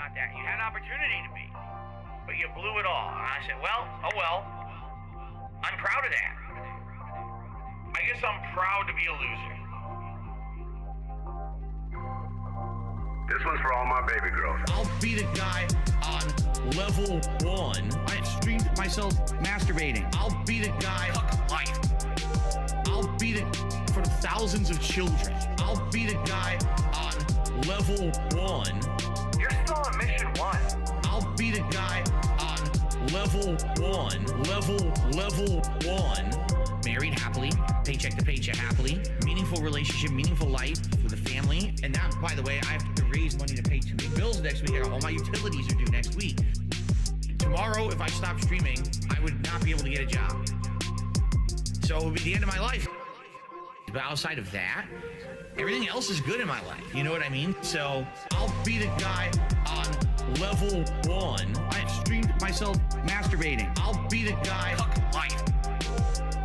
about that. You had an opportunity to be, but you blew it all. And I said, well, oh well. I'm proud of that. I guess I'm proud to be a loser. This one's for all my baby girls. I'll beat a guy on level 1. I streamed myself masturbating. I'll beat a guy. Fuck life. I'll beat it for thousands of children. I'll beat a guy on level 1. You're still on mission 1. I'll beat a guy on level 1. Level 1. Married happily, paycheck to paycheck happily, meaningful relationship, meaningful life with a family. And that, by the way, I have to raise money to pay 2 big bills next week. I got all my utilities are due next week. Tomorrow, if I stop streaming, I would not be able to get a job. So it would be the end of my life. But outside of that, everything else is good in my life. You know what I mean? So I'll beat a guy on level 1. I streamed myself masturbating. I'll beat a guy. Fuck life.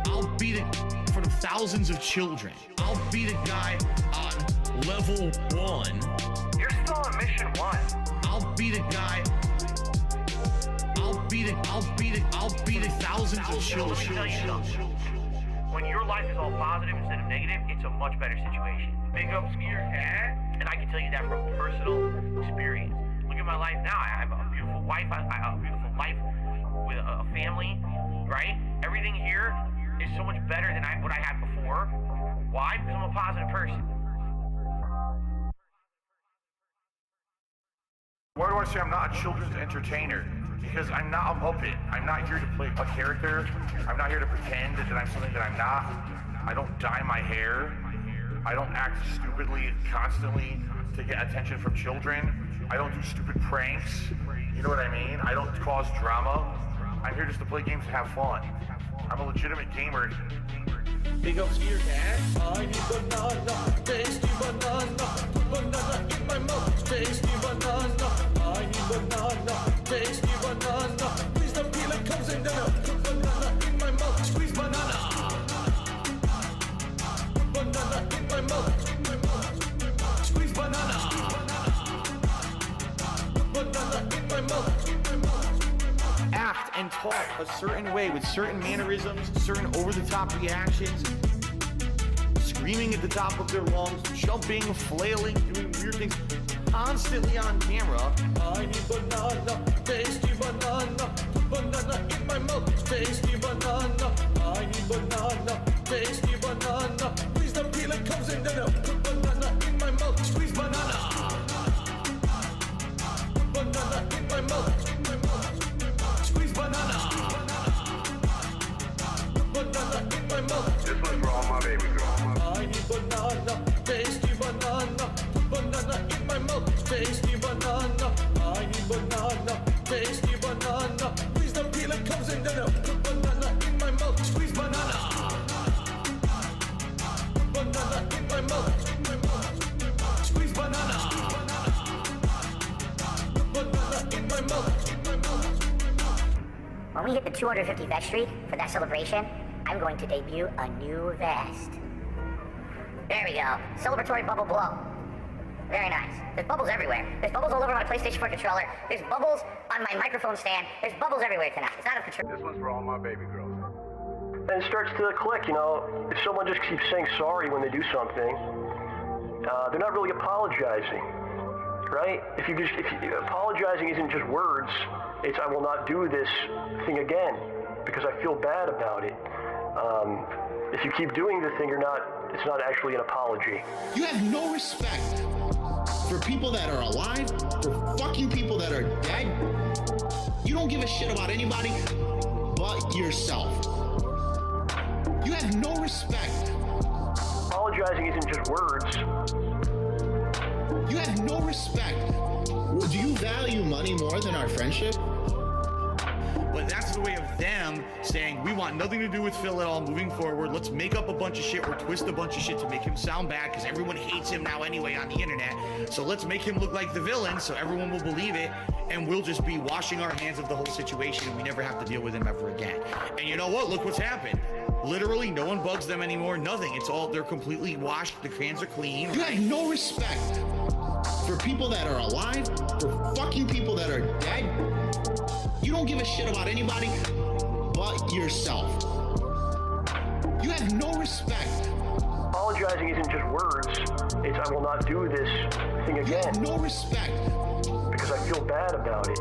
I'll beat it for thousands of children. I'll beat a guy on level 1. You're still on mission 1. I'll beat a guy. I'll beat it thousands of children. Let me tell you something. When your life is all positive instead of negative, it's a much better situation. Big ups to your cat, and I can tell you that from personal experience. Look at my life now. I have a beautiful wife. I have a beautiful life with a family, right? Everything here is so much better than what I had before. Why? Because I'm a positive person. Why do I say I'm not a children's entertainer? Because I'm not a Muppet. I'm not here to play a character. I'm not here to pretend that I'm something that I'm not. I don't dye my hair. I don't act stupidly constantly to get attention from children. I don't do stupid pranks. You know what I mean? I don't cause drama. I'm here just to play games and have fun. I'm a legitimate gamer. Big ups to your cat. I need banana, tasty banana, put banana in my mouth, tasty banana. I need banana, tasty banana. Please don't peel it, comes in there. Put banana in my mouth, squeeze banana. Put banana in my mouth, squeeze banana. Put banana in my mouth. Act and talk a certain way with certain mannerisms, certain over-the-top reactions, screaming at the top of their lungs, jumping, flailing, doing weird things, constantly on camera. I need banana, tasty banana, put banana in my mouth, tasty banana. I need banana, tasty banana. Please don't peel it, comes in there. Put banana in my mouth, squeeze banana. Put banana in my mouth. Squeeze banana. Banana in my mouth. This one's for all my baby girls. I need banana, tasty banana. Put banana in my mouth, tasty banana. I need banana, tasty banana. Please don't peel it, comes in there. Put banana in my mouth, squeeze banana. Put banana in my mouth. Squeeze banana. Put banana in my mouth. When we hit the 250 vest streak for that celebration, I'm going to debut a new vest. There we go. Celebratory bubble blow. Very nice. There's bubbles everywhere. There's bubbles all over my PlayStation 4 controller. There's bubbles on my microphone stand. There's bubbles everywhere tonight. It's out of control. This one's for all my baby girls. And it starts to click, you know, if someone just keeps saying sorry when they do something, they're not really apologizing, right? If apologizing isn't just words, it's I will not do this thing again because I feel bad about it. If you keep doing the thing, it's not actually an apology. You have no respect for people that are alive, for fucking people that are dead. You don't give a shit about anybody but yourself. You have no respect. Apologizing isn't just words. You have no respect. Do you value money more than our friendship? But that's the way of them saying, we want nothing to do with Phil at all moving forward. Let's make up a bunch of shit or twist a bunch of shit to make him sound bad because everyone hates him now anyway on the internet. So let's make him look like the villain so everyone will believe it and we'll just be washing our hands of the whole situation and we never have to deal with him ever again. And you know what? Look what's happened. Literally, no one bugs them anymore. Nothing. It's all, they're completely washed. The cans are clean. You have no respect for people that are alive, for fucking people a shit about anybody but yourself. You have no respect. Apologizing isn't just words. It's I will not do this thing again. You have no respect. Because I feel bad about it.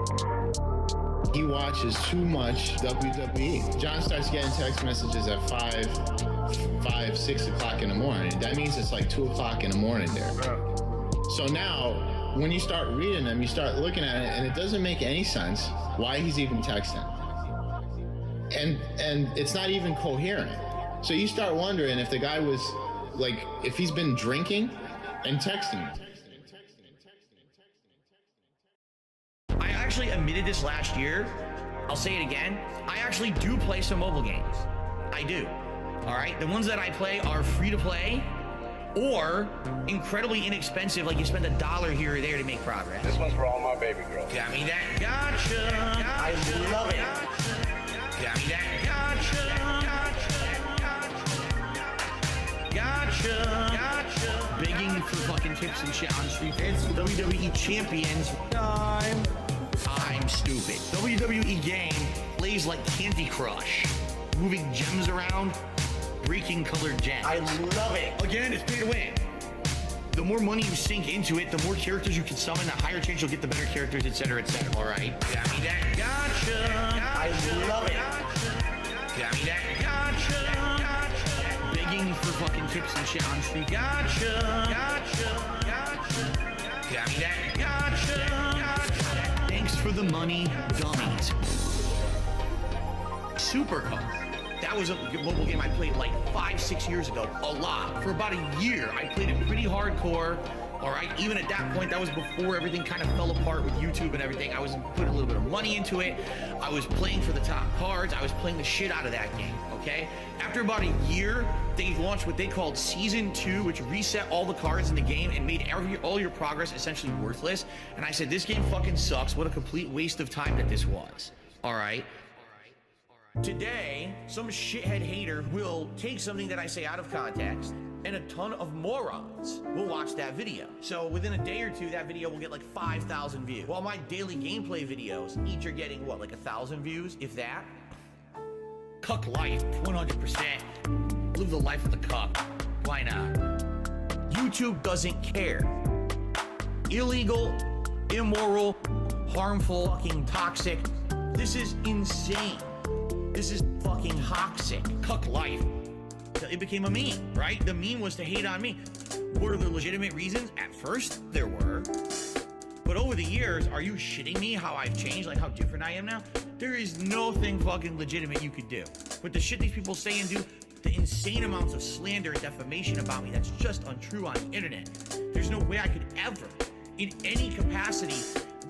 He watches too much WWE. John starts getting text messages at 6 o'clock in the morning. That means it's like 2 o'clock in the morning there. So now, when you start reading them, you start looking at it, and it doesn't make any sense why he's even texting. And it's not even coherent. So you start wondering if the guy was, like, if he's been drinking and texting. I actually admitted this last year. I'll say it again. I actually do play some mobile games. I do. All right? The ones that I play are free to play or incredibly inexpensive, like you spend $1 here or there to make progress. This one's for all my baby girls. Got me that gotcha. I love it. Got me that gotcha. Gotcha. Begging for fucking tips and shit on street. It's WWE Champions time. I'm stupid. WWE game plays like Candy Crush. Moving gems around, breaking colored gems. I love it. Again, it's pay to win. The more money you sink into it, the more characters you can summon, the higher chance you'll get the better characters, etc., etc. All right? Got me that gotcha. I love it. Got me that gotcha. Begging for fucking tips and shit on street. Gotcha. Got me that gotcha. Thanks for the money, dummies. Supercar. That was a mobile game I played like 5-6 years ago, a lot. For about a year, I played it pretty hardcore. All right, even at that point, that was before everything kind of fell apart with YouTube and everything. I was putting a little bit of money into it. I was playing for the top cards. I was playing the shit out of that game, okay? After about a year, they launched what they called Season 2, which reset all the cards in the game and made all your progress essentially worthless. And I said, this game fucking sucks. What a complete waste of time that this was, all right? Today, some shithead hater will take something that I say out of context, and a ton of morons will watch that video. So within a day or two, that video will get like 5,000 views. While my daily gameplay videos each are getting, what, like 1,000 views, if that? Cuck life, 100%. Live the life of the cuck. Why not? YouTube doesn't care. Illegal, immoral, harmful, fucking toxic. This is insane. This is fucking toxic. Cuck life. It became a meme, right? The meme was to hate on me. Were there legitimate reasons? At first, there were. But over the years, are you shitting me how I've changed, like how different I am now? There is nothing fucking legitimate you could do. With the shit these people say and do, the insane amounts of slander and defamation about me that's just untrue on the internet. There's no way I could ever, in any capacity,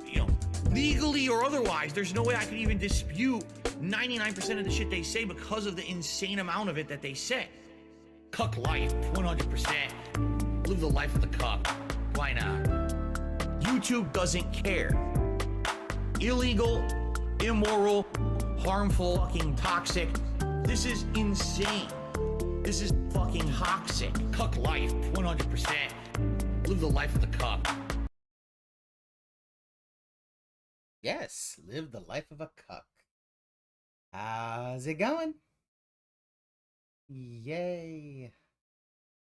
you know, legally or otherwise, there's no way I could even dispute 99% of the shit they say because of the insane amount of it that they say. Cuck life, 100%. Live the life of the cuck. Why not? YouTube doesn't care. Illegal, immoral, harmful, fucking toxic. This is insane. This is fucking toxic. Cuck life, 100%. Live the life of the cuck. Yes, live the life of a cuck. How's it going? Yay.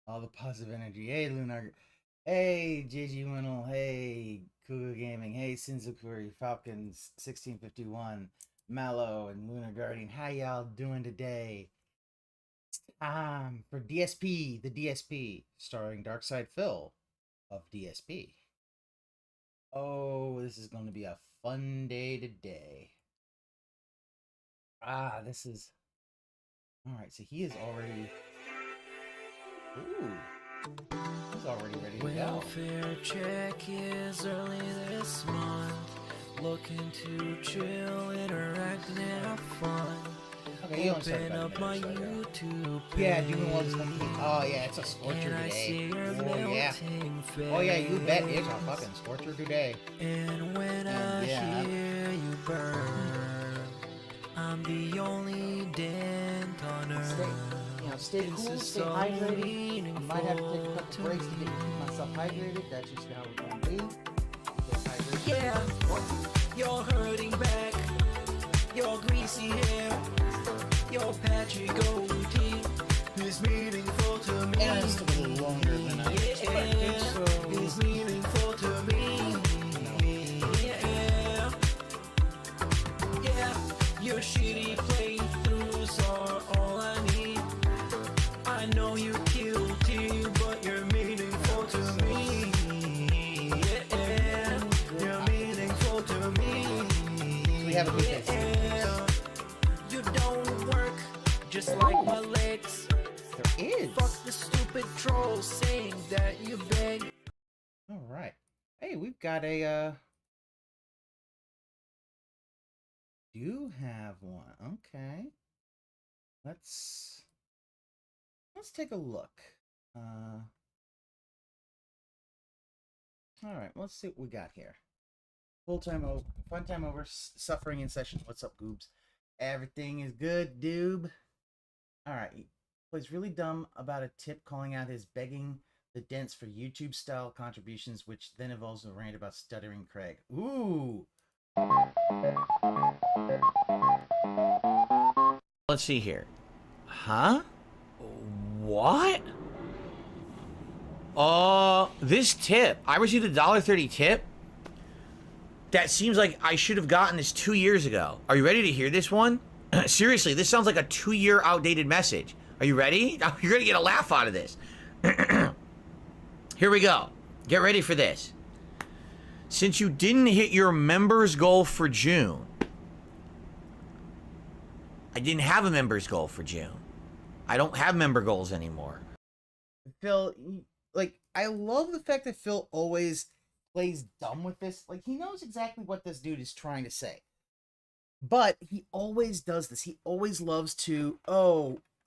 All the positive energy. Hey, Lunar. Hey, JG Winnell. Hey, Cougar Gaming. Hey, Sinzukuri, Falcons, 1651, Mallow, and Lunar Guardian. How y'all doing today? It's time for DSP, the DSP, starring DarkSydePhil of DSP. Oh, this is going to be a fun day today. This is... Alright, so he is already... Ooh. He's already ready to go. Welfare check is early this month. Looking to chill, interact, and have fun. Okay, you Open up my YouTube page. Yeah, doing all this monkey. Oh yeah, it's a scorcher today. Oh yeah. Oh yeah, you bet it's a fucking scorcher today. And when I hear you burn, I'm the only dent on earth. Stay cool, stay hydrated. I might have to take a couple breaks to keep myself hydrated. That's just how we're gonna be. Yeah, you're hurting back. Your patchy goatee is meaningful to me. And it's a little longer than I expected, so... Is meaningful to me. Yeah. Yeah, your shitty playthroughs are all I need. I know you guilty, but you're meaningful to me. Yeah, you're meaningful to me. We have a good case. Yeah, you don't work just like my legs. There is. Fuck the stupid trolls saying that you beg. All right. Hey, we've got a do have one. Okay. Let's take a look. All right, let's see what we got here. Fun time over, suffering in session. What's up, Goobs? Everything is good, doob. All right. He plays really dumb about a tip calling out his begging the dents for YouTube style contributions, which then evolves a rant about stuttering Craig. Ooh. Let's see here. Huh? What? This tip. I received a $1.30 tip. That seems like I should have gotten this 2 years ago. Are you ready to hear this one? Seriously, this sounds like a 2-year outdated message. Are you ready? You're gonna get a laugh out of this. Here we go. Get ready for this. Since you didn't hit your members goal for June, I didn't have a members goal for June. I don't have member goals anymore. Phil, like, I love the fact that Phil always plays dumb with this. Like, he knows exactly what this dude is trying to say. But he always does this. He always loves to,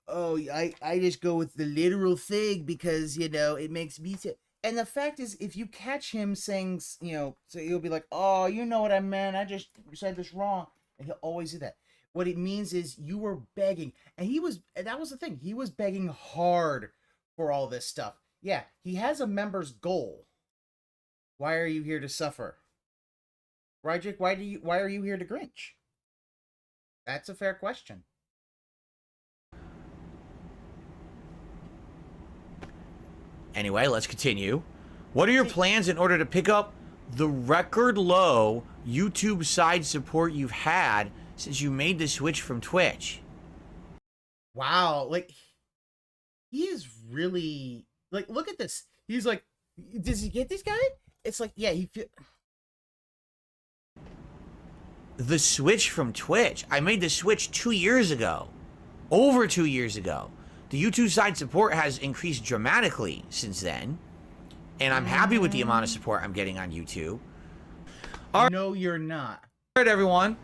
I just go with the literal thing because, you know, it makes me say. And the fact is, if you catch him saying, you know, so he'll be like, oh, you know what I meant. I just said this wrong. And he'll always do that. What it means is you were begging. And that was the thing. He was begging hard for all this stuff. Yeah, he has a member's goal. Why are you here to suffer? Roderick, why are you here to Grinch? That's a fair question. Anyway, let's continue. What are your plans in order to pick up the record low YouTube side support you've had since you made the switch from Twitch? Wow, like, he is really, like, look at this. He's like, does he get this guy? It's like, yeah, the switch from Twitch. I made the switch 2 years ago. Over 2 years ago. The YouTube side support has increased dramatically since then. And I'm happy with the amount of support I'm getting on YouTube. All right. No, you're not. All right, everyone.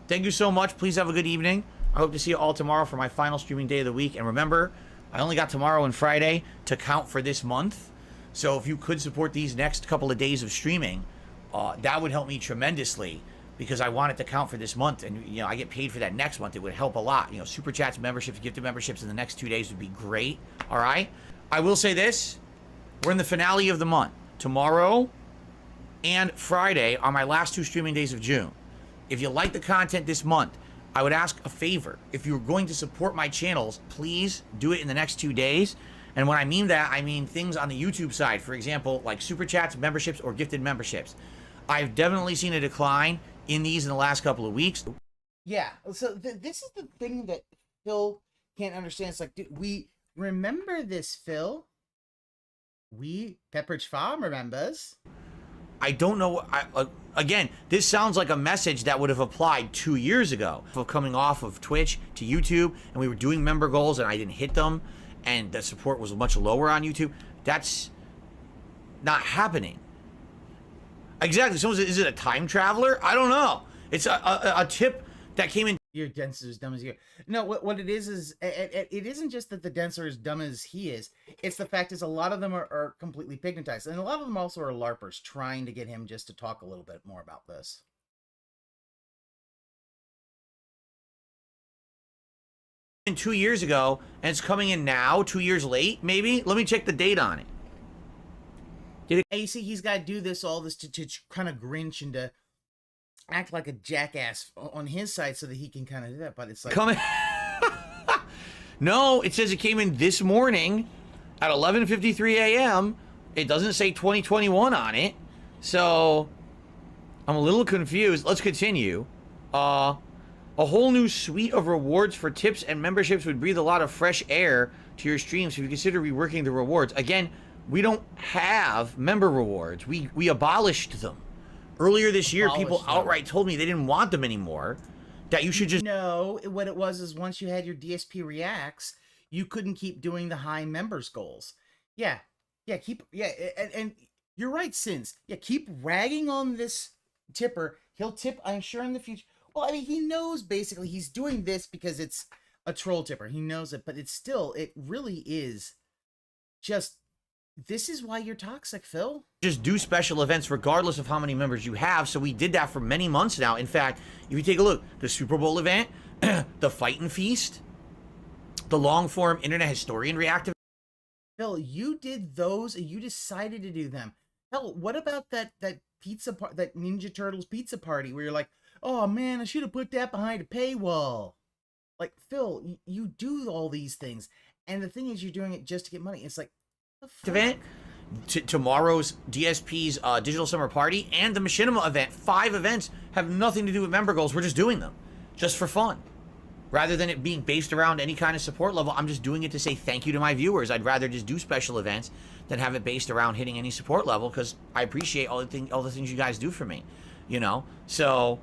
Thank you so much. Please have a good evening. I hope to see you all tomorrow for my final streaming day of the week. And remember, I only got tomorrow and Friday to count for this month. So if you could support these next couple of days of streaming, that would help me tremendously. Because I want it to count for this month, and you know I get paid for that next month. It would help a lot. You know, super chats, memberships, gifted memberships in the next 2 days would be great. All right. I will say this: we're in the finale of the month. Tomorrow and Friday are my last 2 streaming days of June. If you like the content this month, I would ask a favor. If you're going to support my channels, please do it in the next 2 days. And when I mean that, I mean things on the YouTube side. For example, like super chats, memberships, or gifted memberships. I've definitely seen a decline in these in the last couple of weeks. Yeah, so this is the thing that Phil can't understand. It's like, dude, we remember this, Phil. Pepperidge Farm remembers. I don't know. Again, this sounds like a message that would have applied 2 years ago. Of coming off of Twitch to YouTube, and we were doing member goals, and I didn't hit them, and the support was much lower on YouTube. That's not happening. Exactly. So is it a time traveler? I don't know. It's a tip that came in. Your dents are as dumb as you. No, what it is it isn't just that the dents are as dumb as he is. It's the fact is a lot of them are completely pigmentized, and a lot of them also are LARPers trying to get him just to talk a little bit more about this. In 2 years ago, and it's coming in now, 2 years late, maybe. Let me check the date on it. And you see, he's got to do all this to kind of Grinch and to act like a jackass on his side so that he can kind of do that. But it's like, No, it says it came in this morning at 11:53 a.m. It doesn't say 2021 on it. So I'm a little confused. Let's continue. A whole new suite of rewards for tips and memberships would breathe a lot of fresh air to your streams if you consider reworking the rewards. Again, we don't have member rewards. We abolished them. Earlier this year, people outright told me they didn't want them anymore. That you should just... No, what it was is once you had your DSP reacts, you couldn't keep doing the high members goals. Yeah, and you're right, Sins. Yeah, keep ragging on this tipper. He'll tip, I'm sure, in the future. Well, I mean, he knows basically he's doing this because it's a troll tipper. He knows it, but it's still, it really is just... This is why you're toxic, Phil. Just do special events regardless of how many members you have. So we did that for many months now. In fact, if you take a look, the Super Bowl event, the Fight and Feast, the long-form Internet Historian Reactive. Phil, you did those and you decided to do them. Hell, what about that pizza that Ninja Turtles pizza party where you're like, oh man, I should have put that behind a paywall. Like, Phil, you do all these things. And the thing is, you're doing it just to get money. It's like, event, tomorrow's DSP's Digital Summer Party, and the Machinima event. 5 events have nothing to do with member goals. We're just doing them just for fun. Rather than it being based around any kind of support level, I'm just doing it to say thank you to my viewers. I'd rather just do special events than have it based around hitting any support level because I appreciate all the things you guys do for me, you know? So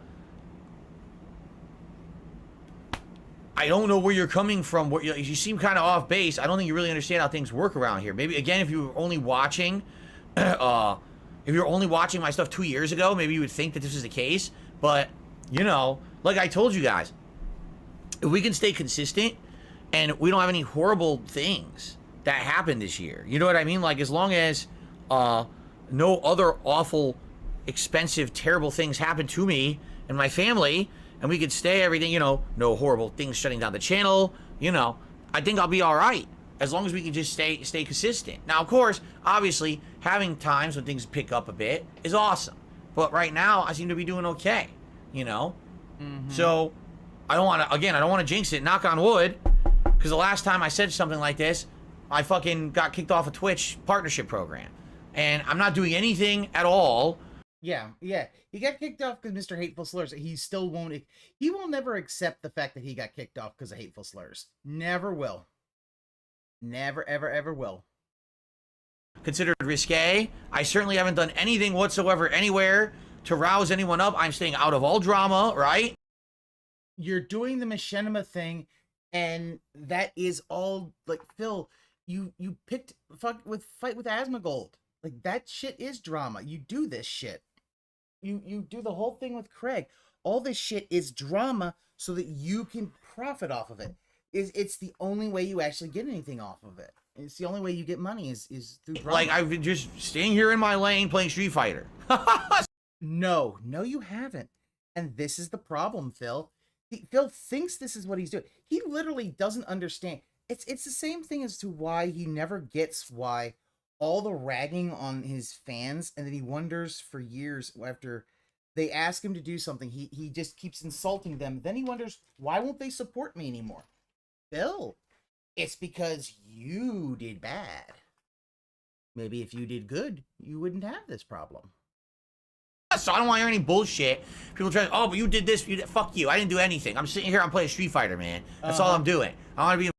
I don't know where you're coming from. You seem kind of off base. I don't think you really understand how things work around here. Maybe, again, if you were only watching, my stuff 2 years ago, maybe you would think that this is the case. But, you know, like I told you guys, if we can stay consistent and we don't have any horrible things that happened this year, you know what I mean? Like, as long as no other awful, expensive, terrible things happen to me and my family, and we could stay everything, you know, no horrible things shutting down the channel, you know, I think I'll be all right as long as we can just stay consistent. Now, of course, obviously, having times when things pick up a bit is awesome. But right now, I seem to be doing okay, you know? So, I don't want to jinx it, knock on wood, because the last time I said something like this, I fucking got kicked off a Twitch partnership program. And I'm not doing anything at all. Yeah. He got kicked off because Mr. Hateful Slurs. He still won't. He will never accept the fact that he got kicked off because of Hateful Slurs. Never will. Never, ever, ever will. Considered risque. I certainly haven't done anything whatsoever anywhere to rouse anyone up. I'm staying out of all drama, right? You're doing the machinima thing, and that is all, like, Phil, you picked Fight with Asmongold. Like, that shit is drama. You do this shit. You do the whole thing with Craig. All this shit is drama so that you can profit off of it. It's the only way you actually get anything off of it. It's the only way you get money is through drama. Like, I've been just staying here in my lane playing Street Fighter. No, you haven't. And this is the problem, Phil. Phil thinks this is what he's doing. He literally doesn't understand. It's the same thing as to why he never gets why all the ragging on his fans, and then he wonders for years after they ask him to do something, he just keeps insulting them. Then he wonders, why won't they support me anymore? Phil, it's because you did bad. Maybe if you did good, you wouldn't have this problem. So I don't want to hear any bullshit. People try, oh, but you did this, fuck you. I didn't do anything. I'm sitting here, I'm playing Street Fighter, man. That's all I'm doing. I want to be...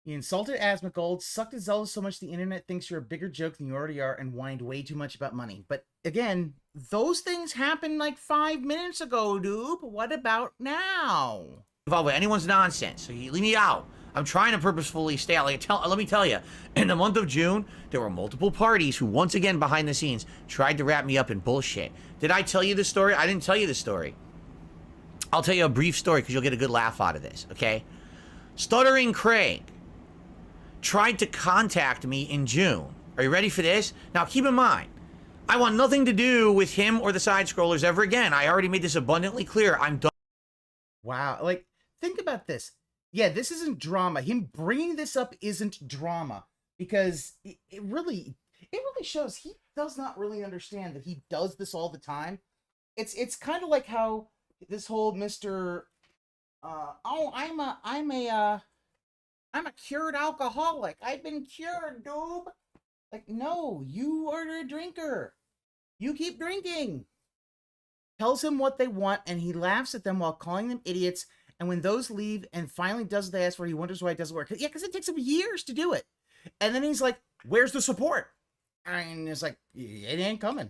You insulted Asmongold, sucked his Zelda so much the internet thinks you're a bigger joke than you already are, and whined way too much about money. But again, those things happened like 5 minutes ago, dude. What about now? Involved with anyone's nonsense, so you leave me out. I'm trying to purposefully stay out. Let me tell you, in the month of June, there were multiple parties who, once again, behind the scenes, tried to wrap me up in bullshit. Did I tell you the story? I didn't tell you the story. I'll tell you a brief story because you'll get a good laugh out of this, okay? Stuttering Craig tried to contact me in June. Are you ready for this? Now, keep in mind, I want nothing to do with him or the side-scrollers ever again. I already made this abundantly clear. I'm done. Wow, like, think about this. Yeah, this isn't drama. Him bringing this up isn't drama because it really shows he does not really understand that he does this all the time. It's kind of like how this whole Mr. I'm I'm a cured alcoholic. I've been cured, dude. Like, no, you are a drinker. You keep drinking. Tells him what they want, and he laughs at them while calling them idiots. And when those leave and finally does what they ask for, he wonders why it doesn't work. Yeah, because it takes him years to do it. And then he's like, where's the support? And it's like, it ain't coming.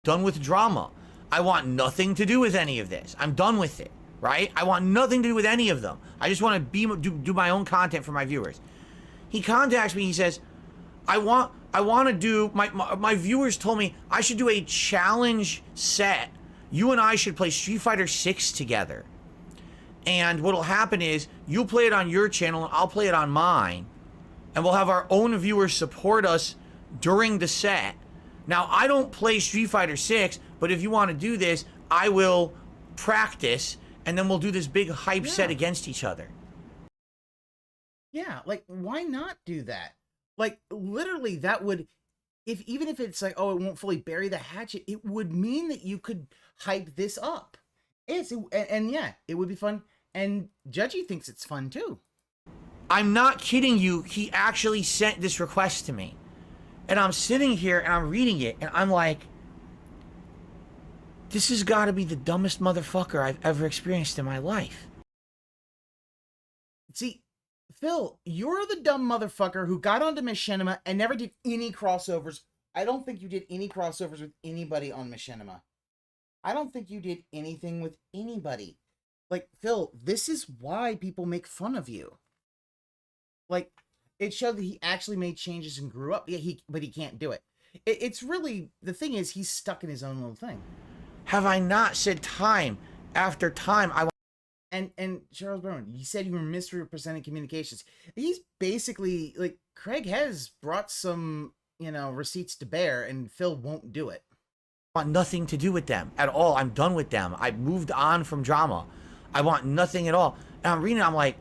Done with drama. I want nothing to do with any of this. I'm done with it, right? I want nothing to do with any of them. I just want to do my own content for my viewers. He contacts me. He says, I want to do, my viewers told me I should do a challenge set. You and I should play Street Fighter 6 together. And what'll happen is you'll play it on your channel and I'll play it on mine. And we'll have our own viewers support us during the set. Now, I don't play Street Fighter 6, but if you want to do this, I will practice and then we'll do this big hype set against each other. Yeah, like, why not do that? Like, literally, that would, even if it's like, oh, it won't fully bury the hatchet, it would mean that you could hype this up. And yeah, it would be fun. And Judgy thinks it's fun, too. I'm not kidding you. He actually sent this request to me. And I'm sitting here and I'm reading it, and I'm like, this has got to be the dumbest motherfucker I've ever experienced in my life. See, Phil, you're the dumb motherfucker who got onto Machinima and never did any crossovers. I don't think you did any crossovers with anybody on Machinima. I don't think you did anything with anybody. Like, Phil, this is why people make fun of you. Like, it showed that he actually made changes and grew up. Yeah, but he can't do it. It's really, the thing is, he's stuck in his own little thing. Have I not said time after time? And Charles Berman, you said you were misrepresenting communications. He's basically, like, Craig has brought some, receipts to bear, and Phil won't do it. I want nothing to do with them at all. I'm done with them. I moved on from drama. I want nothing at all. And I'm reading it, I'm like,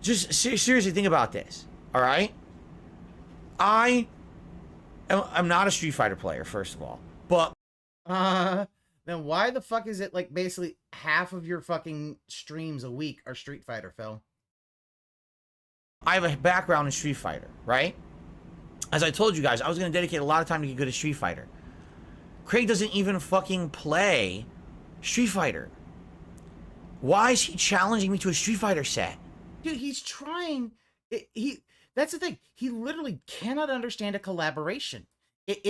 just seriously think about this, all right? I'm not a Street Fighter player, first of all, but... Then why the fuck is it, like, basically half of your fucking streams a week are Street Fighter, Phil? I have a background in Street Fighter, right? As I told you guys, I was going to dedicate a lot of time to get good at Street Fighter. Craig doesn't even fucking play Street Fighter. Why is he challenging me to a Street Fighter set? Dude, he's trying. That's the thing. He literally cannot understand a collaboration.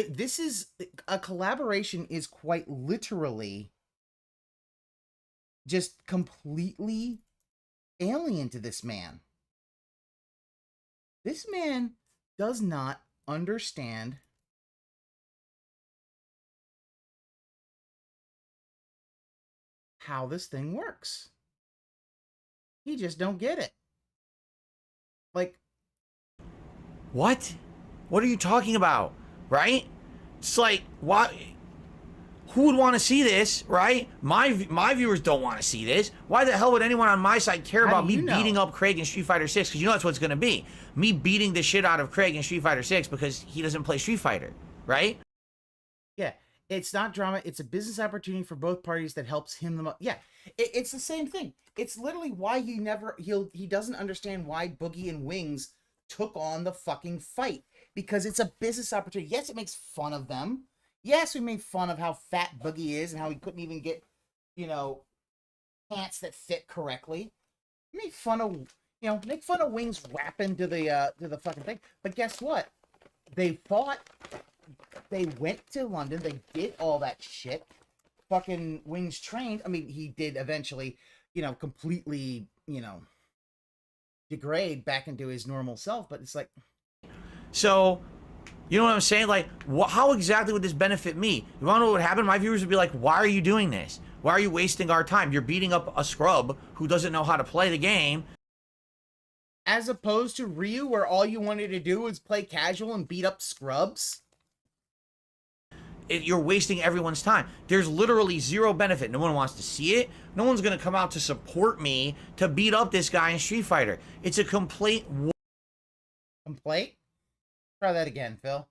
This is a collaboration is quite literally just completely alien to this man. This man does not understand how this thing works. He just don't get it. Like, what? What are you talking about? Right? It's like, what? Who would want to see this, right? My viewers don't want to see this. Why the hell would anyone on my side care about me beating up Craig in Street Fighter 6? Because you know that's what it's going to be. Me beating the shit out of Craig in Street Fighter 6 because he doesn't play Street Fighter, right? Yeah, it's not drama. It's a business opportunity for both parties that helps him the most. Yeah, it's the same thing. It's literally why he doesn't understand why Boogie and Wings took on the fucking fight. Because it's a business opportunity. Yes, it makes fun of them. Yes, we made fun of how fat Boogie is and how he couldn't even get, pants that fit correctly. Make fun of Wings rapping to the fucking thing. But guess what? They fought. They went to London. They did all that shit. Fucking Wings trained. I mean, he did eventually, completely, degrade back into his normal self. But it's like... So, you know what I'm saying? Like, how exactly would this benefit me? You want to know what would happen? My viewers would be like, why are you doing this? Why are you wasting our time? You're beating up a scrub who doesn't know how to play the game. As opposed to Ryu, where all you wanted to do was play casual and beat up scrubs? You're wasting everyone's time. There's literally zero benefit. No one wants to see it. No one's going to come out to support me to beat up this guy in Street Fighter. It's a complete... Complaint? Try that again, Phil.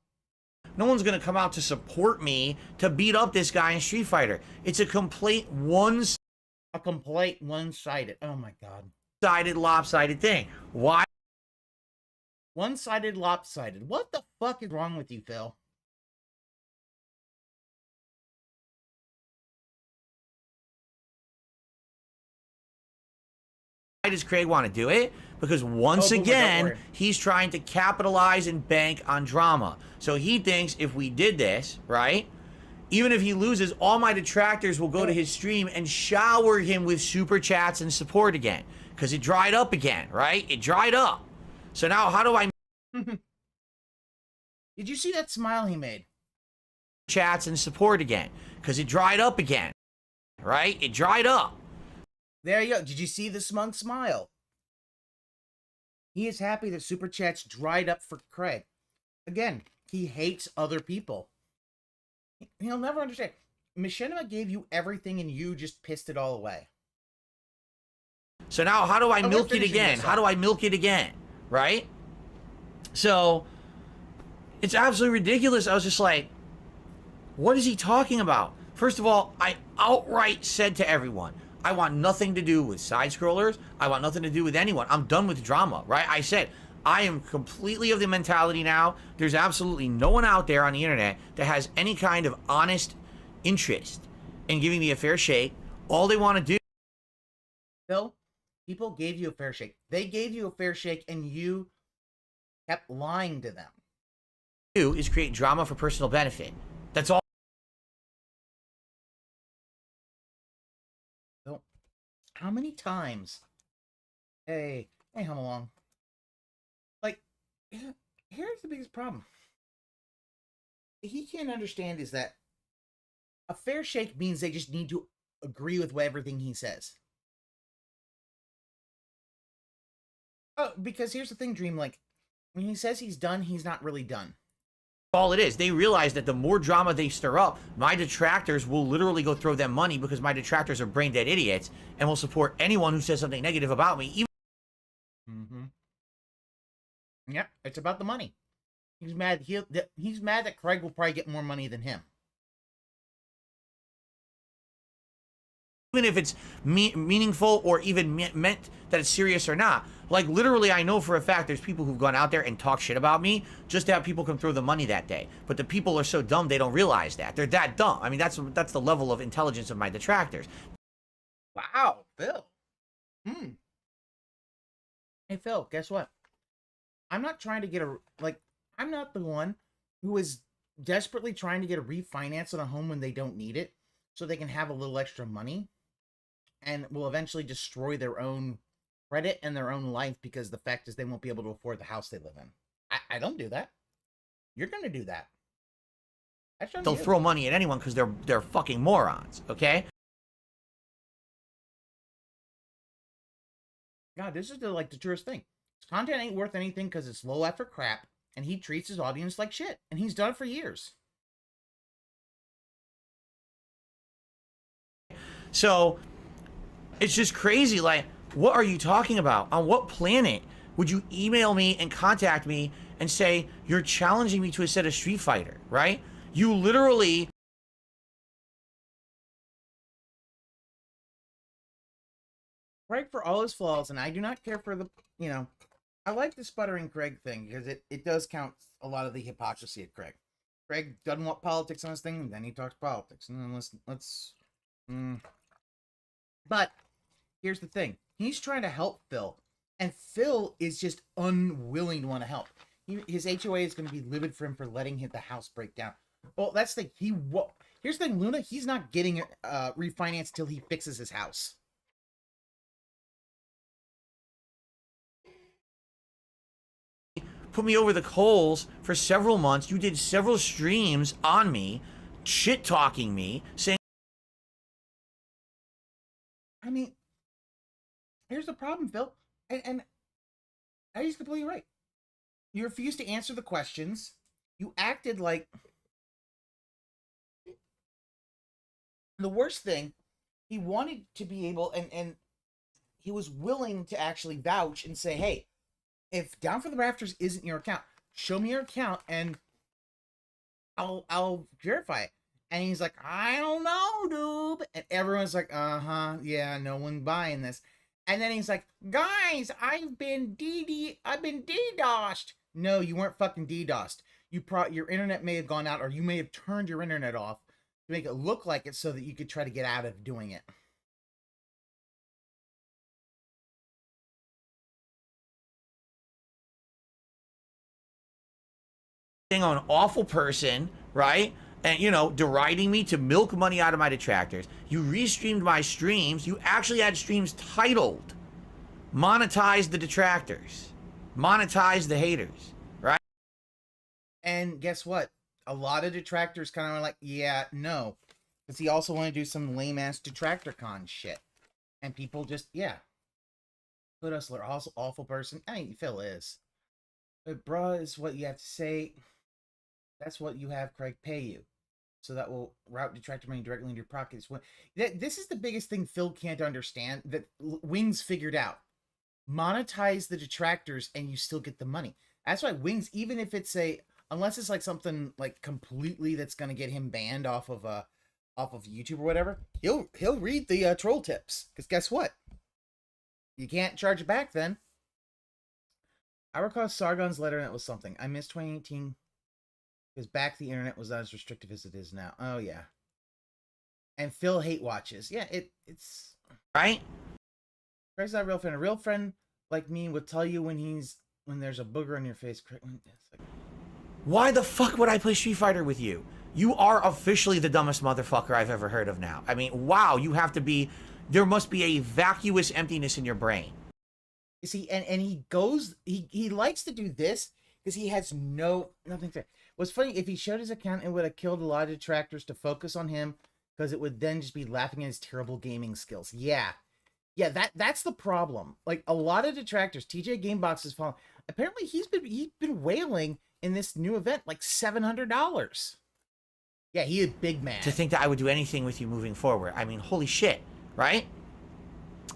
No one's going to come out to support me to beat up this guy in Street Fighter. It's a complete one-sided. A complete one-sided. Oh my god. Sided, lopsided thing. Why? One-sided, lopsided. What the fuck is wrong with you, Phil? Why does Craig want to do it? Because once again, he's trying to capitalize and bank on drama. So he thinks if we did this, right, even if he loses, all my detractors will go to his stream and shower him with super chats and support again. Because it dried up again, right? It dried up. So now how do I... Did you see that smile he made? Chats and support again. Because it dried up again, right? It dried up. There you go. Did you see the smug smile? He is happy that super chats dried up for Craig. Again, he hates other people. He'll never understand. Machinima gave you everything and you just pissed it all away. So now how do I milk it again? How do I milk it again? Right? So it's absolutely ridiculous. I was just like, what is he talking about? First of all, I outright said to everyone, I want nothing to do with side scrollers. I want nothing to do with anyone. I'm done with drama, right? I said, I am completely of the mentality now. There's absolutely no one out there on the internet that has any kind of honest interest in giving me a fair shake. All they want to do... Phil, people gave you a fair shake. They gave you a fair shake and you kept lying to them. Do is create drama for personal benefit. That's all. How many times? Hey, come along. Like, here's the biggest problem. He can't understand is that a fair shake means they just need to agree with everything he says. Oh, because here's the thing, Dream. Like, when he says he's done, he's not really done. All it is. They realize that the more drama they stir up, my detractors will literally go throw them money because my detractors are brain dead idiots and will support anyone who says something negative about me. Even Yep, it's about the money. He's mad. He's mad that Craig will probably get more money than him. if it's meaningful or even meant that it's serious or not. Like, literally, I know for a fact there's people who've gone out there and talked shit about me just to have people come throw the money that day. But the people are so dumb, they don't realize that. They're that dumb. I mean, that's the level of intelligence of my detractors. Wow, Phil. Hey, Phil, guess what? I'm not trying to get I'm not the one who is desperately trying to get a refinance on a home when they don't need it so they can have a little extra money and will eventually destroy their own credit and their own life because the fact is they won't be able to afford the house they live in. I don't do that. You're going to do that. They'll throw money at anyone because they're fucking morons, okay? God, this is the truest thing. His content ain't worth anything because it's low effort crap, and he treats his audience like shit, and he's done it for years. So, it's just crazy. Like, what are you talking about? On what planet would you email me and contact me and say, you're challenging me to a set of Street Fighter, right? You literally... Craig for all his flaws, and I do not care for the, I like the sputtering Craig thing because it does count a lot of the hypocrisy of Craig. Craig doesn't want politics on his thing, and then he talks politics. And then let's But here's the thing. He's trying to help Phil, and Phil is just unwilling to want to help. His HOA is going to be livid for him for letting the house break down. Well, that's the thing. Here's the thing, Luna. He's not getting refinanced till he fixes his house. Put me over the coals for several months. You did several streams on me, shit-talking me, saying... I mean, here's the problem, Phil. And he's completely right. You refused to answer the questions. You acted like... The worst thing, he wanted to be able, and he was willing to actually vouch and say, hey, if Down for the Rafters isn't your account, show me your account and I'll verify it. And he's like, I don't know, dude. And everyone's like, yeah, no one buying this. And then he's like, guys, I've been DDoSed. No, you weren't fucking DDoSed. Your internet may have gone out, or you may have turned your internet off to make it look like it so that you could try to get out of doing it. On an awful person, right? And, you know, deriding me to milk money out of my detractors. You restreamed my streams. You actually had streams titled Monetize the Detractors, Monetize the Haters, right? And guess what? A lot of detractors kind of were like, yeah, no. Because he also wanted to do some lame-ass detractor con shit. And people just, yeah. Put us also awful person. I mean, Phil is. But bruh is what you have to say. That's what you have Craig pay you. So that will route detractor money directly into your pockets. This is the biggest thing Phil can't understand that Wings figured out. Monetize the detractors and you still get the money. That's why Wings, even if it's unless it's like something like completely that's gonna get him banned off of YouTube or whatever, he'll read the troll tips. Because guess what? You can't charge it back then. I recall Sargon's letter and it was something. I missed 2018. Because back the internet was not as restrictive as it is now. Oh, yeah. And Phil hate watches. Yeah, it's... Right? Craig's not a real friend. A real friend like me would tell you when there's a booger on your face. Why the fuck would I play Street Fighter with you? You are officially the dumbest motherfucker I've ever heard of now. I mean, wow, you have to be... There must be a vacuous emptiness in your brain. You see, and he goes... He likes to do this because he has nothing to... What's funny, if he showed his account, it would have killed a lot of detractors to focus on him, because it would then just be laughing at his terrible gaming skills. Yeah. Yeah, that's the problem. Like, a lot of detractors, TJ Gamebox is falling. Apparently, he's been wailing in this new event like $700. Yeah, he a big man. To think that I would do anything with you moving forward. I mean, holy shit, right?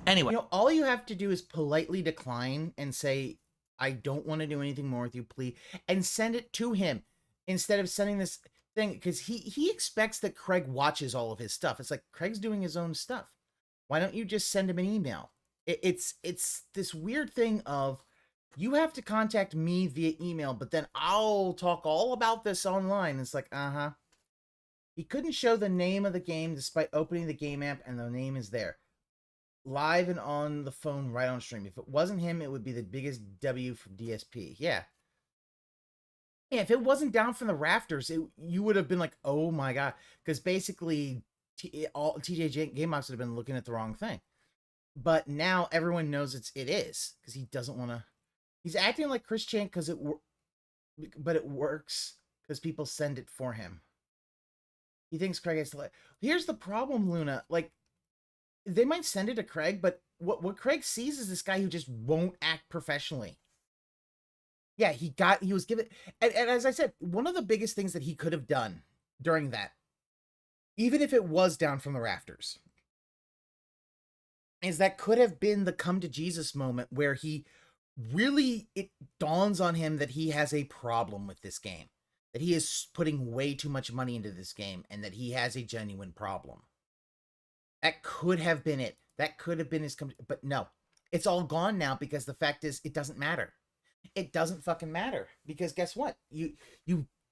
Anyway. You know, all you have to do is politely decline and say, I don't want to do anything more with you, please, and send it to him. Instead of sending this thing, because he expects that Craig watches all of his stuff. It's like, Craig's doing his own stuff. Why don't you just send him an email? It's this weird thing of, you have to contact me via email, but then I'll talk all about this online. It's like, uh-huh. He couldn't show the name of the game despite opening the game app, and the name is there. Live and on the phone right on stream. If it wasn't him, it would be the biggest W from DSP. Yeah. Yeah, if it wasn't down from the rafters, you would have been like, oh my god. Because basically, TJ Gamebox would have been looking at the wrong thing. But now everyone knows it is. Because he doesn't want to... He's acting like Chris Chan but it works. Because people send it for him. He thinks Craig has to let... Here's the problem, Luna. Like, they might send it to Craig, but what Craig sees is this guy who just won't act professionally. Yeah, he was given, and as I said, one of the biggest things that he could have done during that, even if it was down from the rafters, is that could have been the come to Jesus moment where it dawns on him that he has a problem with this game, that he is putting way too much money into this game, and that he has a genuine problem. That could have been it. That could have been his but no, it's all gone now, because the fact is, it doesn't matter. It doesn't fucking matter, because guess what? You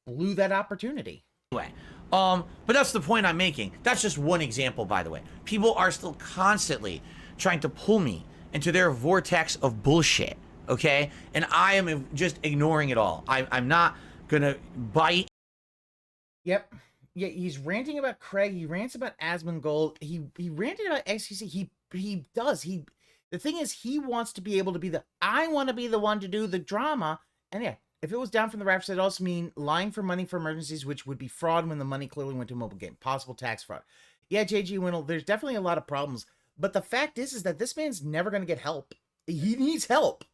blew that opportunity. Anyway, but that's the point I'm making. That's just one example, by the way. People are still constantly trying to pull me into their vortex of bullshit, okay? And I am just ignoring it all. I'm not gonna bite. Yep. Yeah, he's ranting about Craig. He rants about Asmongold. He ranted about XQC. He does. The thing is, he wants to be able to be I want to be the one to do the drama. And yeah, if it was down from the rafters, it'd also mean lying for money for emergencies, which would be fraud when the money clearly went to a mobile game. Possible tax fraud. Yeah, JG Winnell, there's definitely a lot of problems. But the fact is that this man's never going to get help. He needs help.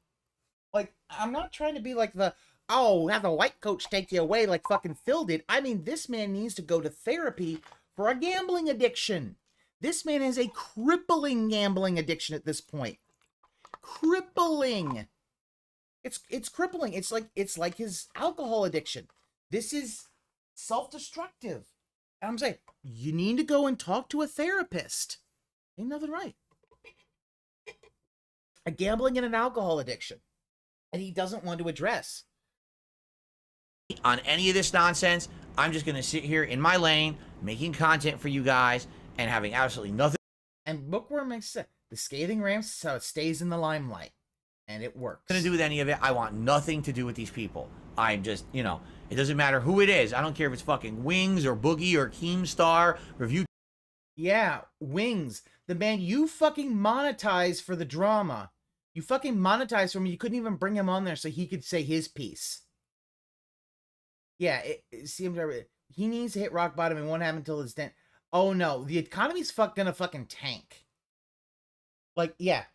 Like, I'm not trying to be like have the white coach take you away like fucking Phil did. I mean, this man needs to go to therapy for a gambling addiction. This man has a crippling gambling addiction at this point. Crippling. It's crippling. It's like his alcohol addiction. This is self-destructive. And I'm saying, you need to go and talk to a therapist. Ain't nothing right. a gambling and an alcohol addiction that he doesn't want to address. On any of this nonsense, I'm just going to sit here in my lane, making content for you guys, and having absolutely nothing. And Bookworm makes sense. The scathing rants is how it stays in the limelight. And it works. To do with any of it. I want nothing to do with these people. I'm just, you know, it doesn't matter who it is. I don't care if it's fucking Wings or Boogie or Keemstar, Review. Yeah, Wings. The man you fucking monetize for the drama. You fucking monetize for him. You couldn't even bring him on there so he could say his piece. Yeah, it seems he needs to hit rock bottom and won't happen until it's done. Oh no, the economy's gonna fucking tank. Like, yeah.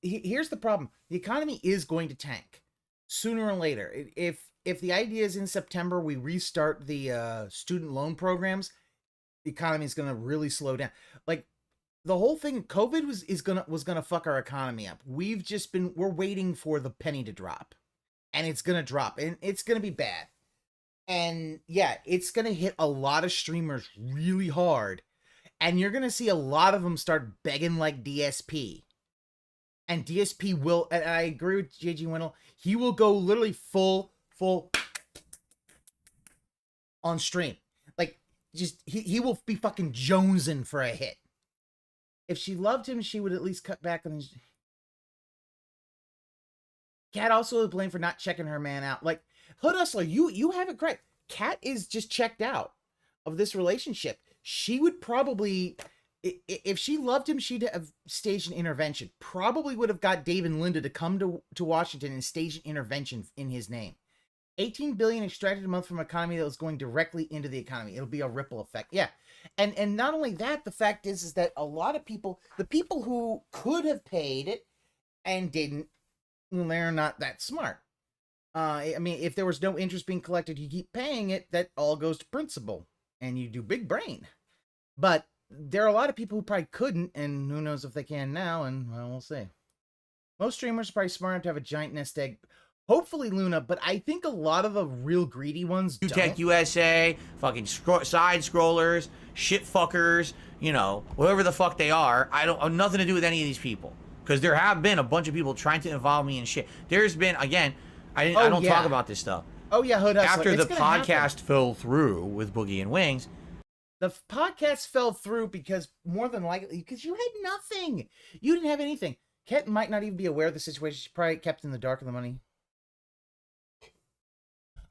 Here's the problem. The economy is going to tank sooner or later. If the idea is in September we restart the student loan programs, the economy is going to really slow down. Like the whole thing, COVID was gonna fuck our economy up. We're waiting for the penny to drop, and it's gonna drop, and it's gonna be bad. And yeah, it's gonna hit a lot of streamers really hard, and you're gonna see a lot of them start begging like DSP. And DSP will, and I agree with JG Winnell, he will go literally full on stream. Like, just, he will be fucking jonesing for a hit. If she loved him, she would at least cut back on his... Kat also is blamed for not checking her man out. Like, Hood Hustler, you have it correct. Kat is just checked out of this relationship. She would probably... If she loved him, she'd have staged an intervention. Probably would have got Dave and Linda to come to Washington and stage an intervention in his name. 18 billion extracted a month from an economy that was going directly into the economy. It'll be a ripple effect. Yeah. And not only that, the fact is that a lot of people, the people who could have paid it and didn't, they're not that smart. I mean, if there was no interest being collected, you keep paying it, that all goes to principal. And you do big brain. But there are a lot of people who probably couldn't, and who knows if they can now, and well, we'll see. Most streamers are probably smart enough to have a giant nest egg. Hopefully Luna, but I think a lot of the real greedy ones don't. Tech USA, fucking side scrollers, shit fuckers, you know, whatever the fuck they are. I don't have nothing to do with any of these people. Because there have been a bunch of people trying to involve me in shit. There's been, again, I don't talk about this stuff. Oh yeah, Hood Hustler. After the podcast fell through with Boogie and Wings, the podcast fell through because more than likely, because you had nothing. You didn't have anything. Ket might not even be aware of the situation. She probably kept in the dark of the money.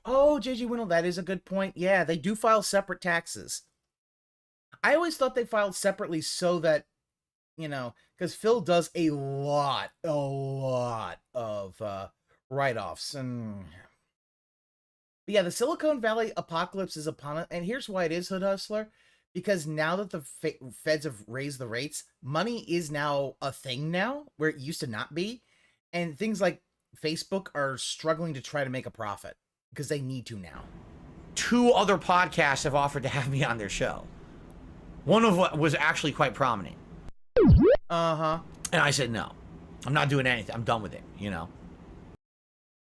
Oh, JG Winnell, that is a good point. Yeah, they do file separate taxes. I always thought they filed separately so that, you know, because Phil does a lot of write-offs. And but yeah, the Silicon Valley apocalypse is upon us. And here's why it is, Hood Hustler. Because now that the feds have raised the rates, money is now a thing now, where it used to not be. And things like Facebook are struggling to try to make a profit, because they need to now. 2 other podcasts have offered to have me on their show. One of what was actually quite prominent. Uh-huh. And I said, no, I'm not doing anything. I'm done with it, you know?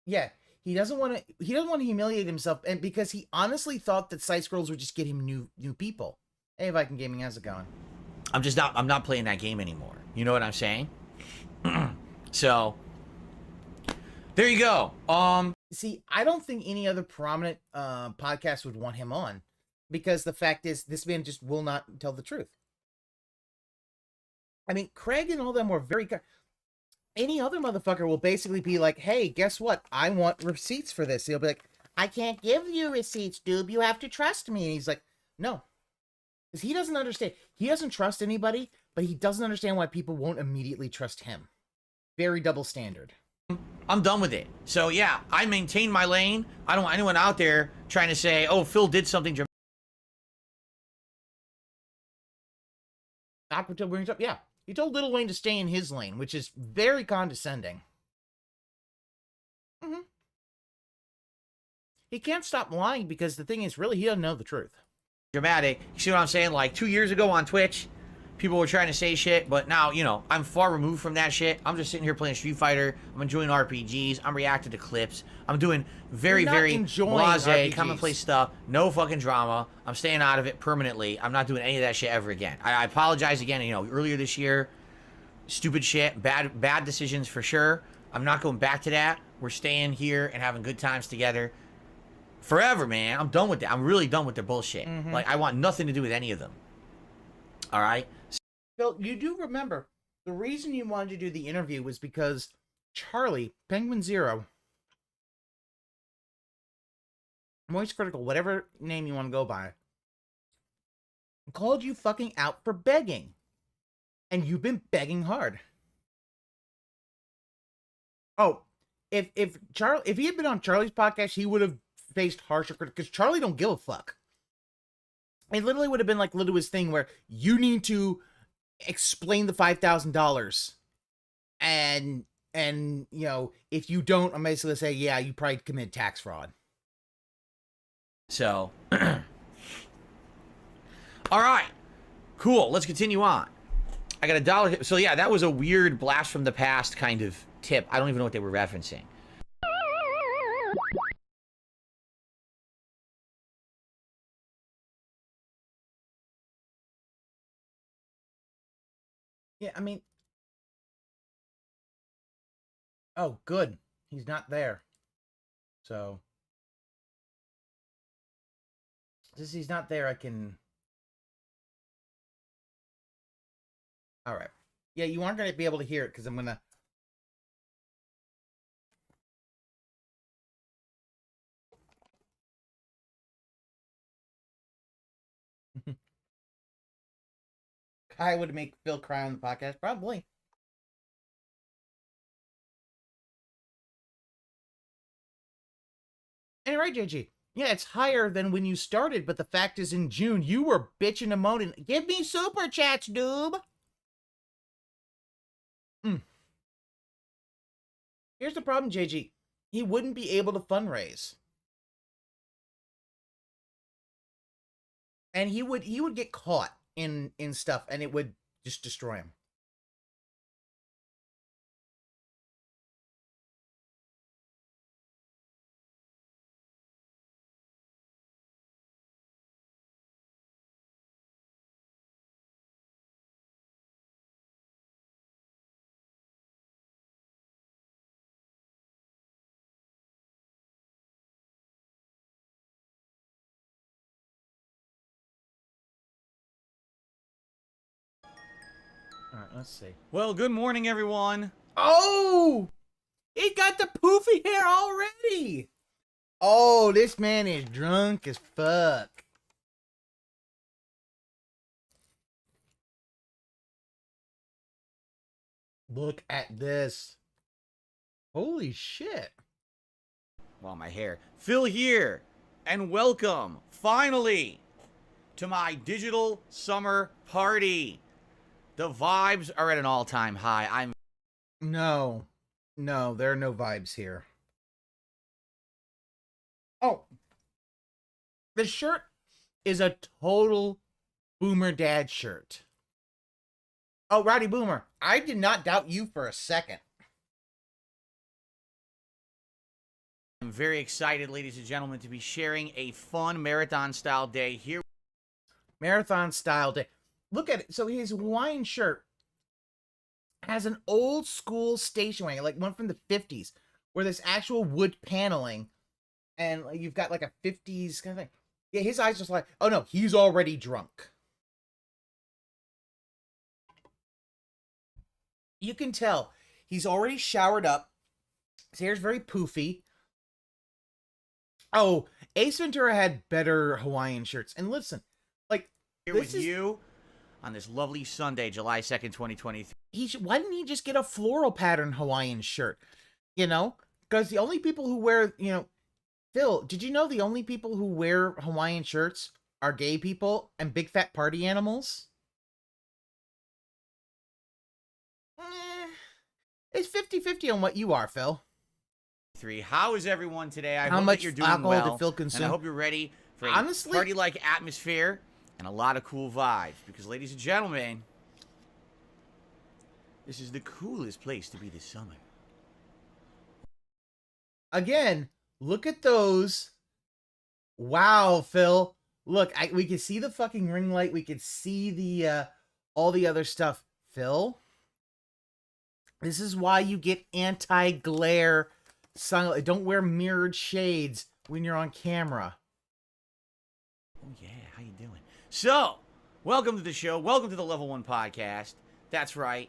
Yeah. He doesn't want to humiliate himself, and because he honestly thought that side scrolls would just get him new people. Hey, Viking Gaming, how's it going? I'm not playing that game anymore. You know what I'm saying? So there you go. See, I don't think any other prominent podcast would want him on, because the fact is this man just will not tell the truth. I mean, Craig and all them were very... Any other motherfucker will basically be like, hey, guess what? I want receipts for this. He'll be like, I can't give you receipts, dude. You have to trust me. And he's like, no. Because he doesn't understand. He doesn't trust anybody, but he doesn't understand why people won't immediately trust him. Very double standard. I'm done with it. So yeah, I maintain my lane. I don't want anyone out there trying to say, oh, Phil did something dramatic. Aqua Teal brings up, yeah. He told Lil Wayne to stay in his lane, which is very condescending. Mm-hmm. He can't stop lying because the thing is, really, he doesn't know the truth. Dramatic. You see what I'm saying? Like 2 years ago on Twitch, people were trying to say shit, but now, you know, I'm far removed from that shit. I'm just sitting here playing Street Fighter. I'm enjoying RPGs. I'm reacting to clips. I'm doing very blasé, commonplace stuff. No fucking drama. I'm staying out of it permanently. I'm not doing any of that shit ever again. I apologize again. You know, earlier this year, stupid shit, bad decisions for sure. I'm not going back to that. We're staying here and having good times together forever, man. I'm done with that. I'm really done with their bullshit. Like, I want nothing to do with any of them. All right? Phil, you do remember the reason you wanted to do the interview was because Charlie, Penguin Zero, Moist Critical, whatever name you want to go by, called you fucking out for begging. And you've been begging hard. Oh, if he had been on Charlie's podcast, he would have faced harsher criticism, because Charlie don't give a fuck. It literally would have been like Ludwig's thing where you need to explain the $5,000. And you know, if you don't, I'm basically gonna say, yeah, you probably committed tax fraud. So, all right, cool. Let's continue on. I got $1. So yeah, that was a weird blast from the past kind of tip. I don't even know what they were referencing. Yeah, I mean, oh, good. He's not there. So, since he's not there, I can... All right. Yeah, you aren't going to be able to hear it, because I'm going to... I would make Phil cry on the podcast, probably. Anyway, JG. Yeah, it's higher than when you started, but the fact is in June, you were bitching and moaning. Give me super chats, doob. Here's the problem, JG. He wouldn't be able to fundraise. And he would get caught in stuff, and it would just destroy him. All right, let's see. Well, good morning, everyone. Oh! He got the poofy hair already! Oh, this man is drunk as fuck. Look at this. Holy shit. Well, my hair. Phil here, and welcome, finally, to my digital summer party. The vibes are at an all-time high. No, there are no vibes here. Oh, the shirt is a total Boomer Dad shirt. Oh, Rowdy Boomer, I did not doubt you for a second. I'm very excited, ladies and gentlemen, to be sharing a fun marathon-style day here. Marathon-style day. Look at it. So his Hawaiian shirt has an old school station wagon, like one from the 50s, where there's actual wood paneling, and you've got like a 50s kind of thing. Yeah, his eyes just like, oh no, he's already drunk. You can tell he's already showered up. His hair's very poofy. Oh, Ace Ventura had better Hawaiian shirts. And listen, like, Here with you on this lovely Sunday, July 2nd, 2023. Why didn't he just get a floral pattern Hawaiian shirt? You know? Because the only people who wear, you know... Phil, did you know the only people who wear Hawaiian shirts are gay people and big fat party animals? It's 50-50 on what you are, Phil. How is everyone today? I How hope much that you're doing alcohol well, did Phil consume? and I hope you're ready for a Honestly, party-like atmosphere and a lot of cool vibes. Because, ladies and gentlemen, this is the coolest place to be this summer. Again, look at those. Wow, Phil. Look, we can see the fucking ring light. We can see the all the other stuff. Phil, This is why you get anti-glare sun. Don't wear mirrored shades when you're on camera. Oh yeah, how you doing? So, welcome to the show. Welcome to the Level 1 podcast. That's right.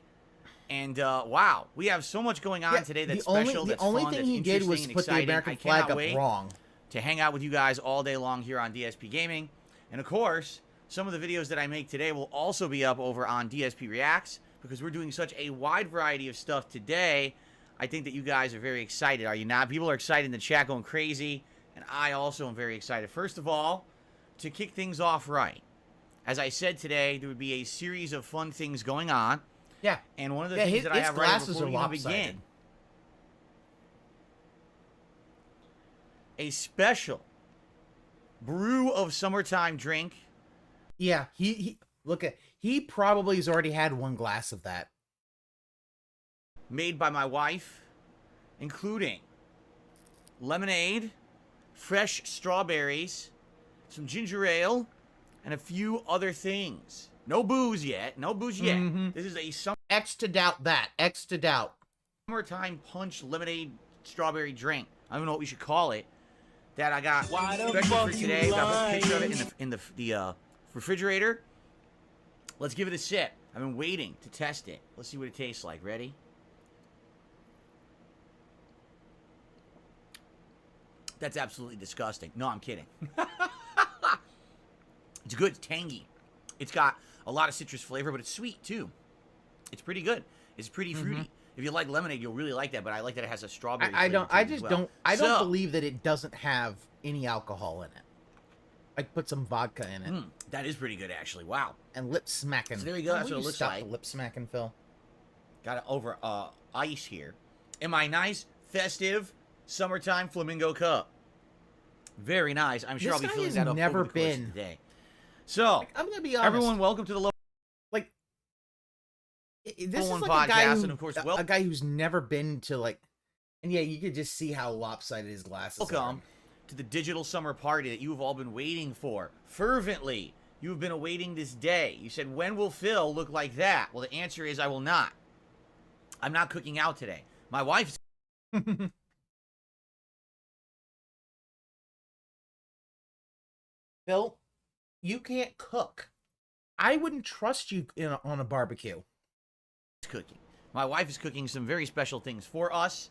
And wow, we have so much going on today that's special, that's fun, thing he did was put the American flag up wrong. To hang out with you guys all day long here on DSP Gaming. And of course, some of the videos that I make today will also be up over on DSP Reacts, because we're doing such a wide variety of stuff today. I think that you guys are very excited, are you not? People are excited in the chat, going crazy, and I also am very excited. First of all, to kick things off right, as I said today, there would be a series of fun things going on. Yeah. And one of the things that I have right before we even begin, a special brew of summertime drink. Yeah, he probably has already had one glass of that. Made by my wife, including lemonade, fresh strawberries, some ginger ale, and a few other things. No booze yet. No booze yet. This is a X to doubt that. X to doubt. Summertime punch lemonade strawberry drink. I don't know what we should call it. That I got special for today. Got a picture of it in the refrigerator. Let's give it a sip. I've been waiting to test it. Let's see what it tastes like. Ready? That's absolutely disgusting. No, I'm kidding. It's good. It's tangy. It's got a lot of citrus flavor, but it's sweet too. It's pretty good. It's pretty fruity. If you like lemonade, you'll really like that. But I like that it has a strawberry. I don't So, believe that it doesn't have any alcohol in it. I put some vodka in it. That is pretty good, actually. Wow. And lip smacking. So there you go. That's what it looks like. Lip smacking, Phil. Got it over ice here. In my nice, festive, summertime flamingo cup. Very nice. I'm sure I'll be filling that up over the course of the day. So, I'm gonna be honest. Everyone, welcome to the This is One like podcast, and of course, a guy who's never been to and yeah, you could just see how lopsided his glasses are. Welcome to the digital summer party that you have all been waiting for fervently. You have been awaiting this day. You said, when will Phil look like that? Well, the answer is I will not. I'm not cooking out today. My wife's Phil, you can't cook. I wouldn't trust you on a barbecue. Cooking. My wife is cooking some very special things for us,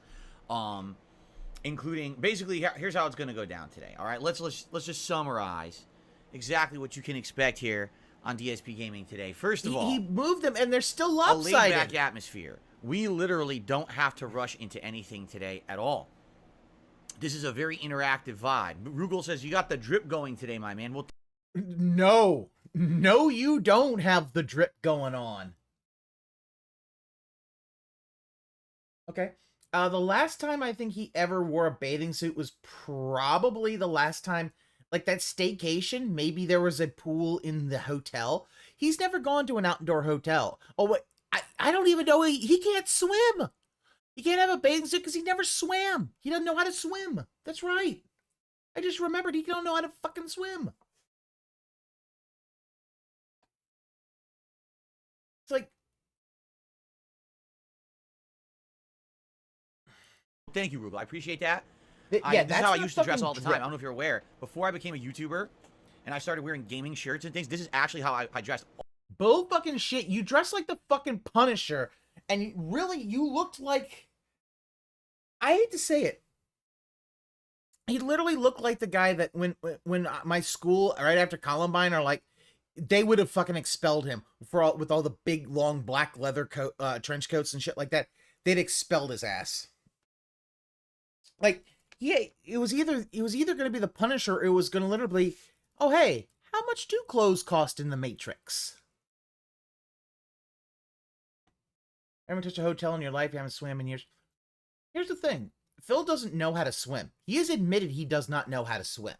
including basically here's how it's going to go down today. All right, let's just summarize exactly what you can expect here on DSP Gaming today. First of all, he moved them, and they're still lopsided. A laid-back atmosphere. We literally don't have to rush into anything today at all. This is a very interactive vibe. Rugal says, you got the drip going today, my man. Well, no, you don't have the drip going on. Okay. The last time I think he ever wore a bathing suit was probably the last time, like that staycation. Maybe there was a pool in the hotel. He's never gone to an outdoor hotel. Oh, wait, I don't even know. He can't swim. He can't have a bathing suit because he never swam. He doesn't know how to swim. That's right. I just remembered he don't know how to fucking swim. It's like, thank you, Rugal. I appreciate that. Yeah, this is how I used to dress all the time. I don't know if you're aware. Before I became a YouTuber and I started wearing gaming shirts and things, this is actually how I dressed. Bull fucking shit. You dress like the fucking Punisher, and you looked like, I hate to say it, he literally looked like the guy that when my school right after Columbine are like, they would have fucking expelled him with all the big long black leather coat, trench coats and shit like that. They'd expelled his ass. Like, yeah, it was either going to be the Punisher, or it was going to literally, oh hey, how much do clothes cost in the Matrix? Ever touched a hotel in your life? You haven't swam in years. Here's the thing. Phil doesn't know how to swim. He has admitted he does not know how to swim.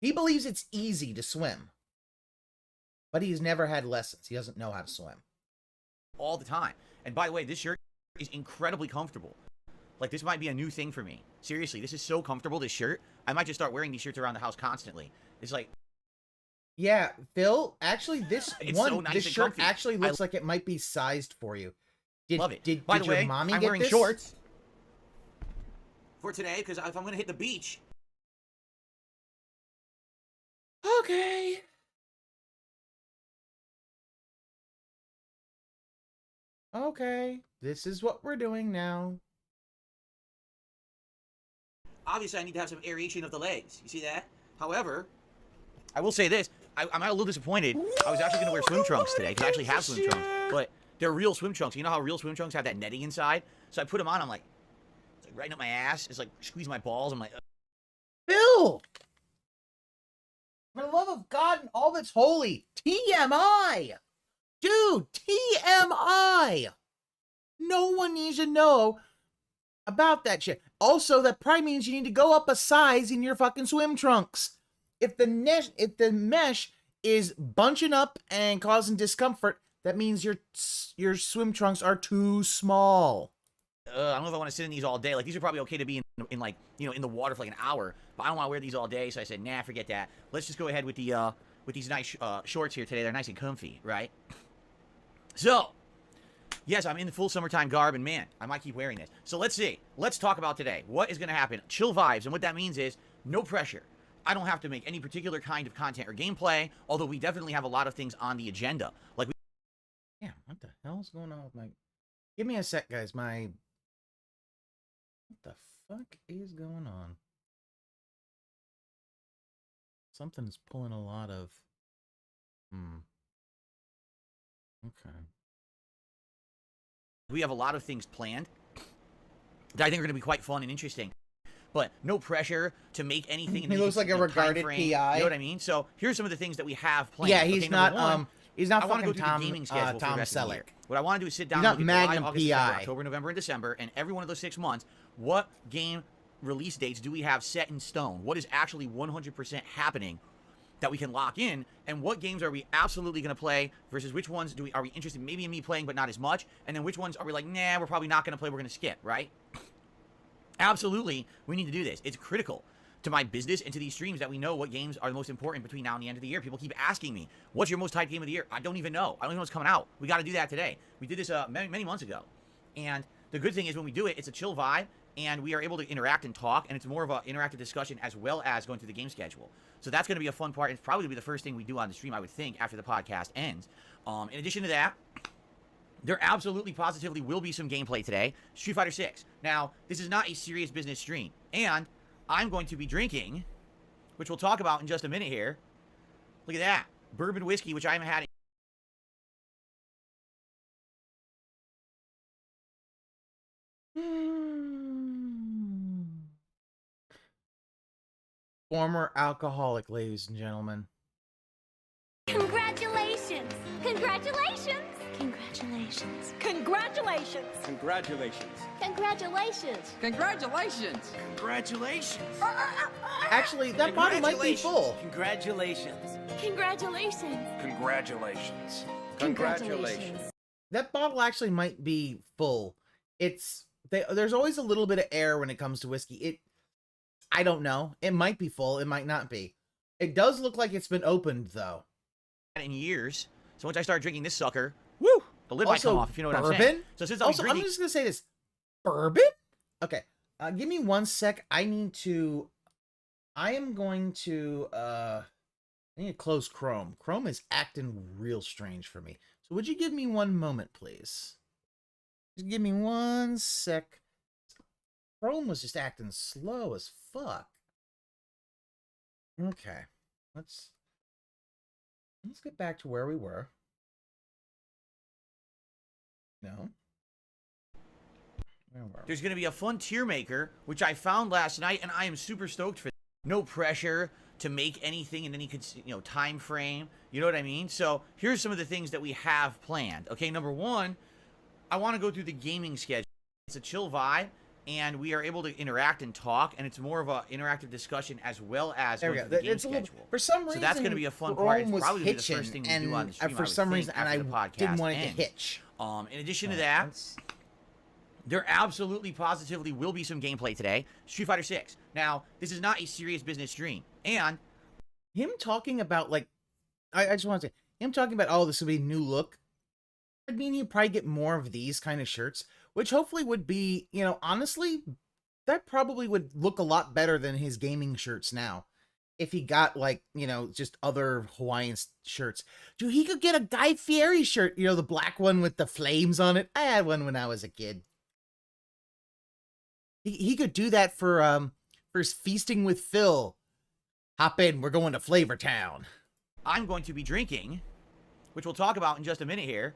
He believes it's easy to swim. But he's never had lessons. He doesn't know how to swim. All the time. And by the way, this shirt is incredibly comfortable. Like, this might be a new thing for me. Seriously, this is so comfortable, this shirt. I might just start wearing these shirts around the house constantly. It's like... Yeah, Phil, actually, this so nice this shirt comfy. actually looks like it might be sized for you. Love it. Did By the your way, mommy I'm get wearing this? shorts for today because if I'm going to hit the beach. Okay. Okay. This is what we're doing now. Obviously, I need to have some aeration of the legs. You see that? However, I will say this. I'm a little disappointed. I was actually going to wear swim trunks today because I actually have swim trunks. But they're real swim trunks. You know how real swim trunks have that netting inside? So I put them on. I'm like, it's like right up my ass. It's like squeeze my balls. I'm like, Bill! For the love of God and all that's holy, TMI! Dude, TMI! No one needs to know about that shit. Also, that probably means you need to go up a size in your fucking swim trunks. If the mesh is bunching up and causing discomfort, that means your swim trunks are too small. I don't know if I want to sit in these all day. Like, these are probably okay to be in like, you know, in the water for like an hour. But I don't want to wear these all day, so I said, nah, forget that. Let's just go ahead with these nice shorts here today. They're nice and comfy, right? So, yes, I'm in the full summertime garb, and man, I might keep wearing this. So let's see. Let's talk about today. What is going to happen? Chill vibes, and what that means is no pressure. I don't have to make any particular kind of content or gameplay, although we definitely have a lot of things on the agenda. Like, Yeah, what the hell's going on with my... Give me a sec, guys. What the fuck is going on? Something's pulling a lot of... Okay. we have a lot of things planned that I think are going to be quite fun and interesting. But no pressure to make anything. In He looks like a regarded PI. You know what I mean? So here's some of the things that we have planned. Yeah, he's okay, not one, he's not I want to go fucking through Tom, the gaming schedule for Tom the rest of the year. Selleck. What I want to do is sit down He's not and look at Magnum July, August, September, PI. October, November, and December, and every one of those 6 months, what game release dates do we have set in stone? What is actually 100% happening that we can lock in, and what games are we absolutely going to play versus which ones are we interested maybe in me playing but not as much, and then which ones are we like, nah, we're probably not going to play, we're going to skip, right? Absolutely, we need to do this. It's critical to my business and to these streams that we know what games are the most important between now and the end of the year. People keep asking me, what's your most hyped game of the year? I don't even know. I don't even know what's coming out. We got to do that today. We did this many months ago, and the good thing is when we do it, it's a chill vibe, and we are able to interact and talk, and it's more of an interactive discussion as well as going through the game schedule. So that's going to be a fun part. It's probably going to be the first thing we do on the stream, I would think, after the podcast ends. In addition to that, there absolutely positively will be some gameplay today. Street Fighter 6. Now, this is not a serious business stream, and I'm going to be drinking, which we'll talk about in just a minute here. Look at that. Bourbon whiskey, which I haven't had. Former alcoholic, ladies and gentlemen. Congratulations! Congratulations! Congratulations! Congratulations! Congratulations. Congratulations! Congratulations. Congratulations. Actually, that bottle might be full. Congratulations. Congratulations! Congratulations. Congratulations! That bottle actually might be full. There's always a little bit of air when it comes to whiskey. I don't know. It might be full. It might not be. It does look like it's been opened, though. In years. So once I start drinking this sucker, woo, the lid might come off, if you know what I'm saying. So since I'm drinking... I'm just going to say this. Bourbon? Okay. Give me 1 sec. I am going to... I need to close Chrome. Chrome is acting real strange for me. So would you give me 1 moment, please? Just give me 1 sec. Chrome was just acting slow as fuck. Okay. Let's get back to where we were. No. Where were we? There's going to be a fun tier maker, which I found last night, and I am super stoked for. No pressure to make anything in any time frame. You know what I mean? So here's some of the things that we have planned. Okay, number one, I want to go through the gaming schedule. It's a chill vibe, and we are able to interact and talk, and it's more of an interactive discussion as well as going through the game schedule. For some reason, so that's going to be a fun part. It's was probably hitching, the first thing we and do on the stream, for some reason, and I didn't want it to hitch. In addition to that, there absolutely, positively will be some gameplay today. Street Fighter 6. Now, this is not a serious business stream, and him talking about, like, I just want to say, him talking about, oh, this will be a new look. I mean, he'd probably get more of these kind of shirts, which hopefully would be, you know, honestly, that probably would look a lot better than his gaming shirts now. If he got, like, you know, just other Hawaiian shirts. Dude, he could get a Guy Fieri shirt, you know, the black one with the flames on it. I had one when I was a kid. He could do that for Feasting with Phil. Hop in, we're going to Flavor Town. I'm going to be drinking, which we'll talk about in just a minute here.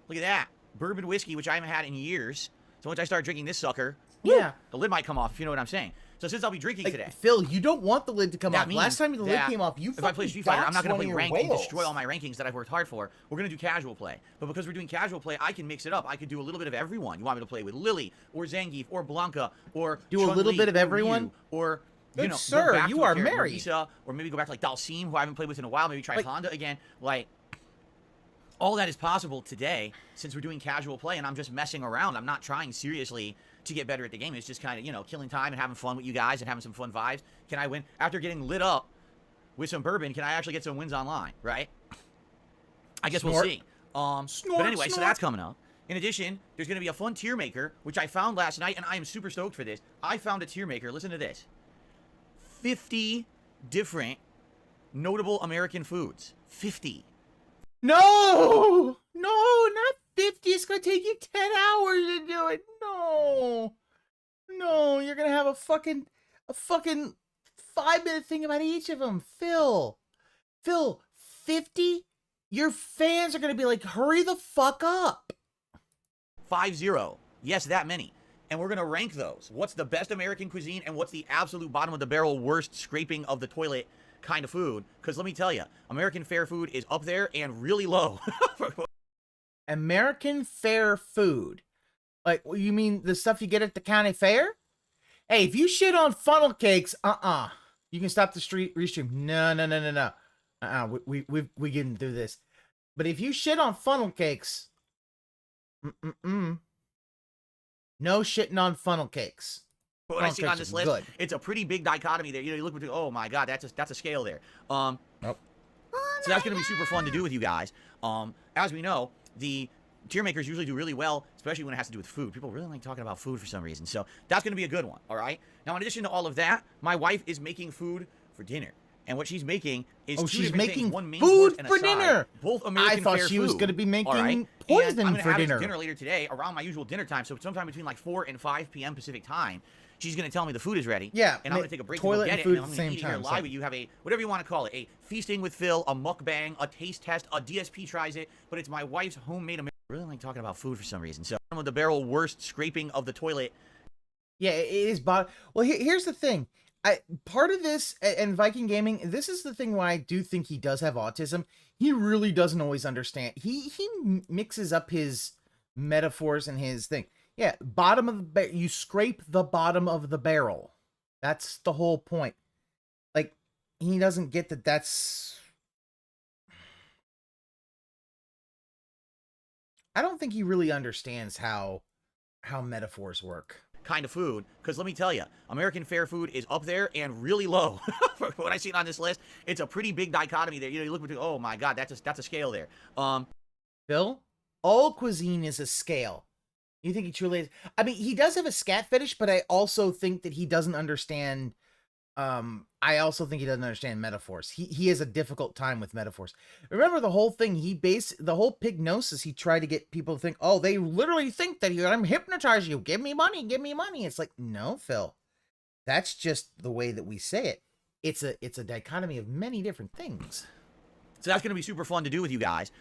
Look at that. Bourbon whiskey, which I haven't had in years. So once I start drinking this sucker, yeah, the lid might come off, if you know what I'm saying. So since I'll be drinking today. Phil, you don't want the lid to come off. Last time the lid came off, you if I play Street Fighter, I'm not going to play ranked and destroy all my rankings that I've worked hard for. We're going to do casual play. But because we're doing casual play, I can mix it up. I could do a little bit of everyone. You want me to play with Lily, or Zangief, or Blanca, or do a little bit of everyone? Or, you know, sir, you are married. Marisa, or maybe go back to, like, Dalsim, who I haven't played with in a while. Maybe try Honda again. Like, all that is possible today since we're doing casual play, and I'm just messing around. I'm not trying seriously to get better at the game. It's just kind of, you know, killing time and having fun with you guys and having some fun vibes. Can I win? After getting lit up with some bourbon, can I actually get some wins online, right? I guess we'll see. But anyway, so that's coming up. In addition, there's going to be a fun tier maker, which I found last night, and I am super stoked for this. I found a tier maker. Listen to this. 50 different notable American foods. 50. No! No, not 50. It's going to take you 10 hours to do it. No. No, you're going to have a fucking 5-minute thing about each of them. Phil, 50? Your fans are going to be like, hurry the fuck up. 50. Yes, that many. And we're going to rank those. What's the best American cuisine and what's the absolute bottom of the barrel worst scraping of the toilet kind of food? Because let me tell you, American fare food is up there and really low. American fare food? Like, you mean the stuff you get at the county fair? Hey, if you shit on funnel cakes, you can stop the restream. No. We getting through this. But if you shit on funnel cakes, no shitting on funnel cakes. But what I see on this list, it's a pretty big dichotomy there. You know, you look between, oh my god, that's a scale there. Nope. So that's going to be super fun to do with you guys. As we know, the tier makers usually do really well, especially when it has to do with food. People really like talking about food for some reason. So that's going to be a good one, all right? Now, in addition to all of that, my wife is making food for dinner. And what she's making is two different things, one main course and a side, dinner. Both American I thought fare she was food, going to be making right? poison I'm for have dinner. Dinner later today around my usual dinner time, so sometime between like 4 and 5 p.m. Pacific time. She's going to tell me the food is ready. Yeah. And I'm going to take a break to go get it. And I'm going to eat it here live. So. You have a, whatever you want to call it, a feasting with Phil, a mukbang, a taste test, a DSP tries it, but it's my wife's homemade American. I really like talking about food for some reason. So, some of the barrel worst scraping of the toilet. Yeah, it is. Well, here's the thing. Part of this, and Viking Gaming, this is the thing why I do think he does have autism. He really doesn't always understand. He mixes up his metaphors and his thing. Yeah, bottom of the barrel. You scrape the bottom of the barrel. That's the whole point. Like, he doesn't get that that's... I don't think he really understands how metaphors work. Kind of food, because let me tell you, American fare food is up there and really low. What I see on this list, it's a pretty big dichotomy there. You know, you look between, oh my god, that's a scale there. Phil, all cuisine is a scale. You think he truly is? I mean, he does have a scat fetish, but I also think that he doesn't understand. I also think he doesn't understand metaphors. He has a difficult time with metaphors. Remember the whole thing, the whole pignosis, he tried to get people to think, oh, they literally think that I'm hypnotizing you. Give me money, give me money. It's like, no, Phil, that's just the way that we say it. It's a dichotomy of many different things. So that's going to be super fun to do with you guys.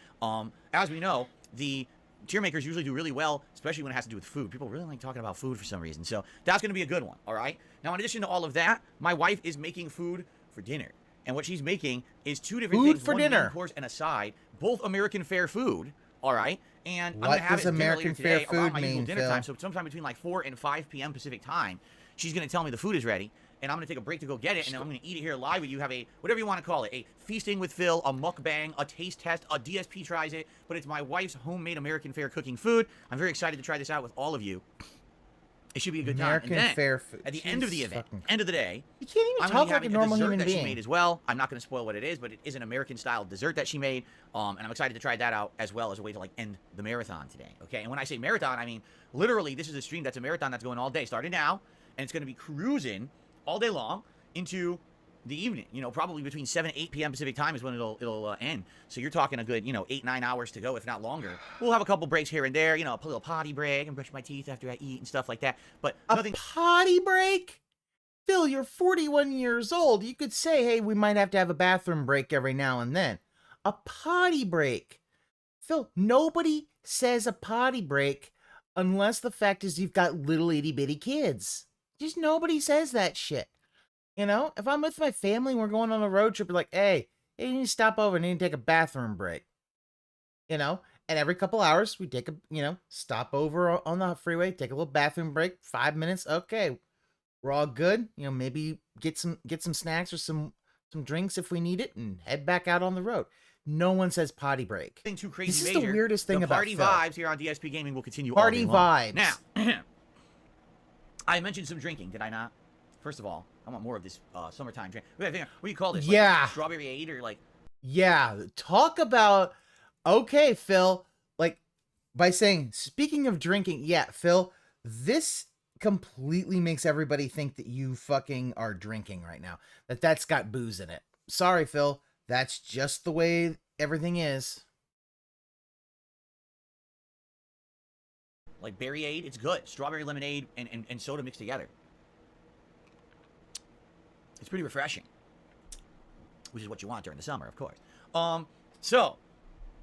As we know, the tier makers usually do really well, especially when it has to do with food. People really like talking about food for some reason. So that's going to be a good one, all right? Now, in addition to all of that, my wife is making food for dinner. And what she's making is two different things, for one dinner. main course and a side, both American fare food, all right? And what I'm going to have does it American dinner later today fare around food my usual mean, dinner Phil? time. So sometime between like 4 and 5 p.m. Pacific time, she's going to tell me the food is ready. And I'm going to take a break to go get it, and then I'm going to eat it here live with you. Have a, whatever you want to call it, a feasting with Phil, a mukbang, a taste test, a DSP tries it, but it's my wife's homemade American fare cooking food. I'm very excited to try this out with all of you. It should be a good American time. And then, fair food. at the end of the event, end of the day, You can't even I'm talk gonna be like a having normal dessert human that being. she made as well. I'm not going to spoil what it is, but it is an American-style dessert that she made, and I'm excited to try that out as well as a way to like end the marathon today. Okay, and when I say marathon, I mean literally this is a stream that's a marathon that's going all day, starting now, and it's going to be cruising all day long into the evening. You know, probably between 7 and 8 p.m. Pacific time is when it'll end. So you're talking a good 8-9 hours to go, if not longer. We'll have a couple breaks here and there. You know, a little potty break and brush my teeth after I eat and stuff like that. But nothing. Potty break? Phil, you're 41 years old. You could say, hey, we might have to have a bathroom break every now and then. A potty break. Phil, nobody says a potty break unless the fact is you've got little itty bitty kids. Just nobody says that shit. You know, if I'm with my family and we're going on a road trip, we're like, hey, you need to stop over and you need to take a bathroom break. You know, and every couple hours we take a, stop over on the freeway, take a little bathroom break, 5 minutes. Okay, we're all good. You know, maybe get some snacks or some drinks if we need it and head back out on the road. No one says potty break. Nothing too crazy This is major. the weirdest thing about party Phil. vibes here on DSP Gaming will continue Party all day long. vibes. Now, I mentioned some drinking, did I not? First of all, I want more of this summertime drink. What do you call this? Yeah. Like strawberry aid or like... Yeah, talk about, okay, Phil, like, by saying, speaking of drinking, yeah, Phil, this completely makes everybody think that you fucking are drinking right now. That's got booze in it. Sorry, Phil, that's just the way everything is. Like berry aid, it's good. Strawberry lemonade and soda mixed together. It's pretty refreshing. Which is what you want during the summer, of course. So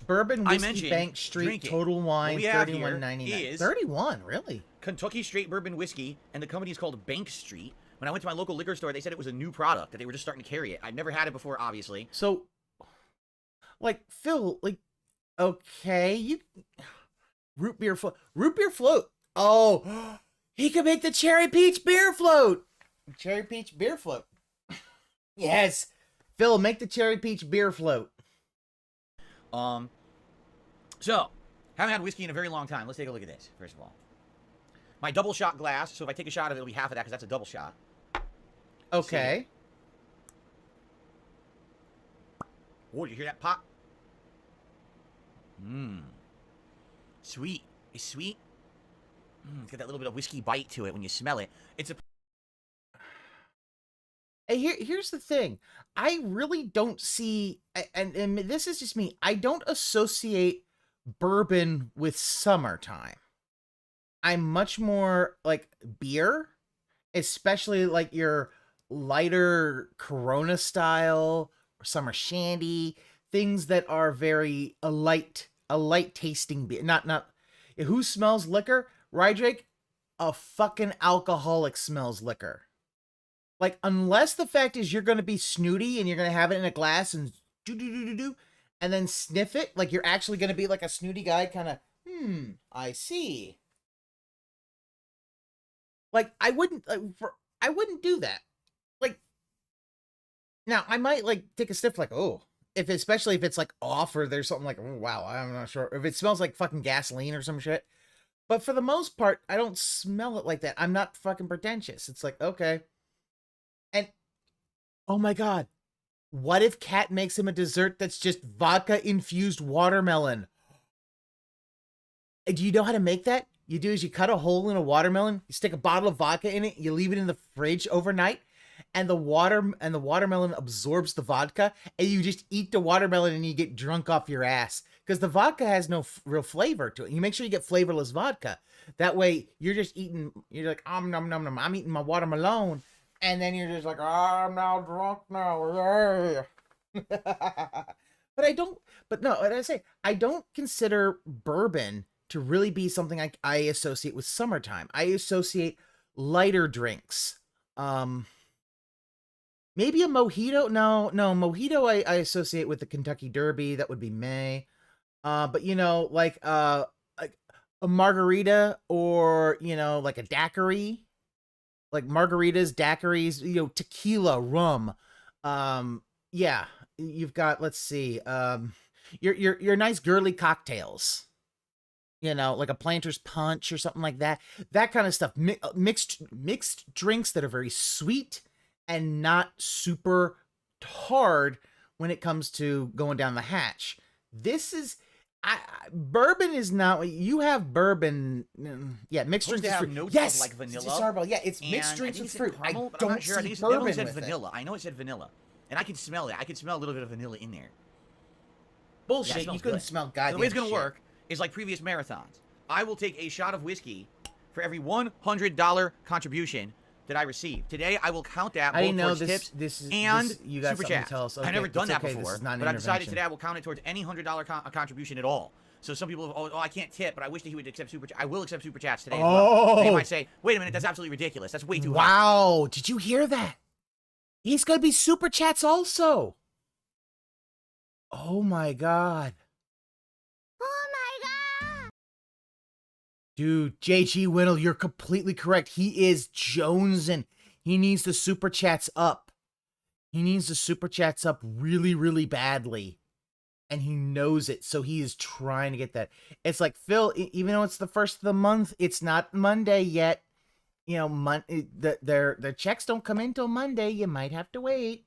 Bourbon I Whiskey mentioned Bank Street drinking. Total Wine, What we have $31.99. here is 31, really? Kentucky Straight Bourbon Whiskey, and the company is called Bank Street. When I went to my local liquor store, they said it was a new product, that they were just starting to carry it. I've never had it before, obviously. So, like, Phil, like, okay, you... Root beer float. Oh, he could make the cherry peach beer float. Cherry peach beer float. Yes. Phil, make the cherry peach beer float. So, haven't had whiskey in a very long time. Let's take a look at this, first of all. My double shot glass. So if I take a shot of it, it'll be half of that because that's a double shot. Okay. Oh, did you hear that pop? Mmm. Sweet. It's sweet. It's got that little bit of whiskey bite to it when you smell it. It's a... Hey, here's the thing. I really don't see, and this is just me, I don't associate bourbon with summertime. I'm much more like beer, especially like your lighter Corona style or summer shandy, things that are very a light tasting beer. Not who smells liquor? Rydrake, a fucking alcoholic smells liquor. Like, unless the fact is you're going to be snooty and you're going to have it in a glass and do, and then sniff it, like you're actually going to be like a snooty guy, kind of, I see. Like, I wouldn't do that. Like, now I might like take a sniff, like, oh, especially if it's like off or there's something like, oh wow, I'm not sure if it smells like fucking gasoline or some shit. But for the most part, I don't smell it like that. I'm not fucking pretentious. It's like, okay. And, oh my God, what if Kat makes him a dessert that's just vodka-infused watermelon? Do you know how to make that? You do is you cut a hole in a watermelon, you stick a bottle of vodka in it, you leave it in the fridge overnight, and the watermelon absorbs the vodka, and you just eat the watermelon and you get drunk off your ass. Because the vodka has no real flavor to it. You make sure you get flavorless vodka. That way, you're just eating, you're like, nom, nom, nom, I'm eating my watermelon. And then you're just like, I'm now drunk now. Yay. But no, what I say, I don't consider bourbon to really be something I associate with summertime. I associate lighter drinks. Maybe a mojito. No, mojito I associate with the Kentucky Derby. That would be May. But you know, like a margarita or, you know, like a daiquiri. Like margaritas, daiquiris, you know, tequila, rum. Yeah, you've got, let's see, your nice girly cocktails. you know, like a planter's punch or something like that. That kind of stuff. Mixed drinks that are very sweet and not super hard when it comes to going down the hatch. This is bourbon is not what you have. Bourbon, yeah, mixed drinks. Have fruit. notes Yes, of like vanilla. it's desirable. Yeah, it's mixed drinks with fruit. I Caramel, but don't I'm not sure. I see think bourbon it said with vanilla. it. I know it said vanilla, and I can smell it. I can smell a little bit of vanilla in there. Bullshit. Yeah, You couldn't smell goddamn. So the way it's gonna shit. work is like previous marathons. I will take a shot of whiskey for every $100 contribution that I receive. Today, I will count that both towards tips and you got super something to chat. tell us. I've Okay, never done it's that okay, this before, is not an but I decided intervention. today I will count it towards any $100 contribution at all. So some people, oh, I can't tip, but I wish that he would accept super. I will accept super chats today. As well. They might say, wait a minute, that's absolutely ridiculous. That's way too high. Wow, did you hear that? He's gonna be super chats also. Oh my god. Dude, JG Winnell, you're completely correct. He is jonesing. He needs the super chats up. He needs the super chats up really, really badly. And he knows it, so he is trying to get that. It's like, Phil, even though it's the first of the month, it's not Monday yet. You know, their checks don't come in till Monday. You might have to wait.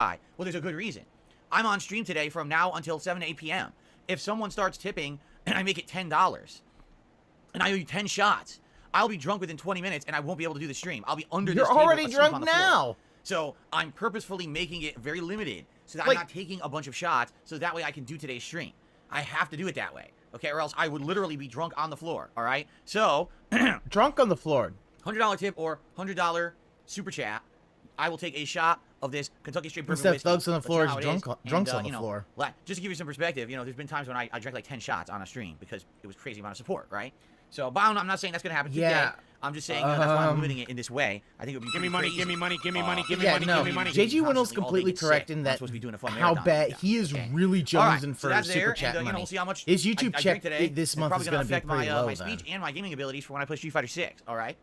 Well, there's a good reason. I'm on stream today from now until 7 to 8 p.m. If someone starts tipping and I make it $10, and I owe you 10 shots, I'll be drunk within 20 minutes and I won't be able to do the stream. I'll be under this table. You're already asleep on drunk the floor. now. So I'm purposefully making it very limited so that Like- I'm not taking a bunch of shots so that way I can do today's stream. I have to do it that way, okay? Or else I would literally be drunk on the floor, all right? So, drunk on the floor. $100 tip or $100 super chat. I will take a shot of this Kentucky Straight Bourbon Instead of whiskey. thugs on the Let you floor, know it's how it drunk- is. drunks And, on the floor. Just to give you some perspective, you know, there's been times when I drank like 10 shots on a stream because it was crazy amount of support, right? So, but I'm not saying that's going to happen Yeah. today. I'm just saying, you know, that's why I'm limiting it in this way. I think it would be Give me money, crazy. give me money, give me money, give me Yeah, money, no, give me money. JG Winnell's Constantly all day completely get correct sick. in I'm that supposed to be doing a fun how marathon. bad Yeah, he is okay. really All right, jonesing so for that's super there, chat and, money. we'll see how much His YouTube I check drink today. this It's month probably is gonna going to be affect pretty my, low my then. speech and my gaming abilities for when I play Street Fighter 6, all right?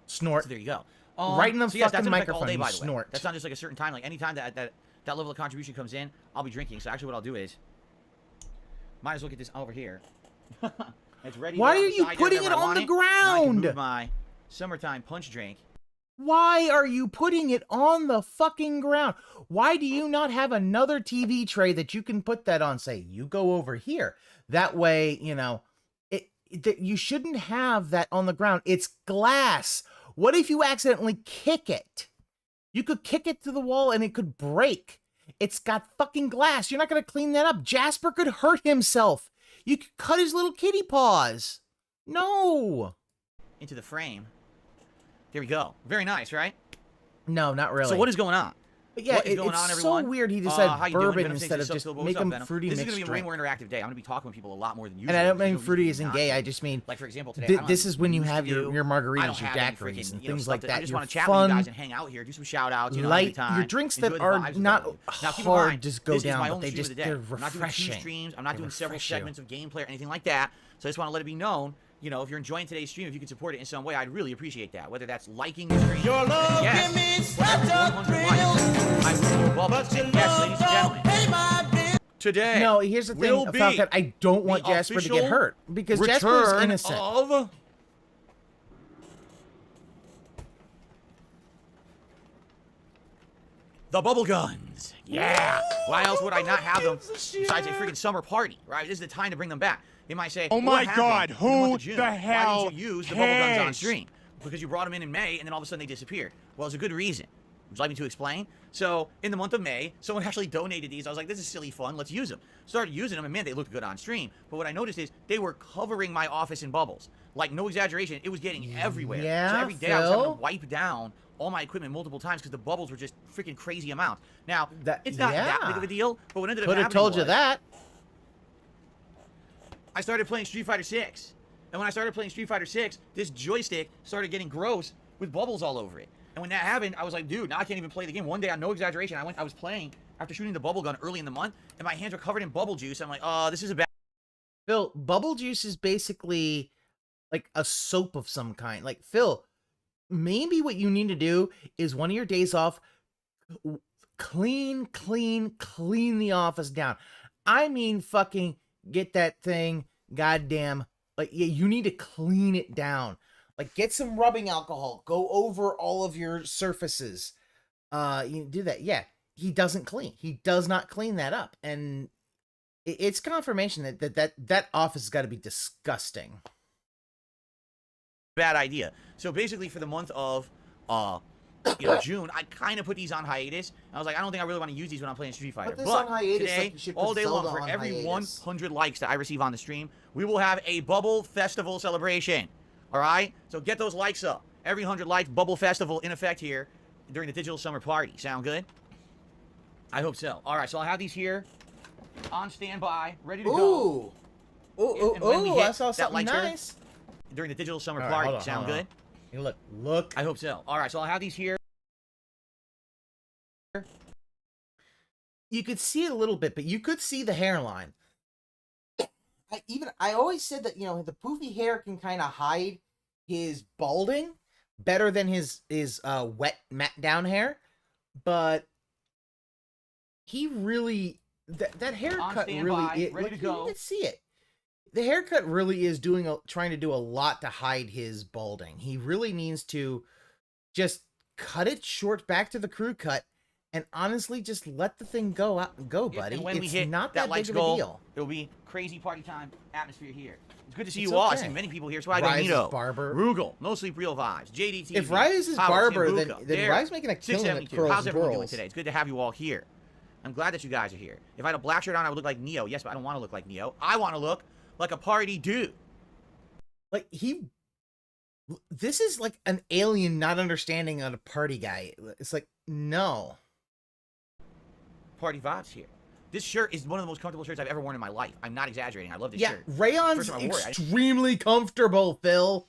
Snort. So there you go. Right in the so yes, that's fucking an effect all microphone, day, you by the way. snort. That's not just like a certain time. Like any time that level of contribution comes in, I'll be drinking. So actually what I'll do is, might as well get this over here. It's ready. Why to go are you outside putting whenever it I on want the Now I can ground? move my summertime punch drink. Why are you putting it on the fucking ground? Why do you not have another TV tray that you can put that on? Say, you go over here. That way, you know, you shouldn't have that on the ground. It's glass. What if you accidentally kick it? You could kick it to the wall and it could break. It's got fucking glass. You're not going to clean that up. Jasper could hurt himself. You could cut his little kitty paws. No. Into the frame. There we go. Very nice, right? No, not really. So what is going on? But yeah, what is going it's on, so everyone? weird he decided how you doing? bourbon Venom instead of Six, just Silver, make what's up, them Venom? fruity This is mixed going to be a drink. way more interactive day. I'm going to be talking with people a lot more than usual. And I don't There's mean no reason fruity to isn't not gay. do I it. just mean Like, for example, today, this is when you have your I don't margaritas, your have any daiquiris, freaking, and you know, things stuff like I that. just Your want to chat with you guys fun, and hang out here, do some shout outs, you know, light, time, your drinks enjoy that the are vibes not about it. Now, keep in hard mind, to go this is down, my but only they stream of just the day. they're I'm not doing two refreshing. streams. I'm not They doing several refresh you. segments of gameplay or anything like that. So I just want to let it be known, you know, if you're enjoying today's stream, if you can support it in some way, I'd really appreciate that. Whether that's liking the stream, Your love yes, give me whatever, such a 100 thrill. likes, I will welcome But your it. Yes, ladies and love gentlemen. don't pay my bill. Today, No, here's the will thing, be Falcon. I don't want the Jasper to get official hurt because Jasper is return innocent. of the bubble guns. Yeah. Why else would I not have them besides a freaking summer party, right? This is the time to bring them back. They might say, Oh "What my happened God, in the month who of June? the Why hell didn't you use the bubble guns on cares?" stream? Because you brought them in May, and then all of a sudden they disappeared. Well, there's a good reason. Would you like me to explain? So, in the month of May, someone actually donated these. I was like, this is silly fun. Let's use them. Started using them, and man, they looked good on stream. But what I noticed is they were covering my office in bubbles. Like, no exaggeration, it was getting everywhere. Yeah, so every day I was having to Phil? wipe down all my equipment multiple times because the bubbles were just freaking crazy amounts. Now, That- it's not that yeah. big of a deal, but what ended up Could have happening told you was that. I started playing Street Fighter 6. And when I started playing Street Fighter 6, this joystick started getting gross with bubbles all over it. And when that happened, I was like, dude, now I can't even play the game. One day, no exaggeration, I was playing after shooting the bubble gun early in the month, and my hands were covered in bubble juice. I'm like, oh, this is a bad. Phil, bubble juice is basically like a soap of some kind. Like, Phil, maybe what you need to do is one of your days off, clean the office down. I mean, fucking get that thing, goddamn, like, yeah, you need to clean it down. Like, get some rubbing alcohol. Go over all of your surfaces. You do that. Yeah, he doesn't clean. He does not clean that up. And it's confirmation that office has got to be disgusting. Bad idea. So basically for the month of June, I kind of put these on hiatus. I was like, I don't think I really want to use these when I'm playing Street Fighter. Put this But on hiatus today, like you should put all day long, Zelda for on every hiatus. 100 likes that I receive on the stream, we will have a Bubble Festival celebration. All right? So get those likes up. Every 100 likes, Bubble Festival in effect here during the Digital Summer Party. Sound good? I hope so. All right, so I'll have these here on standby, ready to go. Ooh, I saw something lighter nice. During the Digital Summer All right, Party. hold on, Sound hold on. good? Hey, look. I hope so. All right, so I'll have these here. You could see it a little bit, but you could see the hairline. I always said that, the poofy hair can kind of hide his balding better than his wet matte down hair, but he really that haircut really ready to go. You can see it. The haircut really is trying to do a lot to hide his balding. He really needs to just cut it short back to the crew cut. And honestly, just let the thing go, buddy. And when we it's hit not that that big of goal, a deal. It'll be crazy party time atmosphere here. It's good to see It's you all. I okay. see many people here. So I Rise go is Barber. Rugal, No Sleep Real Vibes, JDT. If Rise is Barber, then Rise making a killing at Curls How's and everyone doing Twirls. today? It's good to have you all here. I'm glad that you guys are here. If I had a black shirt on, I would look like Neo. Yes, but I don't want to look like Neo. I want to look like a party dude. Like this is like an alien not understanding on a party guy. It's like, no. Party vibes here. This shirt is one of the most comfortable shirts I've ever worn in my life. I'm not exaggerating. I love this shirt. Rayon's First time I wore it, extremely comfortable, Phil.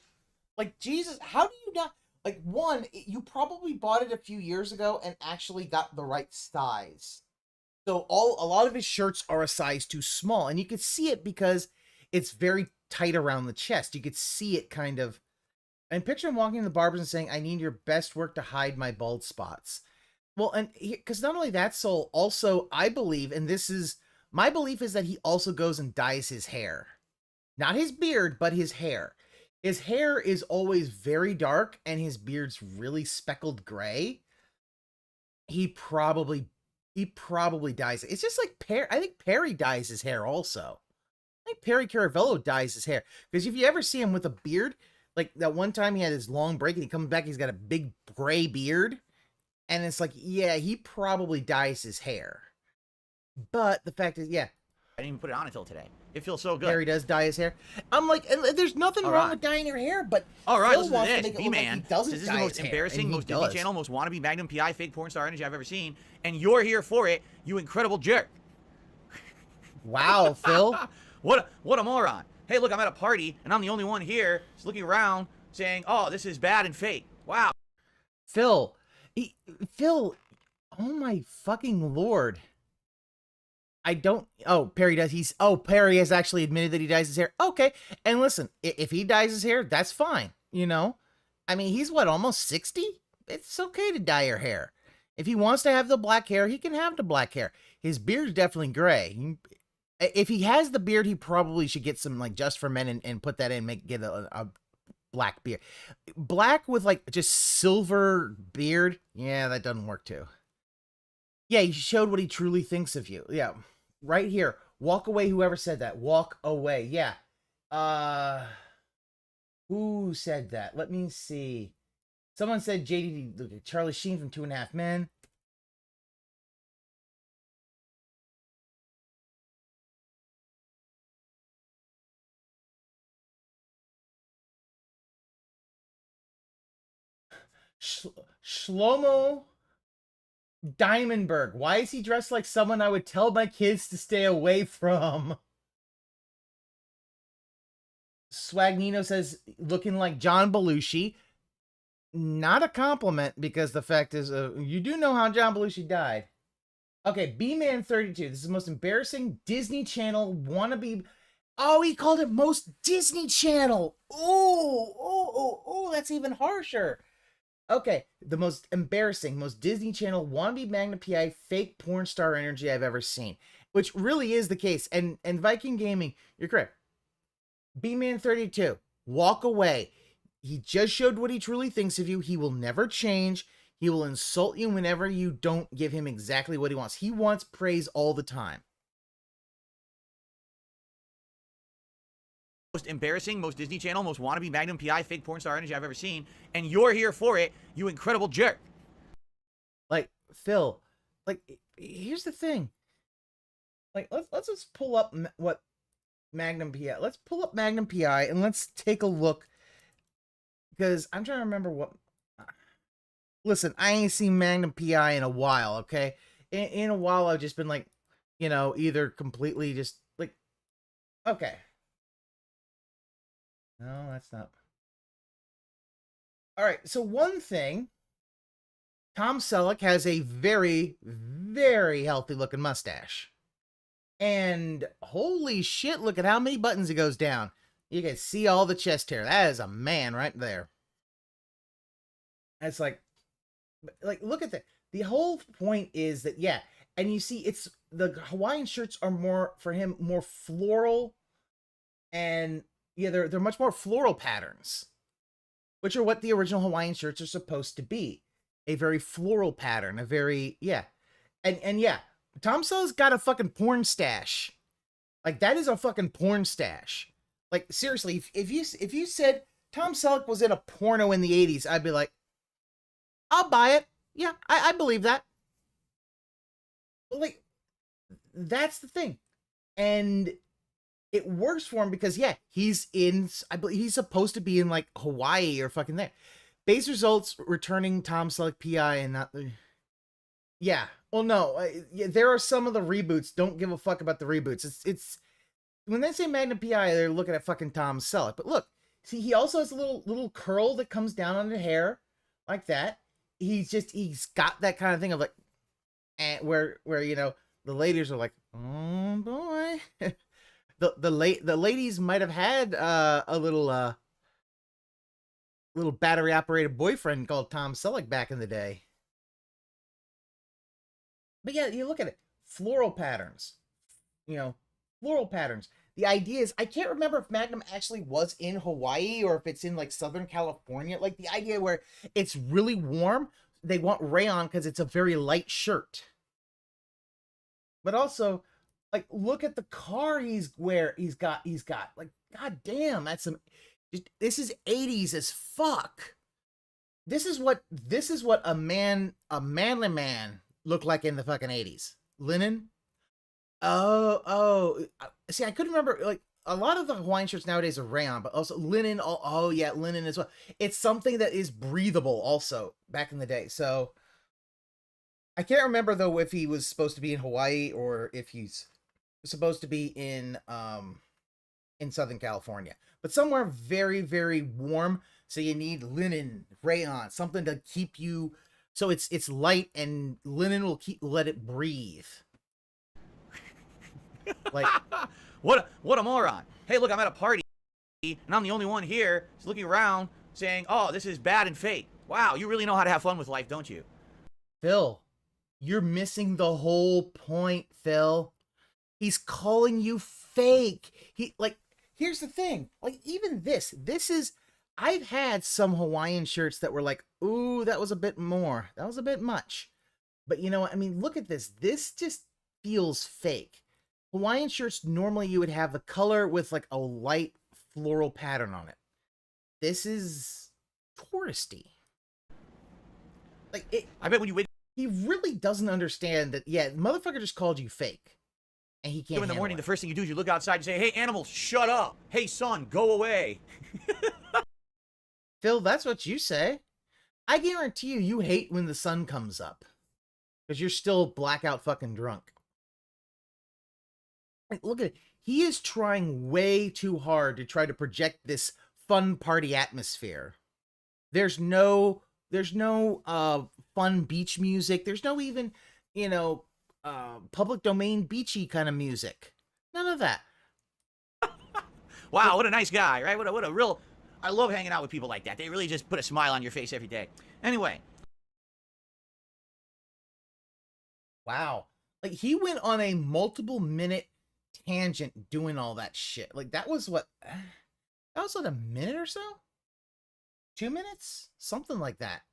Like, Jesus, how do you not... Like, one, you probably bought it a few years ago and actually got the right size. So a lot of his shirts are a size too small, and you could see it because it's very tight around the chest. You could see it kind of... And picture him walking to the barbers and saying, I need your best work to hide my bald spots. Well, and because not only that, Soul, also, I believe, and this is, my belief is that he also goes and dyes his hair. Not his beard, but his hair. His hair is always very dark, and his beard's really speckled gray. He probably dyes it. It's just like I think Perry dyes his hair also. I think Perry Caravello dyes his hair. Because if you ever see him with a beard, like that one time he had his long break, and he comes back, he's got a big gray beard. And it's like, yeah, he probably dyes his hair. But the fact is, yeah. I didn't even put it on until today. It feels so good. Harry does dye his hair. I'm like, and there's nothing wrong with dyeing your hair, but all right, Phil listen wants to to this. make it look like he doesn't This is dye the most his hair, embarrassing, and he most Disney does. Channel, most wannabe Magnum PI fake porn star energy I've ever seen. And you're here for it, you incredible jerk. Wow, Phil. What a moron. Hey, look, I'm at a party, and I'm the only one here just looking around saying, oh, this is bad and fake. Wow. Phil, oh my fucking Lord. Perry does. Perry has actually admitted that he dyes his hair. Okay. And listen, if he dyes his hair, that's fine. I mean, he's almost 60? It's okay to dye your hair. If he wants to have the black hair, he can have the black hair. His beard's definitely gray. If he has the beard, he probably should get some, like, Just for Men and put that in, get a black beard. Black with, like, just silver beard, yeah, that doesn't work too. Yeah, he showed what he truly thinks of you. Yeah, right here. Walk away, whoever said that. Walk away, yeah. Who said that? Let me see. Someone said JD, look at Charlie Sheen from 2.5 Men. Shlomo Diamondberg. Why is he dressed like someone I would tell my kids to stay away from? Swagnino says, looking like John Belushi. Not a compliment, because the fact is, you do know how John Belushi died. Okay, B-Man32. This is the most embarrassing Disney Channel wannabe. Oh, he called it most Disney Channel. Oh, that's even harsher. Okay, the most embarrassing, most Disney Channel wannabe Magnum PI fake porn star energy I've ever seen, which really is the case. And Viking Gaming, you're correct. B-Man32, walk away. He just showed what he truly thinks of you. He will never change. He will insult you whenever you don't give him exactly what he wants. He wants praise all the time. Most embarrassing, most Disney Channel, most wannabe Magnum PI fake porn star energy I've ever seen, and you're here for it, you incredible jerk. Like, Phil, like, here's the thing. Like, let's just pull up what Magnum PI. Let's pull up Magnum PI and let's take a look, because I'm trying to remember what. Listen, I ain't seen Magnum PI in a while. Okay, in a while I've just been like, you know, either completely just like, okay. No, that's not. All right, so one thing, Tom Selleck has a very, very healthy looking mustache. And holy shit, look at how many buttons it goes down. You can see all the chest hair. That is a man right there. It's like, look at that. The whole point is that, yeah, and you see, it's the Hawaiian shirts are more, for him, more floral, and yeah, they're much more floral patterns, which are what the original Hawaiian shirts are supposed to be. A very floral pattern, a very, yeah. And yeah, Tom Selleck's got a fucking porn stash. Like, that is a fucking porn stash. Like, seriously, if you said Tom Selleck was in a porno in the 80s, I'd be like, I'll buy it. Yeah, I believe that. Like, that's the thing. And it works for him because, yeah, he's in, I believe he's supposed to be in, like, Hawaii or fucking there. Base results returning Tom Selleck PI and not the... Yeah. Well, no. Yeah, there are some of the reboots. Don't give a fuck about the reboots. It's when they say Magnum PI, they're looking at fucking Tom Selleck. But look, see, he also has a little curl that comes down on the hair like that. He's got that kind of thing of like, where you know the ladies are like, oh boy, the ladies might have had a little battery operated boyfriend called Tom Selleck back in the day. But yeah, you look at it, floral patterns, you know, floral patterns. The idea is, I can't remember if Magnum actually was in Hawaii or if it's in like Southern California. Like the idea where it's really warm, they want rayon because it's a very light shirt. But also, like, look at the car he's got. Like, god damn, that's some. This is 80s as fuck. This is what a manly man looked like in the fucking 80s. Linen. Oh, see, I couldn't remember, like, a lot of the Hawaiian shirts nowadays are rayon, but also linen. Oh yeah, linen as well. It's something that is breathable also back in the day. So I can't remember though if he was supposed to be in Hawaii or if he's supposed to be in Southern California, but somewhere very, very warm. So you need linen, rayon, something to keep you, so it's light, and linen will let it breathe. Like, what a moron. Hey, look, I'm at a party, and I'm the only one here looking around saying, oh, this is bad and fake. Wow, you really know how to have fun with life, don't you? Phil, you're missing the whole point, Phil. He's calling you fake. Here's the thing. Like, even this is, I've had some Hawaiian shirts that were like, ooh, that was a bit more. That was a bit much. But you know what? I mean, look at this. This just feels fake. Hawaiian shirts, normally you would have the color with like a light floral pattern on it. This is touristy. Like, I bet when you wake, he really doesn't understand that, yeah, the motherfucker just called you fake. And he can't in the morning, it. the first thing you do is you look outside and say, hey, animals, shut up. Hey, sun, go away. Phil, that's what you say. I guarantee you hate when the sun comes up. Because you're still blackout fucking drunk. Like, look at it. He is trying way too hard to try to project this fun party atmosphere. There's no fun beach music. There's no even, you know, public domain beachy kind of music. None of that. Wow, what a nice guy, right? What a real, I love hanging out with people like that. They really just put a smile on your face every day. Anyway. Wow. Like, he went on a multiple minute tangent doing all that shit. Like, that was what, That was like a minute or so? 2 minutes? Something like that.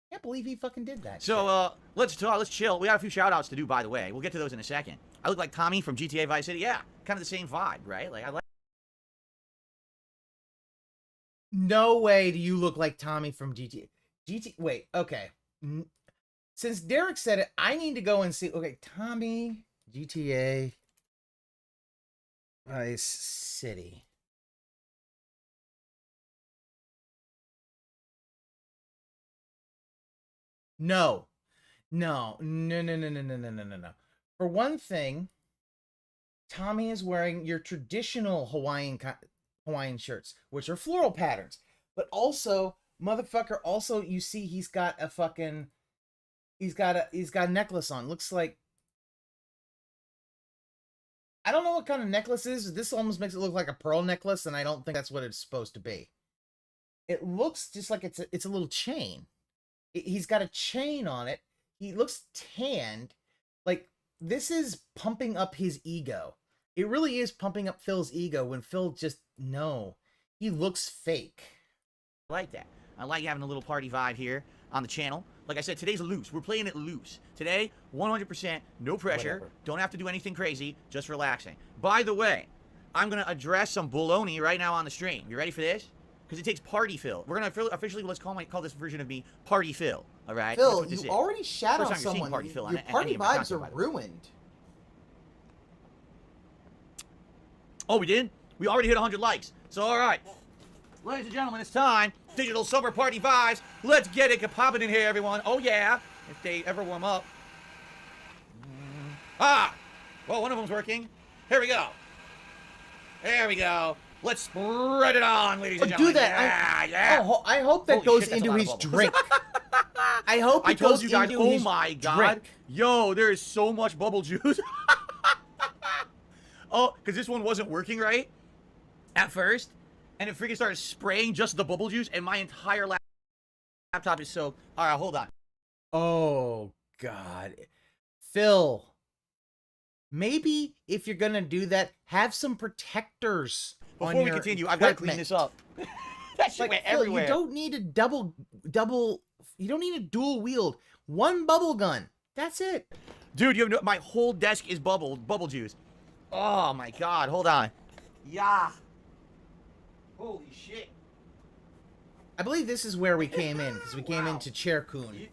Can't believe he fucking did that. So, let's chill. We got a few shout-outs to do, by the way. We'll get to those in a second. I look like Tommy from GTA Vice City. Yeah, kind of the same vibe, right? Like, I like... No way do you look like Tommy from GTA. Wait, okay. Since Derek said it, I need to go and see. Okay, Tommy, GTA Vice City. No. No. For one thing, Tommy is wearing your traditional Hawaiian shirts, which are floral patterns. But also, motherfucker, also you see he's got a fucking he's got a necklace on. Looks like, I don't know what kind of necklace it is. This almost makes it look like a pearl necklace, and I don't think that's what it's supposed to be. It looks just like it's a little chain. He's got a chain on it. He looks tanned. Like, this is pumping up his ego. It really is pumping up Phil's ego when Phil just, no. He looks fake. I like that. I like having a little party vibe here on the channel. Like I said, today's loose. We're playing it loose. Today, 100%, no pressure. Whatever. Don't have to do anything crazy, just relaxing. By the way, I'm going to address some baloney right now on the stream. You ready for this? Because it takes Party Phil. We're going to officially, let's call this version of me Party Phil. All right? Phil, you already shat on someone. Party Phil Your party vibes are ruined. Oh, we did? We already hit 100 likes. So, all right. Ladies and gentlemen, it's time. Digital summer party vibes. Let's get it popping in here, everyone. Oh, yeah. If they ever warm up. Ah! Well, one of them's working. Here we go. There we go. Let's spread it on, ladies and gentlemen. Do that. Yeah. Oh, I hope that goes into his drink. I hope it told goes you guys, into oh his my God. drink. Yo, there is so much bubble juice. Oh, because this one wasn't working right at first. And it freaking started spraying just the bubble juice, and my entire laptop is soaked. All right, hold on. Oh, God. Phil, maybe if you're going to do that, have some protectors. Before we continue, I've got to clean this up. That shit went Phil, everywhere. you don't need a you don't need a dual wield. One bubble gun. That's it. Dude, you have no, my whole desk is bubble juice. Oh, my God. Hold on. Yeah. Holy shit. I believe this is where we came in, because we came into Chair Coon.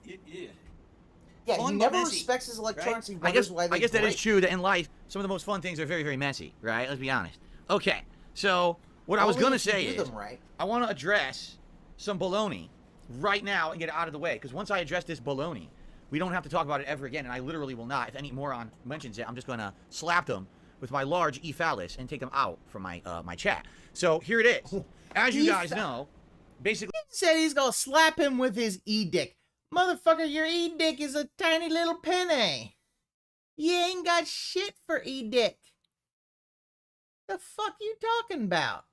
Yeah, Fun, he never but messy, respects his electronics. Right? He wonders why they I guess that is break. true, that in life, some of the most fun things are very, very messy, right? Let's be honest. Okay, so what I was going to say is, right. I want to address some baloney right now and get it out of the way, because once I address this baloney, we don't have to talk about it ever again, and I literally will not. If any moron mentions it, I'm just going to slap them with my large e-phallus and take them out from my my chat. So here it is. As you guys know, basically... He said he's going to slap him with his e-dick. Motherfucker, your e-dick is a tiny little penny. You ain't got shit for e-dick. The fuck you talking about?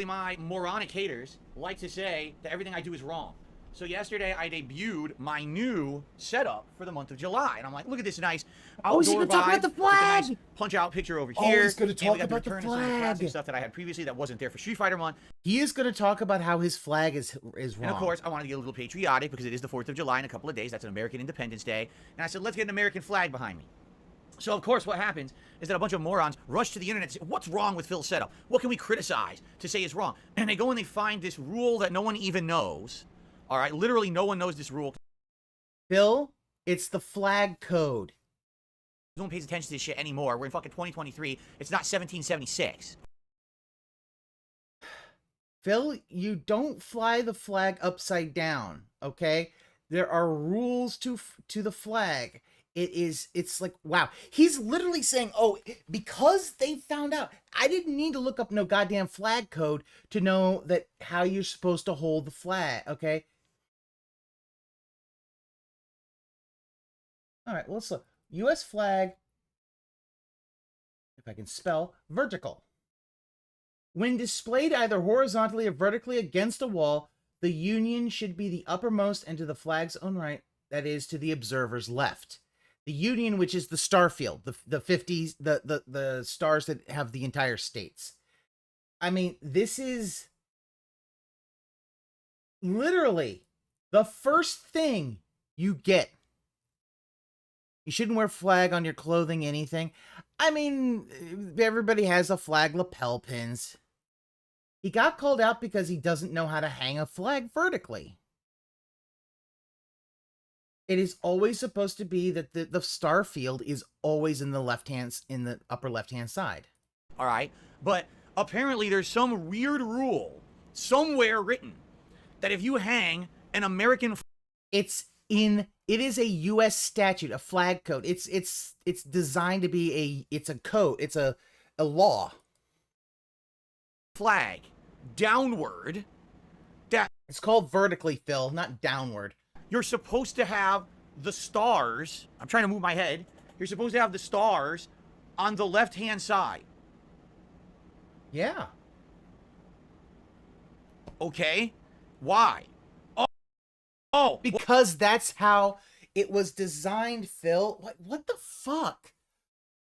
My moronic haters like to say that everything I do is wrong. So yesterday I debuted my new setup for the month of July, and I'm like, look at this nice outdoor he's gonna talk about the flag. Nice punch-out picture over Oh, here. he's gonna and talk we got about the return of some of classic flag. stuff that I had previously that wasn't there for Street Fighter Month. He is going to talk about how his flag is wrong. And of course, I wanted to get a little patriotic because it is the 4th of July in a couple of days. That's an American Independence Day. And I said, let's get an American flag behind me. So, of course, what happens is that a bunch of morons rush to the internet and say, what's wrong with Phil's setup? What can we criticize to say is wrong? And they go and they find this rule that no one even knows. All right, literally no one knows this rule. Phil, it's the flag code. No one pays attention to this shit anymore. We're in fucking 2023. It's not 1776. Phil, you don't fly the flag upside down, okay? There are rules to the flag. It's like, wow. He's literally saying, oh, because they found out. I didn't need to look up no goddamn flag code to know that how you're supposed to hold the flag, okay? All right, let's look. U.S. flag, if I can spell, vertical. When displayed either horizontally or vertically against a wall, the Union should be the uppermost and to the flag's own right, that is, to the observer's left. The Union, which is the star field, the 50s, the stars that have the entire states. I mean, this is literally the first thing you get. You shouldn't wear flag on your clothing, anything. I mean, everybody has a flag lapel pins. He got called out because he doesn't know how to hang a flag vertically. It is always supposed to be that the star field is always in the upper left-hand side. All right, but apparently there's some weird rule somewhere written that if you hang an American, it is a U.S. statute, a flag code. It's designed to be it's a code. It's a law. Flag downward, that it's called vertically, Phil, not downward. You're supposed to have the stars. I'm trying to move my head. You're supposed to have the stars on the left-hand side. Yeah. Okay. Why? Oh, because that's how it was designed, Phil. What the fuck?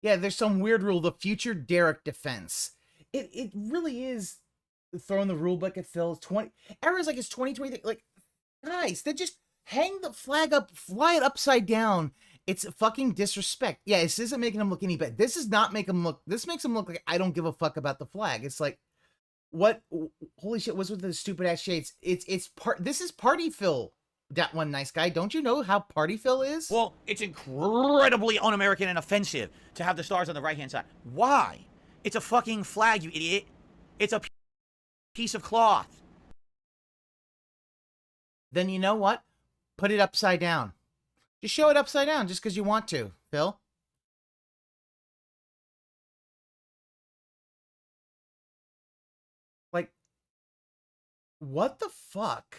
Yeah, there's some weird rule. The future Derek defense. It really is throwing the rule book at Phil. Errors like it's 2020. Like, guys, they just hang the flag up, fly it upside down. It's fucking disrespect. Yeah, this isn't making him look any better. This does not make him look. This makes him look like I don't give a fuck about the flag. It's like, what? Holy shit! What's with the stupid ass shades? This is Party Phil. That one nice guy. Don't you know how Party Phil is? Well, it's incredibly un-American and offensive to have the stars on the right-hand side. Why? It's a fucking flag, you idiot. It's a piece of cloth. Then you know what? Put it upside down. Just show it upside down just because you want to, Phil. Like, what the fuck?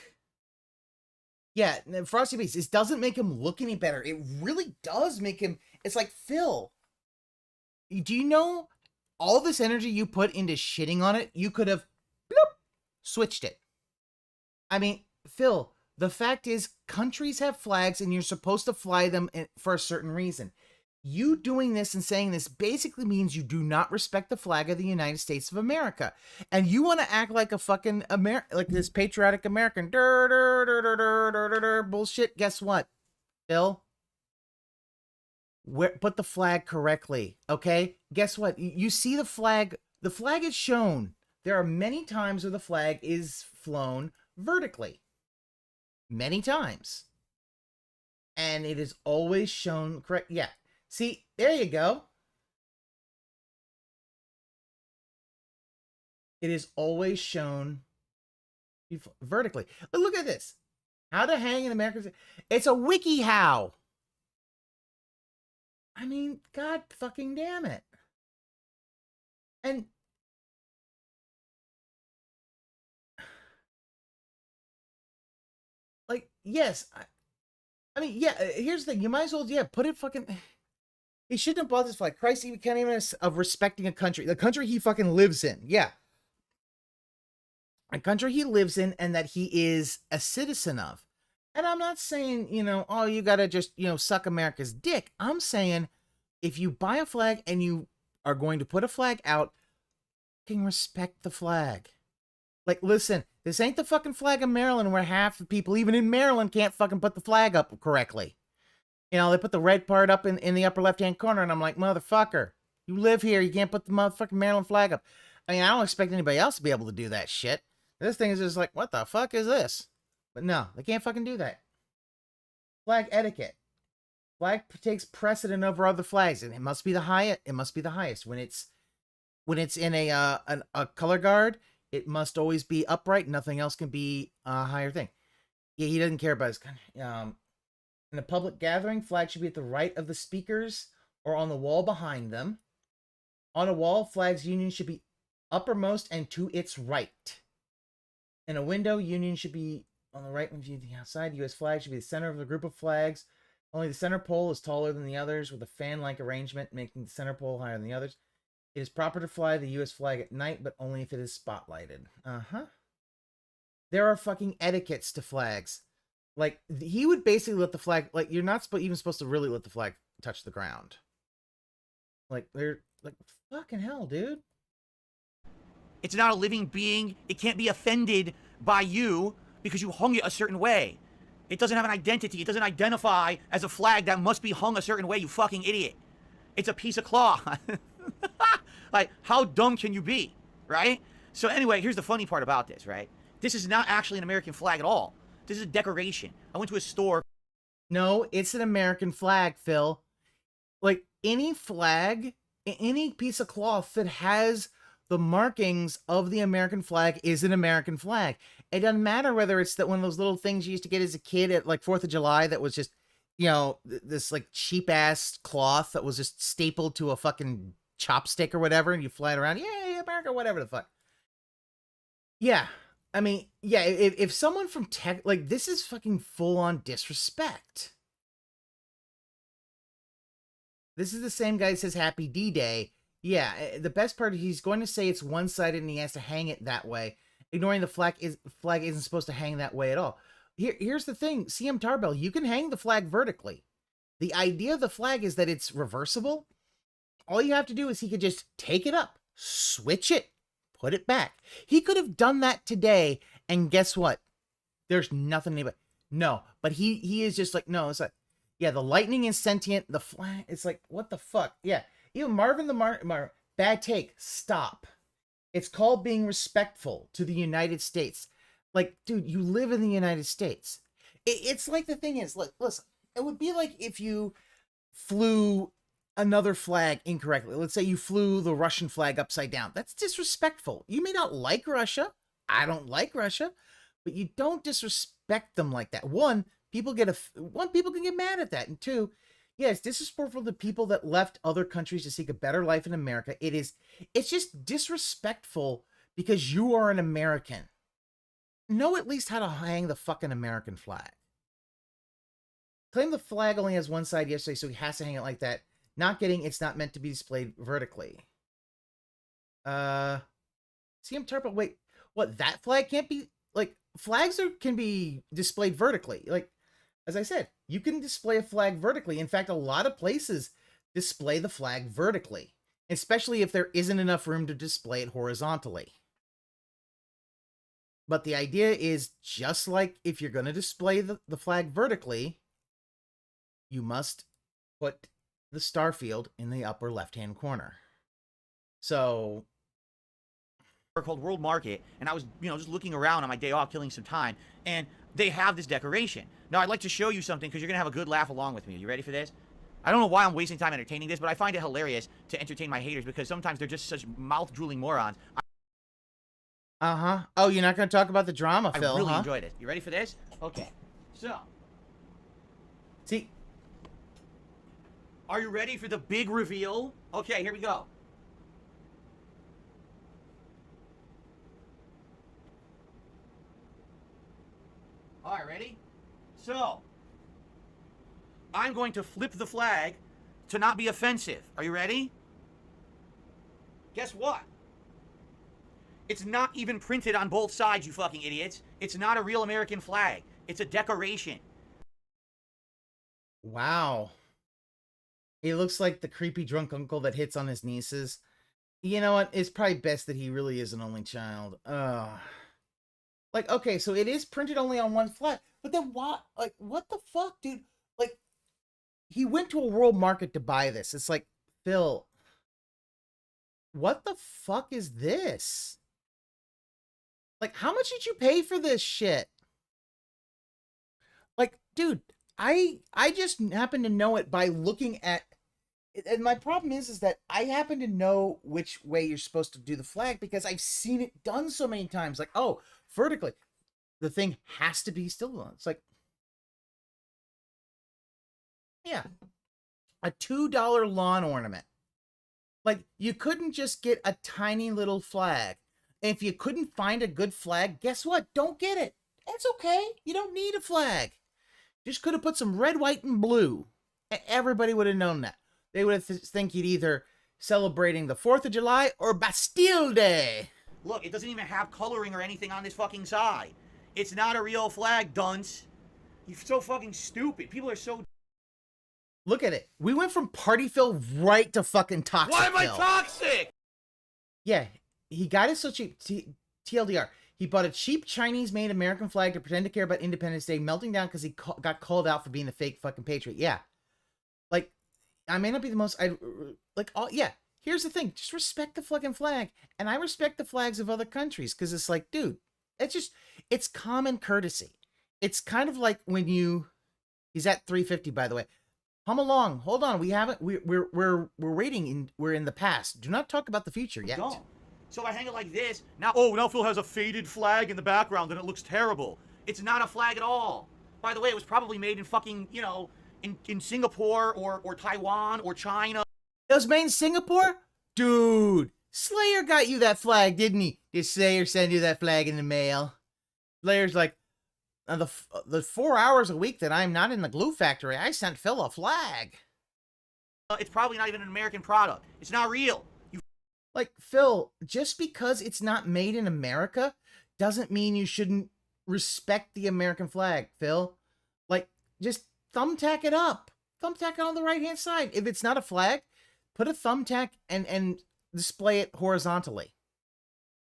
Yeah, Frosty Beast, this doesn't make him look any better. It really does make him... It's like, Phil, do you know all this energy you put into shitting on it? You could have bloop, switched it. I mean, Phil, the fact is, countries have flags and you're supposed to fly them for a certain reason. You doing this and saying this basically means you do not respect the flag of the United States of America. And you want to act like a fucking like this patriotic American bullshit. Guess what, Phil? Put the flag correctly, okay? Guess what? You see the flag is shown. There are many times where the flag is flown vertically. Many times. And it is always shown correct. Yeah. See, there you go. It is always shown vertically. But look at this. How to hang in America. It's a wiki how. I mean, god fucking damn it. And like, yes. I mean, yeah, here's the thing. You might as well, yeah, put it fucking... He shouldn't have bought this flag. Christ, he can't even of respecting a country. The country he fucking lives in. Yeah. A country he lives in and that he is a citizen of. And I'm not saying, you know, oh, you gotta just, you know, suck America's dick. I'm saying if you buy a flag and you are going to put a flag out, fucking respect the flag. Like, listen, this ain't the fucking flag of Maryland where half the people, even in Maryland, can't fucking put the flag up correctly. You know, they put the red part up in the upper left-hand corner, and I'm like, motherfucker, you live here, you can't put the motherfucking Maryland flag up. I mean, I don't expect anybody else to be able to do that shit. This thing is just like, what the fuck is this? But no, they can't fucking do that. Flag etiquette. Flag takes precedent over other flags, and it must be the highest. It must be the highest. When it's in a color guard, it must always be upright. Nothing else can be a higher thing. Yeah, he doesn't care about his country. In a public gathering, flag should be at the right of the speakers or on the wall behind them. On a wall, flag's union should be uppermost and to its right. In a window, union should be on the right when viewed the outside. U.S. flag should be the center of the group of flags. Only the center pole is taller than the others, with a fan-like arrangement making the center pole higher than the others. It is proper to fly the U.S. flag at night, but only if it is spotlighted. There are fucking etiquettes to flags. Like, he would basically let the flag, like, you're not even supposed to really let the flag touch the ground. Like, they're, like, fucking hell, dude. It's not a living being. It can't be offended by you because you hung it a certain way. It doesn't have an identity. It doesn't identify as a flag that must be hung a certain way, you fucking idiot. It's a piece of cloth. Like, how dumb can you be, right? So anyway, here's the funny part about this, right? This is not actually an American flag at all. This is a decoration. I went to a store. No, it's an American flag, Phil. Like, any flag, any piece of cloth that has the markings of the American flag is an American flag. It doesn't matter whether it's that one of those little things you used to get as a kid at like 4th of July that was just, you know, this like cheap ass cloth that was just stapled to a fucking chopstick or whatever, and you fly it around, yay, America, whatever the fuck. Yeah, I mean, yeah, if someone from tech, like, this is fucking full on disrespect. This is the same guy that says Happy D-Day. Yeah, the best part, he's going to say it's one-sided and he has to hang it that way, ignoring the flag isn't supposed to hang that way at all. Here's the thing, CM Tarbell, you can hang the flag vertically. The idea of the flag is that it's reversible. All you have to do is he could just take it up, switch it, put it back. He could have done that today, and guess what? There's nothing anybody. No, but he is just like, no, it's like, yeah, the lightning is sentient, the flag, it's like, what the fuck? Yeah, even Marvin the bad take, stop. It's called being respectful to the United States. Like, dude, you live in the United States. It's like, the thing is, like, listen, it would be like if you flew another flag incorrectly. Let's say you flew the Russian flag upside down. That's disrespectful. You may not like Russia. I don't like Russia, but you don't disrespect them like that. One, people can get mad at that. And two, yeah, it's disrespectful to people that left other countries to seek a better life in America. It's just disrespectful because you are an American. Know at least how to hang the fucking American flag. Claim the flag only has one side yesterday, so he has to hang it like that. Not getting it's not meant to be displayed vertically. CM Turple, wait, what, that flag can't be, like, flags can be displayed vertically. Like, as I said, you can display a flag vertically. In fact, a lot of places display the flag vertically, especially if there isn't enough room to display it horizontally. But the idea is, just like if you're going to display the flag vertically, you must put the star field in the upper left-hand corner. So, called World Market, and I was, just looking around on my day off, killing some time, and they have this decoration. Now, I'd like to show you something because you're gonna have a good laugh along with me. Are you ready for this? I don't know why I'm wasting time entertaining this, but I find it hilarious to entertain my haters because sometimes they're just such mouth-drooling morons. Oh, you're not gonna talk about the drama, Phil? I really enjoyed it. You ready for this? Okay. So, see. Are you ready for the big reveal? Okay, here we go. All right, ready? So, I'm going to flip the flag to not be offensive. Are you ready? Guess what? It's not even printed on both sides, you fucking idiots. It's not a real American flag. It's a decoration. Wow. He looks like the creepy drunk uncle that hits on his nieces. You know what? It's probably best that he really is an only child. Like, okay, so it is printed only on one flag. But then what? Like, what the fuck, dude? Like, he went to a world market to buy this. It's like, Phil, what the fuck is this? Like, how much did you pay for this shit? Like, dude, I just happen to know it by looking at, and my problem is that I happen to know which way you're supposed to do the flag because I've seen it done so many times. Like, oh, vertically, the thing has to be still on. It's like, yeah, a $2 lawn ornament. Like, you couldn't just get a tiny little flag. And if you couldn't find a good flag, guess what? Don't get it. That's okay. You don't need a flag. Just could have put some red, white, and blue. Everybody would have known that. They would have think you'd either celebrating the 4th of July or Bastille Day. Look, it doesn't even have coloring or anything on this fucking side. It's not a real flag, dunce. You're so fucking stupid. People are so... Look at it. We went from Party Phil right to fucking Toxic Why am I Phil. toxic? Yeah, he got it so cheap. TLDR. He bought a cheap Chinese-made American flag to pretend to care about Independence Day, melting down because he got called out for being a fake fucking patriot. Yeah. Like, I may not be the most... yeah. Here's the thing. Just respect the fucking flag. And I respect the flags of other countries because it's like, dude, it's common courtesy. It's kind of like when you... He's at 350, by the way. Come along. Hold on. We're waiting. We're in the past. Do not talk about the future yet. Don't. So I hang it like this. Now, oh, now Phil has a faded flag in the background and it looks terrible. It's not a flag at all. By the way, it was probably made in fucking, you know, in Singapore or Taiwan or China. It was made in Singapore? Dude, Slayer got you that flag, didn't he? Did Slayer send you that flag in the mail? Slayer's like, the 4 hours a week that I'm not in the glue factory, I sent Phil a flag. It's probably not even an American product. It's not real. Like, Phil, just because it's not made in America doesn't mean you shouldn't respect the American flag, Phil. Like, just thumbtack it up. Thumbtack it on the right-hand side. If it's not a flag, put a thumbtack and display it horizontally.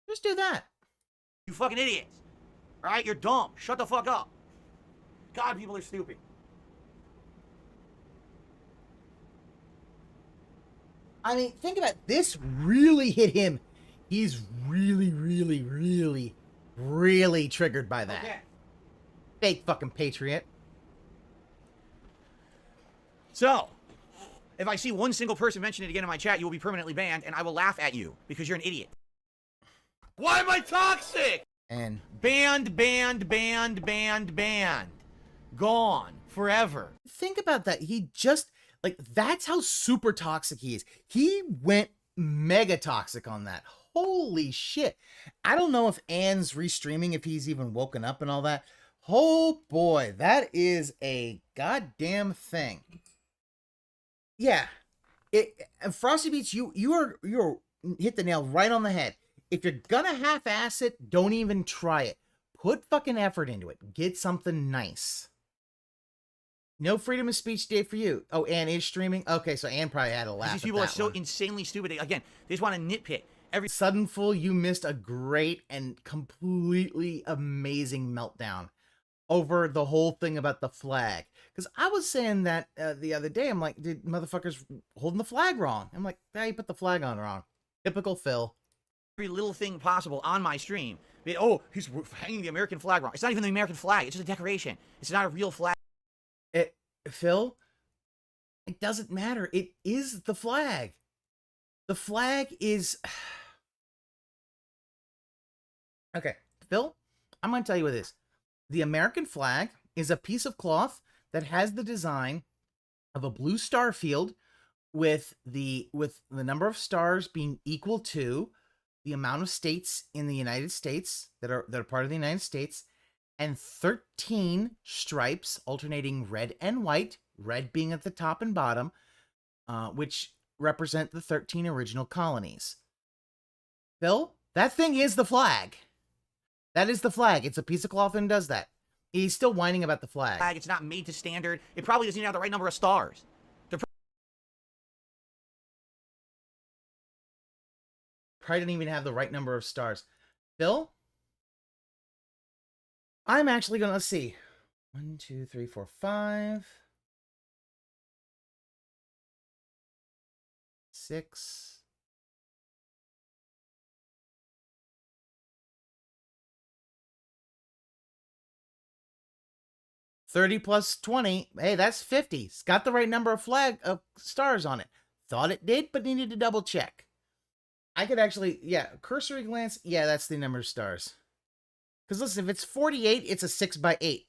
Just do that. You fucking idiots. All right, you're dumb. Shut the fuck up. God, people are stupid. I mean, think about it. This really hit him. He's really, really, really, really triggered by that. Okay. Fake fucking patriot. So, if I see one single person mention it again in my chat, you will be permanently banned, and I will laugh at you because you're an idiot. Why am I toxic? And banned, banned, banned, banned, banned. Gone. Forever. Think about that. He just... Like, that's how super toxic he is. He went mega toxic on that. Holy shit. I don't know if Anne's restreaming, if he's even woken up and all that. Oh boy, that is a goddamn thing. Yeah. Frosty Beats, you're hit the nail right on the head. If you're gonna half-ass it, don't even try it. Put fucking effort into it. Get something nice. No freedom of speech day for you. Oh, Ann is streaming? Okay, so Ann probably had a laugh. These people are so insanely stupid. Again, they just want to nitpick. Every sudden fool, you missed a great and completely amazing meltdown over the whole thing about the flag. Because I was saying that the other day. I'm like, did motherfuckers holding the flag wrong? I'm like, yeah, you put the flag on wrong. Typical Phil. Every little thing possible on my stream. Oh, he's hanging the American flag wrong. It's not even the American flag. It's just a decoration. It's not a real flag. Phil, it doesn't matter. It is the flag. The flag is... Okay, Phil, I'm going to tell you what it is. The American flag is a piece of cloth that has the design of a blue star field with the number of stars being equal to the amount of states in the United States that are part of the United States, and 13 stripes alternating red and white, red being at the top and bottom, which represent the 13 original colonies. Phil, that thing is the flag. That is the flag. It's a piece of cloth and does that. He's still whining about the flag. It's not made to standard. It probably doesn't even have the right number of stars. Probably didn't even have the right number of stars. Phil? I'm actually going to, let's see. 1, 2, 3, 4, 5. 6. $30 plus 20. Hey, that's 50. It's got the right number of stars on it. Thought it did, but needed to double check. I could actually, yeah, cursory glance. Yeah, that's the number of stars. Because listen, if it's 48, it's a 6x8.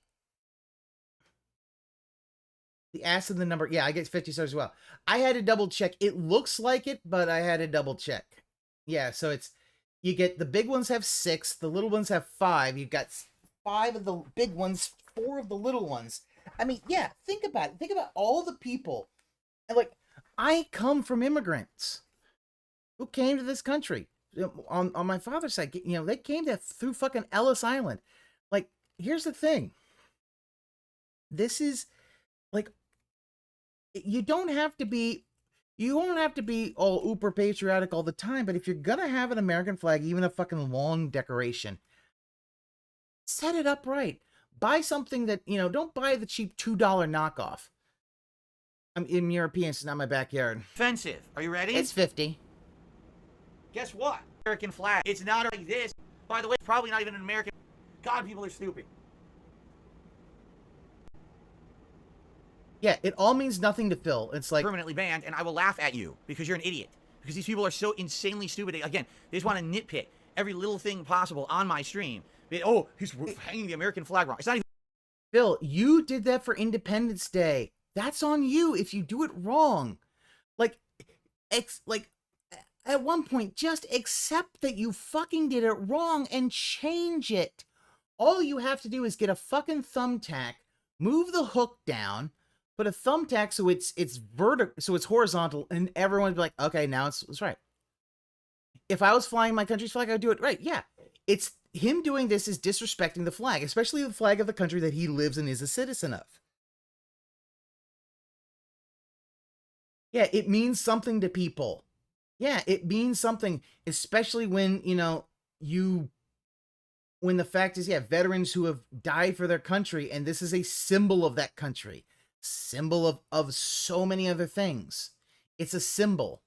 The ass and the number, yeah, I get 50 stars as well. I had to double check. It looks like it, but I had to double check. Yeah, so it's, you get, the big ones have 6, the little ones have 5. You've got 5 of the big ones, 4 of the little ones. I mean, yeah, think about it. Think about all the people. And like, I come from immigrants who came to this country. On my father's side, you know, they came through fucking Ellis Island. Like, here's the thing. This is, like, you don't have to be all uber patriotic all the time, but if you're gonna have an American flag, even a fucking long decoration, Set it up right. Buy something that, you know, don't buy the cheap $2 knockoff. I'm in European, it's not my backyard. Offensive. Are you ready? It's 50. Guess what? American flag. It's not like this. By the way, it's probably not even an American. God, people are stupid. Yeah, it all means nothing to Phil. It's like Permanently banned, and I will laugh at you because you're an idiot. Because these people are so insanely stupid. Again, they just want to nitpick every little thing possible on my stream. Oh, he's hanging the American flag wrong. It's not even. Phil, you did that for Independence Day. That's on you if you do it wrong. Like, at one point, just accept that you fucking did it wrong and change it. All you have to do is get a fucking thumbtack, move the hook down, put a thumbtack so it's vertical, so it's horizontal, and everyone would be like, okay, now it's right. If I was flying my country's flag, I'd do it right. Yeah, it's him doing this is disrespecting the flag, especially the flag of the country that he lives and is a citizen of. Yeah, it means something to people. Yeah, it means something, especially when, you know, when the fact is, yeah, veterans who have died for their country, and this is a symbol of that country. Symbol of so many other things. It's a symbol.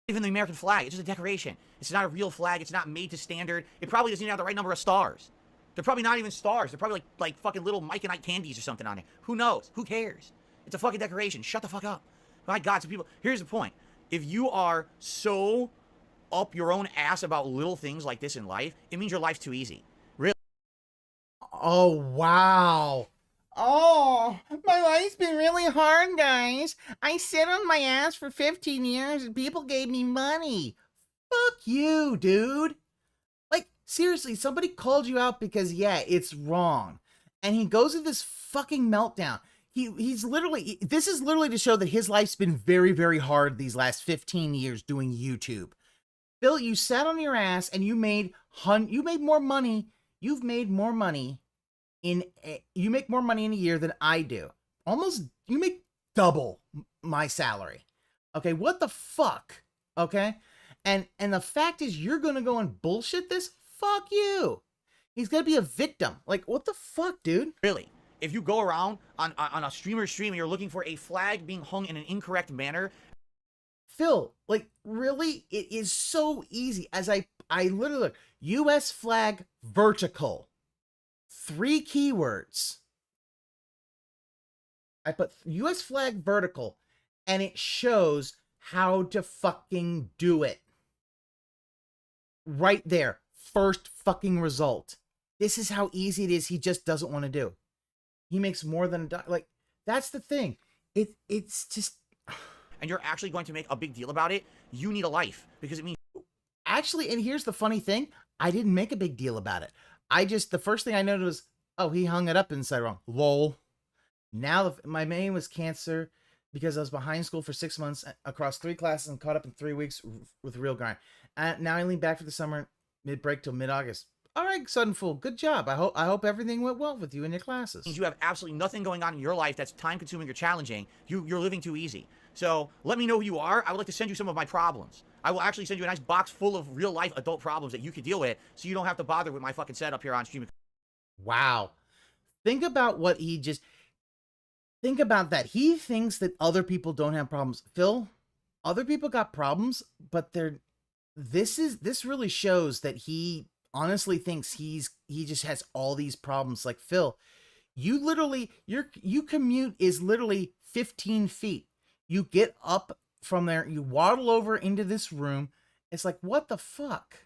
Even the American flag, it's just a decoration. It's not a real flag. It's not made to standard. It probably doesn't even have the right number of stars. They're probably not even stars. They're probably like fucking little Mike and Ike candies or something on it. Who knows? Who cares? It's a fucking decoration. Shut the fuck up. My God, so people, here's the point. If you are so up your own ass about little things like this in life, it means your life's too easy. Really? Oh, wow. Oh, my life's been really hard, guys. I sit on my ass for 15 years and people gave me money. Fuck you, dude. Like, seriously, somebody called you out because, yeah, it's wrong. And he goes into this fucking meltdown. He's literally, this is literally to show that his life's been very, very hard these last 15 years doing YouTube. Phil, you sat on your ass and you made more money. You've made more money you make more money in a year than I do. Almost, you make double my salary. Okay, what the fuck? Okay? And the fact is you're gonna go and bullshit this? Fuck you. He's gonna be a victim. Like, what the fuck, dude? Really? If you go around on a streamer's stream and you're looking for a flag being hung in an incorrect manner. Phil, like, really? It is so easy. As I literally look, US flag vertical. 3 keywords. I put US flag vertical and it shows how to fucking do it. Right there. First fucking result. This is how easy it is. He just doesn't want to do. He makes more than like, that's the thing. It's just. And you're actually going to make a big deal about it. You need a life because it means. Actually, and here's the funny thing. I didn't make a big deal about it. The first thing I noticed was, oh, he hung it up inside wrong. Lol. Now my main was cancer because I was behind school for 6 months across 3 classes and caught up in 3 weeks with real grind. Now I lean back for the summer, mid-break till mid-August. All right, Sudden Fool, good job. I hope everything went well with you in your classes. You have absolutely nothing going on in your life that's time-consuming or challenging. You're living too easy. So let me know who you are. I would like to send you some of my problems. I will actually send you a nice box full of real-life adult problems that you could deal with so you don't have to bother with my fucking setup here on stream. Wow. Think about what he just... Think about that. He thinks that other people don't have problems. Phil, other people got problems, but this really shows that he honestly thinks he just has all these problems. Like, Phil, you literally, you commute is literally 15 feet. You get up from there, you waddle over into this room. It's like, what the fuck?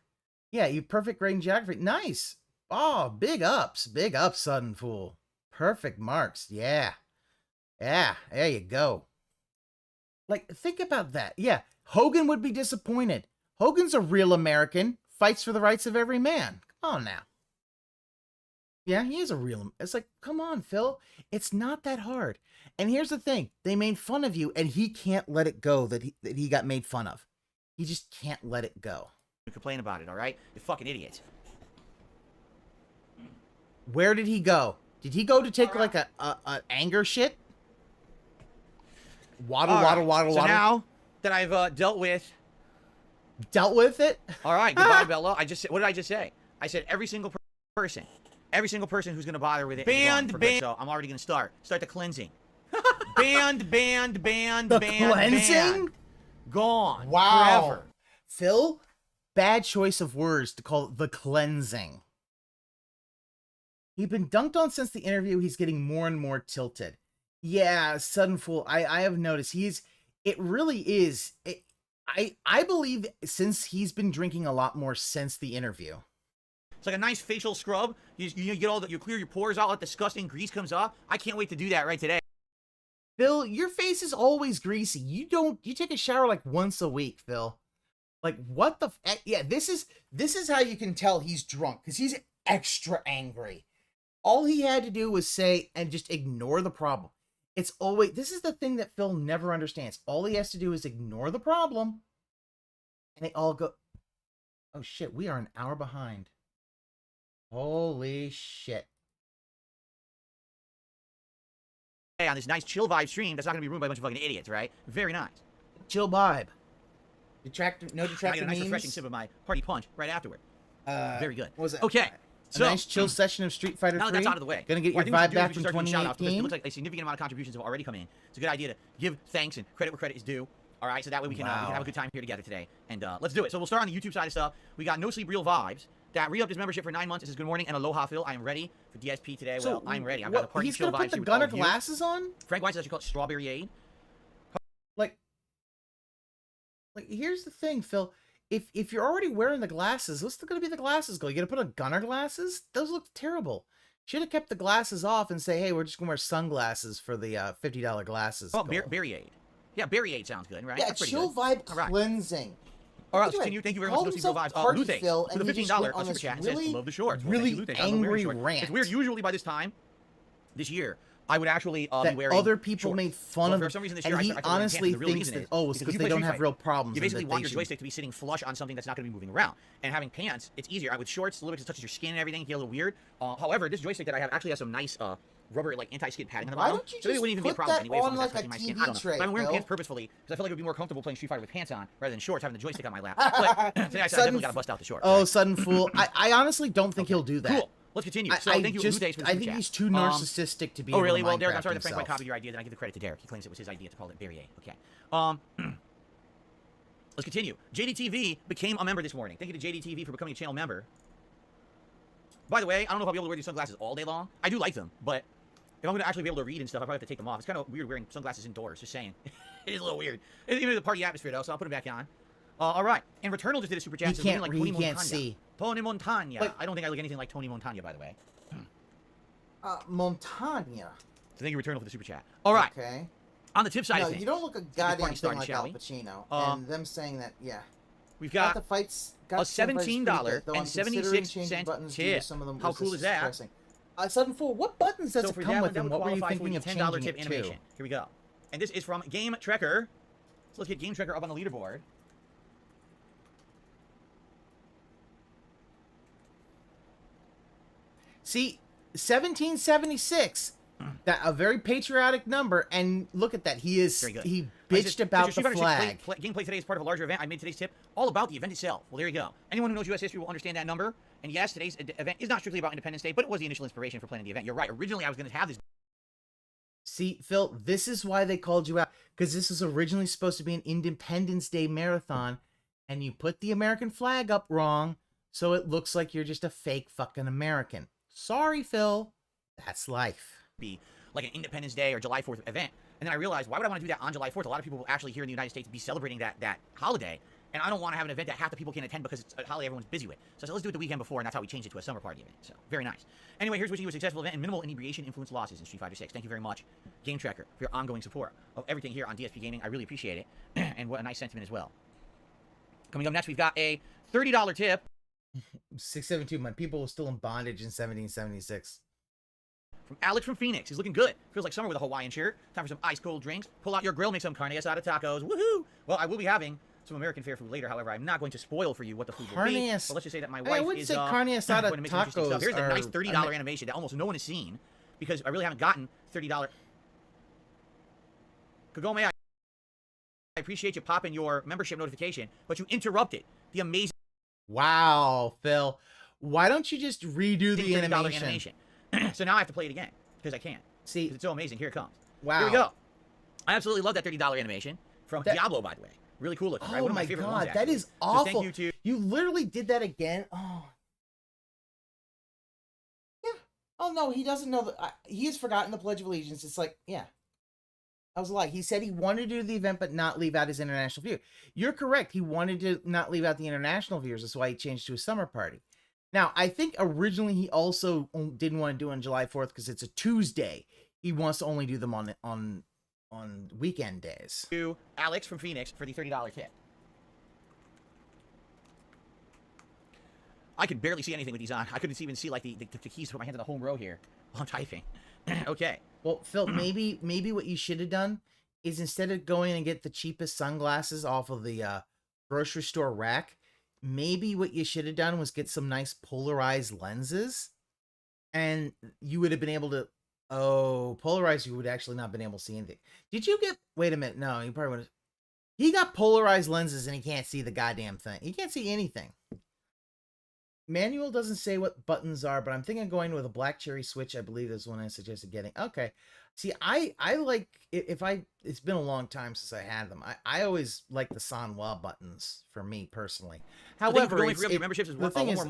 Yeah, you perfect grade in geography. Nice. Oh, big ups, Sudden Fool. Perfect marks. Yeah. Yeah, there you go. Like, think about that. Yeah, Hogan would be disappointed. Hogan's a real American, fights for the rights of every man. Come on now. Yeah, he is a real... It's like, come on, Phil. It's not that hard. And here's the thing. They made fun of you, and he can't let it go that he got made fun of. He just can't let it go. You complain about it, all right? You fucking idiot. Where did he go? Did he go to take, like, a anger shit? Waddle. So now that I've dealt with it? All right, goodbye, Bella. What did I just say? I said every single person person. Every single person who's going to bother with it. Banned. So I'm already going to start the cleansing. banned. Cleansing? Gone. Wow. Forever. Phil, bad choice of words to call it the cleansing. He's been dunked on since the interview. He's getting more and more tilted. Yeah, Sudden Fool. I have noticed it really is. I believe since he's been drinking a lot more since the interview. It's like a nice facial scrub. You get all you clear your pores out, all that disgusting grease comes off. I can't wait to do that right today. Phil, your face is always greasy. You take a shower like once a week, Phil. Like what the yeah, this is how you can tell he's drunk, because he's extra angry. All he had to do was say and just ignore the problem. It's always, this is the thing that Phil never understands. All he has to do is ignore the problem, and they all go, oh shit, we are an hour behind. Holy shit. On this nice chill vibe stream that's not going to be ruined by a bunch of fucking idiots, right? Very nice. Chill vibe. Detractor, no Detractor I got a nice memes. refreshing sip of my party punch right afterward. Very good. What was that? Okay. A nice chill session of Street Fighter 3. Now that that's out of the way. Gonna get What your I think we vibe should do back is we from should start doing shout-outs, because it 2018. looks like a significant amount of contributions have already come in. It's a good idea to give thanks and credit where credit is due. All right, so that way we can have a good time here together today. And let's do it. So we'll start on the YouTube side of stuff. We got No Sleep Real Vibes. That re-upped his membership for 9 months. It says, good morning and aloha, Phil. I am ready for DSP today. So, well, I'm ready. I've got a party he's chill gonna vibes put the here with gunner all of you. glasses on? Frank White says you call it Strawberry Aid. Like here's the thing, Phil. If you're already wearing the glasses, what's gonna be the glasses go? You gonna put on gunner glasses? Those look terrible. Should have kept the glasses off and say, hey, we're just gonna wear sunglasses for the $50 glasses. Oh, Berry Aid. Yeah, Berry Aid sounds good, right? Yeah, That's pretty chill good. vibe cleansing. All right, let's continue. Thank you very much. No Sleep Real Vibes. Luthe, with a $15 super chat, and says, love the shorts. Well, Really thank you, Luthe. I love wearing angry shorts. rant. It's weird. Usually by this time this year, I would actually be wearing other people shorts. made fun Well, of for him, some reason this and year, I he started wearing pants, honestly and the real thinks reason that, is oh, it's because you they play don't Street have Fighter. real problems. You and basically that want they your should- joystick to be sitting flush on something that's not going to be moving around. And having pants, it's easier. With shorts, a little bit, it touches your skin and everything. It get a little weird. However, this joystick that I have actually has some nice rubber, like, anti-skid padding on the Why bottom. don't you So maybe it just wouldn't even be a put problem that anyway, as long on, as that's like, a touching my skin. TV I don't know. tray, But I'm wearing Phil. pants purposefully because I feel like it would be more comfortable playing Street Fighter with pants on rather than shorts, having the joystick on my lap. But today I definitely got to bust out the shorts. Oh, right? Sudden Fool. I honestly don't think he'll do that. Cool. Let's continue. So thank you, Luthe, for the super I think chat. he's too narcissistic to be. Oh, able really? to Well, Derek, I'm Minecraft sorry that Frank White himself. copied your idea. Then I give the credit to Derek. He claims it was his idea to call it Berry Aid. Okay. Let's continue. JDTV became a member this morning. Thank you to JDTV for becoming a channel member. By the way, I don't know if I'll be able to wear these sunglasses all day long. I do like them, but if I'm going to actually be able to read and stuff, I probably have to take them off. It's kind of weird wearing sunglasses indoors, just saying. It is a little weird. It's even the party atmosphere, though, so I'll put them back on. All right. And Returnal just did a super chat. He can't like read, Tony he can't Montana. see. Tony Montana. Like- I don't think I look anything like Tony Montana, by the way. Montana. So thank you, Returnal, for the super chat. All right. Okay. On the tip side No, of things. you don't look a party goddamn thing started, like shall Al we? Pacino. And them saying that, yeah. We've Got got the fights. a $17.76 tip. How cool is that? Sudden Fool, what buttons does So it for come that with, one, and that what would were you qualify for thinking the of $10 changing tip it animation. to? Here we go. And this is from Game Trekker. So let's get Game Trekker up on the leaderboard. See, 1776. That a very patriotic number, and look at that. He is Very good. he This bitched is about Street the Fighter flag. 6 gameplay today is part of a larger event. I made today's tip all about the event itself. Well, there you go. Anyone who knows U.S. history will understand that number. And yes, today's event is not strictly about Independence Day, but it was the initial inspiration for planning the event. You're right. Originally, I was going to have this. See, Phil, this is why they called you out, because this was originally supposed to be an Independence Day marathon, and you put the American flag up wrong, so it looks like you're just a fake fucking American. Sorry, Phil. That's life. Be like an Independence Day or July 4th event. And then I realized, why would I want to do that on July 4th? A lot of people will actually here in the United States be celebrating that holiday. And I don't want to have an event that half the people can't attend because it's a holiday everyone's busy with. So I said, let's do it the weekend before, and that's how we changed it to a summer party event. So, very nice. Anyway, here's wishing you a successful event and minimal inebriation influence losses in Street Fighter 6. Thank you very much, Game Trekker, for your ongoing support of everything here on DSP Gaming. I really appreciate it. And what a nice sentiment as well. Coming up next, we've got a $30 tip. 672, my people were still in bondage in 1776. From Alex from Phoenix. He's looking good. Feels like summer with a Hawaiian shirt. Time for some ice cold drinks. Pull out your grill, make some carne asada tacos. Woohoo! Well, I will be having some American fare food later. However, I'm not going to spoil for you what the food will be. But let's just say that my wife is carne asada going to make some interesting stuff. tacos Here's a nice are- $30 animation that almost no one has seen because I really haven't gotten $30. Kagome, I appreciate you popping your membership notification, but you interrupted the amazing. Wow, Phil. Why don't you just redo the $30 animation? So now I have to play it again because I can't. See, 'Cause it's so amazing. Here it comes. wow. Here we go. I absolutely love that $30 animation from That- Diablo, by the way. Really cool looking. Oh Right? One of my my favorite god, ones, that actually. is So awful. thank you to You literally did that again. Oh. Yeah. Oh no, he doesn't know that. He has forgotten the Pledge of Allegiance. It's like, yeah. I was a lie. He said he wanted to do the event, but not leave out his international view. You're correct. He wanted to not leave out the international viewers. That's why he changed to a summer party. Now, I think originally he also didn't want to do it on July 4th because it's a Tuesday. He wants to only do them on weekend days. to Alex from Phoenix for the $30 tip. I could barely see anything with these on. I couldn't even see like the keys to put my hand in the home row here while I'm typing. Okay. Well, Phil, maybe what you should have done is instead of going and get the cheapest sunglasses off of the grocery store rack, maybe what you should have done was get some nice polarized lenses, and you would have been able to. Oh, polarized, you would actually not been able to see anything. Did you get? Wait a minute. No, you probably would have. He got polarized lenses and he can't see the goddamn thing. He can't see anything. Manual doesn't say what buttons are, but I'm thinking of going with a black cherry switch. I believe is one I suggested getting. Okay. See, I like, it's been a long time since I had them. I always like the Sanwa buttons for me personally. However, going for memberships is the thing is, there's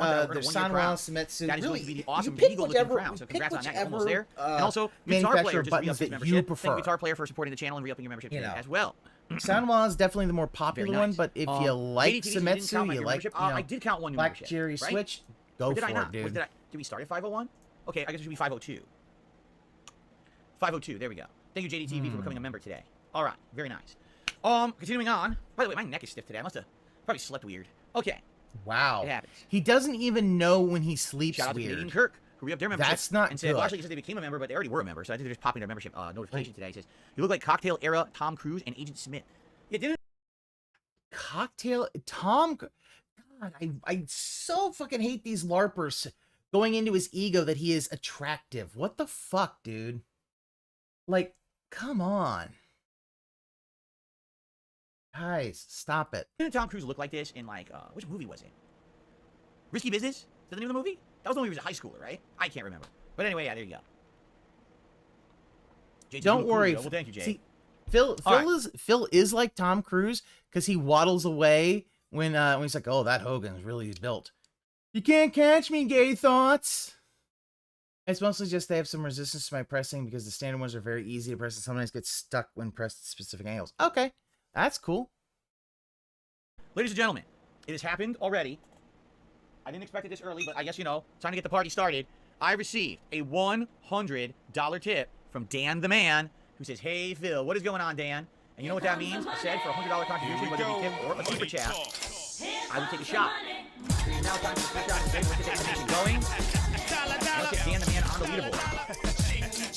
Sanwa, Semetsu. That is really, going to be the awesome you pick Beagle looking whichever- crown. So you pick congrats on that. You're whichever, almost there. And also, Guitar manufacturer Player just buttons re-upped his that membership. you prefer. Thank Guitar Player for supporting the channel and re-upping your membership today as well. Sanwa is definitely the more popular Very one, nice. but if you like JDTV, you didn't count my Semetsu, you like, membership. I did count one new Black membership, Cherry right? Switch, go Or for did I not? it, dude. Did we start at 501? Okay, I guess it should be 502. 502, there we go. Thank you, JDTV, for becoming a member today. All right, very nice. Continuing on. By the way, my neck is stiff today. I must have probably slept weird. Okay. Wow. It happens. He doesn't even know when he sleeps Shout out to weird. Canadian Kirk, who re-upped their membership. That's not and said, good. well, actually, he said they became a member, but they already were a member, so I think they're just popping their membership notification today. It says, you look like Cocktail Era Tom Cruise and Agent Smith. Yeah, didn't Cocktail Tom. God, I so fucking hate these LARPers going into his ego that he is attractive. What the fuck, dude? Like, come on. Guys, stop it. Didn't Tom Cruise look like this in, like, which movie was it? Risky Business? Is that the name of the movie? That was when he was a high schooler, right? I can't remember. But anyway, yeah, there you go. JT, Don't worry. Well, thank you, Jay. See, Phil is like Tom Cruise because he waddles away when he's like, oh, that Hogan's really built. You can't catch me, gay thoughts. It's mostly just they have some resistance to my pressing because the standard ones are very easy to press and sometimes get stuck when pressed at specific angles. Okay, that's cool. Ladies and gentlemen, it has happened already. I didn't expect it this early, but I guess, you know, time to get the party started. I received a $100 tip from Dan the Man, who says, hey, Phil, what is going on, Dan? And you know what that means? I said for a $100 contribution, whether it be tip or a super chat, I would take a shot. Now time for the super chat. Let's get the animation going. And let's get Dan the Man on the leaderboard.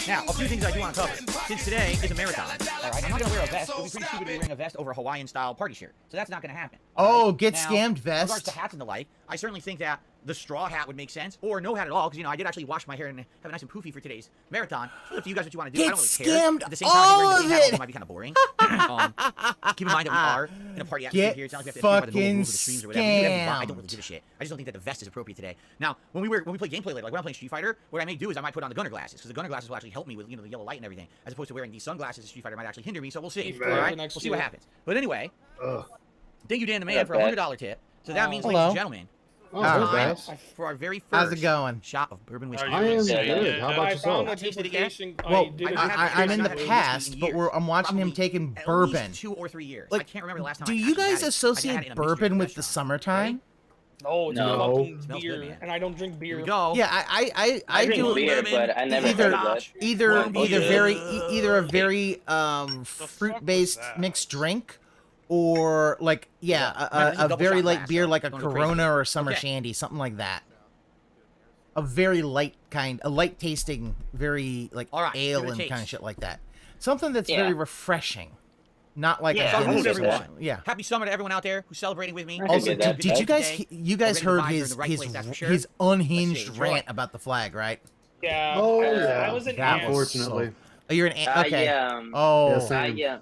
Now, a few things I do want to cover. Since today is a marathon, all right, I'm not going to wear a vest. It would be pretty stupid to be wearing a vest over a Hawaiian-style party shirt. So that's not going to happen. Oh, get now, scammed in vest. regards to hats and the like, I certainly think that the straw hat would make sense, or no hat at all, because, you know, I did actually wash my hair and have it nice and poofy for today's marathon. It's up to you guys what you want to do. Get I don't really care. scammed At the same time, all wearing the of same hat it. might be kind of boring. Keep in mind that we are in a party atmosphere Get here. It's not like we have to abide by the normal rules of the fucking streams or whatever. You do whatever you want. I scammed. don't really give a shit. I just don't think that the vest is appropriate today. Now, when we play gameplay later, like when I'm playing Street Fighter, what I may do is I might put on the gunner glasses, because the gunner glasses will actually help me with, you know, the yellow light and everything, as opposed to wearing these sunglasses. Street Fighter might actually hinder me, so we'll see. All right, we'll see what happens. But anyway, thank you, Dan the Man, for a $100 tip. So that means, ladies and gentlemen, time for our very first How's it going? shot of bourbon whiskey. I am good. How about yourself? Well, I'm in the past, but I'm watching him taking bourbon. At least 2 or 3 years. Like, I can't remember the last time. do I you actually guys had it. I had it associate in a bourbon mystery with the restaurant. summertime? No, it's No. fucking Smells beer, good, man. and I don't drink beer. Here we go. Yeah, I drink do beer, but I never either heard that. either a very fruit-based mixed drink, or like a very light beer like a Corona or a Summer Shandy, something like that. A very light a light tasting, very like ale and kind of shit like that. Something that's very refreshing, not like Yeah, a Guinness everyone. edition. Yeah. Happy summer to everyone out there who's celebrating with me. Also, did you guys heard his unhinged Let's see, rant about the flag, right? Yeah. Oh, I yeah. was an That ant. was Unfortunately. Oh, you're an okay. I Oh, Yes, I am.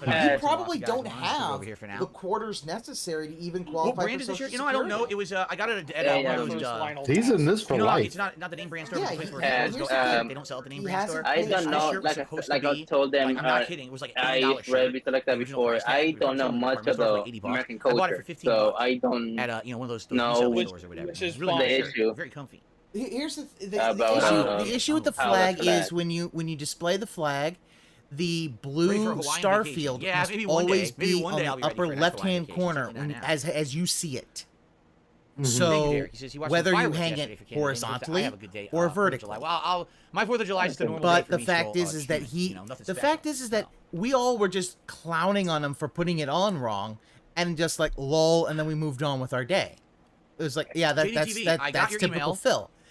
you probably Guys, don't hold on, have over here for now. the quarters necessary to even What qualify brand for is this Social shirt? You know, I don't know. Security. It was I got it at Yeah, one of those. He's in this for you know, life. it's not the name brand store. Yeah, but the place where and, people um, they don't sell at the name he brand has store. it I This don't know, shirt was like supposed I to be, told them, like, I'm not kidding. It was like I $80 shirt. read like that The original before. price tag, I we don't know purchased it much for $80 about $80. American I bought it culture, for 15 so bucks I don't at you know, one of those know resale stores or whatever. which is really fine. nice the shirt, issue. very comfy. Here's About, the issue with the how that's flag bad. is when you display the flag, the Ready for blue Hawaiian star vacation. field Yeah, must maybe one day. always Maybe be one on day the I'll be ready upper for an left Hawaiian hand vacation, corner something when, like that now. as you see it. Thank you, So Derek. He says he watched whether some you fireworks hang yesterday it for Canada. horizontally I have a good day, or 4th of vertically. July. Well, my 4th of July is just a normal But day for the me, fact so, is that shoot, he, you know, nothing the special. fact is that we all were just clowning on him for putting it on wrong, and just like lol, and then we moved on with our day. It was like, yeah, JDTV, I got that's your typical email. Phil.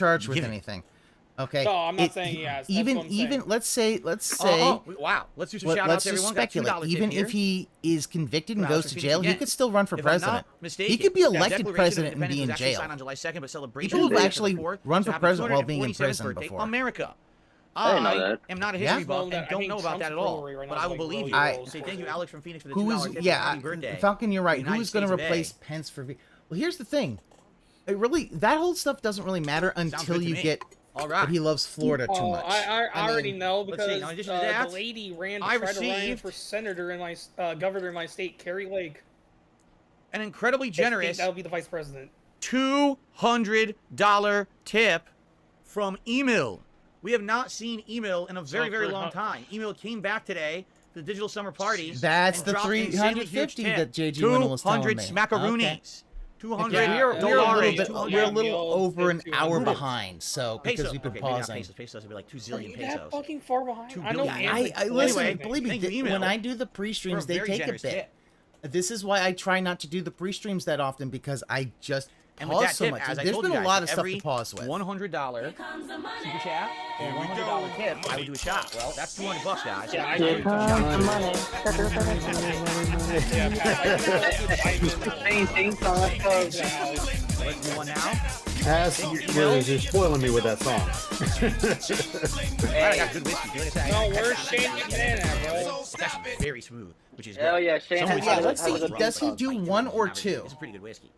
charged with Give it. anything. Okay. No, I'm not saying he has. That's Even what I'm saying. let's say wow. Let's do some shout let's outs. just Everyone got speculate. $2 Even tip if here. he is convicted and $2 goes for to Phoenix jail, he again. could still run for If I'm president. not mistaken, He could be that elected Declaration of president and Independence be was in actually jail. signed on July 2nd, but celebration People who've was actually April 4th, run so for happy president while being in 247th prison birthday, before. America. I didn't know I that. am not a Yeah? history buff I and don't think know about Trump's that at all. brewery right But now I is, will like, believe really you. close Say for thank you, it. Alex from Phoenix, for the Who's $2 tip. yeah, Happy birthday. Falcon, you're right. United Who's going to States of replace A. Pence for? Well, here's the thing. It really that whole stuff doesn't really matter until good to you me. get All right. that he loves Florida too Oh, much. I already mean, know let's see, because now, in addition to that, the lady ran I tried to run received- for senator in my governor in my state, Carrie Lake. An incredibly I think generous that would be the vice president. $200 tip from Email. We have not seen Email in a very, Sounds very pretty long hot. time. Email came back today for the digital summer party. That's and the dropped an insanely huge 350 tip. that JG Winnell was telling 200 me. smackaroonies. 200 Yeah, we're a dollars. little bit, we're a little over an hour Pesos. behind, so because Pesos. we've been Okay, maybe not pausing. pesos. Pesos would be like 2 Are zillion you that pesos. fucking far behind? 2 I know billion. Anthony I listen. Anyway, believe me, thank you, Email, when I do the for a pre-streams, they very take a generous bit. tip. This is why I try not to do the pre-streams that often, because I just And with pause that so tip, much. as I There's told been you a guys, lot of stuff every to pause with. $100 super chat and $100 tip, I would do a shot. Well, that's $200, guys. Yeah, I Here do. comes the money. Same thing, so let's go. Let's do one now. You're spoiling me with that song. I got good whiskey. Look at that. No, where's Shane McMahon at, bro? It's actually very smooth, which is Hell good. yeah, Shane Some has whiskey a- Let's has a see. good Does he song. do one or two? It's a pretty good whiskey.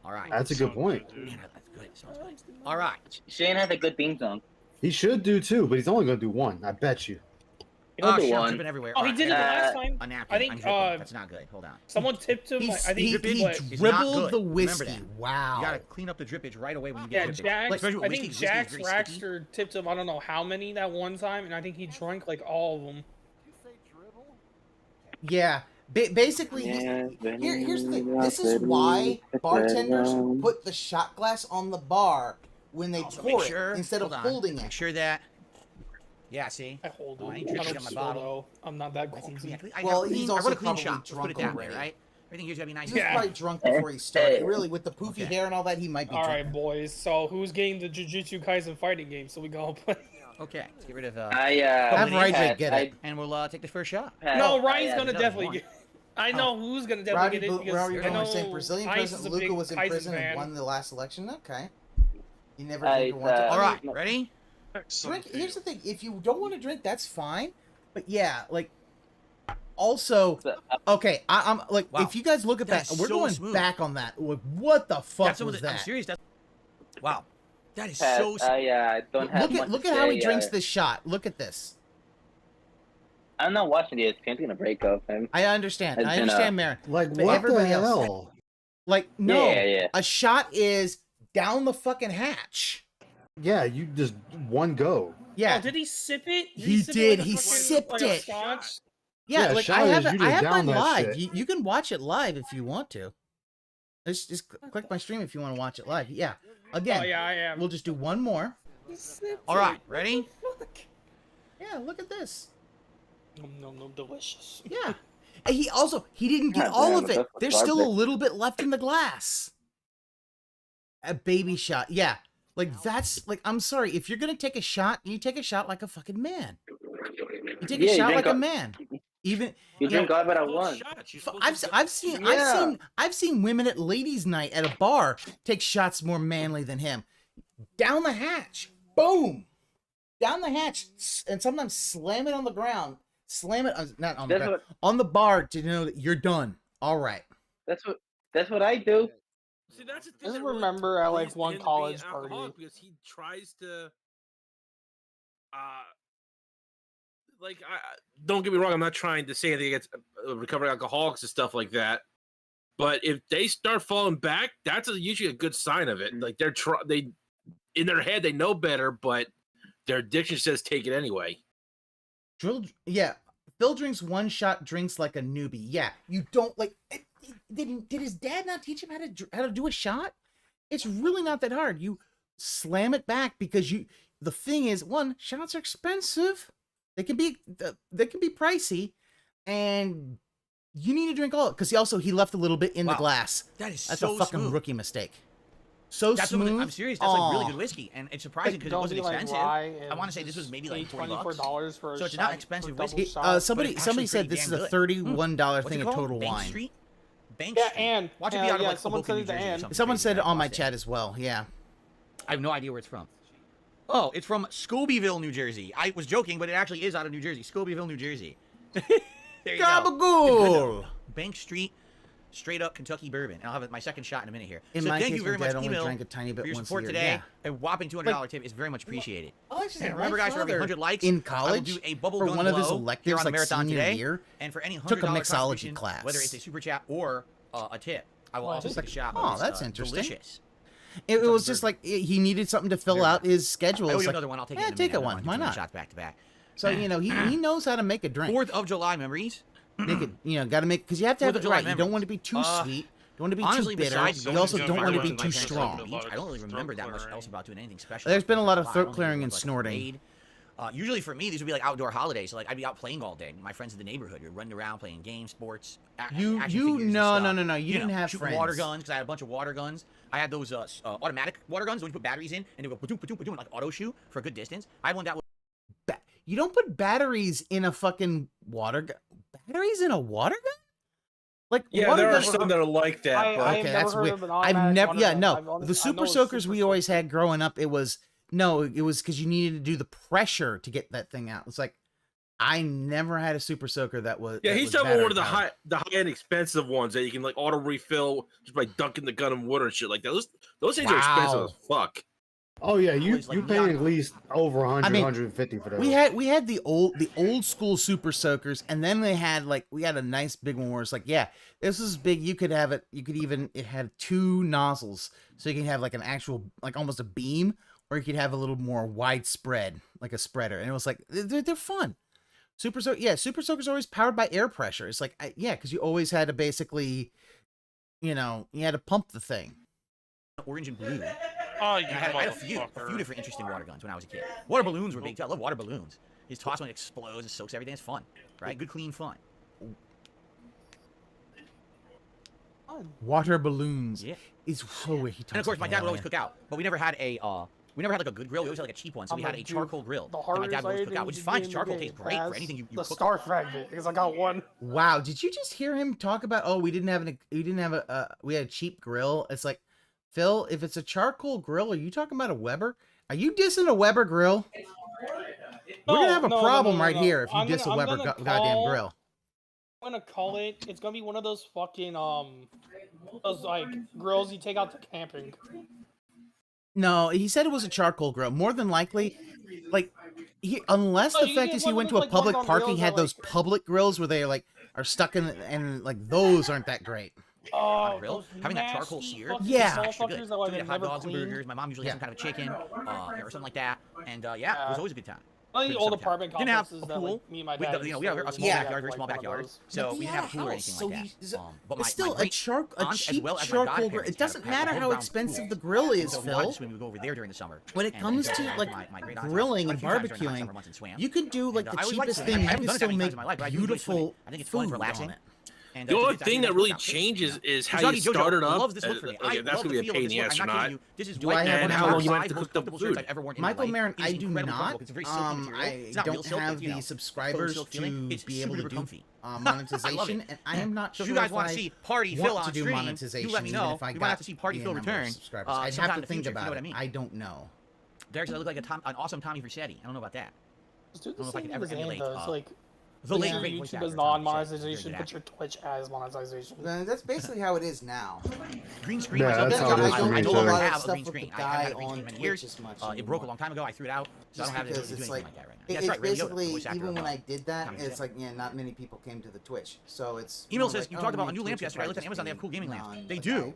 All right. That's a good point. Man, that's good. It smells good. All right. Shane has a good theme song. He should do two, but he's only going to do one. I bet you. He'll do shit, I'm one. dripping everywhere. Oh, he did it last time. A napkin. I think I'm dripping. That's not good. Hold on. someone tipped him. He's- I think he what- It's not dribbled good. the Remember whiskey. that. Wow. You gotta clean up the drippage right away when you Yeah, get drippage. Jax. Especially with I whiskey, think 'cause whiskey is Jax very sticky. Rackster tipped him. I don't know how many that one time, and I think he drank like all of them. Yeah. Basically, here's the thing. This is why bartenders put the shot glass on the bar when they Also, make pour sure, it instead of hold on, holding Make it. sure that. Yeah, see. I hold Oh, I it. ain't I dripping don't on my spill, bottle. though. I'm not that clumsy. Well, I he's run also a clean probably shop. Let's put drunk it that already. way, right? Everything here's gotta be nice. He was Yeah. probably drunk before he started. Really, with the poofy hair and all that, he might be All drunk. right, boys. So who's getting the Jujutsu Kaisen fighting game? So we go play. Okay, let's get rid of. I Have Rydrake get it. And we'll take the first shot. No, I Ryan's had gonna another definitely one. get. I know who's gonna definitely Rowdy, get it where because are you I going? know Saying Brazilian Ice President is a Luca big was in Kaisen prison and fan. won the last election. Okay. You never I, even want to. All right, ready? Drink. Here's the thing: if you don't want to drink, that's fine. But yeah, like. Also, okay, I'm like, Wow. if you guys look at that, That's we're so going smooth. back on that. Like, what the fuck That's some of was the, that? I'm serious. That's, wow, that is Pat, so. I don't have Look much at look to at how he say, drinks this shot. Look at this. I'm not watching the ESPN. I'm gonna break up him. I understand. It's I been, understand, Marin. Like, But what the everybody else, hell? like, no, Yeah. a shot is down the fucking hatch. Yeah, you just one go. Yeah, Oh, did he sip it? He sip did, like a he fucking- sipped like a it. scotch? yeah. Yeah, Like shot I is have you I to have down mine that live. shit. You can watch it live if you want to. Just click my stream if you want to watch it live. Yeah. Again, Oh yeah, I am. we'll just do one more. All right, ready? Yeah, look at this. No, delicious. Yeah. And he didn't get God all damn, of it. that's There's still a garbage. little bit left in the glass. A baby shot. Yeah. Like that's like I'm sorry, if you're gonna take a shot, you take a shot like a fucking man. You take Yeah, a you shot drink like a a- man. Even You drink all of it at once. I've seen women at ladies' night at a bar take shots more manly than him. Down the hatch, boom, down the hatch, and sometimes slam it on the ground. Slam it not on the That's ground, what- on the bar to know that you're done. All right. That's what I do. See, that's the thing. Doesn't that really remember at like leads one him to be college an alcoholic party. because he tries to. Don't get me wrong. I'm not trying to say anything against recovering alcoholics and stuff like that. But if they start falling back, that's usually a good sign of it. Like they in their head they know better, but their addiction says take it anyway. Yeah. Phil drinks one shot, drinks like a newbie. Yeah, you don't like. Did his dad not teach him how to do a shot? It's really not that hard. You slam it back because you. The thing is, one, shots are expensive. They can be pricey, and you need to drink all. Because he left a little bit in the glass. That is That's so a fucking smooth. rookie mistake. So That's smooth. I'm serious. That's like really Aw. good whiskey, and it's surprising because it Don't wasn't be like expensive. Rye I want to say this was maybe like $20. $24 for a So it's shot not for expensive double whiskey. shot. Somebody But it's actually said pretty this is damn a good. $31 What's thing it of called? total Bank wine. Street? Bank Yeah, Street. and Watch it be out of yeah, like someone Hoboken, said New it's Jersey or and. something Someone crazy said like it on that. my Busted. chat as well. Yeah. I have no idea where it's from. Oh, it's from Scoobyville, New Jersey. I was joking, but it actually is out of New Jersey. Scoobyville, New Jersey. There you go. Gabagool. Bank Street, straight up Kentucky bourbon. And I'll have my second shot in a minute here. In so my thank case, you very my dad much, only Email, drank a tiny bit for your once a support year. today. Yeah. A whopping $200 tip is very much appreciated. And remember, guys, for every 100 likes, in I will college do a bubble for gun one of his blow here electives, on the like marathon senior today. year. And for any $100 took a mixology contribution, class. whether it's a super chat or a tip, I will also take a shot. Oh, It's, that's interesting. Delicious. It was just like he needed something to fill out his schedule. I owe It's you like, another one. I'll take it. yeah, in a take minute. it one. Why not? Shots back to back. So he knows how to make a drink. 4th of July memories. Make it, got to make because you have to have 4th of it July right. You don't memories. want to be too sweet. Don't want to be Honestly, too bitter. besides You also going don't to want to be fireworks too and my strong. parents' beach, I don't really remember that much else about doing anything special. There's been a lot of I throat don't clearing think and it was like a snorting. raid. Usually for me, these would be like outdoor holidays. So like I'd be out playing all day. My friends in the neighborhood are running around playing games, sports. You no. You didn't have shooting friends. water guns because I had a bunch of water guns. I had those automatic water guns when you put batteries in and they go ba-doom, ba-doom, ba-doom, like auto shoot for a good distance. I had one that was. You don't put batteries in a fucking water gun. Batteries in a water gun? Like Yeah, there are some that are like that. But... Okay, that's weird. I've never. Yeah, no. The super soakers we always had growing up, it was because you needed to do the pressure to get that thing out. It's like I never had a super soaker that was. Yeah, that he's was talking about one of battery the high end expensive ones that you can like auto refill just by dunking the gun in water and shit like that. Those things are expensive as fuck. Oh yeah, you like paying at least over 100, 150 for those. We had the old school super soakers, and then we had a nice big one where it's like, yeah, this is big. You could have it. It had 2 nozzles, so you can have like an actual almost a beam, or you could have a little more widespread, like a spreader. And it was like they're fun. Super soakers are always powered by air pressure. It's like because you always had to basically, you had to pump the thing. Orange and blue. Oh, I had a few different interesting water guns when I was a kid. Water balloons were big too. I love water balloons. You just toss one, it explodes, and soaks everything. It's fun, right? Good, clean fun. Water balloons. Yeah. Is so weird. And of course, my dad would always cook out, but we never had a like a good grill. We always had like a cheap one, so we had a charcoal grill. And my dad would always cook out, which is fine. Charcoal tastes great for anything you cook. The star fragment, because I got one. Wow, did you just hear him talk about? We had a cheap grill. It's like, Phil, if it's a charcoal grill, are you talking about a Weber? Are you dissing a Weber grill? We're gonna have a problem right here if you diss a Weber goddamn grill. I'm gonna call it. It's gonna be one of those fucking those like grills you take out to camping. No, he said it was a charcoal grill. More than likely, unless the fact is he went to a public park, he had those public grills where they are stuck in, and those aren't that great. On a grill, having that charcoal sear, yeah, extra good. So we had hot dogs and burgers. My mom usually had some kind of chicken, or something like that, and it was always a good time. Well, the old apartment didn't have complexes a pool. That me and my dad. We have a small backyard, very small backyard, so we didn't have a pool or anything like that. But my still, my a cheap charcoal grill. It doesn't matter how expensive the grill is, Phil. We would go over there during the summer. When it comes to grilling and barbecuing, you can do the cheapest thing. You can still make beautiful food on it. And the only thing that really changes is how you started up. Loves this look for me. That's going to be a pain in the ass or not. And how long you have to cook the food. Michael Marin, I do not. I don't have the subscribers to be able to do monetization, and I am not sure if you guys want to see Party Phil on stream. You let me know. We might have to see Party Phil return. I'd have to think about it. I don't know. Derek said I look like an awesome Tommy Vercetti. I don't know about that. I don't know if I could ever emulate. The later YouTube as non-monetization, put your Twitch as monetization. That's basically how it is now. Green screen. Yeah, that's how it is for me I no too. longer have a green screen. I haven't had a green screen in many years. It broke a long time ago. I threw it out, so I don't have to do anything like that right now. It's basically, even when I did that, it's like, not many people came to the Twitch. So it's... Email says, you talked about new lamps yesterday. I looked at Amazon, they have cool gaming lamps. They do.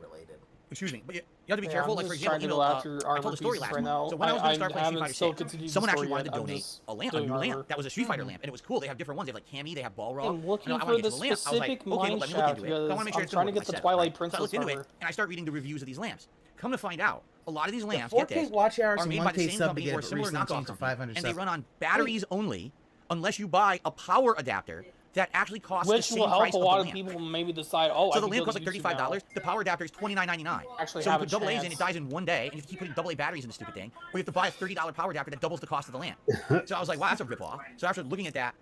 Excuse me, but you have to be careful. Like, for example, I told a story last week. So when I was going to start playing Street Fighter 6, someone actually wanted to donate a lamp, a new lamp. That was a Street Fighter lamp, and it was cool. They have different ones. They have like Cammy, they have Balrog. I'm looking for the specific mineshaft because I'm trying to get the Twilight Princess. So I looked into it, and I start reading the reviews of these lamps. Come to find out, a lot of these lamps, 4K watch hours are made by the same company or similar knockoff company, and they run on batteries only, unless you buy a power adapter that actually costs the same price of the lamp. Which will help a lot of people maybe decide, oh, so the lamp costs like $35. The power adapter is $29.99. Actually, so you put double A's in, it dies in one day, and you have to keep putting double A batteries in the stupid thing, or you have to buy a $30 power adapter that doubles the cost of the lamp. So I was like, wow, that's a ripoff. So after looking at that,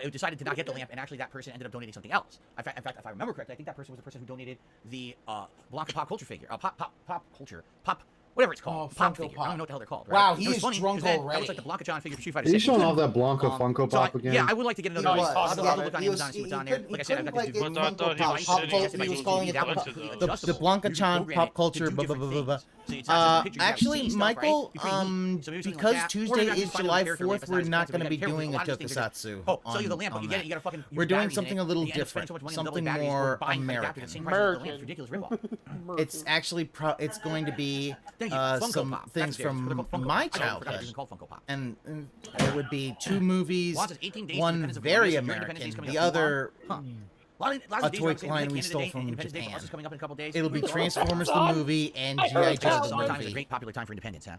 it decided to not get the lamp, and actually that person ended up donating something else. In fact, if I remember correctly, I think that person was the person who donated the Blanca Pop Culture figure, whatever it's called, Pop figure. I don't know what the hell they're called. Right? Wow, he is drunk already. That was like the Blanca John figure for Street Fighter 6. Are you showing off that Blanca Funko Pop again? Yeah, I would like to get another one. I'll look on Amazon and see what's on there. Like I said, I've got to do he was calling it the Blanca Chan Pop Culture. Actually, Michael, because Tuesday is July 4th, we're not going to be doing a tokusatsu. Oh, sell you the lamp, but you get it. You got to fucking. We're doing something a little different, something more American. Ridiculous ripoff. It's actually it's going to be some things from my childhood, and there would be 2 movies, one very American, the other a toy line we stole from Japan. It'll be Transformers the movie and G.I. Joe the movie. A great popular time for independence, huh?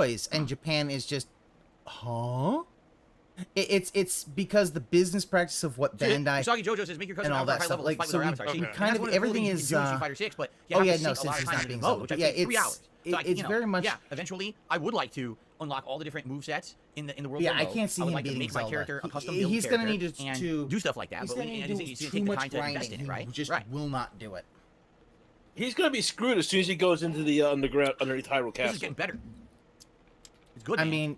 toys, and Japan is just, huh? It's because the business practice of what Bandai Usagi Jojo says make your cousin and all that high stuff. level Like, fight so with we their avatar. See, kind of everything is. Street Fighter 6, but you Oh have yeah, to no, sink a lot since of it's time not into being the mode, sold. which I Yeah, think 3 it's hours. So it's very much. Yeah, eventually, I would like to unlock all the different movesets in the world. Yeah, I mode. can't see I would him like to beating make my Zelda. character a custom He- build he's gonna character need to- and to- do stuff like that. He's But gonna we need need to to do take too the much time to invest grinding. in it, right? He just Right. will not do it. He's gonna be screwed as soon as he goes into the underground underneath Hyrule Castle. This is getting better. It's good. I man. mean,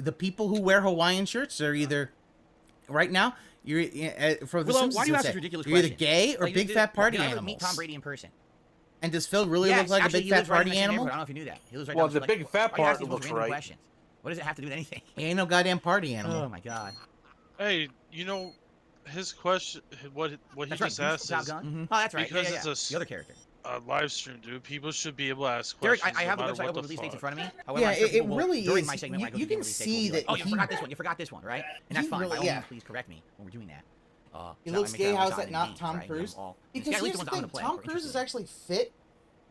the people who wear Hawaiian shirts are either right now. You're for the Willow, Simpsons why do you would ask say, this ridiculous you're either question? gay or Like, big fat party did I ever animals. meet Tom Brady in person? And does Phil really Yes, look like actually, a big he fat lives right in party my animal? same neighborhood. I don't know if you knew that. He lives right Well, down the street. big fat Why are you part asking these looks random right. questions? What does it have to do with anything? He ain't no goddamn party animal. Oh my god. Hey, you know, his question, what he That's just right. asked Top is Gun? Oh, that's right. because Yeah, yeah, it's the other character. a live stream, dude. People should be able to ask Derek, questions. I have no the matter website what open the release dates in fuck. front of me. However, Yeah, I'm sure it people will, really during is. my segment, when I go You through the can release dates, will see be like, that oh, you he- forgot this one. You forgot this one, right? And that's He fine. really- By all yeah. means, please correct me when we're doing that. He So looks I make gay. sure How's I'm that on not the Tom right? You know, Cruise? all- Because yeah, at here's least the the ones I'm thing: gonna play Tom are Cruise is interesting. actually fit,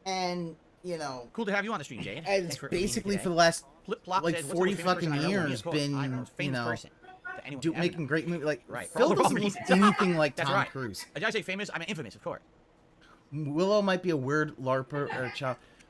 and you know, Cool to have you on the stream, Jade. And Thanks it's for being here basically today. for the last Flip Flop like says, what's the 40 most famous fucking person I know? years Of course, been, I'm the most you famous know, person to anyone ever. making great movies. Like Right, for all Phil the wrong doesn't look reasons. anything like That's Tom right. Cruise. Did I say famous? I mean infamous, of course. Willow might be a weird LARPer or a child.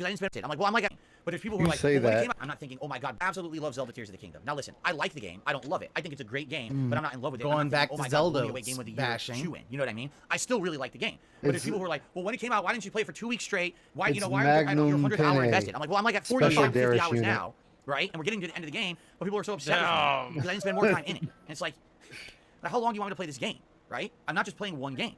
because I didn't spend it. I'm like, well, I'm like, but there's people who are You like, say well, when it that. came out, I'm not thinking, oh my god, I absolutely love Zelda Tears of the Kingdom. Now listen, I like the game. I don't love it. I think it's a great game, but I'm not in love with it. I'm Going not back thinking, to oh my God, Zelda blew me away game of the year bashing. shoe-in. You know what I mean? I still really like the game. But there's people who are like, well, when it came out, why didn't you play it for 2 weeks straight? Why, you It's know, why are you Magnum 100th hour Penne. invested? I'm like, well, I'm like at Special 45, 50 Darish hours unit. now, right? And we're getting to the end of the game, but people are so upset with me because I didn't spend more time in it. And it's like how long do you want me to play this game, right? I'm not just playing one game.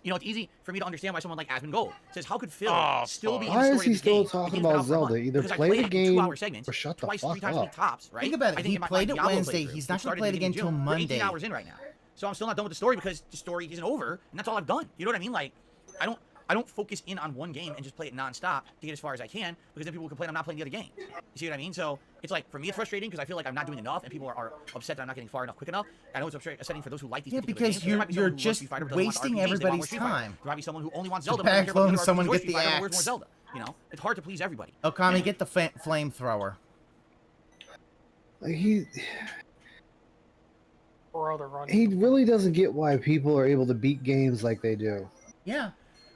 You know, it's easy for me to understand why someone like Asmon Gold says, how could Phil still be in the Why story is he of this still game? talking The game's been about out for a month. Zelda? Either Because I play played the it in game 2-hour segments, or shut the twice, fuck 3 times a up. week tops, right? Think about it. I think He in my played it Diablo Wednesday. playthrough, He's which not gonna started play it beginning again of till June, we're 18 Monday. hours in right now. So I'm still not done with the story because the story isn't over, and that's all I've done. You know what I mean? Like, I I don't focus in on one game and just play it nonstop to get as far as I can, because then people will complain I'm not playing the other games. You see what I mean? So it's like, for me, it's frustrating because I feel like I'm not doing enough, and people are upset that I'm not getting far enough quick enough. I know it's upsetting for those who like these particular games. Because you're just wasting everybody's time. There might be someone who only wants Zelda, Back but someone get the more axe. Zelda. You know, it's hard to please everybody. Okami, get the flamethrower. Like Or he really doesn't get why people are able to beat games like they do. Yeah.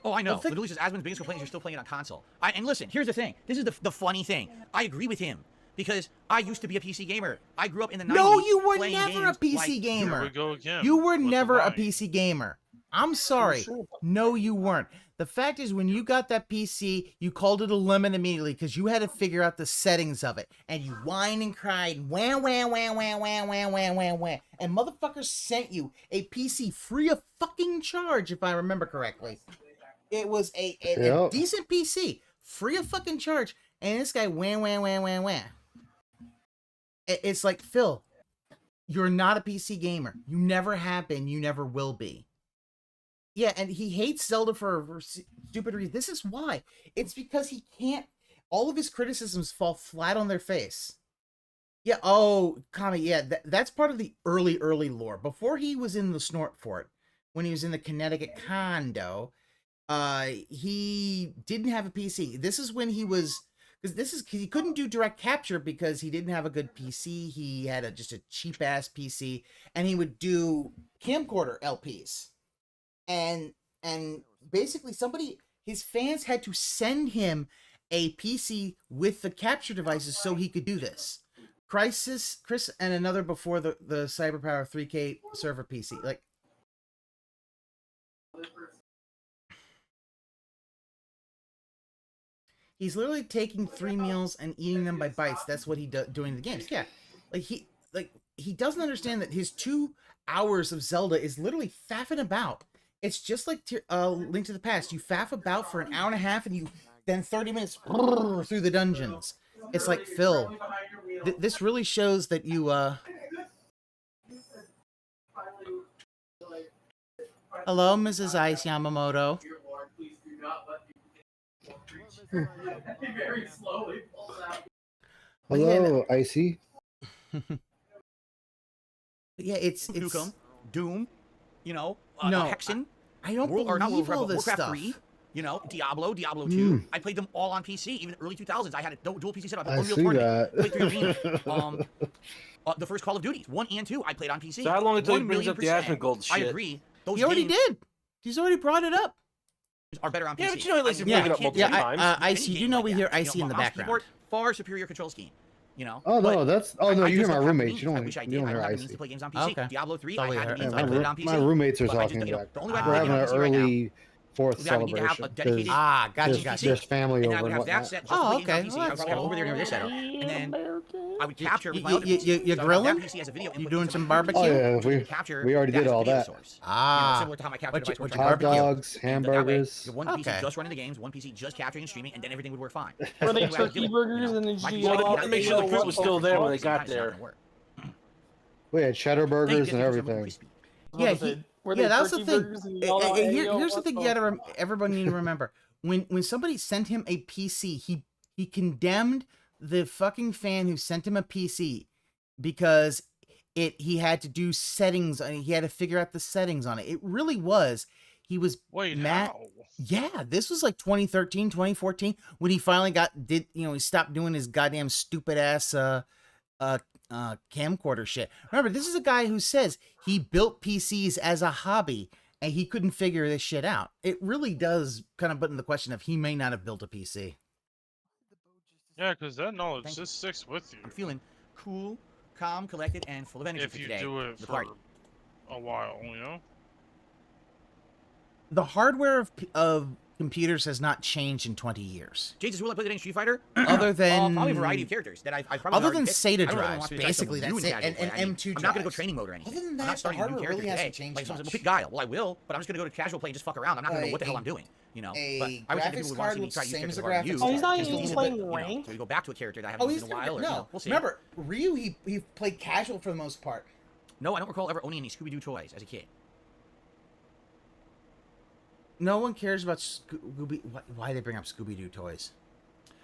Oh, I know. Literally, just Asmon's biggest complaint is you're still playing it on console. And listen, here's the thing. This is the funny thing. I agree with him. Because I used to be a PC gamer. I grew up in the 90s. No, you were playing never a games PC gamer. Here we go again. You were never a PC gamer. I'm sorry. No, you weren't. The fact is, when you got that PC, you called it a lemon immediately because you had to figure out the settings of it. And you whined and cried, wah, wah, wah, wah, wah, wah, wah, wah, wah. And motherfuckers sent you a PC free of fucking charge, if I remember correctly. It was a decent PC, free of fucking charge. And this guy, wah, wah, wah, wah, wah. It's like, Phil, you're not a PC gamer. You never have been. You never will be. Yeah, and he hates Zelda for stupid reasons. This is why. It's because he can't... All of his criticisms fall flat on their face. Yeah, oh, Kami, yeah, that's part of the early lore. Before he was in the Snort Fort, when he was in the Connecticut condo, he didn't have a PC. This is when he was... Because he couldn't do direct capture because he didn't have a good PC. He had just a cheap ass PC, and he would do camcorder LPs, and basically his fans had to send him a PC with the capture devices so he could do this. Chris, and another before the CyberPower 3K server PC, like. He's literally taking 3 meals and eating them by bites. That's what he doing in the games. Yeah, he doesn't understand that his 2 hours of Zelda is literally faffing about. It's just like Link to the Past. You faff about for an hour and a half, and you then 30 minutes through the dungeons. It's like, Phil, this really shows that you. Hello, Mrs. Ice Yamamoto. Very slowly pulls out. Hello, Icy. Yeah, it's Doom, you know, no, Hexen. I don't believe not all this Warcraft stuff. 3, you know, Diablo 2. I played them all on PC, even early 2000s. I had a dual PC setup. I Unreal see Tournament. that. Played 3 Arena. The first Call of Duties, 1 and 2, I played on PC. So how long until he 1 brings up the 1,000,000%. Asmongold shit? I agree. Those He already games did. He's already brought it up. are better on PC. Yeah, but you know, at least you bring it up multiple times. Icy, you know we hear Icy in the background. Keyboard, far superior control scheme. You know. Oh no, no, you hear my roommates. You I don't. wish I You did. don't I hear don't have the means Icy. to play games on PC. Okay. Diablo 3, That's all I we had the heard. means. Yeah, I played it on PC. my roommates are But I talking just, you know, about. the only way I We're can having play an games on PC right now early 4th would have to have a celebration dedicated gotcha, PC. gotcha. there's family And over I would and have that whatnot. set just Oh, to play okay. games on PC. Well, I would that's have cool. over there near this setup, and then I would capture with my You other PC. you So I would have grilling? that PC as a video You input doing into some my barbecue? Oh yeah, capture we already that did as a all video that. source. Ah. Similar to how my capture device works. you barbecue? Hot dogs, That way, hamburgers. your one PC Okay. just running the games, one PC just capturing and streaming, and then everything would work fine. Were they That's the way I would do turkey it, burgers you know? and then My you PC yell would out, not make be sure the able food to was work. still there when they Sometimes got it's not there. gonna work. We had cheddar burgers and Thank you, everything. crispy. Yeah, Were that was the turkey thing. burgers and you yelled out, "Hey, yo, Here's the what's thing you up?" gotta everybody need to remember. When somebody sent him a PC, he condemned the fucking fan who sent him a PC because he had to do settings and he had to figure out the settings on it. It really was. He was mad. How? Yeah, this was like 2013, 2014 when he finally he stopped doing his goddamn stupid ass camcorder shit. Remember, this is a guy who says he built PCs as a hobby and he couldn't figure this shit out. It really does kind of put in the question of he may not have built a PC. Yeah, because that knowledge just sticks with you. I'm feeling cool, calm, collected, and full of energy If for you today. do it The for party. a while, you know? The hardware of computers has not changed in 20 years. Jesus, will I play today in Street Fighter? Other than probably a variety of characters that I've probably other already than picked. SATA I don't really drives, want to try basically something new that's it, casual and play. I mean, M2 I'm not going to go drives. training mode or anything. Other than I'm that, not starting a new the hardware character really today. hasn't changed Like someone said, much. well, pick Guile. Well, I will, but I'm just going to go to casual play and just fuck around. I'm not going to know what the hell I'm doing. You know, but I would think people would want to see me try to use characters that are already used. Oh, he's not just a even little playing bit, you know, ranked? So we go back to a character that I Oh, haven't he's used in a while. Or, you know, we'll see. Remember, Ryu, he played casual for the most part. No, I don't recall ever owning any Scooby-Doo toys as a kid. no one cares about Scooby. Why they bring up Scooby-Doo toys?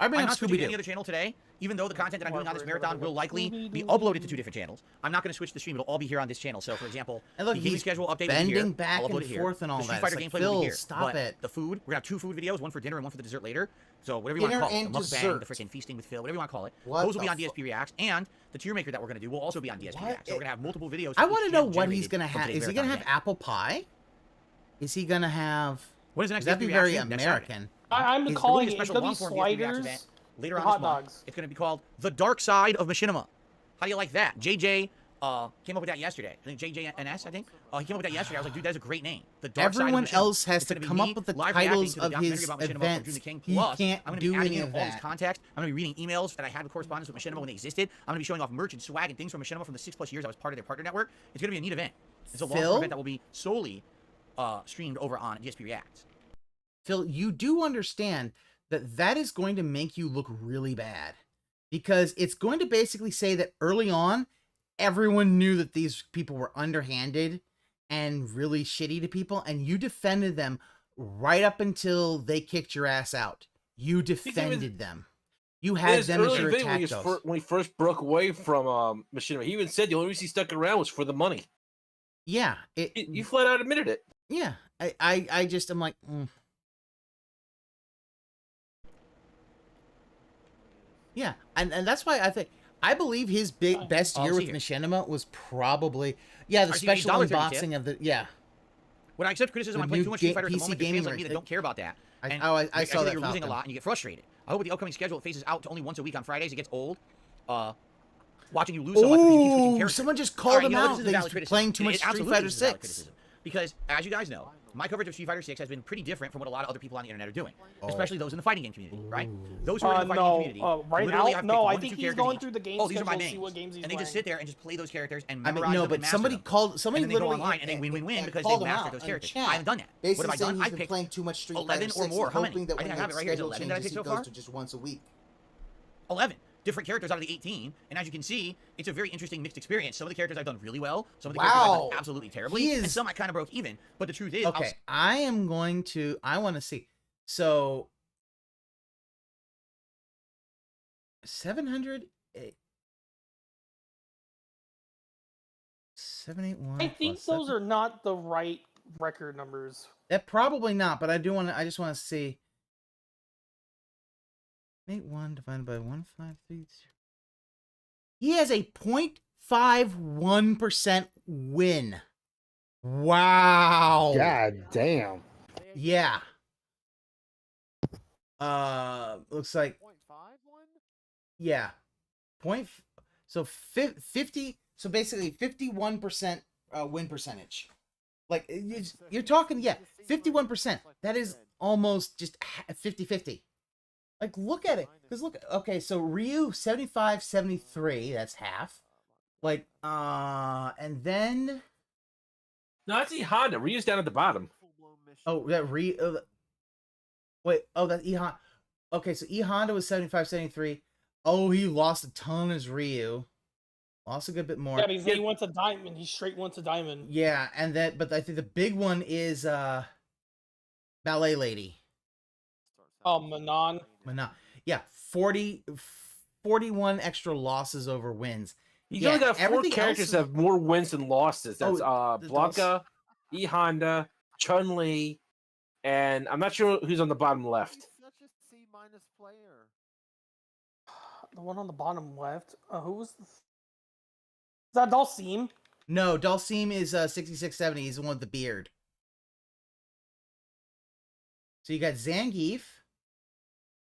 I bring I'm up not switching to Scooby-Doo. any other channel today, even though the content that I'm doing on this marathon will likely be uploaded to 2 different channels. I'm not going to switch the stream. It'll all be here on this channel. So, for example, And look, the gaming he's schedule update will be bending here. back I'll upload and it here. forth and all the Street that. Fighter It's gameplay like, will be Phil, here. stop But it. the food, we're going to have 2 food videos, one for dinner and one for the dessert later. So whatever you want to Dinner call it, and the mukbang, dessert. the freaking feasting with Phil, whatever you want to call it. What Those will be the on DSP Reacts, and the tier maker that we're going to do will also be on DSP Reacts. So we're going to have multiple videos. I for want each to know channel what he's generated going to from have. today's Is he going to marathon have apple pie? Is he going to have... What is the next That'd be DSP very Reacts next American. I'm Is calling there it. will It's be a gonna special be long-form DSP Reacts sliders. event later and on hot this month. dogs. It's going to be called The Dark Side of Machinima. How do you like that? JJ came up with that yesterday. I think JJNS, I think. He came up with that yesterday. I was like, dude, that's a great name. The Dark Side of Everyone Machinima. else has It's to gonna be come me up with the live reacting titles to the of documentary his about Machinima from events. June the King. He Plus, can't I'm going to do be adding any in of all this that. context. I'm going to be reading emails that I had with correspondence with Machinima when they existed. I'm going to be showing off merch and swag and things from Machinima from the 6+ years I was part of their partner network. It's going to be a neat event. It's a long Phil? event that will be solely streamed over on DSP Reacts. Phil, you do understand that that is going to make you look really bad. Because it's going to basically say that early on, everyone knew that these people were underhanded and really shitty to people, and you defended them right up until they kicked your ass out. You defended them. You had them as your attack dogs. When he first broke away from Machinima, he even said the only reason he stuck around was for the money. Yeah. You flat out admitted it. Yeah. I'm like... Yeah, and that's why I believe his best year with Machinima was probably the special unboxing of the When I accept criticism, I'm playing too much Street Fighter at the moment. There's fans like me that don't care about that. I saw that you're losing Falcon. a lot and you get frustrated. I hope with the upcoming schedule it phases out to only once a week on Fridays. It gets old. Watching you lose so much because you keep switching characters. Someone just called him out. This is a valid He's criticism. playing too much It Street absolutely Fighter is a valid 6. criticism. Because, as you guys know, my coverage of Street Fighter 6 has been pretty different from what a lot of other people on the internet are doing, especially those in the fighting game community, right? Those who are in the fighting game community right literally now, have no, I picked 1 to think 2 he's characters going each. through the game Oh, these are my schedule to see names. what games he's And they just playing. sit there and just play those characters and I mean, memorize no, them but and master somebody them. called. Somebody And then they go literally online and they win because called they him mastered out those on characters. chat, I haven't done that. What basically have I saying done? he's I've been picked playing too much Street 11 Fighter or 6 more. and How many? hoping that I when think I the have it right here. Is it schedule 11 that I changes, picked he so goes far? to just once a week. 11 different characters out of the 18, and as you can see, it's a very interesting mixed experience. Some of the characters I've done really well, some of the characters I've done absolutely terribly, and some I kind of broke even. But the truth is, okay, I want to see. So 700, 781. I think those are not the right record numbers. That probably not, but I just want to see. 81 divided by 153. He has a 0.51% win. Wow. God damn. Yeah. Looks like. Yeah. So 50. So basically 51% win percentage. Like you're talking, 51%. That is almost just 50-50. Like, look at it. Because look, okay, so Ryu, 75-73, that's half. Like, and then... No, that's E-Honda. Ryu's down at the bottom. Oh, that Ryu... wait, oh, that's E-Honda. Okay, so E-Honda was 75-73. Oh, he lost a ton as Ryu. Lost a good bit more. Yeah, because he went to Diamond. He straight went to Diamond. Yeah, and that, but I think the big one is, Ballet Lady. Oh, Manon. Yeah, 41 extra losses over wins. He's only got 4 characters that have more wins than losses. That's Blanca, E-Honda, Chun-Li, and I'm not sure who's on the bottom left. Such a C- player. The one on the bottom left. Who was? Is that Dalsim? No, Dalsim is 66-70. He's the one with the beard. So you got Zangief.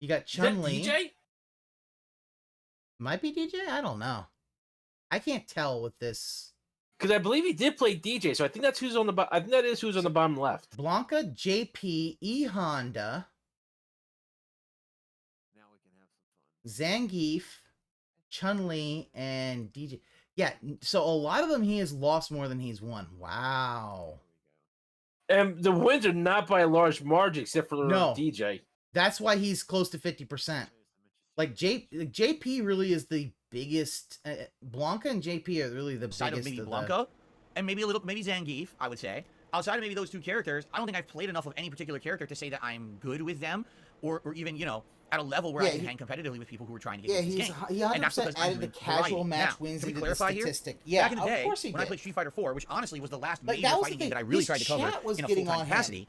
You got Chun-Li. Is that DJ? Might be DJ? I don't know. I can't tell with this. Because I believe he did play DJ, so I think that's who's on the bottom. I think that is who's on the bottom left. Blanca, JP, E-Honda. Now we can have some fun. Zangief, Chun-Li, and DJ. Yeah, so a lot of them he has lost more than he's won. Wow. And the wins are not by a large margin, except for DJ. That's why he's close to 50%. Like JP really is the biggest. Blanca and JP are really the Side biggest. of maybe Blanca, and maybe maybe Zangief, I would say. outside of maybe those two characters, I don't think I've played enough of any particular character to say that I'm good with them, or even, you know, at a level where I can hang competitively with people who are trying to get into this game. He 100% added the casual match wins into the statistic. Yeah, back in the day, of course he when I did. played Street Fighter 4, which honestly was the last Like, major that was fighting the game that I thing. really His tried to cover chat was in a getting full-time on him. capacity,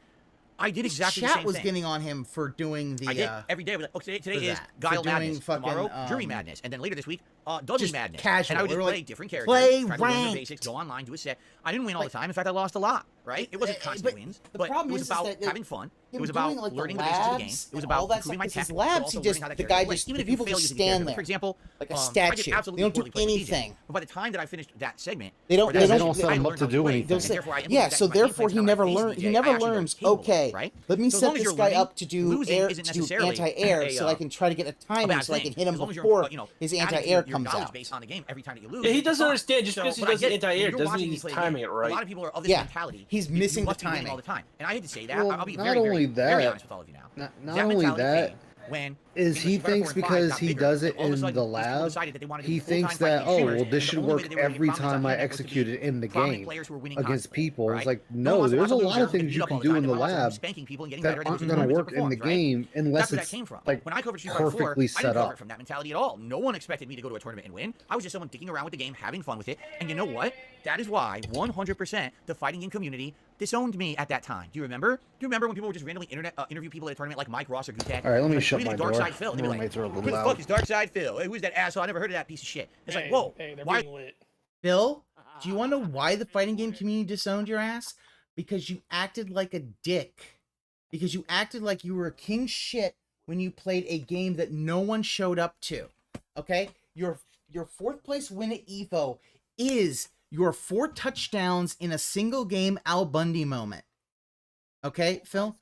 I did His exactly the chat same was thing. getting on him for doing the I did every day. Like, okay, today is for Guile doing Madness. fucking, Tomorrow, Jury Madness, and then later this week, Dudley just Madness. casual. And I would We just were play like, different characters, play try to learn the ranked. basics, go online, do a set. I didn't win all the time. In fact, I lost a lot. Right? It wasn't constant wins, the but problem it was is about that having fun. It him was about doing, like, learning the the basics of the game. labs It was and all about that improving my stuff, 'cause tech. his but labs, also he just- learning how that the character guy plays. just- Even the if you people fail just using the character. stand there For example, like a I did statue. absolutely They don't do poorly playing DJ. anything. But by the time that I finished that segment, They don't- or that they segment, don't set I him up learned to how do play, anything. and therefore I implemented Yeah, that so into my therefore gameplay, he so never when I faced learned. DJ, He I never actually learned learns. teamwork, Okay, right? let me So as set long as this you're guy learning, up to do losing air, isn't to do necessarily anti-air, a, so I can try to get a timing, bad so I thing, can hit him as long as you're, before you know, his adding to anti-air your comes knowledge out. base on the game every time that you lose. Yeah, he it's doesn't fun. understand just because he but I does get it. anti-air When you're doesn't watching mean me he's play a timing game, it right. A lot of people are of this Yeah, mentality. he's You missing the must be winning timing. all the time, and I hate to say that. Well, I'll be not very, only very that- honest with all of you now. Not That only mentality that, came when is he Street Fighter thinks 4 and 5 because got he bigger, does it all of a in sudden, the these people lab, decided that they wanted to he be full-time thinks that, fighting oh, streamers, well, this and should the only way work that they were gonna every get prominence time on I the internet was to execute be it in the prominent game players who were winning against constantly, people. It's right? like, No one no, wants to there's watch a a lot loser of things get you beat up can all the do time. in the There are lots of lab spanking people and getting that better at aren't losing going to tournaments work and in the performance, right? game unless That's where that it's came from. like When I covered Street Fighter 4, perfectly I set didn't cover up. it from that mentality at all. No one expected me to go to a tournament and win. I was just someone dicking around with the game, having fun with it. And you know what? That is why 100% the fighting game community disowned me at that time. Do you remember? Do you remember when people would just randomly interview people at a tournament like Mike Ross or Gutek? All right, let me Like, shut who do you my think door. DarkSydePhil? They'd be My like, roommates are a little who the loud. fuck is DarkSydePhil? Hey, who's that asshole? I never heard of that piece of shit. It's like, whoa, Hey, they're why? being lit. Phil, do you want to know why the fighting game community disowned your ass? Because you acted like a dick. Because you acted like you were a king shit when you played a game that no one showed up to. Okay? Your fourth place win at EVO is your 4 touchdowns in a single game Al Bundy moment. Okay, Phil?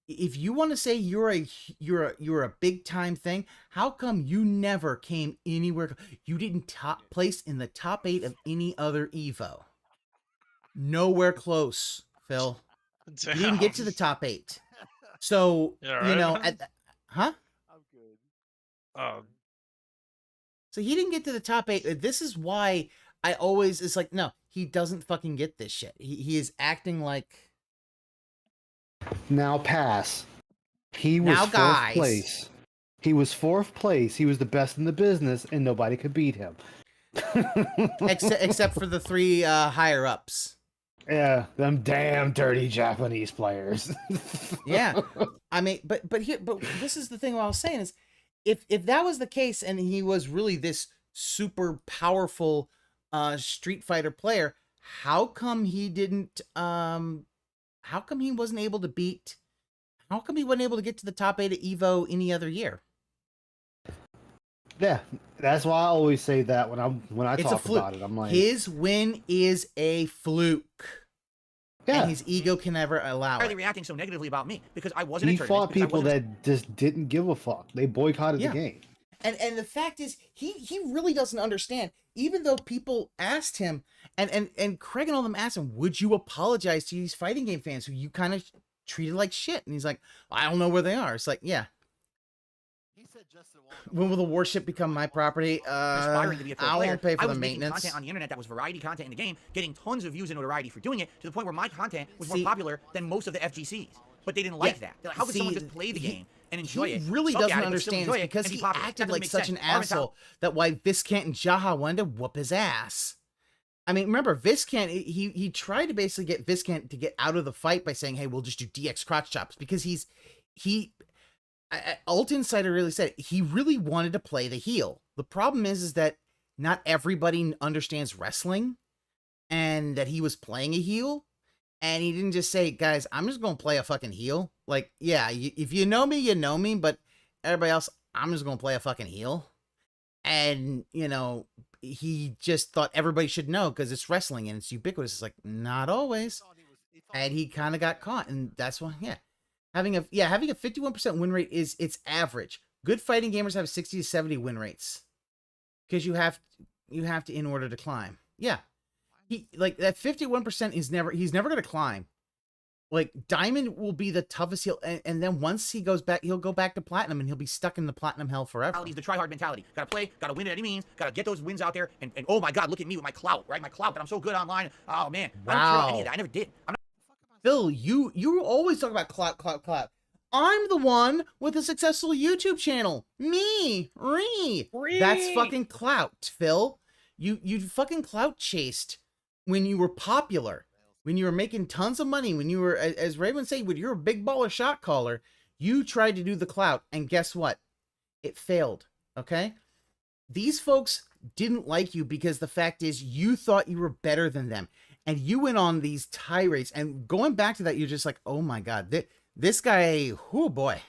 If you want to say you're a big time thing, how come you never came anywhere? You didn't top place in the top 8 of any other Evo. Nowhere close, Phil. You didn't get to the top 8. So Yeah, you right, know, man? huh? Oh, So he didn't get to the top 8. This is why I always, it's like, no, he doesn't fucking get this shit. He is acting like. Now pass. He was Now, fourth guys. place. He was 4th place. He was the best in the business, and nobody could beat him. except for the 3 higher ups. Yeah, them damn dirty Japanese players. Yeah, I mean, but this is the thing. What I was saying is, if that was the case, and he was really this super powerful Street Fighter player, how come he didn't? How come he wasn't able to beat? How come he wasn't able to get to the top 8 at EVO any other year? Yeah, that's why I always say that when I It's a talk fluke. about it. I'm like, His win is a fluke. Yeah. And his ego can never allow Why are they it. reacting so negatively about me? Because I wasn't he in tournaments, fought because I people wasn't- that just didn't give a fuck. They boycotted Yeah. the game. And the fact is, he really doesn't understand. Even though people asked him, and Craig and all them asked him, would you apologize to these fighting game fans who you kind of treated like shit? And he's like, I don't know where they are. It's like, yeah. When will the warship become my property? aspiring to be a pro I player. won't pay for I the was making maintenance. content on the internet that was variety content in the game, getting tons of views and notoriety for doing it, to the point where my content was See- more popular than most of the FGCs. But they didn't like that. They're like, how could someone See, just play the he- game and enjoy he it? really suck doesn't at it, but still understand enjoy this it, because and be he popular? That acted doesn't like make such sense. an Our mentality- asshole that why Viscant and Jaha wanted to whoop his ass. I mean, remember, Viscant, he tried to basically get Viscant to get out of the fight by saying, hey, we'll just do DX crotch chops, because Alt Insider really said it, he really wanted to play the heel. The problem is that not everybody understands wrestling, and that he was playing a heel, and he didn't just say, guys, I'm just going to play a fucking heel. Like, yeah, if you know me, you know me, but everybody else, I'm just going to play a fucking heel. And, you know, he just thought everybody should know because it's wrestling and it's ubiquitous. It's like, not always. And he kind of got caught, and that's why, having a 51% win rate it's average. Good fighting gamers have 60 to 70 win rates, because you have to in order to climb. Yeah, he like that 51% he's never gonna climb. Like Diamond will be the toughest heel, and then once he goes back, he'll go back to Platinum, and he'll be stuck in the Platinum hell forever. The try hard mentality. Gotta play, gotta win at any means, gotta get those wins out there, and oh my god, look at me with my clout, right? My clout, that I'm so good online. Oh man, I don't care about any of that. I never did. Phil, you always talk about clout. I'm the one with a successful YouTube channel. Me. That's fucking clout, Phil. You fucking clout chased when you were popular, when you were making tons of money, when you were, as Raven said, when you're a big baller shot caller, you tried to do the clout, and guess what? It failed, okay? These folks didn't like you because the fact is you thought you were better than them, and you went on these tirades, and going back to that, you're just like, oh my God, this guy, oh boy.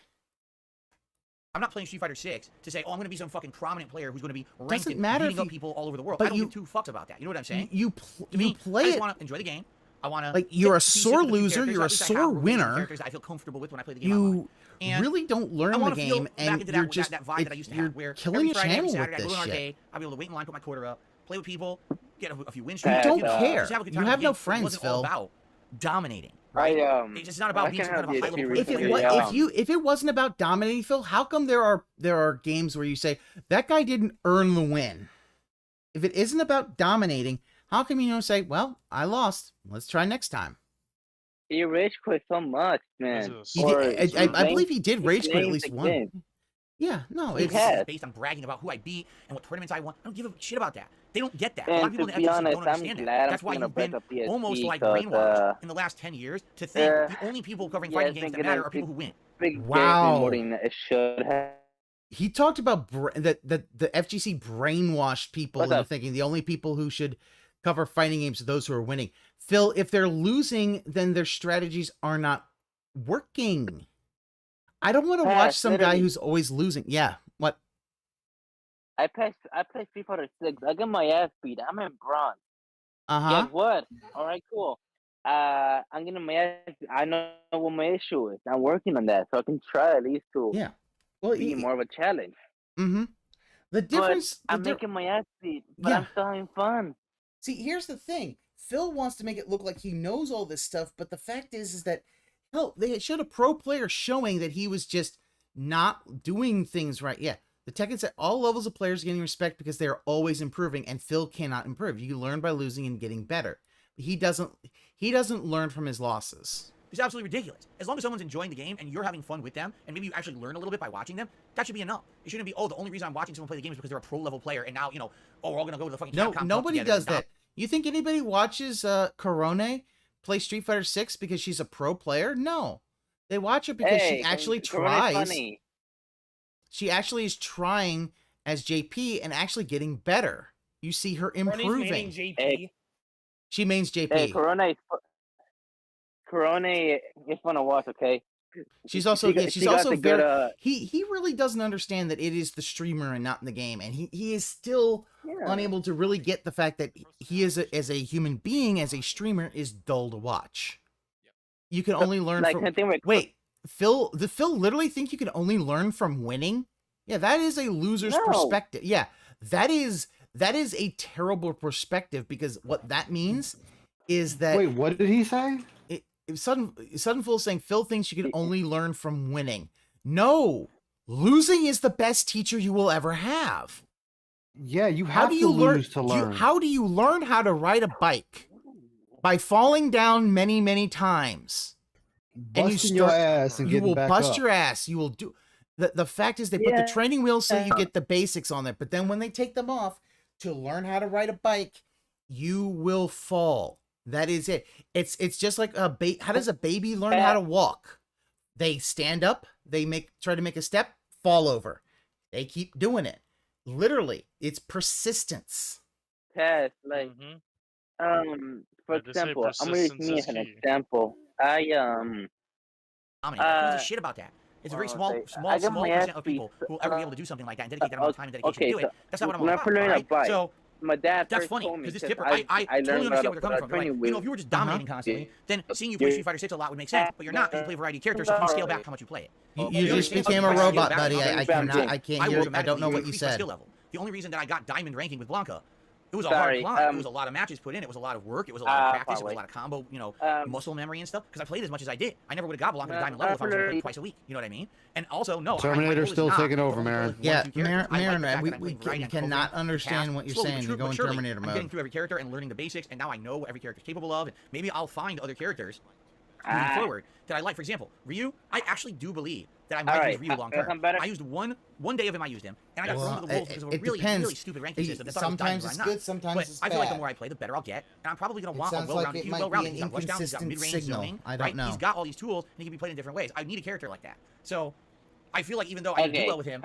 I'm not playing Street Fighter 6 to say, oh, I'm going to be some fucking prominent player who's going to be ranked Doesn't and matter beating if up you- people all over the world. but I don't you- give two fucks about that. You know what I'm saying? You To me, play I just it want to enjoy the game. I want to like you're a sore loser, you're a sore winner. Characters I feel comfortable with when I play the game. You And really don't learn I the wanna feel game, back and into you're that, just that vibe that I used to you're have, where killing every your Friday, channel every with Saturday, I go this to an shit. arcade, I'll be able to wait in line, put my quarter up, play with people, get a few win You streaks. don't you know, care. just have a good You time have with the no game. friends, It wasn't Phil. all about dominating. Right? It's not about being some kind of a high level If it wasn't about dominating, Phil, how come there are games where you say that guy didn't earn the win? If it isn't about dominating, how come you don't say, well, I lost, let's try next time? He rage quit so much, man. I believe he did rage quit at least one. Yeah, no, It's it's based on bragging about who I beat and what tournaments I won. I don't give a shit about that. They don't get that. And a lot of people to in the be FGC honest, don't understand I'm that. glad That's I'm why gonna you've been break up DSP almost like 'cause, brainwashed in the last 10 years to think the only people covering fighting games that thinking matter that are people who win. Wow. More than it should have. He talked about that the FGC brainwashed people What's into up? thinking the only people who should cover fighting games are those who are winning. Phil, if they're losing, then their strategies are not working. I don't want to watch some guy who's always losing. Yeah, what? I play Street Fighter 6. I get my ass beat. I'm in bronze. Uh-huh. Guess what? All right, cool. I'm getting my ass. I know what my issue is. I'm working on that, so I can try at least to be more of a challenge. Mm-hmm. The difference. But I'm making my ass beat, but I'm still having fun. See, here's the thing. Phil wants to make it look like he knows all this stuff, but the fact is that, hell, they showed a pro player showing that he was just not doing things right. Yeah, the Tekken said all levels of players are getting respect because they are always improving, and Phil cannot improve. You learn by losing and getting better. He doesn't learn from his losses. It's absolutely ridiculous. As long as someone's enjoying the game and you're having fun with them, and maybe you actually learn a little bit by watching them, that should be enough. It shouldn't be, oh, the only reason I'm watching someone play the game is because they're a pro level player, and now, you know, oh, we're all gonna go to the fucking No, Capcom nobody together. does that. You think anybody watches Corone play Street Fighter 6 because she's a pro player? No. They watch her because she actually tries. Funny. She actually is trying as JP and actually getting better. You see her improving. JP. She mains JP. Hey, Corona is fun to watch, okay? She's also She got the very good, he really doesn't understand that it is the streamer and not in the game, and he is still unable to really get the fact that he is as a human being, as a streamer, is dull to watch. You can only learn like, from wait, Phil literally think you can only learn from winning? Yeah, that is a loser's perspective. Yeah, that is a terrible perspective, because what that means is that Wait, what did he say? Sudden Fool saying Phil thinks you can only learn from winning. No, losing is the best teacher you will ever have. Yeah, you have to lose to learn. How do you learn how to ride a bike? By falling down many, many times. Busting your ass and you getting will back bust up. your ass. You will do. The fact is they put the training wheels so you get the basics on there, but then when they take them off to learn how to ride a bike, you will fall. That is it. It's just like how does a baby learn how to walk? They stand up, they try to make a step, fall over. They keep doing it. Literally, it's persistence. Test, like, for example, I'm gonna use me as an example. I mean, who gives a shit about that? It's a very small percent of people who will ever be able to do something like that and dedicate that amount of time and dedication to do it. That's not what I'm about. Right? So my dad that's funny, because this Tipper, I totally understand where they're coming from. Like, you know, if you were just dominating constantly, then seeing you play Street Fighter 6 a lot would make sense. But you're not, because you play a variety of characters, so you can scale back how much you play it. You just became a robot, buddy. I can't hear. I don't know what you said. The only reason that I got diamond ranking with Blanca, it was a hard climb. It was a lot of matches put in. It was a lot of work. It was a lot of practice. It was a lot of combo, you know, muscle memory and stuff. Because I played as much as I did. I never would have got Blanca to diamond level if I was going to play twice a week. You know what I mean? And also, no. Terminator's still taking over, Marin. Yeah, Marin, we cannot understand what you're saying. You're going Terminator mode. I'm getting through every character and learning the basics, and now I know what every character's capable of. And maybe I'll find other characters moving forward that I like. For example, Ryu, I actually do believe that I might use Ryu long term. I used one day of him, I used him, and I got thrown to the wolves because of a really stupid ranking system. Sometimes it's good, sometimes it's bad. I feel like the more I play, the better I'll get, and I'm probably going to want a well-rounded. He's well-rounded. He's got rush down, he's got mid-range zoning, right? He's got all these tools, and he can be played in different ways. I need a character like that. So I feel like even though I do well with him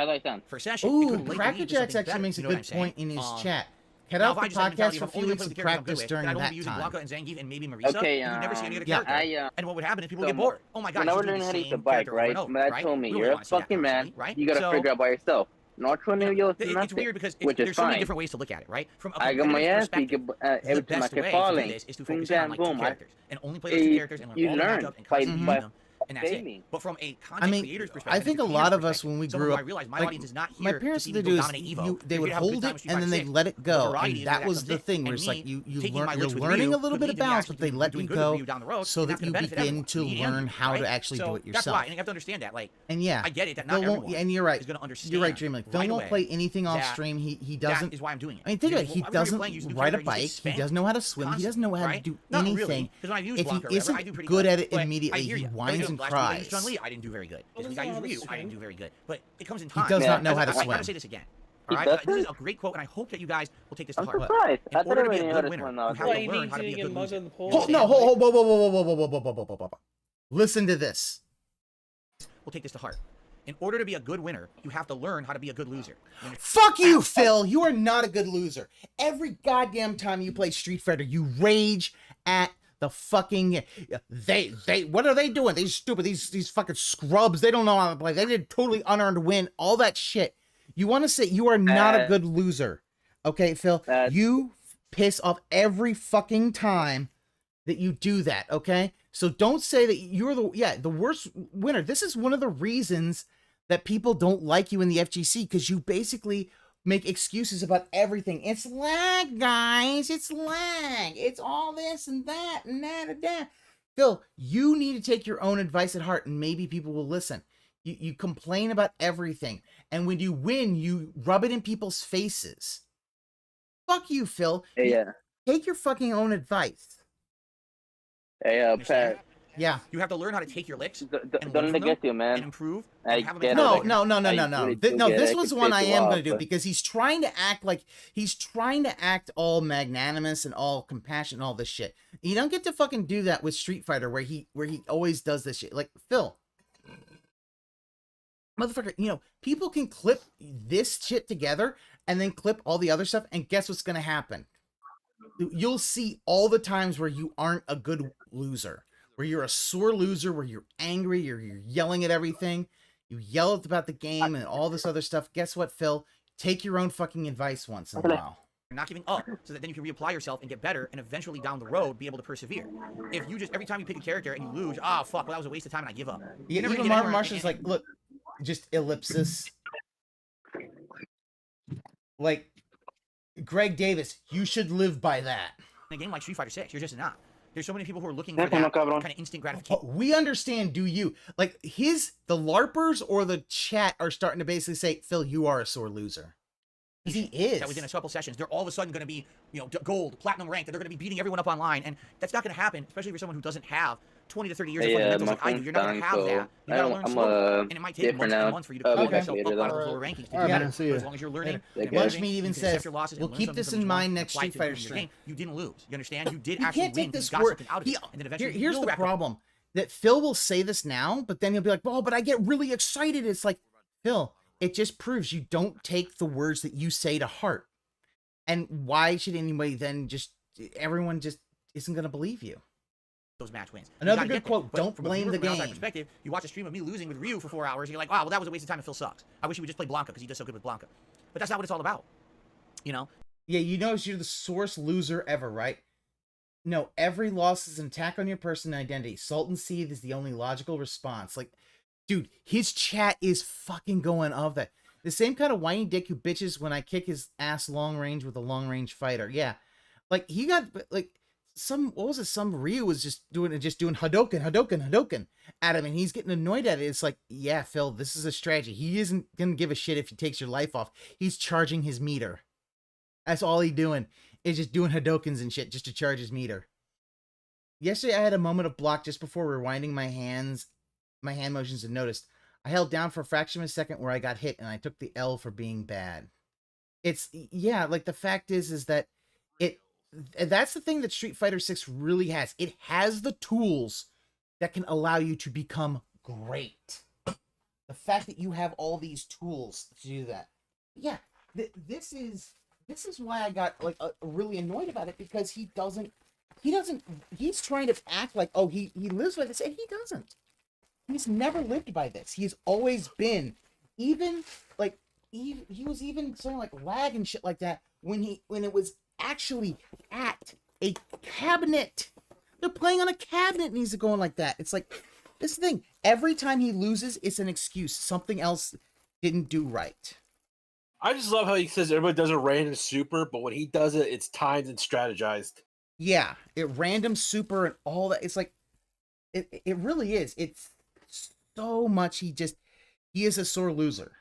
for session, ooh, Crackerjacks actually makes a good point in his chat. Cut out the podcast for a few weeks and practice during that time. Blanca and Zangief and maybe Marisa. Okay, you never see any other character. And what would happen is people would get bored. Oh my god, when I was learning how to use the bike, right? Dad told me, you're a fucking man. You gotta figure out by yourself. Not trying to use nothing. It's weird because there's so many different ways to look at it, right? From a I got my ass beat every time I kept falling. Is to focus on like 2 characters and only play those 2 characters and learn all the matchup and constantly use them. And that's it. But from a content creator's perspective, I think a lot of us when we grew up, my audience is not here my parents used to do is they would hold it and then they'd let it go, and that was the thing where it's like you're learning a little bit of balance, but they let you go so that you begin to learn how to actually do it yourself. That's why, and you have to understand that, like, and yeah, I get it that not everyone and you're right, is going to understand. You're right, Dream. Like Phil won't play anything off stream. He doesn't. That is why I'm doing it. I mean, think of it. He doesn't ride a bike. He doesn't know how to swim. He doesn't know how to do anything. If he isn't good at it immediately, he whines and cries. I didn't do very good. This week I used Ryu. I didn't do very good. But it comes in time. He does not know how to I swim. gotta say this again. All right, this is a great quote, and I hope that you guys will take this to heart. Surprised. In order to be a good winner, you have to learn how to be a good loser. Whoa. Listen to this. We'll take this to heart. In order to be a good winner, you have to learn how to be a good loser. Fuck you, Phil. You are not a good loser. Every goddamn time you play Street Fighter, you rage at the fucking what are they doing? These stupid these fucking scrubs. They don't know how to play. They did totally unearned win. All that shit. You want to say you are not a good loser, okay, Phil? You piss off every fucking time that you do that, okay? So don't say that you're the worst winner. This is one of the reasons that people don't like you in the FGC, because you basically make excuses about everything. It's lag, guys. It's lag. It's all this and that and that and that. Phil, you need to take your own advice at heart, and maybe people will listen. You complain about everything, and when you win, you rub it in people's faces. Fuck you, Phil. Hey, take your fucking own advice. Hey, Pat. Yeah. You have to learn how to take your licks Don't get you, man. And improve. No. This was one I am going to do, because he's trying to act all magnanimous and all compassionate and all this shit. You don't get to fucking do that with Street Fighter, where he always does this shit. Like, Phil, motherfucker, people can clip this shit together and then clip all the other stuff, and guess what's going to happen? You'll see all the times where you aren't a good loser, where you're a sore loser, where you're angry, you're yelling at everything, you yell about the game and all this other stuff. Guess what, Phil? Take your own fucking advice once in a while. You're not giving up, so that then you can reapply yourself and get better, and eventually down the road be able to persevere. If you just every time you pick a character and you lose, fuck, well that was a waste of time and I give up. Even Marshall's like, look, just ellipsis. Like, Greg Davis, you should live by that. In a game like Street Fighter 6, you're just not. There's so many people who are looking for that kind of instant gratification. We understand, do you? Like, the LARPers or the chat are starting to basically say, Phil, you are a sore loser. Because he is. That within a couple sessions, they're all of a sudden going to be, gold, platinum ranked, and they're going to be beating everyone up online, and that's not going to happen, especially for someone who doesn't have 20 to 30 years of fundamentals like I do. You're not going to have that. You got to learn slowly, and it might take months and months for you to pull yourself up out of the lower rankings to do better. But as long as you're learning, Lunchmeat even says, we'll keep this in mind next Street Fighter stream. You didn't lose. You understand? You did actually win. You got something out of it. And then eventually, here's the problem. That Phil will say this now, but then he'll be like, oh, but I get really excited. It's like, Phil, it just proves you don't take the words that you say to heart. And why should anybody then everyone just isn't going to believe you? Those match wins. Another good quote, don't blame the game. Perspective, you watch a stream of me losing with Ryu for 4 hours, and you're like, wow, well, that was a waste of time and Phil sucks. I wish he would just play Blanca because he does so good with Blanca. But that's not what it's all about. Yeah, you notice you're the sorest loser ever, right? No, every loss is an attack on your person and identity. Salt and Seed is the only logical response. Like, dude, his chat is fucking going off that. The same kind of whiny dick who bitches when I kick his ass long range with a long range fighter. Yeah. Like, he got, like, some Ryu was just doing Hadouken at him, and he's getting annoyed at it. It's like, yeah, Phil, this is a strategy. He isn't going to give a shit if he takes your life off. He's charging his meter. That's all he's doing, is just doing Hadoukens and shit just to charge his meter. Yesterday, I had a moment of block just before rewinding my hand motions, and noticed I held down for a fraction of a second where I got hit, and I took the L for being bad. It's, yeah, like, the fact is that that's the thing that Street Fighter 6 really has. It has the tools that can allow you to become great. The fact that you have all these tools to do that. Yeah, this is why I got, like, really annoyed about it, because he's trying to act like, oh, he lives by this, and he doesn't. He's never lived by this. He's always been, even, like, he was even saying, like, lag and shit like that when it was actually at a cabinet. They're playing on a cabinet and he's going like that. It's like, this thing, every time he loses, it's an excuse. Something else didn't do right. I just love how he says everybody does a random super, but when he does it, it's timed and strategized. Yeah, it random super and all that. It's like, it really is. It's so much. He is a sore loser.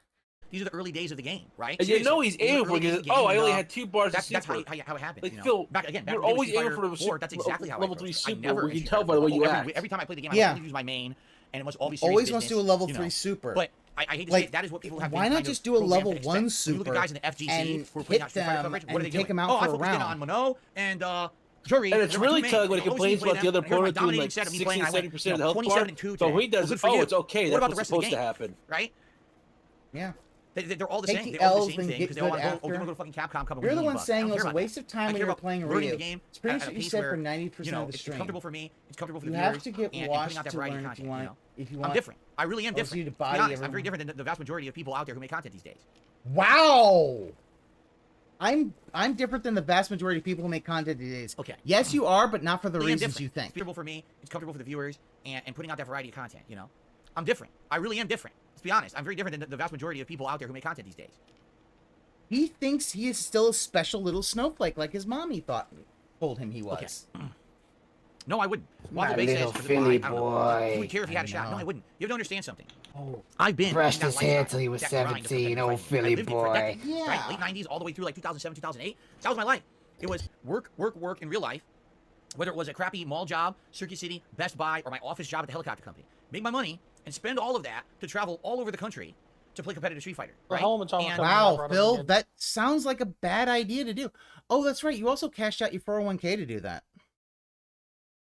These are the early days of the game, right? And you know he's aiming for because, oh, I only had 2 bars of super. That's how it happened. Like, you know? Phil, back you're always aiming for the super, that's exactly how level I 3 approach it. super. I never We can tell by the way you act. Every time I play the game, Yeah. I always use my main, and it must all be serious Always business, wants to do a level you 3 know. super. But I hate to Like, say it, that is what people have why been not kind just of do a programmed level to 1 expect. When you look at super guys in the FGC and who are putting hit out Street Fighter them coverage, what and are they take doing? them out Oh, for I a focused in round. on Mono and Jury. And it's they're my really two telling when main. he I always complains about the other play them, and here's my opponent doing dominating like set of me 60, playing, I went, 70% of the health 27 bar. and 2 So today. he does, Well, good for oh, you. it's okay. What That's about what's the rest of the supposed to game? happen. Right? Yeah. They're all the Take same. the They're all L's the same and thing get because they all good want to after. go to fucking Capcom. Come You're the with one Bug. saying I it don't was care a about waste that. of time I when care you were about playing learning Ryu. the game. It's pretty at much a what you pace said for where, 90% you know, of the it's stream. comfortable for me. It's comfortable for You the have viewers. to get and washed putting out that to variety learn of if you content. want. You know? If you I'm want, different. I really am also different. you to To be body honest, I'm everyone. very different than the vast majority of people out there who make content these days. Wow. I'm different than the vast majority of people who make content these days. Okay. Yes, you are, but not for the Really am reasons different. you think. It's comfortable for me. It's comfortable for the viewers, and putting out that variety of content. You know, I'm different. I really am different. Let's be honest. I'm very different than the vast majority of people out there who make content these days. He thinks he is still a special little snowflake, like his mommy told him he was. Okay. No, I wouldn't. My Waffle Bake little says, Philly I don't know. boy. You would care if you had a shot. No, I wouldn't. You have to understand something. I've been Brushed in that his hair lifestyle, till he was that grind of 17, competitive old fighting. I Philly lived it for a boy. decade, Yeah. Right? Late 90s all the way through like 2007, 2008. That was my life. It was work in real life, whether it was a crappy mall job, Circuit City, Best Buy, or my office job at the helicopter company. Make my money and spend all of that to travel all over the country to play competitive Street Fighter. Right? Wow, Phil, that sounds like a bad idea to do. Oh, that's right. You also cashed out your 401k to do that.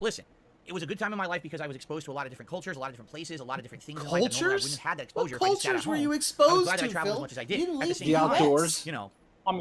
Listen, it was a good time in my life because I was exposed to a lot of different cultures, a lot of different places, a lot of different things in life. That normally I wouldn't have had that exposure. What if I just sat at cultures were home. you I was exposed glad to, I traveled Phil? as much as I did. You didn't At the leave same the time, outdoors. you know.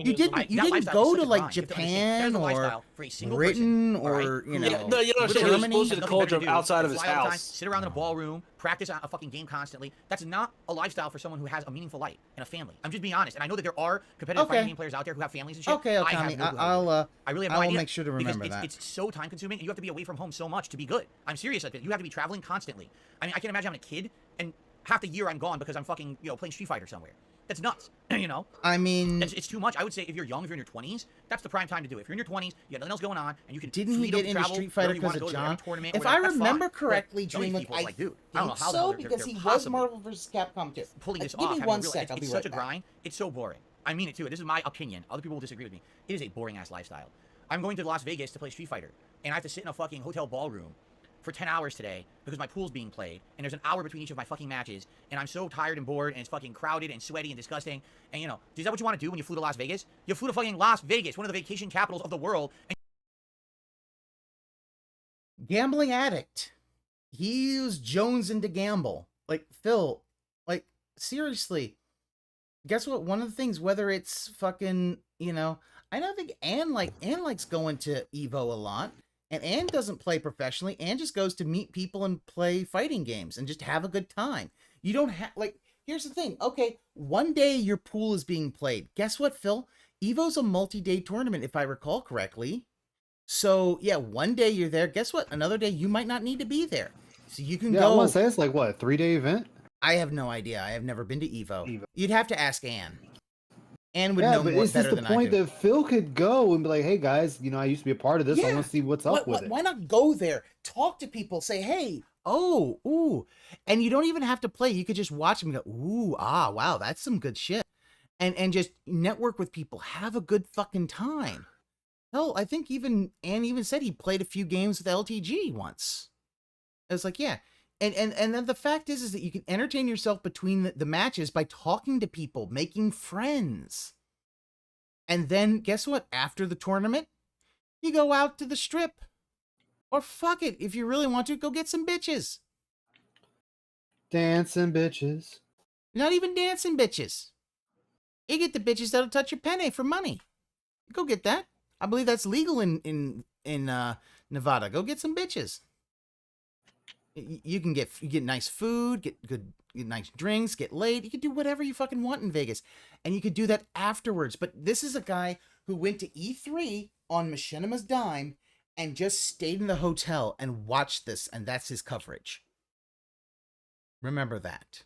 You didn't go to like Japan or Britain or you know. Yeah, no, you know, Literally, you're exposed to the nothing better culture to of do outside than of his fly all the time, house. sit around in a ballroom, practice a fucking game constantly. That's not a lifestyle for someone who has a meaningful life and a family. I'm just being honest, and I know that there are competitive fighting game players out there who have families and shit. Okay, I Tommy, have no clue. I really have no I'll idea make sure to because remember that. It's so time consuming, and you have to be away from home so much to be good. I'm serious like that. You have to be traveling constantly. I mean, I can't imagine having a kid and half the year I'm gone because I'm fucking playing Street Fighter somewhere. That's nuts, you know? I mean... It's too much. I would say if you're young, if you're in your 20s, that's the prime time to do it. If you're in your 20s, you got nothing else going on, and you can Didn't he get into Street Fighter because of John? If I remember correctly, Dreamlink, I think so, because he was Marvel vs. Capcom 2. Pulling this Give off. me one sec, I'll be It's right such a back. grind. It's so boring. I mean it too. This is my opinion. Other people will disagree with me. It is a boring-ass lifestyle. I'm going to Las Vegas to play Street Fighter, and I have to sit in a fucking hotel ballroom for 10 hours today because my pool's being played, and there's an hour between each of my fucking matches, and I'm so tired and bored, and it's fucking crowded and sweaty and disgusting. And you know, is that what you want to do when you flew to Las Vegas? You flew to fucking Las Vegas, one of the vacation capitals of the world. And Gambling addict. He used Jones into gamble. Like, Phil, like, seriously. Guess what? One of the things, whether it's fucking, you know, I don't think Ann likes going to Evo a lot. And Ann doesn't play professionally. Ann just goes to meet people and play fighting games and just have a good time. You don't have, like, here's the thing. Okay, one day your pool is being played. Guess what, Phil? Evo's a multi-day tournament, if I recall correctly. So, yeah, one day you're there. Guess what? Another day you might not need to be there. So you can go. I want to say it's like, what, a 3-day event? I have no idea. I have never been to Evo. You'd have to ask Ann. Ann would Yeah, know but more it's better just than the I point do. that Phil could go and be like, hey guys, you know, I used to be a part of this. I Yeah. want to see what's up with it. Why not go there, talk to people, say, hey, oh, ooh. And you don't even have to play. You could just watch them and go, ooh, ah, wow, that's some good shit. And just network with people. Have a good fucking time. Hell, I think Ann even said he played a few games with LTG once. It was like, yeah. And then the fact is that you can entertain yourself between the matches by talking to people, making friends. And then, guess what? After the tournament, you go out to the strip. Or fuck it, if you really want to, go get some bitches. Dancing bitches. Not even dancing bitches. You get the bitches that'll touch your penne for money. Go get that. I believe that's legal in Nevada. Go get some bitches. You can get nice food, get nice drinks, get laid. You can do whatever you fucking want in Vegas, and you could do that afterwards. But this is a guy who went to E3 on Machinima's dime and just stayed in the hotel and watched this, and that's his coverage. Remember that.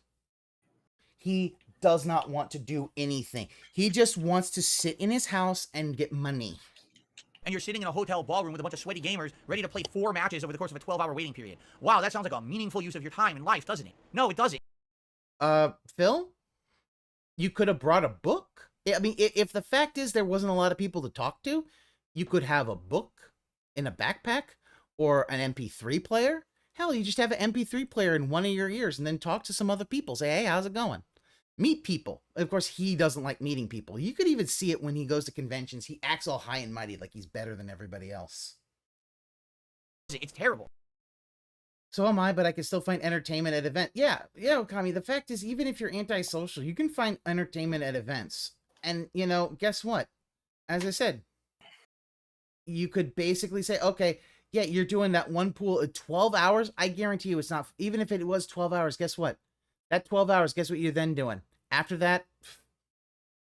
He does not want to do anything. He just wants to sit in his house and get money. And you're sitting in a hotel ballroom with a bunch of sweaty gamers ready to play 4 matches over the course of a 12-hour waiting period. Wow, that sounds like a meaningful use of your time in life, doesn't it? No, it doesn't. Phil? You could have brought a book. I mean, if the fact is there wasn't a lot of people to talk to, you could have a book in a backpack or an MP3 player. Hell, you just have an MP3 player in one of your ears and then talk to some other people. Say, hey, how's it going? Meet people. Of course, he doesn't like meeting people. You could even see it when he goes to conventions. He acts all high and mighty like he's better than everybody else. It's terrible. So am I, but I can still find entertainment at events. Yeah, Okami, the fact is, even if you're antisocial, you can find entertainment at events. And, you know, guess what? As I said, you could basically say, okay, yeah, you're doing that one pool at 12 hours. I guarantee you it's not, even if it was 12 hours, guess what? That 12 hours, guess what you're then doing? After that,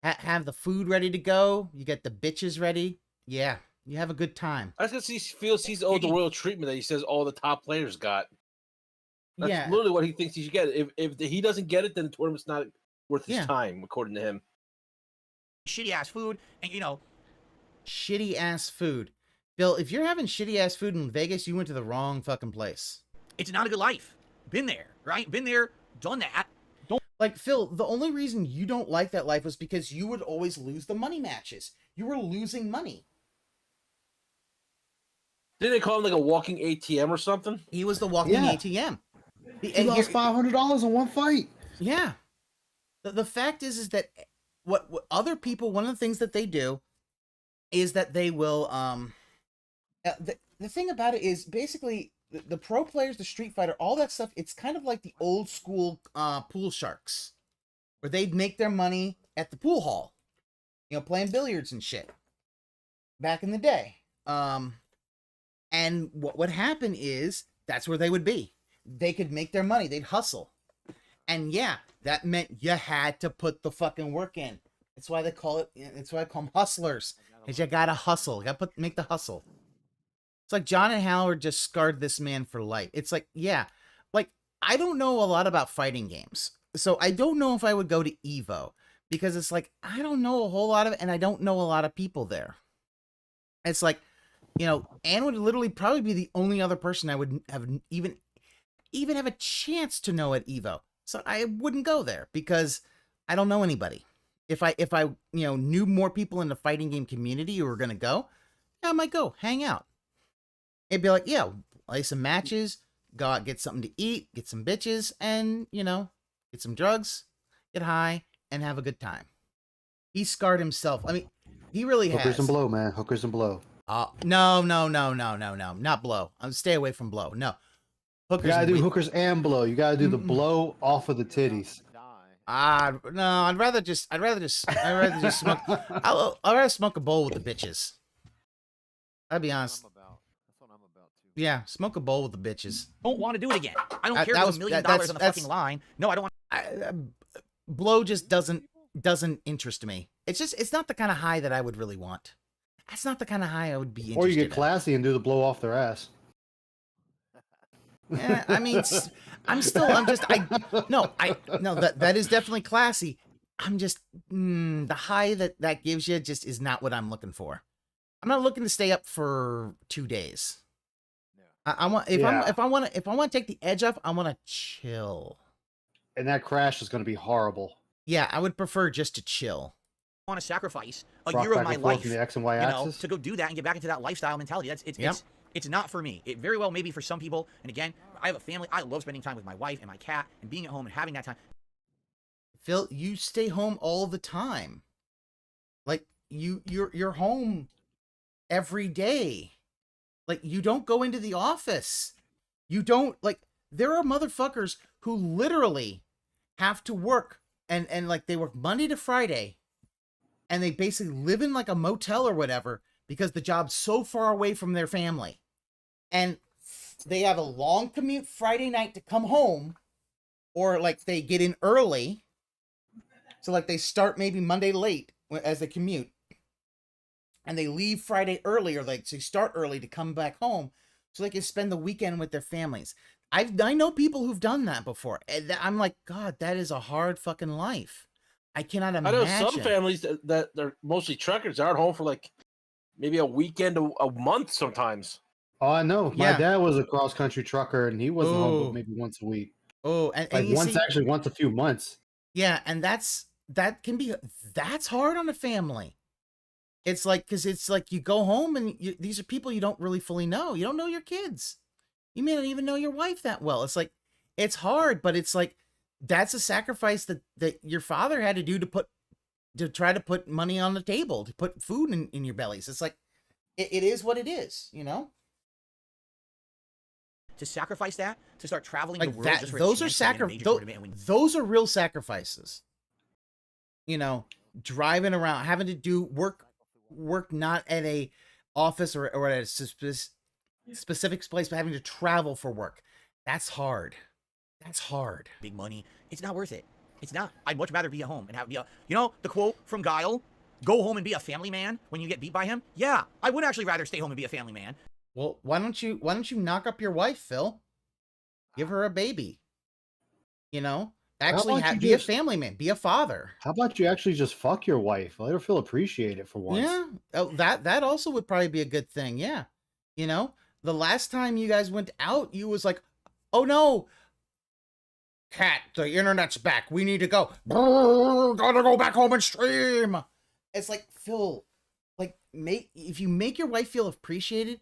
have the food ready to go. You get the bitches ready. Yeah, you have a good time. That's because he feels he's owed the royal treatment that he says all the top players got. That's literally what he thinks he should get. If he doesn't get it, then the tournament's not worth his time, according to him. Shitty-ass food, and, you know... Shitty-ass food. Bill, if you're having shitty-ass food in Vegas, you went to the wrong fucking place. It's not a good life. Been there, right? Been there, done that. Like, Phil, the only reason you don't like that life was because you would always lose the money matches. You were losing money. Didn't they call him like a walking ATM or something? He was the walking ATM. He lost $500 in one fight. Yeah. The fact is that what other people, one of the things that they do is that they will, the thing about it is basically the pro players, the Street Fighter, all that stuff, it's kind of like the old school pool sharks, where they'd make their money at the pool hall, you know, playing billiards and shit back in the day. And what would happen is that's where they would be. They could make their money. They'd hustle. And yeah, that meant you had to put the fucking work in. That's why they call it, that's why I call them hustlers. Because you gotta hustle. You gotta make the hustle. It's like John and Howard just scarred this man for life. It's like, yeah, like, I don't know a lot about fighting games. So I don't know if I would go to EVO. Because it's like, I don't know a whole lot of it, and I don't know a lot of people there. It's like, you know, Anne would literally probably be the only other person I would have even have a chance to know at EVO. So I wouldn't go there because I don't know anybody. If I you know, knew more people in the fighting game community who were gonna go, yeah, I might go hang out. It'd be like, yeah, play some matches, go out, get something to eat, get some bitches, and, you know, get some drugs, get high, and have a good time. He scarred himself. I mean, he really has. Hookers and blow, man. Hookers and blow. No, not blow. Stay away from blow. No. Hookers. You gotta do hookers and blow. You gotta do the blow off of the titties. No, I'd rather just smoke. I'd rather smoke a bowl with the bitches. I'll be honest. Yeah, smoke a bowl with the bitches. Don't want to do it again. I don't care if $1 million on the fucking line. No, I don't want. Blow just doesn't interest me. It's not the kind of high that I would really want. That's not the kind of high I would be interested in. Or you get classy and do the blow off their ass. Yeah, I mean, that is definitely classy. I'm just, the high that gives you just is not what I'm looking for. I'm not looking to stay up for 2 days. I want, if I want to take the edge off, I want to chill. And that crash is going to be horrible. Yeah, I would prefer just to chill. want to sacrifice a Rock year of back my and forth life, from the X and Y axis. to go do that and get back into that lifestyle mentality. It's not for me. It very well maybe for some people. And again, I have a family. I love spending time with my wife and my cat and being at home and having that time. Phil, you stay home all the time. Like you're home every day. Like you don't go into the office. You don't like there are motherfuckers who literally have to work and like they work Monday to Friday and they basically live in like a motel or whatever because the job's so far away from their family. And they have a long commute Friday night to come home, or like they get in early. So like they start maybe Monday late as they commute and they leave Friday early, or like they start early to come back home so they can spend the weekend with their families. I know people who've done that before. And I'm like, God, that is a hard fucking life. I cannot imagine. I know some families that they're mostly truckers are at home for like maybe a weekend, a month sometimes. Oh, I know. My dad was a cross-country trucker, and he wasn't home but maybe once a week. Oh, and like you once, see, actually, once a few months. Yeah, and that's hard on a family. It's like, because it's like you go home and these are people you don't really fully know. You don't know your kids. You may not even know your wife that well. It's like, it's hard, but it's like, that's a sacrifice that your father had to do to try to put money on the table, to put food in your bellies. It's like, it is what it is, you know? To sacrifice that, to start traveling Like the world that, just for those a are chance to win a major tournament and win. those are real sacrifices. You know, driving around, having to do work not at a office or at a specific place, but having to travel for work. That's hard. That's hard. Big money. It's not worth it. It's not. I'd much rather be at home and have you know, the quote from Guile, go home and be a family man when you get beat by him. Yeah, I would actually rather stay home and be a family man. Well, why don't you knock up your wife, Phil? Give her a baby. You know, actually be a family man, be a father. How about you actually just fuck your wife? Let her feel appreciated for once. Yeah, oh, that also would probably be a good thing. Yeah, you know, the last time you guys went out, you was like, oh no, Cat, the internet's back. We need to go. Gotta go back home and stream. It's like, Phil, like, if you make your wife feel appreciated,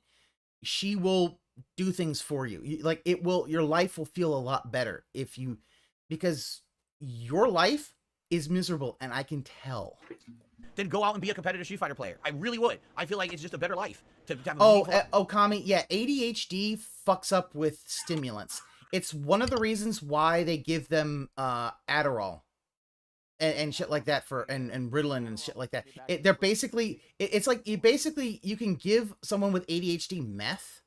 she will do things for you. Like, your life will feel a lot better because your life is miserable, and I can tell. Then go out and be a competitive Street Fighter player. I really would. I feel like it's just a better life. To have Kami, yeah, ADHD fucks up with stimulants. It's one of the reasons why they give them Adderall and shit like that and Ritalin and shit like that. They're basically, it's like you can give someone with ADHD meth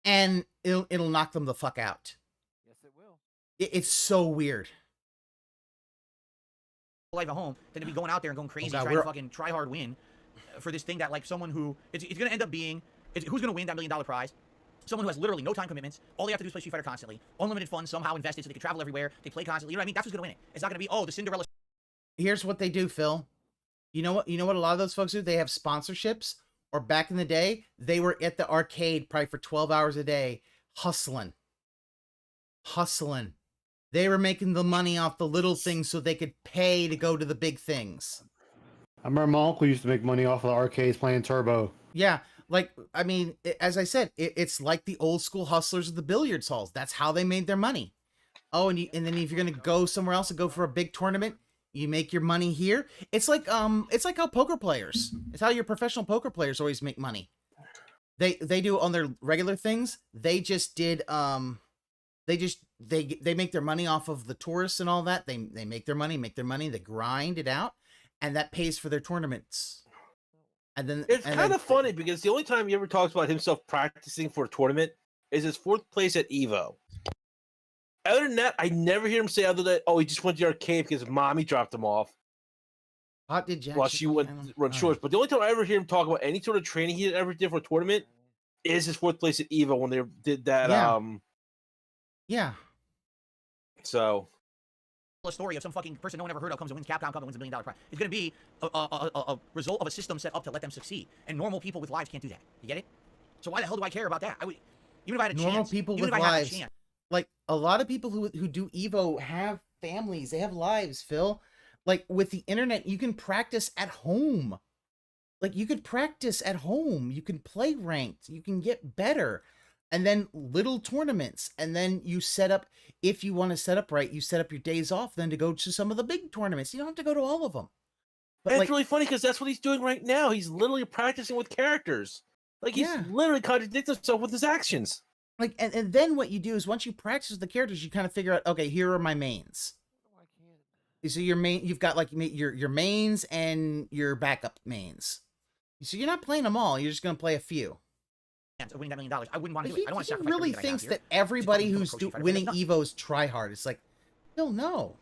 and it'll knock them the fuck out. Yes, it will. It's so weird. Life at home than to be going out there and going crazy trying to fucking try hard win for this thing that like someone who it's going to end up being who's going to win that $1 million prize. Someone who has literally no time commitments. All they have to do is play Street Fighter constantly. Unlimited funds somehow invested so they can travel everywhere. They play constantly. You know what I mean? That's who's gonna win it. It's not gonna be, oh, the Cinderella. Here's what they do, Phil. You know what a lot of those folks do? They have sponsorships, or back in the day, they were at the arcade probably for 12 hours a day, hustling. They were making the money off the little things so they could pay to go to the big things. I remember my uncle used to make money off of the arcades playing Turbo. Yeah. Like, I mean, as I said, it's like the old school hustlers of the billiards halls. That's how they made their money. Oh, and then if you're going to go somewhere else and go for a big tournament, you make your money here. It's like how poker players, it's how your professional poker players always make money. They do on their regular things. They just did, they make their money off of the tourists and all that. They make their money, they grind it out, and that pays for their tournaments. And then it's kind of funny because the only time he ever talks about himself practicing for a tournament is his 4th place at Evo. Other than that, I never hear him say other than, oh, he just went to the arcade because mommy dropped him off. How did Jack? While she went run shorts. But the only time I ever hear him talk about any sort of training he ever did for a tournament is his 4th place at Evo when they did that. Yeah. So. A story of some fucking person no one ever heard of comes and wins Capcom Cup and wins $1 million prize. It's going to be a result of a system set up to let them succeed. And normal people with lives can't do that. You get it? So why the hell do I care about that? I would, even if I had a chance. Normal people with lives. Like, a lot of people who do Evo have families. They have lives, Phil. Like with the internet, you can practice at home. Like you could practice at home. You can play ranked. You can get better. And then little tournaments. And then you set up, if you want to set up right, you set up your days off then to go to some of the big tournaments. You don't have to go to all of them. But and it's really funny because that's what he's doing right now. He's literally practicing with characters. Like he's literally contradicting himself with his actions. Like, and then what you do is once you practice with the characters, you kind of figure out, okay, here are my mains. So your main, you've got like your mains and your backup mains. So you're not playing them all. You're just going to play a few. Winning $1 million. I wouldn't want to do it. I don't want to sacrifice really everything thinks I have that everybody who's winning It's Evos try hard. It's like, hell no.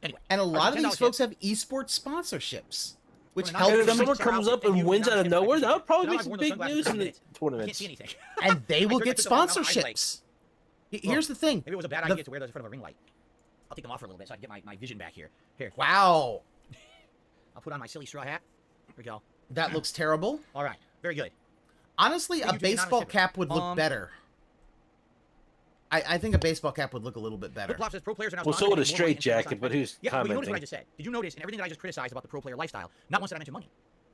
Anyway, and a lot of these folks have esports sponsorships, which help them. If someone comes up and wins out of nowhere, that would probably make some big news in the tournaments. And they will get sponsorships. Here's the thing. Maybe it was a bad idea to wear those in front of a ring light. I'll take them off for a little bit so I can get my vision back here. Here. Wow. I'll put on my silly straw hat. Here we go. That looks terrible. All right. Very good. Honestly, a baseball cap would look better. I think a baseball cap would look a little bit better. Says pro players are now well, so would a straight jacket, but who's commenting? But you notice what I just said. Did you notice in everything that I just criticized about the pro player lifestyle, not once did I mention money?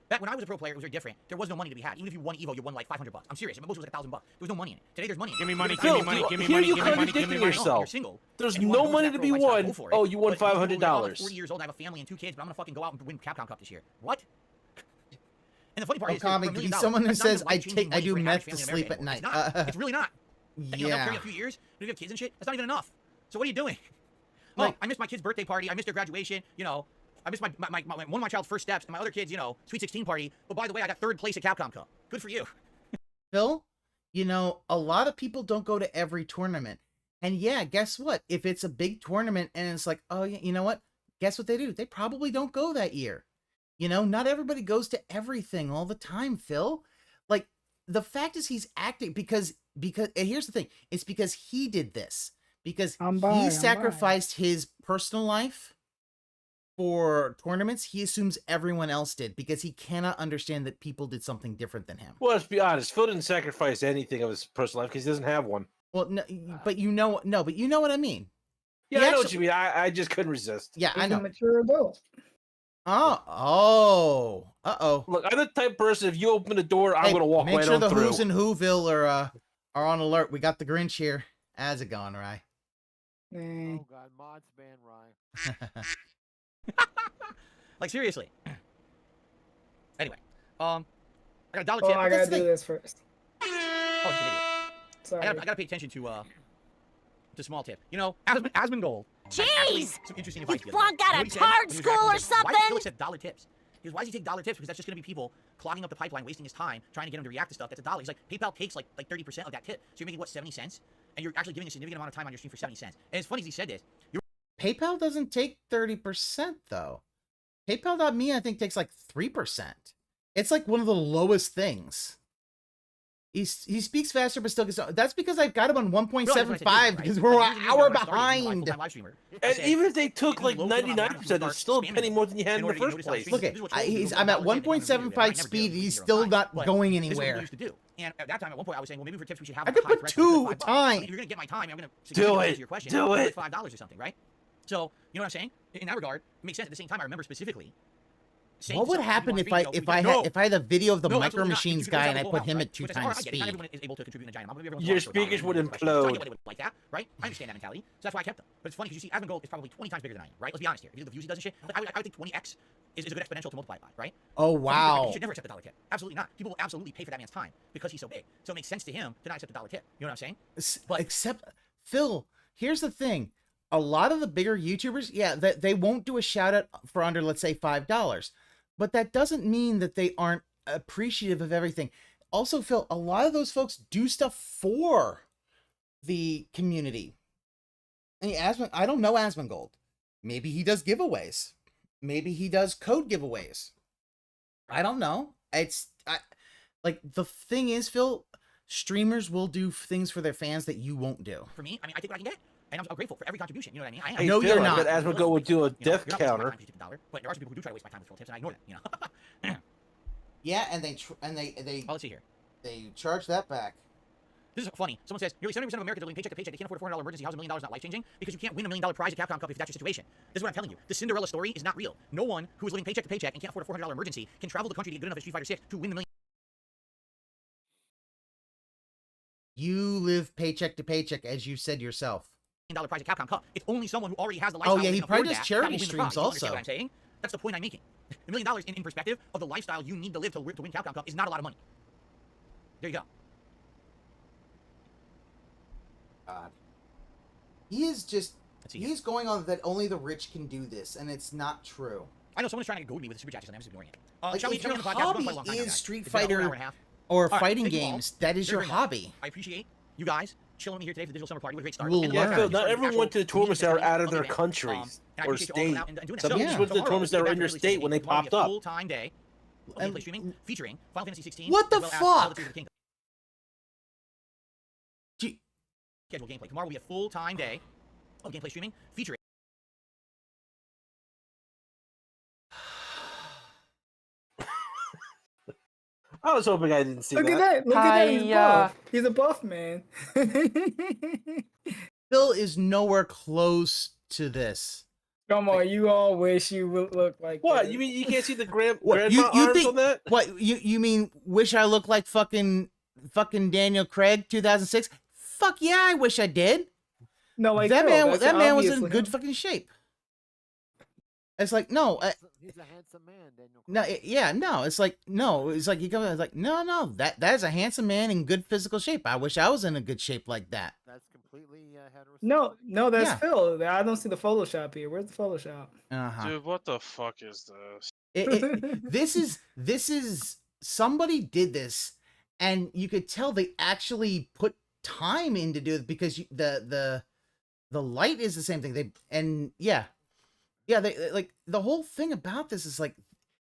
Back when I was a pro player, it was very different. There was no money to be had. Even if you won Evo, you won like $500. I'm serious. Most was like $1,000. There was no money in it. Today, there's money in it. Give me money, give me money, give me Here money, you give me money, contradicting give me money. yourself. You're single. There's no money to be won. Oh, you won $500. I'm 40 years old. I have a family and 2 kids, but I'm gonna fucking go out and win Capcom Cup this year. What? And the funny part is, comic, to be someone who says I do meth to sleep at night. It's really not. And, you know, carry a few years, and you have kids and shit. That's not even enough. So what are you doing? Like, I missed my kid's birthday party. I missed their graduation. You know, I missed one of my child's first steps, and my other kids, you know, Sweet 16 party. But by the way, I got 3rd place at Capcom Cup. Good for you. Phil, you know, a lot of people don't go to every tournament. And yeah, guess what? If it's a big tournament and it's like, oh, yeah, you know what? Guess what they do? They probably don't go that year. You know, not everybody goes to everything all the time, Phil. Like, the fact is he's acting because and here's the thing. It's because he did this. Because he sacrificed his personal life for tournaments. He assumes everyone else did because he cannot understand that people did something different than him. Well, let's be honest. Phil didn't sacrifice anything of his personal life because he doesn't have one. Well, no, but you know what I mean. Yeah, I know what you mean. I just couldn't resist. Yeah, I know. Mature adult. Oh. Look, I'm the type of person, if you open the door, I'm going to walk right on through. Make sure the Who's in Whoville are on alert. We got the Grinch here. How's it going, Rye? Oh God, mods ban Rye. Like seriously. Anyway, I got a dollar tip. I gotta do this first. Oh, it's an idiot. Sorry. I gotta pay attention to small tip. You know, Asmongold. Jeez! Some interesting You advice. the other day. flunked out You know of what he said? tard He was school asking, or he said, Why does something? Phil accept dollar tips? He goes, why does he take dollar tips? Because that's just gonna be people clogging up the pipeline, wasting his time, trying to get him to react to stuff. That's $1. He's like, PayPal takes like 30% of that tip. So you're making what, 70 cents? And you're actually giving a significant amount of time on your stream for 70 cents. And it's funny as he said this. PayPal doesn't take 30% though. PayPal.me I think takes like 3%. It's like one of the lowest things. He speaks faster, but still gets. That's because I've got him on 1.75 because we're an hour behind. And even if they took like 99%, it's still a penny more than you had in the first place. Look at, I'm at 1.75 speed. He's still not going anywhere. And at that time, at one point, I was saying, well, maybe for tips we should have. I could put 2 time. If you're gonna get my time, I'm gonna do it. Your question, do it. Like $5 or something, right? So you know what I'm saying? In that regard, it makes sense. At the same time, I remember specifically. What would happen if I had a video of the Micro Machines guy and I put him at 2 times speed? Your speakers would implode. Like that, right? I understand that mentality, so that's why I kept them. But it's funny because you see, Asmongold is probably 20 times bigger than I am, right? Let's be honest here. If you do the views he does and shit, like I would think 20x is a good exponential to multiply by, right? Oh wow! You should never accept a dollar tip. Absolutely not. People will absolutely pay for that man's time because he's so big. So it makes sense to him to not accept a dollar tip. You know what I'm saying? But except Phil, here's the thing. A lot of the bigger YouTubers, yeah, they won't do a shout out for under, let's say, $5. But that doesn't mean that they aren't appreciative of everything. Also, Phil, a lot of those folks do stuff for the community. And I don't know Asmongold. Maybe he does giveaways. Maybe he does code giveaways. I don't know. Like the thing is, Phil, streamers will do things for their fans that you won't do. For me, I mean, I take what I can get. And I'm grateful for every contribution. You know what I mean? I know you're not. But Asmongold would do a death counter. But there are some people who do try to waste my time with Phil tips, and I ignore them. You know. Yeah, and they let's see here. They charge that back. This is funny. Someone says, nearly 70% of Americans are living paycheck to paycheck. They can't afford a $400 emergency. How's $1 million not life-changing? Because you can't win $1 million prize at Capcom Cup if that's your situation. This is what I'm telling you. The Cinderella story is not real. No one who is living paycheck to paycheck and can't afford a $400 emergency can travel the country to get good enough at Street Fighter 6 to win the $1 million. You live paycheck to paycheck, as you said yourself. $1 prize at Capcom Cup. It's only someone who already has the Oh lifestyle. yeah, he probably does that charity will win the streams prize. You understand also. what I'm saying? That's the point I'm making. $1 million in perspective of the lifestyle you need to live to win Capcom Cup is not a lot of money. There you go. God. He is just, he's going on that only the rich can do this, and it's not true. I know someone's trying to goad me with a super chat, and I'm just ignoring it. Like, Shall we if your end the podcast? We're going hobby quite a long time now, is guys. Street It's been over an Fighter hour and a half. or All right, fighting thank you all games, that is very, your very much. hobby. I appreciate you guys chilling with me here today for the digital summer party. What a great start. We'll And the learn. last Phil, time, not we started everyone the went to the actual tournaments that are event out of of their the event. countries And I or appreciate you all coming state. out and doing that. Some So, people just went to the tomorrow, tournaments that we'll were get back to interstate when they tomorrow popped will be a up. full-time day of gameplay streaming featuring Final Fantasy 16. What the as well as fuck? Zelda Tears of the Kingdom. Scheduled gameplay. Tomorrow will be a full-time day of gameplay streaming featuring. I was hoping I didn't see Look that. at that. Look at that. He's buff. He's a buff man. Phil is nowhere close to this. Come on, you all wish you would look like What? that. You mean you can't see the grandma You arms think on that? what? You mean wish I looked like fucking Daniel Craig 2006? Fuck yeah, I wish I did. No, like that Phil, man. That man was in obviously good him. fucking shape. It's like no. He's a handsome man, Daniel. It's like no. It's like you go. It's like no. That is a handsome man in good physical shape. I wish I was in a good shape like that. That's completely heterosexual. No, that's Yeah. Phil. I don't see the Photoshop here. Where's the Photoshop? Dude, what the fuck is this? This is somebody did this, and you could tell they actually put time into do it because the light is the same thing. They like the whole thing about this is like,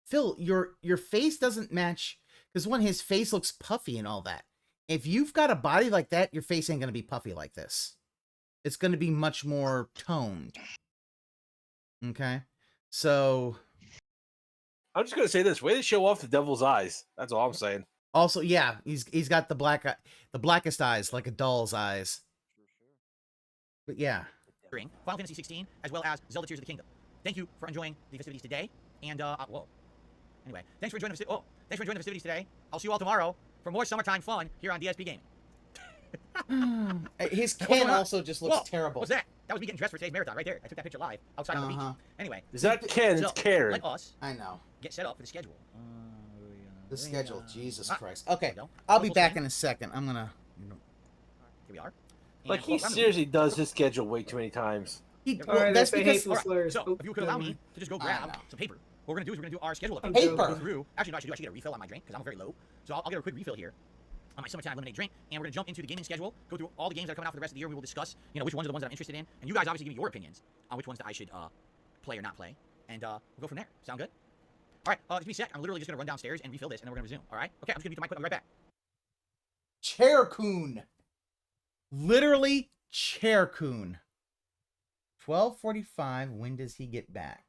Phil, your face doesn't match because one, his face looks puffy and all that. If you've got a body like that, your face ain't gonna be puffy like this. It's gonna be much more toned. Okay, so I'm just gonna say this: way to show off the devil's eyes. That's all I'm saying. also, yeah, he's got the blackest eyes, like a doll's eyes. But yeah. Final Fantasy 16, as well as Zelda Tears of the Kingdom. Thank you for enjoying the festivities today. And, whoa. Anyway, thanks for enjoying the festivities today. I'll see you all tomorrow for more summertime fun here on DSP Gaming. His can also just looks terrible. What's that? That was me getting dressed for today's marathon right there. I took that picture live outside on the beach. Anyway. Is that Ken? It's Karen. Let us I know. get set up for the schedule. The schedule, Jesus Christ. Okay, go. I'll be back in a second. I'm gonna. Here we are. Like he seriously does his schedule way too many times. That's because. So, if you could allow me to just go grab some paper, what we're going to do is we're going to do our schedule of Paper. Go through. Actually, no, I should get a refill on my drink because I'm very low. So I'll get a quick refill here on my summertime lemonade drink, and we're going to jump into the gaming schedule, go through all the games that are coming out for the rest of the year. We will discuss, which ones are the ones that I'm interested in, and you guys obviously give me your opinions on which ones that I should play or not play, and we'll go from there. Sound good? All right, just give me a sec. I'm literally just going to run downstairs and refill this, and then we're going to resume. All right? Okay, I'm just going to mute the mic. I'll be right back. Chair-kun. Literally Chair-kun. 12:45. When does he get back?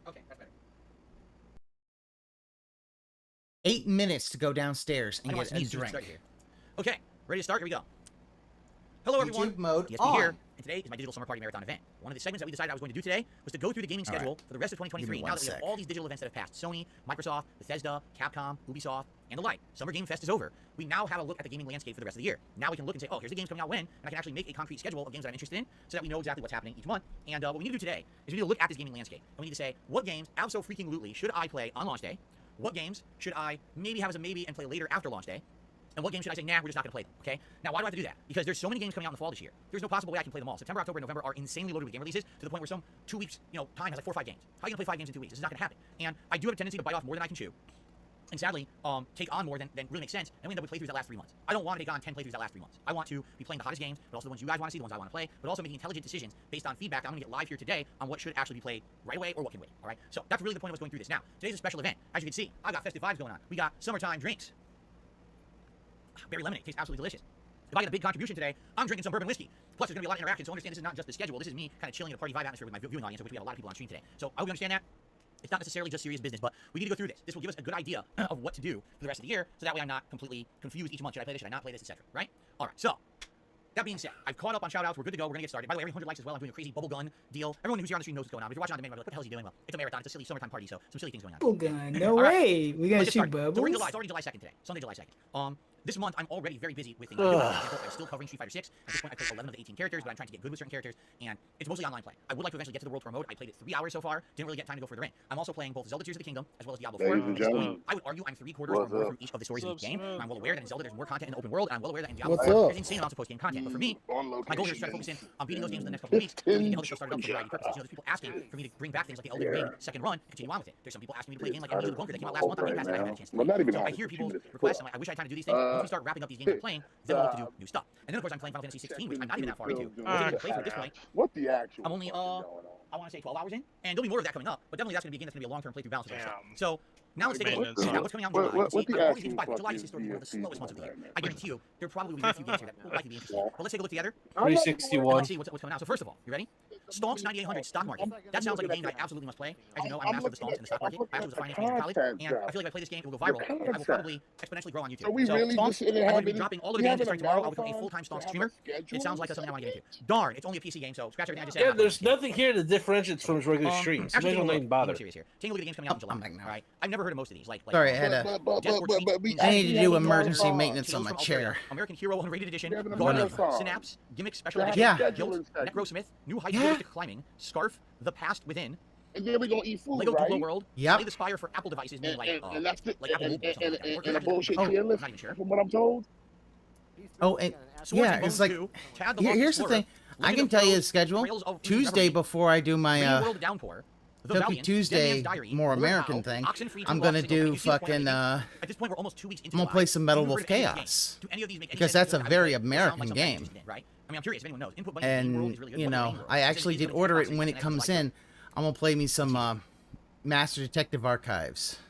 Okay, that's better. 8 minutes to go downstairs and get a drink. Okay, ready to start? Here we go. Hello, everyone. YouTube mode DSP on. here, and today is my digital summer party marathon event. One of the segments that we decided I was going to do today was to go through the gaming schedule for the rest of 2023. Now that we have all these digital events that have passed: Sony, Microsoft, Bethesda, Capcom, Ubisoft, and the like. Summer Game Fest is over. We now have a look at the gaming landscape for the rest of the year. Now we can look and say, oh, here's the games coming out when, and I can actually make a concrete schedule of games that I'm interested in, so that we know exactly what's happening each month. And what we need to do today is we need to look at this gaming landscape, and we need to say, what games abso-freaking-lutely should I play on launch day? What games should I maybe have as a maybe and play later after launch day? And what game should I say, nah, we're just not going to play them, okay? Now, why do I have to do that? Because there's so many games coming out in the fall this year. There's no possible way I can play them all. September, October, and November are insanely loaded with game releases to the point where some 2 weeks, time has like 4 or 5 games. How are you going to play 5 games in 2 weeks? This is not going to happen. And I do have a tendency to bite off more than I can chew. And sadly, take on more than really makes sense, and we end up with playthroughs that last 3 months. I don't want to take on 10 playthroughs that last 3 months. I want to be playing the hottest games, but also the ones you guys want to see, the ones I want to play, but also making intelligent decisions based on feedback that I'm going to get live here today on what should actually be played right away or what can wait, all right? So that's really the point of us going through this. Now, today's a special event. As you can see, I got festive vibes going on. We got summertime drinks. Berry lemonade tastes absolutely delicious. If I get a big contribution today, I'm drinking some bourbon whiskey. Plus, there's going to be a lot of interaction, so understand this is not just the schedule. This is me kind of chilling in a party vibe atmosphere with my viewing audience, of which we have a lot of people on stream today. So I hope you understand that. It's not necessarily just serious business, but we need to go through this. This will give us a good idea of what to do for the rest of the year, so that way I'm not completely confused each month. Should I play this? Should I not play this? Etc. Right? All right. So that being said, I've caught up on shoutouts. We're good to go. We're gonna get started. By the way, every 100 likes as well. I'm doing a crazy bubble gun deal. Everyone who's here on the stream knows what's going on. If you're watching on demand, like, what the hell is he doing? Well, it's a marathon. It's a silly summertime party, so some silly things going on. Bubble gun. No All right. way. We gotta Let's get shoot started. bubbles. So we're in July. It's already July 2nd today. Sunday, July 2nd. This month, I'm already very busy with things. I'm still covering Street Fighter 6. At this point, I played 11 of the 18 characters, but I'm trying to get good with certain characters, and it's mostly online play. I would like to eventually get to the World Tour mode. I played it 3 hours so far. Didn't really get time to go further in. I'm also playing both Zelda Tears of the Kingdom as well as Diablo 4. I would argue I'm 3/4 or more through each of the stories of each game. I'm well aware that in Zelda there's more content in the open world, and I'm well aware that in Diablo 4 there's insane amounts of post-game content. But for me, my goal here is to try to focus in on beating those games in the next couple of weeks so we can get Eldritch started up for variety purposes. You know, there's people asking for me to bring back things like the Elden Ring second run and continue on with it. There's some people asking me to play a game like Eldritch Bunker that came out last month on Game Pass that I haven't had a chance to play. So I hear people's requests. I'm like, I wish I had time to do these things. Once we start wrapping up these games I'm playing, then we'll look to do new stuff. And then of course I'm playing Final Fantasy 16, which I'm not even that far into. At this point, what the actual? I'm only I want to say 12 hours in, and there'll be more of that coming up. But definitely that's going to be a game that's going to be a long-term playthrough balance. So now let's take a look at what's coming out in July. July is historically one of the slowest months of the year. I guarantee you there probably will be a few games here that will likely be interesting. But let's take a look together. 361. Let's see what's coming out. So first of all, you ready? Stonks 9800 stock market. That sounds like a game that I absolutely must play. As you know, I'm a master of the stonks in the stock market. I was a finance major in college, and I feel like if I play this game, it will go viral, and I will probably exponentially grow on YouTube. So stonks, I'm going to be dropping all of the games starting tomorrow. I'll become a full-time stonks streamer. It sounds like something I want to get into. Darn, it's only a PC game, so scratch everything I just said. Yeah, there's nothing here that differentiates from his regular streams. So Actually, don't even bother. Serious here. Taking a look at the games coming out in July. All right, I've never heard of most of these. Sorry, I had I need to do emergency maintenance on my chair. American Hero Unrated Edition, Guardian, Synapse, Gimmick Special Edition, Guilt, Necrosmith, New Heights Realistic Climbing, Scarf, The Past Within, and then we gonna eat food, Lego right? Duo World, Yep. Slay the Spire for Apple devices, meaning like that's the, like Apple Mobile or something like that. and a bullshit tier list, not even sure. from what I'm told. Oh, and yeah, it's like here's the thing. I can tell you the schedule. Tuesday before I do my Tokyo Tuesday more American thing, I'm gonna do fucking I'm gonna play some Metal Wolf Chaos because that's a very American game. Right? I mean, I'm curious if anyone knows. And you know, I actually did order it, and when it comes in, I'm gonna play me some Master Detective Archives.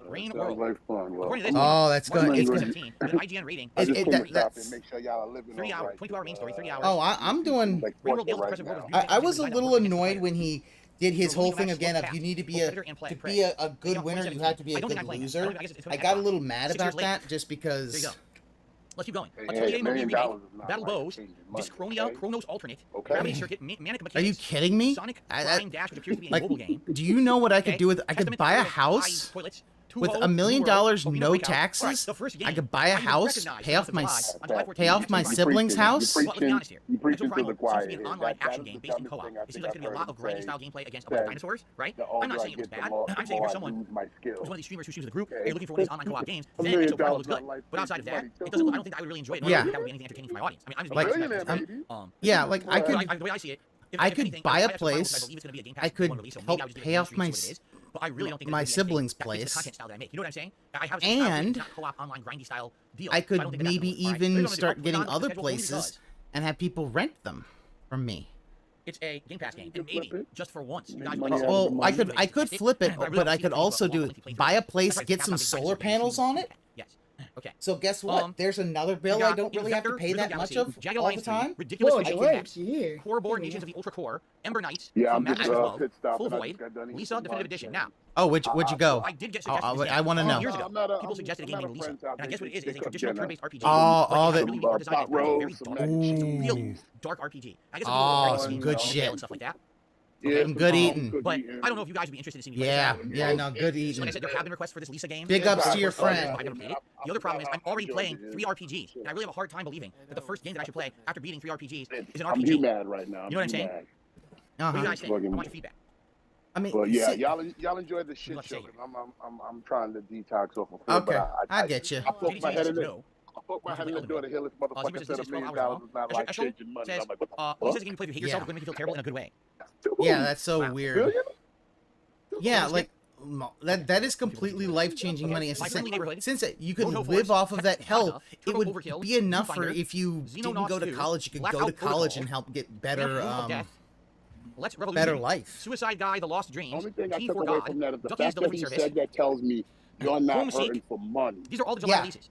Rain Sounds like fun. Well, oh, that's good. It's good. IGN rating. I just came to stop and make sure y'all are living 3 hour, 22-hour main story, 3 hours. Oh, I'm doing. I was a little annoyed when he did his whole thing again of you need to be a good winner, you have to be a good loser. I got a little mad about that just because. Let's keep going. A movie remake, Battle Bows, Dyschronia, Chronos Alternate, Gravity Circuit, Manic Mechanics. Are you kidding me? Sonic Flying Dash, which appears to be a mobile game. Do you know what I could do with? I could buy a house with $1 million, no taxes. I could buy a house, pay off my sibling's house. Well, let's be honest here. Exo Primal seems to be an online action game based in co-op. It seems like it's going to be a lot of grindy style gameplay against a bunch of dinosaurs, right? I'm not saying it was bad. I'm saying if you're someone who's one of these streamers who streams with a group and you're looking for one of these online co-op games, then Exo Primal looks good. But outside of that, it doesn't. I don't think I would really enjoy it. I don't think that would be anything entertaining for my audience. I mean, I'm just like, yeah, like I could. The way I see it, I could buy a place. I could help pay off my but I really don't think my sibling's place. The content style that I make. You know what I'm saying? I have and co-op online grindy style deal. I could maybe even start getting other places and have people rent them from me. It's a Game Pass game, and maybe just for once. Well, I could flip it, but I could also do buy a place, get some solar panels on it. Yes. Okay. So guess what? There's another bill I don't really have to pay that much of all the time. Ridiculous Core Board Nations of the Ultra Core, Ember Knights, I'm just Full Void, Lisa Definitive Edition. Now. Oh, where'd you go? I did get suggestions. I want to know. Years ago, people suggested a game named Lisa, and I guess what it is a traditional turn-based RPG. Real dark RPG. I guess oh, good shit. And stuff like that. Okay. Good eating. But I don't know if you guys would be interested in seeing me. Yeah, no, good eating. Like I said, there have been requests for this Lisa game. Big ups to your friend. I've never played it. The other problem is I'm already playing 3 RPGs, and I really have a hard time believing that the first game that I should play after beating 3 RPGs is an RPG. I'm mad right now. You know what I'm saying? What do you guys think? I want your feedback. I mean, well, yeah, y'all enjoy the shit show. I'm trying to detox off of food. Okay, I get you. I poked my head in it. I poked my head in the door to hear this motherfucker said $1 million is not like changing money. I'm like, what the fuck? Says again, you play if you hate yourself, it's going to make you feel terrible in a good way. Yeah, that's so weird. Yeah, like that is completely life-changing money. Since you could live off of that, hell, it would be enough for if you didn't go to college, you could go to college and help get better better life. Suicide Guy, The Lost Dreams, Only thing I took away from that is the fact that he said that tells me you're not hurting for money. These are all the July releases.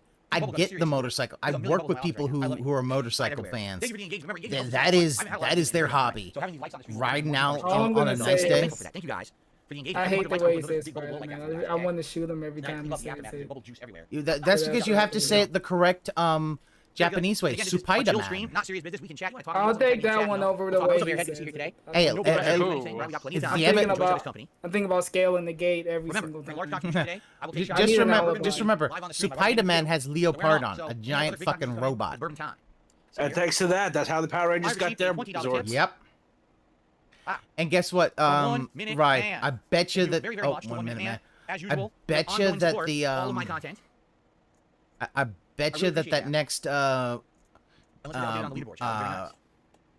I get the motorcycle. I work with people who are motorcycle fans. That is their hobby. Riding out on a nice day. Thank you guys for the engagement. I hate the way he says big bubble Sprite, like that. man. I want to shoot him every time he Love the says aftermath. There's it. bubble juice everywhere. That's because you have to say it the correct Japanese way. Again, this is a chill Supaida stream, man. not serious business. We can chat. You want to talk I'll about take something, that one over the way he says it. Hey, I'm thinking about scaling the gate every single time. Just remember, Supaida man has Leopardon, a giant fucking robot. And thanks to that, that's how the Power Rangers got their Zords. Yep. And guess what? Right. I bet you that. Oh, 1 minute, man. I bet you that the I bet you that next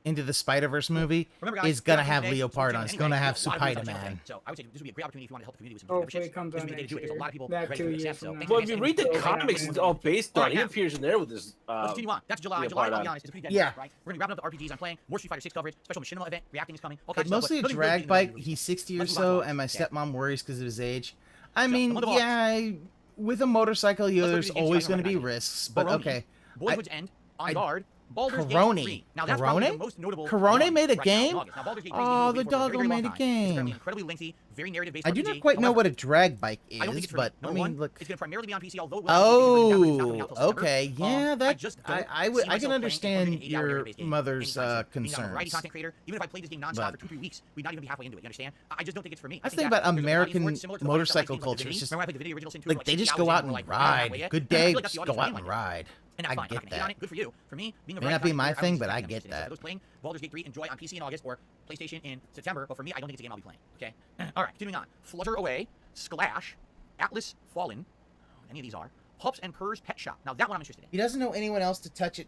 Into the Spider-Verse movie is gonna have Leopardon. It's gonna have Supaida man. So I would say this would be a great opportunity if you want to help the community with some memberships. Because we need to do it. There's a lot of people ready to accept. So well, if you read the comics, it's all based on. He appears in there with his. Let's continue on. That's July. July, I'll be honest, it's pretty dead. Yeah. Right? We're gonna be wrapping up the RPGs I'm playing. More Street Fighter 6 coverage. Special machinima event. Reacting is coming. All kinds of Mostly stuff, a but drag bike. He's 60 or so, and my stepmom worries because of his age. I mean, yeah, with a motorcycle, there's always going to be risks, but okay. Boyhood's End, On Guard, Baldur's Gate Corone. 3. Now that's probably the most notable. Corone made a right game? now, now, Baldur's Gate 3 is Oh, being the waited for a very, doggo very made long a time. It's gonna game. be incredibly lengthy, very narrative-based I do RPG. not quite know However, what a drag bike I don't think is, it's for but me. I Number mean, one, look. it's going to primarily be on PC, although Oh, okay, yeah, that I can can understand your mother's concern. Variety content creator. Even if I played this game nonstop for 2-3 weeks, we'd not even be halfway into it. You understand? I just don't think it's for me. I think about American motorcycle culture. It's just like they just go out and ride. Good day, just go out and ride. And that's I fine. get I'm not gonna hate on that. it. Good for you. For me, being a May not be my thing, but I get that. I was playing Baldur's Gate 3, enjoy on PC in August or PlayStation in September, but for me, I don't think it's a game I'll be playing. Okay. All right. Continuing on. Flutter Away, Splash, Atlas Fallen. Any of these are Pups and Purrs Pet Shop. Now that one I'm interested in. He doesn't know anyone else to touch it.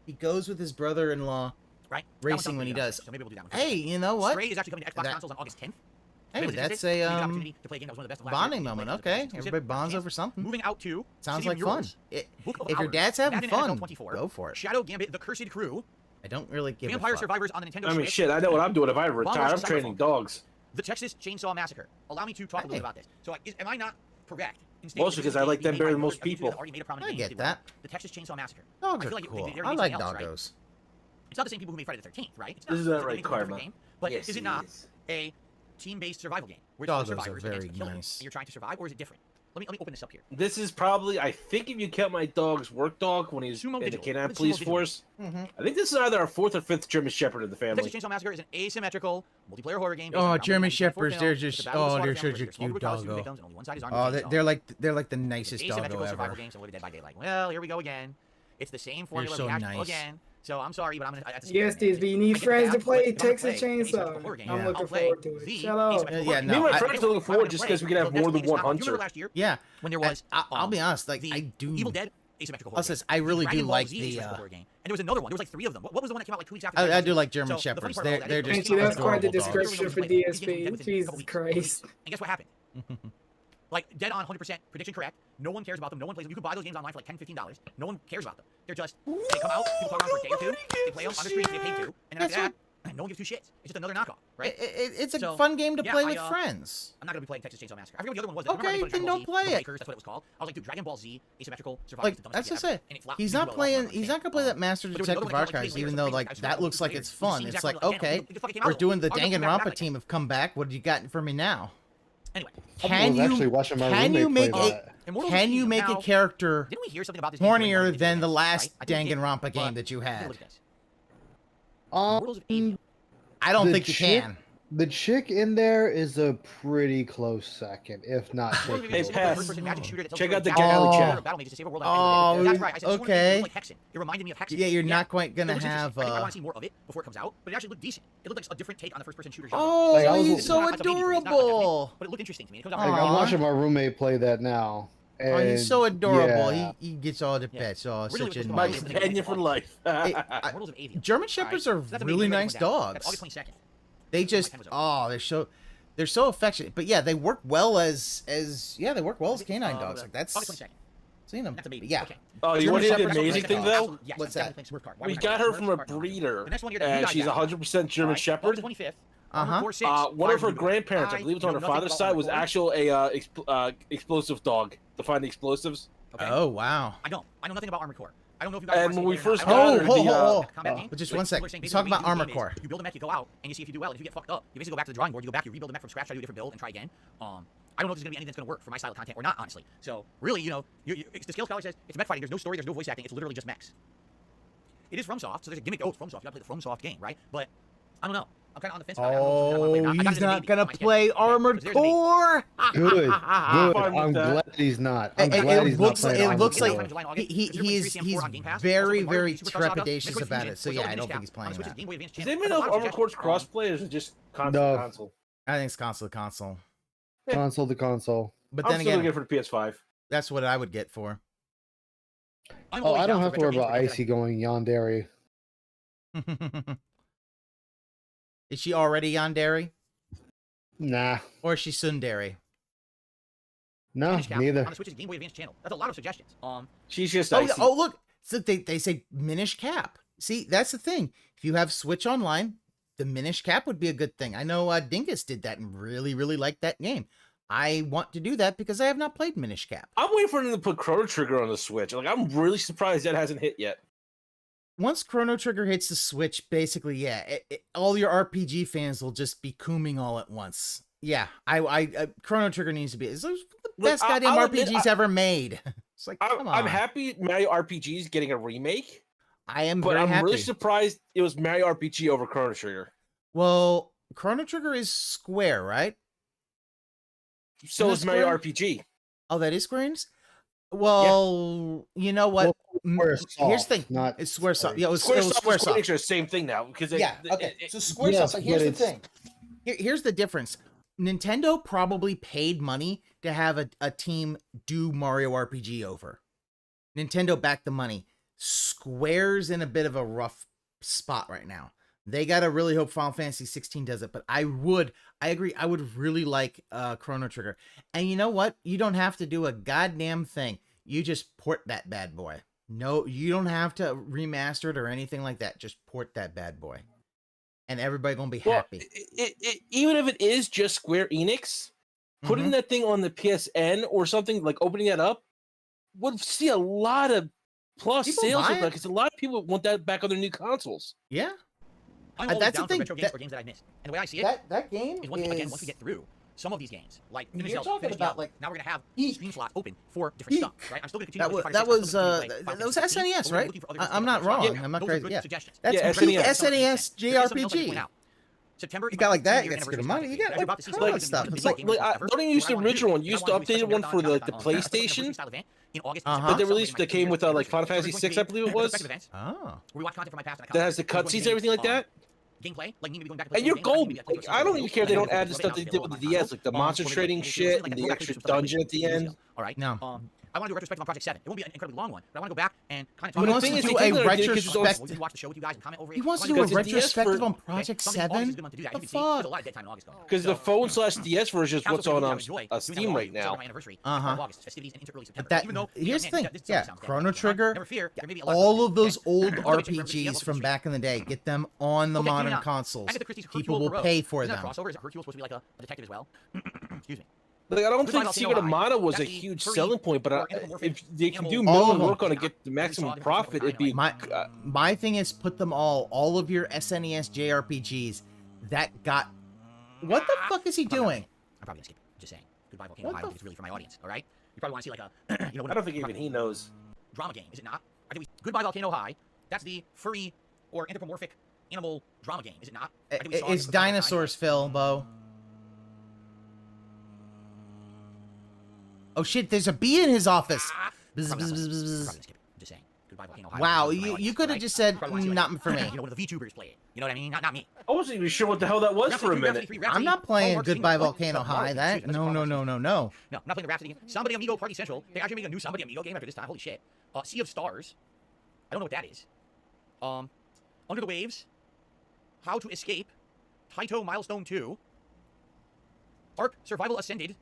He goes with his brother-in-law. Right. Racing when he does. So maybe we'll do that one. Hey, you know what? Stray is actually coming to Xbox consoles on August 10th. Hey, that's a bonding moment. Okay, everybody bonds over something. Moving out to sounds City like of fun. Murals, If your dad's having Madden fun, NFL 24, go for it. Shadow Gambit: The Cursed Crew. I don't really give Vampire a fuck. Survivors on the Nintendo Switch. I mean, shit, I know what I'm doing if I retire. I'm Bombers training Cyberpunk. dogs. The Texas Chainsaw Massacre. Allow me to talk a little about this. So, am I not correct? Mostly because I like them better than most people. I get that. The Texas Chainsaw Massacre. Dogs I feel are like cool. they're I doing like something else, right? doggos. It's not the same people who made Friday the 13th, right? It's This is it's not a right, completely different Karma. game, but Yes, is it it not is. a team-based survival game? Where Doggos it's are survivors very against the killer, nice. and you're trying to survive, or is it different? Let me open this up here. This is probably, I think, if you count my dog's work dog when he's Sumo in the Digital. Canine What is Police Sumo Force. Mhm. I think this is either our 4th or 5th German Shepherd in the The family. Texas Chainsaw Massacre is an asymmetrical multiplayer horror game. Oh, German Shepherds, they're just they're such a cute doggo. Oh, they're like the nicest doggo asymmetrical survival ever. games and Living Dead by Daylight. Well, here we go again. It's the same formula so we had nice. again. So I'm sorry, but I'm gonna. Yes, DSP, you need friends to play Texas Chainsaw. I'm looking forward to it. Shut up. Me and my friends are looking forward just because we can have more than one hunter. Yeah, when there was, I'll be honest, like I do. Evil Dead asymmetrical horror. Also, I really do Dragon Ball like Z the. asymmetrical horror game. And there was another one. There was like 3 of them. What was the one that came out like 2 weeks after? I do like German So, the funny Shepherds. part about They're that is- just Thank you, that's quite the adorable dogs. description for DSP. Jesus Christ. And guess what happened? Like, dead on 100% prediction correct. No one cares about them. No one plays them. You can buy those games online for like $10, $15. No one cares about them. They're just, they come out, people talk around for a day or two, they play them on the street, they get paid to, and then after that, no one gives 2 shits. It's just another knockoff, right? It's a So, fun game to yeah, play with friends. I'm not going to be playing Texas Chainsaw Massacre. I forget what the other one was. I remember Okay, playing then Dragon Ball don't Z, play The it. Breakers, that's what it was called. I was like, dude, Dragon Ball Z asymmetrical survival. Like that's just it. He's not playing. He's not gonna play that Master Detective Archives, even though like that looks like it's fun. It's like okay, we're doing the Danganronpa team have come back. What do you got for me now? Anyway, I was actually watching my roommate play that. Can you make a character Didn't we hear something about this game hornier than the last Danganronpa game that you had? I don't The think you chick- can. The chick in there is a pretty close second, if not. Hey, Pass. Check out the Oh. galley chat. Oh, That's right. I said, okay. Like Hexen. It reminded me of Hexen. Yeah, you're not quite gonna It looks interesting. have. I think I want to see more of it before it comes out, but it actually looked decent. It looked like a different take on the first-person shooter genre. Oh, Like, I was- he's so It's not maybe, it's not adorable. But it looked interesting to me. It comes out Like, very I'm well. watching my roommate play that now. Oh, he's and, so adorable. yeah. He gets all the pets. Oh, Really such a was My nice. companion for life. Immortals of Avium. German Shepherds are So that's a really major nice event when that- dogs. August 22nd. They just they're so affectionate. But yeah, they work well as they work well as canine dogs. Like that's August 22nd. seen them. That's a baby. Yeah. Okay. Oh, you German want to hear the Shepherds are amazing great thing dogs. though? What's that? We got her from a breeder, The next one here that you and guys she's got. 100% German August Shepherd. 25th. Uh-huh. One of her grandparents, I believe it's on her father's side, was actual explosive dog to find the explosives. Okay. Oh wow. I know nothing about Armored Core. I don't know if you guys And when we first Oh, got just one sec. Let's talk about Armor Core. You build a mech, you go out, and you see if you do well. And if you get fucked up, you basically go back to the drawing board. You go back, you rebuild the mech from scratch, try to do a different build, and try again. I don't know if there's gonna be anything that's gonna work for my style of content or not, honestly. So really, you know, the Scale Scholar says it's mech fighting. There's no story, there's no voice acting. It's literally just mechs. It is FromSoft, so there's a gimmick. Oh, it's FromSoft. You gotta play the FromSoft game, right? But I don't know. I'm kind of on the fence. Oh, he's not gonna play Armored Core. Good, good. I'm glad he's not. I'm glad he's not playing. It looks like he's very, very trepidatious about it. So yeah, I don't think he's playing that. Does anybody know if Armored Core's crossplay or is it just console to console? I think it's console to console. Console to console. But then I'm again, still looking for the PS5. That's what I would get for. Oh, I don't have to worry about Icy going yandere. Is she already yandere? Nah. Or is she tsundere? No, neither. On the Switch's Game Boy Advance channel. That's a lot of suggestions. She's just Icy. Oh, look. So they say Minish Cap. See, that's the thing. If you have Switch Online, the Minish Cap would be a good thing. I know Dingus did that and really, really liked that game. I want to do that because I have not played Minish Cap. I'm waiting for them to put Chrono Trigger on the Switch. Like, I'm really surprised that hasn't hit yet. Once Chrono Trigger hits the Switch, basically, yeah, all your RPG fans will just be cooming all at once. Yeah, Chrono Trigger needs to be. It's the best goddamn RPGs ever made. It's like, come on. I'm happy Mario RPG is getting a remake. I am, but very I'm happy. really surprised it was Mario RPG over Chrono Trigger. Well, Chrono Trigger is Square, right? So is Mario RPG. Oh, that is Square Enix? Well, you know what? Here's the thing. It's Squaresoft. Yeah, it was Squaresoft. It's the same thing now because okay. So Squaresoft. But here's the thing. Here's the difference. Nintendo probably paid money to have a team do Mario RPG over. Nintendo backed the money. Square's in a bit of a rough spot right now. They gotta really hope Final Fantasy 16 does it, but I agree, I would really like Chrono Trigger. And you know what? You don't have to do a goddamn thing. You just port that bad boy. No, you don't have to remaster it or anything like that. Just port that bad boy. And everybody gonna be happy. Even if it is just Square Enix, putting that thing on the PSN or something, like opening that up, would see a lot of sales with that, because a lot of people want that back on their new consoles. Yeah. I'm always down for retro games for games that I missed. And the way I see it, that game is once we get through some of these games, like you're talking about, like, now we're gonna have stream slots open for different stuff, right? I'm still gonna continue. That was SNES, right? I'm not wrong. I'm not crazy. Yeah, that's SNES JRPG. September. You got like that. You got good money. You got like a ton of stuff. It's like, don't even use the original one. You used the updated one for the PlayStation. But they released that came with like Final Fantasy 6, I believe it was. Oh. That has the cutscenes and everything like that. Gameplay, like me going back to and you're gold. Like, I don't even care if they don't add the stuff they did with the DS, like the monster trading shit and the extra dungeon at the end. All right. No. I want to do a retrospective on Project 7. It won't be an incredibly long one, but I want to go back and kind of talk about it. He wants to do a retrospective. Watch the show with you guys and comment over it. He wants to do a retrospective on Project 7? The fuck? Because the phone/DS version is what's on Steam right now. Here's the thing. Yeah, Chrono Trigger, all of those old RPGs from back in the day, get them on the modern consoles. People will pay for them. Is Hercule supposed to be like a detective as well? Excuse me. Like, I don't think Secret of Mana was a huge selling point, but if they can do more work on it, get the maximum profit, it'd be... My thing is, put them all of your SNES JRPGs that got... What the fuck is he doing? I'm probably gonna skip it. Just saying. Goodbye Volcano High, it's really for my audience, alright? You probably want to see like a... I don't think even he knows. Drama game, is it not? I think Goodbye Volcano High, that's the furry or anthropomorphic animal drama game, is it not? It's dinosaurs, Phil, Bo. Oh shit, there's a bee in his office. Wow, you could have just said, not for me. You know, one of the VTubers play it. You know what I mean? Not me. I wasn't even sure what the hell that was for a minute. I'm not playing Goodbye Volcano High. No. No, I'm not playing the Rhapsody game. Somebody Amigo Party Central. They actually make a new Somebody Amigo game after this time. Holy shit. Sea of Stars. I don't know what that is. Under the Waves. How to Escape. Taito Milestone 2. Ark Survival Ascended.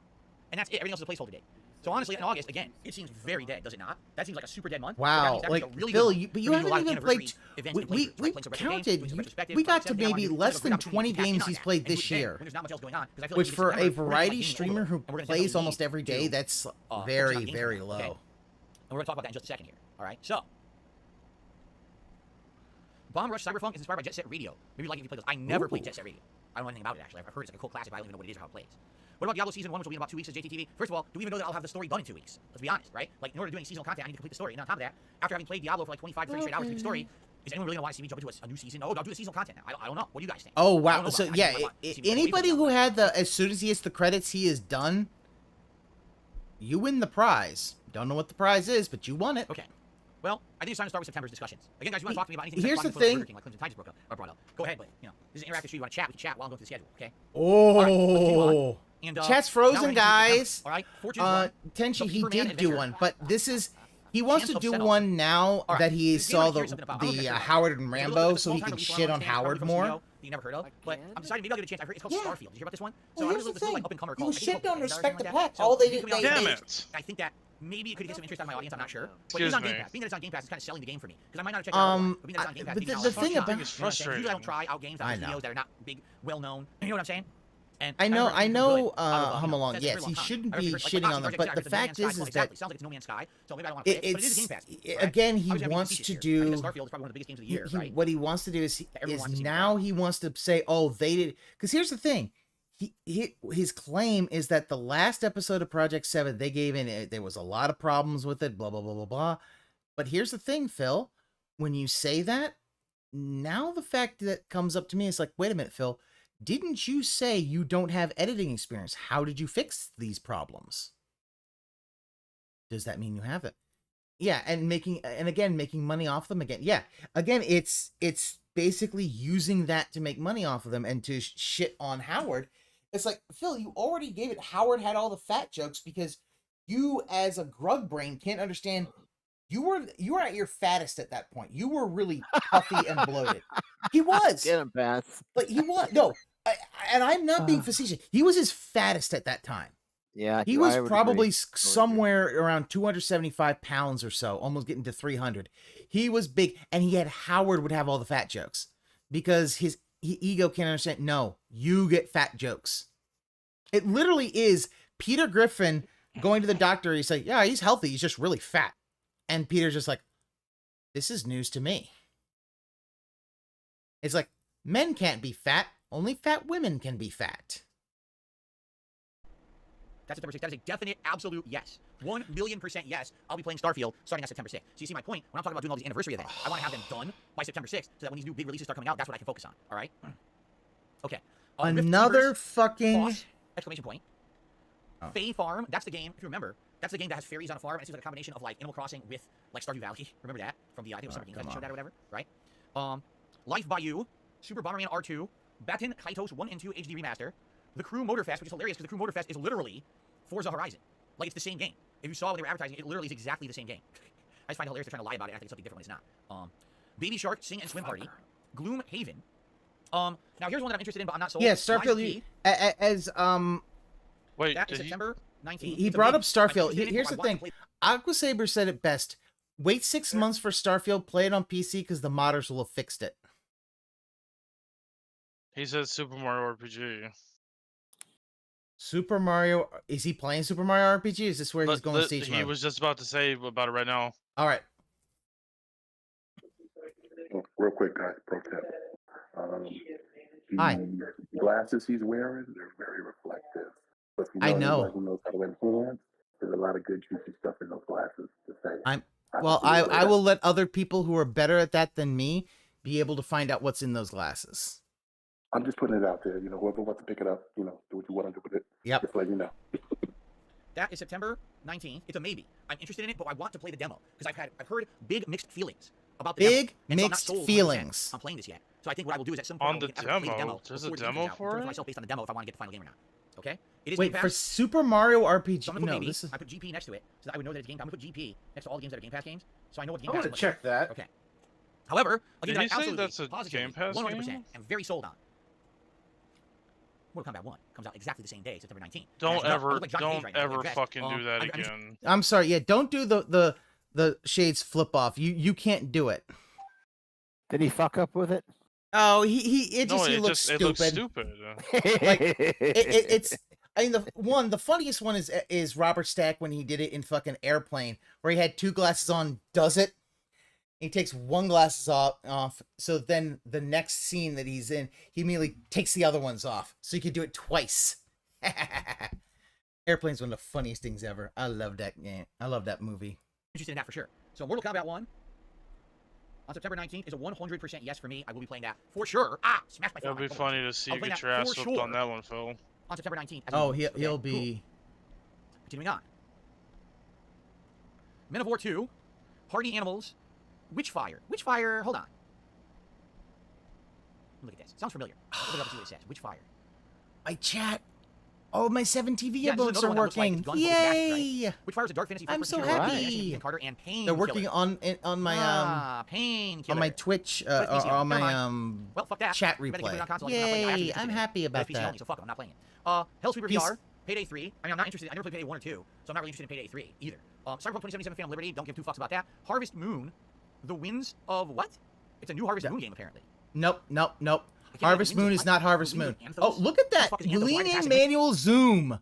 And that's it. Everything else is a placeholder date. So honestly, in August, again, it seems very dead, does it not? That seems like a super dead month. Wow, like, Phil, but you haven't even played... We counted, we got to maybe less than 20 games he's played this year. Which for a variety streamer who plays almost every day, that's very, very low. And we're going to talk about that in just a second here, all right? So, Bomb Rush Cyberpunk is inspired by Jet Set Radio. Maybe like if you play those. I never played Jet Set Radio. I don't know anything about it actually. I've heard it's like a cult classic, but I don't even know what it is or how it plays. What about Diablo Season 1, which will be in about 2 weeks as JTTV? First of all, do we even know that I'll have the story done in 2 weeks? Let's be honest, right? Like, in order to do any seasonal content, I need to complete the story. And on top of that, after having played Diablo for like 25, 30 straight hours to complete the story, is anyone really going to want to see me jump into a new season? Oh, I'll do the seasonal content now. I don't know. What do you guys think? Oh, wow. So, yeah, anybody who had as soon as he hits the credits, he is done, you win the prize. Don't know what the prize is, but you won it. Okay. Well, I think it's time to start with September's discussions. Again, guys, you want to talk to me about anything? Here's the thing. Like Clemson Tides brought up. Go ahead, but, you know, this is an interactive stream. You want to chat? We can chat while I'm going through the schedule, okay? Oh. And, chat's frozen, guys. All right. Tenchi, he did do one, but this is... He wants to do one now that he saw the Howard and Rambo, so he can shit on Howard more. You never heard of, but I'm deciding maybe I'll give it a chance. I've heard it's called Starfield. Did you hear about this one? Well, here's the thing. Like up and comer called. You shit don't respect the Pack. All they did, damn it. I think that maybe it could get some interest out of my audience. I'm not sure. But it's on Game Pass. Being that it's on Game Pass is kind of selling the game for me because I might not have checked it out. But being that it's on Game Pass, but the thing about it's frustrating. Usually I don't try out games on videos that are not big, well known. You know what I'm saying? And I know, Hum Along. Yes, he shouldn't be shitting on them, but the fact is that sounds like it's No Man's Sky, so maybe I don't want to play it. But it is Game Pass. Again, he wants to do. Starfield is probably one of the biggest games of the year, right? What he wants to do is now he wants to say, oh, they did. Because here's the thing, his claim is that the last episode of Project 7 they gave in, there was a lot of problems with it, blah blah blah blah blah. But here's the thing, Phil, when you say that, now the fact that comes up to me is like, wait a minute, Phil. Didn't you say you don't have editing experience? How did you fix these problems? Does that mean you have it? Yeah, and making money off them again. Yeah, again, it's basically using that to make money off of them and to shit on Howard. It's like, Phil, you already gave it. Howard had all the fat jokes because you, as a grug brain, can't understand. You were at your fattest at that point. You were really puffy and bloated. He was. Get him, Beth. But he was. No, and I'm not being facetious. He was his fattest at that time. Yeah. He was probably somewhere around 275 pounds or so, almost getting to 300. He was big, and he had Howard would have all the fat jokes because his ego can't understand. No, you get fat jokes. It literally is Peter Griffin going to the doctor. He's like, yeah, he's healthy. He's just really fat. And Peter's just like, this is news to me. It's like, men can't be fat. Only fat women can be fat. That's September 6th. That is a definite, absolute yes. 1,000,000% yes. I'll be playing Starfield starting on September 6th. So you see my point? When I'm talking about doing all these anniversary events, I want to have them done by September 6th so that when these new big releases start coming out, that's what I can focus on. All right? Okay. Another fucking... Exclamation point. Fae Farm. That's the game, if you remember. That's the game that has fairies on a farm, and it seems like a combination of like Animal Crossing with like Stardew Valley. Remember that from the I think it was Summer Games that showed that or whatever, right? Life Bayou, Super Bomberman R2, Batten Kaitos 1 and 2 HD remaster, The Crew Motorfest, which is hilarious because The Crew Motorfest is literally Forza Horizon. Like it's the same game. If you saw what they were advertising, it literally is exactly the same game. I just find it hilarious they're trying to lie about it. I think it's something different when it's not. Baby Shark Sing and Swim Party, Gloom Haven. Now here's one that I'm interested in, but I'm not sold. Yeah, Starfield. Wait, that is September 19th. He brought up Starfield. Here's the thing. Aquasaber said it best. Wait 6 months for Starfield. Play it on PC because the modders will have fixed it. He says Super Mario RPG. Super Mario. Is he playing Super Mario RPG? Is this where he's going to Siege He was just about to say about it right now. All right. Real quick, guys. Pro tip. Hi. The glasses he's wearing, they're very reflective. But if you I know. Who knows how to enhance, there's a lot of good juicy stuff in those glasses to say. I will let other people who are better at that than me be able to find out what's in those glasses. I'm just putting it out there. You know, whoever wants to pick it up, you know, do what you want to do with it. Yep. Just let you know. That is September 19th. It's a maybe. I'm interested in it, but I want to play the demo because I've heard big mixed feelings about the demo. Mixed feelings. I'm playing this yet, so I think what I will do is at some point on the demo. There's a demo for it. Myself based on the demo if I want to get the final game or not. Okay. It is Wait, for Super Mario RPG. So no, this is... I put GP next to it so that I would know that it's Game Pass. I'm going to put GP next to all the games that are Game Pass games, so I know what Game Pass is. I want to check that. Okay. However, a game Did that you I say absolutely, that's a Game Pass 100% game? am very sold on. Mortal Kombat 1 comes out exactly the same day, September 19th. Don't ever fucking do that again. I'm sorry. Yeah, don't do the shades flip off. You can't do it. Did he fuck up with it? Oh, he looks stupid. It looks stupid. Like it's. I mean, the funniest one is Robert Stack when he did it in fucking Airplane, where he had two glasses on. Does it? He takes one glasses off, so then the next scene that he's in, he immediately takes the other ones off, so he can do it twice. Airplane's one of the funniest things ever. I love that game. I love that movie. Interested in that for sure. So Mortal Kombat 1 on September 19th is a 100% yes for me. I will be playing that for sure. Smash my phone. It'll be funny to see you get your ass whooped on that one, Phil. On September 19th. Oh, he'll be... Cool. Continuing on. Men of War 2, Hardy Animals, Witchfire. Witchfire, hold on. Look at this. Sounds familiar. Let's look it up and see what it says. Witchfire. My chat. All my 7 TV emotes are working. Yay! Witchfire is a dark fantasy. I'm so happy. Carter and Pain. They're working on my Pain on my Twitch or on my well, fuck that. chat replay. Yay! I'm happy about that. Only, so fuck it, I'm not playing it. Hellsweeper VR, Payday 3. I mean, I'm not interested. I never played Payday 1 or 2, so I'm not really interested in Payday 3 either. Cyberpunk 2077 Phantom Liberty. Don't give 2 fucks about that. Harvest Moon, The Winds of what? It's a new Harvest Moon game apparently. Nope. Harvest Moon is not Harvest Moon. Oh, look at that! Lean in manual zoom.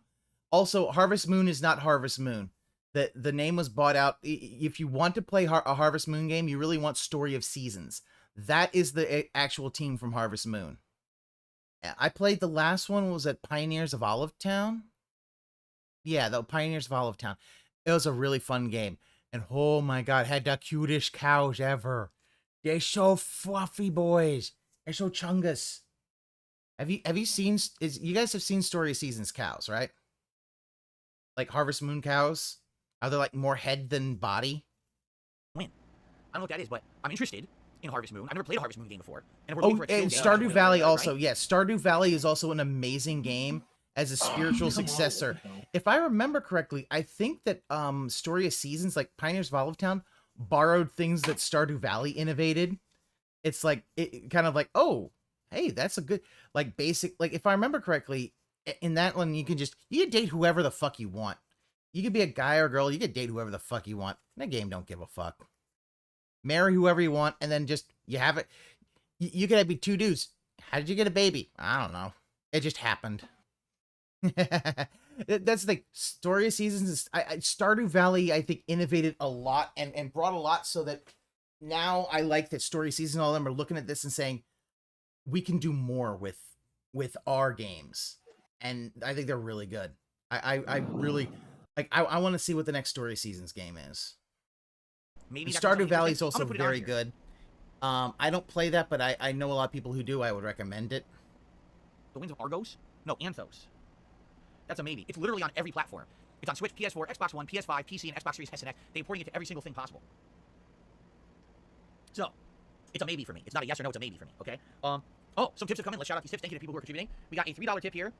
Also, Harvest Moon is not Harvest Moon. The name was bought out. If you want to play a Harvest Moon game, you really want Story of Seasons. That is the actual team from Harvest Moon. I played the last one. Was at Pioneers of Olive Town? Yeah, the Pioneers of Olive Town. It was a really fun game. And oh my god, had the cutest cows ever. They're so fluffy, boys. They're so chungus. Have you seen... you guys have seen Story of Seasons cows, right? Like Harvest Moon cows? Are they like more head than body? Win. I don't know what that is, but I'm interested in Harvest Moon. I've never played a Harvest Moon game before. And Stardew Valley also. Yes, Stardew Valley is also an amazing game as a spiritual successor. If I remember correctly, I think that Story of Seasons, like Pioneers of Olive Town, borrowed things that Stardew Valley innovated. It's like, it kind of like, oh, hey, that's a good, like, basic, like, if I remember correctly, in that one, you can date whoever the fuck you want. You could be a guy or a girl, you can date whoever the fuck you want. That game don't give a fuck. Marry whoever you want, and then just, you have it. You could be 2 dudes. How did you get a baby? I don't know. It just happened. That's the thing. Story of Seasons is, Stardew Valley, I think, innovated a lot and brought a lot so that now I like that Story of Seasons, all of them are looking at this and saying, we can do more with our games. And I think they're really good. I really, like, I want to see what the next Story of Seasons game is. Maybe Stardew Valley is also very good. I don't play that, but I know a lot of people who do. I would recommend it. The Winds of Argos? No, Anthos. That's a maybe. It's literally on every platform. It's on Switch, PS4, Xbox One, PS5, PC, and Xbox Series S and X. They're porting it to every single thing possible. So, it's a maybe for me. It's not a yes or no, it's a maybe for me, okay? Oh, some tips have come in. Let's shout out these tips. Thank you to people who are contributing. We got a $3 tip here.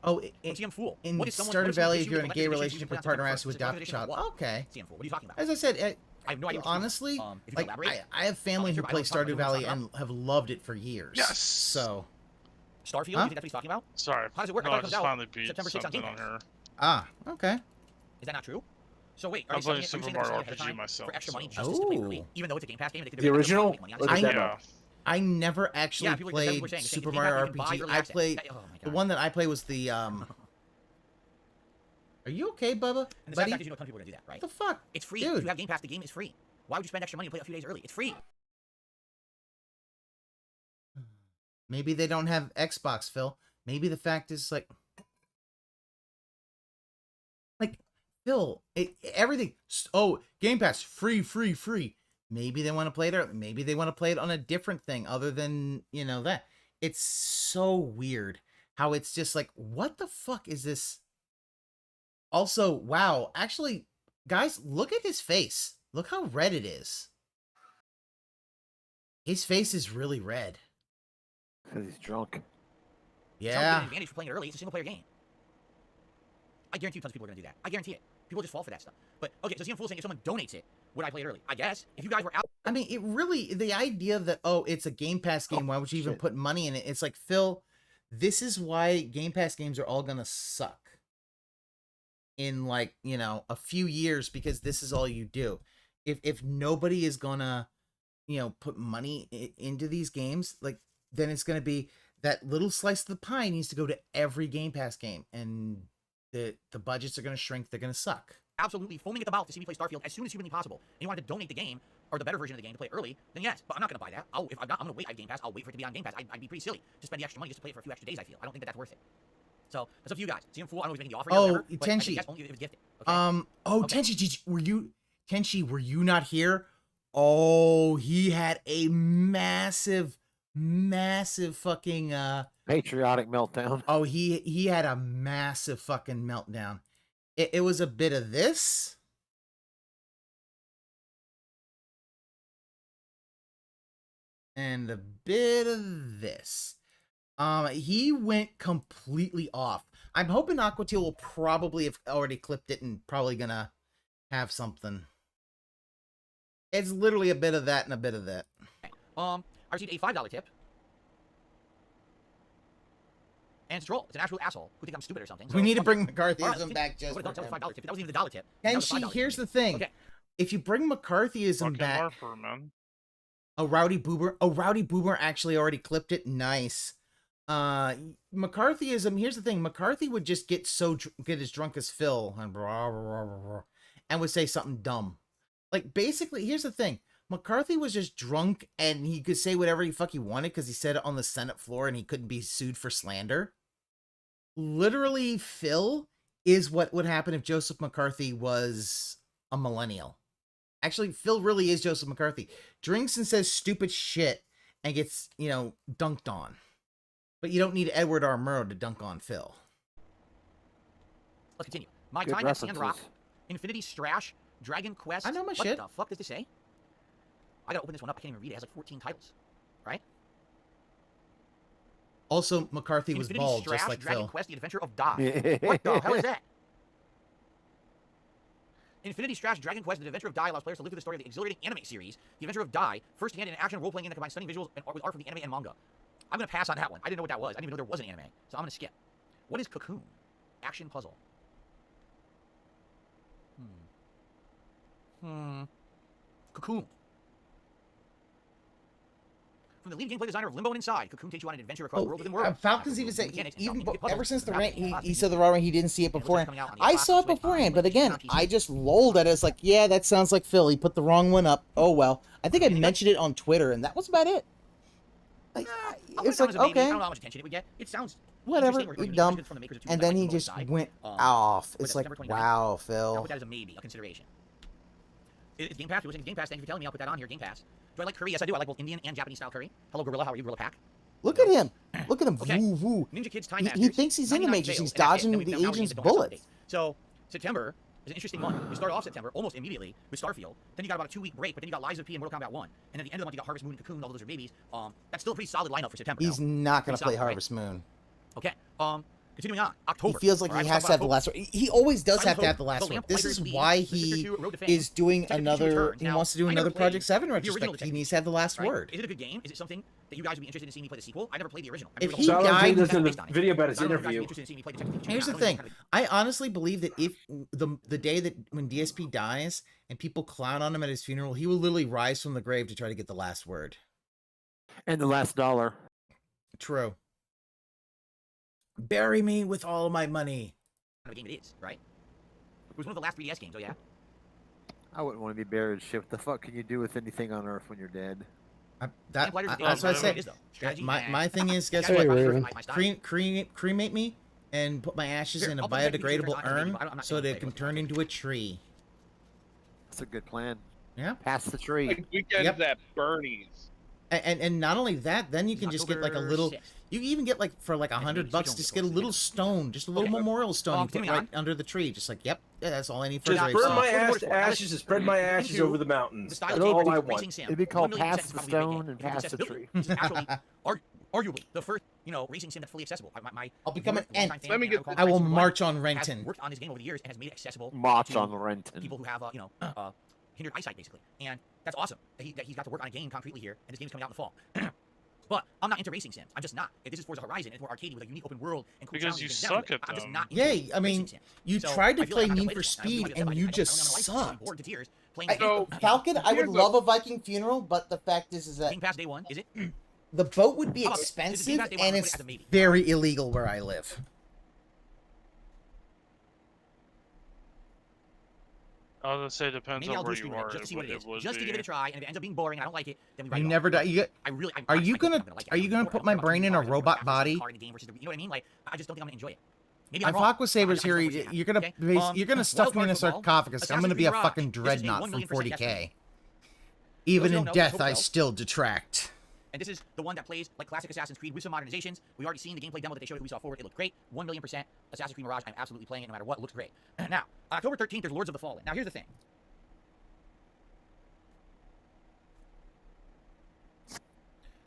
Oh, Fool. In Stardew Valley, if you're in a gay relationship with partner has to adopt a child. Okay. What are you talking about? As I said, I have no idea. Honestly, like, I have family who play Stardew Valley and have loved it for years. Yes. So. Starfield, you think that's what he's talking about? Sorry. How does it work? No, I I thought it just comes out finally beat September 6th on Game something on Pass. her. Ah, okay. Is that not true? So wait, I'm playing Super Mario RPG myself. For extra money just to play early, even though it's a Game Pass game. The original? I never actually played Super Mario RPG. I played the one that I play was the Are you okay, Bubba? And the sad fact is, you know, a ton of people are gonna do that, right? What the fuck? It's free. Dude. If you have Game Pass, the game is free. Why would you spend extra money and play it a few days early? It's free. Maybe they don't have Xbox, Phil. Maybe the fact is like Phil, everything. Oh, Game Pass, free. Maybe they want to play it early. Maybe they want to play it on a different thing other than, you know, that. It's so weird how it's just like, what the fuck is this? Also, wow, actually, guys, look at his face. Look how red it is. His face is really red. Because he's drunk. Yeah. It's an advantage for playing it early. It's a single player game. I guarantee you tons of people are going to do that. I guarantee it. People just fall for that stuff. But, okay, so CM Fool saying if someone donates it, would I play it early? I guess. If you guys were out... I mean, it really... The idea that, oh, it's a Game Pass game, why would you even put money in it? It's like, Phil, this is why Game Pass games are all going to suck in, like, you know, a few years, because this is all you do. If nobody is going to, you know, put money into these games, like, then it's going to be that little slice of the pie needs to go to every Game Pass game, and the budgets are going to shrink. They're going to suck. absolutely foaming at the mouth to see me play Starfield as soon as humanly possible, and you wanted to donate the game, or the better version of the game to play it early, then yes. But I'm not going to buy that. If I'm not, I'm going to wait. I have Game Pass. I'll wait for it to be on Game Pass. I'd be pretty silly to spend the extra money just to play it for a few extra days, I feel. I don't think that that's worth it. So, that's up to you guys. See him fool, I don't know if he's making the offer yet or whatever, but I think that's only if it's gifted. Okay? Tenchi, were you not here? Oh, he had a massive fucking patriotic meltdown. Oh, he had a massive fucking meltdown. It was a bit of this. And a bit of this. He went completely off. I'm hoping Aqua Teal will probably have already clipped it and probably gonna have something. It's literally a bit of that and a bit of that. I received a $5 tip. And it's a troll. It's an absolute asshole who thinks I'm stupid or something. So we need to bring McCarthyism back just for him. That was $5 tip. That wasn't even the dollar tip. And here's the thing. Okay. If you bring McCarthyism back... A Rowdy Boober actually already clipped it. Nice. McCarthyism, here's the thing. McCarthy would just get as drunk as Phil and would say something dumb. Like, basically, here's the thing. McCarthy was just drunk and he could say whatever the fuck he wanted because he said it on the Senate floor and he couldn't be sued for slander. Literally, Phil is what would happen if Joseph McCarthy was a millennial. Actually, Phil really is Joseph McCarthy. Drinks and says stupid shit and gets, dunked on. But you don't need Edward R. Murrow to dunk on Phil. Let's continue. My time at Sandrock, Infinity Strash, Dragon Quest. I know my shit. What the fuck does this say? I gotta open this one up. I can't even read it. It has like 14 titles. Right? Also, McCarthy was bald, Strash, just like Dragon Phil. Quest, The Adventure of Die. What the hell is that? Infinity Strash, Dragon Quest, The Adventure of Die allows players to live through the story of the exhilarating anime series, The Adventure of Die, first-hand in action role-playing game that combines stunning visuals and art with art from the anime and manga. I'm going to pass on that one. I didn't know what that was. I didn't even know there was an anime. So I'm going to skip. What is Cocoon? Action puzzle. Cocoon. From the lead gameplay designer of Limbo and Inside, Cocoon takes you on an adventure across the world within worlds. Falcons even said, ever since the rant, he said the raw rant, he didn't see it beforehand. I saw it beforehand, but again, I just lolled at it. It's like, yeah, that sounds like Phil. He put the wrong one up. Oh, well. I think I mentioned it on Twitter, and that was about it. Like, it's like, okay. I don't know how much attention it would get. It sounds whatever, you're dumb. And then he just went off. It's like, wow, Phil. I'll put that as a maybe, a consideration. It's Game Pass. You're listening to Game Pass. Thank you for telling me. I'll put that on here, Game Pass. Do I like curry? Yes, I do. I like both Indian and Japanese style curry. Hello, Gorilla. How are you, Gorilla Pack? Look at him. Look at him. Okay. Woo, woo. Ninja Kids Time He thinks he's in the Matrix. He's dodging the agent's bullets. So, September is an interesting month. You start off September almost immediately with Starfield. Then you got about a 2-week break, but then you got Lies of P and Mortal Kombat 1. And at the end of the month, you got Harvest Moon and Cocoon, although those are babies. That's still a pretty solid lineup for September. He's not going to play Harvest Moon. Okay. Continuing on, October. He feels like he has to have the last word. He always does have to have the last word. This is why he is doing another. He wants to do another Project 7 retrospect. He needs to have the last word. Is it a good game? Is it something that you guys would be interested in seeing me play the sequel? I never played the original. If he died, in the video about his interview. Here's the thing. I honestly believe that if the day that when DSP dies and people clown on him at his funeral, he will literally rise from the grave to try to get the last word. And the last dollar. True. Bury me with all my money. What game it is, right? It was one of the last 3DS games, oh yeah? I wouldn't want to be buried. Shit, what the fuck can you do with anything on Earth when you're dead? That's what I say. My thing is, guess what? Cremate me and put my ashes in a biodegradable urn so they can turn into a tree. That's a good plan. Yeah. Pass the tree. Like weekends at Bernie's. And not only that, then you can just get like a little. You even get like for like $100, just get a little stone, just a little memorial stone you put right under the tree. Just like, yep, yeah, that's all I need for just burn my ashes and spread my ashes over the mountains. That's all I want. It'd be called pass the stone and pass the tree. Arguably the first, racing sim that's fully accessible. I'll become an ant. I will march on Renton. Worked on this game over the years and has made it accessible. March on Renton. People who have, hindered eyesight basically, and that's awesome that he's got to work on a game concretely here, and this game's coming out in the fall. But I'm not into racing sims. I'm just not. If this is Forza Horizon, it's more arcadey with a unique open world and cool because you suck at them. I'm just not. Yay! I mean, you tried to play Need for Speed and you just sucked. Falcon, I would love a Viking funeral, but the fact is that Game Pass day one, is it? The boat would be expensive and it's very illegal where I live. I was gonna say it depends Maybe I'll on do a where stream you of are. it just to see what it is, would just to be. give it a try. And if it ends up being boring, and I don't like it, then we write You it never off. die. You get. I really, Are you gonna? like it. Are you gonna put my brain in a robot body? You know what I mean? Like, I just don't think I'm gonna enjoy it. Maybe I'm If wrong. Aqua Saber's here, you're gonna stuff me in a sarcophagus. I'm gonna be a fucking dreadnought from 40k. Even in death, I still detract. And this is the one that plays like classic Assassin's Creed with some modernizations. We already seen the gameplay demo that they showed. We saw forward. It looked great. 1,000,000%. Assassin's Creed Mirage. I'm absolutely playing it no matter what. It looks great. Now, October 13th, there's Lords of the Fallen. Now, here's the thing.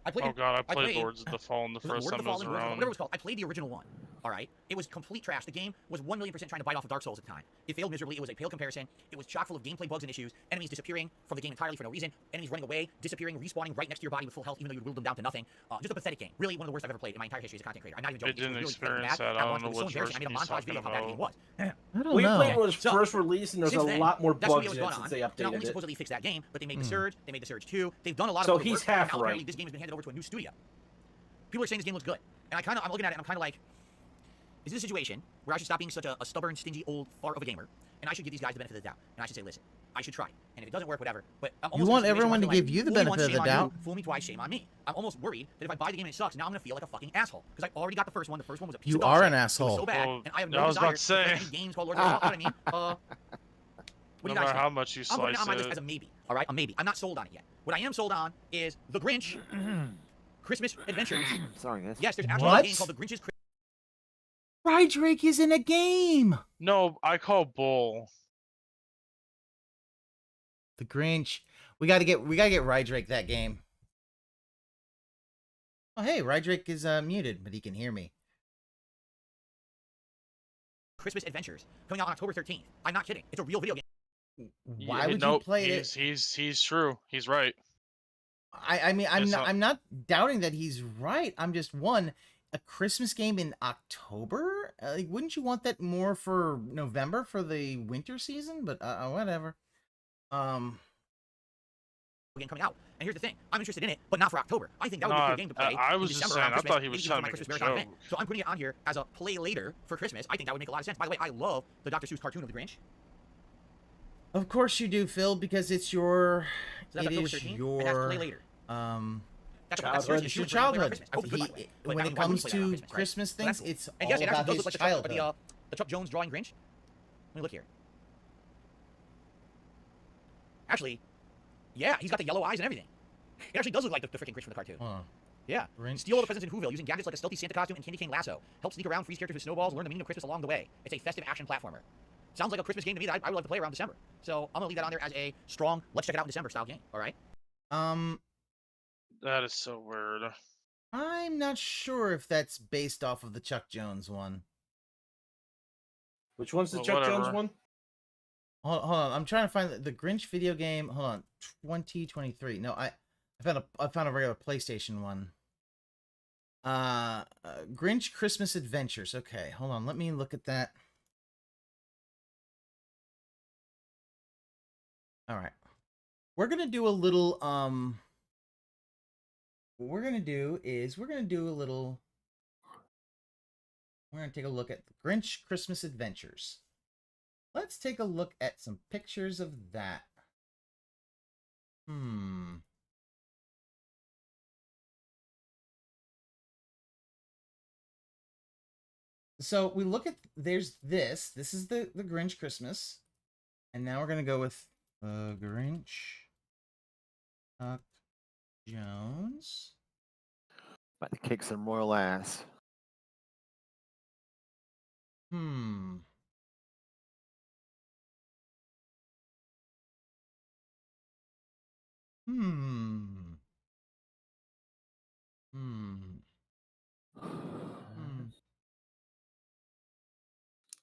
I played Lords of the Fallen the first time it was around. Whatever it was called. I played the original one. All right. It was complete trash. The game was 1,000,000% trying to bite off of Dark Souls at the time. It failed miserably. It was a pale comparison. It was chock full of gameplay bugs and issues. Enemies disappearing from the game entirely for no reason. Enemies running away, disappearing, respawning right next to your body with full health, even though you whittled them down to nothing. Just a pathetic game. Really one of the worst I've ever played in my entire history as a content creator. I'm not even joking. I didn't really experience that. I don't know what I made a montage video of how bad the game was. I don't Well, you know. played when it was first released, and there's a lot more bugs in it since since they Not only updated it. supposedly fixed that game, but they made the Surge. They made the Surge 2. They've done a lot of So other he's work, half and now apparently right. this game has been handed over to a new studio. People are saying this game looks good, and I'm looking at it and I'm kind of like, is this a situation where I should stop being such a stubborn, stingy, old fart of a gamer, and I should give these guys the benefit of the doubt, and I should say, listen, I should try, and if it doesn't work, whatever. But I'm You want everyone to give you the benefit of the doubt. Fool me twice, shame on me. I'm almost worried that if I buy the game and it sucks, now I'm gonna feel like a fucking asshole because I already got the first one. The first one was a piece You of dog are shit. an asshole. It was so bad, and I have no I was desire about to say. to play any games called Lord of the Fallen. You know what I mean? What do you No guys matter think? how much you I'm putting it slice on my list it. as a maybe. All right, a maybe. I'm not sold on it yet. What I am sold on is The Grinch Christmas Adventures. Sorry, guys. Yes, there's actually a game called The Grinch's Christmas. Rydrake is in a game. No, I call bull. The Grinch. We gotta get Rydrake that game. Oh hey, Rydrake is muted, but he can hear me. Christmas Adventures coming out on October 13th. I'm not kidding. It's a real video game. Why would you play it? He's true. He's right. I mean, I'm not doubting that he's right. I'm just a Christmas game in October? Like, wouldn't you want that more for November for the winter season? But whatever. Game coming out. And here's the thing. I'm interested in it, but not for October. I think that would be a good game to play. I was in just December saying, around I thought he Christmas, was maybe trying to Christmas make a marathon joke. event. So I'm putting it on here as a play later for Christmas. I think that would make a lot of sense. By the way, I love the Dr. Seuss cartoon of the Grinch. Of course you do, Phil, because it's your So that's it October is 13th, your and that's play later. That's childhood. it's your childhood. When it comes to Christmas things, it's all yes, it about actually his does look childhood. like the Chuck Jones drawing Grinch. Let me look here. Actually, yeah, he's got the yellow eyes and everything. It actually does look like the freaking Grinch from the cartoon. Yeah. Grinch. Steal all the presents in Whoville using gadgets like a stealthy Santa costume and candy cane lasso. Help sneak around, freeze characters with snowballs, learn the meaning of Christmas along the way. It's a festive action platformer. Sounds like a Christmas game to me that I would like to play around December. So I'm gonna leave that on there as a strong, let's check it out in December style game. All right. That is so weird. I'm not sure if that's based off of the Chuck Jones one. Which one's the Chuck Jones one? Hold on, I'm trying to find the Grinch video game. Hold on, 2023. No, I found a regular PlayStation one. Grinch Christmas Adventures. Okay, hold on, let me look at that. All right, we're gonna do a little. What we're gonna do is we're gonna take a look at the Grinch Christmas Adventures. Let's take a look at some pictures of that. So we look at, there's this is the Grinch Christmas. And now we're going to go with Grinch Chuck Jones. About to kick some royal ass.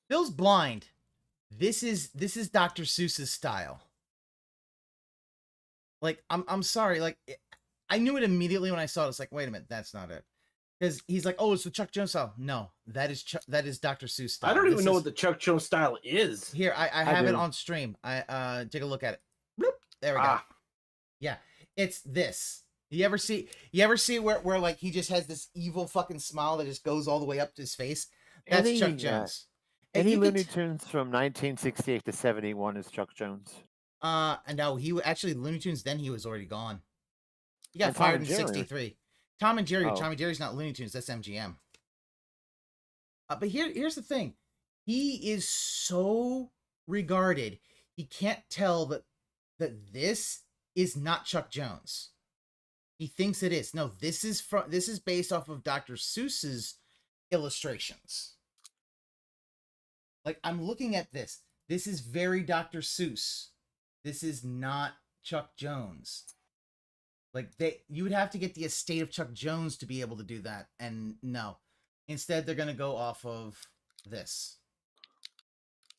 Phil's blind. This is Dr. Seuss's style. Like, I'm sorry, like, I knew it immediately when I saw it. It's like, wait a minute, that's not it. Because he's like, oh, it's the Chuck Jones style. No, that is Dr. Seuss style. I don't even know what the Chuck Jones style is. Here, I have it on stream. Take a look at it. Bloop. There we go. Yeah, it's this. You ever see where like he just has this evil fucking smile that just goes all the way up to his face? That's Chuck Jones. Any Looney Tunes from 1968 to 71 is Chuck Jones. No, actually Looney Tunes. Then he was already gone. He got And fired in Tom and Jerry. '63. Tom and Jerry. Oh. Tom and Jerry's not Looney Tunes. That's MGM. But here's the thing. He is so regarded. He can't tell that this is not Chuck Jones. He thinks it is. No, this is based off of Dr. Seuss's illustrations. Like, I'm looking at this. This is very Dr. Seuss. This is not Chuck Jones. Like, you would have to get the estate of Chuck Jones to be able to do that. And no. Instead, they're going to go off of this.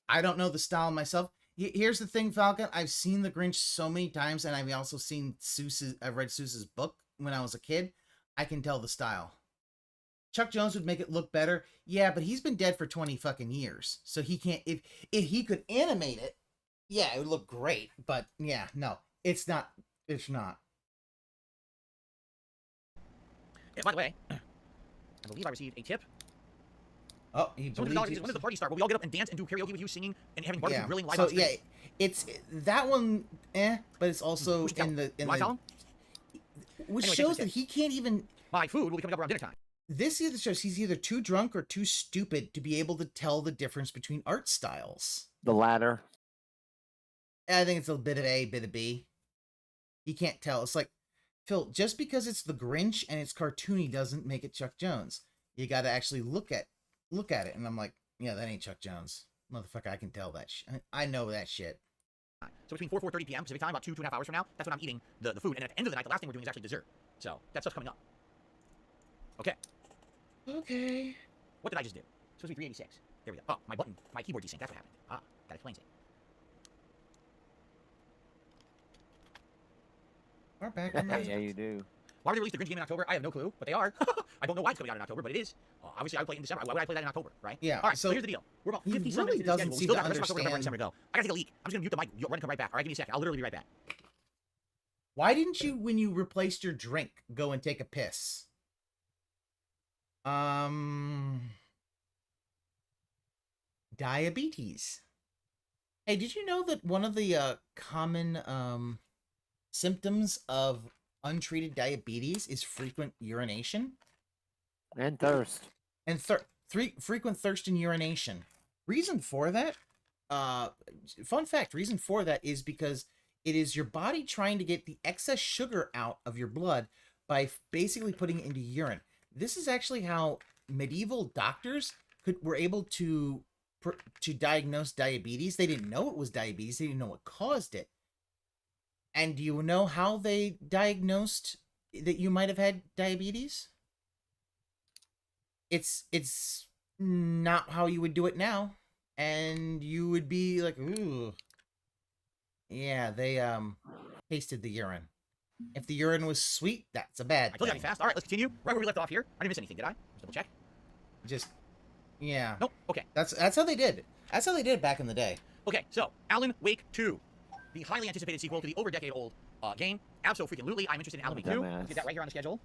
I don't know the style myself. Here's the thing, Falcon. I've seen The Grinch so many times, and I've also seen I've read Seuss's book when I was a kid. I can tell the style. Chuck Jones would make it look better. Yeah, but he's been dead for 20 fucking years. So he can't, if he could animate it, yeah, it would look great. But yeah, no, it's not. It's not. Yeah, by the way, I believe I received a tip. Oh, he when does the party start? Will we all get up and dance and do karaoke with you, singing and having barbecue grilling live so on stream? yeah, it's that one, but it's also which shows that he can't even. My food will be coming up around dinner time. This either shows he's either too drunk or too stupid to be able to tell the difference between art styles. The latter. I think it's a bit of A, bit of B. He can't tell. It's like, Phil, just because it's The Grinch and it's cartoony doesn't make it Chuck Jones. You got to actually look at it. And I'm like, yeah, that ain't Chuck Jones. Motherfucker, I can tell that I know that shit. So between 4:30 p.m. Pacific time, about 2.5 hours from now, that's when I'm eating the food. And at the end of the night, the last thing we're doing is actually dessert. So that stuff's coming up. Okay. Okay. What did I just do? It's supposed to be 386. There we go. Oh, my keyboard desync. That's what happened. Ah, that explains it. We're back. Yeah, you do. Why would they release the Grinch game in October? I have no clue, but they are. I don't know why it's coming out in October, but it is. Obviously, I would play it in December. Why would I play that in October, right? Yeah. All right, so here's the deal. We're about 50 really minutes doesn't into seem the to schedule. October, November, understand. December, go. I gotta take a leak. I'm just gonna mute the mic. You're gonna come right back. All right, give me a second. I'll literally be right back. Why didn't you, when you replaced your drink, go and take a piss? Diabetes. Hey, did you know that one of the common symptoms of untreated diabetes is frequent urination? And thirst. And frequent thirst and urination. Reason for that? Fun fact, reason for that is because it is your body trying to get the excess sugar out of your blood by basically putting it into urine. This is actually how medieval doctors were able to diagnose diabetes. They didn't know it was diabetes. They didn't know what caused it. And do you know how they diagnosed that you might have had diabetes? It's not how you would do it now. And you would be like, ooh. Yeah, they tasted the urine. If the urine was sweet, that's a bad I told you I'd be fast. All right, let's continue. Right where we left off here. I didn't miss anything, did I? Just double check. Just, yeah. Nope. Okay. That's how they did. That's how they did back in the day. Okay, so Alan Wake 2, the highly anticipated sequel to the over decade-old game. Absolutely, I'm interested in Alan Wake 2. Let's get that right here on the schedule.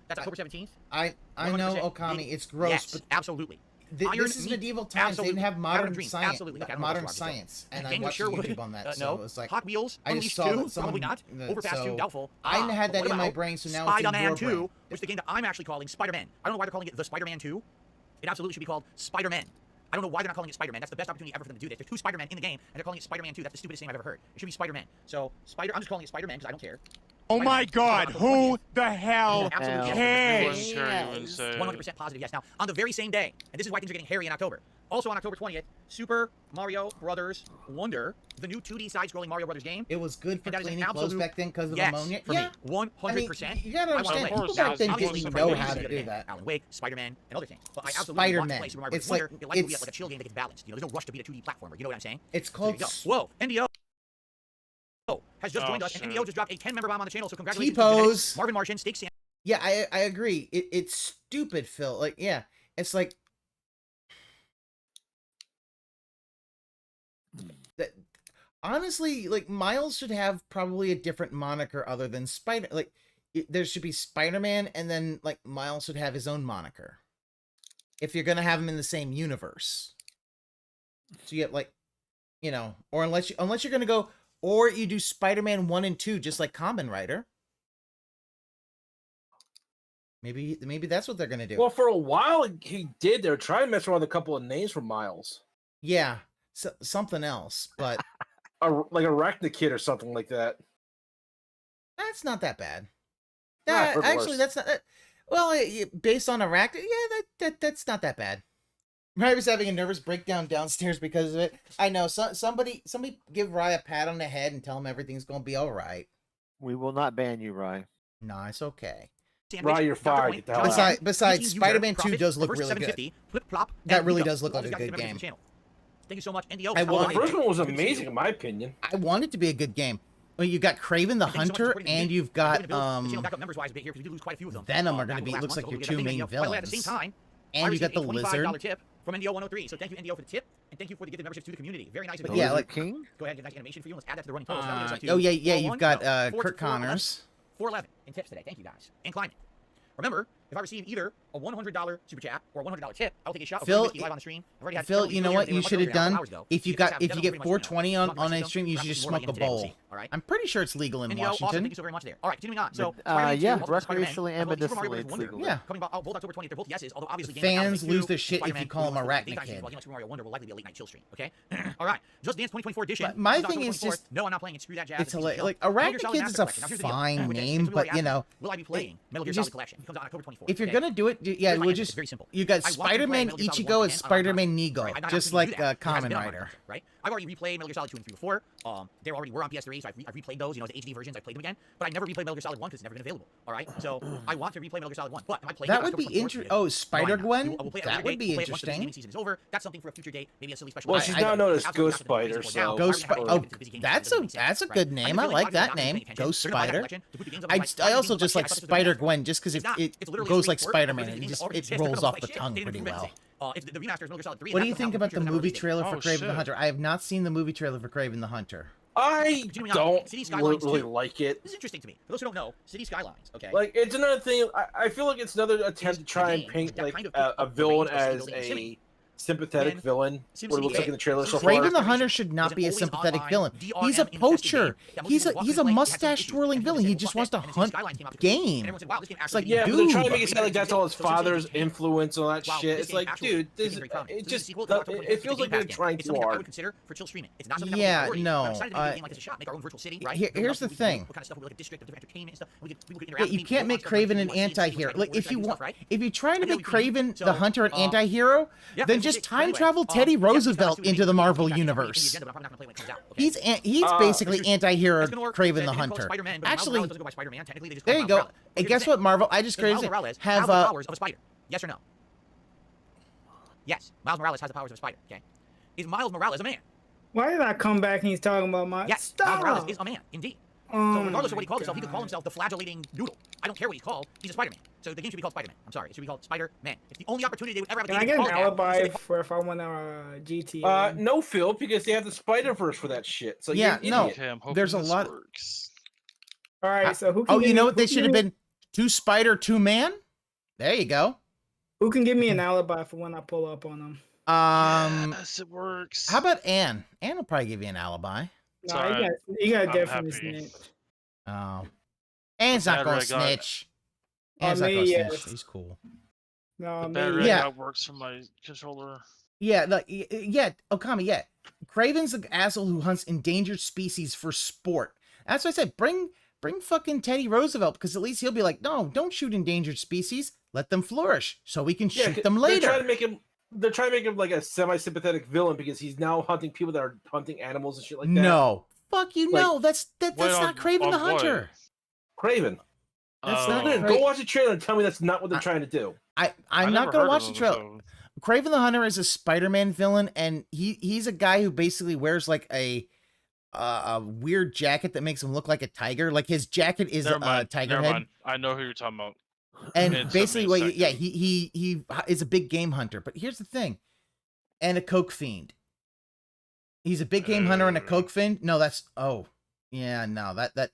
That's October 17th. I know, Okami, it's gross, yes, but absolutely. This is medieval times. They didn't have modern science. Absolutely. Look, modern science. And I watched sure YouTube on that. So it's like Hot Wheels, I Unleashed just saw 2, that someone, probably not. Overpass 2, doubtful. I had that in my brain, so now it's in your Spider-Man 2, brain. which is the game that I'm actually calling Spider-Man. I don't know why they're calling it the Spider-Man 2. It absolutely should be called Spider-Man. I don't know why they're not calling it Spider-Man. That's the best opportunity ever for them to do this. There's 2 Spider-Men in the game, and they're calling it Spider-Man 2. That's the stupidest name I've ever heard. It should be Spider-Man. So, I'm just calling it Spider-Man because I don't care. Oh my God, who the hell cares? 100% positive, yes. Now, on the very same day, and this is why things are getting hairy in October, also on October 20th, Super Mario Brothers Wonder, the new 2D side-scrolling Mario Brothers game. It was good for cleaning clothes back then because of ammonia. For me, 100%. I mean, you gotta understand, people back then didn't know how to do that. Alan Wake, Spider-Man, and other things. But I absolutely want to play Super Mario Brothers Wonder. It likes to be like a chill game that gets balanced. You know, there's no rush to beat a 2D platformer. You know what I'm saying? It's called... Whoa, NDO has just joined us, and NDO just dropped a 10-member bomb on the channel, so congratulations. T-pose. Marvin Martian, Steak Sam. Yeah, I agree. It's stupid, Phil. Like, yeah, it's like... that. Honestly, like, Miles should have probably a different moniker other than Spider... Like, there should be Spider-Man, and then, like, Miles should have his own moniker. If you're gonna have him in the same universe. So you have like, you know, or unless you're gonna go, or you do Spider-Man 1 and 2 just like Kamen Rider. Maybe that's what they're gonna do. Well, for a while he did. They were trying to mess around with a couple of names for Miles. Yeah, something else, but like Arachnakid or something like that. That's not that bad. Actually, that's not. Well, based on Arachnid, yeah, that's not that bad. Rai was having a nervous breakdown downstairs because of it. I know. Somebody give Rai a pat on the head and tell him everything's gonna be all right. We will not ban you, Rai. No, it's okay. Rai, you're fired. Get the hell out. Besides, Spider-Man 2 does look really good. That really does look like a good game. Thank you so much, NDO. The first one was amazing, in my opinion. I want it to be a good game. Well, you got Kraven the Hunter, and you've got Venom are going to be. Looks like your two main villains. At the same time, and you got the $25 Lizard. tip from NDO 103. So thank you, NDO, for the tip, and thank you for the gifted membership to the community. Very nice of you. Yeah, like King. Go ahead, get a nice animation for you. Let's add that to the running total. Oh yeah. You've got Kurt Connors. 411 in tips today. Thank you guys. And climbing. Remember, if I receive either a $100 super chat or a $100 tip, I'll take a shot of Phil, live on the stream. Phil, you know what you should have done? If you get 420 on a stream, you should just smoke a bowl. I'm pretty sure it's legal in Washington. Awesome, thank you so very much there. All right, continuing on. So, yeah, recreationally and medicinally it's legal. Yeah. Coming about both October 20th, they're both yeses. Although obviously fans lose their shit if you call them Arachnakid. Well, Super Mario Wonder will likely be a late night chill stream. Okay. All right. Just Dance 2024 edition. My thing is just no, I'm not playing it. Screw that jazz. It's like Arachnakid is a fine name, but you know, will I be playing Metal Gear Solid Collection? It comes out October 24th. If you're gonna do it, yeah, we'll just. Very simple. You got Spider-Man Ichigo as Spider-Man Nego, just like Kamen Rider. Right. I've already replayed Metal Gear Solid 2 and 3 before. They already were on PS3, so I've replayed those. You know, the HD versions. I played them again, but I never replayed Metal Gear Solid 1 because it's never been available. All right. So I want to replay Metal Gear Solid 1, but am I playing that would be interesting. Oh, Spider-Gwen. That would be interesting. Once the gaming season is over, that's something for a future date. Maybe a silly special. Well, she's now known as Ghost Spider. So Ghost Spider. Oh, that's a good name. I like that name, Ghost Spider. I also just like Spider-Gwen just because it goes like Spider-Man. It rolls off the tongue pretty well. The remaster is Metal Gear Solid 3. What do you think about the movie trailer for Kraven the Hunter? I have not seen the movie trailer for Kraven the Hunter. I don't really like it. This is interesting to me. For those who don't know, City Skylines, okay? Like, it's another thing. I feel like it's another attempt to try and paint like a villain as a sympathetic villain. What it looks like in the trailer so far. Kraven the Hunter should not be a sympathetic villain. He's a poacher. He's a mustache twirling villain. He just wants to hunt game. It's like, yeah, dude. but they're trying to make it sound like that's all his father's influence and all that shit. It's like, dude, it feels like they're trying too hard. Yeah, no. Here's the thing. You can't make Kraven an anti-hero. Like, if you're trying to make Kraven the Hunter an anti-hero, then just time travel Teddy Roosevelt into the Marvel universe. He's basically anti-hero Kraven the Hunter. Actually, there you go. And guess what, Marvel? I just created have the powers of a spider. Yes or no? Yes, Miles Morales has the powers of a spider. Okay, is Miles Morales a man? Why did I come back and he's talking about my? Yes, Miles Morales is a man, indeed. So regardless of what he calls himself, he could call himself the flagellating noodle. I don't care what he's called. He's a Spider-Man. So the game should be called Spider-Man. I'm sorry. It should be called Spider-Man. It's the only opportunity they would ever have. Can I get an alibi for if I want GTA? No, Phil, because they have the Spider-Verse for that shit. So yeah, no. There's a lot. All right, so who? Can oh, you know what? They should have been 2 Spider, 2 Man. There you go. Who can give me an alibi for when I pull up on them? Yes, it works. How about Ann? Ann will probably give you an alibi. No, you got definitely snitch. Oh, Ann's not going to snitch. Ann's not going to snitch. He's cool. No, that works for my controller. Yeah, Okami, yeah. Kraven's an asshole who hunts endangered species for sport. That's what I said. Bring fucking Teddy Roosevelt, because at least he'll be like, no, don't shoot endangered species. Let them flourish so we can shoot them later. They're trying to make him like a semi-sympathetic villain because he's now hunting people that are hunting animals and shit like that. No. Fuck you, like, no. That's not Kraven the Hunter. Kraven. That's not Go watch the trailer and tell me that's not what they're trying to do. I'm not going to watch the trailer. Kraven the Hunter is a Spider-Man villain, and he's a guy who basically wears like a weird jacket that makes him look like a tiger. Like his jacket is a tiger head. I know who you're talking about. And basically, he is a big game hunter. But here's the thing, and a coke fiend. He's a big game hunter and a coke fiend. No, that's that.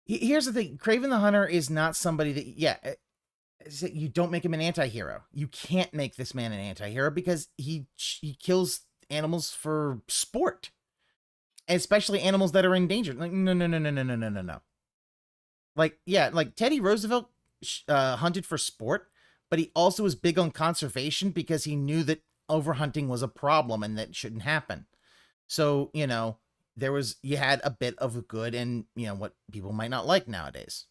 Here's the thing, Kraven the Hunter is not somebody that you don't make him an anti-hero. You can't make this man an anti-hero because he kills animals for sport, especially animals that are endangered. Like, no. Like, yeah, like Teddy Roosevelt hunted for sport, but he also was big on conservation because he knew that overhunting was a problem and that shouldn't happen. So, you know, you had a bit of good and, you know, what people might not like nowadays.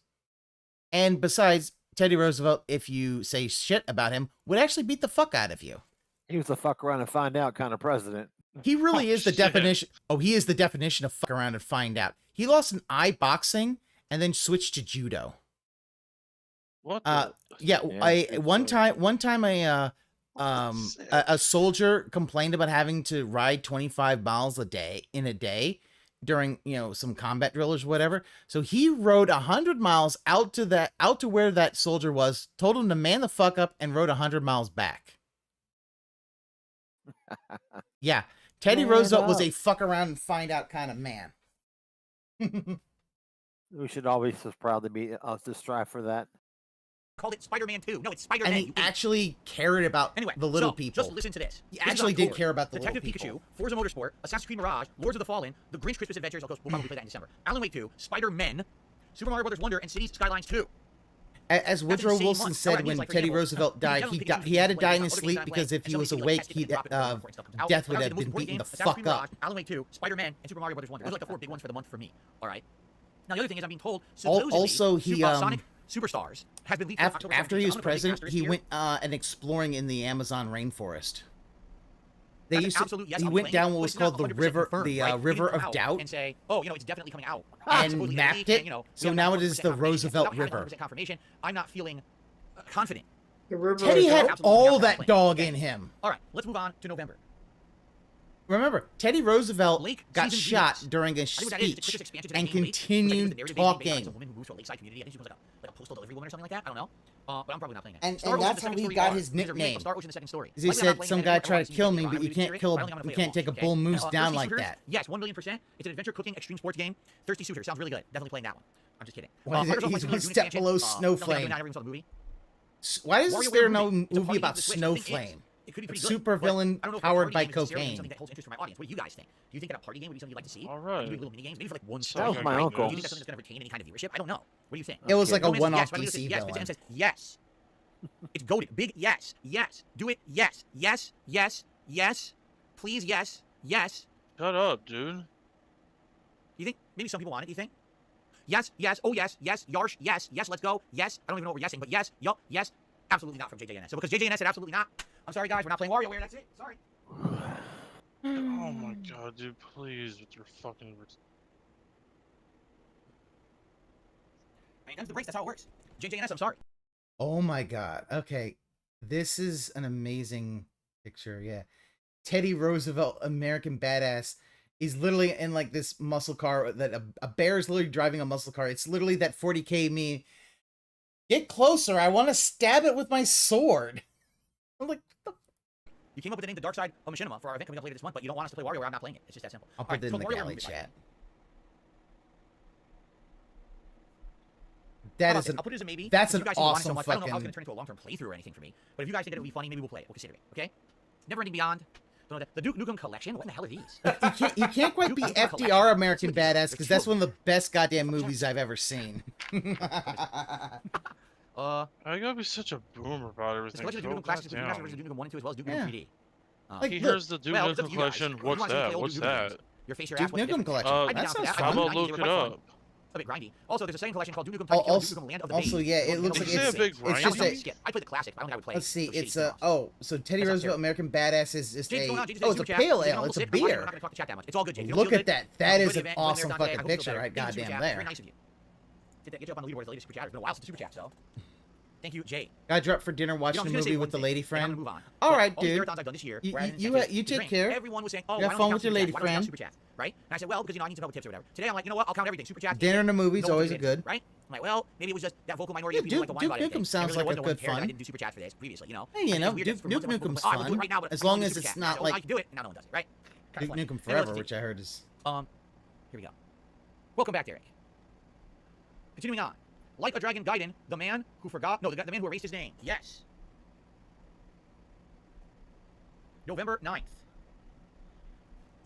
And besides, Teddy Roosevelt, if you say shit about him, would actually beat the fuck out of you. He was a fuck around and find out kind of president. He really is the definition. Oh, he is the definition of fuck around and find out. He lost an eye boxing and then switched to judo. What? One time a soldier complained about having to ride 25 miles a day during, you know, some combat drills or whatever. So he rode 100 miles out to where that soldier was, told him to man the fuck up, and rode 100 miles back. Yeah, Teddy Roosevelt was a fuck around and find out kind of man. We should always be proud to be to strive for that. Called it Spider-Man 2. No, it's Spider-Man. And he actually cared about the little people. Just listen to this. He actually did care about the Detective little people. Pikachu, Forza Motorsport, Assassin's Creed Mirage, Lords of the Fallen, The Grinch Christmas Adventures. We'll probably play that in December. Alan Wake 2, Spider-Man, Super Mario Brothers Wonder, and Cities Skylines 2. As Woodrow Wilson said when Teddy Roosevelt died, he had to die in his sleep because if he was awake, death would have been beaten the fuck up. Alan Wake 2, Spider-Man, and Super Mario Brothers Wonder. Those are like the 4 big ones for the month for me. All right. Now the other thing is, I'm being told also he Sonic Superstars has been leaked after he was president. He went and exploring in the Amazon rainforest. He went down what was called the river, River of Doubt, and say, oh, you know, it's definitely coming out, and mapped it. So now it is the Roosevelt River. Confirmation. I'm not feeling confident. Teddy had all that dog in him. All right, let's move on to November. Remember, Teddy Roosevelt got shot during a speech and continued talking. A woman who moves to a lakeside community. I think she was like a postal delivery woman or something like that. I don't know. But I'm probably not playing it. And that's how he got his nickname. He said, "Some guy tried to kill me, but you can't take a bull moose down like that." Yes, 1,000,000%. It's an adventure cooking extreme sports game. Thirsty Suitor sounds really good. Definitely playing that one. I'm just kidding. He's one step below Snowflame. Why is there no movie about Snowflame? Super villain powered by cocaine. Something that holds interest for my audience. What do you guys think? Do you think that a party game would be something you'd like to see? All right. Do little mini games, maybe for like one That was my uncle. Do you think that's something that's going to retain any kind of viewership? I don't know. What do you think? It was like a one-off DC villain. Yes, yes. It's goated. Big yes. Yes. Do it. Yes. Yes. Yes. Yes. Please. Yes. Yes. Shut up, dude. You think maybe some people want it? Do you think? Yes. Yes. Oh yes. Yes. Yarsh. Yes. Yes. Let's go. Yes. I don't even know what we're yesing, but yes. Yup. Yes. Absolutely not from JJNS. So because JJNS said absolutely not. I'm sorry, guys. We're not playing WarioWare. That's it. Sorry. Oh my god, dude! Please, with your fucking. I mean, that's the breaks. That's how it works. JJNS. I'm sorry. Oh my god. Okay, this is an amazing picture. Yeah, Teddy Roosevelt, American badass. He's literally in like this muscle car that a bear is literally driving a muscle car. It's literally that 40K me. Get closer. I want to stab it with my sword. I'm like, you came up with the name The Dark Side of Machinima for our event coming up later this month, but you don't want us to play WarioWare. I'm not playing it. It's just that simple. I'll put it in the galley chat. That is I'll put it as a maybe. That's an so awesome much. fucking. I don't know how it's going to turn into a long-term playthrough or anything for me. But if you guys think that it would be funny, maybe we'll play it. We'll consider it. Okay? Never Ending Beyond. The Duke Nukem Collection. What the hell are these? You can't quite be FDR American Badass because that's one of the best goddamn movies I've ever seen. I gotta be such a boomer about everything. The Duke Nukem Classics, Duke Nukem 1 and 2 as well as Duke Nukem 3D. Like, here's the Duke Nukem Collection. What's that? What's that? Your face, your Duke ass. Nukem Collection. How about look it up? A bit grindy. Also, there's a second collection called Duke Nukem Time Duke Nukem Land of the Also, yeah, it looks like it's just a. I play the classic. I don't know how I would play. Let's see. It's a. Oh, so Teddy Roosevelt, American Badass is just a. Oh, it's a pale ale. It's a beer. It's all good, Jay. Look at that. That is an awesome fucking picture, right? Goddamn there. Very nice of you. Get you up on the leaderboard as the latest super chat. It's been a while since the super chat, so. Thank you, Jay. Got you up for dinner, watching the movie with the lady friend. Move on. All right, all the dude. marathons I've done this year, you take care. Everyone was saying, "Oh, have fun with your lady friend." Super chat, right? And I said, "Well, because you know I need some help with tips or whatever." Today I'm like, you know what? I'll count everything. Super chat. Dinner and a movie's always good, right? I'm like, well, maybe it was just that vocal minority of people like the wine about Duke Nukem sounds like a good fun. I didn't do super chat for this previously, you know. Hey, you know, Duke Nukem's fun. As long as it's not like. I can do it. Now no one does it, right? Duke Nukem Forever, which I heard is. Here we go. Welcome back, Derek. Continuing on. Like a Dragon Gaiden, the man who forgot. No, the man who erased his name. Yes. November 9th.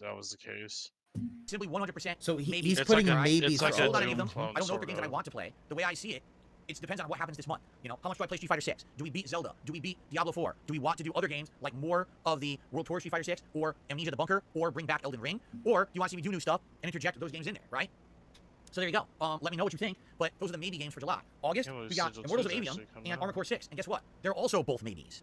that was the case. Simply 100%. So maybe. he's putting maybes. I still for not all any of them. of them. I don't know if they're games that I want to play. The way I see it, it depends on what happens this month. You know, how much do I play Street Fighter 6? Do we beat Zelda? Do we beat Diablo 4? Do we want to do other games like more of the World Tour Street Fighter 6 or Amnesia the Bunker or bring back Elden Ring? Or do you want to see me do new stuff and interject those games in there, right? So there you go. Let me know what you think. But those are the maybe games for July. August, we got Immortals of Avium and Armored Core 6. And guess what? They're also both maybes.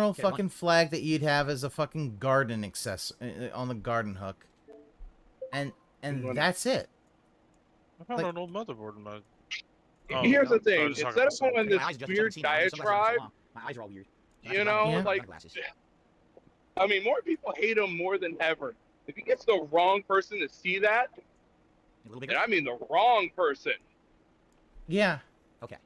general fucking flag that you'd have as a fucking garden accessory on the garden hook, and that's it. I found an old motherboard in my. Here's the thing: I was instead talking of about going this weird diatribe, My eyes are all weird. you know, like, I mean, more people hate him more than ever. If he gets the wrong person to see that, and I mean the wrong person. Yeah. Okay.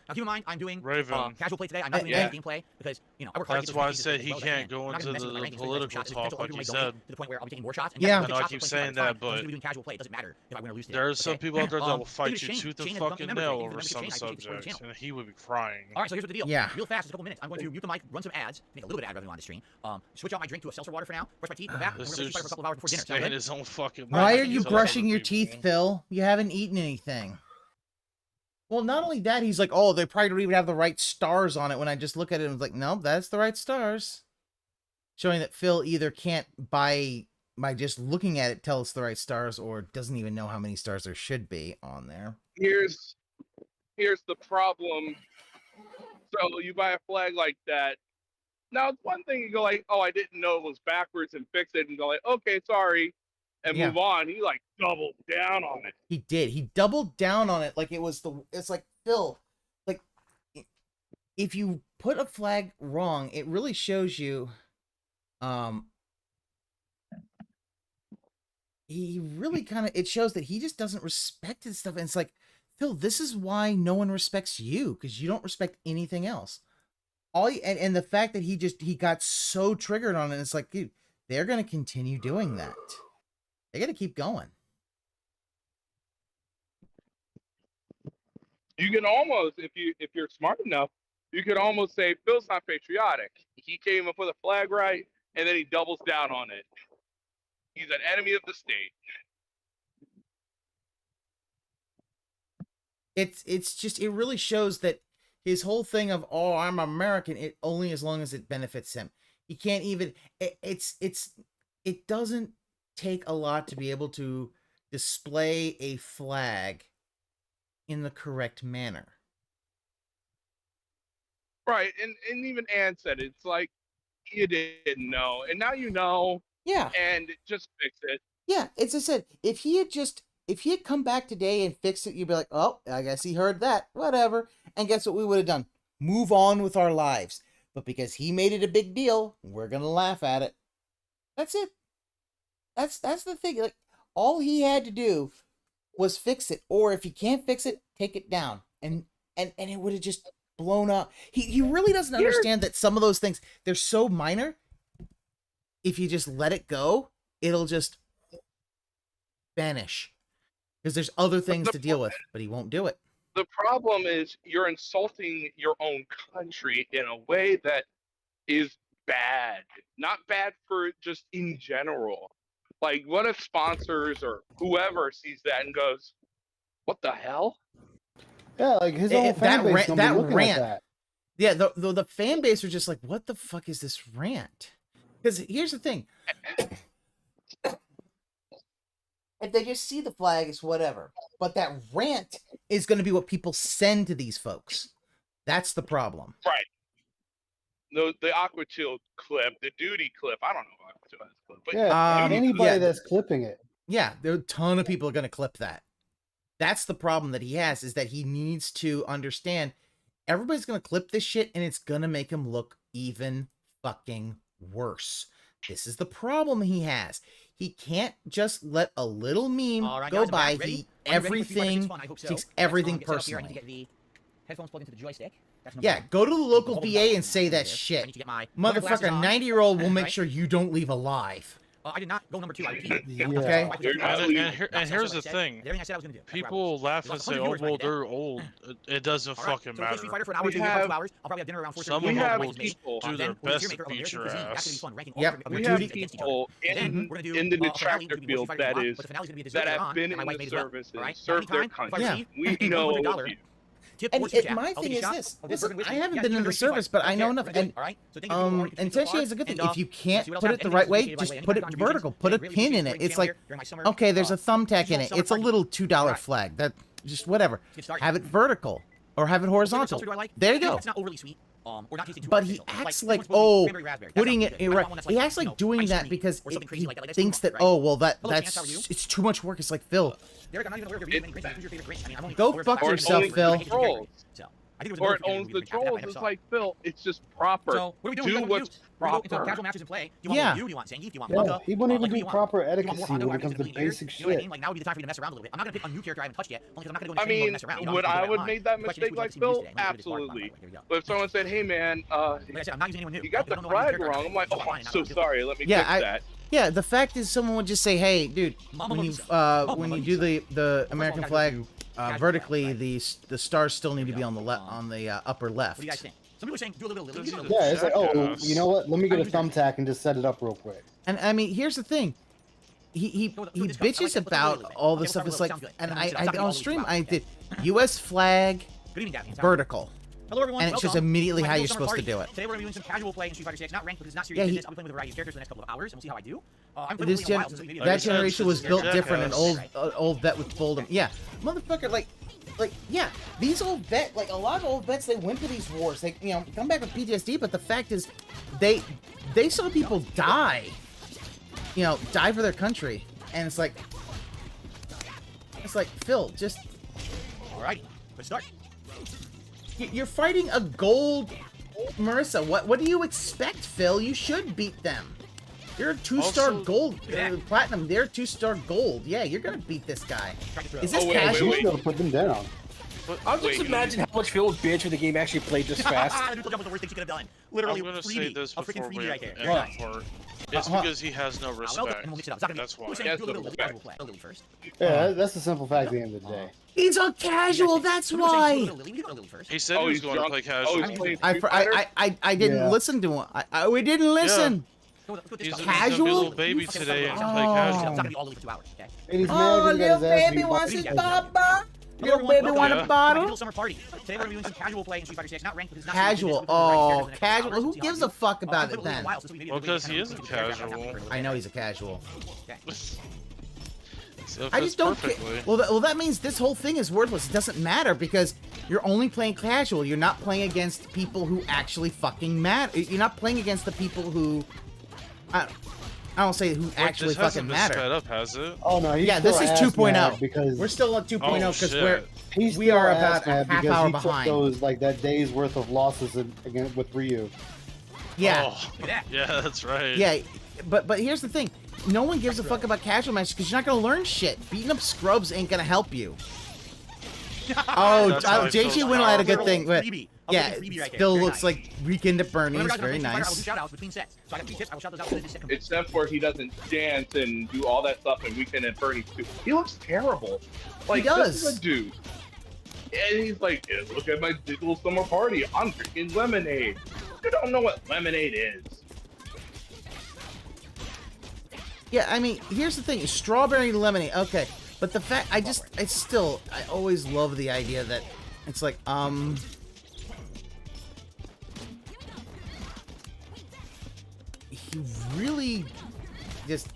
Now keep in mind, I'm doing Raven. casual play today. I'm not doing any gameplay because I work hard. That's why I said he can't go into the political talk like you said. To the point where I'll be taking more shots. And Yeah, I know I keep saying that, but doing casual play. It doesn't matter if I win or lose today. There are some people out there that will fight Shane, you tooth and Shane fucking is nail a over some Shane, I appreciate the support of the subjects, channel. and he would be crying. All right, so here's what the deal. Yeah. Real fast, just a couple minutes. I'm going to mute the mic, run some ads, make a little bit of ad revenue on the stream. Switch out my drink to a seltzer water for now. Brush my teeth, go back. And we're This going to for a dude's couple of hours before dinner. Sound staying good? his own fucking Why life. are you He's brushing other your people. teeth, Phil? You haven't eaten anything. Well, not only that, he's like, oh, they probably don't even have the right stars on it. When I just look at it, I was like, no, that's the right stars. Showing that Phil either can't, by just looking at it, tell it's the right stars, or doesn't even know how many stars there should be on there. Here's the problem. So you buy a flag like that. Now it's one thing you go like, oh, I didn't know it was backwards, and fix it and go like, okay, sorry, and move on. He like doubled down on it. He did. He doubled down on it like it was it's like, Phil, like, if you put a flag wrong, it really shows you, he really kind of, it shows that he just doesn't respect his stuff. And it's like, Phil, this is why no one respects you, because you don't respect anything else. And the fact that he got so triggered on it, it's like, dude, they're going to continue doing that. They got to keep going. You can almost, if you're smart enough, you could almost say Phil's not patriotic. He came up with a flag right, and then he doubles down on it. He's an enemy of the state. It's just, it really shows that his whole thing of, oh, I'm American, it only as long as it benefits him. He can't even, it doesn't take a lot to be able to display a flag in the correct manner. Right, and even Ann said it. It's like, you didn't know, and now you know. Yeah. And just fix it. Yeah, as I said, if he had come back today and fixed it, you'd be like, oh, I guess he heard that, whatever. And guess what we would have done? Move on with our lives. But because he made it a big deal, we're gonna laugh at it. That's it. That's the thing. Like, all he had to do was fix it, or if he can't fix it, take it down, and it would have just blown up. He really doesn't understand that some of those things, they're so minor. If you just let it go, it'll just vanish. Because there's other things to deal with, but he won't do it. The problem is you're insulting your own country in a way that is bad. Not bad for just in general. Like, what if sponsors or whoever sees that and goes, what the hell? Yeah, like his own fan base gonna be looking at that. Yeah, the fan base are just like, what the fuck is this rant? Because here's the thing. If they just see the flag, it's whatever. But that rant is going to be what people send to these folks. That's the problem. Right. The Aqua Teal clip, the duty clip. I don't know if Aqua Teal has a clip. But Yeah, anybody that's clipping it. Yeah, there are a ton of people are going to clip that. That's the problem that he has, is that he needs to understand everybody's going to clip this shit, and it's going to make him look even fucking worse. This is the problem he has. He can't just let a little meme go by. He everything takes everything personally. Headphones plugged into the joystick. Yeah, go to the local VA and say that shit. Motherfucker, 90-year-old will make sure you don't leave alive. I did not go number 2. I repeat. Okay. And here's the thing. People laugh and say, "Oh, well, they're old." It doesn't fucking matter. Street Fighter for an hour, 2 hours. I'll probably have dinner around 4:30. Some of them will do their best to beat your ass. Yep. We have people in the Detractor field that have been in the service and served their country. We know a few. And my thing is this. Listen, I haven't been in the service, but I know enough. And Tenchi is a good thing. If you can't put it the right way, just put it vertical. Put a pin in it. It's like, okay, there's a thumbtack in it. It's a little $2 flag. That just whatever. Have it vertical or have it horizontal. There you go. It's not overly sweet. But he acts like, oh, putting it right. He acts like doing that because he thinks that, oh, well, that's it's too much work. It's like, Phil, go fuck yourself, Phil. or it owns the trolls. It's like, Phil, it's just proper. So what are we doing? Do what's proper. Casual matches and play. Do you want Yeah. Do you want Zangief? Do you want Yeah, Waka? he wouldn't even What do proper etiquette when it comes to You basic know what I shit. mean? Like now would be the time for you to mess around a little bit. I'm not gonna pick a new character I haven't touched yet, only because I'm not gonna go into I training mode and mean, mess around. You know, would I'm I gonna would play make that online. The question mistake is, would you like to see me Phil? use today? Let me do it. Absolutely. Here we go. But if someone said, "Hey man, Like I said, I'm not using anyone new. you got I the don't know how to use flag character. wrong," I'm like, So "Oh, fine, I'm I'm so not gonna do it. sorry. Let me Yeah, fix that." Yeah, the fact is, someone would just say, "Hey, dude, when you do the American flag vertically, the stars still need to be on the upper left." What do you guys think? Some people are saying do a little bit of Yeah, it's like, oh, you know what? Let me get a thumbtack and just set it up real quick. And I mean, here's the thing. He bitches about all this stuff. It's like, and I on stream I did U.S. flag vertical. Hello everyone, and it's just welcome. immediately My how little you're summer supposed to party. do it. Today we're gonna be doing some casual play in Street Fighter 6, not ranked because it's not serious Yeah, business. I'll be playing with a variety of characters for the next couple of hours, and we'll see how I do. I'm This that generation was built different. An old vet with fold'em. Yeah, motherfucker, like yeah, these old vet, like a lot of old vets, they went to these wars. They come back with PTSD. But the fact is, they saw people die. Die for their country, and it's like Phil, just all right, let's start. You're fighting a gold Marissa. What do you expect, Phil? You should beat them. You're a 2-star gold, platinum. They're 2-star gold. Yeah, you're gonna beat this guy. Is this casual? You're gonna put them down. I'll just imagine how much Phil would bitch when the game actually played this fast. The worst thing you could have done. Literally, I'm gonna freebie. say this A freaking before freebie we right there. end the part. It's because he has no respect. And we'll mix it up. That's why. We're saying do a little casual play. A little first. Yeah, that's the simple fact at the end of the day. He's on casual. That's why. He said he was going to play casual. I didn't listen to him. We didn't listen. He's a Casual? little baby today and play casual. It's not gonna be all the way for 2 hours. Okay. And he's mad 'cause he got his ass beat by people. Little baby want a bottle? Little summer party. Today we're gonna be doing some casual play in Street Fighter 6, not ranked because it's not Casual. Oh, casual. Who gives a fuck about it then? Well, because he is a casual. I know he's a casual. So I just don't care. perfectly. Well, that means this whole thing is worthless. It doesn't matter because you're only playing casual. You're not playing against people who actually fucking matter. You're not playing against the people who... I don't say who actually this hasn't fucking been matter. sped up, has it? Oh no, he's yeah, this is still ass mad 2.0 because we're still at 2.0 because he's we are still ass about a mad half because hour he behind. took those like that day's worth of losses again with Ryu. Yeah. Oh, yeah, that's right. Yeah, but here's the thing. No one gives a fuck about casual matches because you're not gonna learn shit. Beating up scrubs ain't gonna help you. Oh, JG Winnell had a good thing, but yeah, it still looks like Weekend at Bernie's. Very nice. Except for he doesn't dance and do all that stuff in Weekend at Bernie's too. He looks terrible. Like, He does. This is a dude. And he's like, yeah, look at my digital summer party. I'm drinking lemonade. You don't know what lemonade is. Yeah, I mean, here's the thing: strawberry lemonade. Okay, but the fact, I always love the idea that it's like, he really just.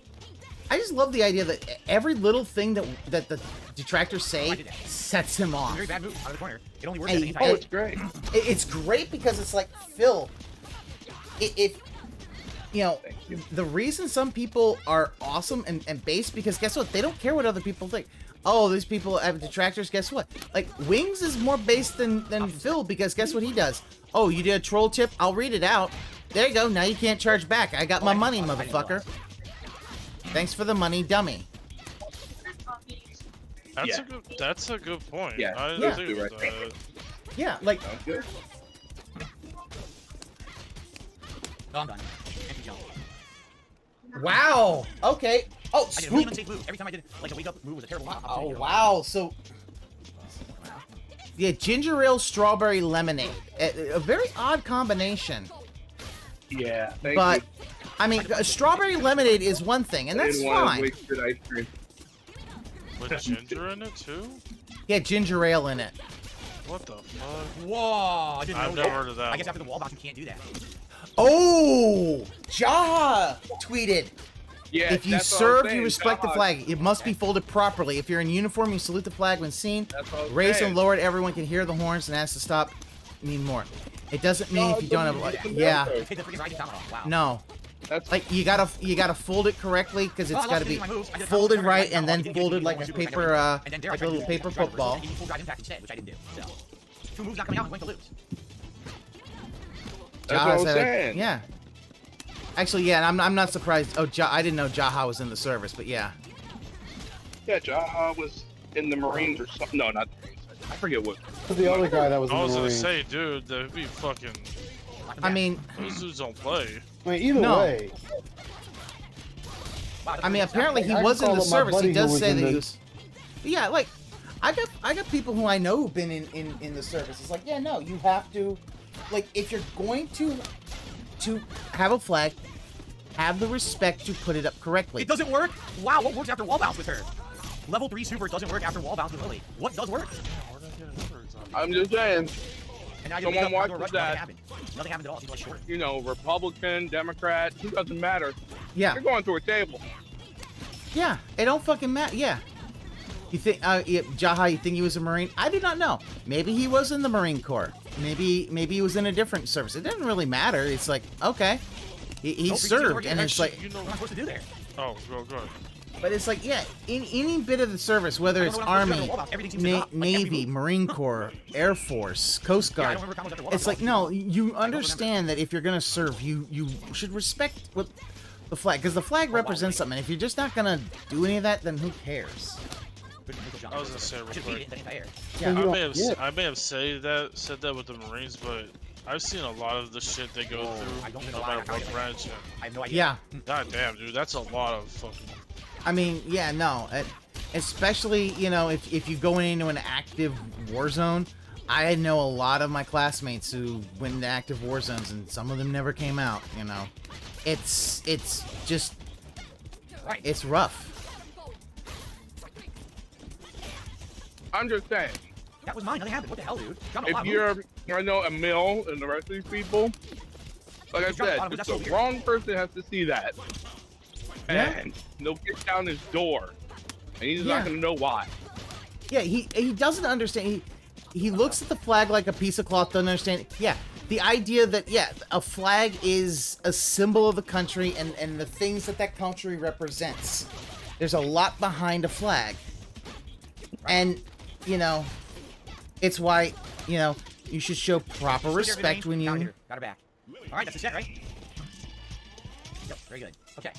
I just love the idea that every little thing that the detractors say sets him off. Very bad move out of the corner. It only works And- at the entire. Oh, it's great. It's great because it's like, Phil, if you know, the reason some people are awesome and base, because guess what? They don't care what other people think. Oh, these people have detractors. Guess what? Like, Wings is more based than Phil, because guess what he does? Oh, you did a troll tip? I'll read it out. There you go. Now you can't charge back. I got my money, motherfucker. Thanks for the money, dummy. That's a good point. Yeah, I yeah. agree with that. Yeah, like. Good. No, I'm done. Anti-jump. Wow. Okay. Oh, I did a really unsafe move. Every time I did like a wake up move was a terrible move. Oh, wow. So. Yeah, ginger ale, strawberry, lemonade. A very odd combination. Yeah, but I mean, strawberry lemonade is one thing, and that's fine. Wasted ice cream. With ginger in it too? Yeah, ginger ale in it. What the fuck? Whoa! I didn't know I've never heard of that. I guess after the wall box, you can't do that. Oh, Jaha tweeted. Yeah, if you that's what I was serve, you saying, respect the Jaha. flag. It must be folded properly. If you're in uniform, you salute the flag when seen. That's what I was Raise saying. and lower it. Everyone can hear the horns and ask to stop. Mean more. It doesn't mean if you don't have. Yeah. Wow. No. That's like you gotta fold it correctly because it's Oh, I gotta love be using my moves. I did a folded combo right right and now. then I didn't get folded to like do a one super paper right. And then dare I like a tried to little do paper charge football. reverse, full drive impact instead, which I didn't do. So. 2 moves not coming out, I'm going to lose. That's what I was saying. Yeah. Actually, yeah, and I'm not surprised. Oh, I didn't know Jaha was in the service, but yeah. Yeah, Jaha was in the Marines or something. No, not the Marines. I forget what. The other guy that was in the I was gonna Marines. say, dude, that'd be fucking. I mean, those dudes don't play. I mean, either way. I mean, apparently he was in the service. He does say that he was. Yeah, like, I got people who I know who've been in the service. It's like, yeah, no, you have to, like, if you're going to have a flag, have the respect to put it up correctly. It doesn't work? Wow, what works after wall bounce with her? Level 3 super doesn't work after wall bounce with Lily. What does work? I'm just saying. And now Someone watches that. Nothing happened at all. She's like short. You know, Republican, Democrat, it doesn't matter. Yeah. You're going through a table. Yeah, it don't fucking matter. Yeah. You think, Jaha, you think he was a Marine? I do not know. Maybe he was in the Marine Corps. Maybe he was in a different service. It doesn't really matter. It's like, okay. He served, and it's like... You know what I'm supposed to do there? Oh, go. But it's like, yeah, in any bit of the service, whether it's Army, Navy, Marine Corps, Air Force, Coast Guard, it's like, no, you understand that if you're going to serve, you should respect what the flag, because the flag represents something. If you're just not going to do any of that, then who cares? I was gonna say real quick. Yeah. I may have said that with the Marines, but I've seen a lot of the shit they go through. No matter what branch. I have no idea. Yeah. God damn, dude, that's a lot of fucking. I mean, yeah, no, especially, you know, if you go into an active war zone. I know a lot of my classmates who went into active war zones, and some of them never came out. You know, it's just, it's rough. I'm just saying. That was mine. Nothing happened. What the hell, dude? If you're, I know, Emil and the rest of these people, like I said, it's the wrong person has to see that. And they'll get down his door. And he's not going to know why. Yeah, he doesn't understand. He looks at the flag like a piece of cloth, doesn't understand. Yeah, the idea that, yeah, a flag is a symbol of the country and the things that country represents. There's a lot behind a flag. And, you know, it's why, you know, you should show proper respect when you... Got her back. All right, that's a set, right? Yep, very good. Okay.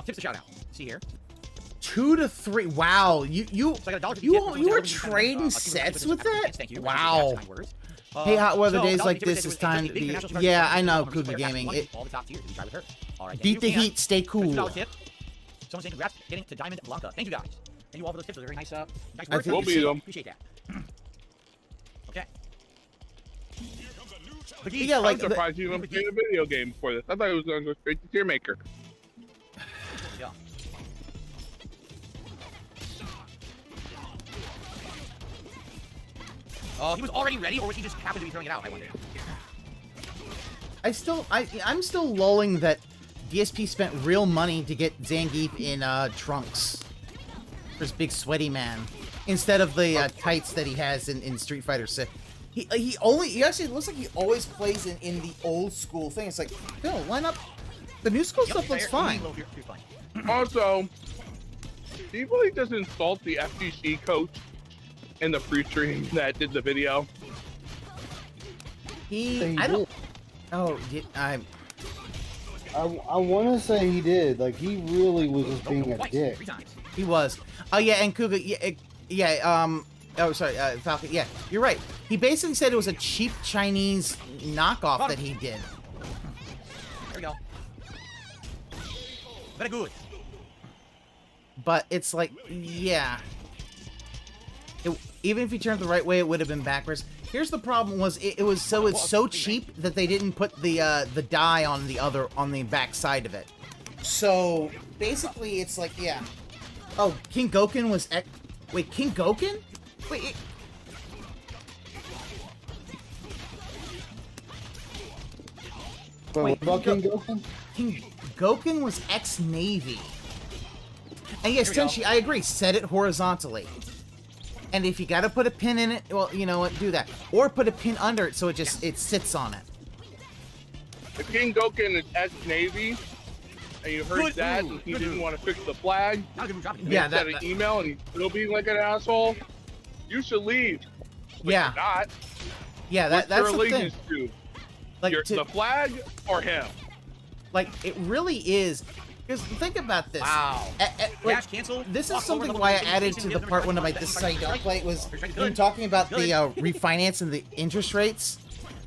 Tips to shout out. See here. 2 to 3. Wow, you were trading sets with that? Wow. Hey, hot weather days like this is time to be. Yeah, I know, Cougar Gaming. Beat the heat, stay cool. Someone saying congrats getting to Diamond Blanca. Thank you guys. Thank you all for those tips. Those are very nice. Nice work. We'll beat them. Appreciate that. Okay. Yeah, like I'm surprised you even played a video game for this. I thought it was going to go straight to Tier Maker. Yeah. He was already ready, or was he just happened to be throwing it out? I wonder. I'm still lulling that DSP spent real money to get Zangief in Trunks. This big sweaty man, instead of the tights that he has in Street Fighter 6. He actually looks like he always plays in the old school thing. It's like, no, line up. The new school stuff looks fine. Also, do you really just insult the FGC coach in the pre-stream that did the video? I don't. Oh, I want to say he did. Like, he really was just being a dick. He was. Oh yeah, and Kuga, oh sorry, Falcon. Yeah, you're right. He basically said it was a cheap Chinese knockoff that he did. There we go. Very good. But it's like, yeah. Even if you turned the right way, it would have been backwards. Here's the problem: it's so cheap that they didn't put the die on the back side of it. So basically, it's like, yeah. Oh, King Goken was wait, King Goken? Wait. What about King Goken? King Goken was ex-Navy. And yes, Tenchi, I agree. Set it horizontally. And if you got to put a pin in it, well, you know what, do that. Or put a pin under it so it sits on it. If King Goken is ex-Navy, and you heard that, and he didn't want to fix the flag, yeah, sent an email, and he's still being like an asshole, you should leave. but Yeah. you're not. Yeah, What's that's your the thing. allegiance to? Like The flag or him? Like it really is. Because think about this. Wow. Like, cancel. this is something why I added to the part one of my this site don't play was him talking about the refinance and the interest rates.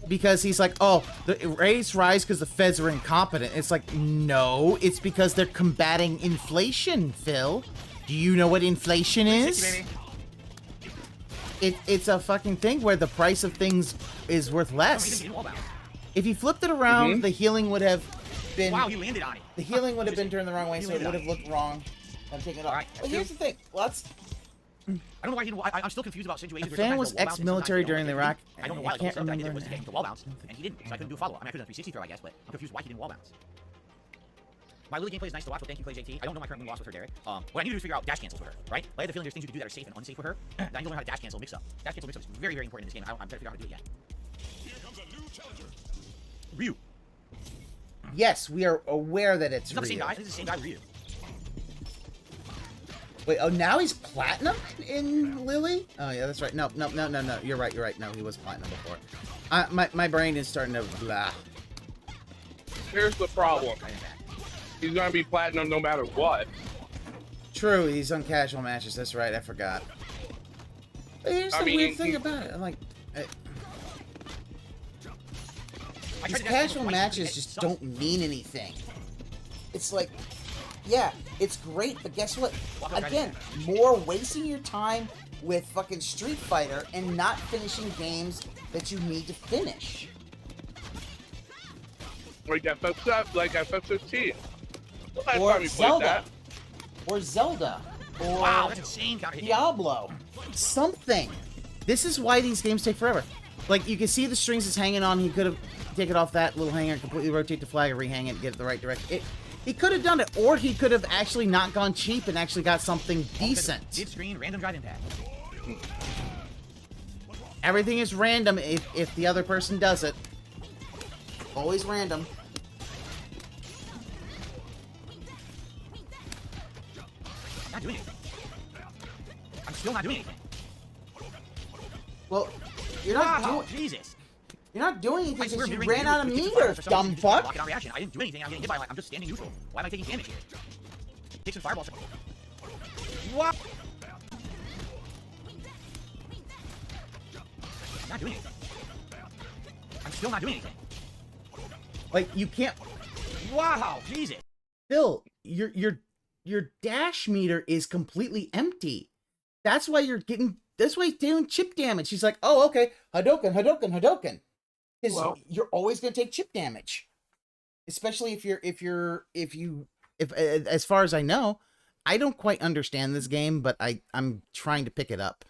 Because he's like, oh, the rates rise because the feds are incompetent. It's like, no, it's because they're combating inflation, Phil. Do you know what inflation is? It's a fucking thing where the price of things is worth less. If you flipped it around, the healing would have been... Wow, he landed on it. The healing would have been turned the wrong way, so it would have looked wrong. I'm taking it off. Alright, But here's the thing. Let's... I don't know why he didn't. I'm still confused about situations. The where fan sometimes was they'll wall bounce and ex-military sometimes during they the don't. Iraq. I don't know I why. Like, can't the stuff that I did remember. was to get him to wall bounce, and he didn't, so I couldn't do a follow up. I mean, I could have done 360 throw, I guess, but I'm confused why he didn't wall bounce. My Lily gameplay is nice to watch, but thank you, Play JT. I don't know my current win loss with her, Derek. What I need to do is figure out dash cancels with her, right? I have the feeling there's things you can do that are safe and unsafe with her. I need to learn how to dash cancel mix up. Dash cancel mix up is very, very important in this game. I'm trying to figure out how to do it yet. Ryu. Yes, we are aware that it's It's not the same Ryu. guy. This is the same guy, Ryu. Wait, oh, now he's platinum in Lily? Oh, yeah, that's right. No. You're right. No, he was platinum before. My brain is starting to blah. Here's the problem. He's gonna be platinum no matter what. True, he's on casual matches. That's right. I forgot. But here's the weird thing about it. I'm like, these casual matches just don't mean anything. It's like, yeah, it's great, but guess what? Again, more wasting your time with fucking Street Fighter and not finishing games that you need to finish. Like FF15. Last Or time we played Zelda. that. Or Zelda. Or Wow, that's insane. Diablo. Something. This is why these games take forever. Like, you can see the strings it's hanging on. He could have taken off that little hanger, completely rotate the flag, and rehang it, and get it the right direction. He could have done it, or he could have actually not gone cheap and actually got something decent. Mid screen, random drive impact. Everything is random if the other person does it. Always random. Not doing anything. I'm still not doing anything. Well, you're not doing... Jesus. You're not doing anything I swear, because you mid-range ran out of is meters, for some dumb reason, fuck. block it on reaction. I didn't do anything. I'm getting hit by, like, I'm just standing neutral. Why am I taking damage here? Take some fireballs. What? Not doing anything. I'm still not doing anything. Like, you can't... Wow, Jesus. Phil, your dash meter is completely empty. That's why you're getting... That's why he's doing chip damage. He's like, oh, okay, Hadouken. Because you're always going to take chip damage. Especially if as far as I know, I don't quite understand this game, but I'm trying to pick it up.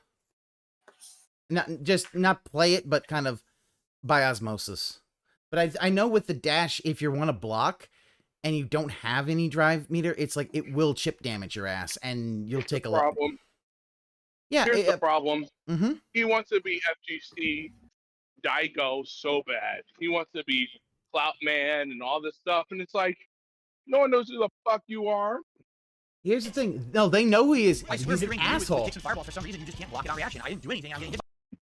Not play it, but kind of by osmosis. But I know with the dash, if you want to block and you don't have any drive meter, it's like it will chip damage your ass, and you'll take a lot. Problem. Yeah, Here's the problem. Mm-hmm. He wants to be FGC Daigo so bad. He wants to be Clout Man and all this stuff, and it's like, no one knows who the fuck you are. Here's the thing. No, they know who he is. I swear, He's an mid-range asshole. Take some fireballs. For some reason, you just can't block it on reaction. I didn't do anything. I'm getting hit by...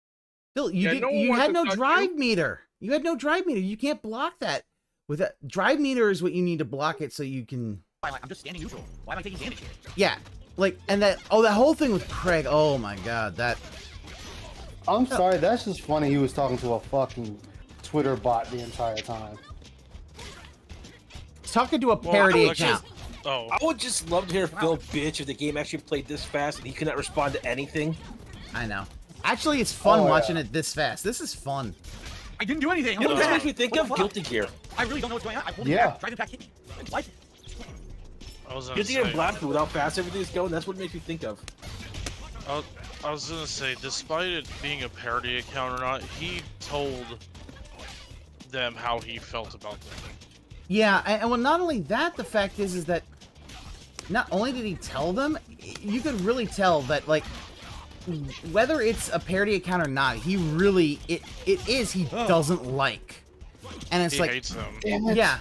Phil, you had no drive meter. You had no drive meter. You can't block that. With a drive meter is what you need to block it so you can... I'm just standing neutral. Why am I taking damage here? Yeah. Like, and that whole thing with Craig, oh my god, that... I'm sorry, that's just funny he was talking to a fucking Twitter bot the entire time. He's talking to a parody account. I would just love to hear Phil bitch if the game actually played this fast and he could not respond to anything. I know. Actually, it's fun watching it this fast. This is fun. I didn't do anything. You know what this makes me think of? Guilty Gear. I really don't know what's going on. I'm holding Yeah. back. Drive impact hit me. Life. Guilty Gear and Blast with how fast everything's going, that's what it makes me think of. I was gonna say, despite it being a parody account or not, he told them how he felt about them. Yeah, and well, not only that, the fact is that not only did he tell them, you could really tell that, like, whether it's a parody account or not, he really, he doesn't like. And it's He like, hates them. Yeah.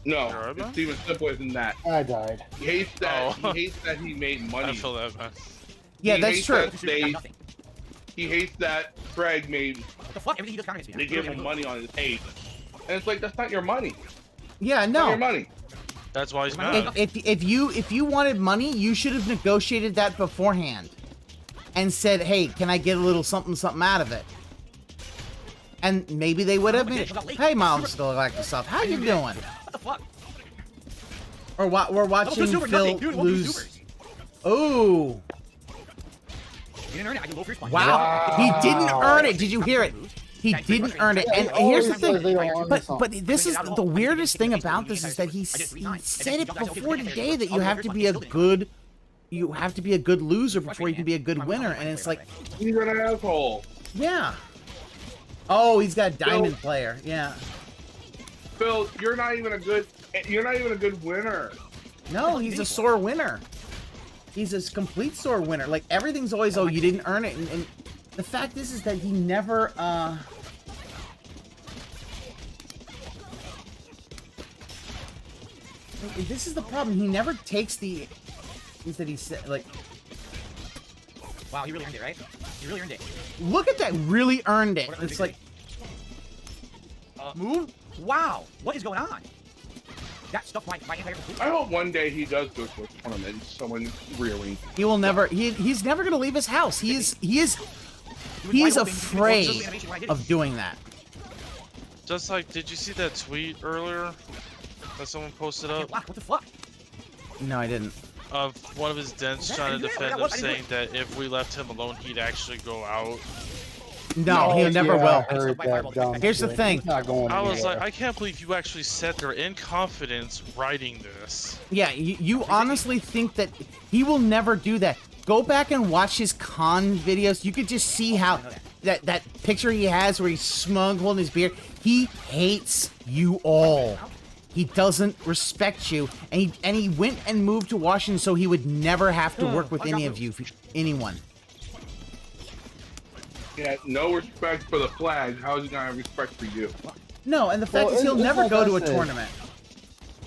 No, it's even simpler than that. I died. He hates that. He hates that he made money. I feel that, man. Yeah, He that's hates true. that he hates that Craig made. What the fuck? Everything he does counter hits me. They give him money on his page, and it's like that's not your money. Yeah, It's no. not your money. That's why he's mad. If you wanted money, you should have negotiated that beforehand, and said, "Hey, can I get a little something out of it?" And maybe they would have made it. Hey, Miles Galactic Stuff, how you doing? What the fuck? Or we're watching Phil lose. Oh. You didn't earn it. I can go first. Wow. He didn't earn it. Did you hear it? He didn't earn it. And here's the thing. But this is the weirdest thing about this is that he said it before today that you have to be a good loser before you can be a good winner. And it's like, he's an asshole. Yeah. Oh, he's got Diamond Player. Yeah. Phil, you're not even a good winner. No, he's a sore winner. He's a complete sore winner. Like, everything's always, oh, you didn't earn it. And the fact is that he never, this is the problem. He never takes the things that he said, like... Wow, he really earned it, right? He really earned it. Look at that, really earned it. It's like... Move? Wow, what is going on? That stuff my entire... I hope one day he does go to a tournament. Someone really. He will never. He's never gonna leave his house. He is afraid of doing that. Just like, did you see that tweet earlier that someone posted up? What the fuck? No, I didn't. Of one of his dents trying to defend him, saying that if we left him alone, he'd actually go out. No, he never will. Here's the thing. I was like, I can't believe you actually sat there in confidence writing this. Yeah, you honestly think that he will never do that? Go back and watch his con videos. You could just see how that picture he has where he's smug holding his beer. He hates you all. He doesn't respect you, and he went and moved to Washington so he would never have to work with anyone. Yeah, no respect for the flag. How is he gonna have respect for you? No, and the fact is he'll never go to a tournament.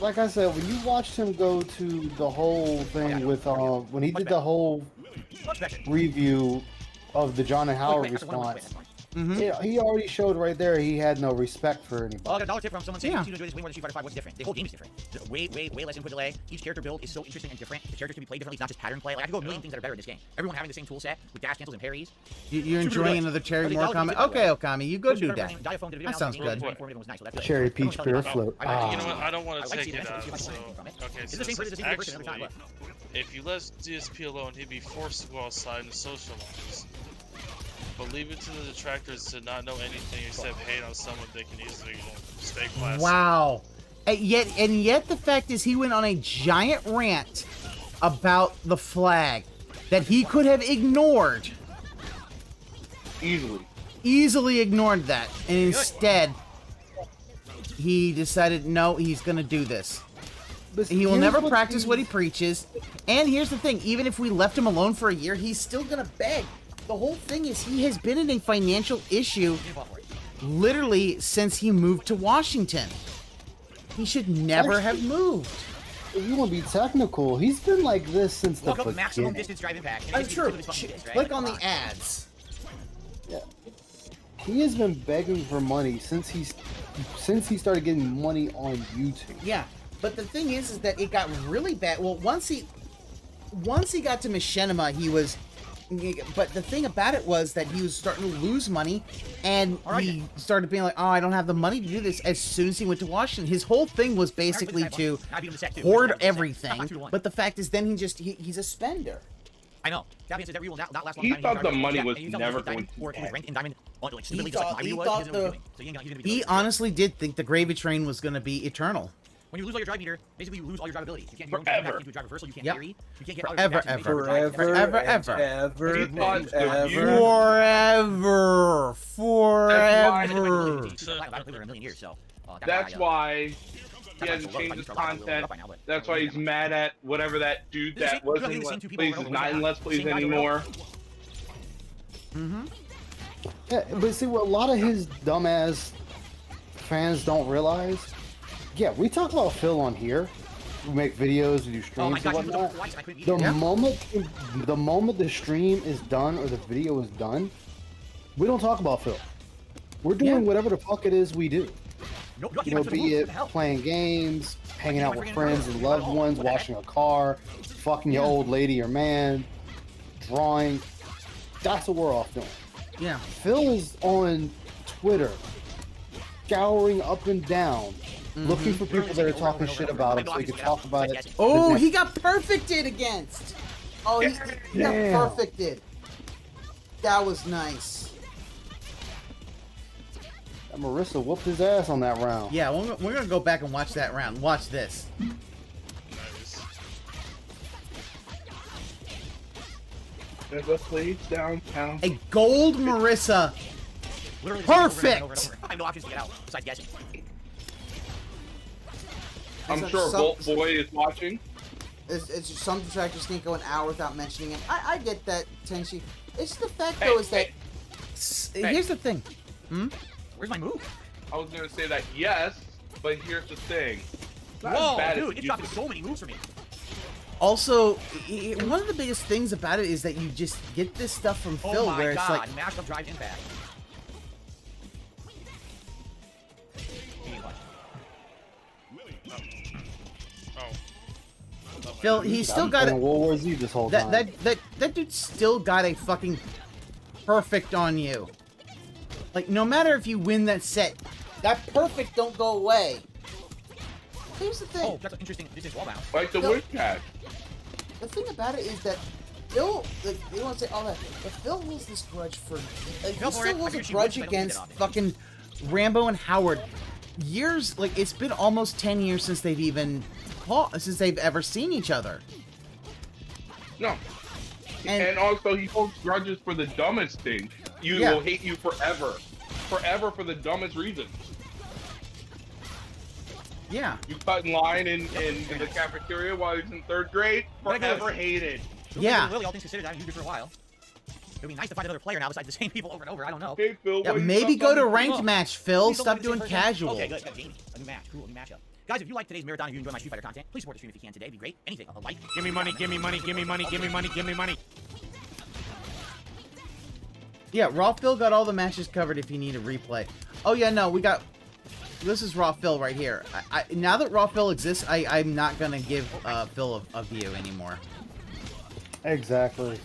Like I said, when you watched him go to the whole thing with when he did the whole review of the John and Howard response, he already showed right there he had no respect for anybody. Oh, I got a dollar tip from someone saying, you enjoy this way more than Street Fighter 5. What's different? The whole game is different. There's way less input delay. Each character build is so interesting and different. The characters can be played differently. It's not just pattern play. Like, I could go a million things that are better in this game. Everyone having the same tool set with dash cancels and parries. You're enjoying another Cherry More comment? Okay, Okami, you go do that. That sounds good. Cherry Peach Beer Float. You know what? I don't want to take it out. So, okay, so actually, if you let DSP alone, he'd be forced to go outside and socialize. But leave it to the detractors to not know anything except hate on someone they can easily stay classy. Wow. And yet the fact is he went on a giant rant about the flag that he could have ignored. Easily ignored that. And instead, he decided, no, he's going to do this. He will never practice what he preaches. And here's the thing, even if we left him alone for a year, he's still going to beg. The whole thing is he has been in a financial issue literally since he moved to Washington. He should never have moved. If you want to be technical, he's been like this since the beginning. Maximum distance drive impact. I'm sure. Click on the ads. Yeah. He has been begging for money since he started getting money on YouTube. Yeah, but the thing is that it got really bad. Well, once he got to Machinima, he was. But the thing about it was that he was starting to lose money, and he started being like, oh, I don't have the money to do this as soon as he went to Washington. His whole thing was basically to hoard everything, but the fact is then he's a spender. I know. That means that we will not last long. He thought the money was never going to He honestly did think the gravy train was going to be eternal. When you lose all your drive meter, basically you lose all your drive abilities. You can't do your own you can't do a drive reversal, you can't carry, you can't get Forever. That's why he hasn't changed his content. That's why he's mad at whatever that dude that was in Let's Plays is not in Let's Plays anymore. Yeah, but see what a lot of his dumbass fans don't realize. Yeah, we talk about Phil on here. We make videos, we do streams and whatnot. The moment the stream is done or the video is done, We don't talk about Phil. We're doing whatever the fuck it is we do. You know, be it playing games, hanging out with friends and loved ones, washing a car, fucking your old lady or man, drawing. That's what we're all doing. Yeah. Phil is on Twitter, scouring up and down, looking for people that are talking shit about him so he can talk about it. Oh, he got perfected against. Oh, he got perfected. That was nice. Marissa whooped his ass on that round. Yeah, we're gonna go back and watch that round. Watch this. There's a place downtown. A gold Marissa. Literally Perfect. over and over. I have no options to get out besides guessing. I'm sure Bolt Boy is watching. It's just some detractors can't go an hour without mentioning him. I get that, Tenchi. It's the fact though is that here's the thing. Where's my move? I was gonna say that yes, but here's the thing. It's not Whoa, as bad dude, as it's dropping so many moves for me. Also, one of the biggest things about it is that you just get this stuff from Phil where it's like mashed up drive impact. Phil, he's still got it. World War Z this whole time. That dude still got a fucking perfect on you. Like, no matter if you win that set, that perfect don't go away. Here's the thing. Oh, that's interesting. This is wall bound. Like the wood catch. The thing about it is that Phil, like, they want to say all that, but Phil holds this grudge for. Like, he still holds a grudge against fucking Rambo and Howard. Years, like, it's been almost 10 years since they've even since they've ever seen each other. No. And also, he holds grudges for the dumbest thing. You will hate you forever. Forever for the dumbest reasons. Yeah. You cut in line in the cafeteria while he's in 3rd grade. Forever hated. Yeah. Lily, all things considered, I've used it for a while. It'd be nice to find another player now besides the same people over and over. I don't know. Okay, Phil, Yeah, maybe go to ranked match, Phil. Stop doing casual. Okay, good. Got Jamie. A new match. Cool. A new matchup. Guys, if you like today's marathon and you enjoy my Street Fighter content, please support the stream if you can today. It'd be great. Anything. A like. Give me money, give me money, give me money, give me money, give me money. Yeah, Raw Phil got all the matches covered if you need a replay. Oh yeah, no, we got. This is Raw Phil right here. Now that Raw Phil exists, I'm not gonna give Phil a view anymore. Exactly.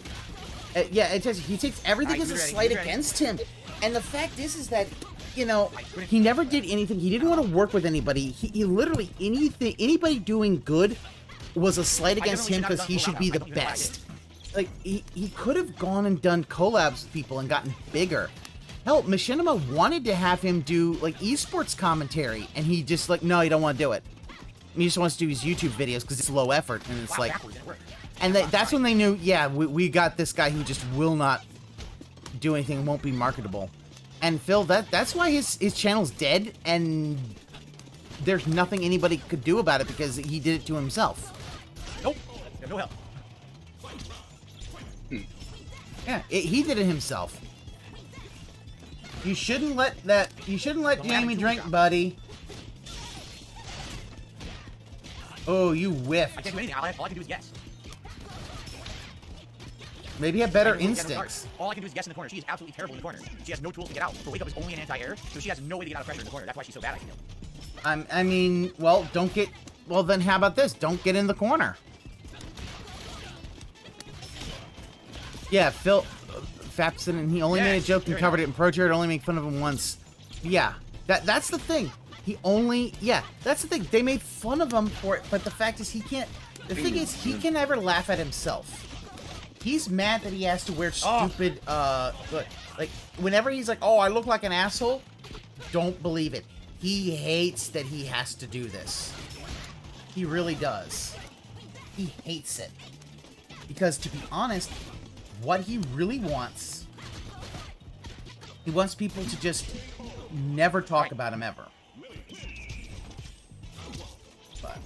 Yeah, it just he takes everything as a slight against him, and the fact is that, you know, he never did anything. He didn't want to work with anybody. He literally anybody doing good was a slight against him because he should be the best. Like he could have gone and done collabs with people and gotten bigger. Hell, Machinima wanted to have him do like esports commentary, and he just like, no, he don't want to do it. He just wants to do his YouTube videos because it's low effort, and it's like, and that's when they knew, yeah, we got this guy who just will not do anything, won't be marketable. And Phil, that's why his channel's dead, and there's nothing anybody could do about it because he did it to himself. Nope, no help. Yeah, he did it himself. You shouldn't let Jamie drink, buddy. Oh, you whiffed. I can't do anything. All I can do is guess. Maybe have better instincts. All I can do is guess in the corner. She is absolutely terrible in the corner. She has no tools to get out. Her wake up is only an anti-air, so she has no way to get out of pressure in the corner. That's why she's so bad, I feel. I mean, well, well then how about this? Don't get in the corner. Yeah, Phil Fapson, and he only made a joke and covered it in Pro Tour. Only make fun of him once. Yeah, that's the thing. That's the thing. They made fun of him for it, but the fact is he can't. The thing is he can never laugh at himself. He's mad that he has to wear stupid. Like whenever he's like, "Oh, I look like an asshole," don't believe it. He hates that he has to do this. He really does. He hates it because, to be honest, what he really wants, he wants people to just never talk about him ever. But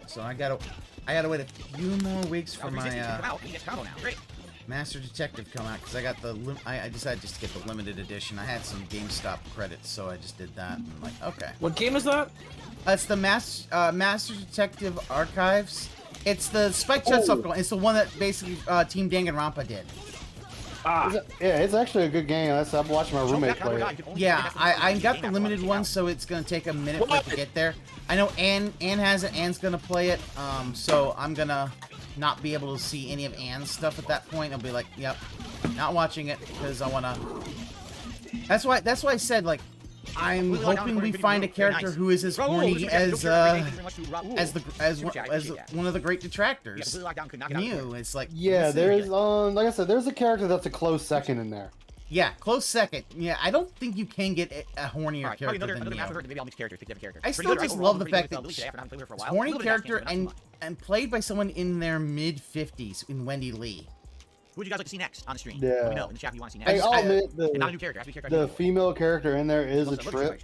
so I gotta wait a few more weeks for my Master Detective come out because I got the I decided just to get the limited edition. I had some GameStop credits, so I just did that. And I'm like, okay. What game is that? It's the Master Detective Archives. It's the Spike Chunsoft one. It's the one that basically Team Danganronpa did. Yeah, it's actually a good game. I'm watching my roommate play it. Yeah, I got the limited one, so it's gonna take a minute for it to get there. I know Ann has it. Ann's gonna play it. So I'm gonna not be able to see any of Ann's stuff at that point. I'll be like, yep, not watching it because I wanna. That's why I said like. I'm hoping we find a character who is as horny as one of the great detractors. Mew. It's like there's like I said, there's a character that's a close second in there. Yeah, close second. Yeah, I don't think you can get a hornier character than Mew. I still just love the fact that it's a horny character and played by someone in their mid-50s in Wendy Lee. Who would you guys like to see next on the stream? Yeah. Let me know in the chat if you want to see next. Hey, I'll admit not a new character. the female character in there is a trip.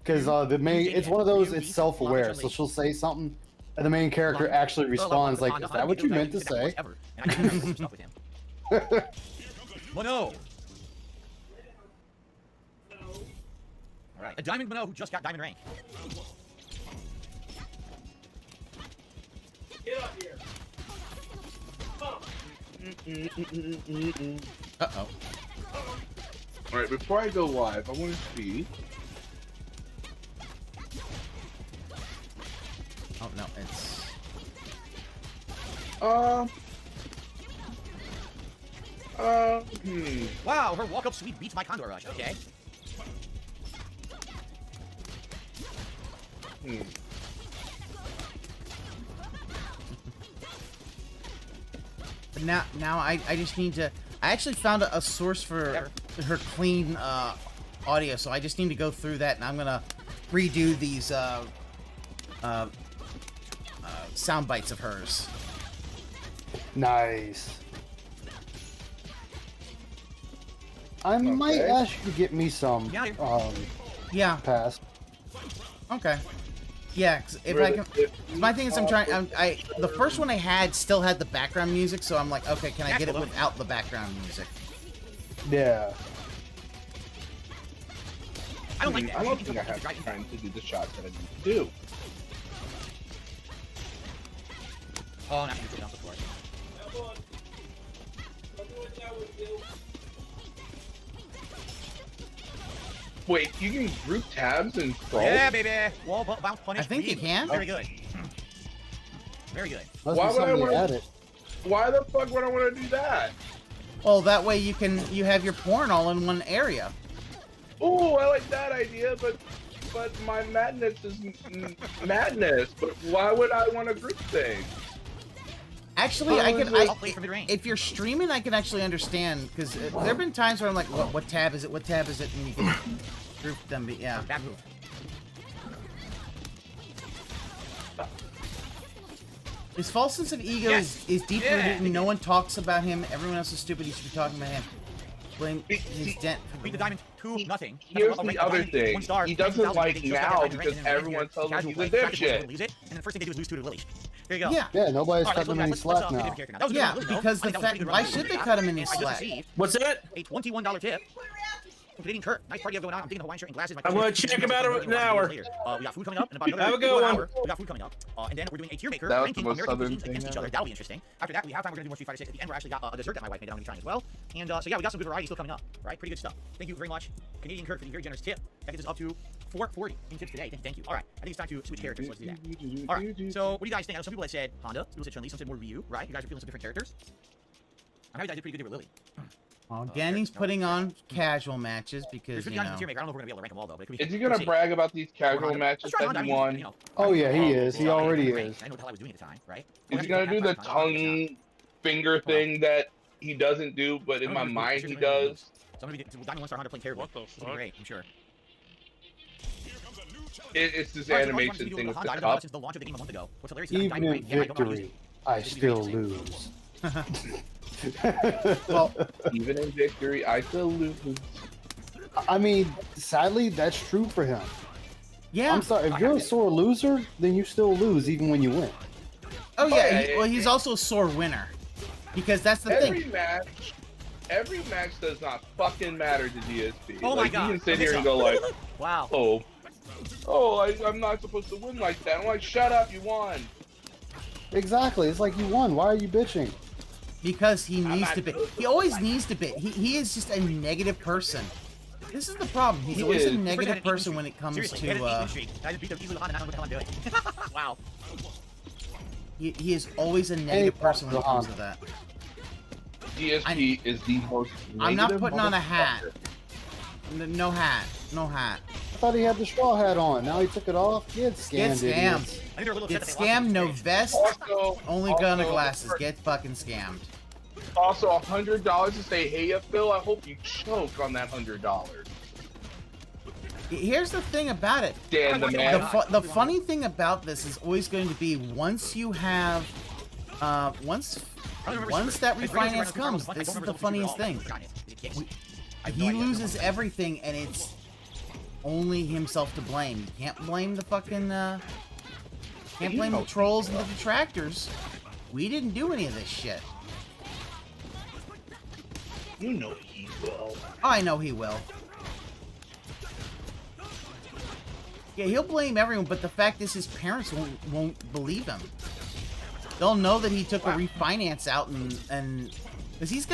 Because the main, it's one of those, it's self-aware, so she'll say something, and the main character actually responds like, "Is that what you meant to say?" Mono. All right, a Diamond Mono who just got Diamond rank. Get up here. Uh-oh. Alright, before I go live, I want to see. Oh, no, it's... Wow, her walk-up sweep beats my Condor Rush, okay. Now I just need to. I actually found a source for her clean audio, so I just need to go through that, and I'm gonna redo these sound bites of hers. Nice. I might ask you to get me some. Yeah. Pass. Okay. Yeah, 'cause if I can. My thing is, the first one I had still had the background music, so I'm like, okay, can I get it without the background music? Yeah. I don't like that. I don't think I have time to do the shots that I need to do. Oh, now you're off the floor. Wait, you can group tabs and scroll? Yeah, baby. Wall bounce punish. I think you can. Very good. Very good. Why would I want to? Why the fuck would I want to do that? Well, that way you have your porn all in one area. Oh, I like that idea, but my madness is madness. But why would I want a group thing? Actually, if you're streaming, I can actually understand, because there have been times where I'm like, what tab is it? What tab is it? And you can group them. But yeah. Bad move. His false sense of ego is deep rooted, and no one talks about him. Everyone else is stupid. You should be talking about him. Blame his dent. Beat the diamond 2-0. Here's the other thing. He doesn't like now because everyone tells him he's a dipshit. And the first thing they do is lose 2 to Lily. There you go. Yeah, nobody's cutting him any slack now. Yeah, because the fact, why should they cut him any slack? What's that? A $21 tip. Completing Kurt. Nice party going on. I'm digging the Hawaiian shirt and glasses. I'm going to check about an hour. We got food coming up in about another Have a good one. hour. We got food coming up. And then we're doing a tier maker That was ranking the most American southern cuisines thing against each other. That'll be interesting. After that, we have time. We're going to do more Street Fighter 6. At the end, we're actually got a dessert that my wife made that I'm going to be trying as well. And so yeah, we got some good variety still coming up. Right? Pretty good stuff. Thank you very much, Canadian Kurt, for the very generous tip. That gets us up to 440 in tips today. Thank you. All right. I think it's time to switch characters. Let's do that. All right. So what do you guys think? I know some people that said Honda. Some people said Chun-Li. Some said more Ryu. Right? You guys are feeling some different characters. I'm happy you guys did pretty good with Lily. Well, Danny's putting on casual matches because, you know... I don't know if we're going to be able to rank them all, though. But Is he going to brag about these casual matches that he won? Oh, yeah, he is. He already is. I know what the hell I was doing at the time, right? Is he going to do the tongue finger thing that he doesn't do, but in my mind he does? Somebody Diamond wants our Honda playing terribly. What the fuck? Great, I'm sure. It's this animation thing with the cup. Since the launch of the game a month ago. What's hilarious Even in victory, I still lose. Well, even in victory, I still lose. I mean, sadly, that's true for him. Yeah. I'm sorry. If you're a sore loser, then you still lose even when you win. Oh yeah. Well, he's also a sore winner. Because that's the every thing. Every match does not fucking matter to DSP. Oh my like, god. You can sit here and go like, wow. I'm not supposed to win like that. I'm like, shut up, you won. Exactly. It's like you won. Why are you bitching? Because he needs to be. He always needs to be. He is just a negative person. This is the problem. He's always a negative person when it comes to. Wow. He is always a negative person when it comes to that. DSP is the most. I'm not putting on a hat. No hat. No hat. I thought he had the straw hat on. Now he took it off. Get scammed. Get scammed. No vest. Only gun and glasses. Get fucking scammed. Also, $100 to say, "Hey, Phil, I hope you choke on that $100." Here's the thing about it. Dan the man. The funny thing about this is always going to be once you have, once that refinance comes, this is the funniest thing. He loses everything, and it's only himself to blame. You can't blame the fucking, can't blame the trolls and the detractors. We didn't do any of this shit. You know he will. Oh, I know he will. Yeah, he'll blame everyone, but the fact is his parents won't believe him. They'll know that he took a refinance out and because he's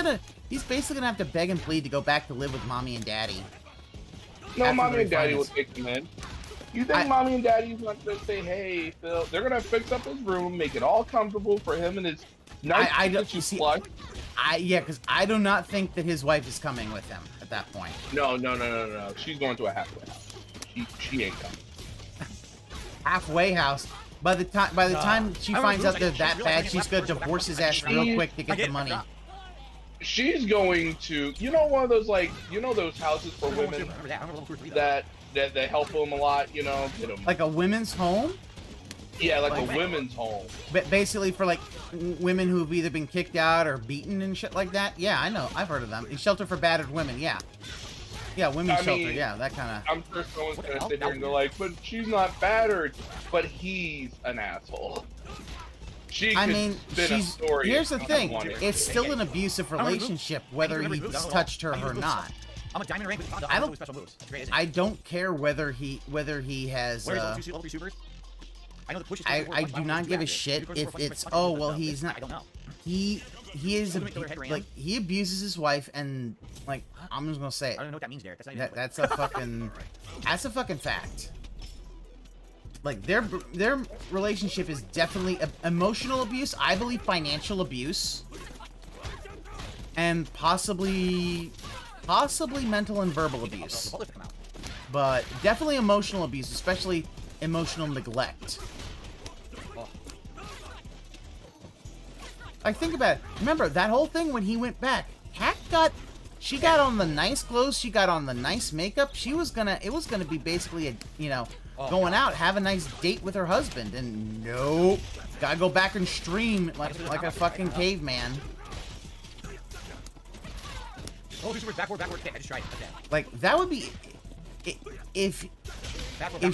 basically gonna have to beg and plead to go back to live with mommy and daddy. No, mommy and daddy will take him in. You think mommy and daddy want to say, "Hey, Phil," they're gonna fix up his room, make it all comfortable for him and his nice plug. Yeah, because I do not think that his wife is coming with him at that point. No. She's going to a halfway house. She ain't coming. Halfway house. By the time she finds out they're that bad, she's gonna divorce his ass real quick to get the money. She's going to, one of those those houses for women that help them a lot, get them. Like a women's home? Yeah, like a women's home. But basically for like women who've either been kicked out or beaten and shit like that. Yeah, I know. I've heard of them. A shelter for battered women. Yeah. Yeah, women's shelter. Yeah, that kind of. I'm sure someone's gonna sit here and go like, "But she's not battered." But he's an asshole. Here's the thing. It's still an abusive relationship, whether he's touched her or not. I'm a diamond rank with special moves. I don't care whether he has. I do not give a shit if it's he's not. I don't know. He abuses his wife and like I'm just gonna say it. I don't know what that means, Derek. That's a fucking fact. Like their relationship is definitely emotional abuse. I believe financial abuse, and possibly mental and verbal abuse. But definitely emotional abuse, especially emotional neglect. Like, think about it. Remember, that whole thing when he went back, she got on the nice clothes, she got on the nice makeup, it was gonna be basically going out, have a nice date with her husband, and nope. Gotta go back and stream like a fucking caveman. Oh, backward, okay, I just tried it. Okay. Like, that would be... If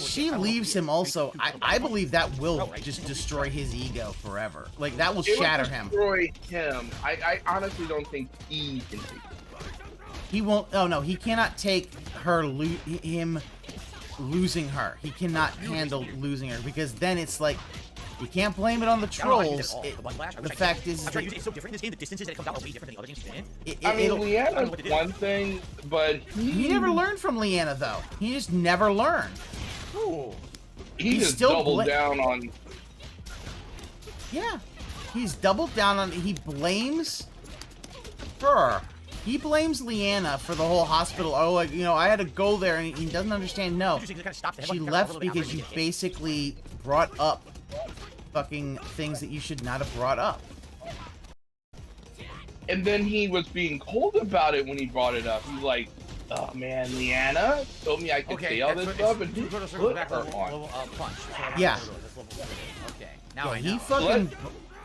she leaves him also, I believe that will just destroy his ego forever. Like, that will shatter him. Destroy him. I honestly don't think he can take it. He won't... Oh, no, he cannot take him losing her. He cannot handle losing her, because then it's like... You can't blame it on the trolls. The fact is... It's so different in this game. The distances that it comes out are way different than the other games you've been in. I mean, Leanna's one thing, but... He never learned from Leanna, though. He just never learned. Ooh. He just doubled down on... Yeah. He's doubled down on... He blames her. He blames Leanna for the whole hospital. Oh, like, I had to go there, and he doesn't understand. No. She left because you basically brought up fucking things that you should not have brought up. And then he was being cold about it when he brought it up. He's like, "Oh man, Leanna told me I could say all this stuff," and he put her on. Yeah. Okay. Now I know. He fucking.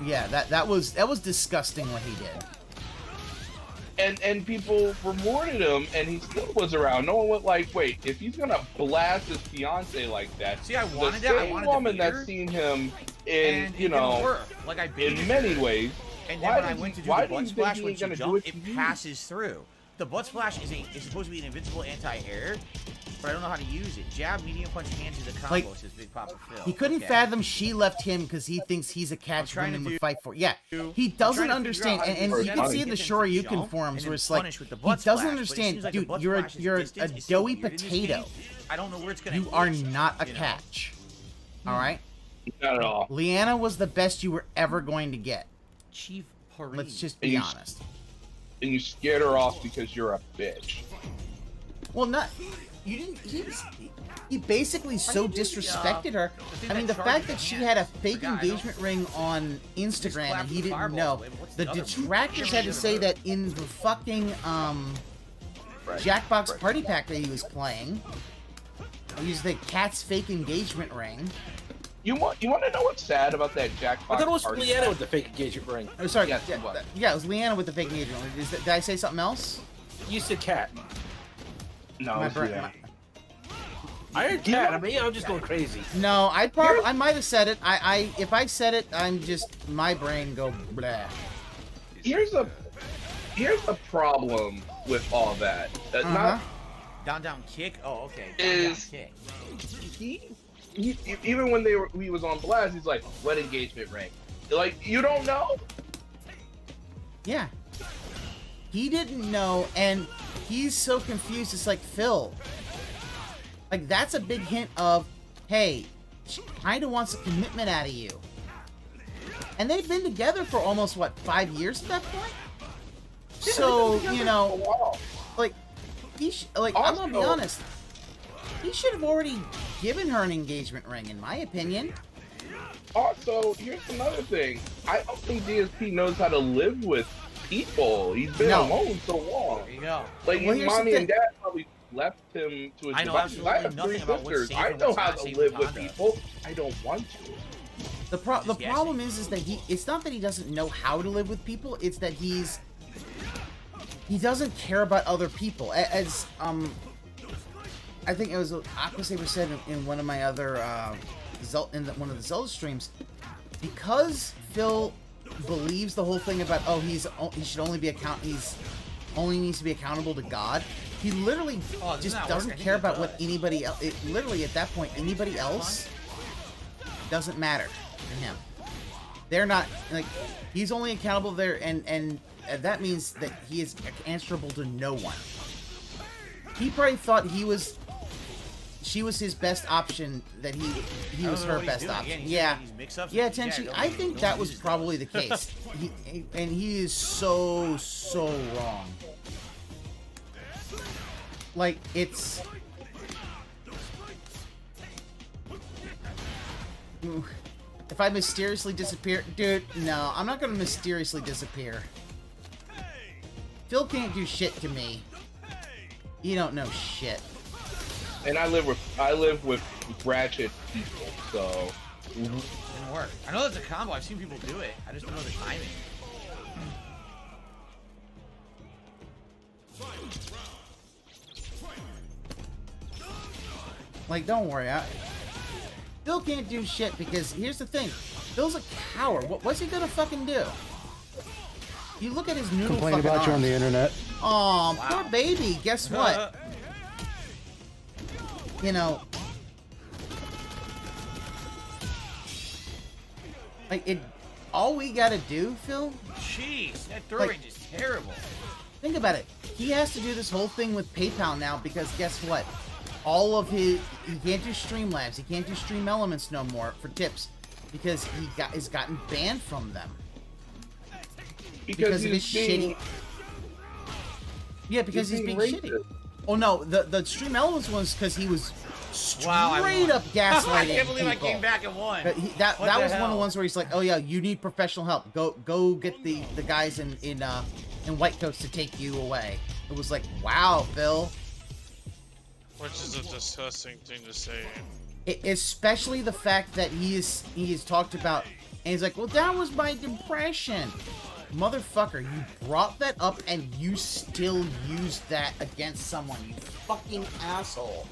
Yeah, that was disgusting what he did. And people rewarded him, and he still was around. No one went like, "Wait, if he's gonna blast his fiance like that?" See, I wanted the same woman that's seen him in, in many ways, And then when I went to do the butt splash when she jumped, it passes through. The butt splash is supposed to be an invincible anti-air, but I don't know how to use it. Jab, medium punch, hands is a combo, Like, says Big Papa Phil. He couldn't fathom she left him because he thinks he's a catch women would fight for. Yeah, he doesn't understand, and you can see in the Shoryuken forums where it's like, he doesn't understand, dude, you're a doughy potato. I don't know where it's gonna You are not a catch. Alright? Not at all. Leanna was the best you were ever going to get. Chief Paris. Let's just be honest. And you scared her off because you're a bitch. Well, not... You didn't... He basically so disrespected her. I mean, the fact that she had a fake engagement ring on Instagram and he didn't know. The detractors had to say that in the fucking Jackbox Party Pack that he was playing. He used the cat's fake engagement ring. You want to know what's sad about that Jackbox? I thought it was Party Leanna Pack? with the fake engagement ring. Oh, sorry. Yes, Yeah, it was Leanna with the fake engagement ring. Did I say something else? You said cat. No, My it's brain- Leanna. I heard cat. I mean, I'm just going crazy. No, I might have said it. If I said it, I'm just my brain go blah. Here's a problem with all that. Not Down kick. Oh, okay. is kick. He even when he was on blast, he's like, "What engagement ring?" Like, you don't know. Yeah. He didn't know, and he's so confused. It's like, Phil. Like, that's a big hint of, hey, she kind of wants a commitment out of you. And they've been together for almost, what, 5 years at that point? So, you know, like, I'm gonna be honest. He should have already given her an engagement ring, in my opinion. Also, here's another thing. I don't think DSP knows how to live with people. He's been alone so long. There you go. Like, his mommy and dad probably left him to his I know devices. I have absolutely 3 nothing about what's sisters. safe I and know what's how not to safe live with with condoms. people. I don't want to. The problem is that it's not that he doesn't know how to live with people, it's that he doesn't care about other people. As I think it was Aqua Saber said in one of my other one of the Zelda streams, because Phil believes the whole thing about he should only be only needs to be accountable to God. He literally just doesn't care about what anybody else. Literally at that point, anybody else doesn't matter to him. They're not, like, he's only accountable there, and that means that he is answerable to no one. He probably thought she was his best option, that he was her best option. Yeah, Tenchi, I think that was probably the case. And he is so wrong. Like, it's... If I mysteriously disappear... Dude, no, I'm not gonna mysteriously disappear. Phil can't do shit to me. You don't know shit. And I live with ratchet people, so... Didn't work. I know that's a combo. I've seen people do it. I just don't know the timing. Like, don't worry. Phil can't do shit because here's the thing. Phil's a coward. What's he gonna fucking do? You look at his noodle Complain fucking about you on arms. the internet. Aw, poor baby. Guess what? You know, like, all we gotta do, Phil? Jeez, that throw range is terrible. Think about it. He has to do this whole thing with PayPal now because guess what? All of he can't do Streamlabs. He can't do Stream Elements no more for tips because has gotten banned from them. Because of his shitty... Yeah, because he's being shitty. Oh no, the Stream Elements was because he was straight up gaslighting I can't believe people. I came back and won. But that was one of the ones where he's like, oh yeah, you need professional help. Go get the guys in white coats to take you away. It was like, wow, Phil. Which is a disgusting thing to say. Especially the fact that he is talked about, and he's like, well, that was my depression. Motherfucker, you brought that up and you still used that against someone, you fucking asshole.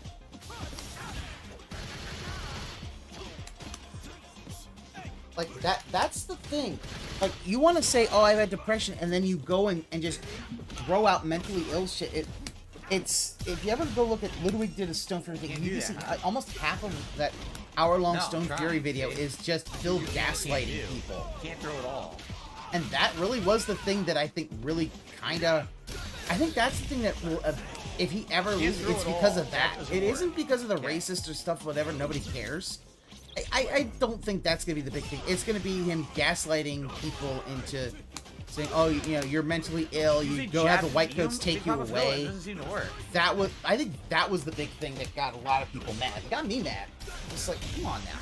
Like that's the thing. Like you want to say, oh, I've had depression, and then you go and just throw out mentally ill shit. It's if you ever go look at Ludwig did a Stone Fury thing, you see almost half of that hour-long Stone Fury video is just Phil gaslighting people. Can't throw it all. And that really was the thing that I think really kind of. I think that's the thing that will, if he ever loses, it's because of that. It isn't because of the racist or stuff, whatever. Nobody cares. I don't think that's gonna be the big thing. It's gonna be him gaslighting people into saying, "Oh, you know, you're mentally ill. You go have the white coats take you away." It doesn't seem to work. I think that was the big thing that got a lot of people mad. It got me mad. It's like, come on now.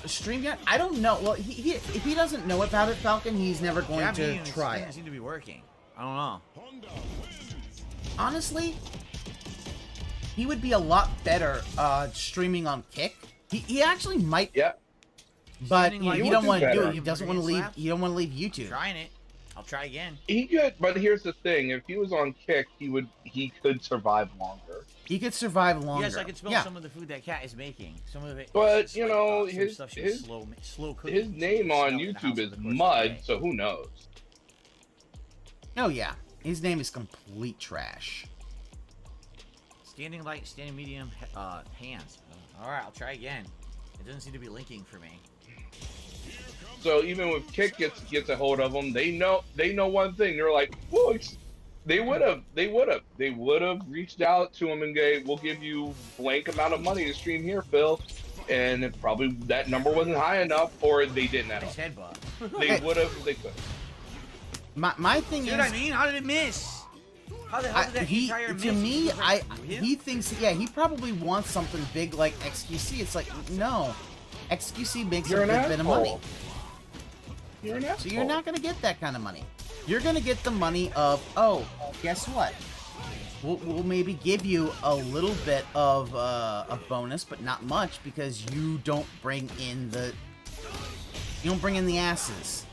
StreamYard, I don't know. Well, if he doesn't know about it, Falcon, he's never going to try it. Doesn't seem to be working. I don't know. Honestly, he would be a lot better streaming on Kick. He actually might. Yeah. But you don't want to do it. He doesn't want to leave. You don't want to leave YouTube. Trying it. I'll try again. He could, but here's the thing: if he was on Kick, he could survive longer. He could survive longer. Yes, I could smell some of the food that Cat is making. Some of it. But you know, his name on YouTube is Mud, so who knows? Oh yeah, his name is complete trash. Standing light, standing medium, hands. All right, I'll try again. It doesn't seem to be linking for me. So even when Kick gets a hold of them, they know one thing. They're like, "Whoa!" They would have reached out to him and go, "We'll give you blank amount of money to stream here, Phil," and it probably that number wasn't high enough, or they didn't at all. They would have. They could. My thing is, I mean, how did it miss? How the hell did that entire miss? To me, he thinks, yeah, he probably wants something big like XQC. It's like, no, XQC makes a good bit of money. You're an asshole. So you're not gonna get that kind of money. You're gonna get the money of, oh, guess what? We'll maybe give you a little bit of a bonus, but not much because you don't bring in the asses.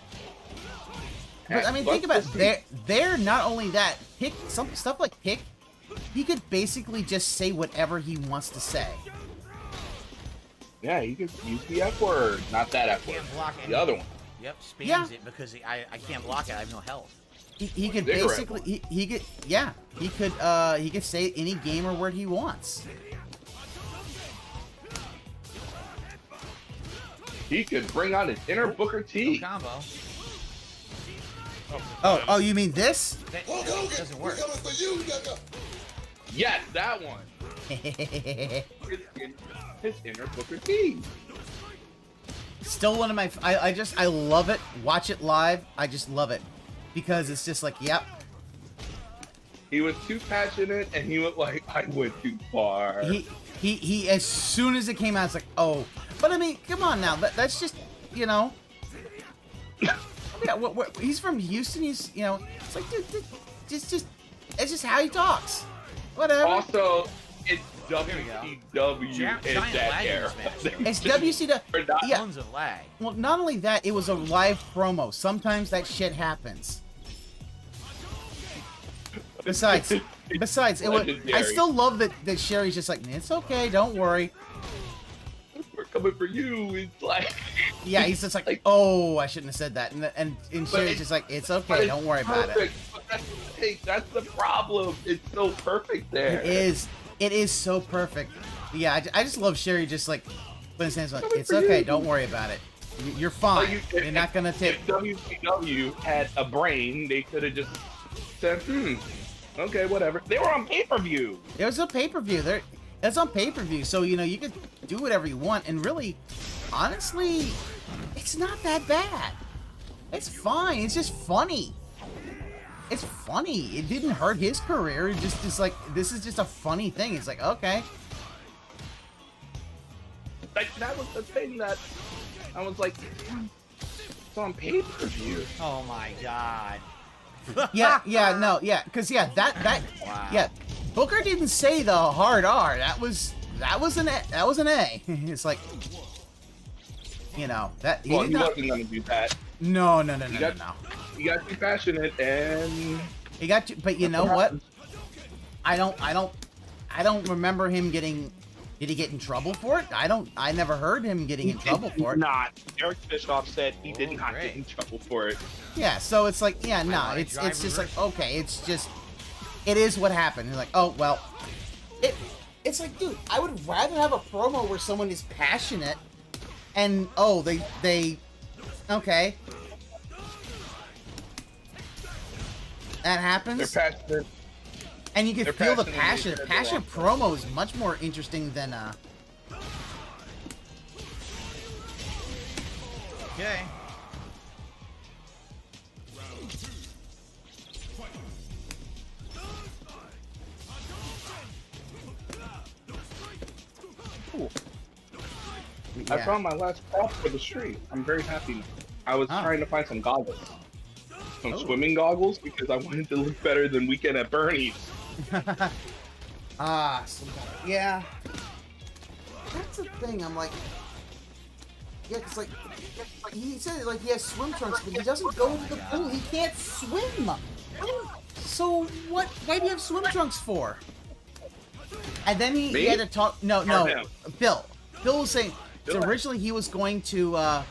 But I mean, think about it. They're not only that. Pick some stuff like Pick. He could basically just say whatever he wants to say. Yeah, you could use the F word, not that F word. The other one. Yep, spams it because I can't block it. I have no health. He could basically he could say any gamer word he wants. He could bring out his inner Booker T. No combo. Oh, you mean this? That doesn't work. Yes, that one. his inner Booker T. Still one of my. I love it. Watch it live. I just love it because it's just like, yep. He was too passionate, and he went like, I went too far. He as soon as it came out, it's like, oh. But I mean, come on now. That's just, you know. Yeah, he's from Houston. He's, you know, it's like, dude, just it's just how he talks. Whatever. Also, it's WCW in that era. It's WCW. Yeah. Tons of lag. Well, not only that, it was a live promo. Sometimes that shit happens. Besides, it was. I still love that Sherry's just like, it's okay, don't worry. We're coming for you. It's like. Yeah, he's just like, oh, I shouldn't have said that, and Sherry's just like, it's okay, don't worry about it. That's the problem. It's so perfect there. It is so perfect. Yeah, I just love Sherry just like putting his hands like, it's okay, don't worry about it. You're fine. You're not gonna take. If WCW had a brain, they could have just said, okay, whatever. They were on pay-per-view. It was a pay-per-view. It's on pay-per-view, so you know you could do whatever you want, and really, honestly, it's not that bad. It's fine. It's just funny. It's funny. It didn't hurt his career. It just like, this is just a funny thing. It's like, okay. Like, that was the thing that I was like, it's on pay-per-view. Oh my god. Yeah, that wow. Yeah, Booker didn't say the hard R. That was an A. It's like, you know, that he wasn't gonna do that. No. He got too passionate, and he got too. But you know what? I don't remember him getting Did he get in trouble for it? I never heard him getting in trouble for it. Not. Eric Bischoff said he did not get in trouble for it. Yeah, so it's like, yeah, no, it's just like, okay, it's just, it is what happened. You're like, oh, well, it's like, dude, I would rather have a promo where someone is passionate and, oh, they, okay. That happens. They're passionate. And you can feel the passion. Passion promo is much more interesting than, Okay. Cool. I found my last prop for the stream. I'm very happy. I was trying to find some goggles. Some swimming goggles because I wanted to look better than Weekend at Bernie's. Yeah. That's the thing. I'm like, yeah, cause like he said, like he has swim trunks, but he doesn't go into the pool. He can't swim. So what? Why do you have swim trunks for? And then he had to talk. No, Bill. Bill was saying. So originally he was going to have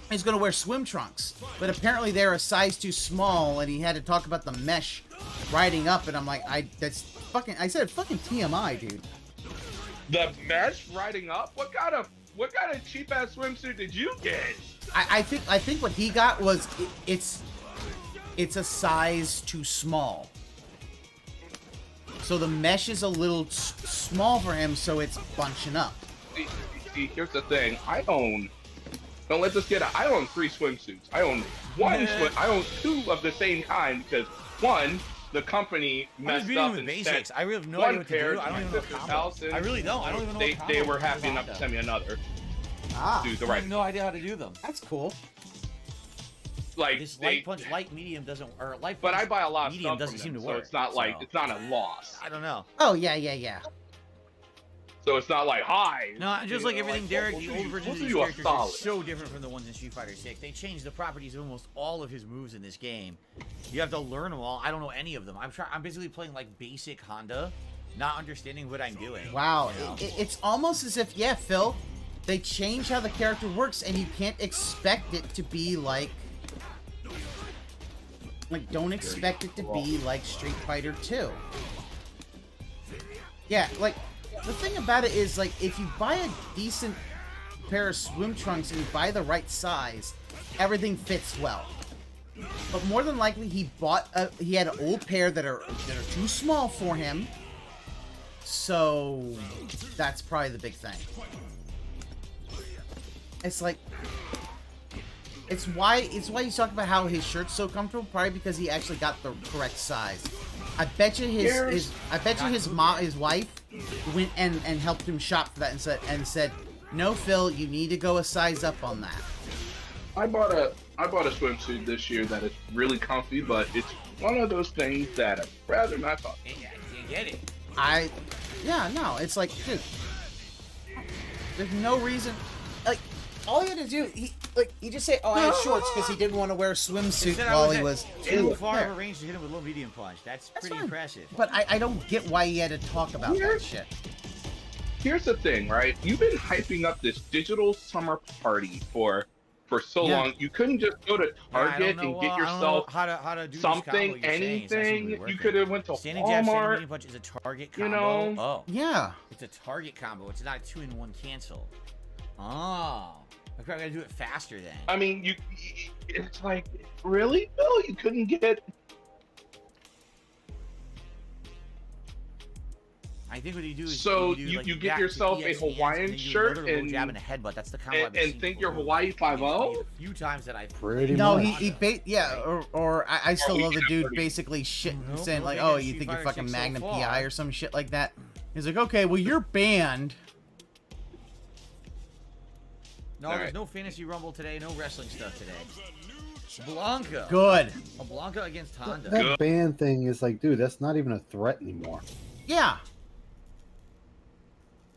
he's gonna wear swim trunks, but apparently they're a size too small, and he had to talk about the mesh riding up, and I'm like, I said fucking TMI, dude. The mesh riding up? What kind of cheap ass swimsuit did you get? I think what he got was it's a size too small. So the mesh is a little small for him, so it's bunching up. See, here's the thing. Don't let this get out. I own 3 swimsuits. I own I own 2 of the same kind because one, the company messed up and basics. sent I really have no one idea what to pair do. I don't even know sister's combo. house, and I really don't. I don't even know what they combo were is happy all enough to that. send me another. Do the I right. have no idea how to do them. That's cool. Like this light punch, light medium doesn't, or light punch. But I buy a lot of medium stuff doesn't from seem them, to so work. it's not like it's not a loss. I don't know. Oh yeah. So it's not like hi. No, just like everything, Derek, we'll the do old you- version we'll of do these you a characters solid. is so different from the ones in Street Fighter 6. They changed the properties of almost all of his moves in this game. You have to learn them all. I don't know any of them. I'm basically playing like basic Honda, not understanding what I'm doing. Wow, you know? it's almost as if, yeah, Phil, they change how the character works, and you can't expect it to be like don't expect it to be like Street Fighter 2. Yeah, like, the thing about it is, like, if you buy a decent pair of swim trunks and you buy the right size, everything fits well. But more than likely, he had an old pair that are too small for him. So that's probably the big thing. It's like, it's why you talk about how his shirt's so comfortable, probably because he actually got the correct size. I bet you his wife went and helped him shop for that and said, no, Phil, you need to go a size up on that. I bought a swimsuit this year that is really comfy, but it's one of those things that I'd rather not talk about. Yeah, you get it. It's like, dude, there's no reason. Like, all he had to do, he just say, oh, I had shorts because he didn't want to wear a swimsuit while he was too far of a range to hit him with low medium punch. That's pretty impressive. But I don't get why he had to talk about that shit. Here's the thing, right? You've been hyping up this digital summer party for so long. You couldn't just go to Target and get yourself how to do something, this combo you're saying. anything. You could have went to Standing jab, standing Walmart. medium punch is a target combo. You know? Oh. Yeah. It's a target combo. It's not a 2-in-1 cancel. Oh. I probably gotta do it faster then. I mean, it's like, really, Bill? You couldn't get... I think what you do is So do, you like, get back to yourself a EX hands, Hawaiian and then you shirt load a low and jab and a headbutt. That's the combo I've and think you're Hawaii 5-0? A few times that I've pretty No, much. I still love the dude basically saying like, oh, you think you're fucking so Magnum far. PI or some shit like that. He's like, okay, well, you're banned. No, there's no fantasy rumble today. No wrestling stuff today. Blanca. Good. A Blanca against Honda. That ban thing is like, dude, that's not even a threat anymore. Yeah.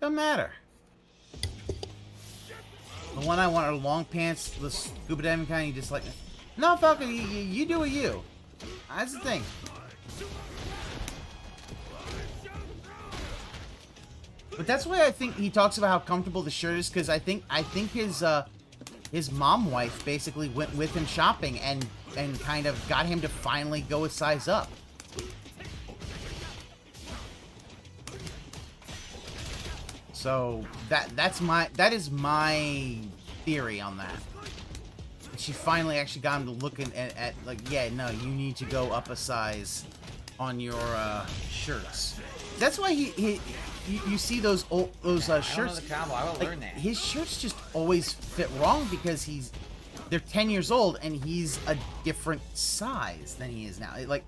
Doesn't matter. The one I want are long pants, the scuba diving kind. You just like, no, Falcon, you do a you. That's the thing. But that's why I think he talks about how comfortable the shirt is, because I think his mom wife basically went with him shopping and kind of got him to finally go a size up. So that is my theory on that. She finally actually got him to look at like, yeah, no, you need to go up a size on your shirts. That's why you see those shirts. I don't know the combo. I will learn that. His shirts just always fit wrong because they're 10 years old and he's a different size than he is now. Like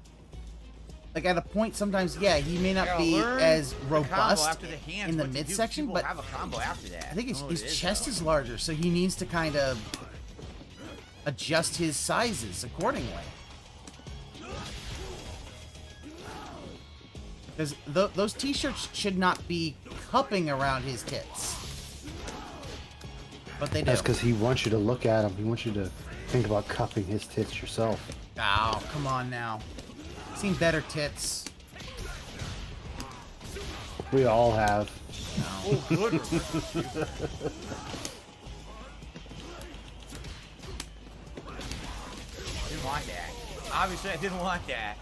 at a point, sometimes, yeah, he may not be as robust in the midsection, but have a combo after that. I think his chest is larger, so he needs to kind of adjust his sizes accordingly. Because those t-shirts should not be cupping around his tits. But they do. That's because he wants you to look at him. He wants you to think about cupping his tits yourself. Oh, come on now. Seen better tits. We all have. Oh, good. I didn't want that. Obviously, I didn't want that.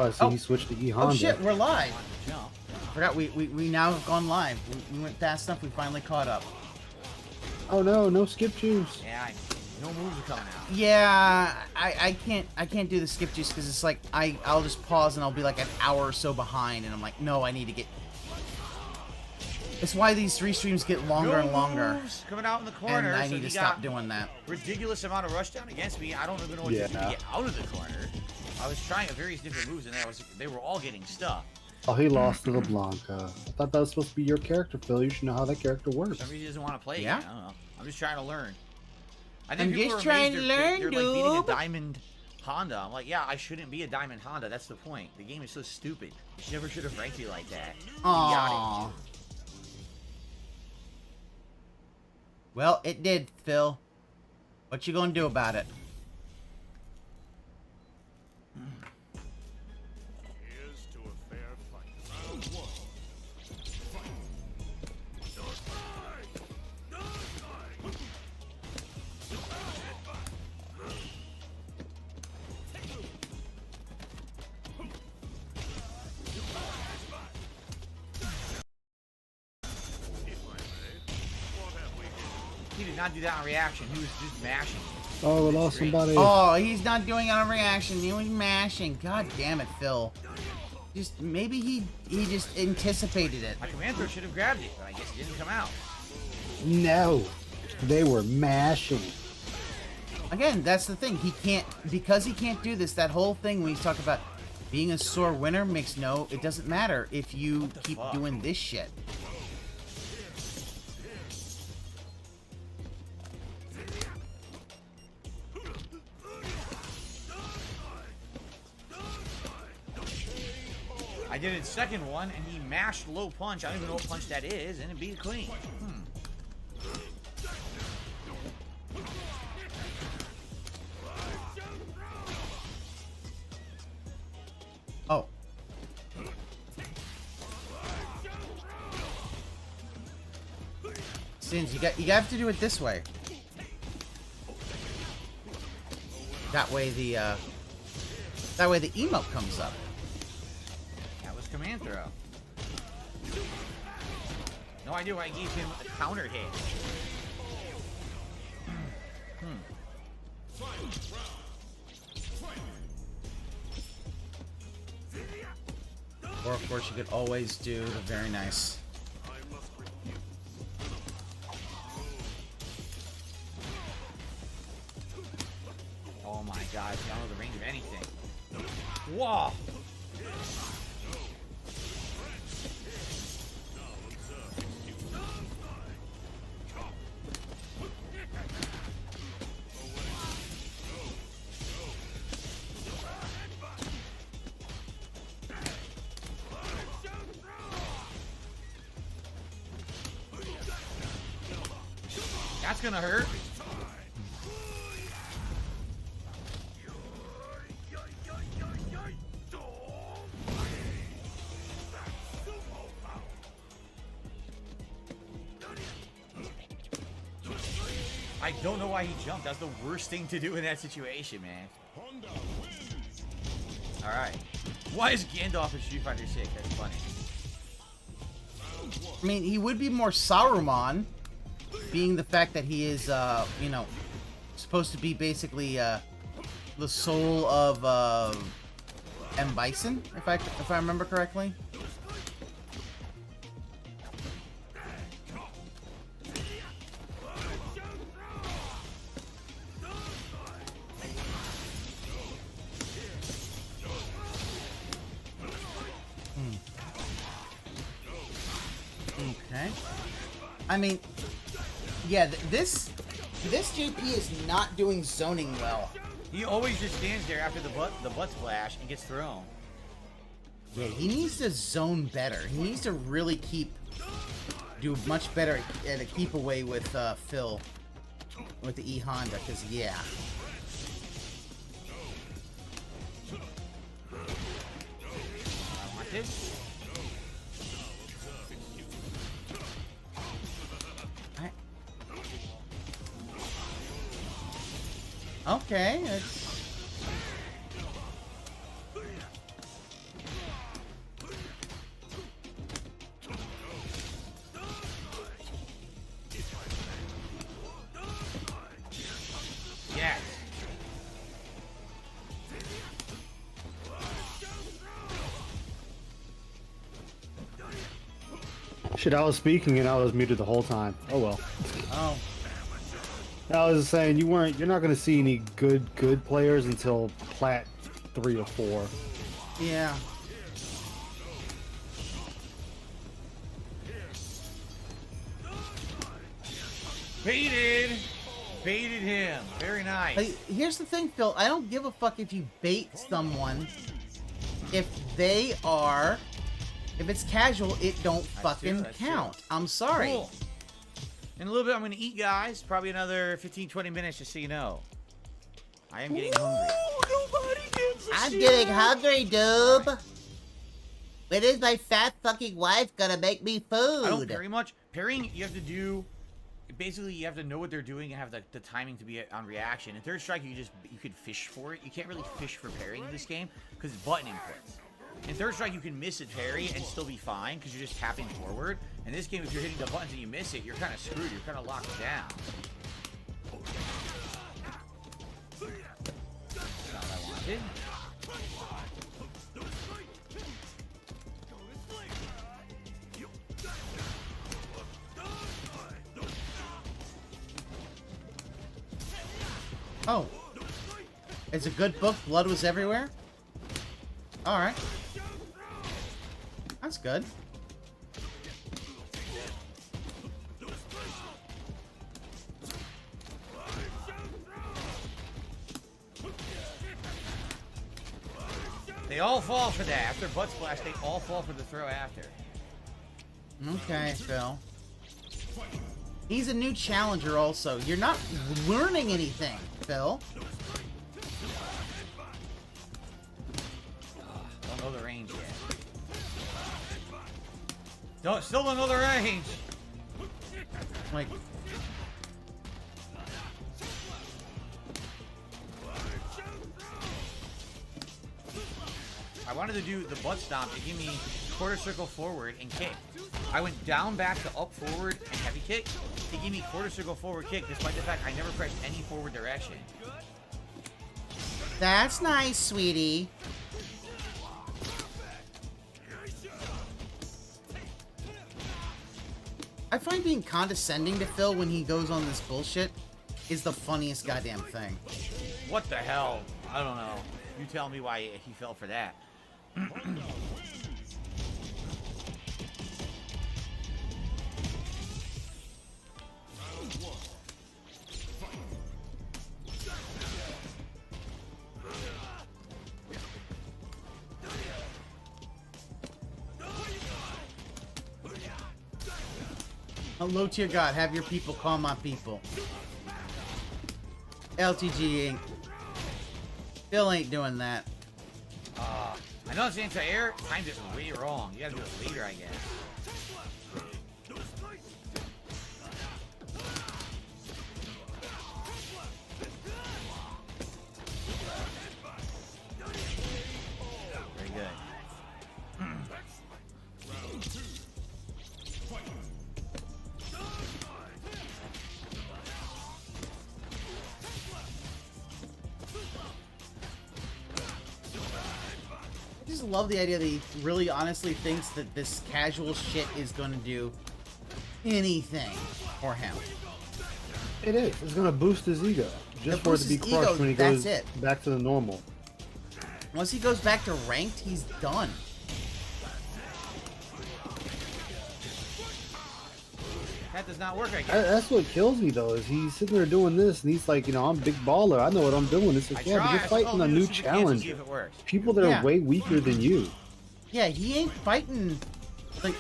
Oh, so he switched to E Honda. Oh shit, we're live. Forgot we now have gone live. We went fast enough. We finally caught up. Oh no, no skip juice. Yeah, no moves are coming out. Yeah, I can't do the skip juice because it's like I'll just pause and I'll be like an hour or so behind, and I'm like, no, I need to get. It's why these restreams get longer and longer. Moves coming out in the corner. And I need to stop doing that. Ridiculous amount of rushdown against me. I don't even know what to do to get out of the corner. I was trying various different moves and they were all getting stuck. Oh, he lost to the Blanca. I thought that was supposed to be your character, Phil. You should know how that character works. Somebody doesn't want to play. Yeah? I don't know. I'm just trying to learn. I I'm people just are trying amazed to learn, they're like beating a dude. diamond Honda. I'm like, yeah, I shouldn't be a diamond Honda. That's the point. The game is so stupid. You never should have ranked you like that. Aww. Idiotic. Well, it did, Phil. What you gonna do about it? He did not do that on reaction. He was just mashing. Oh, we lost somebody. Oh, he's not doing it on reaction. He was mashing. God damn it, Phil. Just maybe he just anticipated it. My command throw should have grabbed it, but I guess it didn't come out. No, they were mashing. Again, that's the thing. He can't, because he can't do this. That whole thing when he's talking about being a sore winner makes it doesn't matter if you keep doing this shit. I did it second one, and he mashed low punch. I don't even know what punch that is, and it beat it clean. Oh. Sins, you have to do it this way. That way the emote comes up. That was command throw. No idea why I gave him a counter hit. Or of course you could always do the very nice. Oh my god, I don't know the range of anything. Whoa! That's gonna hurt. I don't know why he jumped. That's the worst thing to do in that situation, man. Alright. Why is Gandalf in Street Fighter 6? That's funny. I mean, he would be more Saruman, being the fact that he is, you know, supposed to be basically the soul of M. Bison, if I remember correctly. Okay. I mean, yeah, this JP is not doing zoning well. He always just stands there after the butt splash and gets thrown. Yeah, he needs to zone better. He needs to really do much better at a keep away with Phil with the E Honda, because yeah. I want this. Okay, it's... Yes. Shit, I was speaking and I was muted the whole time. Oh well. Oh. I was saying you're not going to see any good players until Plat 3 or 4. Yeah. Baited him. Very nice. Like, here's the thing, Phil. I don't give a fuck if you bait someone. If it's casual, it don't fucking count. True. I'm sorry. Cool. In a little bit, I'm going to eat, guys. Probably another 15-20 minutes, just so you know. I am getting hungry. I'm getting hungry, dude. When is my fat fucking wife gonna make me food? I don't parry much. Parrying, you have to do... Basically, you have to know what they're doing and have the timing to be on reaction. In Third Strike, you could fish for it. You can't really fish for parrying in this game because it's button inputs. In Third Strike, you can miss a parry and still be fine because you're just tapping forward. In this game, if you're hitting the buttons and you miss it, you're kind of screwed. You're kind of locked down. That's not what I wanted. Oh. It's a good book. Blood was everywhere? Alright. That's good. They all fall for that. After butt splash, they all fall for the throw after. Okay, Phil. He's a new challenger also. You're not learning anything, Phil. Don't know the range yet. Still don't know the range. Like... I wanted to do the butt stomp to give me quarter circle forward and kick. I went down, back to up, forward, and heavy kick to give me quarter circle forward kick, despite the fact I never pressed any forward direction. That's nice, sweetie. I find being condescending to Phil when he goes on this bullshit is the funniest goddamn thing. What the hell? I don't know. You tell me why he fell for that. Low tier god, have your people call my people. LTG-ing. Phil ain't doing that. I know it's anti-air. Timed it way wrong. You gotta do it later, I guess. Very good. I just love the idea that he really honestly thinks that this casual shit is going to do anything for him. It is. It's going to boost his ego. Just for it to be crushed when he goes back to the normal. Once he goes back to ranked, he's done. That does not work, I guess. That's what kills me, though, is he's sitting there doing this, and he's like, you know, I'm a big baller. I know what I'm doing. It's like, yeah, but you're fighting a new challenge. People that are way weaker than you. Yeah, he ain't fighting, like,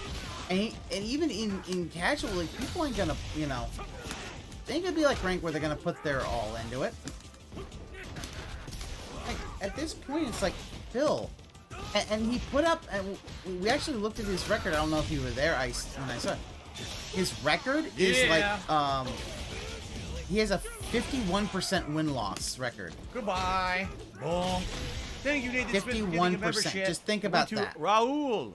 and even in casual, like, people ain't gonna, you know, they ain't gonna be like rank where they're gonna put their all into it. Like, at this point, it's like, Phil. And he put up, and we actually looked at his record. I don't know if you were there when I saw it. His record is like, he has a 51% win-loss record. Goodbye. Boom. Thank you, Nathan Smith, for giving a 51%. membership. Just think about that. Raul.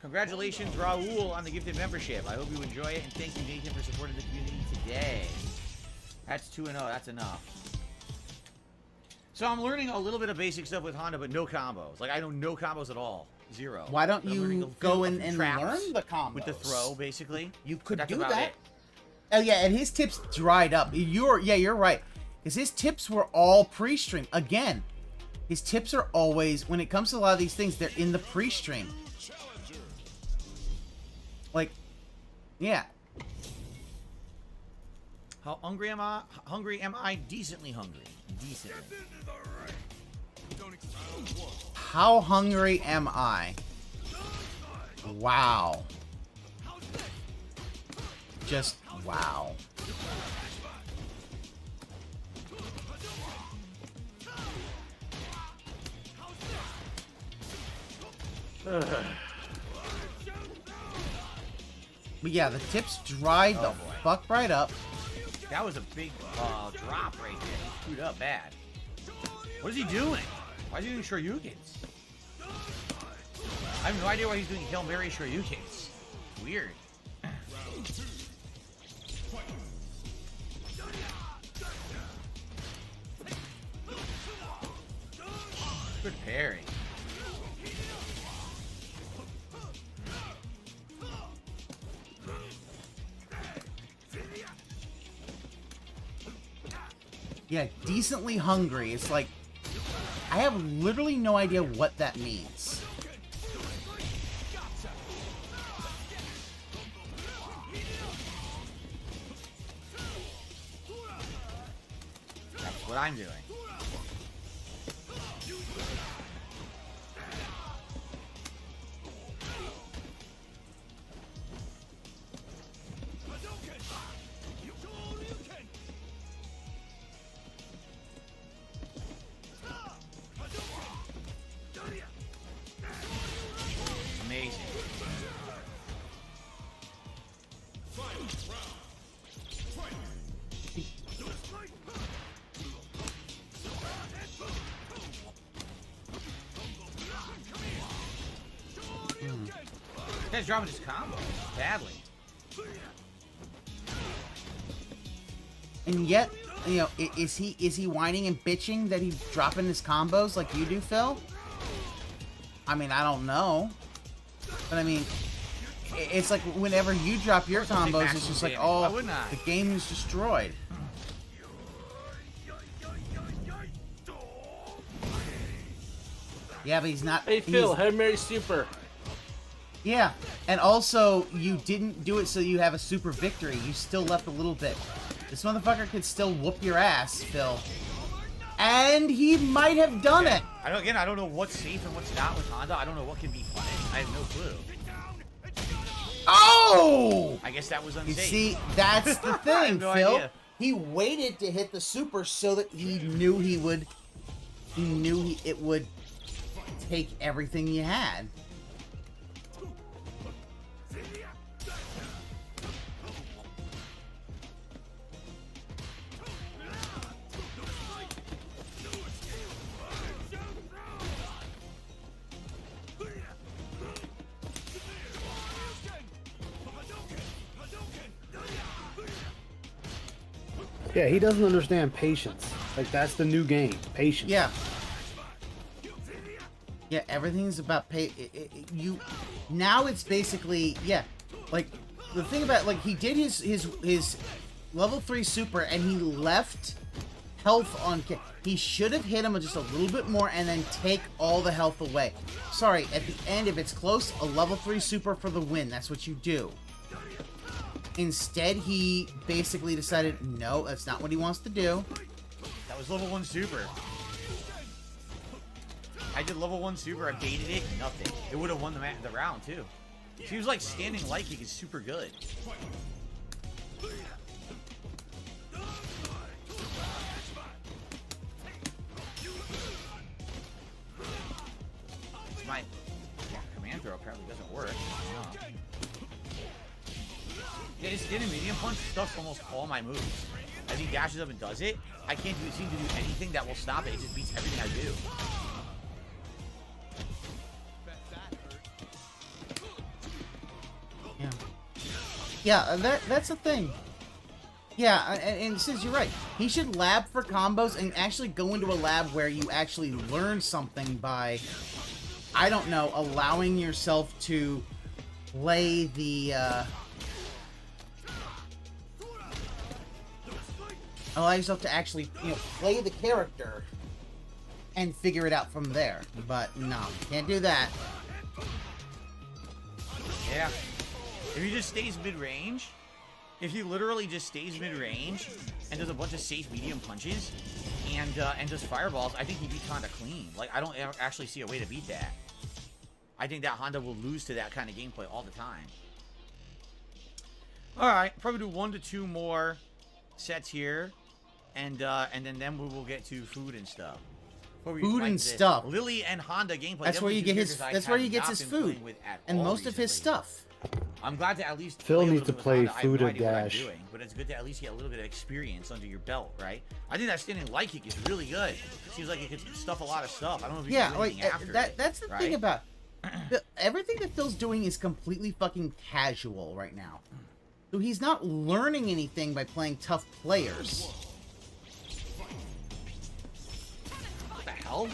Congratulations, Raul, on the gifted membership. I hope you enjoy it, and thank you, Nathan, for supporting the community today. That's 2-0. That's enough. So I'm learning a little bit of basic stuff with Honda, but no combos. Like, I know no combos at all. Zero. Why don't you go in and traps learn the combos? with the throw, basically? You could That's do about that. it. Oh yeah, and his tips dried up. You're right. Because his tips were all pre-stream. Again, his tips are always, when it comes to a lot of these things, they're in the pre-stream. Like, yeah. How hungry am I? Hungry am I? Decently hungry. Decently. How hungry am I? Wow. Just wow. But yeah, the tips dried the fuck right up. That was a big drop right there. He screwed up bad. What is he doing? Why is he doing Shoryukens? I have no idea why he's doing Hail Mary Shoryukens. Weird. Good parry. Yeah, decently hungry. It's like, I have literally no idea what that means. That's what I'm doing. Amazing. This guy's dropping his combo badly. And yet, you know, is he whining and bitching that he's dropping his combos like you do, Phil? I mean, I don't know. But I mean, it's like whenever you drop your combos, it's just like, oh, the game is destroyed. Yeah, but he's not. Hey Phil, Hail Mary Super. Yeah, and also you didn't do it so you have a super victory. You still left a little bit. This motherfucker could still whoop your ass, Phil. And he might have done it. I don't know what's safe and what's not with Honda. I don't know what can be punished. I have no clue. Oh! I guess that was You unsafe. see, that's the I thing, have no Phil. idea. He waited to hit the super so that he knew he would. It would take everything you had. Yeah, he doesn't understand patience. Like, that's the new game. Patience. Yeah. Yeah, everything's about you. Now it's basically, yeah. Like, the thing about, like, he did his level 3 super and he left health on. He should have hit him just a little bit more and then take all the health away. Sorry, at the end, if it's close, a level 3 super for the win. That's what you do. Instead, he basically decided, no, that's not what he wants to do. That was level 1 super. I did level 1 super, I baited it, nothing. It would have won the round, too. She was like standing like he is super good. My command throw apparently doesn't work. Yeah, his standing medium punch stuffs almost all my moves. As he dashes up and does it, I can't seem to do anything that will stop it. It just beats everything I do. Yeah, that's the thing. Yeah, and since you're right, he should lab for combos and actually go into a lab where you actually learn something by, I don't know, allowing yourself to play the, allow yourself to actually, play the character and figure it out from there. But no, can't do that. Yeah. If he just stays mid-range, if he literally just stays mid-range and does a bunch of safe medium punches and does fireballs, I think he beats Honda clean. Like, I don't actually see a way to beat that. I think that Honda will lose to that kind of gameplay all the time. All right, probably do 1 to 2 more sets here, and then we will get to food and stuff. Food and stuff. Lily and Honda gameplay. That's where you get his. That's where he gets his food and most of his stuff. I'm glad to at least Phil needs to play food or dash. Doing, but it's good to at least get a little bit of experience under your belt, right? I think that standing light kick is really good. Seems like it could stuff a lot of stuff. I don't know if you can do anything after that's the thing about everything that Phil's doing is completely fucking casual right now. So he's not learning anything by playing tough players. What the hell?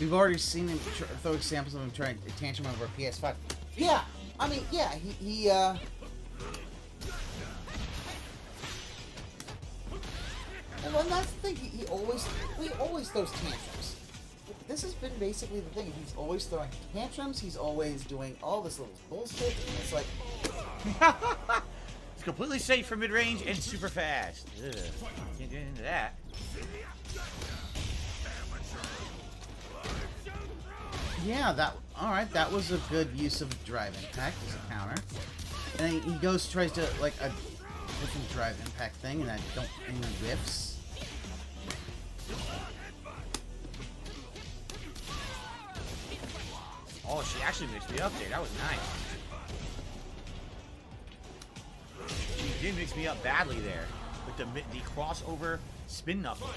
We've already seen him throw examples of him trying to tantrum over a PS5. Yeah, I mean, yeah, he well, and that's the thing. He always throws tantrums. This has been basically the thing. He's always throwing tantrums. He's always doing all this little bullshit. And it's like, it's completely safe for mid-range and super fast. Ugh. Can't get into that. yeah, alright, that was a good use of drive impact as a counter. And then he tries to, like, a different drive impact thing, and he whiffs. Oh, she actually mixed me up there. That was nice. She did mix me up badly there with the crossover spin knuckle.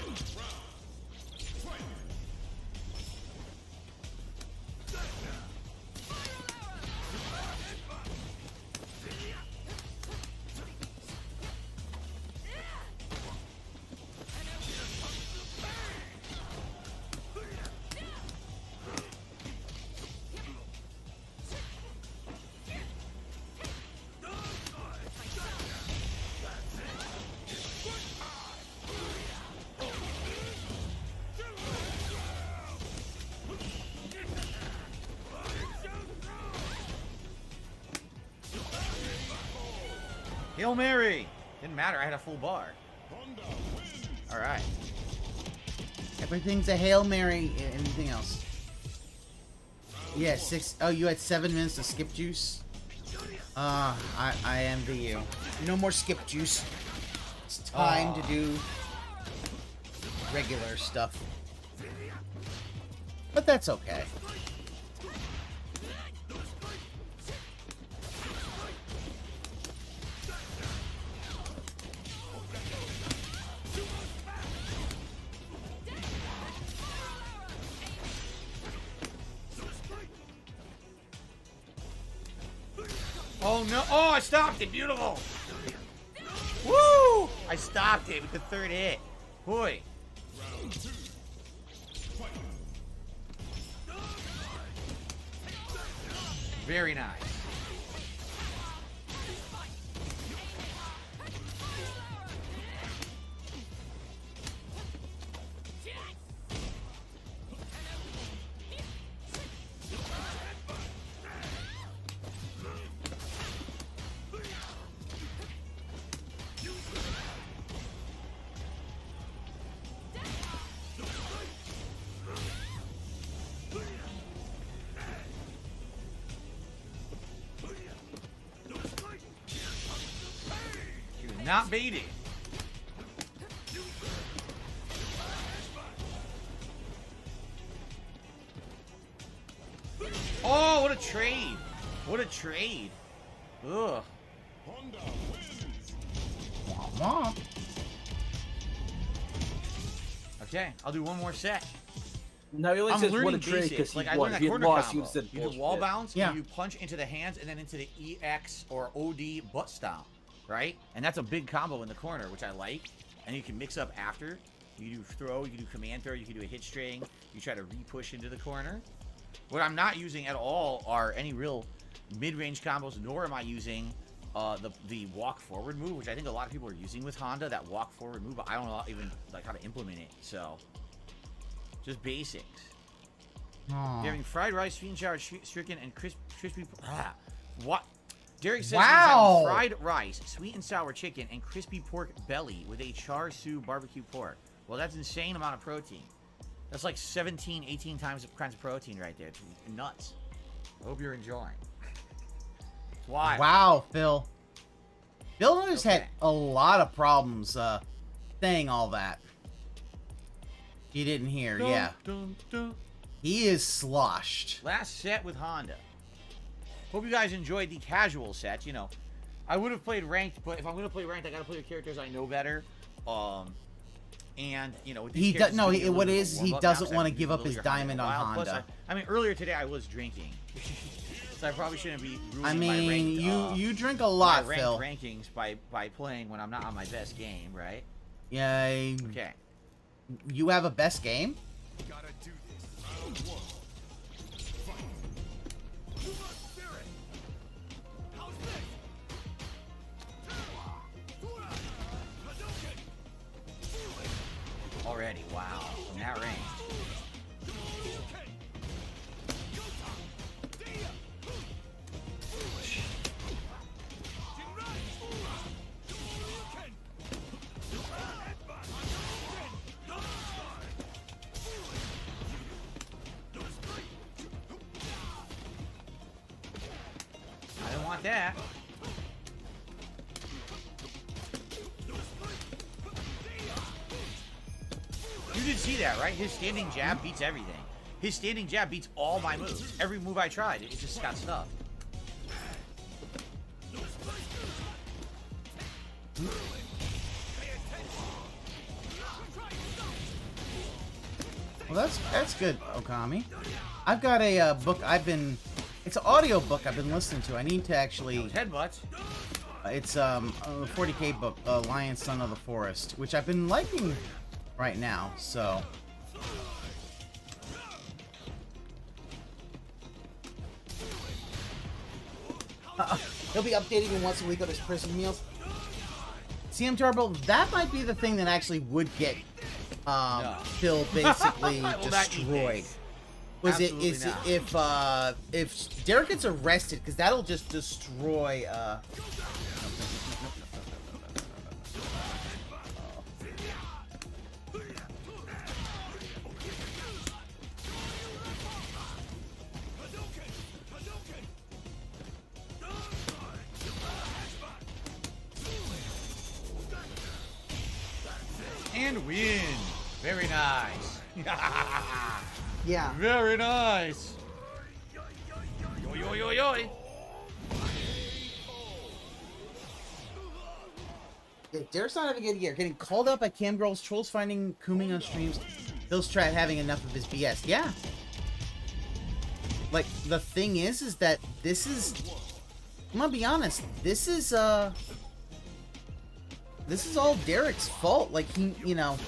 Hail Mary. Didn't matter. I had a full bar. All right. Everything's a Hail Mary. Anything else? Yeah, 6. Oh, you had 7 minutes to skip juice? I envy you. No more skip juice. It's time to do regular stuff. But that's okay. Oh no! Oh, I stopped it. Beautiful. Woo! I stopped it with the 3rd hit. Boy. Very nice. Not beat it. Oh, what a trade. What a trade. Ugh. Okay, I'll do one more set. No, he only I'm says learning what a trade basics. because Like he I won. learned that If he corner lost, combo. you said You do bullshit. wall bounce, Yeah. and you punch into the hands, and then into the EX or OD butt stomp, right? And that's a big combo in the corner, which I like. And you can mix up after. You do throw, you can do command throw, you can do a hit string. You try to re-push into the corner. What I'm not using at all are any real mid-range combos, nor am I using the walk forward move, which I think a lot of people are using with Honda, that walk forward move, but I don't know even like how to implement it. So just basics. Aw. You're having fried rice, sweet and sour chicken, and crispy. What? Derek says Wow. he's having fried rice, sweet and sour chicken, and crispy pork belly with a char siu barbecue pork. Well, that's an insane amount of protein. That's like 17, 18 times the kinds of protein right there. It's nuts. I hope you're enjoying. Why? Wow, Phil. Phil has had a lot of problems saying all that. You didn't hear, yeah. He is sloshed. Last set with Honda. Hope you guys enjoyed the casual sets. You know, I would have played ranked, but if I'm going to play ranked, I got to play with characters I know better. And you know, with these He characters, does no. it's gonna be a What little is bit he warm up doesn't now, so I want to can give do up a his little diamond on wild. Plus, Honda. I mean, earlier today I was drinking, so I probably shouldn't be. I ruining my mean, ranked, you drink a lot, my ranked Phil. rankings by playing when I'm not on my best game, right? Yeah. Okay. You have a best game? Already, wow, from that range. I don't want that. You did see that, right? His standing jab beats everything. His standing jab beats all my moves. Every move I tried, it just got stuck. Well, that's good, Okami. I've got a book it's an audio book I've been listening to. I need to actually headbutts. It's a 40K book, Lion Son of the Forest, which I've been liking right now. So he'll be updating you once a week on his prison meals. CM Turbo, that might be the thing that actually would get Phil basically destroyed. Was it Absolutely is not. if Derek gets arrested, because that'll just destroy and win. Very nice. Yeah. Very nice. Yo, yo, yo, yo. Yeah, Derek's not having a good year. Getting called out by cam girls, trolls finding Kooming on streams, Phil's try having enough of his BS. Yeah. Like, the thing is that this is... I'm gonna be honest. This is all Derek's fault. Like, he, you know...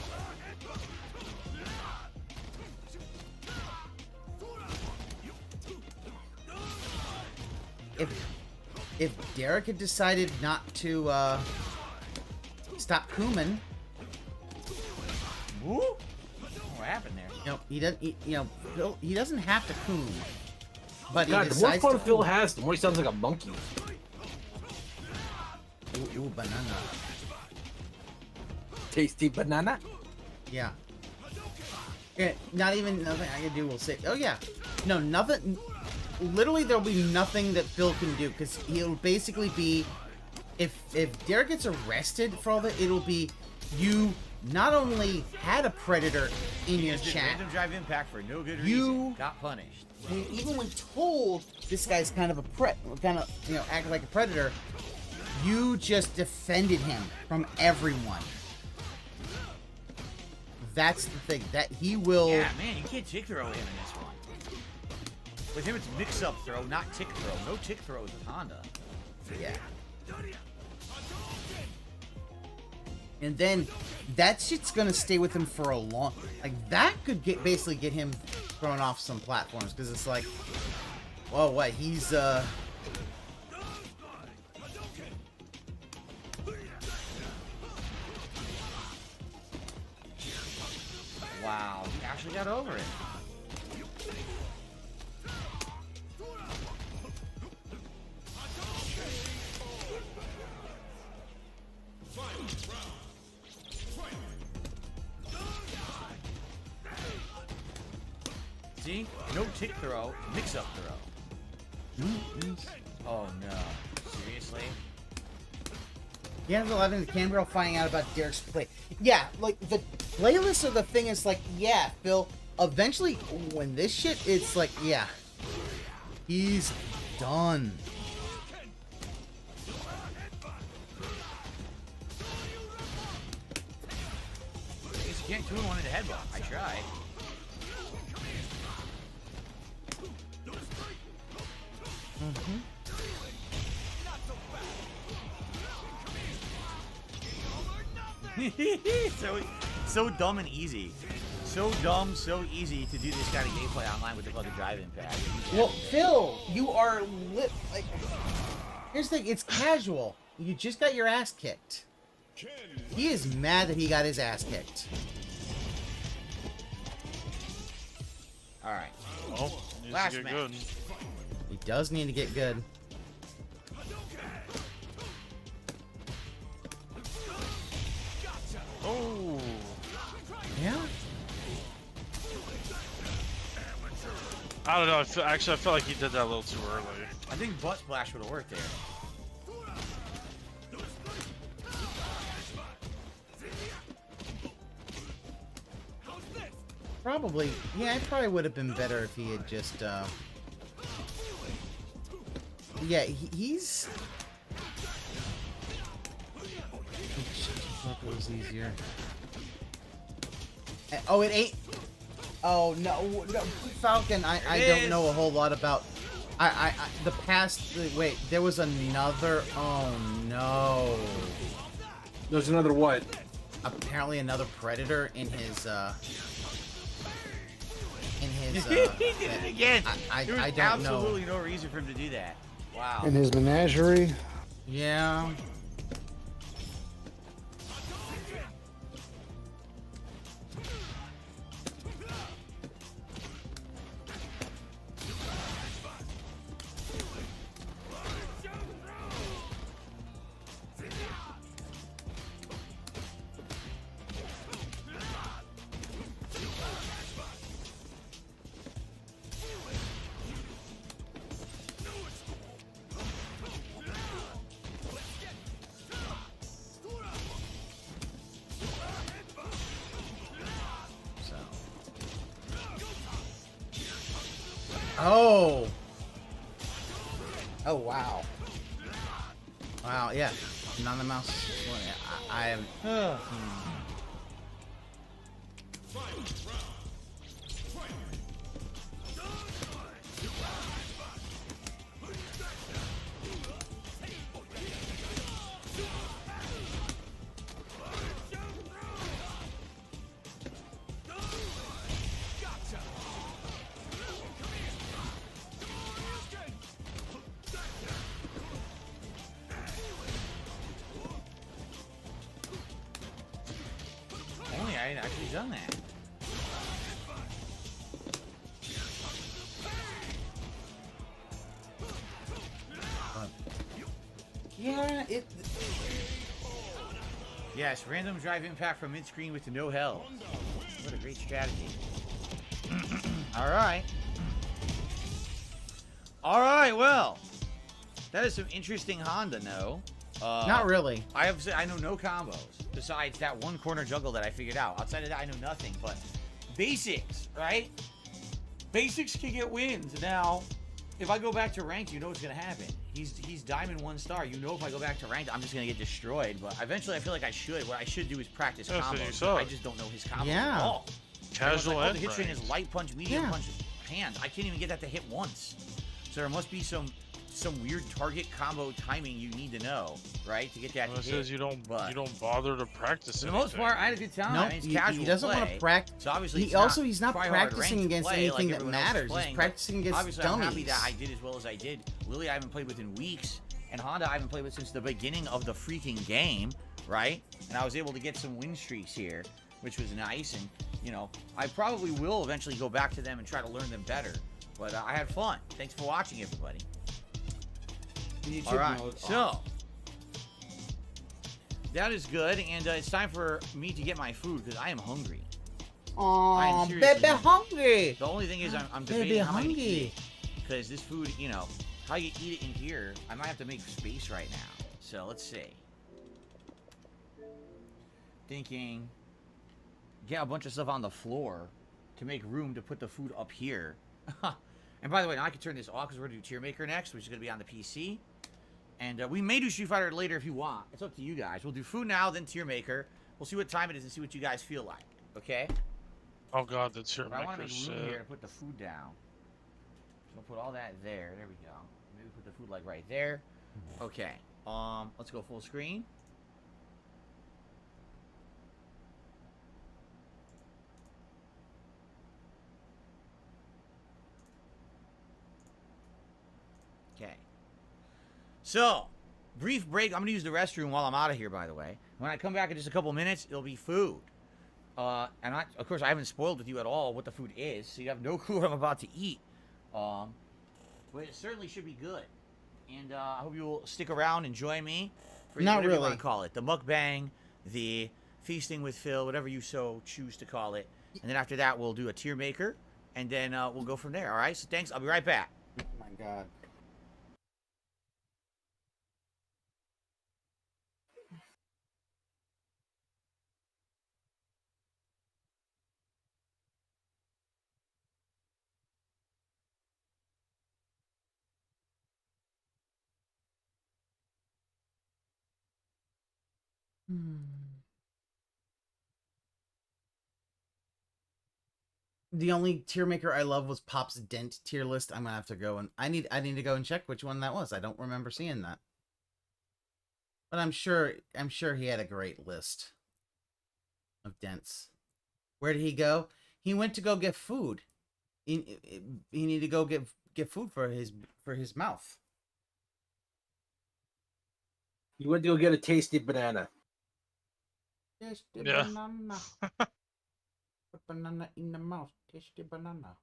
If Derek had decided not to, stop Kooming... Woo? What happened there? You know, he doesn't. He doesn't have to coom, but God, he the more decides fun to Phil coom. has, the more he sounds like a monkey. Ooh, banana. Tasty banana. Yeah. Yeah. Not even nothing I can do will say. Oh yeah. No, nothing. Literally, there'll be nothing that Phil can do because he'll basically be. If Derek gets arrested for all that, it'll be you. Not only had a predator in your chat, random drive impact for no good you reason. Got punished. And even when told this guy's kind of a acting like a predator, you just defended him from everyone. That's the thing that he will. Yeah, man, you can't tick throw him in this one. With him, it's mix-up throw, not tick throw. No tick throws with Honda. Yeah. And then that shit's gonna stay with him for a long. Like that could basically get him thrown off some platforms because it's like, whoa, what? He's Wow, he actually got over it. See? No tick throw, mix-up throw. Oh no. Seriously? He has 11. The cam girl finding out about Derek's play. Yeah, like the playlists are the thing. Is like, yeah, Phil. Eventually, when this shit, it's like, yeah, he's done. I guess you can't 2-in-1 into headlock. I tried. So dumb and easy. So dumb, so easy to do this kind of gameplay online with the fucking drive impact. Well, Phil, you are lit. Like, here's the thing: it's casual. You just got your ass kicked. He is mad that he got his ass kicked. All right. Oh, needs last to get match. good. He does need to get good. Oh. Yeah. I don't know. I felt like he did that a little too early. I think butt splash would have worked there. Probably. Yeah, it probably would have been better if he had just. Yeah, he's. It was easier. Oh, it ain't. Oh no, Falcon. I don't know a whole lot about. The past. Wait, there was another. Oh no. There's another what? Apparently another predator in his. He did it again. There was I don't know. absolutely no reason for him to do that. Wow. In his menagerie. Yeah. Oh. Oh, wow. Wow, yeah. Not the mouse. I am. Only I had actually done that. Yeah, it. Yes, random drive impact from mid-screen with no health. What a great strategy. Alright. Alright, well. That is some interesting Honda, no? Not really. I know no combos besides that one corner juggle that I figured out. Outside of that, I know nothing. But basics, right? Basics can get wins. Now, if I go back to ranked, you know what's gonna happen. He's diamond 1 star. You know if I go back to ranked, I'm just gonna get destroyed. But eventually, I feel like I should. What I should do is practice combos. I just don't know his combos at all. Casual like, and the hit train is light punch, medium Yeah. punch, hand. I can't even get that to hit once. So there must be some weird target combo timing you need to know, right, to get that Well, it to hit. says you don't bother to practice. For the most part, I had a good time. No, I mean, it's casual he doesn't want play. to practice. So obviously, he's not try hard practicing ranked against play anything like that everyone else is matters. playing, He's but practicing against obviously, dummies. I'm happy that I did as well as I did. Lily, I haven't played with in weeks, and Honda I haven't played with since the beginning of the freaking game, right? And I was able to get some win streaks here, which was nice. And you know, I probably will eventually go back to them and try to learn them better. But I had fun. Thanks for watching, everybody. All right, so that is good, and it's time for me to get my food because I am hungry. Oh, baby hungry. The only thing is, I'm Baby debating how I'm gonna hungry. eat it because this food, you know, how you eat it in here, I might have to make space right now. So let's see. Thinking, get a bunch of stuff on the floor to make room to put the food up here. And by the way, now I can turn this off because we're gonna do Tier Maker next, which is gonna be on the PC. And we may do Street Fighter later if you want. It's up to you guys. We'll do food now, then Tier Maker. We'll see what time it is and see what you guys feel like. Okay? Oh god, the Tier But I want to Maker make room shit. here to put the food down. So we'll put all that there. There we go. Maybe put the food like right there. Okay. Let's go full screen. Okay. So, brief break. I'm going to use the restroom while I'm out of here, by the way. When I come back in just a couple minutes, it'll be food. And of course, I haven't spoiled with you at all what the food is, so you have no clue what I'm about to eat. But it certainly should be good. And I hope you will stick around and join me for Not whatever you really. want to call it. The mukbang, the feasting with Phil, whatever you so choose to call it. And then after that, we'll do a tier maker, and then we'll go from there. All right? So thanks. I'll be right back. Oh my god. The only tier maker I love was Pop's Dent tier list. I'm gonna have to go and I need to go and check which one that was. I don't remember seeing that. But I'm sure he had a great list of dents. Where did he go? He went to go get food. He needed to go get food for his mouth. You went to go get a tasty banana. Tasty Yeah. banana. Banana in the mouth. Tasty banana.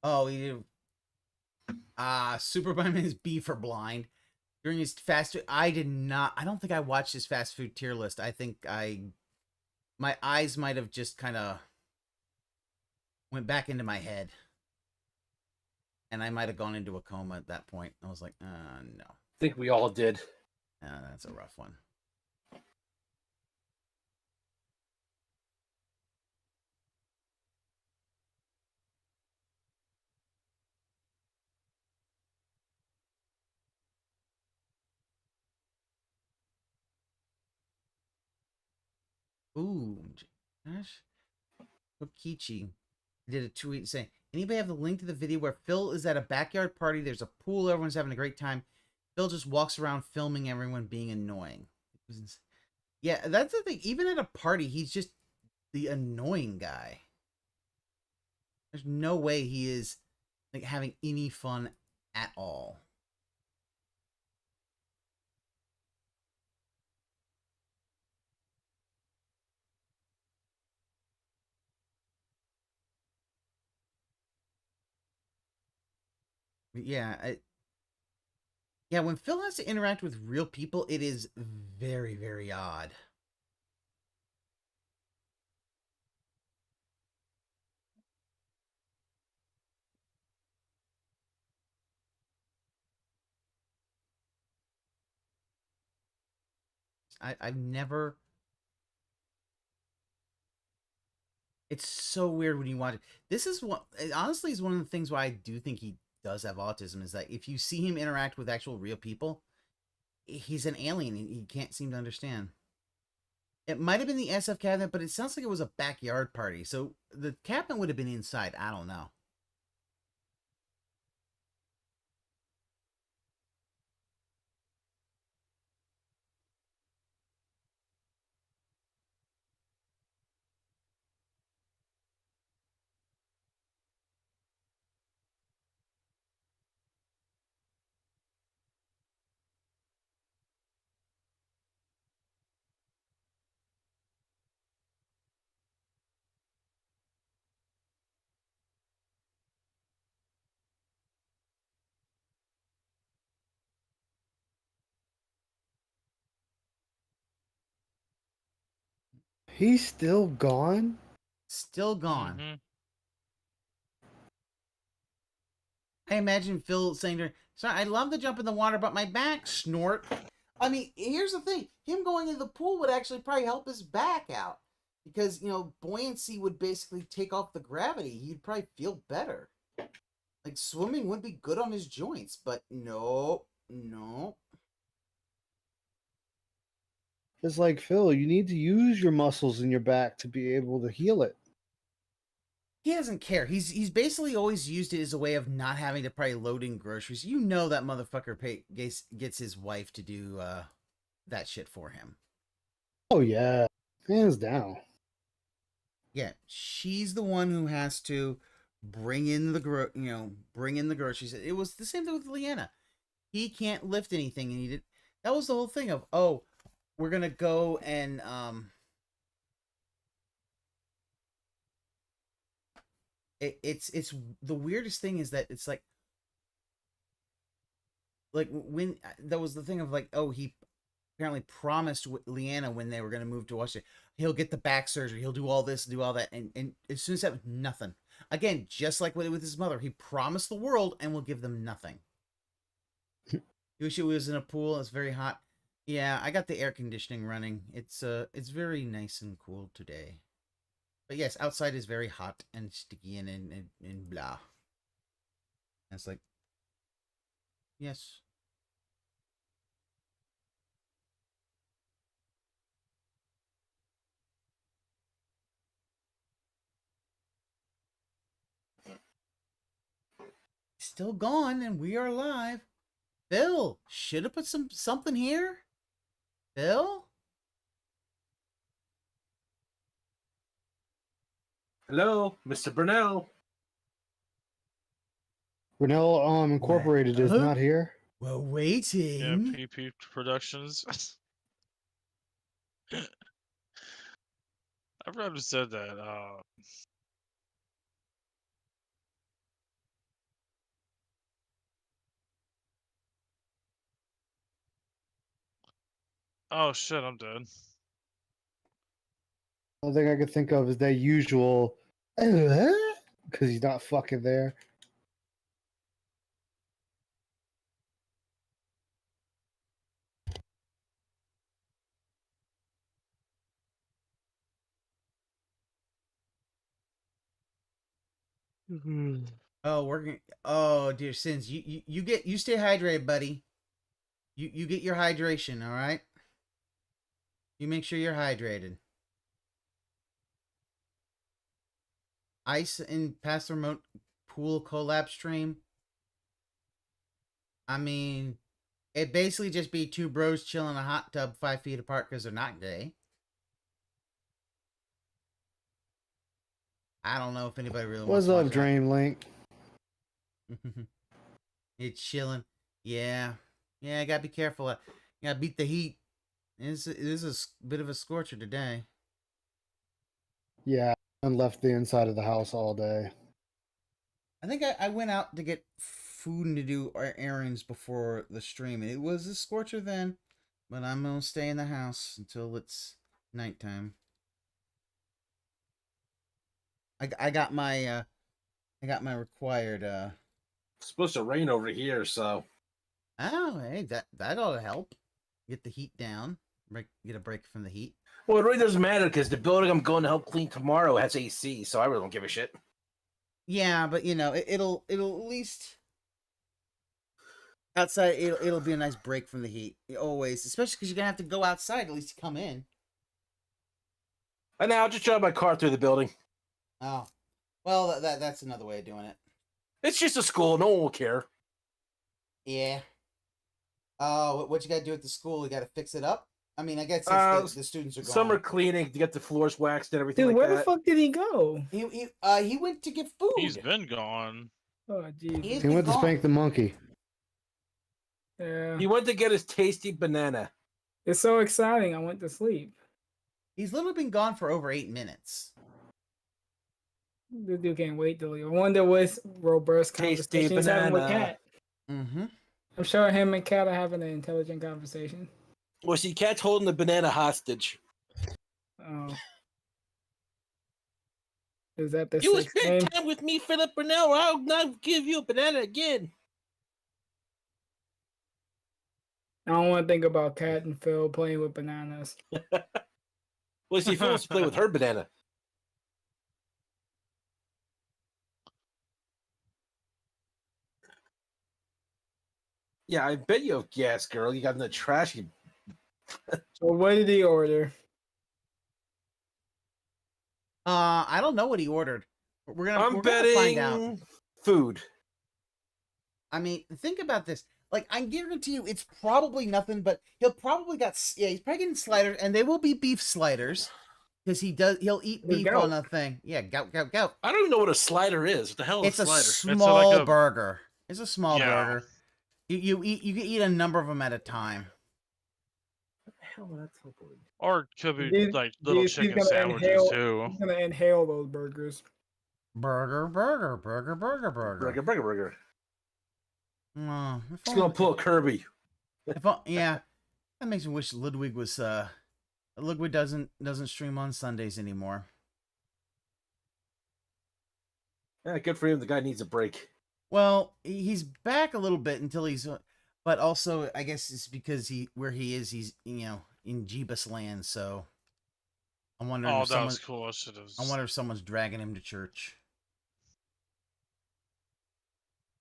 Oh, he did. Super Buyman is B for blind. During his fast food, I did not. I don't think I watched his fast food tier list. I think my eyes might have just kind of went back into my head, and I might have gone into a coma at that point. I was like, no. I think we all did. That's a rough one. Ooh, Josh Kokichi did a tweet saying, anybody have the link to the video where Phil is at a backyard party? There's a pool, everyone's having a great time. Phil just walks around filming everyone being annoying. Yeah, that's the thing. Even at a party, he's just the annoying guy. There's no way he is like having any fun at all. Yeah, yeah, when Phil has to interact with real people, it is very, very odd. I've never... It's so weird when you watch it. This is what, honestly, is one of the things why I do think he does have autism, is that if you see him interact with actual real people, he's an alien and he can't seem to understand. It might have been the SF cabinet, but it sounds like it was a backyard party. So the cabinet would have been inside. I don't know. He's still gone? Still gone. I imagine Phil saying to her, sorry, I love to jump in the water, but my back, snort. I mean, here's the thing. Him going into the pool would actually probably help his back out. Because, you know, buoyancy would basically take off the gravity. He'd probably feel better. Like, swimming would be good on his joints, but no. It's like, Phil, you need to use your muscles in your back to be able to heal it. He doesn't care. He's basically always used it as a way of not having to probably load in groceries. You know that motherfucker gets his wife to do that shit for him. Oh, yeah. Hands down. Yeah, she's the one who has to bring in the groceries. It was the same thing with Leanna. He can't lift anything, and that was the whole thing of, oh, we're gonna go and it's the weirdest thing is that it's like when that was the thing of like, oh, he apparently promised Leanna when they were going to move to Washington, he'll get the back surgery, he'll do all this, do all that, and as soon as that, nothing. Again, just like with his mother, he promised the world and will give them nothing. You wish it was in a pool. It's very hot. Yeah, I got the air conditioning running. It's very nice and cool today. But yes, outside is very hot and sticky and blah. And it's like, yes. Still gone, and we are live. Phil, should have put something here. Phil? Hello, Mr. Brunel. Brunel Incorporated is not here. We're waiting. Yeah, PP Productions. I've never said that. Oh shit, I'm dead. The only thing I could think of is that usual, because he's not fucking there. Oh, oh, dear sins. You stay hydrated, buddy. You get your hydration, all right? You make sure you're hydrated. Ice in past remote pool collab stream. I mean, it basically just be two bros chilling in a hot tub 5 feet apart because they're not gay. I don't know if anybody really What's wants to up, watch Dream Link? It's chilling. Yeah. Yeah, I gotta be careful. You gotta beat the heat. It is a bit of a scorcher today. Yeah, and left the inside of the house all day. I think I went out to get food and to do errands before the stream, and it was a scorcher then. But I'm gonna stay in the house until it's nighttime. I got my required It's supposed to rain over here, so. Oh, hey, that ought to help. Get the heat down. Get a break from the heat. Well, it really doesn't matter because the building I'm going to help clean tomorrow has AC, so I really don't give a shit. Yeah, but you know, it'll at least outside. It'll be a nice break from the heat. Always, especially because you're gonna have to go outside at least to come in. And now I'll just drive my car through the building. Oh, well, that's another way of doing it. It's just a school; no one will care. Yeah. Oh, what you gotta do at the school? You gotta fix it up. I mean, I guess the students are gone. Summer cleaning to get the floors waxed and everything. Dude, like where that. the fuck did he go? He went to get food. He's been gone. Oh, jeez. He went to spank the monkey. Yeah. He went to get his tasty banana. It's so exciting. I went to sleep. He's literally been gone for over 8 minutes. The dude can't wait to leave. I wonder what's Robert's conversation he's having with Kat. Mm-hmm. I'm sure him and Kat are having an intelligent conversation. Well, see, Kat's holding the banana hostage. Oh. Is that the You will sixth spend game? time with me, Philip Burnell, or I'll not give you a banana again. I don't want to think about Kat and Phil playing with bananas. Well, see, Phil wants to play with her banana. Yeah, I bet you have gas, girl. You got in the trash. You... So what did he order? I don't know what he ordered. We're I'm gonna betting find out. Food. I mean, think about this. Like, I guarantee you, it's probably nothing. But he'll probably he's probably getting sliders, and they will be beef sliders because he'll eat beef on a thing. Yeah, gout. I don't even know what a slider is. What the hell is It's a a slider? small burger. It's a small burger. You can eat a number of them at a time. What the hell that's helpful. Or it could be like little chicken sandwiches too. He's gonna inhale those burgers. Burger. Oh, It's gonna pull a Kirby. Yeah, that makes me wish Ludwig was. Ludwig doesn't stream on Sundays anymore. Yeah, good for him. The guy needs a break. Well, he's back a little bit until he's, but also I guess it's because where he is, he's in Jeebus land. So I'm wondering. Oh, if that was cool. I wonder if someone's dragging him to church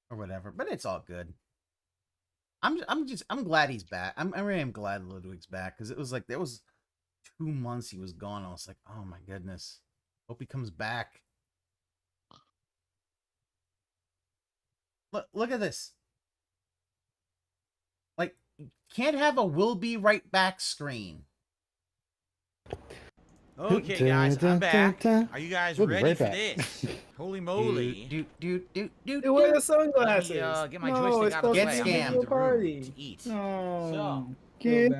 or whatever. But it's all good. I'm glad he's back. I really am glad Ludwig's back because it was like there was 2 months he was gone. I was like, oh my goodness, hope he comes back. Look at this. Like, can't have a "will be right back" screen. Okay, guys, I'm back. Are you guys We'll be ready right for back. this? Holy moly! Dude, where are the sunglasses? Let me, get my No, joystick it's out of the supposed way. to be I'm your in the room party. to eat. No. Get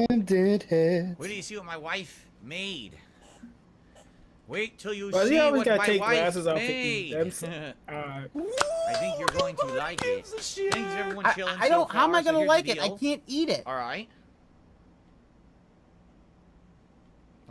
ended heads. Wait till you see what my wife made. Wait till you Well, see you always what gotta my take wife glasses off to eat made. them. I think you're going to like it. Thanks everyone chilling. I don't. So how am I far. So gonna here's like the it? I deal. can't eat it. All right.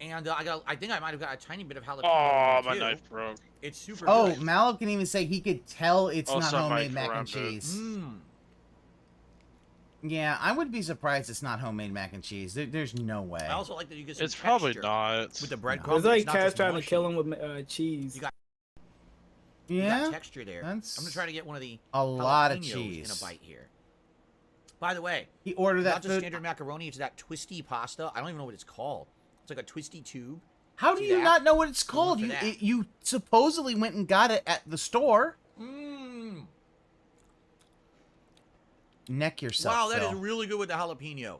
And I think I might have got a tiny bit of jalapeno. Oh, too. my knife broke. It's super Oh, good. Mallow can even say he could tell it's Also, not homemade Mike mac and remembered. cheese. Yeah, I would be surprised it's not homemade mac and cheese. There's no way. I also like that you get some It's probably texture not. with the bread It's crumb. like not Cash just trying to mushy. kill him with cheese. You got Yeah, texture there. that's I'm gonna try to get one of the a lot of jalapenos cheese. in a bite here. By the way, he ordered that not just food. standard macaroni. It's that twisty pasta. I don't even know what it's called. It's like a twisty tube. How do See you that? not know what it's I went called? for You that. you supposedly went and got it at the store. Mmm. Neck yourself. Wow, that is Phil. really good with the jalapeno,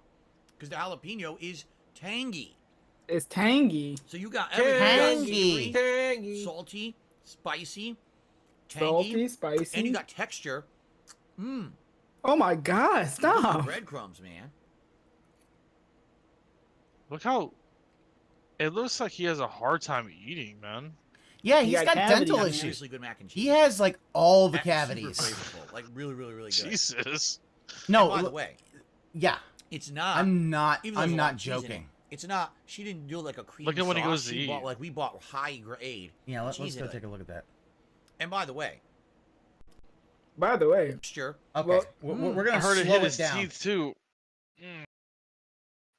because the jalapeno is tangy. It's tangy. So you got everything. Tangy. You got savory, salty, spicy, tangy, Salty, spicy. and you got texture. Mmm. Oh my God! Stop. Breadcrumbs, man. Look how it looks like he has a hard time eating, man. Yeah, He he's got got cavities. dental Got issues. seriously good mac and cheese. He has like all the That's cavities. super flavorful. Like really, really, really good. Jesus. No, And by the look- way, yeah, it's not. I'm not. even though there's I'm a lot not of cheese in it, joking. It's not. She didn't do like a cream Look at when he sauce. goes to She eat. bought, like we bought high grade. Yeah, let's cheese go in it. take a look at that. And by the way, By the way, texture. Okay, Well, we're I gonna heard it slow hit it his down. teeth too.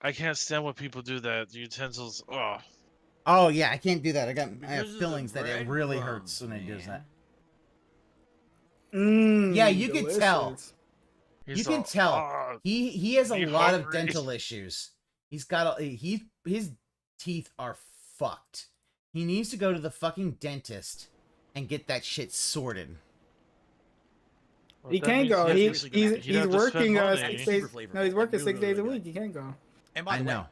I can't stand when people do that. The utensils. Oh. Oh yeah, I can't do that. I Because have of the feelings that it really hurts breadcrumbs, when it does man. that. mmm. Yeah, you can tell. delicious. You He's can all, tell. "Oh, He has a you lot of hungry?" dental issues. He's got his teeth are fucked. He needs to go to the fucking dentist and get that shit sorted. Well, He that can't means go. you He's have to- he's, you'd he's have to spend working money. 6 Super days. flavorful. No, he's working Like, 6 really, days a really week. He can't go. And by I the way, know.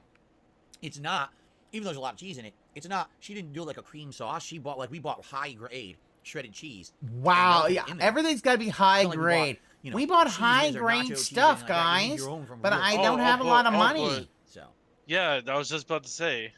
it's not. Even though there's a lot of cheese in it, it's not. She didn't do like a cream sauce. She bought we bought high grade shredded cheese. Wow, melted yeah, in there. everything's got to be high It's not like grade. you know, We bought cheeses high or nacho grade cheese or stuff, anything like that. You make guys, your own from but real- I Oh, don't have a but- lot of oh, money. So Yeah, I was just about to say.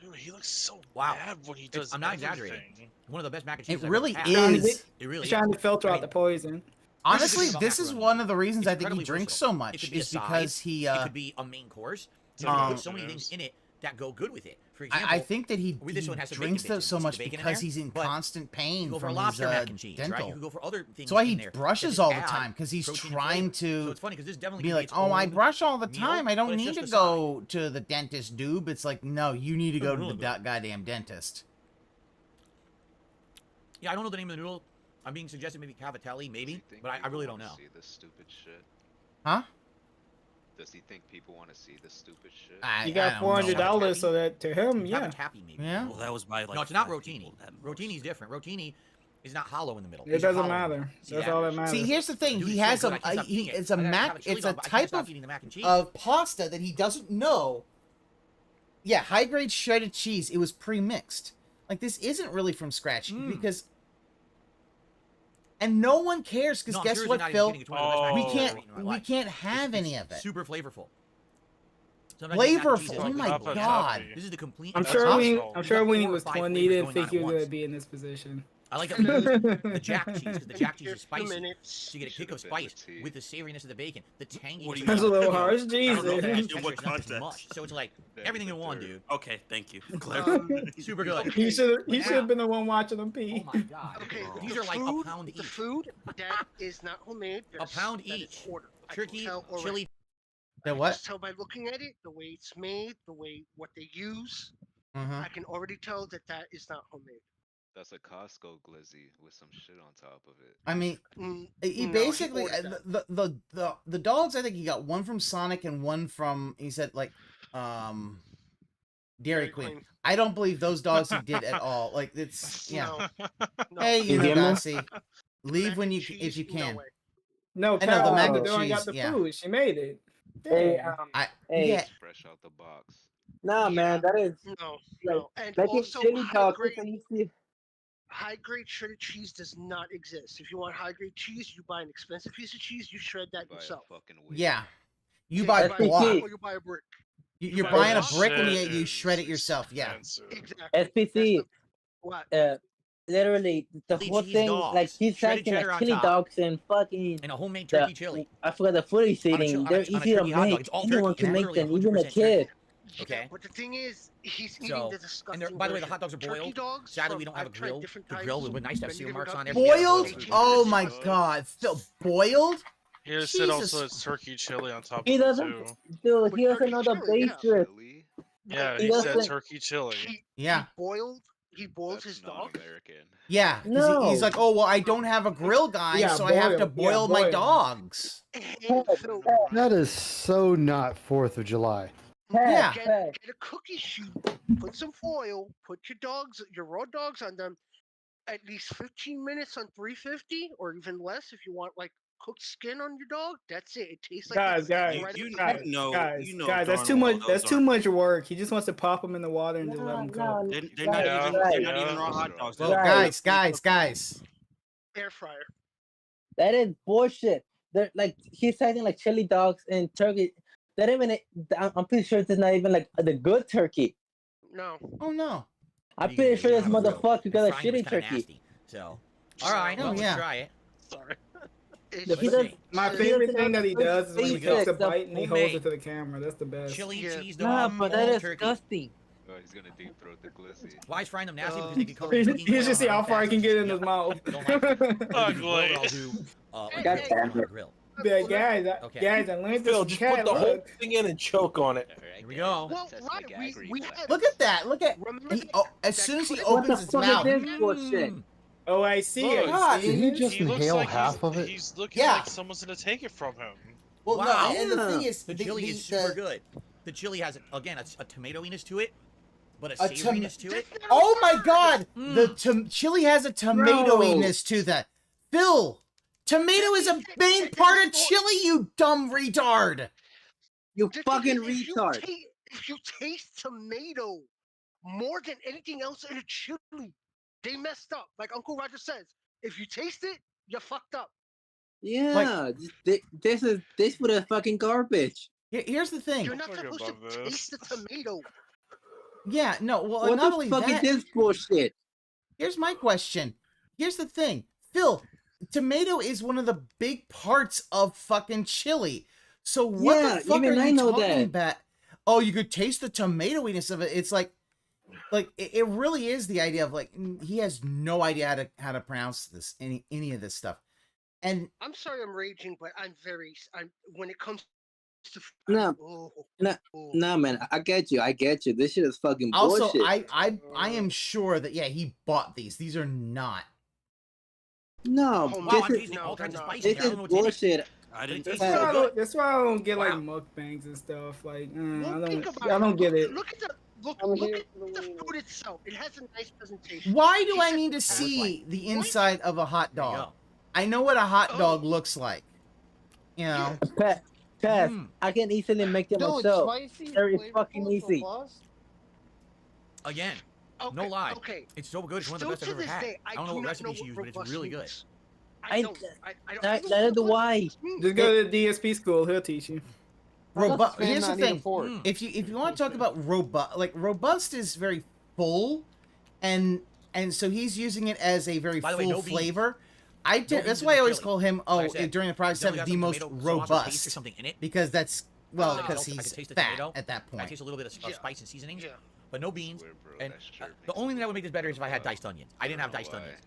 Dude, he looks so Wow. bad when he does. I'm not everything. exaggerating. One of the best mac and cheese. It I've really ever had. is. It really He's is. trying to filter I out mean, the poison. Honestly, about this is macaroni. one of the reasons It's I think he incredibly drinks versatile. so much It could be a is because side, he. it could be a main course. So Um, you put so many things in it that go good with it. For example, I think that he this one has some drinks bacon those so bits. much Is the bacon in because there? he's in But constant you pain go for from lobster his mac and cheese, dental. right? You could go for other things. That's why in he there that brushes just all the add time because he's protein trying flavor. to So it's funny because this definitely be could like, its oh, I own brush all the meal, time. I but don't it's need just to a go to the dentist, dude. It's like, no, you need to go to really the good. goddamn dentist. Yeah, I don't know the name of the noodle. I'm being suggested maybe cavatelli, maybe, but I really don't know. See this stupid shit? Huh? Does he think people want to see this stupid shit? You got $400, so that to him, yeah. Happy maybe. Yeah. Well, that was my like. No, it's not 5 rotini. people at most. Rotini's different. Rotini is not hollow in the middle. It These are doesn't hollow in the matter. middle. See That's that? all that matters. See, here's the thing. Dude, He it's so has good, I can't stop eating it. it's a I gotta have mac. a chili It's a dog, but I can't type stop of eating the mac and cheese. pasta that he doesn't know. Yeah, high grade shredded cheese. It was pre-mixed. Like this isn't really from scratch because. And no one cares because No, I'm guess seriously what, not even Phil? kidding. It's one of the best mac We and cheese I've can't ever eaten in my life. have any of it. Super flavorful. Sometimes mac and cheese is Flavorful. Oh like my double. god. This is the complete. I'm That's sure awesome. when he Four or was five 20, he flavors didn't going think on he at was once. gonna be in this position. I like the jack cheese because the jack cheese is spicy. minutes. So you get a kick of spice with the savoriness of the bacon, the tanginess. What do you That's a mean? little harsh, I don't know Jesus. in Texture, what it's not just context. mush. So it's like everything in one, dude. Okay, thank you. Super good. He should Now- have been the one watching him pee. Oh my god. Okay, These the are like food, a pound each. The food that is not homemade. A pound that is each. ordered. I can Turkey, tell already. chili. The I what? just tell by looking at it, the way it's made, the way what they use. Mhm. I can already tell that that is not homemade. That's a Costco glizzy with some shit on top of it. I mean, he no, basically he ordered the dogs. I think he got one from Sonic and one from he said like Dairy Queen. I don't believe those dogs he did at all. Like it's yeah. No. Hey, you Yeah, know, man. Darcy, leave when you if you can. No, I know the mac and Carol cheese. got the Yeah. food. She made it. Hey, Damn. Yeah. Fresh out the box. Nah, man, that is No, like no. And making also chili dog. high grade shredded cheese does not exist. If you want high grade cheese, you buy an expensive piece of cheese, you shred that yourself. Yeah. You Yeah, buy you block. or you buy a brick. You're buy buying a block. brick and you shred it yourself. Yeah. Exactly. SPC. What? Literally, the Chili whole cheese thing, dogs. like he's Shredded acting cheddar like on chili top. dogs and fucking And a homemade turkey the- chili. I forgot the food he's On a eating. chi- They're on a easy to turkey hot dog. make. It's all Anyone turkey. can It's make them, literally even a 100% kid. Okay. But the thing is, he's eating So, the disgusting and they're, by the way, the version. hot dogs are Turkey boiled. dogs Sadly, from- we don't have a I've tried grill. different The types. grill would be nice to have Many seal different marks on there. Boiled? Yeah, Oh my god. Phil, boiled? He said also Jesus. it's turkey chili on top He of it doesn't, too. dude. With He doesn't turkey know the chili, base drip. Yeah, He he said doesn't- turkey chili. Yeah. Boiled he boils his dog. Yeah, because he's like, oh well, I don't have a grill guy, Yeah, so I have to boil my boil. dogs. That is so not 4th of July. Yeah. Get a cookie sheet, put some foil, put your raw dogs on them, at least 15 minutes on 350, or even less if you want like cooked skin on your dog. That's it. It tastes like Guys, that's too much. That's too much work. He just wants to pop them in the water and just let them cook. They're not even raw hot dogs. Well, guys. Air fryer. That is bullshit. They're like he's acting like chili dogs and turkey. That even I'm pretty sure it's not even like the good turkey. No. Oh no. I'm pretty sure this motherfucker got a shitty turkey. Nasty, so, all right, well, let's try it. Sorry. My favorite thing that he does is when he takes a bite and he holds it to the camera. That's the best. Chili cheese Nah, dog. but that is disgusting. Oh, he's gonna deep throat the glizzy. Why is frying them nasty? Because they can color. He's just see how far he can get in his mouth. Grill. Yeah, guys, I learned Phil, this. just put the whole thing in and choke on it. Here we go. Well, right, we had, Look at that. Look at as soon as he opens his mouth. Oh, I see it. God, did he just looks inhale like half of it? He's looking like someone's gonna take it from him. Well, Wow. no, and the thing is, the chili is super good. The chili has again a tomatoiness to it, but a A savoriness to it. Oh my God! The chili has a tomatoiness to that. Phil, tomato is a main part of chili. You dumb retard. You fucking retard. If you taste tomato more than anything else in a chili, they messed up. Like Uncle Roger says, if you taste it, you're fucked up. Yeah, this would a fucking garbage. Here's the thing. You're not supposed to taste the tomato. Yeah, no. Well, What not the only fuck that. is this bullshit? Here's my question. Here's the thing, Phil. Tomato is one of the big parts of fucking chili. So what the fuck are you talking about? Oh, you could taste the tomatoiness of it. It's like it really is the idea of like he has no idea how to pronounce this any of this stuff. And I'm sorry, I'm raging, but I'm when it comes to no, man. I get you. This shit is fucking also, bullshit. I am sure that he bought these. These are not. No, this is bullshit. I didn't That's why I don't get like mukbangs and stuff. Like, I don't get it. Look at the food itself. It has a nice presentation. Why do I need to see the inside of a hot dog? I know what a hot dog looks like. You know. Tess, I can easily make them myself. Very fucking easy. Again, no lie. It's so good. It's one of the best I've ever had. I don't know what recipe she used, but it's really good. Neither do I. Just go to the DSP school. He'll teach you. Here's the thing. If you want to talk about robust is very full, and so he's using it as a very full flavor. That's why I always call him during the process the most robust because that's because he's fat at that point. I taste a little bit of spice and seasonings, but no beans. And the only thing that would make this better is if I had diced onions. I didn't have diced onions.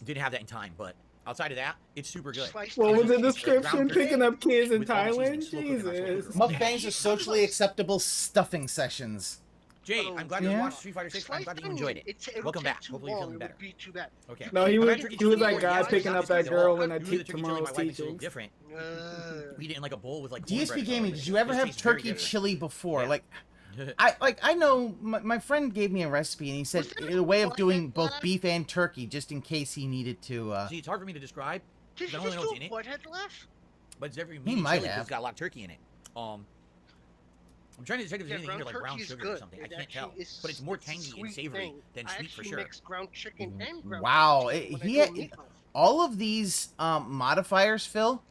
Didn't have that in time, but outside of that, it's super good. What was the description? Picking up kids in Thailand? Jesus. Mukbangs are socially acceptable stuffing sessions. Jay, I'm glad you watched Street Fighter 6. I'm glad that you enjoyed it. Welcome back. Hopefully you're feeling better. Okay. No, he was that guy picking up that girl in that tomorrow's teaching. Different. We didn't like a bowl with like DSP Gaming. Did you ever have turkey chili before? Like, I know my friend gave me a recipe and he said a way of doing both beef and turkey just in case he needed to. See, it's hard for me to describe. Did you just do a butthead laugh? But it's every He might chili have. that's got a lot of turkey in it. I'm trying to decide if there's anything in here like brown sugar or something. I can't tell, but it's more tangy and savory than sweet for sure. Mix ground chicken and ground Wow, all of these modifiers, Phil,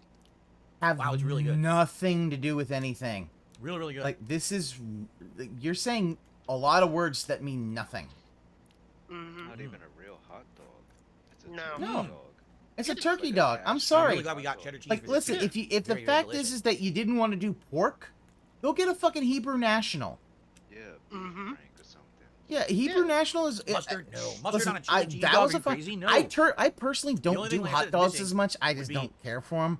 have really good. Nothing to do with anything. Really, really good. Like this is, you're saying a lot of words that mean nothing. Not even a real hot dog. It's a No. dog. It's a turkey dog. I'm sorry. I'm really glad we got cheddar cheese. Like, listen, if the fact is that you didn't want to do pork, go get a fucking Hebrew National. Yeah. Yeah, Hebrew National is mustard. No, mustard listen, on a chili cheese that dog. was Are a you fun. crazy? No. I personally The don't only do thing I hot said dogs missing as much. I would just be- don't care for them.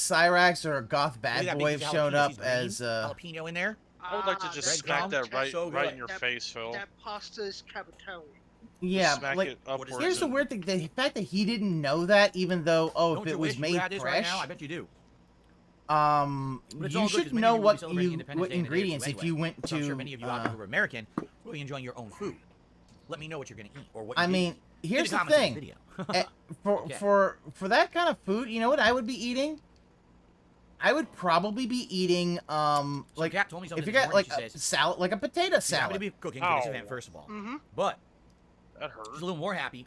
Cyrax or a goth Look bad at that boy big have shown jalapeno, up he's green, as jalapeno in there. I would like to just smack that right, so right good. in your face, Phil. That pasta is cavatelli. yeah, Smack like it upwards here's the and- weird thing: the fact that he didn't know that, even though Don't if you it was wish made you had this right fresh, now? I bet you do. um, But it's you all good, 'cause should many know of you will be what celebrating Independence what Day in a day or two ingredients if anyway. you went So I'm to. sure many of you out there who are American will be enjoying your own food. Let me know what you're gonna eat or what. I you did mean, eat. here's In the comments on thing: video. Okay. for that kind of food, you know what I would be eating? I would probably be eating like Kat told me something if you this got morning, like she a says, salad, like a potato She's happy to salad. be cooking for this event, first of all. But that hurt. she's a little more happy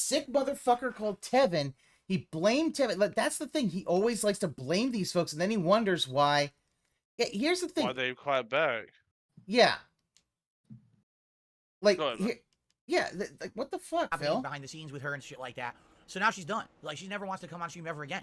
sick motherfucker called Tevin. He blamed Tevin. Like, that's the thing. He always likes to blame these folks, and then he wonders why. Yeah, here's the thing. Why they clap back? Yeah. Like, Go ahead, man. like, what the fuck, Phil? Behind the scenes with her and shit like that. So now she's done. Like, she never wants to come on stream ever again.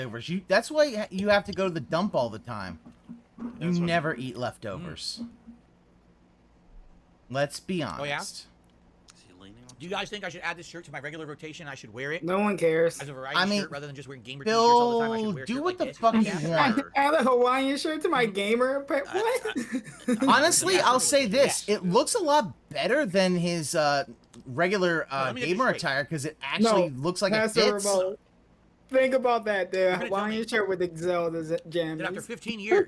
leftovers. That's why you have to go to the dump all the time. You never eat leftovers. Let's be honest. Oh yeah. Do you guys think I should add this shirt to my regular rotation? I should wear it. No one cares. As a variety shirt rather than just wearing gamer Phil, t-shirts all the time. I should wear a do shirt what like the fuck you want. Add a Hawaiian shirt to my gamer. What? Honestly, I'll say this: it looks a lot better than his regular gamer attire because it actually looks like it fits. Remote. Think about that, dude. Hawaiian shirt with the Zelda jammies. After 15 years,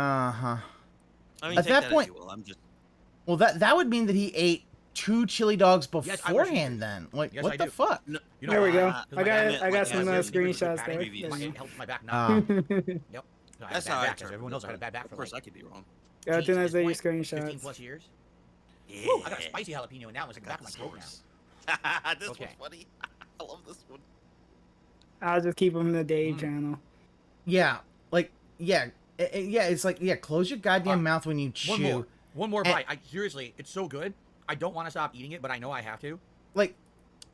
Uh-huh. I mean, at take that as point, you will. I'm just. well, that would mean that he ate 2 chili dogs Yes, I wish he beforehand. did. Then, like, Yes, what I the do. fuck? No, You know, There we go. 'cause I my back- got my some back- screenshots back there. movies, Yeah. It helps my back now. Yep. No, I had That's a how bad I back. As interpret everyone knows, it, I had a bad back Of for course, like I could be wrong. Yeah, geez, at this your point, 15 screenshots. plus years. Yeah. Woo, I got a spicy jalapeno and that was in the back of my throat now. This Okay. was funny. I love this one. I'll just keep them in the day Mm. channel. Yeah, like, yeah, yeah. It's like, yeah. Close your goddamn mouth when you chew. One more And- bite. Seriously, it's so good. I don't want to stop eating it, but I know I have to. Like,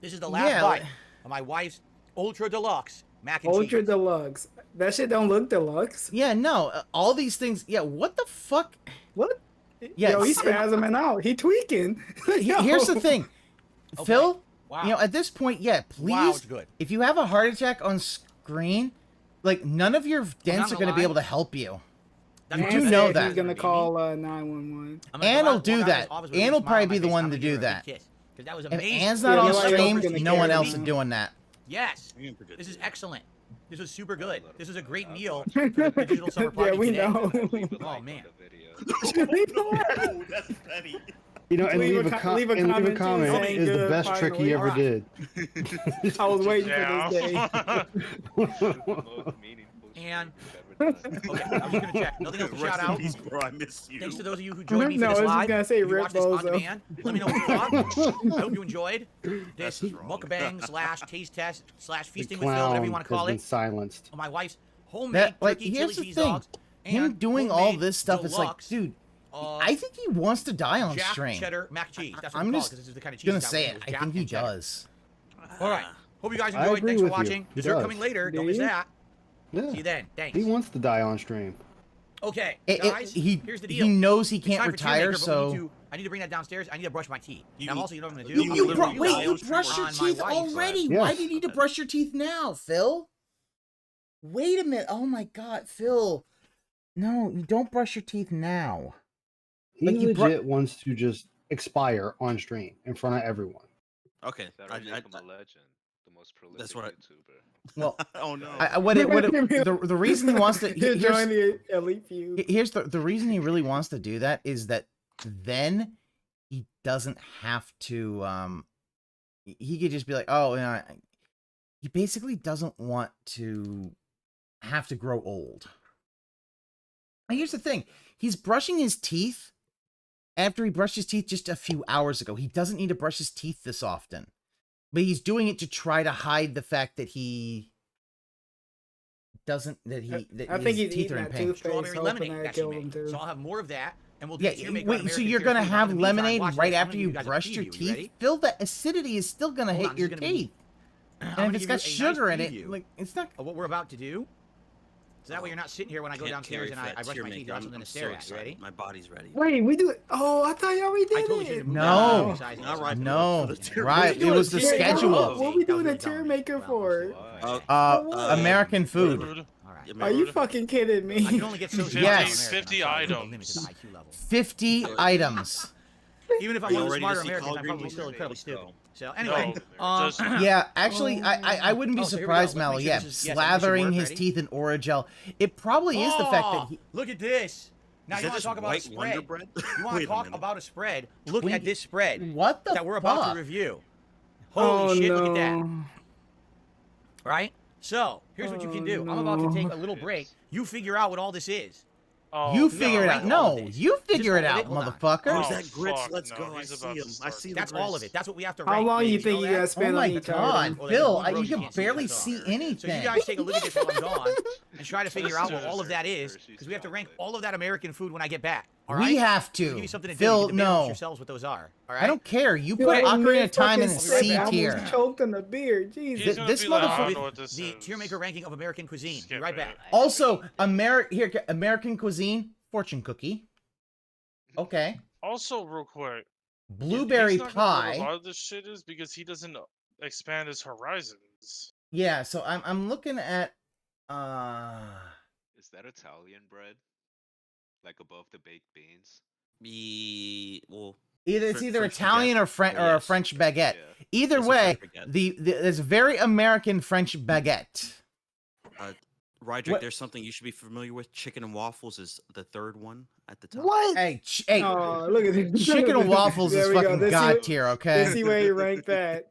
this is the last yeah, bite like- of my wife's Ultra Deluxe mac and Ultra cheese. deluxe. That shit don't look deluxe. Yeah, no. All these things. Yeah, what the fuck? What? Yeah, Yo, he's spazzing out. He tweaking. Here's the thing, Phil. Wow. You know, at this point, yeah, please. Wow, it's good. If you have a heart attack on screen, like none of your dents are gonna going to be lie. able to help you. That's You what do I'm know saying. that. He's gonna call 911. Ann will do that. Ann will probably be the one to do that. That was If amazing. Ann's not Yeah, on no, I stream, don't no one care. else is doing that. Yes. This is excellent. This was super good. This was a great meal for the digital summer party Yeah, we today. know. Oh man. That's funny. You know, and Leave leave a a, co- leave a and leave a comment, comment saying is the good, best trick he ever finally. did. I was waiting Yeah. for this day. And okay, I'm just gonna check. Nothing else to shout out. Bro, I miss you. Thanks to those of you who joined me for No, this I was just live. gonna say If you Rip watched this on Bozo. demand, let me know what you thought. I hope you enjoyed this mukbang / taste test / The feasting with Phil, whatever you clown want to has call been it. silenced. My wife's homemade That, like, turkey here's chili the cheese thing. dogs. Him and doing all homemade this stuff is like, deluxe, dude, I think he wants to die on Jack stream. cheddar mac and cheese. That's what I'm we call it, just 'cause this is the kind of cheese gonna we got say with it. was I Jack think he and cheddar. does. All right. Hope you guys I enjoyed. agree Thanks for with you. watching. He Dessert does. coming later. Do Don't miss you? that. Yeah. See you then. Thanks. He wants to die on stream. Okay, It- guys. he here's the he deal. knows he It's can't time for Tear retire, Maker, but so I need to bring that downstairs. I need to brush my teeth. You- and also, you know what I'm gonna do? you, I'm you gonna bru- review wait, that you brushed your on my teeth wife's already. Yes. Why do you need to brush your teeth now, Phil? Wait a minute. Oh my God, Phil. No, you don't brush your teeth now. He Like, you legit wants to just expire on stream in front of everyone. Okay. That'll make him a legend, the most prolific That's what I- YouTuber. Well, Oh no. the reason he wants to He'll join here's, the elite feud. here's the reason he really wants to do that is that then he doesn't have to he could just be like, oh, you know, he basically doesn't want to have to grow old. And here's the thing, he's brushing his teeth after he brushed his teeth just a few hours ago. He doesn't need to brush his teeth this often. But he's doing it to try to hide the fact that he doesn't that I think his he's teeth are eating in that pain. toothpaste, Strawberry hoping lemonade that that she killed him made. too. So I'll have more of that, and we'll do Yeah, Tear Maker on wait, so American you're Tear gonna Food. have In the meantime, lemonade watch right this. I'm after gonna you give guys a brushed your preview. You teeth? ready? Phil, the acidity is still gonna Hold hit on, this your is gonna be- teeth. I'm And gonna if it's give got you a sugar nice in it, preview like it's not of what we're about to do. So that way you're not sitting here when I go Can't downstairs carry and I fat brush Tear my Maker. teeth. You're I'm something to so stare at. You excited. ready? My body's ready. Wait, we do it. Oh, I thought y'all already did I told you it. to move No. that. Not right. No, For the Tear right? Maker. It was the Wait, schedule. What are we That was doing a really tear dumb. maker for? American food. All right. Are you fucking kidding I can me? only get so 50, Yes. 50 items. 50 items. Even if Are I'm you one of the ready to smarter see Americans, Collard I'm Green probably still Blueberry? incredibly Let's stupid. go. So anyway, No, just- Yeah, actually, I wouldn't be Oh, so here we go. surprised, Let's Mal. make sure Yeah, this is- yes, that should slathering work. his Ready? teeth in Oragel. It probably is the fact that he. Look at this. Now Is you that want to just talk about a white Wonder spread? Bread? You want Wait to a talk minute. about a spread? Look at this spread What the that we're about fuck? to review. Holy Oh, shit! Look at that. no. Right. So here's what you can do. I'm about to take a little break. You figure out what all this is. Oh, You figure it no, out. wait, all No, of this. you figure it Just all out, of it? Hold on. motherfucker. Where's Oh, that grits? fuck, Let's no, go. I he's see about to him. I start. see the That's grits. all of it. That's what we have to How rank. long you ladies. think know you gotta that? Oh spend my on each item? god, Well, there's Phil, one row you you can can't see, barely that's all. see So you anything. guys take a look at this while I'm gone and try to figure out what Let's all do of that is, this. because we have to rank all of that American food when I get back. All right? We have I'll to. give you something to Phil, do. You can debate amongst no. yourselves what those are. All right? I don't care. You Yo, put Ocarina mid of Time in fucking sip, C I almost tier. choked on the beer. Jesus. He's gonna This be like, I motherfucker- don't know what this The is. tier maker ranking of American cuisine. Skip Be right it. back. Also, American cuisine, fortune cookie. Okay. Also, real quick, Blueberry he's not gonna know what pie. a lot of this shit is because he doesn't expand his horizons. Yeah, so I'm looking at Is that Italian bread? Like above the baked beans? Well, it's Fr- either French Italian baguette. or French or a Yes. French baguette. Yeah. Either It's a way, French baguette. there's a very American French baguette. Roderick, What? there's something you should be familiar with. Chicken and waffles is the third one at the top. What? Hey, hey, Oh, look at this. chicken and waffles is There we go. fucking Let's see god what- tier, Let's okay? see where he ranked that.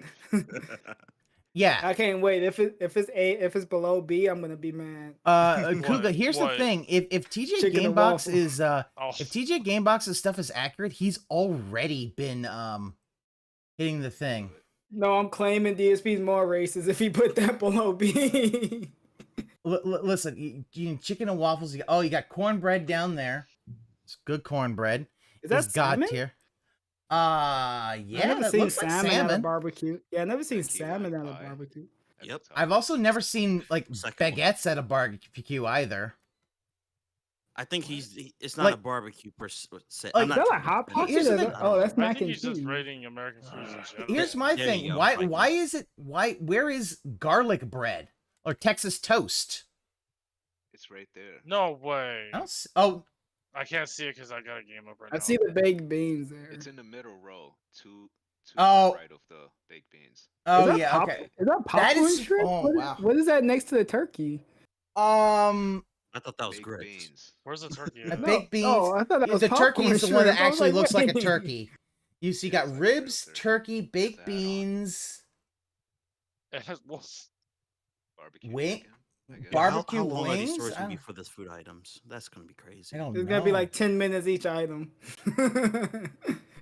Yeah. I can't wait. If it's below B, I'm gonna be mad. Kuga, here's the thing: if TJ Chicken and Gamebox waffle. is if TJ Gamebox's stuff is accurate, he's already been hitting the thing. No, I'm claiming DSP's more racist if he put that below B. Listen, you chicken and waffles. You got cornbread down there. It's good cornbread. Is that It's god salmon? tier. Yeah, I never that seen looks like salmon at a salmon. barbecue. Yeah, I never seen salmon at a barbecue. Yep. I've also never seen like Second one. baguettes at a barbecue either. I think it's not Like- a barbecue per se. Like- I'm not Is that sure. a hot pocket? Here's the thing- Oh, that's I mac think and he's just cheese. rating American foods in general. Here's my There thing. you go, Why Mikey. is it where is garlic bread or Texas toast? It's right there. No way. I don't s- oh, I can't see it because I got a game up right I now. see the baked beans there. It's in the middle row, to Oh. the right of the baked beans. oh that yeah, pop- okay. Is that popcorn is- shrimp? oh, wow. What is that next to the turkey? I thought that was Baked grits. beans. Where's the turkey? A at? baked beans. Oh, I thought that was the turkey popcorn is the one that shrimp. I was actually like, looks like a wait. turkey. You see, Yeah, got it's like ribs, a turkey, baked add-on. beans, It has- well, Barbecue. Wing- chicken, I guess. barbecue How long are these wings? stores I gonna be don't- for this food items? That's gonna be crazy. I don't It's know. gonna be like 10 minutes each item.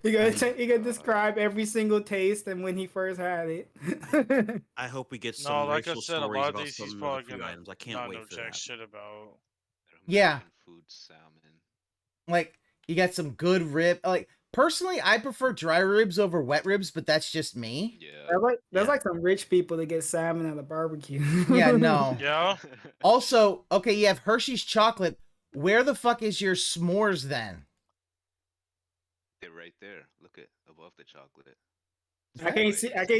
You gotta describe every single taste and when he first had it. I hope we get some no, like I racial said, a stories lot of about these some he's of the probably food gonna items. I can't not wait know for jack that. shit about. Yeah. American food salmon. like you got some good rib. Like personally, I prefer dry ribs over wet ribs, but that's just me. Yeah. That's like some rich people that get salmon at a barbecue. Yeah, no. Yeah. Also, okay, you have Hershey's chocolate. Where the fuck is your s'mores then? They're right there. Look at above the chocolate. I can't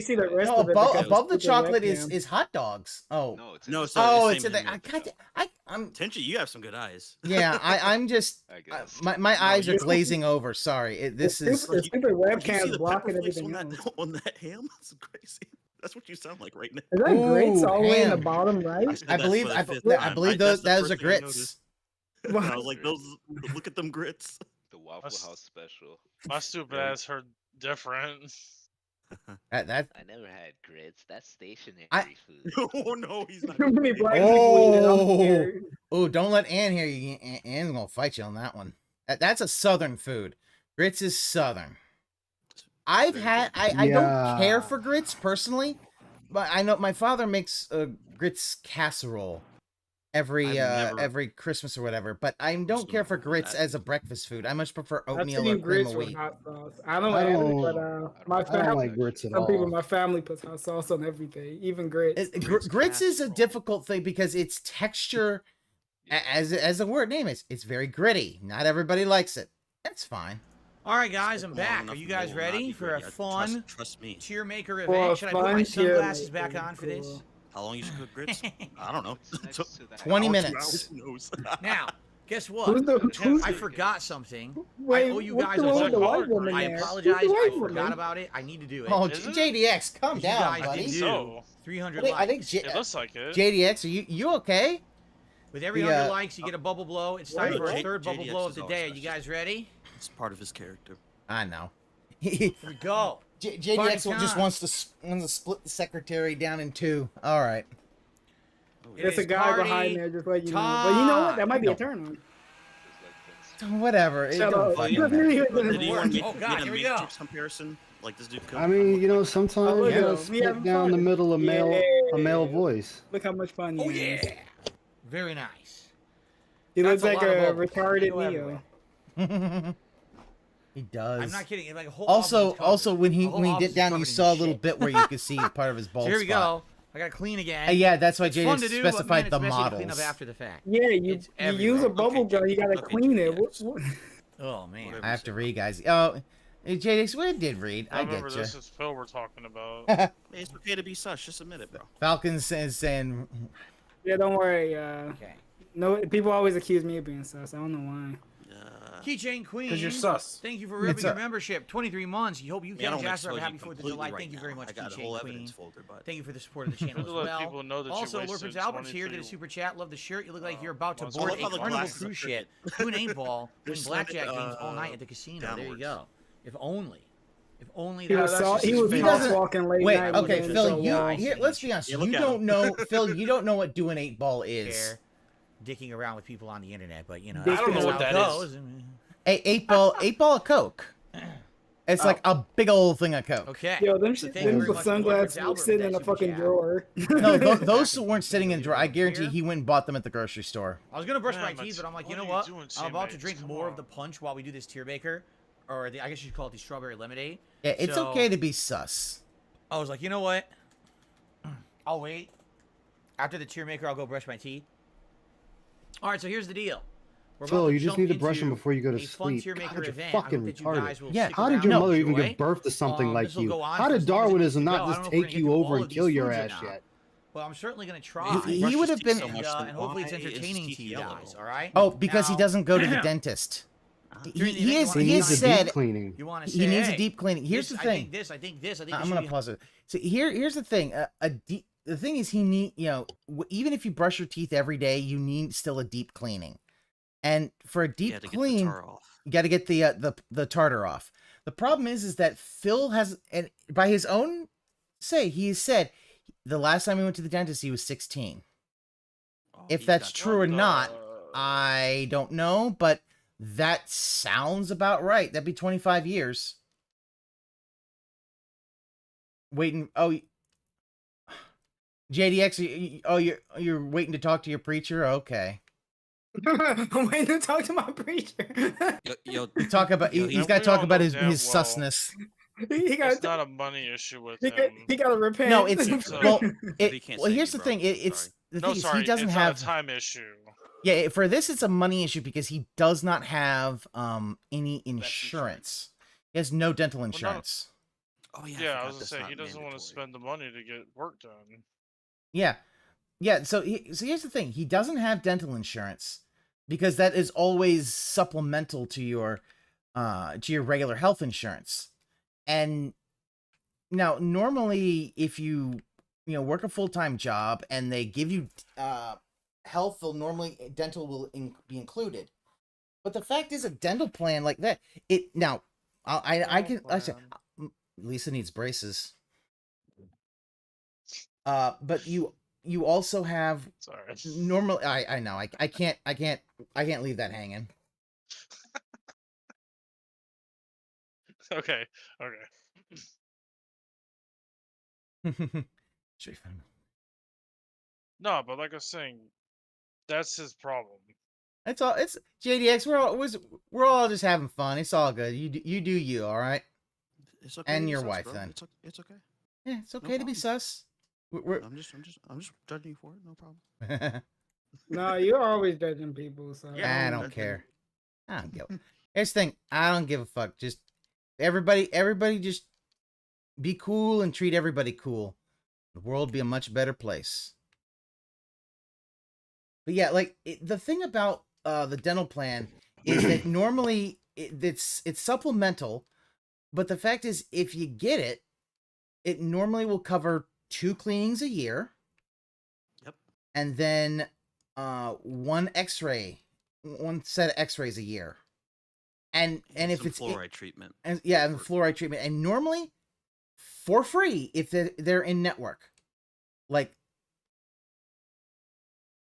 see the rest No, of it. above, because above the it's a chocolate webcam. is hot dogs. Oh, No, it's No, the sorry, oh, the it's same in the. as I the got. I'm. Tenchi, you have some good eyes. Yeah, I'm just. I guess. My eyes are you- glazing over. Sorry, this The is. stupid Did you see webcams the blocking pepper flakes everything on else. that, on that ham? That's crazy. That's what you sound like right now. Is that grits Ooh, all the way in the ham. bottom right? said I that believe. for the I, fifth I time. believe That's those. the Those are first thing I grits. noticed. I was like, those. Look at them grits. The Waffle House special. My stupid ass heard different. That. I never had grits. That's stationary I- food. Oh no, he's not. Too many black people eat it. I'm Oh, scared. oh! Don't let Ann hear you. Ann's gonna fight you on that one. That's a Southern food. Grits is Southern. I've had. I don't care for grits personally, but I know my father makes a grits casserole every I've never- every Christmas or whatever. But I don't care for grits as a breakfast food. I much prefer I've oatmeal seen or cream grits of with wheat. hot sauce. I don't I like it, don't- but my I don't family, like grits at some people in all. my family puts hot sauce on everything, even grits. Grits is a difficult thing because its texture, as the word name is, it's very gritty. Not everybody likes it. That's fine. All right, guys, I'm Long back. enough Are you and guys will not ready be for a gritty. fun Trust me. tier maker For a event? Should I put my fun tier sunglasses maker, back on for this? cool. How long you should cook grits? I don't know. Next to that. 20 Hour, 2 minutes. hours, who knows? Now, guess what? Who's I forgot something. Wait, I owe you what's guys the a one with the phone white call. woman I there? apologize. Who's the white I forgot woman? about it. I need to do it. Oh, Is it? JDX, calm You down, guys buddy. did So, 300 I think likes. it looks like it. JDX, are you okay? With every the, 100 likes, you get a bubble blow. It's time for a J- third bubble JDX blow of is the always day. Are you special. guys ready? It's part of his character. I know. Here we go. JDX Party just time. wants to split the secretary down in two. All right. There's a It's guy party behind there just letting you know. But you know what? That might be a turn on. Whatever. It Shut don't up. fucking You matter. knew it Did didn't you work. want me Oh, to God, get a here we go. Matrix comparison like this dude could? I mean, you know, sometimes Oh, you yeah, gotta we split having down the fun. middle a male Yeah. voice. Look how much fun he Oh, is. yeah. Very nice. He looks That's like a lot a of bubbles. retarded They go Neo. everywhere. He does. I'm not kidding. Like a whole Also, office is covered. when The he whole when he office did is down, you covered in saw a little shit. bit where you could see part of his bald So here we spot. go. I gotta clean again. Yeah, that's why It's fun to JDX do, but, man, specified it's the messy to clean up models. after the fact. Yeah, you It's use everywhere. a bubble gun. You gotta Okay, clean it. JDX. Oh man. I have to read, guys. Oh, JDX, we did read. I I remember get you. this is Phil we're talking about. Hey, it's okay to be sus. Just admit it, bro. Falcons is saying, Yeah, don't worry. Okay. No, people always accuse me of being sus. I don't know why. Keychain Queen. Because you're sus. Thank you for ripping your membership. 23 months. You hope you I can. don't Jasper, expose happy you 4th of completely July. right Thank you very now. much, I got a Keychain whole Queen. evidence folder, but Thank you for the support of the channel as To let well. people know that you Also, Lord wasted Prince Albert's here. Did a 23 super chat. Love the shirt. You look like you're about to months. board I a love how the Carnival glasses cruise are ship, do an 8-ball, win There's blackjack something, games all night at the casino. There you downwards. go. If only. If only He that was walking late Wait, night. okay, with Phil, Denzel you Wall. here. Let's be honest. Yeah, You look at don't him. know, Phil. You don't know what do an 8-ball is. care dicking around with people on the internet, but you know, I don't know that's what how it that goes. is. Eight ball of Coke. It's like a big old thing of Coke. Okay. Yo, them So thank you very much, sunglasses Lord were Prince sitting Albert, in a for that fucking super drawer. No, those weren't sitting in the drawer. I guarantee he went and bought them at the grocery store. I was gonna brush my Man, teeth, but I'm like, you what know are what? you doing, I'm about to teammates? drink Come more of on. the punch while we do this tier baker, or I guess you should call it the strawberry lemonade. Yeah, it's So, okay to be sus. I was like, you know what? I'll wait. After the tier maker, I'll go brush my teeth. All right, so here's the deal. We're about Phil, to you just jump need to brush them into before you go to a fun sleep. tier maker God, you're event. I fucking hope that you guys retarded. will Yeah, stick how did around your and mother even enjoy. give birth to something like This will you? go on How for as did long as it Darwinism needs to not go. I just don't know if we're take gonna you get to over all and of kill these your foods or ass not. yet? Well, I'm certainly gonna try. He would have been, and hopefully it's entertaining to you guys. All right. Oh, because he Now- doesn't go to the dentist. During the He event, is. you He wanna has say said deep cleaning. You want to he say, needs a hey, deep cleaning. Here's this, the thing. I think this. I think this. I think I'm this gonna should be- pause it. So here's the thing. The thing is, he need even if you brush your teeth every day, you need still a deep cleaning. And for a deep to clean, get the tar off. you got to get the tartar off. The problem is that Phil has, and by his own say, he has said the last time he went to the dentist, he was 16. If that's true or not, I don't know, but that sounds about right. That'd be 25 years. Waiting. Oh, JDX. You're waiting to talk to your preacher. Okay. I'm waiting to talk to my preacher. Talk about. He's got to talk about his sussness. He got. It's not a money issue with He him. got to repent. No, it's well. can't Well, say here's you, the bro. thing. It's the No, thing is sorry, he doesn't it's have not a time issue. Yeah, for this it's a money issue because he does not have any insurance. He has no dental insurance. Oh Yeah, I was gonna say he doesn't want to spend the money to get work done. Yeah. Yeah, so here's the thing. He doesn't have dental insurance because that is always supplemental to your regular health insurance. And now normally if you work a full-time job and they give you health, they'll normally dental will be included. But the fact is a dental plan like that, I said Lisa needs braces. But you also have normally I know I can't leave that hanging. Okay. No, but like I was saying, that's his problem. That's all. It's JDX. We're all just having fun. It's all good. You do you. All right. It's okay. And to be your sus, wife bro. then. It's okay. Yeah, it's No okay to be problem. sus. I'm just judging you for it. No problem. No, you're always judging people. So I don't care. I don't give. Here's the thing. I don't give a fuck. Just everybody just be cool and treat everybody cool. The world would be a much better place. But yeah, like the thing about the dental plan is that normally it's supplemental, but the fact is if you get it, it normally will cover 2 cleanings a year. Yep. And then one set of X-rays a year. And if Some it's fluoride treatment. And the fluoride treatment, and normally for free if they're in network, like,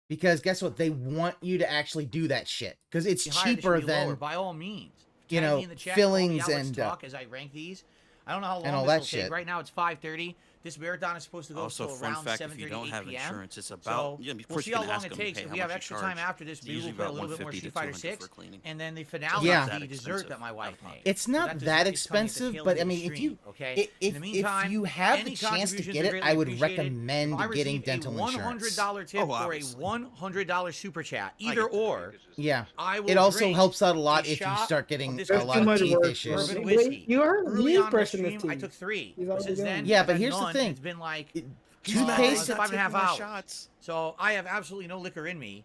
because guess what, they want you to actually do that shit because it's cheaper than by all means. you Tag know me in the chat, fillings call me out, let's and talk as I rank these. I don't know how long and all this that will shit. take. Right now it's 5:30. This marathon is supposed to go Also, till fun around fact: 7:30, if you don't 8 have p.m. insurance, it's So about we'll first see you how can long ask it them, takes. hey, If how we have much you extra charge? time after this, It's maybe we'll usually play a about little bit more 150 Street to Fighter 200 6, for cleaning. and then the finale Yeah. is the That dessert expensive. that my wife made. It's not So that dessert is coming at the expensive, tail but end I of the mean, if stream, you okay? if In the meantime, you have the any chance to contributions get are it, greatly I would appreciated. recommend If I getting receive dental a insurance. $100 tip for a obviously. $100 super chat, I either get that. or, Yeah, I will it also drink helps out a a lot if you shot start of getting this a That's lot too of much teeth work, issues. bourbon Wait, whiskey. you heard Early he's on in the brushing his stream, I teeth. took 3. He's But already since done. then, Yeah, I've but had here's the none, thing. and it's been like Toothpaste. 5.5 hours. So I have absolutely no liquor in me.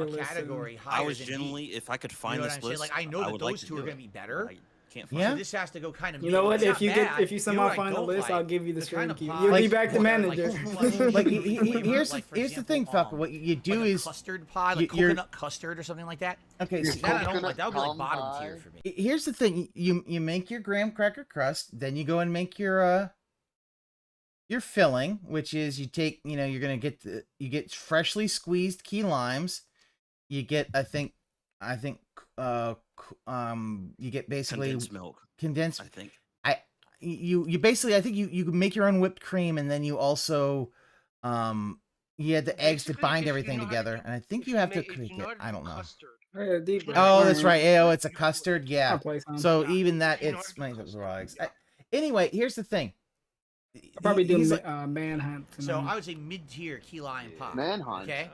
a category I higher was than genuinely, B. if I could You find know what this I'm saying? list, Like I know that would like those to two do are it. gonna be better, Can't So Yeah. this has to go kind of. You know what? It's If not you bad. if you know somehow what I find a don't list, like? I'll give you the kind stream of key. pie You'll be Like- back to manager. Like here's the thing, Falco. What you do like a is custard pie, like you're- coconut custard or something like that. Okay, See, so that I don't like. That would be like bottom tier for me. here's the thing. You make your graham cracker crust, then you go and make your filling, which is you take, you're gonna get you get freshly squeezed key limes. You get I think you get basically Condensed milk. Condensed. I think. You basically, I think you make your own whipped cream, and then you also you had the eggs to bind everything together, and I think you have to create it. I don't know. Oh, that's right. Oh, it's a custard. Yeah. So even that, it's raw eggs. Anyway, here's the thing. I'll probably do He's like- manhunt. So I would say mid-tier key lime pie. Manhunt. Okay.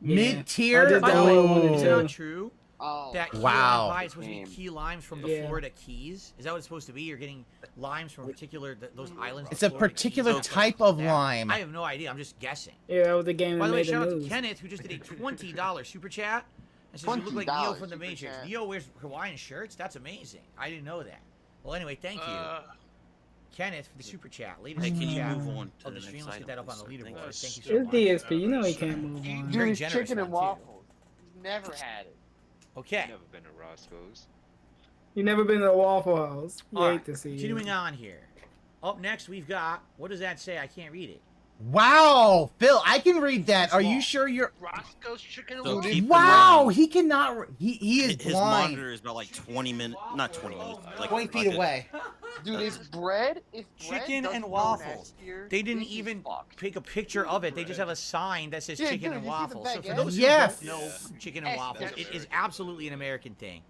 Mid-tier. I did that one Oh. It's not true. Oh. That key Wow. lime pie is supposed to be key limes from the Yeah. Florida Keys. Is that what it's supposed to be? You're getting limes from particular those islands. It's the a Florida particular Keys. type of Yeah. lime. I have no idea. I'm just guessing. Yeah, that was the game By that the way, made the shout out to news. Kenneth who just did a $20 super chat. And says you look like Neo from the Matrix. Neo wears Hawaiian shirts. That's amazing. I didn't know that. Well, anyway, thank you. Kenneth for the super chat. Latest Hey, can super you chat move on to of the the stream. next Let's get that item, up on the please? leaderboard. Thank Thank you It's so much. DSP. You know he can't move on. Dude, Very it's generous chicken and one, too. waffles. He's never had it. Okay. Never been to Roscoe's. You never been to a Waffle House. You All hate right, to see continuing it. on here. Up next, we've got, what does that say? I can't read it. Wow, Phil, I can read that. Are you sure you're? Roscoe's Chicken and So Waffles. keep in Wow, mind, he cannot. He is his blind. monitor is about like 20 minutes, not 20 minutes, like 20 feet like a- away. Dude, if bread Chicken doesn't and go waffles. next year, They didn't this is even fucked. take a picture of it. They just have a sign that says Yeah, chicken dude, and you see the waffles. So for baguette? those who Yes. don't know chicken and waffles, it is absolutely an American thing.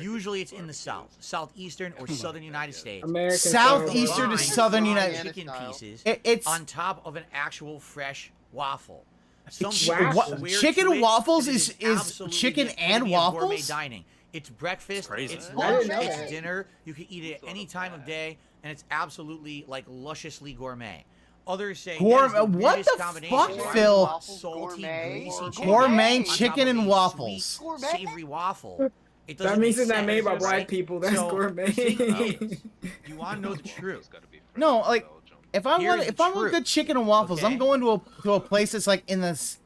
Usually it's in the South, southeastern or southern United States. American Southeastern to Combined southern United chicken style. pieces It's on top of an actual fresh waffle. Some It's- people wa- swear chicken to and it, waffles it is absolutely chicken the and epitome of gourmet waffles? dining. It's breakfast, crazy. it's I lunch, didn't know it's that. dinner. You can eat it any time of day, and it's absolutely like lusciously gourmet. Others say Gourmet- that is the what weirdest the combination fuck, of Phil? salty, Gourmet. greasy chicken Gourmet on top chicken of and a waffles. sweet, Gourmet? savory waffle. It doesn't That means make it's not sense, made by black right? people. That's So, gourmet. the thing is, you want to know the truth? No, like if I want Here's the good truth. chicken and waffles, Okay. I'm going to a place that's like in this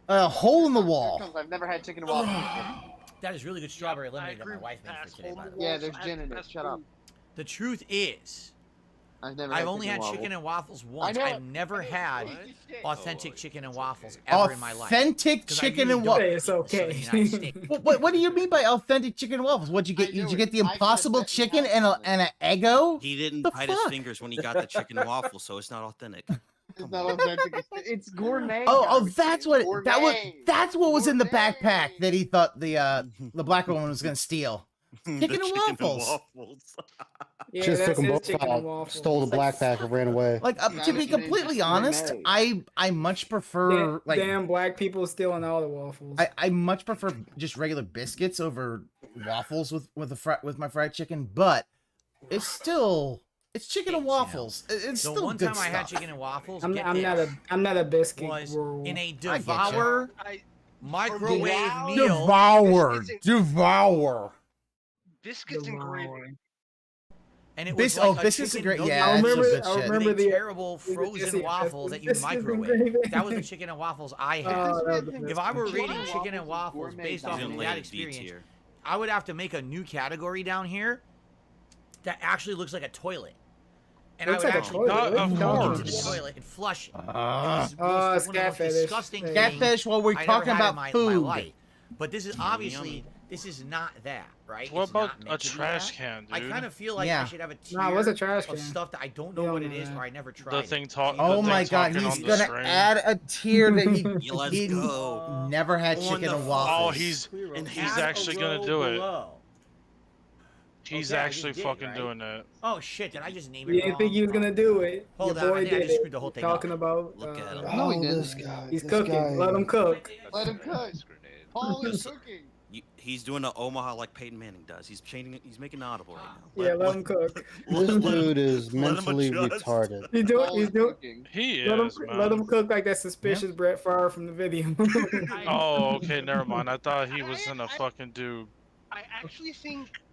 hole in the wall. I've never had chicken and waffles. That is really good strawberry lemonade that my wife made for today, by the way. Yeah, there's gin in it. Shut up. The truth is, I've only had chicken and waffles once. know I've it. never had authentic chicken and waffles ever in my life. Authentic 'Cause I chicken really and don't waffles. Hey, it's eat in the okay. Southern United States. What do you mean by authentic chicken and waffles? What'd you get? Did you get the impossible chicken and an Eggo? He didn't The bite his fuck? fingers when he got the chicken and waffle, so it's not authentic. It's not authentic. It's gourmet. Oh, garbage. that's what Gourmet. that's what was in the Gourmet. backpack that he thought the black woman was gonna steal. The Chicken and waffles. Yeah, Just that's took them his both chicken and out, waffles. stole the black pack, and ran away. Like to be completely honest, I much prefer like Damn black people stealing all the waffles. I much prefer just regular biscuits over waffles with my fried chicken, but it's chicken and waffles. It's So still one good time I had stuff. chicken and waffles. I'm get not a biscuit was girl. in a I get ya. devour microwave Devour? meal. Devour. Biscuits and gravy. And it was like a biscuits are chicken great. nugget Yeah, I that's remember- some good I shit. remember with a the- terrible the frozen Jesse waffles that you biscuits and microwave. gravy. That was the chicken and waffles I had. Oh, that was the If I were best. rating chicken and waffles based off of Didn't that lay a D experience, tier. I would have to make a new category down here that actually looks like a toilet. And Looks I would like a actually toilet. go Of into the course. toilet and flush it. It Ah. was one of the most Catfish. disgusting Hey. things Catfish while we're I talking ever had about in my food. life. But this is obviously Yummy. this is not that, right? What It's about not meant a to be trash that. can, I dude? kind of feel like Yeah. I should have a tier Nah, what's a trash of can? stuff that I don't You know don't what it know is that. or I never tried. The it. thing talk. Oh the thing my god, talking he's on the gonna stream. add a tier that Yeah, let's he go. never had On chicken the and Oh, waffles. he's And he's Add a actually gonna row do it. below. He's Okay, I actually just did, fucking right? doing it. Oh shit! Did I just name it You didn't wrong? think he was gonna do it. Hold Your on, boy I think I did just it. screwed the whole thing up. Talking about. Look at him. Oh, he didn't. this guy. He's this cooking. guy. Let him cook. Let him cook. Paul is cooking. He's doing the Omaha like Peyton Manning does. He's changing. He's making an audible right now. Yeah, let him cook. This dude is let him mentally adjust. retarded. He's doing. Cooking. He Let is, him, man. let him cook like that suspicious Brett Favre from the video. Oh, okay, never mind. I thought he was gonna fucking do. I actually think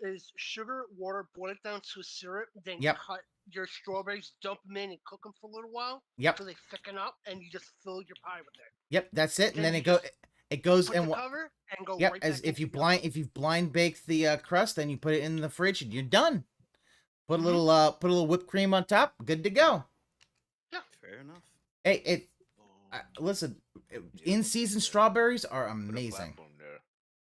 is sugar, water, boil it down to a syrup, then Yep. cut your strawberries, dump them in, and cook them for a little while. Yep. So they thicken up, and you just fill your pie with it. Yep, that's it. And then you it goes put and the cover and go yep, right as back if you blind bake the crust, then you put it in the fridge and you're done. Put a little whipped cream on top, good to go. Yeah, fair enough. Hey, listen, in season strawberries are amazing.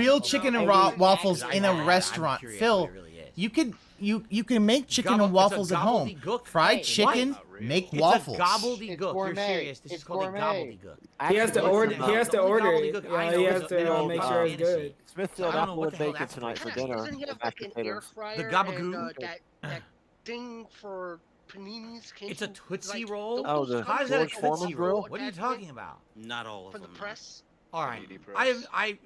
real chicken and waffles in a restaurant. Phil, you can make chicken and waffles at home. Fried chicken, make waffles. It's a gobbledygook. You're serious. This is called a gobbledygook. He has to order. He has to order it. Yeah, he has to make sure it's good. Smithfield apple and bacon tonight for dinner. Doesn't he have like an air fryer The gabagool. and that thing for paninis? It's a Tootsie Roll? Oh, the How is that a George Forman Tootsie Grill? Roll? What are you talking about? Not all of From the them. press. All right.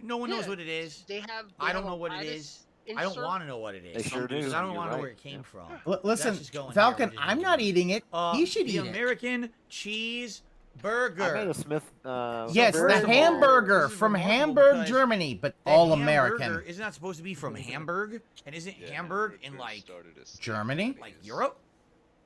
No one knows what it is. They have. I don't know what it is. I don't want to know what it is. They sure do. Because I don't You're want to know right. where it came from. Listen, That's just going Falcon, here. I'm not eating it. He should the eat it. American cheese I burger. made a Smith. Yes, First the of all, hamburger this is from remarkable Hamburg, because Germany, but the all hamburger American. Isn't that supposed to be from Hamburg? And isn't Hamburg in like Germany? like Europe?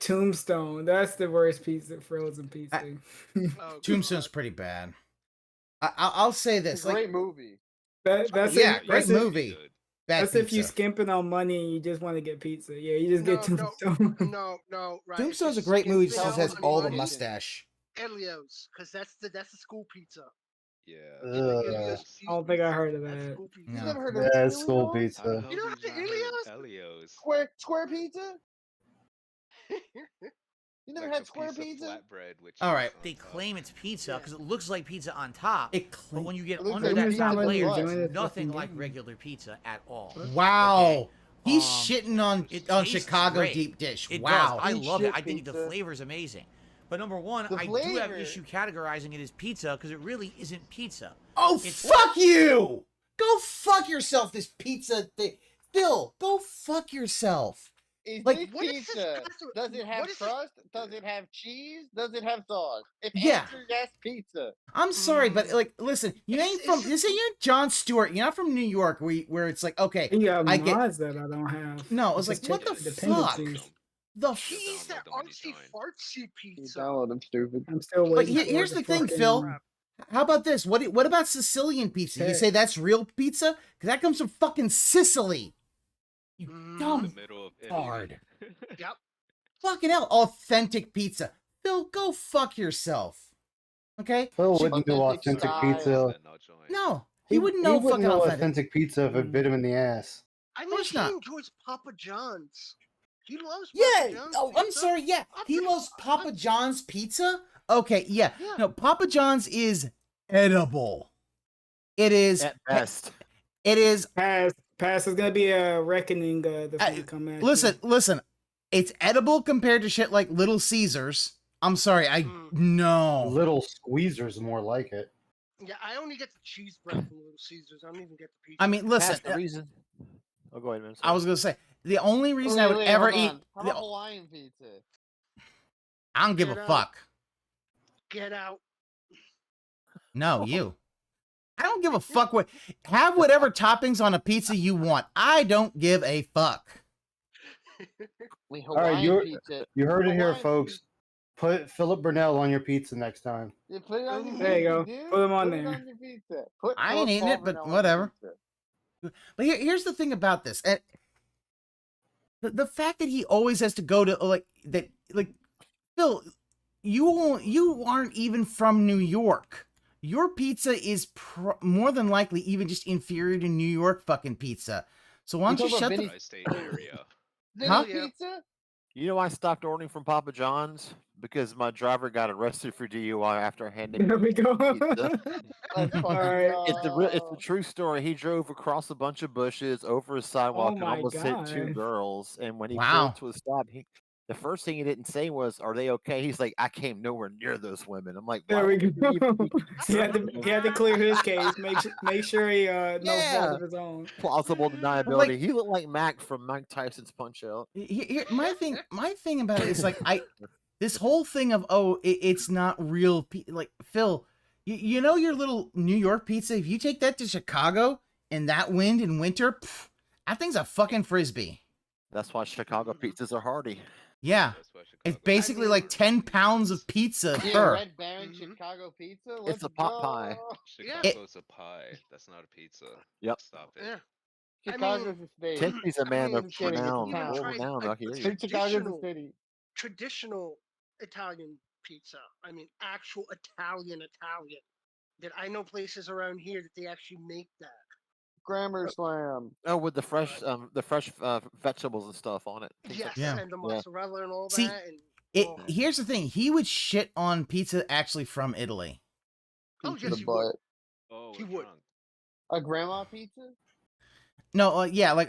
Tombstone. That's the worst pizza, frozen pizza. Tombstone's pretty bad. I'll say this. Great movie. That's great movie. Bad That's if you pizza. skimping on money and you just want to get pizza. Yeah, you just get Tombstone. No, right. Tombstone's a great movie. Just has all the mustache. Elio's, because that's the school pizza. Yeah. I don't think I heard of that. You never heard of Ilios? School pizza. You know what the Ilios? Elios. Square pizza? You never Like had a square piece of pizza? flatbread with All right. They claim it's pizza because it looks like pizza on top. But when you get It looks under like that pizza top with layer, crust. it's nothing like regular pizza at all. Wow. He's shitting on tastes Chicago great. deep dish. It Wow. does. I love it. shit I think the pizza. flavor's amazing. But number one, The I do have flavor. issue categorizing it as pizza because it really isn't pizza. Oh, It's- fuck you! Go fuck yourself, this pizza thing. Phil, go fuck yourself. Is Like, this what is this pizza? custom- Does it have what is this- crust? Does it have cheese? Does it have sauce? If Yeah. answer yes, pizza. I'm sorry, but like, listen, you ain't from. This ain't you, John Stewart. You're not from New York, where it's like, okay, You got I get. mods that I don't have. No, it's like, Just what the check fuck? dependencies. The He's that artsy fartsy pizza. Download them, stupid. I'm still But waiting. for here's the thing, fucking- Phil. How about this? What about Sicilian pizza? You Hey. say that's real pizza? Because that comes from fucking Sicily. You dumb The middle of Italy. hard. Yep. Fucking hell, authentic pizza. Phil, go fuck yourself. Okay? Phil wouldn't know Authentic authentic style. pizza. No, he wouldn't know fucking know authentic. pizza if it bit him in the ass. I mean, course he not. enjoys Papa John's. He loves Papa Yeah. John's. Oh, I'm pizza. sorry. Yeah, he loves Papa John's pizza. Okay. Yeah. No, Papa John's is edible. It is At best. It is. Pass is gonna be a reckoning. The food come at you. Listen. It's edible compared to shit like Little Caesars. I'm sorry. No. Little Squeezers more like it. Yeah, I only get the cheese bread from Little Caesars. I don't even get the pizza. I mean, listen. That's the reason. Oh, go ahead, man. I was gonna say the only reason I would ever eat. How about Hawaiian pizza? I don't give a Get out. fuck. Get out. No, you. I don't give a fuck what. Have whatever toppings on a pizza you want. I don't give a fuck. All right, you heard it here, folks. Put Philip Burnell on your pizza next time. Put it on your There you go. Put them on there. I ain't eating it, but whatever. But here's the thing about this. The fact that he always has to go to like Phil, you aren't even from New York. Your pizza is more than likely even just inferior to New York fucking pizza. So why don't you shut the State area. Huh? Pizza? You know why I stopped ordering from Papa John's? Because my driver got arrested for DUI after I handed him There we go. pizza. Alright. It's the true story. He drove across a bunch of bushes, over a sidewalk, and my almost hit two God. girls. And when he Wow. pulled to a stop, the first thing he didn't say was, "Are they okay?" He's like, "I came nowhere near those women." I'm like, There "Why we would go. you he had to clear his case. Make sure he no fault of his own. plausible deniability?" Like- He looked like Mac from Mike Tyson's Punch Out. My thing about it is like this whole thing of it's not real like Phil, you know your little New York pizza, if you take that to Chicago in that wind in winter, that thing's a fucking frisbee. That's why Chicago pizzas are hardy. Yeah, it's basically like 10 pounds of pizza Yeah, per. Red Baron Chicago pizza. It's a pot pie. Chicago's a pie. That's not a pizza. Yep. Stop it. Yeah. Chicago's a state. Tiffany's a man of Understand it's a renown. town. World renown. I hear you. Chicago's a Traditional- city. Traditional Italian pizza. I mean, actual Italian. That I know places around here that they actually make that. Grammar slam. Oh, with the fresh vegetables and stuff on it. Things like Yes, that. and the mozzarella and all See, that. And, here's the thing. He would shit on pizza actually from Italy. oh, Pizza yes, he butt. would. Oh, He would. A grandma pizza? No, yeah, like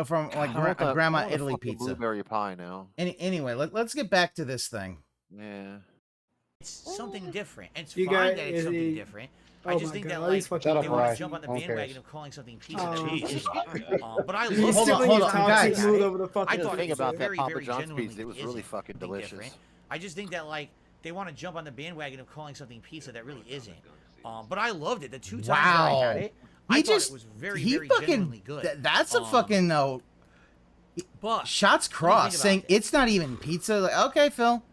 from like I want a the- grandma I want a Italy fucking pizza. Blueberry pie now. Anyway, let's get back to this thing. Yeah. It's something different. And it's You fine got- that it's is something he- different. Oh I just my think God, that all these like fucking they Shut up, want Ryan. to jump on the Who cares? bandwagon of calling something pizza Oh, that Jesus isn't. But I He's love hold still on, in hold his on, toxic guys. mood over the I fucking. thought The thing it was about that very, Papa very John's genuinely pizza, it was isn't really fucking something delicious. different. I just think that like they want to jump on the bandwagon of calling something pizza that really isn't. But I loved it. The two times that I Wow. had it, I He thought just it was very, he very fucking genuinely good. that's a fucking But shots what do you think crossed about saying it? it's not even pizza. Like, okay, Phil.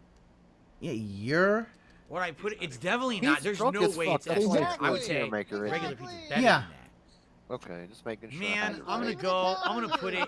Yeah, you're What I put it's definitely He's not. There's drunk no as way fuck. it's That's that why good. he's I would good say beer maker, isn't regular he? pizza better Yeah. than that. Okay, just making sure. Man, I'm gonna go. I'm gonna put it.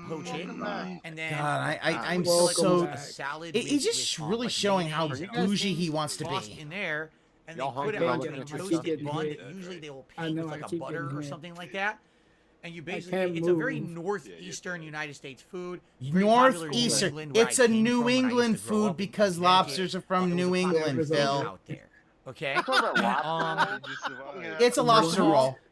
poach it, and then God, I'm put, like, so. a salad. He's just really showing how bougie he wants to tossed be. in there, and they Y'all put it hungry? on a I'm getting toasted bun hit. that usually they will I paint know, with I like a keep butter getting or hit. something like that. And you can't basically, it's a very move. northeastern United States food. very popular in New Northeastern. England, where It's I a came New from when I used England to grow food up in because Connecticut. lobsters are from It was a New popular England, food Phil. out there. Okay. It's a lobster roll.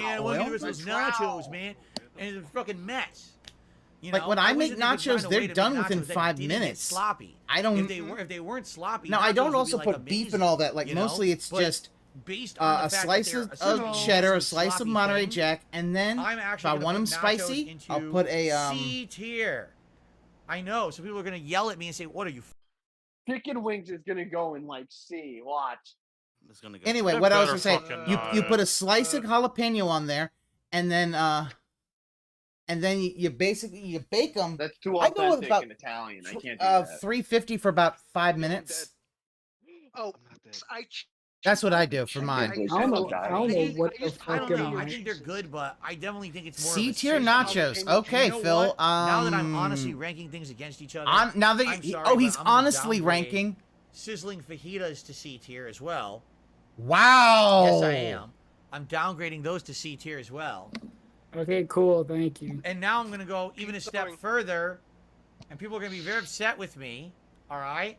man. I want to get the rest of those nachos, man. and it's a fucking mess. You Like, know? when I wish make that they could nachos, find a way they're to done make within nachos that 5 didn't get minutes. sloppy. I don't. If they weren't sloppy. No, I nachos don't would be, also like, put beef and amazing, all that. Like, you know? mostly it's But just based on the a fact slice that of they're a cheddar, a sloppy slice of Monterey thing, Jack, and then I'm if actually I gonna want them put nachos spicy, into I'll put a C tier. I know, so people are gonna yell at me and say, "What are you?" Chicken wings is gonna go in like C. Watch. It's gonna go. Anyway, That what I was better gonna say, fucking you not. put a slice of jalapeno on there, and then you basically you bake them. That's too I go with authentic about and Italian. I can't do that. 350 for about 5 minutes. Oh, That's what I do for mine. I don't know what the I fuck don't am know. I I? think they're good, but I definitely think it's more C of a tier sizzling. nachos. Okay, You know Phil. what? Now that I'm honestly ranking things against each other, Now that I'm sorry, oh, but he's I'm gonna honestly downgrade ranking. sizzling fajitas to C tier as well. Wow. Yes, I am. I'm downgrading those to C tier as well. Okay, cool. Thank you. And now I'm gonna go even a step further, and people are gonna be very upset with me. All right,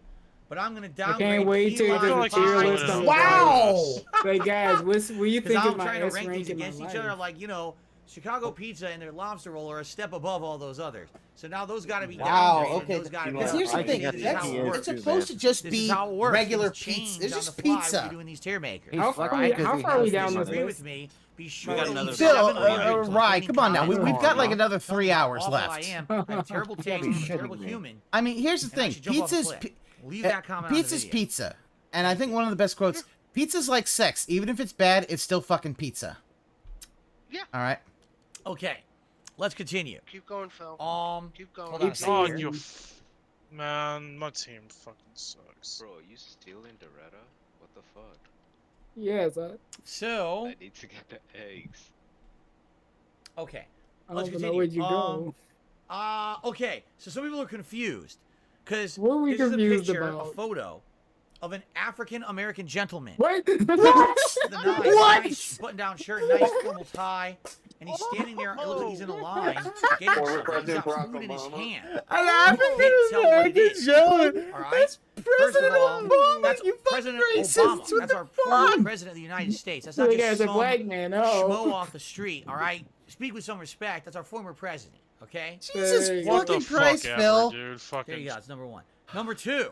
but I'm gonna I downgrade. can't wait till the tier list comes Wow. out. Like, guys, what do you think Because of I'm my trying to S rank rank these in my against each other. life? Like, you know, Chicago pizza and their lobster roll are a step above all those others. So now those got to be Wow. downgraded. Okay. Those gotta be Because here's the upgraded. thing. This is That's, how it works. it's supposed to just This be is how it works. regular Things pizza. change It's on just the fly when pizza. we're doing these tier makers. How far are we down this Agree list? with me. Be sure We got to another leave Phil, 700 Rye, come on now. We've got like another 3 hours awful left. I am. I have terrible taste. I'm a terrible human. I mean, here's the And I thing. should jump off a Pizza's cliff. Leave that comment on the pizza's video. pizza, and I think one of the best quotes: "Pizza's like sex. Even if it's bad, it's still fucking pizza." Yeah. All right. Okay, let's continue. Keep going, Phil. Keep going. Hold on a Oh, second. you man, my team fucking sucks. Bro, you stealing Doretta? What the fuck? Yes. So. I need to get the eggs. Okay. I Let's don't know continue. where'd you go. Okay. So some people are confused because What are we this is a confused picture, about? a photo of an African American gentleman. What? With a nice button-down shirt, nice formal tie, and he's standing there. It looks like he's in a line, getting something. He's got food in his hand. An You African can't tell what it American is. gentleman. All right. That's President Obama. That's You President fucking racist. Obama. What That's the our former fuck? president of the United States. That's So not the just guy's a some black man. schmo Oh. off the street. All right. Speak with some respect. That's our former president. Okay. Jesus What the fucking Christ, fuck Phil. ever, dude? There Fucking you go. That's number one. Number two.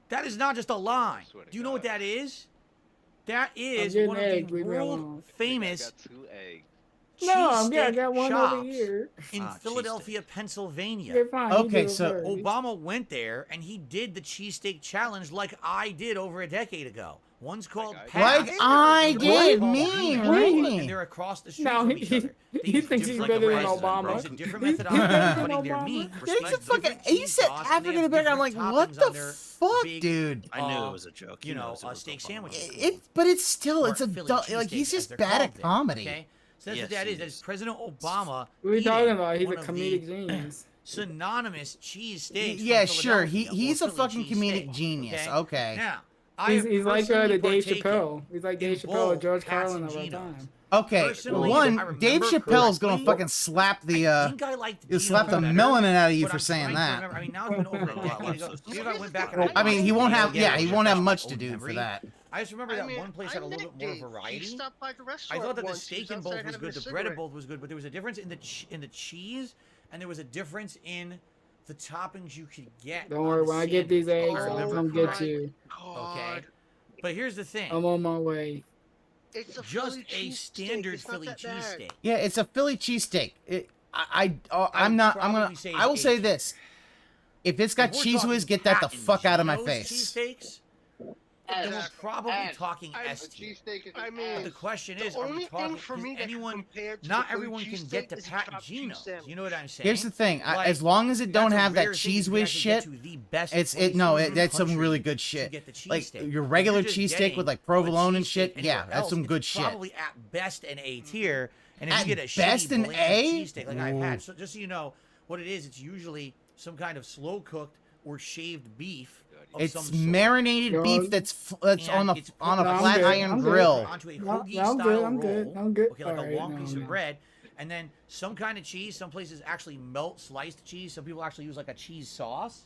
That is not just a line. Do you know what that is? That is getting one of eggs, the leave me alone. world famous I got 2 eggs. No, I cheesesteak got one shops over here. in Philadelphia, Pennsylvania. Okay, fine. you Okay, do it so first. Obama went there and he did the cheesesteak challenge like I did over a decade ago. One's called Like Pat. Like I and did, one's me, called right? Vina, and they're across the street No, from each other. They he use thinks he's different better than breads, Obama. Use a different methodology of better than cutting their Obama? meat. He's a like fucking. different He cheese said sauce, and they African have American. I'm like, different what toppings the on their fuck, big, dude? I knew it was a joke. You know, knows it was steak Obama. sandwiches. But it's still, it's a Philly like he's cheesesteak, just as bad they're at called there, comedy. Okay? So that's Yes, what that he is. That's is. President Obama. What are you eating talking about? He's a one of comedic the genius. synonymous cheesesteaks. Yeah, from sure. Philadelphia, He's or a Philly fucking comedic cheesesteak, genius. Okay. Now, He's like the Dave Chappelle. Chappelle. He's like Dave Chappelle or George Carlin of our time. Okay. Personally, One, I remember Dave Chappelle's gonna correctly, fucking slap the I think I liked he'll Dino slap the better, melanin out of you but for I'm saying trying to that. remember. I mean, now it's been over a decade ago. Maybe if I went back and I mean, he won't have. Dino Yeah, again, he won't have refresh my much to old do for memory. that. I just remember that one place had a little bit more variety. He stopped by the I restaurant thought that the once. He steak in outside both was having good, a the bread in cigarette. both was good, but there was a difference in the cheese, and there was a difference in the toppings you could get. Don't worry, when I get these eggs, I'm gonna get you. Okay, but here's the thing. I'm on my way. It's a Just Philly a cheesesteak. standard It's not Philly that bad. cheesesteak. Yeah, it's a Philly cheesesteak. I'm would not. I'm gonna. probably say I will it's say A. this: if it's got If we're cheese talking whiz, get that the Pat and fuck out of my Gino's face. Cheesesteaks, then we're probably talking S tier. I But mean, the question the is, are we only talking? thing for me Is that anyone? compared to Not the Philly everyone can cheesesteak get to is a Pat chopped cheese Gino's. sandwich. You know what I'm saying? Here's the thing: Like, as long as it don't that's a have that rare thing cheese you whiz actually get shit, to the best it's place no, in the that's some country really good to shit. get the Like cheesesteak. your If regular you're just cheesesteak getting with like a provolone and cheesesteak shit. Yeah, anywhere that's else, some good it's shit. Probably at best an A tier, and if At you get a best shitty an bland A? cheesesteak like I've had, Ooh. so just so you know what it is, it's usually some kind of slow cooked or shaved beef. Of It's some sort. marinated beef that's on a And it's put on a onto flat a- iron grill. onto a No, hoagie I'm style good, I'm roll. good, I'm good. Okay, like All a right, long no, piece no. of bread, and then some kind of cheese. Some places actually melt sliced cheese. Some people actually use like a cheese sauce.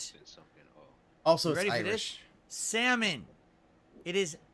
about. Also, You it's ready for Irish. this? Salmon. It is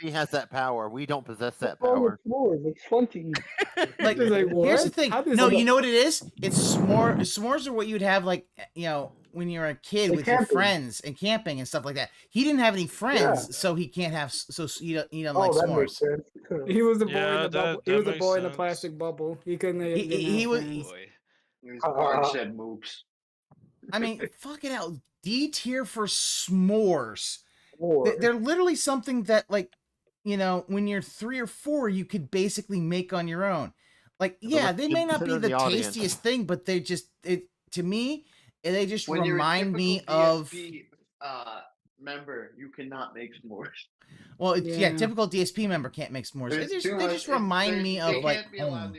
DSP has that power. We don't possess that On the power. floor, it's funky. Like, He's like, here's the what? thing. How does No, that- you know what it is? It's s'mores. S'mores are what you'd have, like, you know, when you're a kid Like with your camping. friends and camping and stuff like that. He didn't have any friends, so he can't have. So he don't like that makes s'mores. sense. He was the boy Yeah, in the that- bubble. He that was the makes boy in the sense. plastic bubble. He couldn't. He was. His part said moops. I mean, fucking hell. D tier for s'mores. Or, They're literally something that, like, you know, when you're 3 or 4, you could basically make on your own. Like, yeah, they may not be consider the the audience. tastiest thing, but they just, to me, they just When you're a remind me typical of. DSP, member, you cannot make s'mores. Well, it's, yeah, typical DSP member can't make s'mores. They just remind me of like home.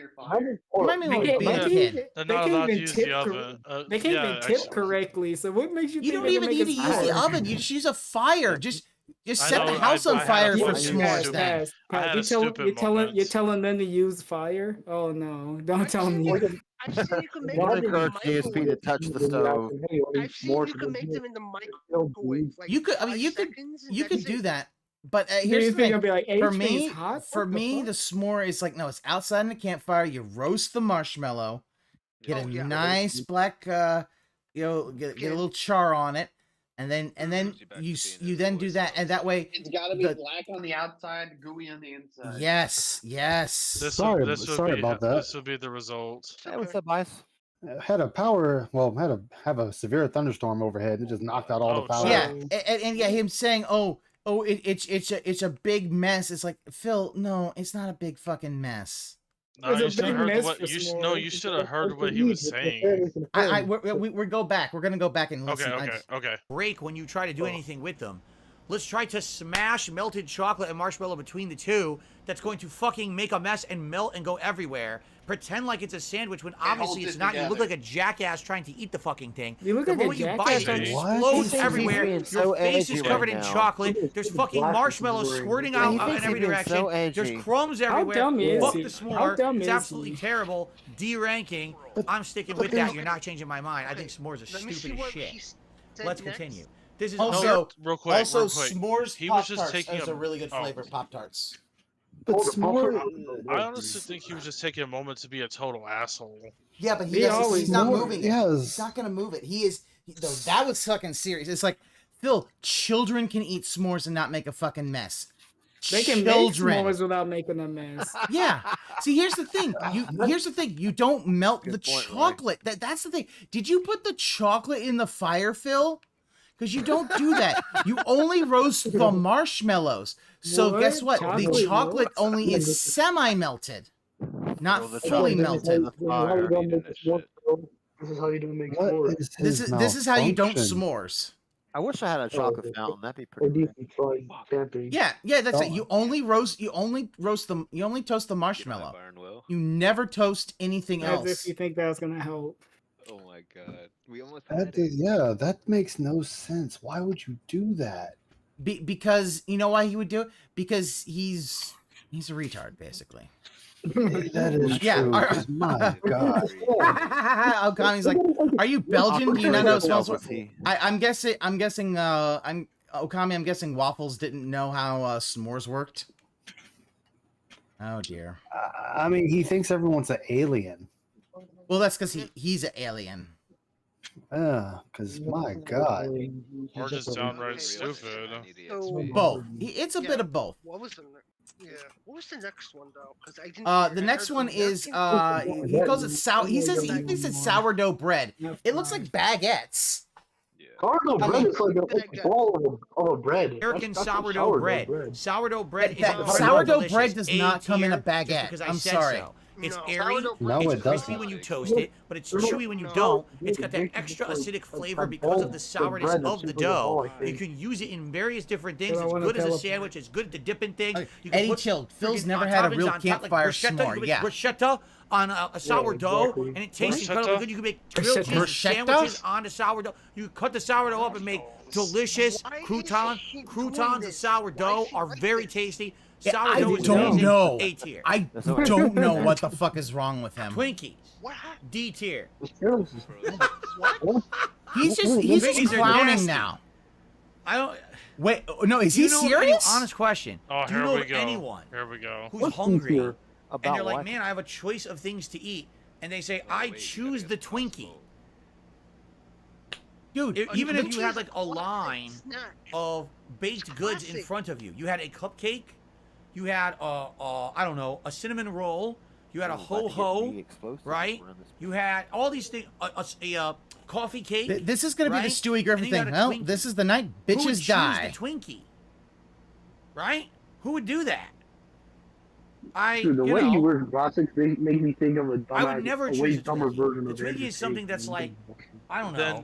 Remind me of like being a kid. They're not allowed to use the oven. They can't even tip correctly. So what makes you? You think don't even need to use the oven. You just use a fire. Just set the house on fire for s'mores. Then You're telling them to use fire? Oh no! Don't tell them. Don't encourage DSP to touch the stove. I've seen you can make them in the microwave. Like You could, I mean, you could do that. But here's the thing. Be like, for me, the s'more is like, no, it's outside in the campfire. You roast the marshmallow, get a nice black, get a little char on it, and then you then do that, and that way it's got to be black on the outside, gooey on the inside. Yes. Sorry about that. This would be the result. Hey, what's up, Ice? Had a severe thunderstorm overhead and it just knocked out all the power. Yeah, and yeah, him saying, it's a big mess. It's like, Phil, no, it's not a big fucking mess. No, you should have heard what he was saying. We go back. We're gonna go back and listen. Okay. Break when you try to do anything with them. Let's try to smash melted chocolate and marshmallow between the two. That's going to fucking make a mess and melt and go everywhere. Pretend like it's a sandwich when obviously it's not. You look like a jackass trying to eat the fucking thing. You look the like a moment you bite it, it explodes everywhere. Your face is covered in chocolate. There's fucking marshmallows squirting out in every direction. There's crumbs everywhere. Fuck the s'more. It's absolutely terrible. D-ranking. I'm sticking with that. You're not changing my mind. I think s'mores are stupid as shit. Let's continue. This is also real quick. s'mores. He was just taking a really good flavor. Pop-Tarts. But s'more, I honestly think he was just taking a moment to be a total asshole. Yeah, but he's not moving it. Yes. He's not gonna move it. That was fucking serious. It's like, Phil, children can eat s'mores and not make a fucking mess. They can make s'mores without making a mess. Yeah. See, here's the thing. You don't melt the chocolate. That's the thing. Did you put the chocolate in the fire, Phil? Because you don't do that. You only roast the marshmallows. So guess what? The chocolate only is semi-melted, not fully melted. This is how you don't make s'mores. This is how you don't s'mores. I wish I had a chocolate fountain. That'd be pretty good. Yeah, that's it. You only toast the marshmallow. You never toast anything else. As if you think that's gonna help. Oh my god. We almost that makes no sense. Why would you do that? Because you know why he would do it? Because he's a retard, basically. That is true. My God. Okami's like, are you Belgian? Do you not know smells? I'm guessing Waffles didn't know how s'mores worked. Oh dear. I mean, he thinks everyone's an alien. Well, that's because he's an alien. Because my God. Or just downright stupid. Both. It's a bit of both. What was the next one though? Because I didn't. The next one is he calls it sour. He thinks it's sourdough bread. It looks like baguettes. Sourdough bread is like a ball of a bread. American sourdough bread. Sourdough bread is sourdough bread does not come in a baguette. I'm sorry. So. It's airy, no, it's crispy when you toast it, but it's chewy when you don't. It's got that extra acidic flavor because of the sourness of the dough. You can use it in various different things. It's good as a sandwich. It's good to dip in things. You can Eddie chilled. Phil's never had a real campfire s'more. Yeah. Bruschetta on a sourdough, and it tastes incredibly good. You can make grilled cheese sandwiches on the sourdough. You cut the sourdough up and make delicious croutons. Croutons and sourdough are very tasty. I don't know. A tier. I don't know what the fuck is wrong with him. Twinkies. D tier. He's just clowning now. I don't. Wait, no, is he serious? Honest question. Oh, do you know anyone who's hungry and they're like, man, I have a choice of things to eat, and they say, I choose the Twinkie. Dude, even if you had like a line of baked goods in front of you, you had a cupcake. You had I don't know, a cinnamon roll. You had a ho-ho, right? You had all these things, a coffee cake. This is going to be the Stewie Griffin thing. Well, this is the night bitches die. Who would choose the Twinkie? Right? Who would do that? Dude, the way you word classics make me think of a I would never choose dumber version of the Twinkie is something that's like, I don't know.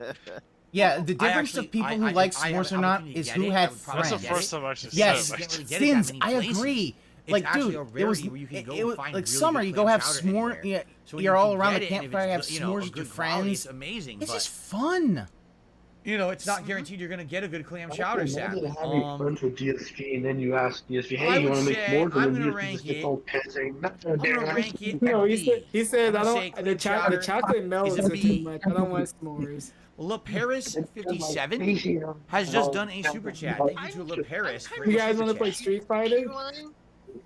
Yeah, the difference of people who like s'mores or not is who had friends. That's the first time I actually Yes, said it. Stins, I agree. Like, dude, it was like summer. You go have s'more. Yeah, you're all around the campfire, have s'mores with your friends. It's amazing. It's just fun. You know, it's not guaranteed you're gonna get a good clam chowder Imagine salad. having friends with DSP, and then you ask DSP, "Hey, you want to make s'mores?" I'm And then gonna DSP rank just gets it. all pissed saying, "No, I'm gonna damn." rank it. No, at he said I I'm gonna don't. say The chocolate melts is a are too B. much. I don't want s'mores. La Paris 57 has just done a super chat. Thank you to La Paris. For You a guys super want to play chat. Street Fighter?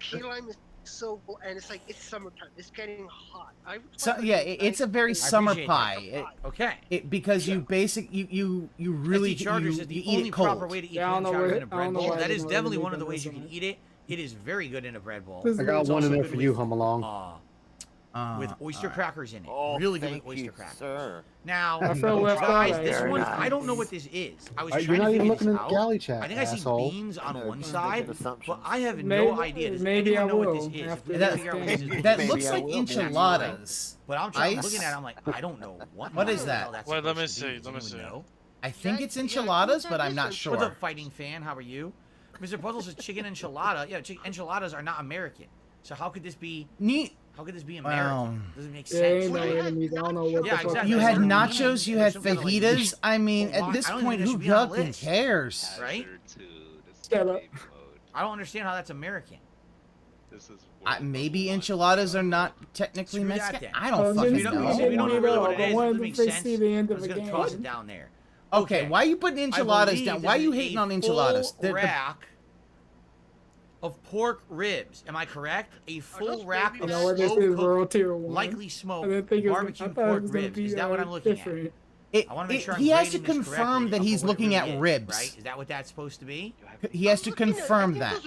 Key lime is so, and it's like it's summertime. It's getting hot. So yeah, it's a very summer appreciate pie. Okay. Because you really SD Chargers is the you eat only it cold. proper way to eat Yeah, I don't clam know chowder where- in a I bread don't know bowl. why That they is don't definitely make one of the them ways you this can eat it. It is very good in a bread bowl. I got It's one also in there good for you, with, hum along. with oyster crackers in it. Oh, Really good thank with oyster you, crackers. sir. Now, I feel left guys, out. this Very one, nice. I don't know what this is. I was You're trying not to even figure looking this at out. galley chat, I think I see asshole. beans on one Good side, assumptions. but I have Maybe- no idea. Does maybe anyone I know what will this is? after If this they figure out what this is, That maybe looks I like will. enchiladas. But I'm Ice? looking at it, I'm like, I don't know what. What is the that? hell that's Wait, let me supposed to be. see. Does Let me anyone see. know? I think it's enchiladas, but I'm not What's sure. up, fighting fan? How are you? Mr. Puzzles says chicken enchilada. Yeah, enchiladas are not American. So how could this be? Neat. How could this be American? Doesn't make sense. ain't no enemies. I don't know what Yeah, the fuck. exactly. You had There's no nachos, you meat, had there's some kind of, like, fajitas. I mean, Well, at this I don't point, think that who should be on the fucking list. cares? Right? Shut up. I don't understand how that's American. This is Maybe enchiladas are not technically Screw that Mexican. then. I don't If fucking we don't know what it is, it doesn't make sense. I'm just gonna toss it down there. Okay, why are you putting enchiladas I down? believe Why are you this is hating a on enchiladas? full rack of pork ribs. Am I correct? A full rack You of know what this is? slow-cooked, World Tier 1. likely I smoked didn't think it was- barbecue I thought it pork was gonna ribs. be, Is that what I'm looking different. at? I want to make sure I'm he has to grading this confirm correctly that off he's of what it looking really at is, ribs. Right? Is that what that's supposed to be? He has to confirm that.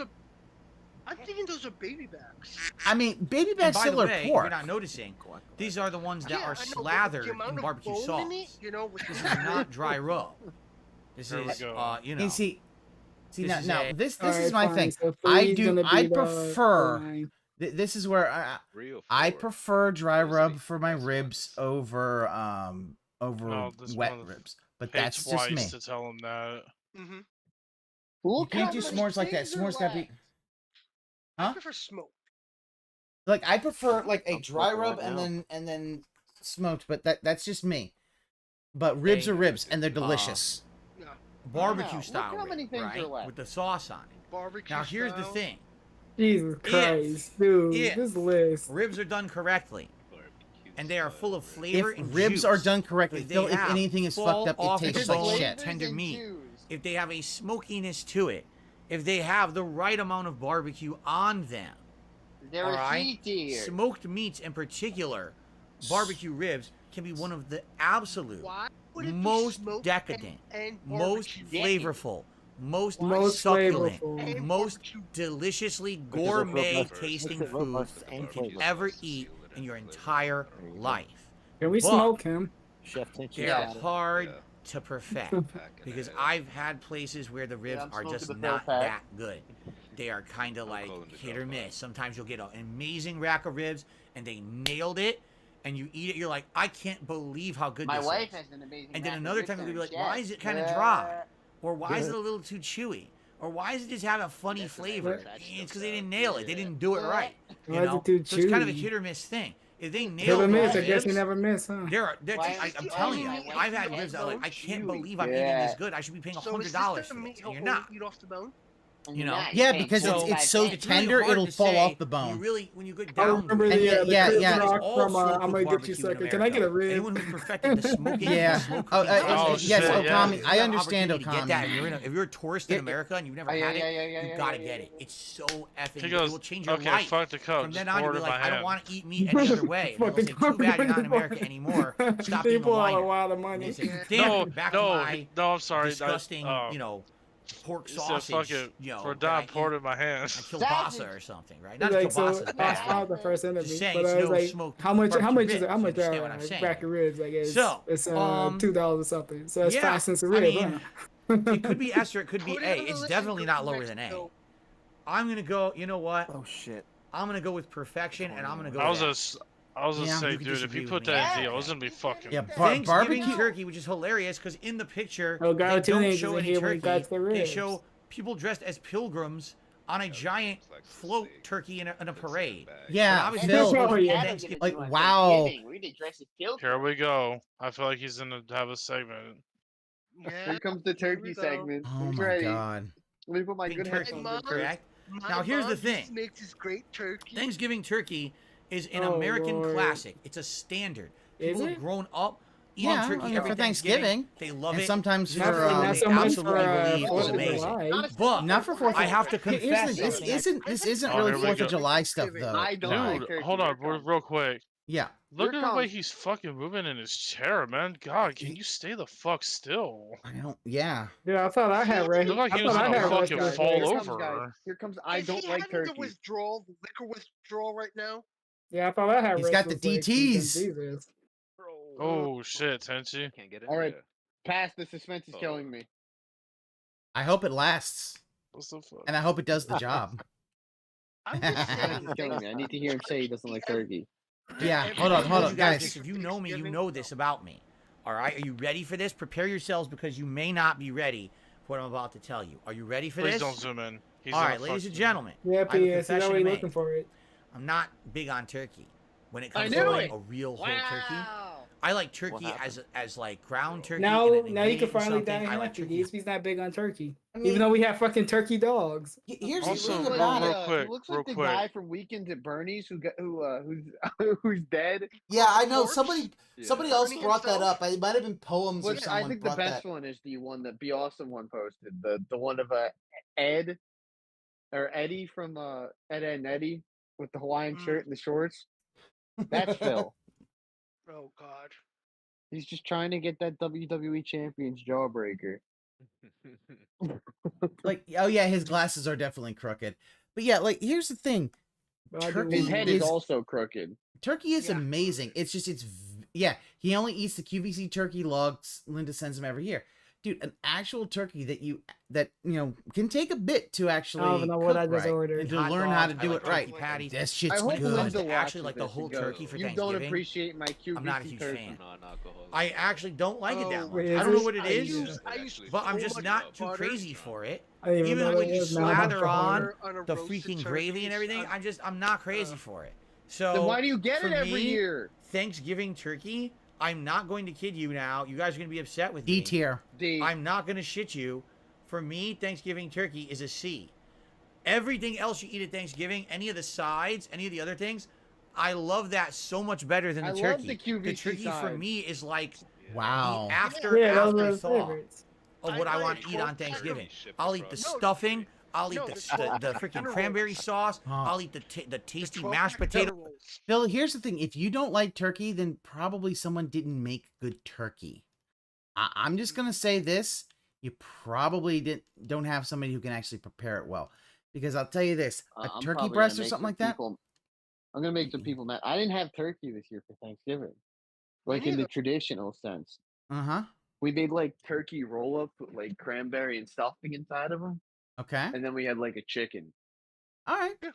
I'm thinking those are baby backs. I mean, baby And backs by the still are way, if pork. you're not noticing, these are the ones that Yeah, are I know, but the slathered amount in of barbecue bone sauce. in it, you know, with This is not dry rub. This Here we is, go. you know. And see this now, is now a- this Alright, is my fine, thing. so I three's do. gonna be I the prefer. line. This is where I prefer dry rub for my ribs over Oh, this wet one ribs. But paid that's just me. twice to tell him that. Mm-hmm. You can't do s'mores like that. S'mores gotta be. I Huh? prefer smoke. Like I prefer like a dry rub and then smoked, but that's just me. But ribs are ribs and they're delicious. Barbecue Look style how many rib, things are right? left. With the sauce on it. Barbecue Now here's the style. thing. Jesus Christ, dude. This list. Ribs are done correctly, and they are full of flavor If and ribs juice. are done correctly, If they Phil, if have anything is fall fucked up, off it the tastes like bone shit. Tender meat. If they have a smokiness to it, if they have the right amount of barbecue on them, They're all right? heaty. Smoked meats in particular, barbecue ribs can be one of the absolute would it be most smoked decadent, and most barbecue? flavorful, most Most succulent, flavorful. most deliciously gourmet tasting food you can ever eat in your entire life. Can we But smoke him? they're hard to perfect because I've had places where the ribs I'm are smoking just the not Phil pack. that good. They are kind of like hit or miss. Sometimes you'll get an amazing rack of ribs and they nailed it, and you eat it, you're like, I can't believe how good My this wife is. has an amazing. And then rack of another ribs time in you'll be her like, why chest. is it kind of dry? Or why is it a little too chewy? Or why does it just have a funny flavor? It's because they didn't nail it. They didn't do it right. You Why is know? it too So it's kind of a chewy? hit or miss thing. If they Hit nail or those miss. I guess ribs, we never miss, huh? I'm telling you, I've had ribs that are like, I can't believe I'm eating this good. I should be paying $100 for this. And you're not. Eat off the bone. You know? Yeah, because it's so tender, hard it'll to fall say off the bone. when you go I down. remember And the Chris Rock All from slow-cooked I'm gonna get you barbecue in second. Can I get a America. rib? Anyone who's perfected the smoking, Yeah. the slow Oh, cooking process, yes, you Okami. have I an understand opportunity to get that. Okami. If you're a tourist in America and you've never had it, you gotta get it. It's so effing He good. It goes, will change your okay, life. fuck the Coke. From Just then on, you'll pour be it in like, my I don't hand. want to eat meat any other way. And they'll say, too bad you're not in America anymore. Stop being a People are a whiner. lot of money. Damn it, back to my no, I'm sorry. disgusting, you know, pork He said, sausage, fuck it. you know, For that I Don, pour it in my hand. kielbasa or something, right? Not Like, kielbasa, so, it's I bad. was the first enemy, Just saying, but it's I was no like, smoked how much barbecue is it? How ribs, much you understand what I'm a saying? rack of ribs? I guess So, it's $2 or something. So it's yeah, 5 cents a I rib. mean, it could be S or it could be Put it A. on the It's list definitely and not go lower next than A. to- I'm gonna go. You know what? Oh shit. I'm gonna go with perfection, and I'm gonna go. I with was I was gonna say, You can dude, if disagree you with put me. that in the, I was gonna be fucking. Yeah, Thanksgiving barbecue turkey, which is hilarious because in the picture Oh, they God, don't teenagers show in any here when he turkey. got the They ribs. show people dressed as pilgrims on a giant float turkey in a parade. Yeah, But obviously, Phil. it's Oh, yeah. Thanksgiving. Like, wow. We did dress as pilgrims. Here we go. I feel like he's gonna have a segment. Yeah. Here comes the here turkey we go. segment. Oh Who's my ready? god. Let me put my Big good turkey, headphones Mom, on first. correct? My Now, here's the mom thing. just makes this great turkey. Thanksgiving turkey is an Oh, American Lord. classic. It's a standard. Is People it? have grown up eating Yeah, turkey I mean, every for Thanksgiving, They love and it. sometimes This for, is the thing not they so much absolutely for, believe is 4th of amazing. July. But not for 4th. I have to Here's confess the thing. something. This isn't Oh, really here we 4th go. of July stuff though. I don't like Dude, turkey. hold Here on, it comes. real quick. Yeah. Look Here at the way comes. he's fucking moving in his chair, man. God, can you stay the fuck still? I don't. Yeah. Yeah, I thought I had ready. Look like he I was thought I gonna had fucking rest fall days. Here comes, over. guys. Here comes. I Is don't he like having turkey. the withdrawal, liquor withdrawal right now? Yeah, I thought I had He's rest got the days like DTs. Jesus. Oh shit, Tenchi. Can't get in All right, there. pass. The suspense is killing me. I hope it lasts, What's the fuck? and I hope it does the job. I'm just Suspense saying. is killing me. I need to hear him say he doesn't like turkey. Yeah. Every Hold on. time Hold you on, guys guys. If you know me, you know this about me. All right, are you ready for this? Prepare yourselves because you may not be ready for what I'm about to tell you. Are you ready for Please this? don't zoom in. He's All gonna right, ladies and fucking- gentlemen. Yeah, I have a PS. He's confession to already make. looking for it. I'm not big on turkey. When it I comes knew to like it. a real whole Wow. turkey, I like turkey happened? as like ground turkey. Now, and then now you made can it finally something. die I like happy. turkey. DSP's not big on turkey. I mean, Even though we have fucking turkey dogs. Here's Also, the He thing looks about like, it. real quick, he looks real like the quick. guy from Weekends at Bernie's who's who's dead. Yeah, I know. Corpse? Somebody else Bernie brought that himself? up. It might have been Poems or But someone I think the brought best that. one is the one that Be Awesome one posted. The one of Ed or Eddie from Ed and Eddie with the Hawaiian shirt and the shorts. That's Phil. Oh God. He's just trying to get that WWE Champion's jawbreaker. Like, oh yeah, his glasses are definitely crooked. But yeah, like, here's the thing. Turkey His head is also crooked. Turkey is amazing. It's just, yeah, he only eats the QVC turkey logs Linda sends him every year. Dude, an actual turkey that you know can take a bit to actually I don't even know what I cook just right, ordered. and to Hot learn how to dogs, do I it like right. turkey patties. This shit's I hope good. Linda I actually watches like the this whole and goes, turkey for You Thanksgiving. don't appreciate my QVC I'm not a huge turkey. fan. Non-alcoholic. I actually don't like it that much. Wait, I don't know is what it I is, use- I use but I'm so just much not too butter crazy for it. I didn't even Even know when it you was slather on non-alcoholic. On a the roasted freaking turkey, gravy and everything, I'm not crazy for it. So Then why do you get for it every me, year? Thanksgiving turkey, I'm not going to kid you now. You guys are going to be upset with me. D tier. D. I'm not going to shit you. For me, Thanksgiving turkey is a C. Everything else you eat at Thanksgiving, any of the sides, any of the other things, I love that so much better than the I love turkey. the QVC turkey for sides. me is like Wow. the after Yeah, those are his afterthought favorites. of what I I want to like eat on pork Thanksgiving. turkey. I'll eat the No, stuffing. I'll eat no, the the freaking turkey cranberry rolls. sauce. Huh. I'll eat the tasty 12 mashed pack potato. rolls. Phil, here's the thing. If you don't like turkey, then probably someone didn't make good turkey. I'm just gonna say this: you probably don't have somebody who can actually prepare it well. Because I'll tell you this: a I'm turkey probably breast gonna or make something some like that. people- I'm gonna make some people mad. I didn't have turkey this year for Thanksgiving, Me like in the neither. traditional sense. Uh-huh. We made like turkey roll-ups with like cranberry and stuffing inside of them, Okay. and then we had like a chicken. All right. Yeah.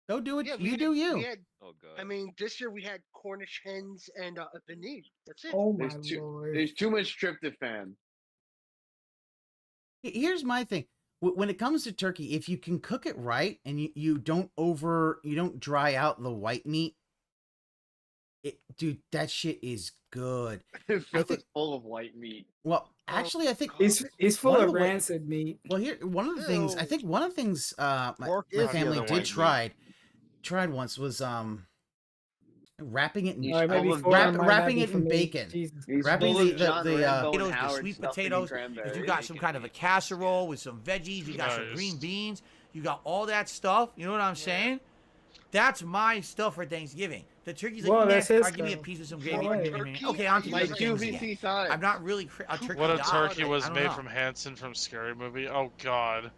Go do it. Yeah, You had- do you. We had, Oh god. I mean, this year we had Cornish hens and a panini. That's it. Oh my There's lord. too much tryptophan. Here's my thing. When it comes to turkey, if you can cook it right and you don't dry out the white meat, dude, that shit is good. It's full of white meat. Well, actually, I think He's full one of of the wa- rancid meat. Well, here one of the things I Ew. think one of the things my Pork is the family other did white meat. tried once was wrapping it in Alright, maybe full of four might not wrapping be it for in me. bacon. Jesus. He's Wrapping full the of John Rambo and Potatoes, the Howard sweet stuffing and potatoes. If cranberry. you got some kind of a casserole with some veggies, you got some Nice. green beans, you got all that stuff. You know what I'm saying? That's my stuff for Thanksgiving. The turkey's like, Well, meh, that's his or give me a stuff. piece of some No gravy. way. Okay, on to the Like other things again. QVC side. I'm not really a turkey What a dog, turkey like, was I don't made know. from Hanson from Scary Movie. Oh god.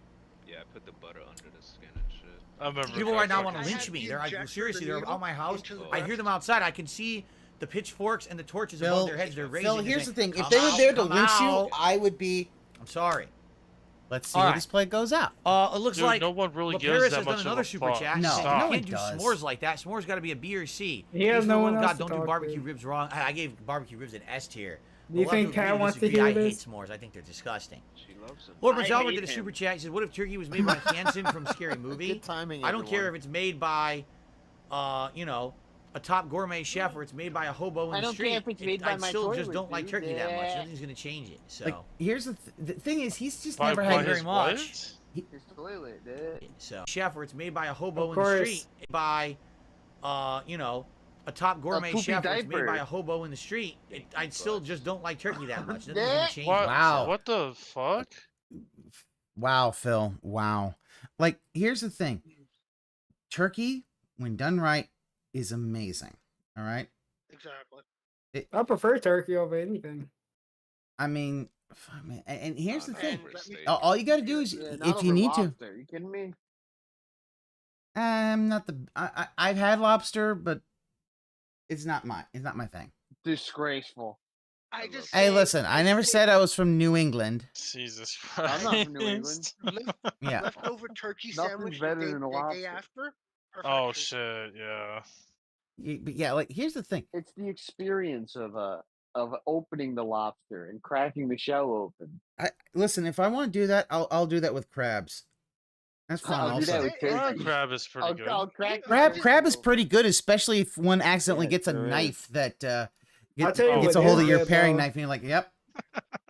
Yeah, put the butter under the skin and shit. I remember. People that right now fucking- want to I lynch had me. the They're like, injector seriously, they're needle on my house. into the I hear breast. them outside. I can see the pitchforks and the torches above Phil, their heads. They're raising. Phil, and here's the saying, thing. If "Come they were out, there to come lynch you, out." I would be. I'm sorry. Let's see All where right. this play goes out. It looks Dude, like no one really LaParis gives that has much done of another a super fuck. chat. No, He said, no you one can't do does. s'mores like that. S'mores got to be a B or C. He has Thanks for no the one love of else God, to don't do talk barbecue to. ribs wrong. I gave barbecue ribs an S tier. Do you A lot of think people Kat agree wants to disagree. hear I hate this? s'mores. I think they're disgusting. She loves them. Lord I Majalva hate did a him. super chat. He said, "What if turkey was made by Hansen from Scary Movie? Good timing, I don't care everyone. if it's made by, a top gourmet chef or it's made by a hobo in I the don't street. care if it's made by I my still just toilet, don't like dude. turkey that much. Yeah. Nothing's gonna change it. So, Like, here's the thing is, he's just By- never by had his very much. what? His toilet, dude. so chef or it's made by a hobo Of in the course. street by, a top gourmet poopy chef or it's made diaper. by a hobo in the street. I still just don't like turkey that much. Nothing's Yeah. gonna change. What? it. Wow. What the fuck? Wow, Phil. Wow. Like, here's the thing. Turkey, when done right, is amazing. All right. Exactly. I prefer turkey over anything. I mean, fuck, man. And here's the thing. For steak. All you got to do is, Yeah, not if you over need lobster. You kidding me? to, not the. I've had lobster, but it's not my thing. Disgraceful. I just Hey, say- listen. I never said I was from New England. Jesus Christ. I'm not from New England. Yeah. Leftover turkey Nothing's sandwich better the day, than a the day lobster. after. Oh Perfection. shit, yeah. But yeah, like here's the thing. It's the experience of opening the lobster and cracking the shell open. Listen, if I want to do that, I'll do that with crabs. That's fun. I'll do that Also, with turkey. Crab is pretty good. I'll crack the crab turkey is pretty good, especially if one accidentally Yeah, gets a sure is. knife that I'll tell you gets what a hold is of your good, paring though. knife, and you're like, "Yep."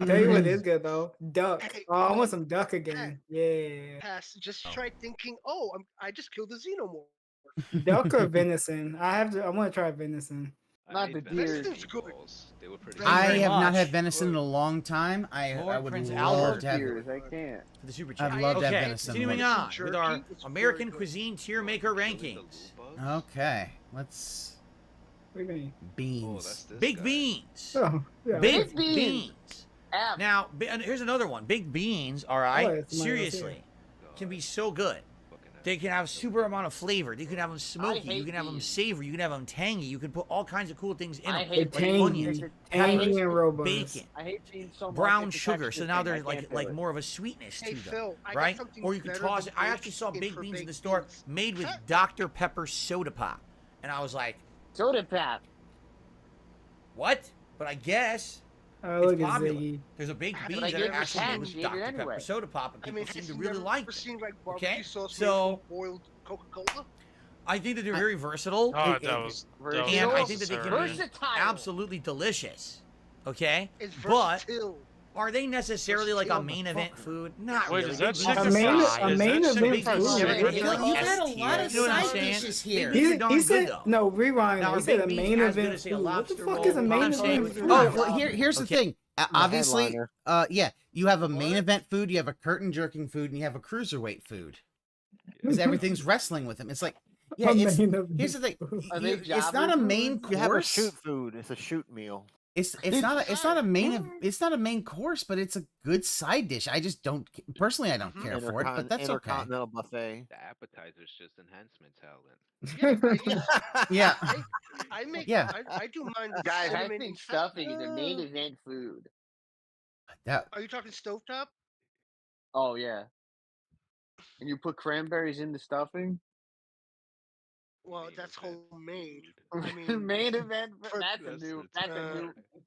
Tell you what is good though. Duck. Hey, Oh, I want some duck again. Yeah. Pass. Just try thinking. Oh, I just killed a xenomorph. Duck or venison? I want to try venison. Not the deer. Venison's good. They were pretty. I very have not much. had venison in a long time. I Lord would Prince love Albert. to have. Deers, I can't. For the super chat. I'd love to have okay, venison. continuing Venison on with our jerky, it's very American good. cuisine tier maker rankings. Okay, let's What do you mean? Oh, beans. that's this Big guy. beans. Oh, yeah. Big Big beans. beans. App. Now, and here's another one. Big beans, all right? it's mine, let's Seriously, God, can be so good. fucking hell. They can have super amount of flavor. You can have them smoky. You hate can have them beans. savory. You can have them tangy. You can put all kinds of cool things in I them. hate They're like tangy. onions, Tangy peppers, and robust. bacon, I hate beans so much. brown it's a sugar. texture So now thing. there's I can't do like it. more of a sweetness Hey to them, Phil, I got right? something Or you could better toss than it. I actually saw bacon baked for beans in the baked store beans. made with Dr. Pepper soda pop, and I was like, Soda pop. what? But I guess Oh, it's look at popular. Ziggy. There's a baked But beans I that gave are it actually a made chance, with she ate it Dr. Pepper anyway. soda pop, and I people mean, seem has to you really never like them. seen like barbecue Okay, sauce so- made from boiled Coca-Cola? I think that they're very versatile. Oh, that was And I think that they can be Versatile. absolutely delicious. Okay? It's But versatile. are they necessarily like a Versatile main event motherfucker. food? Not Wait, really. is that Big chicken beans A main- aside, a Is main that event chicken big beans food. are Yeah, really You've like had a S lot of tier. You know what I'm side saying? dishes Big here. beans are darn said good though. no. Rewind. Now, He are said a baked beans main as good event as, say, food. a What the lobster fuck roll? is a What main I'm saying event is- food? Oh, well, here's the Okay. thing. Obviously, headliner. yeah, you have a main event food, you have a curtain jerking food, and you have a cruiserweight food. Because everything's wrestling with them. It's like, yeah, A it's, main event here's the thing. food. Are they It's not a jobber main foods? You have a course. shoot food. It's a shoot meal. It's not a main course, but it's a good side dish. I just don't personally I don't care for it, but that's okay. Intercontinental buffet. The appetizer's just enhancement talent. Yeah. I make. Yeah. I do mine with Guys, I cinnamon think and stuffing is a main event food. That Are you talking stovetop? Oh yeah. And you put cranberries in the stuffing. Well, that's homemade. I mean, main event.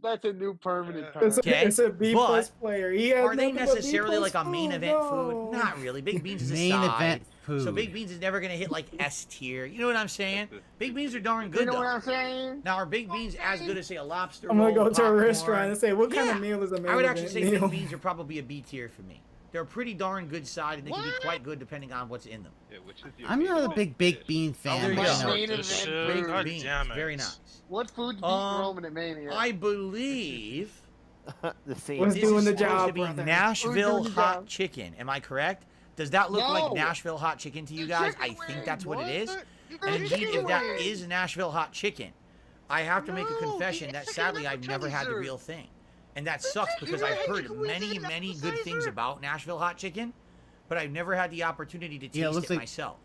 That's a new permanent term. Okay, It's a B but plus player. He has are they nothing but B necessarily plus like a main food. event No. food? Not really. Big beans is a Main side. event So food. Big beans is never gonna hit like S tier. You know what I'm saying? Big beans are darn good You know though. what I'm saying? Now are big beans as good as say a lobster I'm gonna roll, go to a popcorn? restaurant and say, what kind of Yeah. meal is a main I would event actually say meal? big beans are probably a B tier for me. They're a pretty darn good side, and they can be quite good depending on what's in them. Yeah, which is your I'm not a big baked bean There fan. you but go. you know, Main event Baked food. beans, damn it. very nice. What food do you Um, Roman at Mania? I believe The same. What's this doing is the supposed job, to be brother? Nashville Who's doing the hot job? chicken. Am I correct? Does that look like No. Nashville hot chicken to you guys? I think that's what it is. You And guys indeed, if that anyway. is Nashville hot chicken, I have to make a No, confession the that chicken sadly never I've never had the tastes real good. thing. And that sucks because I've heard chicken wings many, and many appetizer. good things about Nashville hot chicken, but I've never had the opportunity to Yeah, it taste looks it like- myself.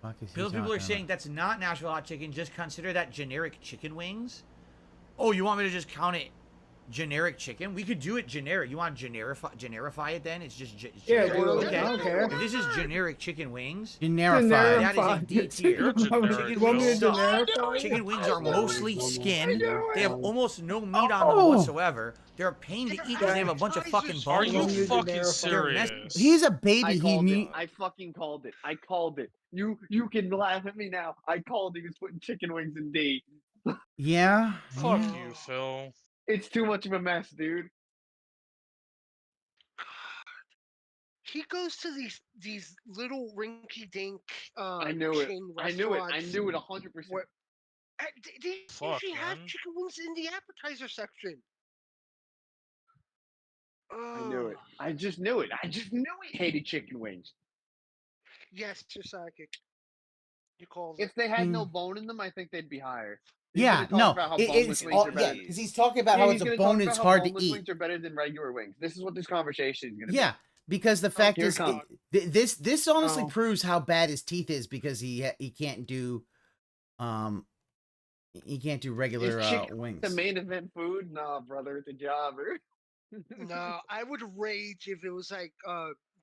fuck is he People are talking saying about? that's not Nashville hot chicken. Just consider that generic chicken wings. Oh, you want me to just count it generic chicken. We could do it generic. You want to generify it then? It's just Yeah, generic. dude, Okay. I don't care. If this is generic chicken wings, Generify. that is a D tier. Chicken wings suck. Chicken wings are mostly skin. They have almost no meat on them whatsoever. They're a pain to eat because they have a bunch of fucking bones. Are you fucking serious? He's a baby. I fucking called it. I called it. You can laugh at me now. I called he was putting chicken wings in D. Yeah. Fuck you, Phil. It's too much of a mess, dude. He goes to these little rinky-dink I knew it. chain I knew it. I restaurants knew it 100%. where- They Fuck, usually have man. chicken wings in the appetizer section. I knew it. I just knew it. I just knew he hated chicken wings. Yes, you're psychic. You called If they had no bone in them, I think they'd be higher. Yeah, no, it's all, yeah, because he's talking about how it's a bone, it's hard to eat. Wings are better than regular wings. This is what this conversation is going to be. Yeah, because the fact here is, it comes. this honestly proves how bad his teeth is because he can't do, he can't do regular Is chicken wings. the main event food? Nah, brother, it's a jobber. No, I would rage if it was like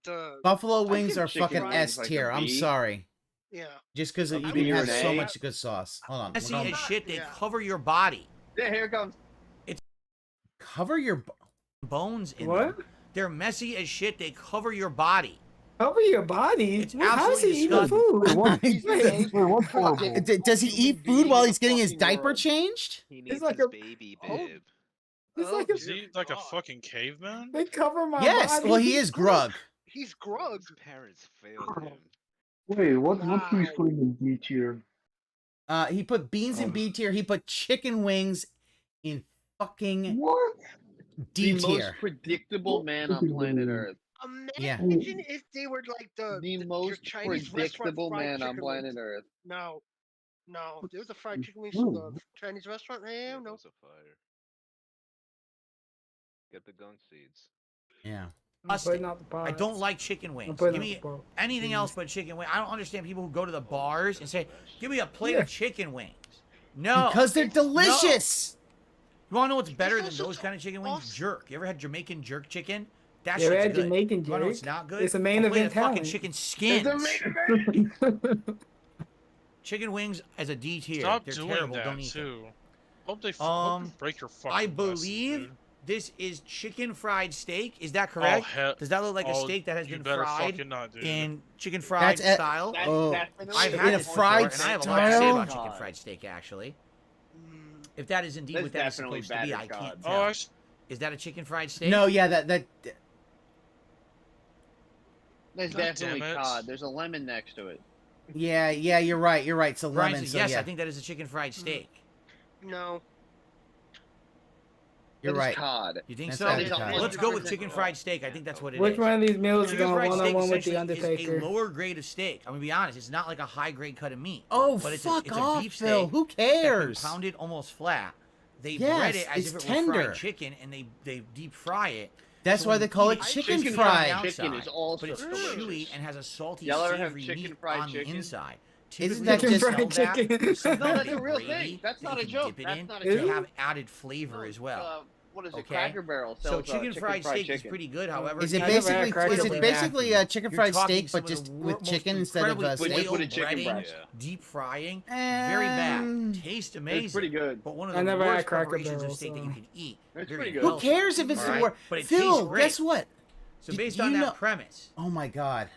the Buffalo wings give are chicken fucking wings S like a tier. I'm B. sorry. Yeah. Just because you I can mean, have you're an so A. much good sauce. Hold on. messy we're going- as shit. They cover your body. Yeah, here it comes. Cover your bones in What? them. They're messy as shit. They cover your body. Cover your body? It's How's he absolutely eating food? Does he eat food while he's getting his diaper changed? He It's needs like his a- baby Oh. bib. It's like a, Is he like a fucking caveman? they cover my Yes. body. Well, he is Grug. He's Grug. His parents failed him. Wait, what's he's putting in D tier? He put beans in B tier. He put chicken wings in fucking What? D The most tier. predictable man on planet Earth. Yeah. Imagine if they were like the The your most Chinese predictable restaurant fried man on chicken planet wings. Earth. No, there's the fried chicken wings from the Chinese restaurant. Hell no. Those are fire. Get the gunk seeds. Yeah. Putting out the I pods. don't like chicken wings. putting Give out me the pods. anything else but chicken wings. I don't understand people who go to the bars and say, "Give me a plate of chicken wings." No, Because they're delicious. You want to know what's better than also those kind of chicken wings? Jerk. You ever had Jamaican jerk chicken? That You ever shit's had good. Jamaican You wanna know what's jerk? not good? It's a main A plate event of fucking talent. chicken It's skins. a main event. Chicken wings as a D tier. Stop They're doing terrible. that Don't eat them. too. Hope they hope you break your fucking. I glasses, believe dude. this is chicken fried steak. Is that correct? hell- Does that look like a oh, steak that has you been better fried fucking not, dude. in chicken fried That's style? I've in had a this fried before, and I have a lot to say style? about chicken fried steak. Actually, if that is indeed That's what that is definitely supposed to be, battered I cod. can't Oh, tell. actually, Is that a chicken fried steak? No, yeah, that That's God definitely damn it. cod. There's a lemon next to it. yeah, you're right. You're right. So Brian lemon. says, So yes, yeah, I think that is a chicken fried steak. No. you're That is right. cod. You think That's so? battered cod. Let's go with chicken fried steak. I think that's what it is. Which one of these meals is Chicken going fried one steak on one with the essentially is Undertaker? a lower grade of steak. I'm gonna be honest. It's not like a high grade cut of meat. Oh, but it's fuck it's off, a beef Phil. steak. Who that's been cares? pounded almost flat. They Yes, bread it as it's if it tender. were fried chicken, and they deep fry it. That's So why when they you call eat it chicken it's fried. on the Chicken outside, is also but it's delicious. chewy and has a salty, Y'all ever have savory chicken meat fried on the chicken? inside. Isn't Typically, that they'll just- sell Chicken that fried with chicken? some No, that's kind a of real gravy thing. That's that not you a can joke. dip it That's in not a Is to it? have added flavor as well. What is it? Okay. Cracker Barrel So sells chicken fried steak is pretty good. However, Is it I never had basically Cracker is Barrel. it basically a chicken You're fried talking steak some but of just the with most chicken instead of incredibly But just boiled with a chicken breading, breast. deep frying, very bad. Taste amazing. It's pretty good. But one of I the never had worst Cracker preparations Barrel, of steak that so- you can eat. It's Very pretty good. Who healthy. cares if it's All the right? worst? But it Phil, tastes great. guess what? So based you on know- that premise, Oh my god.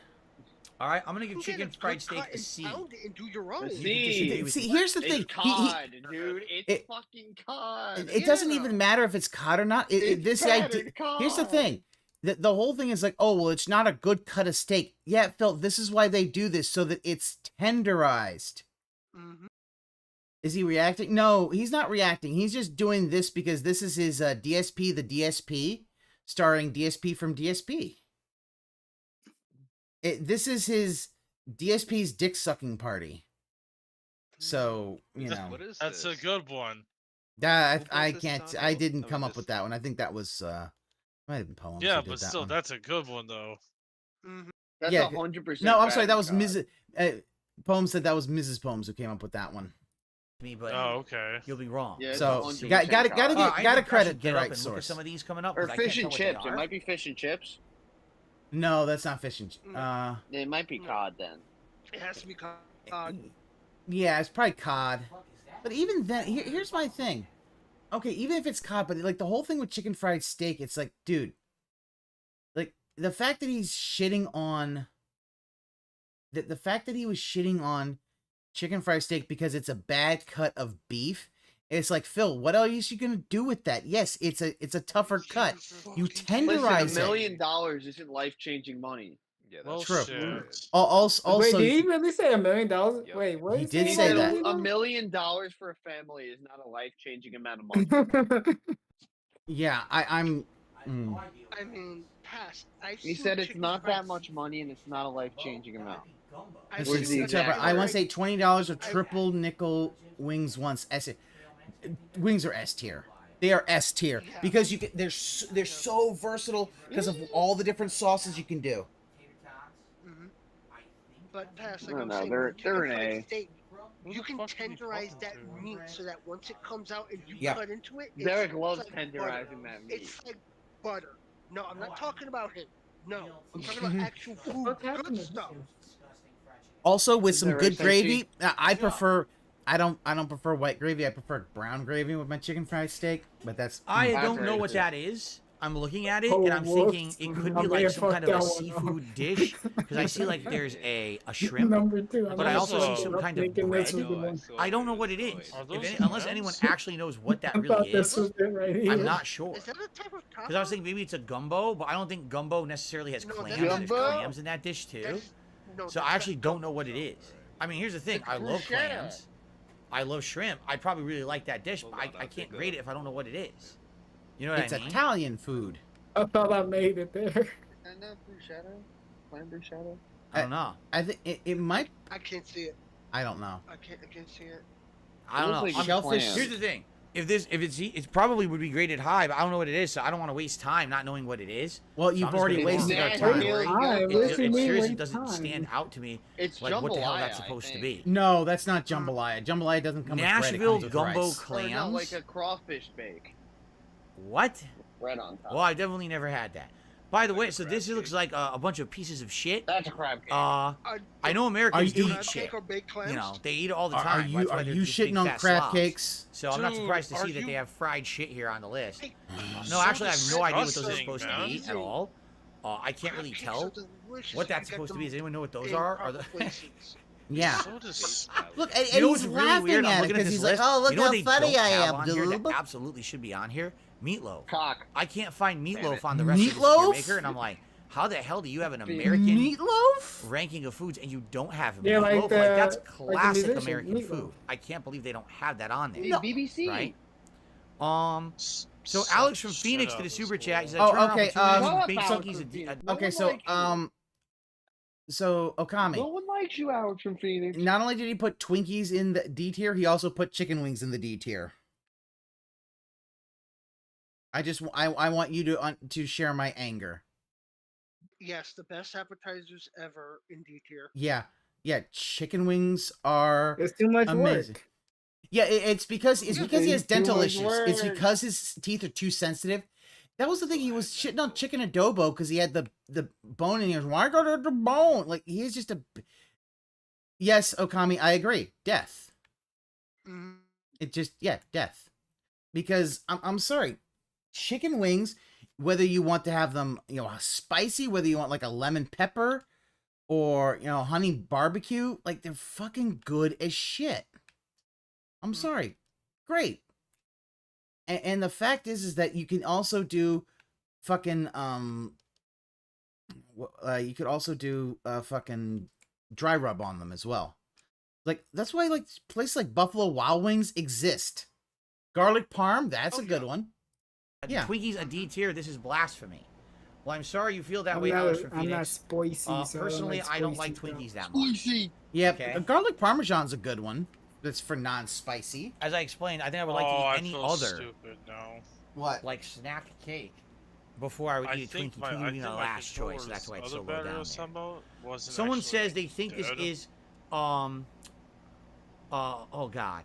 all right, I'm gonna give You get chicken a good fried steak cut a and C. pound it and do your own. A You can C. disagree with See, me. here's the It's thing. cod, dude. It's it- fucking cod. It doesn't even matter if it's cod or not. It's This battered idea. Here's the cod. thing. The whole thing is like, oh well, it's not a good cut of steak. Yeah, Phil. This is why they do this so that it's tenderized. Mhm. Is he reacting? No, he's not reacting. He's just doing this because this is his DSP, the DSP, starring DSP from DSP. This is his DSP's dick sucking party. So you know What is that's this? a good one. that Who I built this can't. sound I out? didn't I come mean, up with that one. I think that was might have been Poems. Yeah, who did but that still, one. that's a good one though. Mhm. That's Yeah, 100%. No, I'm sorry. That was battered cod. Mrs. Poems said that was Mrs. Poems who came up with that one. me, but okay. you'll be wrong. Yeah, So it's gotta 100% gotta credit the get right up and look source. at some of these coming up. Or 'cause I can't fish and tell what they chips. It are. might be fish and chips. No, that's not fish and It might be cod then. It has to be cod. yeah, it's probably cod. But even then, here's my thing. Okay, even if it's cod, but like the whole thing with chicken fried steak, it's like, dude, like the fact that he's shitting on the fact that he was shitting on chicken fried steak because it's a bad cut of beef. It's like, Phil, what else are you gonna do with that? Yes, it's a tougher cut. You tenderize Listen, $1 it. million isn't life-changing money. Yeah, Well, True. shit. Also, Wait, did he really say $1 million? Wait, what? He is did he say saying? that. $1 million for a family is not a life-changing amount of money. Yeah, I'm. I mean, pass. He said it's not that much money and it's not a life-changing amount. This Where's is the Trevor, exact I want word? to say $20 or triple nickel wings once. Wings are S tier. They are S tier because you can. They're so versatile because of all the different sauces you can do. But pass, like No, I'm no, saying, they're with chicken an fried A. steak, you can tenderize that meat so that once it comes out and you Yeah. cut into it, Derek it's loves like tenderizing butter. that meat. It's like butter. No, I'm not talking about him. No, I'm talking about actual food, good stuff. Also, with Is some that good right, gravy, I prefer. I don't prefer white gravy. I prefer brown gravy with my chicken fried steak. But that's I don't know what that is. I'm looking at it and I'm thinking it could be like some kind of a seafood dish because I see like there's a shrimp, Number two. but I also see Also- some kind of Thinking bread. this was the one. I don't know what it is. Are If those unless anyone clams? actually knows what that I really thought this is, was it right here. I'm not sure. Is that a type of taco? Because I was thinking maybe it's a gumbo, but I don't think gumbo necessarily has No, clams. that's- There's Gumbo? clams in that dish too. That's- no, So that's I actually not don't know what it is. I mean, here's the thing. It's I love bruschetta. clams. I love shrimp. I probably really like that dish, but I can't grade it if I don't know what it is. You know what It's I mean? Italian food. I thought I made it there. And bruschetta? Plain bruschetta? I don't know. I think it might. I can't see it. I don't know. I can't see it. I don't know. looks like Shellfish. clams. Here's the thing. If it probably would be graded high, but I don't know what it is, so I don't want to waste time not knowing what it is. Well, So you've I'm just already gonna go wasted on our there. time. Really Hi, good. It listen, we seriously waste doesn't time. stand out to me. It's Like what the hell jambalaya, that's I supposed to think. be. No, that's not jambalaya. Jambalaya doesn't come with bread. It Nashville comes with gumbo rice. Or no, clams. like a crawfish bake. What? Bread on top. Well, I definitely never had that. By the way, so this looks like a bunch of pieces of shit. That's a crab cake. I know Americans Are you- do Crab eat shit. cake or baked clams? You know, they eat it all the Are time. you That's why are they're you just big, shitting on fat crab slobs. cakes? So I'm not Dude, surprised to are see that they you- have fried shit here on the list. No, so actually, I have no idea what those are disgusting, supposed to man. be at all. I can't really Crab cakes tell are delicious what if you that's get supposed to them be. Does anyone know what those in are? proper the... places. Yeah. So disgusting. Look, and You know he's what's really laughing weird? I'm at it looking at because this he's list. like, "Oh, look you know what how they funny don't I have am, on here dude." that absolutely should be on here? Meatloaf. Cock. I can't find Damn meatloaf it. on the rest of the Meatloaf? tier maker, and I'm like, how the hell do you have an American Meatloaf? ranking of foods and you don't have Yeah, meatloaf? like Like, the- that's like the classic musician, American Meatloaf. food. I can't believe they don't have that on there. No. BBC. Right? So Alex from Phoenix did a super chat. He said, Oh, "Turn around okay, for 2 minutes, Shut Big up, Chunky's Alex a from D- Phoenix. a- No Okay, one so likes you. so Okami. No one likes you, Alex from Phoenix. Not only did he put Twinkies in the D tier, he also put chicken wings in the D tier. I want you to share my anger. Yes, the best appetizers ever in D tier. Yeah, chicken wings are It's too much amazing. work. Yeah, it's because he has Too dental much issues. It's work. because his teeth are too sensitive. That was the thing. He was shitting on chicken adobo because he had the bone and he was, why go to the bone? Like, he is just a... Yes, Okami, I agree. Death. Mhm. It just, yeah, death. Because, I'm sorry, chicken wings, whether you want to have them, spicy, whether you want like a lemon pepper or, honey barbecue, like, they're fucking good as shit. I'm sorry. Great. And the fact is that you can also do fucking, you could also do fucking dry rub on them as well. Like, that's why, like, places like Buffalo Wild Wings exist. Garlic parm, that's a good one. Yeah. Twinkies a D tier. This is blasphemy. Well, I'm sorry you feel that I'm way, not- Alex from I'm Phoenix. not spicy, so I don't Personally, like I don't spicy like Twinkies stuff. that much. Spicy. Yeah, Okay. garlic parmesan's a good one. That's for non-spicy. As I explained, I think I would like Oh, to I eat any feel other stupid now. What? like snack cake before I would eat a Twinkie. Twinkie would be my last choice, so that's why it's so low down there. Someone says they think this is oh god.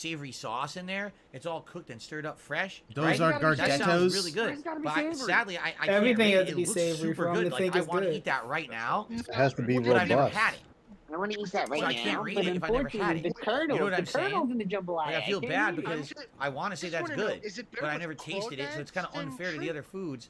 savory sauce in there. It's all cooked and stirred up fresh. Those right? are That sounds really Gardettos. good. But sadly, I can't Everything really, has to it be looks savory super for 'em good. to Like think I it's want to good. eat that right now. It has to be But I've never robust. had it. I want to eat that right So now. I can't read but it if I never had unfortunately, it. The kernels, You know what I'm the saying? kernels in the jambalaya. Like, I feel can't bad eat it. because I want to say just that's wanna know, good, is it better but I with never tasted it, so it's kind of crawdads than unfair to the shrimp? other foods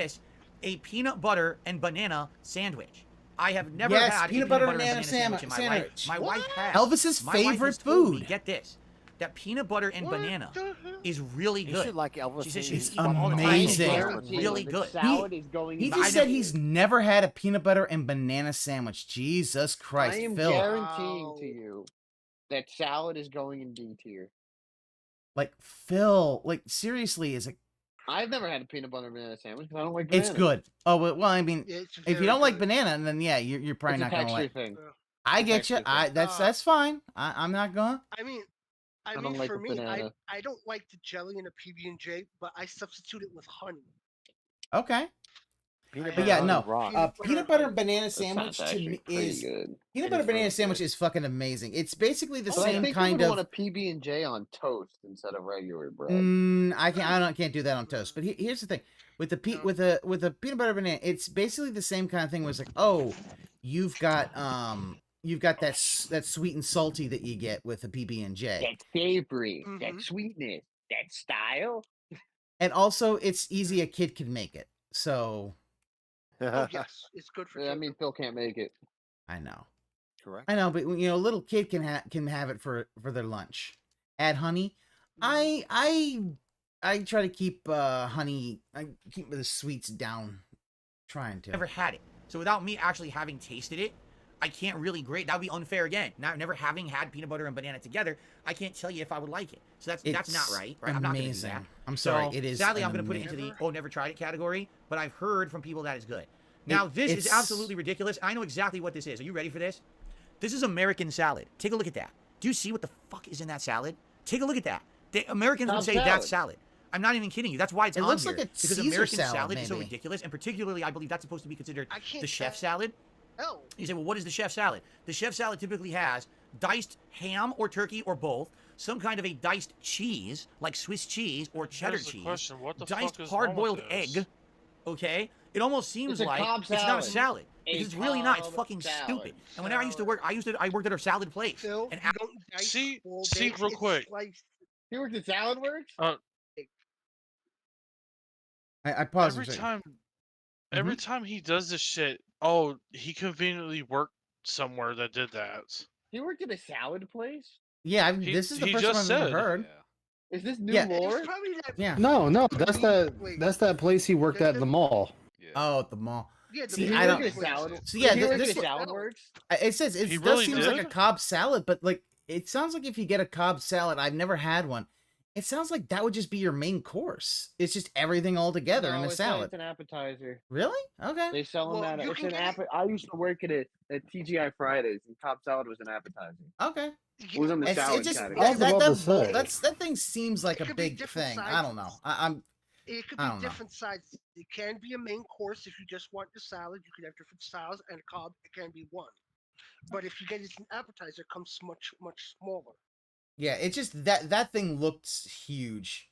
this, a peanut butter and banana sandwich. I have never Yes, had peanut a butter peanut butter and and banana banana sandwich in my life. sandwich. My wife has. Elvis's My wife has favorite told me, food. get this. that peanut butter and banana is really You good. should like Elvis. She says she He's eats them all the time. amazing. It's really good. Salad is going. He in just D said tier. he's never had a peanut butter and banana sandwich. Jesus Christ, I am Phil. guaranteeing to you that salad is going in D tier. Like Phil, like seriously, is it? I've never had a peanut butter and banana sandwich because I don't like banana. It's good. Oh well, I mean, It's if you very don't like good. banana, then yeah, you're probably It's a not gonna texture like. thing. I It's a get you. texture thing. That's fine. I'm not gonna. I mean, I don't like for the me, banana. I don't like the jelly in a PB&J, but I substitute it with honey. Okay. Peanut But yeah, butter no. rock. Peanut butter and banana That sandwich sounds to actually me pretty is good. peanut It butter is banana really sandwich good. is fucking amazing. It's basically the But I same think kind you of. would want a PB&J on toast instead of regular bread. Can't do that on toast. But here's the thing with the with a peanut butter banana, it's basically the same kind of thing. Where it's like, oh, you've got that sweet and salty that you get with a PB&J, That savory, that sweetness, that style. and also it's easy. A kid can make it. So. Oh yes, it's good for. I mean, Phil can't make it. I know. Correct. I know, but you know, a little kid can have it for their lunch. Add honey. I try to keep honey. I keep the sweets down. Trying to. Never had it. So without me actually having tasted it, I can't really grade. That would be unfair again. Now, never having had peanut butter and banana together, I can't tell you if I would like it. So that's not right. Right? I'm not going to do amazing. that. I'm sorry. So, It is. Sadly, I'm going to put it into the never tried it category. But I've heard from people that is good. Now this is it's- absolutely ridiculous. I know exactly what this is. Are you ready for this? This is American salad. Take a look at that. Do you see what the fuck is in that salad? Take a look at that. The Americans would say that's salad. I'm not even kidding you. That's why it's It on looks here. like a because Caesar American salad, is so maybe. ridiculous, and particularly I believe that's supposed to be considered can't the chef tell. salad. Oh. You say, well, what is the chef salad? The chef salad typically has diced ham or turkey or both, some kind of a diced cheese, like Swiss cheese or cheddar Here's the cheese, question, what the diced fuck is wrong with hard-boiled this? egg, okay? It almost seems It's a like Cobb it's not a salad. salad. A Because it's really not. It's Cobb fucking salad. stupid. And whenever I used to work, I worked at a salad place. Phil, and you don't dice See, boiled see, eggs, real it's quick. sliced. You worked at Salad Works? I paused. Every a second. time, Mm-hmm. every time he does this shit, oh, he conveniently worked somewhere that did that. You worked at a salad place? Yeah, He- this is the he first time just I've ever said. heard. Is this new Yeah. lore? It's probably that. Yeah. No, that's that place he worked at in the mall. Oh, at the mall. Yeah, the See, big I don't. place. So yeah, Did you work this at Salad Works? it says He it really does seems like a did? Cobb salad, but like it sounds like if you get a Cobb salad, I've never had one. It sounds like that would just be your main course. It's just everything all together in a it's salad. It's an appetizer. Really? Okay. They sell them Well, at you it's can an get it- I used to work at TGI Fridays, and Cobb salad was an appetizer. Okay. It was in the It's salad just category. that thing seems like It a could be big different thing. I don't know. sizes. I'm It could I be don't know. different sizes. It can be a main course if you just want the salad. You could have different styles, and a Cobb it can be one. But if you get it as an appetizer, it comes much smaller. yeah. It just that thing looks huge.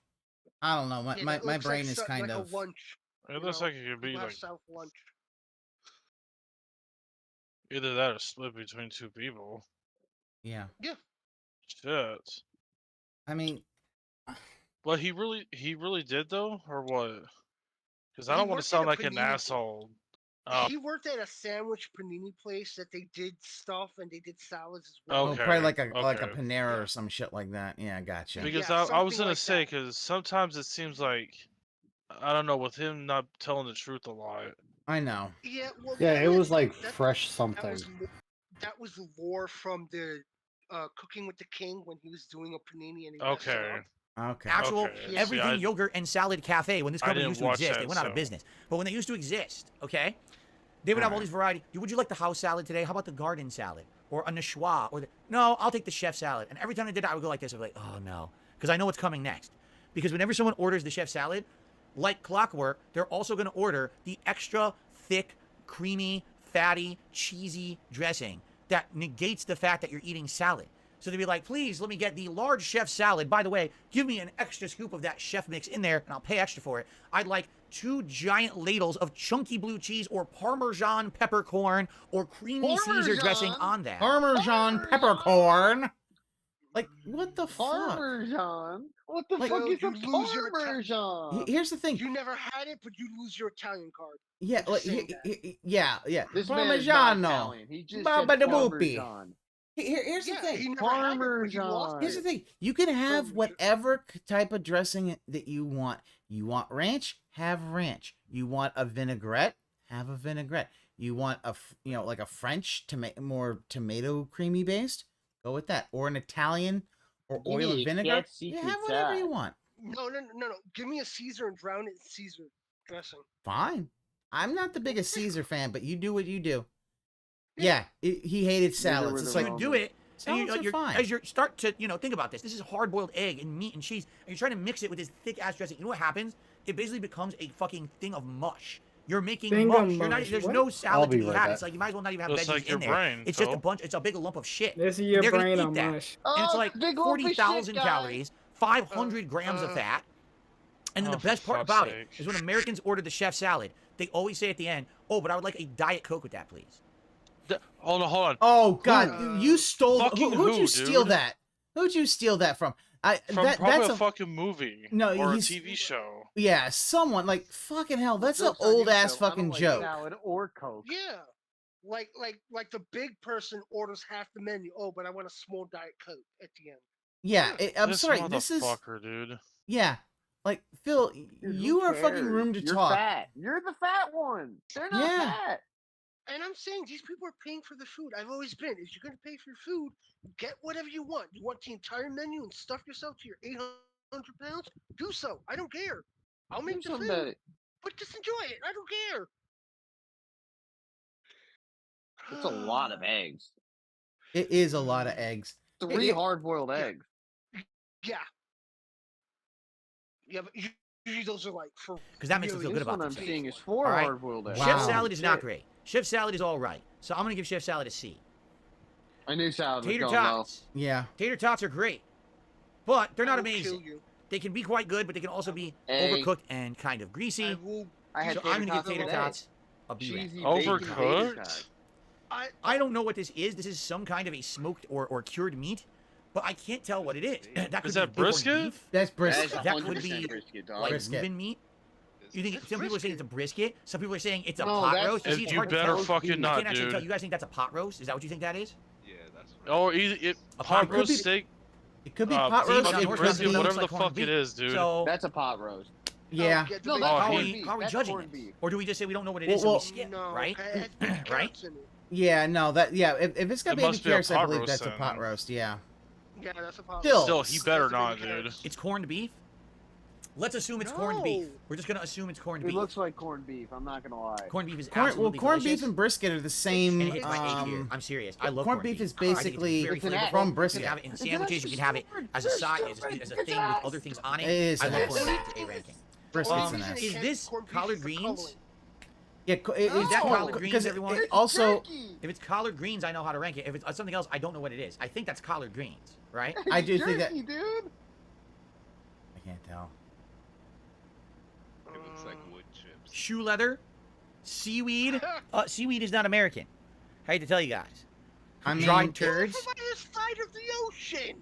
I don't know. Yeah, My that looks brain like is so- kind like of. a lunch. It looks like it could be People have like South lunch. either that or split between two people. Yeah. Yeah. Shit. I mean, But he really did though, or what? Because I He don't want to worked sound at a like an panini- asshole. He worked at a sandwich panini place that they did stuff and they did salads as well. oh, probably like a okay. Panera or some shit like that. Yeah, gotcha. Because Yeah, I was something gonna like say, that. because sometimes it seems like, I don't know, with him not telling the truth a lot. I know. Yeah, well, Yeah, that it was like that- fresh That something. was that was lore from the Cooking with the King when he was doing a panini and he messed it Okay. up. Okay. Actual Okay. everything See, I- yogurt and salad cafe when this I company didn't used to watch exist. that, They went out of so- business. But when they used to exist, okay, they would have all these variety. Would you like the house salad today? How about the garden salad or a niçoise? Or no, I'll take the chef salad. And every time I did it, I would go like this. I'd be like, oh no, because I know what's coming next. Because whenever someone orders the chef salad, like clockwork, they're also going to order the extra thick, creamy, fatty, cheesy dressing that negates the fact that you're eating salad. So they'd be like, please, let me get the large chef salad. By the way, give me an extra scoop of that chef mix in there, and I'll pay extra for it. I'd like 2 giant ladles of chunky blue cheese or Parmesan peppercorn or creamy Caesar dressing on that. Parmesan peppercorn. Like, what the fuck? Parmesan? What the Like- fuck is a You lose your Parmesan? Here's the thing. You never had it, but you lose your Italian card. Yeah, for like, saying that. yeah. This man is not Parmigiano. Italian. He just Baba said da boopy. Parmesan. Here's the thing. He never had it, but he lost Here's the it. thing. You can have whatever type of dressing that you want. You want ranch? Have ranch. You want a vinaigrette? Have a vinaigrette. You want like a French more tomato creamy based? Go with that. Or an Italian or oil and vinegar. You have whatever you want. No. Give me a Caesar and drown it in Caesar dressing. Fine. I'm not the biggest Caesar fan, but you do what you do. Yeah, he hated salads. It's like you do it. And salads are you're, fine. as you start to, think about this. This is hard-boiled egg and meat and cheese, and you're trying to mix it with this thick-ass dressing. You know what happens? It basically becomes a fucking thing of mush. You're making mush. You're not, there's no salad to be had. It's like you might as well not even have veggies in there. It's just a bunch. It's a big lump of shit. This is your They're gonna brain eat on that, mush. and it's like 40,000 calories, 500 grams of fat. And then the best part about it is when Americans order the chef salad, they always say at the end, "Oh, but I would like a Diet Coke with that, please." Hold on. Oh God, you stole. Who'd you steal dude? that? Who'd you steal that from? Probably That's a fucking movie. No, or a he's- TV show. Yeah, someone like fucking hell. That's an old ass fucking joke. Salad or Coke. Yeah. Like the big person orders half the menu. Oh, but I want a small Diet Coke at the end. Yeah, I'm This sorry. This is motherfucker, dude. yeah. Like Phil, you are fucking room to You're talk. fat. You're the fat one. They're not Yeah. fat. And I'm saying these people are paying for the food. I've always been. If you're going to pay for your food, get whatever you want. You want the entire menu and stuff yourself to your 800 pounds? Do so. I don't care. I'll make the food. But just enjoy it. I don't care. It's a lot of eggs. It is a lot of eggs. 3 hard-boiled eggs. Yeah. Yeah, but usually those are like for. Because that makes me feel good about I'm themselves. seeing is 4 All right? hard-boiled eggs. Chef salad is not great. Chef salad is all right. So I'm gonna give chef salad a C. I knew salad was Tater going tots. Yeah. Tater tots are great, but they're not I will kill amazing. you. They can be quite good, but they can also be Egg. overcooked and kind of greasy. I had So tater I'm gonna give tots tater today. tots a B rank. Cheesy bacon tater Overcooked? tots. I don't know what this is. This is some kind of a smoked or cured meat, but I can't tell what it is. That could Is that be corned brisket? beef. That's brisket. That could be 100% brisket, dog. like Brisket. Reuben meat. You think some people are saying it's a brisket? Some people are saying it's a No, pot that's- roast. You see, it's You hard to better tell. fucking I not, can't actually dude. tell. You guys think that's a pot roast? Is that what you think that is? Yeah, that's right. Or either A pot pot roast roast? steak. It could be Uh, pot see, roast. but on It North could Carolina, be, it whatever looks the like corned fuck it beef. is, dude. So That's a pot roast. yeah. Get the No, big that's how corned are we beef. how are we That's judging corned this? beef. Or do we just say we don't know what it is Well, and we skip, No, right? it has baby Right? carrots in it. Yeah, no, that yeah. If it's got It baby must be a carrots, I pot believe roast that's a then. pot roast. Yeah. Yeah, that's a pot Still- roast. Still, he better That's a not, baby dude. carrots. It's corned beef. Let's assume it's corned beef. No. We're just gonna assume it's corned It beef. looks like corned beef. I'm not gonna lie. Corned beef is Corned absolutely beef delicious. and brisket are the same. And it hits my A tier. I'm serious. I love corned beef is I think it's basically very It's an flavorful. act- from You brisket. can have it in It's an sandwiches. You can have it as a side, as a thing with other things on it. It is I an love act. corned beef. It's A ranking. Brisket's the an reason ass. it Is can't- this corned beef collard is the greens? coloring. Yeah, Is that collard greens, because everyone? it also If it's collard greens, I know how to rank it. If it's something else, I don't know what it is. I think that's collard greens, right? I do think that Jerky, dude. I can't tell. It looks like wood chips. Shoe leather, seaweed. Seaweed is not American. I hate to tell you guys. I mean, Dried They're turds. from the other side of the ocean.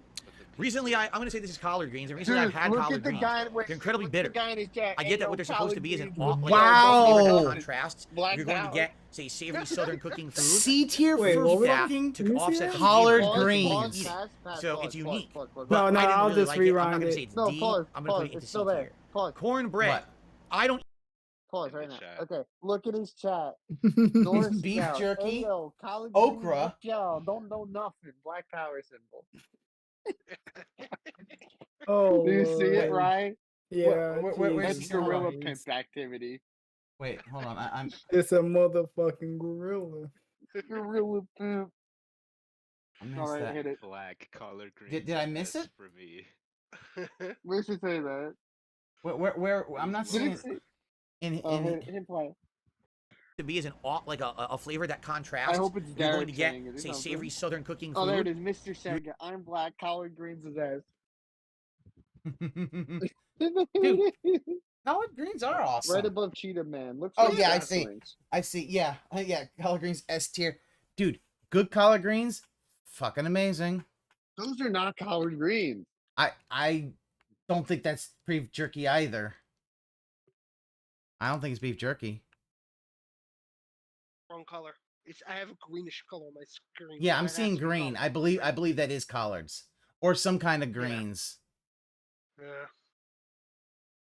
Recently, I'm going to say this is collard greens, and recently Dude, I've had look collard at the greens. guy. They're incredibly bitter. The guy in his jacket. I get that what they're supposed to be is an like Wow. a flavor that contrasts. Black You're going to power. get, say, savory southern cooking food. C tier Wait, for what was that fucking Let me see offset that. the collard flavor of greens. eating. So it's unique. No, But no, I didn't I'll really just like it. I'm not rewind gonna it. say it's No, D. pause. I'm going to put it into It's C still there. tier. Pause. Cornbread. What? I don't. Pause In the right now. chat. Okay, look at his chat. North Beef Scout, jerky, Hello, collard okra. greens, y'all don't know nothing. Black power symbol. Oh, Do you see it, Lord. Ryan? Yeah, where's That's the gorilla Jesus pimp activity. Wait, hold on. I'm It's a motherfucking gorilla. Gorilla pimp. I missed All right, that. hit it. Black collard greens. Did I miss S it? For me. Where should say that? Where I'm not seeing Did it it in hit play. To be as an like a flavor that contrasts. I hope it's You're going Derek to get, saying it or say, something. savory southern cooking food. Oh, there it is, Mr. Sega. I'm black. Collard greens is ass. Dude, collard greens are awesome. Right above Cheetah Man. Looks Oh like yeah, I grass see. links. I see. Yeah, yeah. Collard greens S tier, dude. Good collard greens, fucking amazing. Those are not collard greens. I don't think that's beef jerky either. I don't think it's beef jerky. Wrong color. I have a greenish color on my screen. Yeah, so I'm that has seeing to be green. collard. I believe that is collards or some kind of greens. Yeah.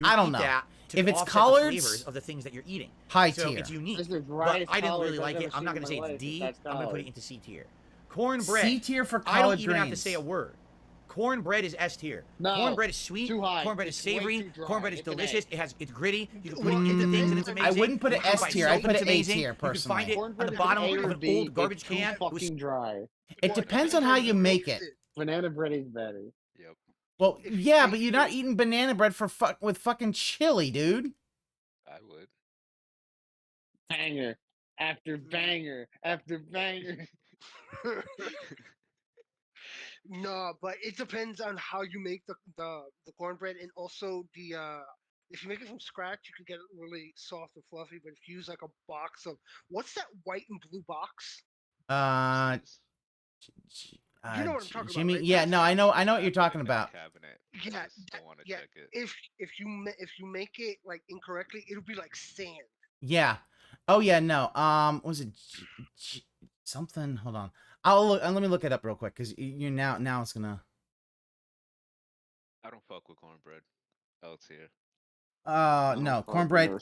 I don't Eat know. that to If it's offset the collards, flavors of the things that you're eating. high so tier. it's unique. This is the But driest I didn't collards really I've like ever it. I'm seen not in gonna say my it's life, D. that's I'm gonna put collard. it into C tier. Cornbread. C tier for I don't collard even have to greens. say a word. Cornbread is S tier. No, Cornbread is sweet. too high. Cornbread is It's way savory. too dry. Cornbread is It's an A. delicious. It's gritty. You can put it into things and it's amazing. I wouldn't put it You can S buy tier. soap I'd put and it it's A amazing. tier You can personally. find it on Cornbread the is bottom A of or an B, old garbage it's too can. fucking dry. It depends on how you make it. Banana bread is better. Yep. Well, yeah, but you're not eating banana bread with fucking chili, dude. I would. Banger after banger after banger. No, but it depends on how you make the cornbread, and also the if you make it from scratch, you can get it really soft and fluffy. But if you use like a box of what's that white and blue box? You know what I'm talking Jimmy, about, right? yeah, no, I know what you're talking about. Cabinet. Yeah, Don't want to yeah. check it. If you make it like incorrectly, it'll be like sand. Yeah. Oh yeah, no. Was it something? Hold on. I'll look. Let me look it up real quick because you now it's gonna. I don't fuck with cornbread. L tier. No, cornbread.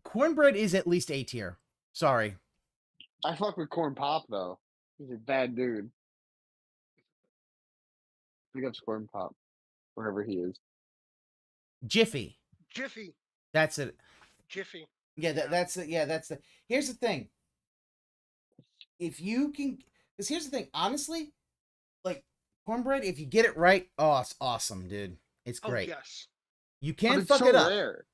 Cornbread is at least A tier. Sorry. I fuck with Corn Pop though. He's a bad dude. Pick up Corn Pop, wherever he is. Jiffy. Jiffy. That's it. Jiffy. Yeah, that's it. Yeah, that's the. Here's the thing. If you can, because here's the thing. Honestly, like cornbread, if you get it right, oh, it's awesome, dude. It's great. Oh, yes. You can't But fuck it's it so up. rare.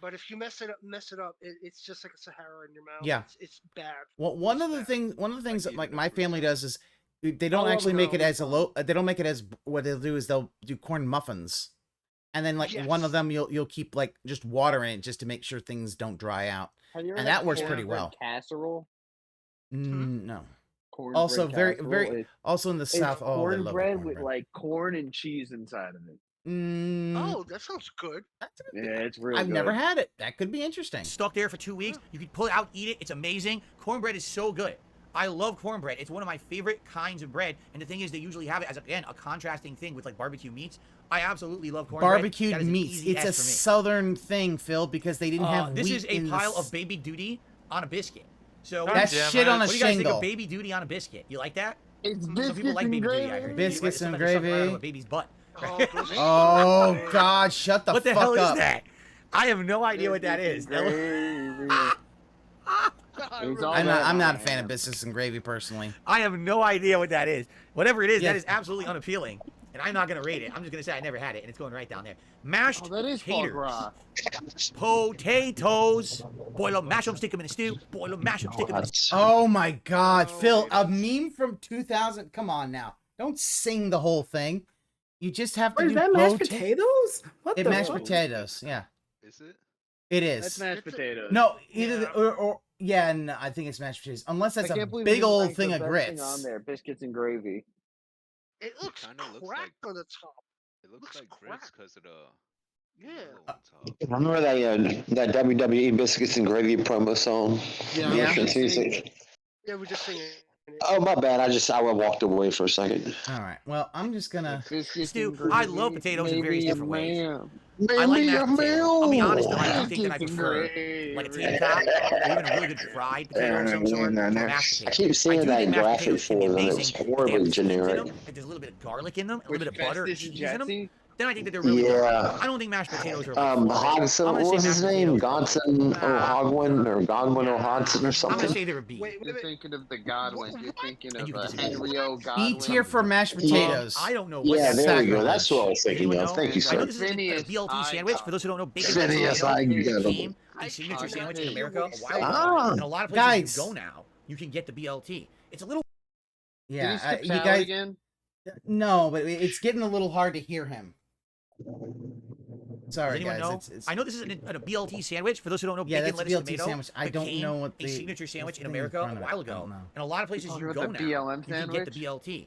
But if you mess it up, it's just like a Sahara in your mouth. Yeah. It's bad. Well, one of the things that like my family does is they don't Oh, actually make it no. as a low. They don't make it as what they'll do is they'll do corn muffins, and then like one of them you'll keep like just water in it just to make sure things don't dry out, Have you ever and had that works pretty cornbread well. Casserole. No. Cornbread Also very casserole is- also in the it's South. Oh, they love cornbread with like corn and cheese inside of it. Oh, that sounds good. Yeah, it's real I've good. never had it. That could be interesting. Stuck there for 2 weeks. You can pull it out, eat it. It's amazing. Cornbread is so good. I love cornbread. It's one of my favorite kinds of bread. And the thing is, they usually have it as, again, a contrasting thing with like barbecue meats. I absolutely love cornbread. Barbecued That is an meats. easy It's S a for me. southern thing, Phil, because they didn't have This wheat is a in pile the of baby duty on a biscuit. So That's shit on a what do you guys think shingle. of baby duty on a biscuit? You like that? It's Some people like baby duty. I heard. Biscuits and Sometimes they suck it right out of gravy. a baby's butt. Oh God! Shut the What the fuck hell up. is that? I have no idea what that is. I'm not a fan of biscuits and gravy personally. I have no idea what that is. Whatever it is, Yeah. that is absolutely unappealing. And I'm not going to rate it. I'm just going to say I never had it, and it's going right down there. Mashed that is foie taters. gras. Potatoes. Boil them, mash them, stick them in a stew. Boil them, mash them, stick them in a stew. Oh my God, Phil! A meme from 2000. Come on now, don't sing the whole thing. You just have to Wait, do is that mashed pota- potatoes? What It the mashed fuck? potatoes. Yeah, Is it? it is. That's mashed potatoes. No, either the, or yeah, no, I think it's mashed potatoes. Unless that's I a can't believe we big didn't old rank thing the of best grits. thing on there, biscuits and gravy. It looks cracked on the top. It looks like grits because of the. Yeah. Remember that WWE biscuits and gravy promo song? Yeah. The Yeah. entrance music? Yeah, we just singing. Oh my bad. I walked away for a second. All right. Well, I'm just gonna. Stew. I love potatoes in various different ways. Maybe I like a mashed potatoes. I'll be meal. honest though, I do think that I prefer like a tater tot or even a really good fried potato of some sort to a mashed I potato. keep seeing do that think in mashed graphic potatoes can be form and amazing it's if they horribly have seeds in generic. them, if there's a little bit of garlic in them, a Which little bit of butter, Festus and cheese in them. Jetsy? Then I think that they're really good. Yeah. I don't think mashed potatoes are. Hodgson, what was his name? Godson O'Hogwin or Godwin O'Hodson or I'm something? gonna say they're a B. You're thinking of the Godwin. You're thinking of disagree. Henry O. Godwin. E tier for mashed potatoes. I don't know what Yeah, that there is. we go. That's what I was thinking Anyone of. know? Thank you, I know sir. this is a Phineas, BLT sandwich. For those who don't know, bacon Phineas, I get it. became a signature sandwich in America a while ago. Ah. And a lot of Guys. places you go now, you can get the BLT. It's a little. Yeah, Did he skip you salad guys. again? No, but it's getting a little hard to hear him. Does Sorry, anyone guys. know? I know this is a BLT sandwich. For those who don't know, Yeah, bacon, that's a lettuce, BLT tomato sandwich. I don't became know what a the signature sandwich in thing in America front a of it. while I ago. don't know. And a lot of places Oh, you with go the now, BLM you can get the sandwich? BLT.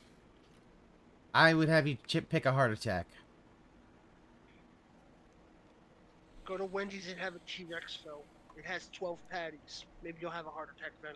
I would have you pick a heart attack. Go to Wendy's and have a T-Rex, Phil. It has 12 patties. Maybe you'll have a heart attack then.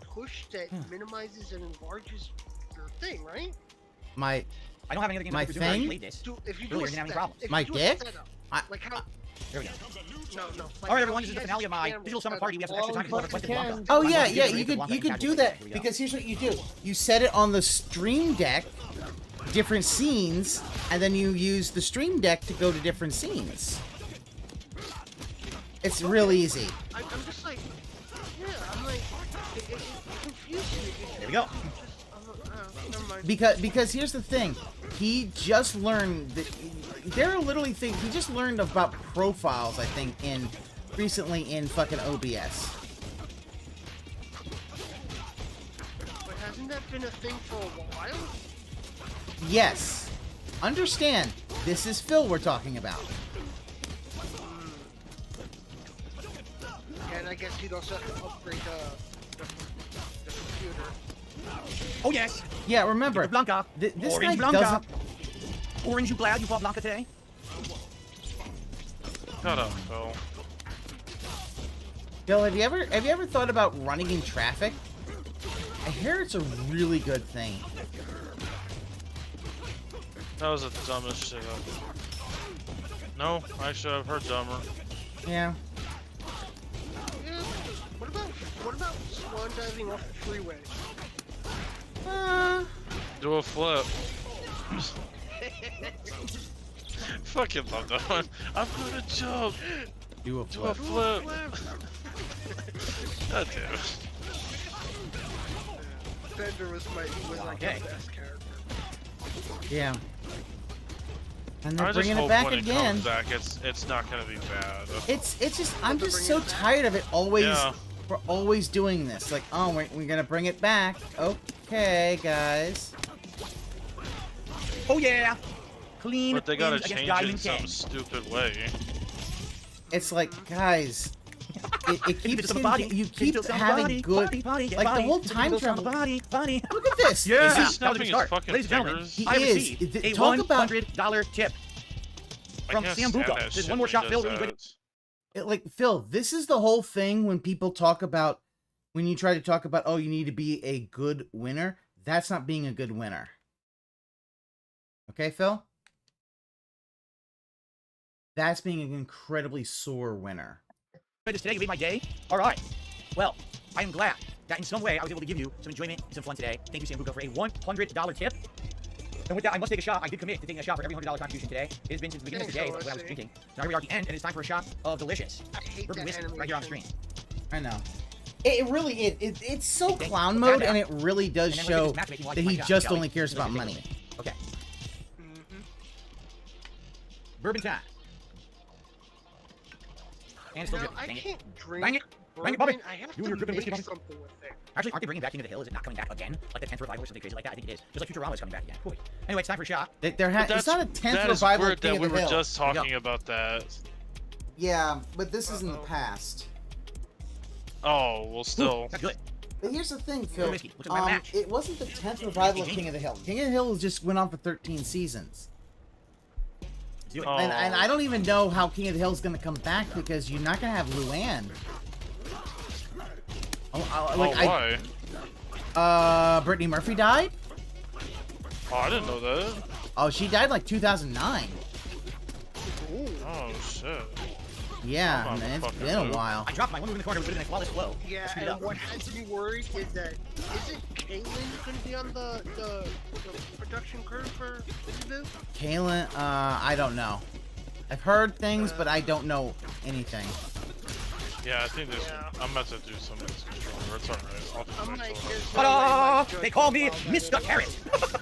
push that minimizes and enlarges your thing, right? My I don't have any other games. My I presume I already thing? played this. Do, if you Earlier, do didn't have any a problems. if My you do a dick? setup, I- like how There we go. No. All right, everyone, this is the finale of my digital summer party. We have some extra time to develop a question Blanca. Oh I'm yeah, going to yeah. give You it to could Blanca you could and do Casual. that Here we go. because here's what you do: you set it on the Stream Deck, different scenes, and then you use the Stream Deck to go to different scenes. It's real easy. I'm just like, yeah, I'm like, it confused me. There we go. Never mind. Because here's the thing, he just learned that there are literally things he just learned about profiles. I think recently in fucking OBS. But hasn't that been a thing for a while? Yes, understand. This is Phil we're talking about. Yeah, and I guess he'd also have to upgrade the computer. Oh yes. Yeah, remember, Blanca. this Orange guy Blanca. doesn't. Orange, you glad you bought Blanca today? Shut up, Phil. Bill, have you ever thought about running in traffic? I hear it's a really good thing. That was the dumbest shit ever. No, actually, I've heard dumber. Yeah. Yeah. What about swan diving off the freeway? Do a flip. Fucking love that one. I'm gonna jump. Do a flip. God damn it. Bender was like Okay. the best character. Yeah. And they're I just bringing it hope back when again. it comes back, it's not gonna be bad. It's just I'm just so tired of it always. Yeah. We're always doing this. Like, oh, we're gonna bring it back. Okay, guys. Oh yeah. Clean. But they gotta wins against change it in Diamond some Ken. stupid way. It's like, guys, it keeps some body. you keep Give it some having body, good body, like body. the whole Give it time some travel. Body. Look at this. Yeah. Is he That was a snapping good his start. fucking Ladies and gentlemen, fingers? He I is. received a Talk about $100 tip I from can't Sam stand Buka. that There's shit one more when he shot, does Phil. Really that. good. like Phil. This is the whole thing when people talk about when you try to talk about oh you need to be a good winner. That's not being a good winner. Okay, Phil. That's being an incredibly sore winner. This today, you made my day. All right. Well, I am glad that in some way I was able to give you some enjoyment and some fun today. Thank you, Sam Buka, for a $100 tip. And with that, I must take a shot. I did commit to taking a shot for every $100 contribution today. It has been since the beginning of the day when I was drinking. So now here we are at the end, and it's time for a shot of delicious bourbon whiskey right here on the screen. I know. It really it's so clown mode, and it really does show that he just only cares about money. Okay. Bourbon time. And it's still good. I can't drink Bang it, Bobby. I have You and to your bourbon whiskey, make Bobby. something with it. Actually, aren't they bringing back King of the Hill? Is it not coming back again? Like the 10th revival or something crazy like that? I think it is. Just like Futurama is coming back again. Cool. Anyway, it's time for a shot. It's But not a 10th that is revival of weird King that of we the were Hill. just talking about that. Yeah, but this is in the past. Oh, well, still. That's good. But here's the thing, Phil. Whiskey. Look at my match. It wasn't the 10th revival of King of the Hill. King of the Hill just went on for 13 seasons. Do it. And I don't even know how King of the Hill is going to come back because you're not going to have Luann. Why? Brittany Murphy died? Oh, I didn't know that. Oh, she died like 2009. Oh, shit. Yeah, man, it's been a while. I dropped my one move in the corner with it in a flawless flow. Yeah, and what has me worried is that isn't Caitlyn going to be on the production crew for this? Kaylin, I don't know. I've heard things, but I don't know anything. Yeah, I think this. I'm about to do some of this controller. It's alright. I'm like, Ta-da! They call me Mr. Carrot.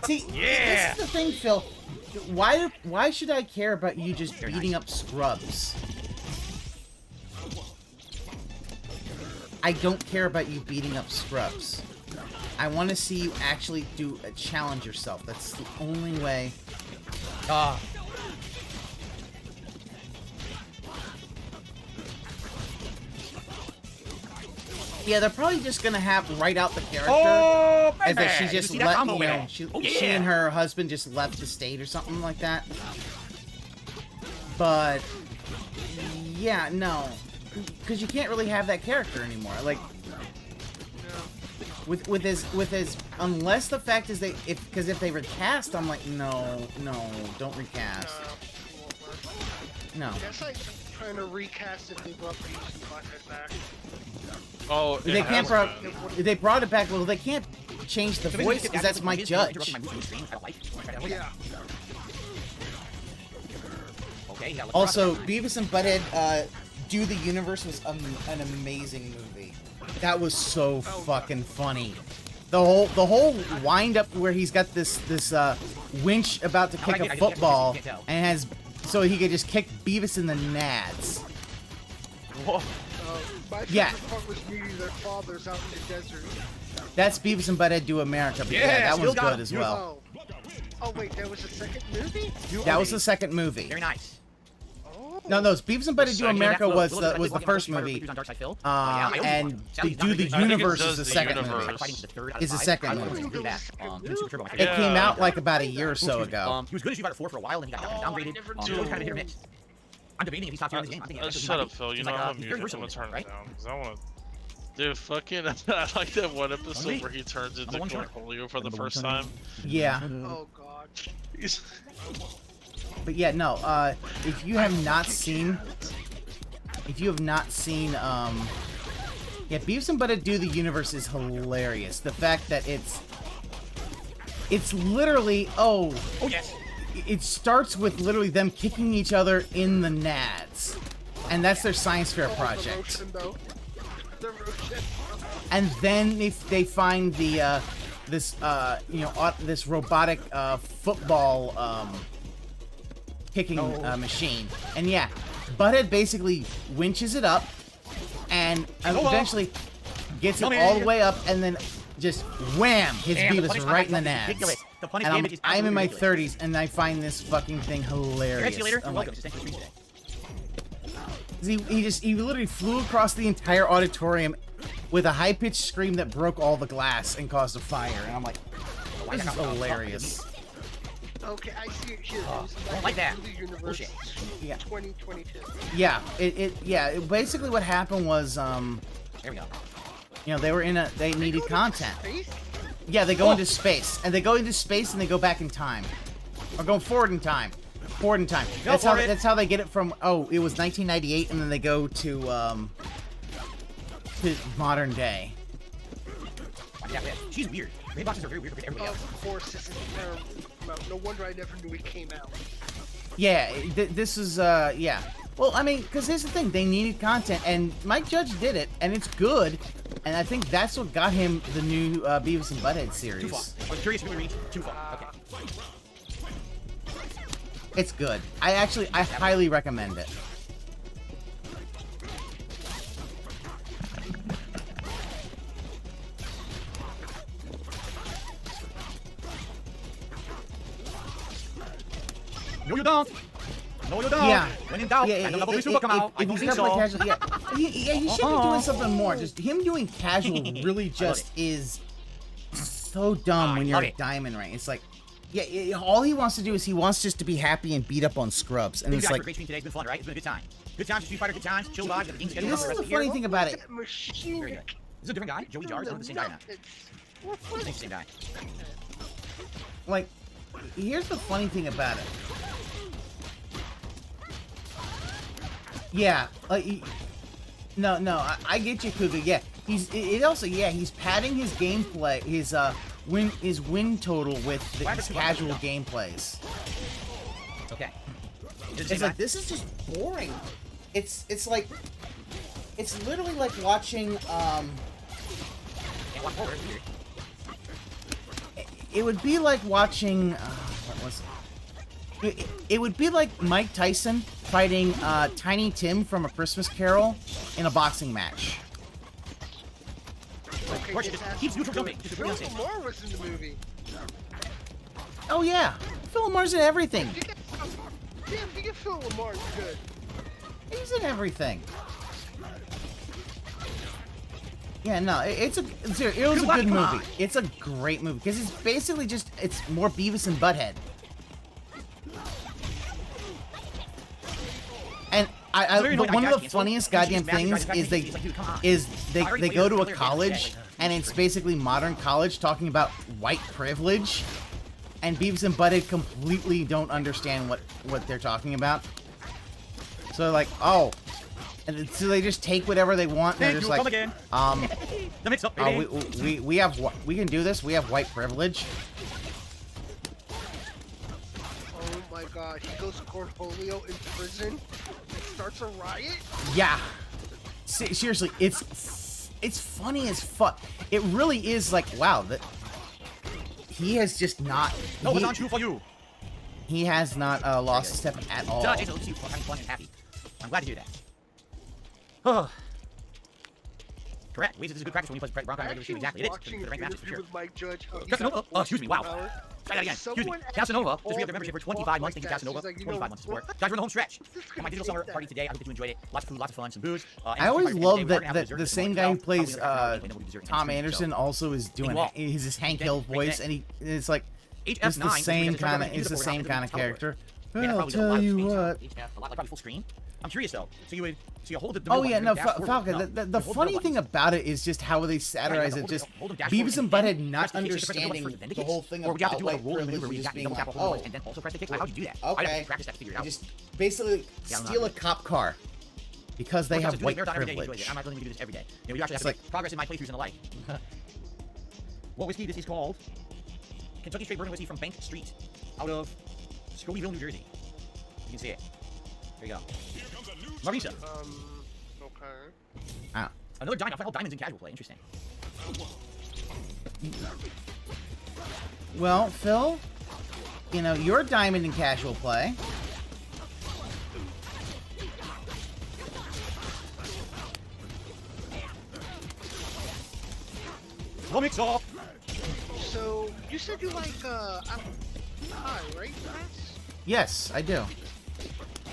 See, Yeah. this is the thing, Phil. Why should I care about you just beating up scrubs? I don't care about you beating up scrubs. I want to see you actually challenge yourself. That's the only way. Yeah, they're probably just gonna write out the character as that she just let she and her husband just left the state or something like that. But yeah, no, because you can't really have that character anymore. Like with his unless the fact is if they recast, I'm like no, don't recast. No. That's like trying to recast if they brought Beavis and Butthead back. Oh, They can't they brought it back. Well, they can't change the voice because that's Mike Judge. Yeah. Okay. Also, Beavis and Butthead Do the Universe was an amazing movie. That was so fucking funny. The whole wind up where he's got this winch about to kick a football and has so he could just kick Beavis in the nads. My Yeah. favorite part was meeting their fathers out in the desert. That's Beavis and Butthead Do America, but yeah, that one's good as well. Oh wait, that was the second movie? That was the second movie. Very nice. No, Beavis and Butthead Do America was the first movie, and they Do the Universe is the second movie. Is the second movie. It came out like about a year or so ago. He was good as you got a 4 for a while, and then he got downgraded. Kind of a hit or miss. I'm debating if he's top tier in this game. I think Shut up, Phil. You know I'm gonna mute it. I'm gonna turn it down because I want to. Dude, fucking, I like that one episode where he turns into Cornholio for the first time. Yeah. Oh god. But yeah, no. If you have not seen, yeah, Beavis and Butthead Do the Universe is hilarious. The fact that it's literally oh yes. It starts with literally them kicking each other in the nads, and that's their science fair project. And then if they find the this robotic football kicking machine, and yeah, Butthead basically winches it up, and eventually gets it all the way up, and then just wham, hits Beavis right in the nads. And I'm in my 30s, and I find this fucking thing hilarious. I'm like, he literally flew across the entire auditorium with a high-pitched scream that broke all the glass and caused a fire. And I'm like, this is hilarious. Okay, I see it here. Don't like that. Bullshit. Yeah. 2022. Yeah, basically what happened was, there we go. You know, they needed content. Yeah, they go into space, and they go into space, and they go back in time, or go forward in time. That's how they get it from. Oh, it was 1998, and then they go to modern day. Yeah, she's weird. Rainboxes are very weird. Of course, this is terrible. No wonder I never knew it came out. Yeah, this is yeah. Well, I mean, because here's the thing, they needed content, and Mike Judge did it, and it's good, and I think that's what got him the new Beavis and Butthead series. Too far. I was curious if we reached too far. Okay. It's good. I highly recommend it. No, you don't. No, you don't. Yeah. When in doubt, and the level 3 come out. I don't think so. Casual, yeah, he should be doing something more. Just him doing casual really just is so dumb when you're a diamond rank. It's like, yeah, all he wants to do is he wants just to be happy and beat up on scrubs, and it's like. Great stream today. It's been fun, right? It's been a good time. Good times, Street Fighter. Good times. Chill vibes. This is the funny thing about it. This is a different guy. Joey Jars is the same guy now. It's the same guy. Like, here's the funny thing about it. Yeah, like, no, I get you, Cougar. Yeah, he's padding his gameplay, his win total with his casual gameplays. Okay. It's like, this is just boring. It's like, it's literally like watching it would be like watching what was it? It would be like Mike Tyson fighting Tiny Tim from A Christmas Carol in a boxing match. Okay, keeps neutral jumping. Phil Lamar was in the movie. Oh yeah, Phil Lamar's in everything. Yeah, if you get Phil Lamar, it's good. He's in everything. Yeah, no, it was a good movie. It's a great movie because it's basically just it's more Beavis and Butthead. And one of the funniest goddamn things is they go to a college and it's basically modern college talking about white privilege, and Beavis and Butthead completely don't understand what they're talking about. So like, oh, and so they just take whatever they want. And they're just like, The mix up, baby. we have we can do this. We have white privilege. Oh my gosh, he goes to Cornholio in prison and starts a riot? Yeah. Seriously, it's funny as fuck. It really is like, wow, that he has just not. No, it's not true for you. He has not lost a step at all. Jason, looks you having fun and happy. I'm glad to hear that. Oh. Correct. Ways is a good practice when you play Bronco regular shoot. Exactly. It is. For the rank masters for sure. Casanova. Oh, excuse me. Wow. Try that again. Excuse me. Casanova. Just re-up their membership for 25 months. Thank you, Casanova. 25 months of support. Guys, we're in the home stretch. Got my digital summer party today. I hope that you enjoyed it. Lots of food, lots of fun, some booze. I always love that the same guy who plays Tom Anderson also is doing his Hank Hill voice, and it's like it's the same kind of character. I'll tell you what. A lot like full screen. I'm curious though. So you hold it. Oh yeah, no, Falcon. The funny thing about it is just how they satirize it. Just Beavis and Butthead not understanding the whole thing about white privilege, just being like, oh, and then also press the kick. How'd you do that? Okay, just basically steal a cop car because they have white privilege. I'm not willing to do this every day. You actually have to make progress in my playthroughs and the like. What whiskey? This is called Kentucky Straight Bourbon Whiskey from Bank Street, out of Scrobyville, New Jersey. You can see it. There you go. Marisa. Okay. Ah. Another diamond. I found all diamonds in casual play. Interesting. Well, Phil, you know, you're a diamond in casual play. We'll mix off. So, you said you like apple pie, right, Max? Yes, I do.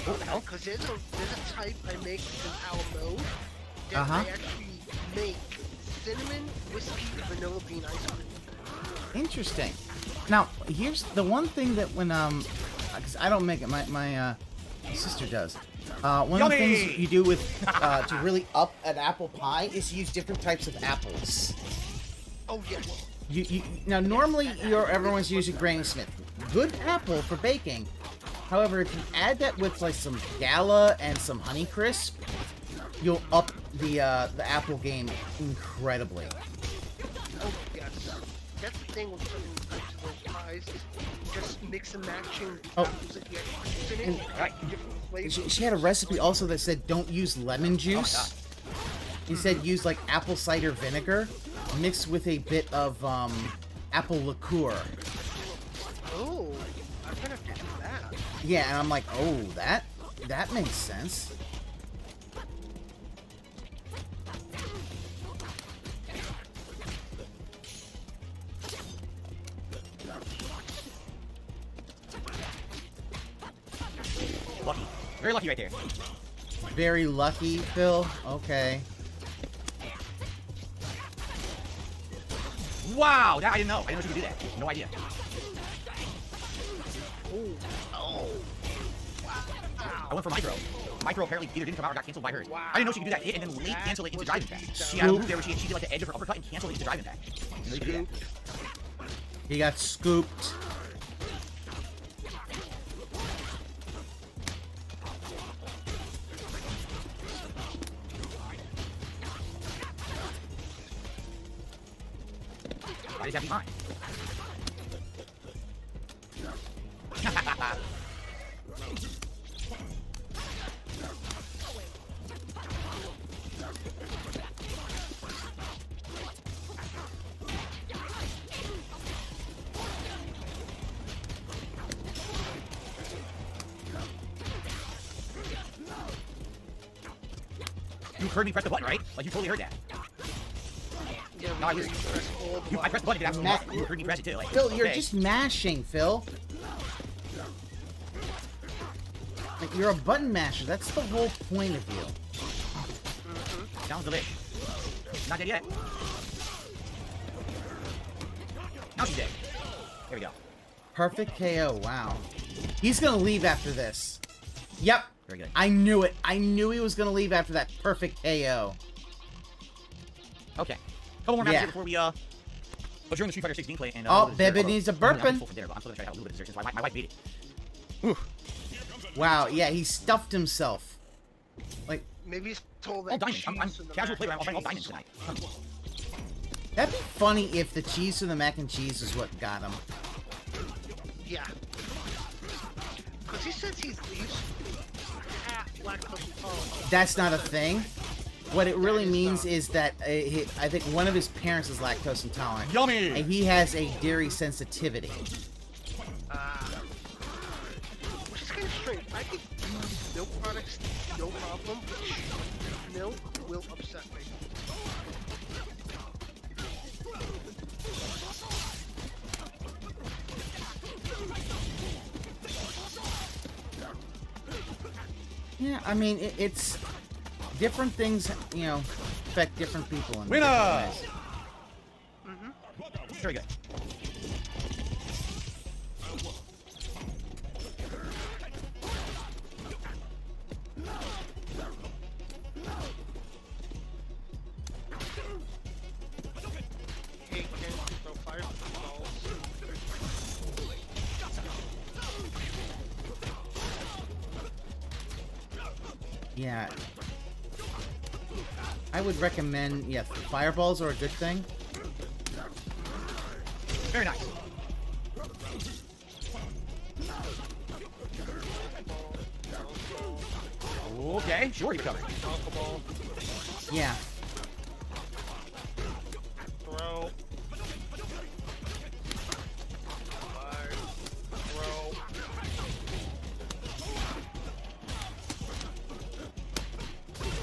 Because there's a type I make in Alamo that I actually make cinnamon, whiskey, vanilla bean ice cream. Interesting. Now, here's the one thing that when because I don't make it, my sister does. One of the things you do with to really up an apple pie is use different types of apples. Oh yeah. You now normally everyone's using Granny Smith. Good apple for baking. However, if you add that with like some Gala and some Honeycrisp, you'll up the apple game incredibly. Oh yes, that's the thing with certain types of those pies. Just mix and matching apples that you have in it, different flavors. She had a recipe also that said don't use lemon juice. He said use like apple cider vinegar mixed with a bit of apple liqueur. Oh, I'm gonna have to do that. Yeah, and I'm like, oh, that makes sense. Lucky. Very lucky right there. Very lucky, Phil. Okay. Wow, that I didn't know. I didn't know she could do that. No idea. Oh. I went for micro. Micro apparently either didn't come out or got canceled by hers. Wow. I didn't know she could do that hit and then late cancel it into drive impact. She had a move there where she did like the edge of her uppercut and canceled it into drive impact. He got scooped. Why does that be mine? You heard me press the button, right? Like you totally heard that. Yeah, no, I listened. I pressed the button. You heard me press it too. Like, Phil, you're just mashing, Phil. Like, you're a button masher. That's the whole point of you. Sounds delish. Not dead yet. Now she's dead. There we go. Perfect KO. Wow. He's gonna leave after this. Yep. Very good. I knew it. I knew he was gonna leave after that perfect KO. Okay. Couple more rounds here before we but during the Street Fighter 6 gameplay and oh, Bebe needs a burping. I'm still gonna try to have a little bit of dessert since my wife made it. Whew. Wow, yeah, he stuffed himself. Like, maybe he's told that All diamonds. I'm cheese in the casual mac player. and I'm playing all cheese. diamonds tonight. that'd be funny if the cheese from the mac and cheese is what got him. Yeah. Because he says he's half lactose intolerant. That's not a thing. What it really means is that I think one of his parents is lactose intolerant. Yummy! And he has a dairy sensitivity. Which is kind of strange. I could use milk products, no problem. Milk will upset me. Yeah, I mean, it's different things, you know, affect different people in Winner! different ways. Very good. Hey, can you throw fireballs? Yeah. I would recommend, yeah, fireballs are a good thing. Very nice. Okay, sure, you're covered. Yeah. Throw. Fire. Throw.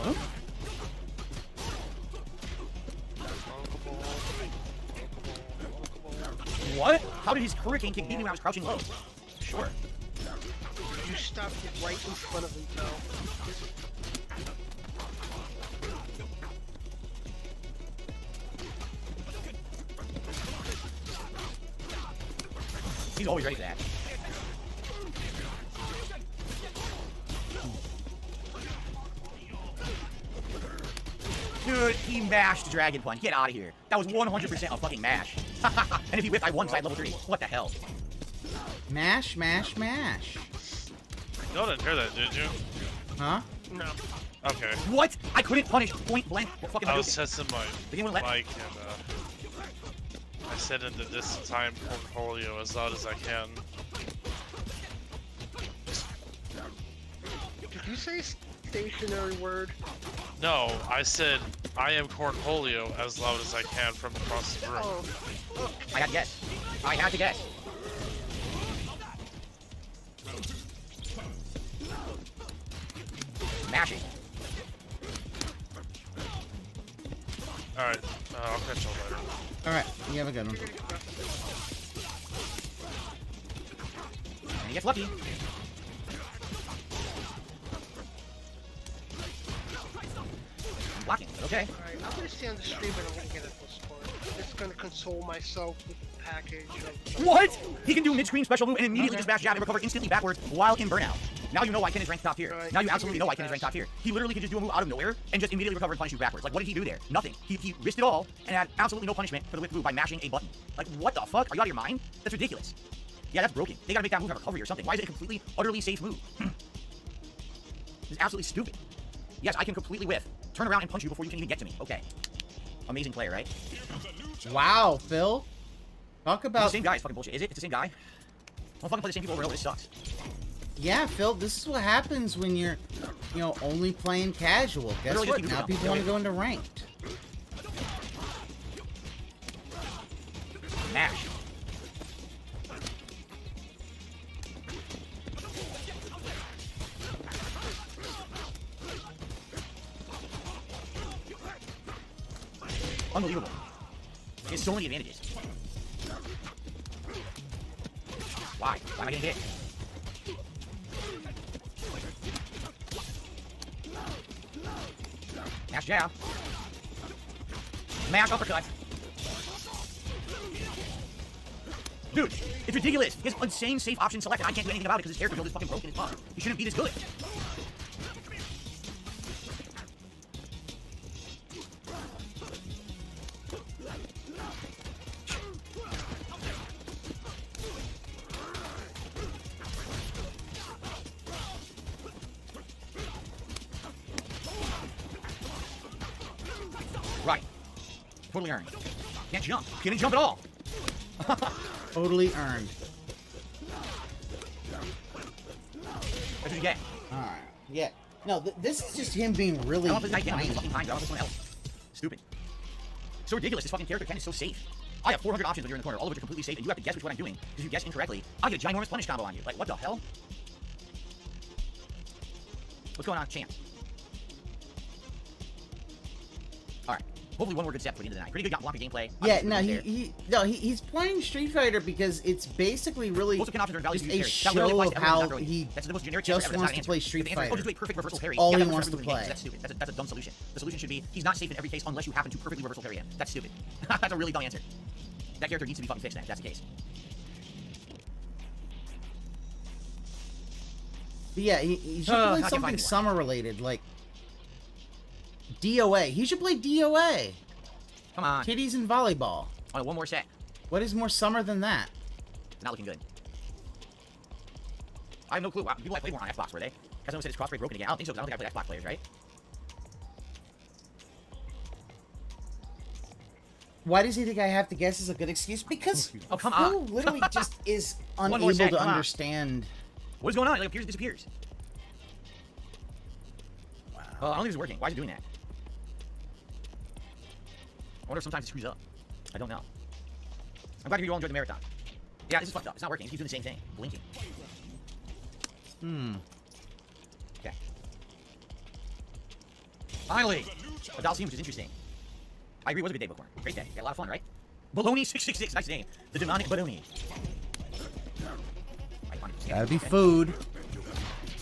Huh? What? How did his hurricane kick beat me when I was crouching low? Sure. You stopped it right in front of him, though. He's always ready for that. Dude, he mashed Dragon Punch. Get out of here. That was 100% a fucking mash. And if he whipped, I won side level 3. What the hell? Mash, mash, mash. Y'all didn't hear that, did you? Huh? No. Okay. What? I couldn't punish point blank. What fucking I was testing my game wouldn't let mic and I set into this time portfolio as loud as I can. Did you say stationary word? No, I said I am cornholio as loud as I can from across the room. Oh. I had to guess. I had to guess. Mashing. Alright, I'll catch y'all later. Alright, you have a good one. And he gets lucky. I'm blocking, but okay. Alright, I'm gonna stay on the stream and I'm gonna get a Discord. I'm just gonna console myself with the package of... What? He can do mid-screen special move and immediately just bash jab and recover instantly backwards while in burnout. Now you know why Ken is ranked top tier. Now you absolutely know why Ken is ranked top tier. He literally can just do a move out of nowhere and just immediately recover and punish you backwards. Like, what did he do there? Nothing. He risked it all and had absolutely no punishment for the whip move by mashing a button. Like, what the fuck? Are you out of your mind? That's ridiculous. Yeah, that's broken. They gotta make that move have recovery or something. Why is it a completely, utterly safe move? It's absolutely stupid. Yes, I can completely whiff. Turn around and punch you before you can even get to me. Okay. Amazing player, right? Wow, Phil. Talk about... It's the same guy. It's fucking bullshit. Is it? It's the same guy? Don't fucking play the same people over and over. This sucks. Yeah, Phil, this is what happens when you're, you know, only playing casual. Guess Literally what? Now people want to go into ranked. Mash. Unbelievable. He has so many advantages. Why? Why am I getting hit? Mash jab. Mash uppercut. Dude, it's ridiculous. He has insane safe option select and I can't do anything about it because his air control is fucking broken as fuck. He shouldn't be this good. Totally earned. Can't jump. Can't jump at all. Totally earned. That's what you get. Alright. Yeah. No, this is just him being really. I don't know if this guy can fucking time. I don't know if this one else. Stupid. So ridiculous. This fucking character Ken is so safe. I have 400 options when you're in the corner, all of which are completely safe, and you have to guess which one I'm doing. If you guess incorrectly, I get a ginormous punish combo on you. Like, what the hell? What's going on, Chance? Alright. Hopefully one more good step for the end of the night. Pretty good block of gameplay. Yeah, no, he's playing Street Fighter because it's basically really just a show of how he just wants to play Street Fighter. Oh, just do a perfect reversal parry. All Yeah, he wants to play. That's stupid. That's a dumb solution. The solution should be he's not safe in every case unless you happen to perfectly reversal parry him. That's stupid. That's a really dumb answer. That character needs to be fucking fixed then, if that's the case. But yeah, he should play something summer related, like DOA. He should play DOA. Come on. Titties and volleyball. Oh, one more set. What is more summer than that? Not looking good. I have no clue. People I played more on Xbox, were they? Because someone said it's crossplay broken again. I don't think so, because I don't think I played Xbox players, right? Why does he think I have to guess is a good excuse? Because oh, come Phil on. literally just is unable to understand. What is going on? It appears it disappears. Wow. I don't think it's working. Why is it doing that? I wonder if sometimes it screws up. I don't know. I'm glad you all enjoyed the marathon. Yeah, this is fucked up. It's not working. It keeps doing the same thing. Blinking. Okay. Finally! A Dalsim, which is interesting. I agree, it was a good day, Bookworm. Great day. Got a lot of fun, right? Baloney666. Nice name. The demonic Baloney. Gotta be food.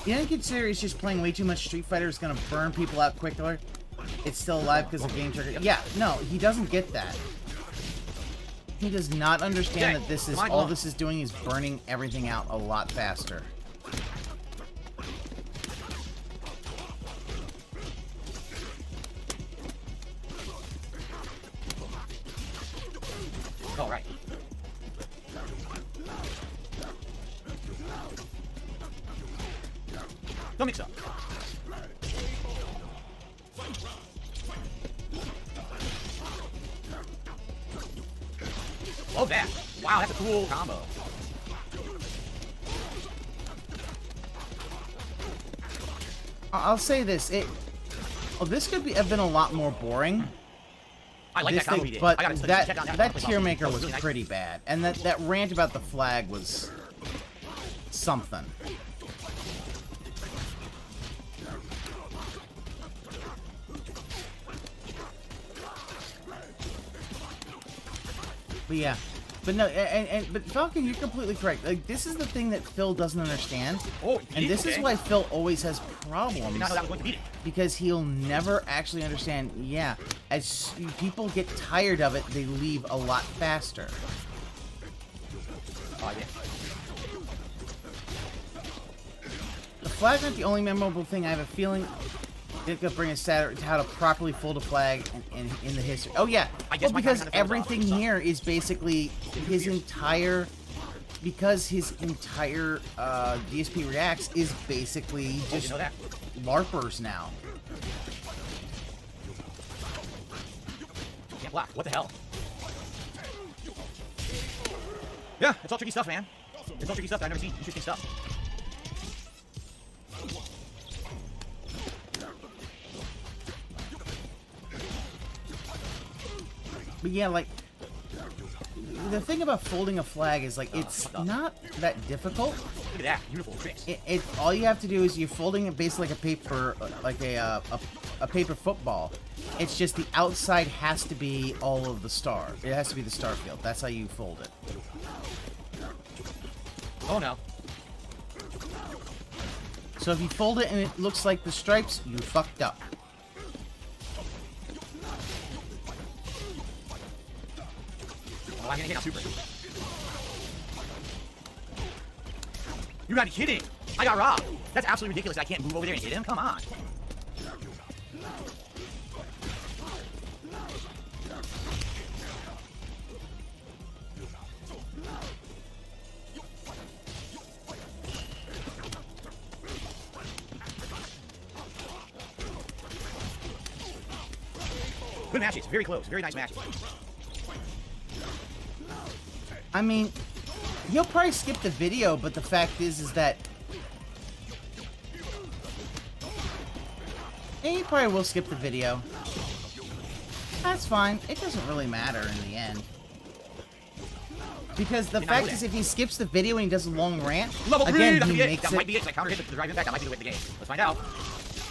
You don't consider it's just playing way too much Street Fighter is gonna burn people out quicker? It's still alive because of game trigger. Yeah, no, he doesn't get that. He does not understand that this is all this is doing is burning everything out a lot faster. All right. Don't mix up. Love that. Wow, that's a cool combo. I'll say this. This could have been a lot more boring. I like that combo he did. But that tier maker was pretty bad. And that rant about the flag was something. But yeah, but no, but Falcon, you're completely correct. Like, this is the thing that Phil doesn't understand, and this is why Phil always has problems. Because he'll never actually understand. Yeah, as people get tired of it, they leave a lot faster. Oh yeah. The flag aren't the only memorable thing. I have a feeling it could bring us to how to properly fold a flag in the history. Oh yeah, well, because everything here is basically his entire, DSP Reacts is basically just LARPers now. Can't block. What the hell? Yeah, it's all tricky stuff, man. It's all tricky stuff that I've never seen. Interesting stuff. But yeah, like, the thing about folding a flag is, like, it's not that difficult. Look at that, beautiful tricks. All you have to do is you're folding it basically like a paper, like a paper football. It's just the outside has to be all of the star. It has to be the star field. That's how you fold it. Oh no. So if you fold it and it looks like the stripes, you fucked up. Oh, I'm gonna hit super. You're not kidding! I got robbed! That's absolutely ridiculous. I can't move over there and hit him. Come on. Good matches. Very close. Very nice matches. I mean, he'll probably skip the video, but the fact is that he probably will skip the video. That's fine. It doesn't really matter in the end. Because the fact is, if he skips the video and he does a long rant, again, he makes that might be it. That counter hit the drive impact. That might be the way to the game. Let's find out.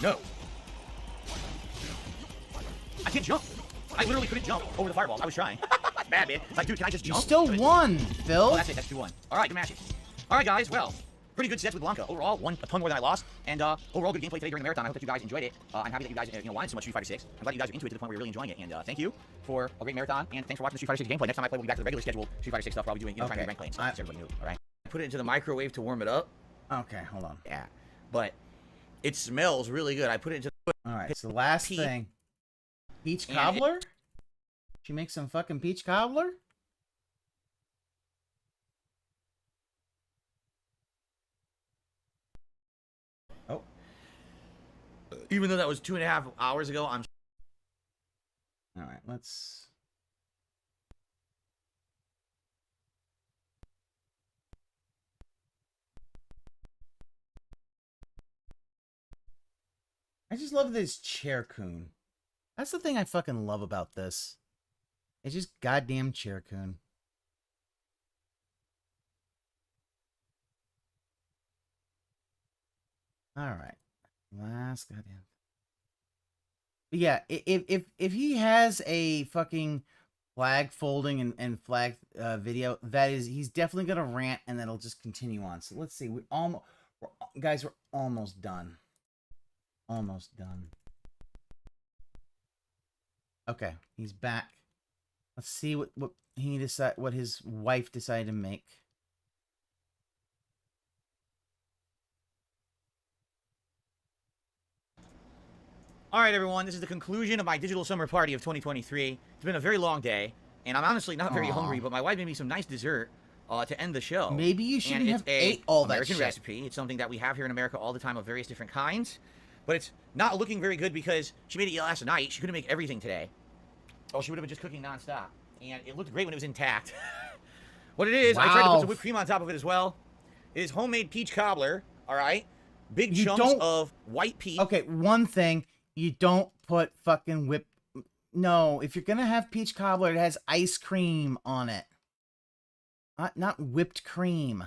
No. I can't jump. I literally couldn't jump over the fireballs. I was trying. Bad, man. Like, dude, can I just jump? You still won, Phil. Oh, that's it. That's 2-1. All right, good matches. All right, guys. Well, pretty good sets with Blanca. Overall, won a ton more than I lost. And overall, good gameplay today during the marathon. I hope that you guys enjoyed it. I'm happy that you guys wanted so much Street Fighter 6. I'm glad you guys are into it to the point where you're really enjoying it. And thank you for a great marathon. And thanks for watching the Street Fighter 6 gameplay. Next time I play, we'll be back to the regular schedule Street Fighter 6 stuff. Probably doing, trying to rank playing stuff. So everybody knew. All right. Put it into the microwave to warm it up. Okay, hold on. Yeah. But it smells really good. I put it into the... All right, so the last thing. Peach cobbler? She makes some fucking peach cobbler? Oh. Even though that was 2.5 hours ago, I'm... All right, let's... I just love this chair coon. That's the thing I fucking love about this. It's just goddamn chair coon. All right, last goddamn. But yeah, if he has a fucking flag folding and flag video, that is, he's definitely gonna rant and that'll just continue on. So let's see, guys, we're almost done. Almost done. Okay, he's back. Let's see what his wife decided to make. All right, everyone. This is the conclusion of my digital summer party of 2023. It's been a very long day, and I'm honestly not very hungry. But my wife made me some nice dessert to end the show. Maybe you shouldn't have ate all that shit. Recipe. It's something that we have here in America all the time of various different kinds. But it's not looking very good because she made it last night. She couldn't make everything today. Oh, she would have been just cooking nonstop. And it looked great when it was intact. What it is, I tried to put some whipped cream on top of it as well. It is homemade peach cobbler, all right? Big chunks of white peach. Okay, one thing. You don't put fucking whipped... No, if you're going to have peach cobbler, it has ice cream on it. Not whipped cream.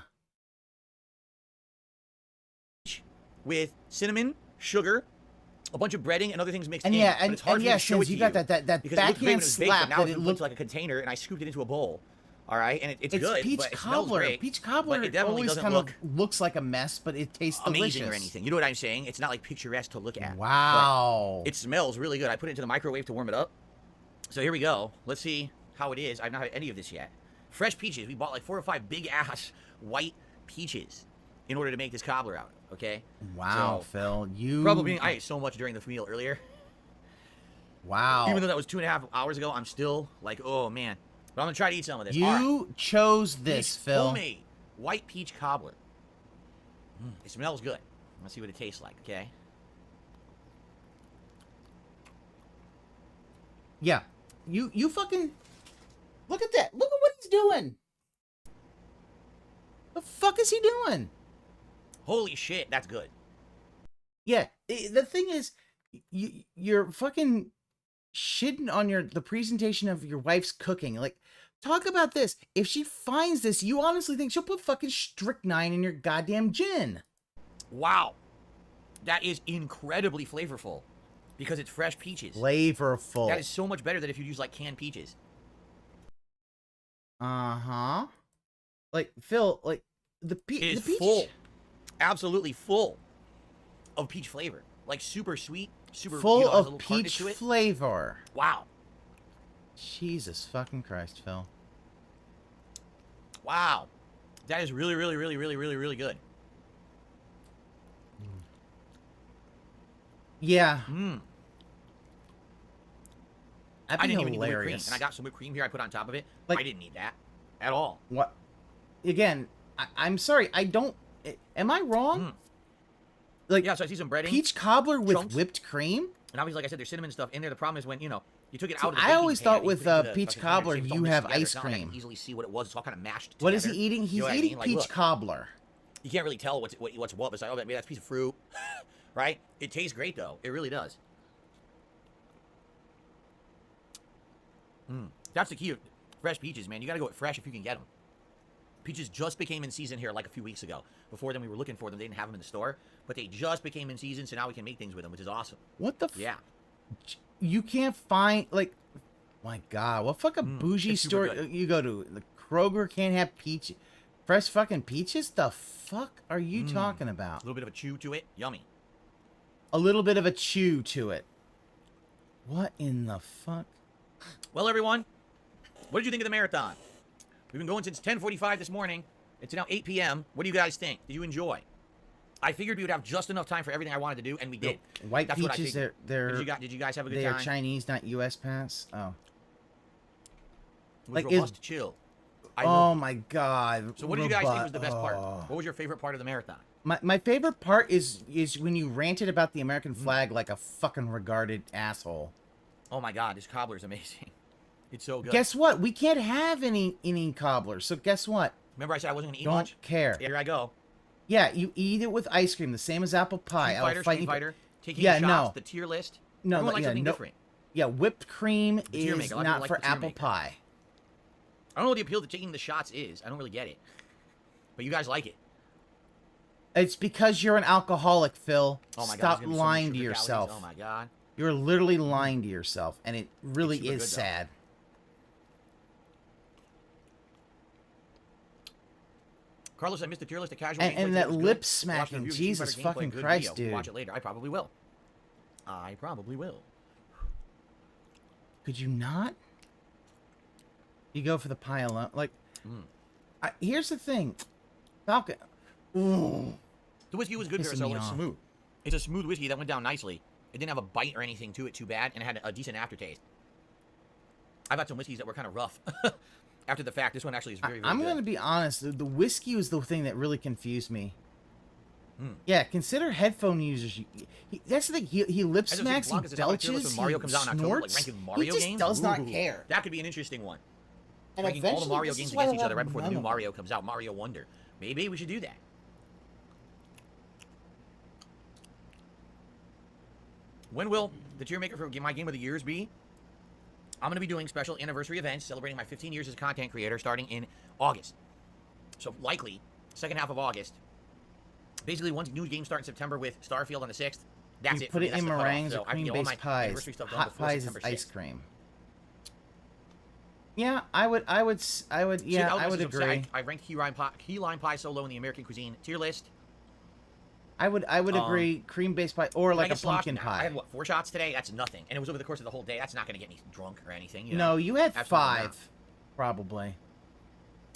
With cinnamon, sugar, a bunch of breading and other things mixed and in. Yeah, and it's hard yeah, show it you to got that backhand slap now that it looks like a container, and I scooped it into a bowl. All right, and it's good. Peach but cobbler. It Peach cobbler it definitely always doesn't kind look of looks like a mess, but it tastes amazing delicious. or anything. You know what I'm saying? It's not like picturesque to look at. Wow. It smells really good. I put it into the microwave to warm it up. So here we go. Let's see how it is. I've not had any of this yet. Fresh peaches. We bought like 4 or 5 big ass white peaches in order to make this cobbler out. Okay. Wow, so, Phil, you probably I ate so much during the meal earlier. Wow. Even though that was 2.5 hours ago, I'm still like, oh man. But I'm gonna try to eat some of this. You chose this, Phil. Homemade white peach cobbler. It smells good. Let's see what it tastes like. Okay. Yeah. You fucking look at that. Look at what he's doing. The fuck is he doing? Holy shit, that's good. Yeah, the thing is, you're fucking shitting on the presentation of your wife's cooking. Like, talk about this. If she finds this, you honestly think she'll put fucking strychnine in your goddamn gin. Wow. That is incredibly flavorful because it's fresh peaches. Flavorful. That is so much better than if you use like canned peaches. Uh-huh. Like, Phil, like, the peach peach... full. Absolutely full of peach flavor. Like super sweet, super full of peach flavor. Wow. Jesus fucking Christ, Phil. Wow. That is really, really, really, really, really, really good. Yeah. I didn't even need whipped cream. And I got some whipped cream here I put on top of it. Like, I didn't need that at all. What? Again, I'm sorry. I don't... Am I wrong? Like, yeah, so I see some breading. Peach cobbler with chunks. whipped cream? And obviously, like I said, there's cinnamon stuff in there. The problem is when, you know, You took it See, out of the I baking always pan thought and you with put it into the peach fucking container, cobbler, so it's all you mixed have together. ice It's not like I cream. can easily see what it was. It's all kind of mashed What is together. he eating? You He's know what I eating mean? Like, peach look, cobbler. you can't really tell what's what. It's like, oh, maybe that's a piece of fruit, right? It tastes great though. It really does. That's the key. Fresh peaches, man. You gotta go with fresh if you can get them. Peaches just became in season here like a few weeks ago. Before then, we were looking for them. They didn't have them in the store, but they just became in season, so now we can make things with them, which is awesome. What the? Yeah. You can't find like. My God, what fucking bougie it's super store good. you go to? The Kroger can't have peach, fresh fucking peaches. The fuck are you talking about? A little bit of a chew to it. Yummy. A little bit of a chew to it. What in the fuck? Well, everyone, what did you think of the marathon? We've been going since 10:45 this morning. It's now 8 p.m. What do you guys think? Did you enjoy? I figured we would have just enough time for everything I wanted to do, and we did. White That's what I peaches, figured. they're Did you guys have a good they time? are Chinese, not U.S. pass. Oh. It was Like, robust, chill. I Oh loved it. my God. So what did you guys think was the best part? Oh. What was your favorite part of the marathon? My favorite part is when you ranted about the American flag like a fucking regarded asshole. Oh my God, this cobbler is amazing. It's so good. Guess what? We can't have any cobblers. So guess what? Remember I said I wasn't gonna eat Don't much? care. Here I go. Yeah, you eat it with ice cream, the same as apple pie. Street I'll Fighter, fight Street you. Fighter. Taking Yeah, shots, no. the tier list. No, Everyone likes yeah, something no. different. Yeah, whipped cream The tier is maker. A lot of not people like for the tier apple maker. pie. I don't know what the appeal to taking the shots is. I don't really get it. But you guys like it. It's because you're an alcoholic, Phil. Oh my God, Stop there's gonna be so many lying to sugar calories. yourself. Oh my God. You're literally lying to yourself, and it really super is good, though. sad. Carlos, I missed the tier list of casual And- gameplay and today. that It was lip good. Watched smacking, reviews of Jesus Street Fighter fucking gameplay, good Christ, video. dude. Watch it later. I probably will. I probably will. Could you not? You go for the pie alone. Like, here's the thing. Falcon. Ooh. The whiskey was good, Pissing so me it's off. smooth. It's a smooth whiskey that went down nicely. It didn't have a bite or anything to it too bad, and it had a decent aftertaste. I've had some whiskeys that were kind of rough after the fact. This one actually is very, very I'm good. going to be honest. The whiskey was the thing that really confused me. Yeah, consider headphone users. That's the thing. He lip I just think smacks, he Blanca's is how I feel belches, when Mario he comes out in October, snorts. like ranking He Mario just games. does not Ooh, care. That could be an interesting one. And Ranking all the eventually, Mario this games is why against I each other have right before the none new of them. Mario comes out, Mario Wonder. Maybe we should do that. When will the tier maker for my game of the years be? I'm going to be doing special anniversary events celebrating my 15 years as a content creator starting in August. So likely, second half of August. Basically, once new games start in September with Starfield on the 6th, that's You it. put for me. it That's in the cutoff. meringues So or I can get all my cream-based pies. anniversary stuff done Hot before pies is September 6th. ice cream. Yeah, I would, yeah, I would agree. I ranked key lime pie so low in the American cuisine tier list. I would agree. Cream-based pie or like a Megan Slosh, pumpkin I pie. had what, 4 shots today? That's nothing, and it was over the course of the whole day. That's not going to get me drunk or anything. You know? No, you had Absolutely 5, not. probably.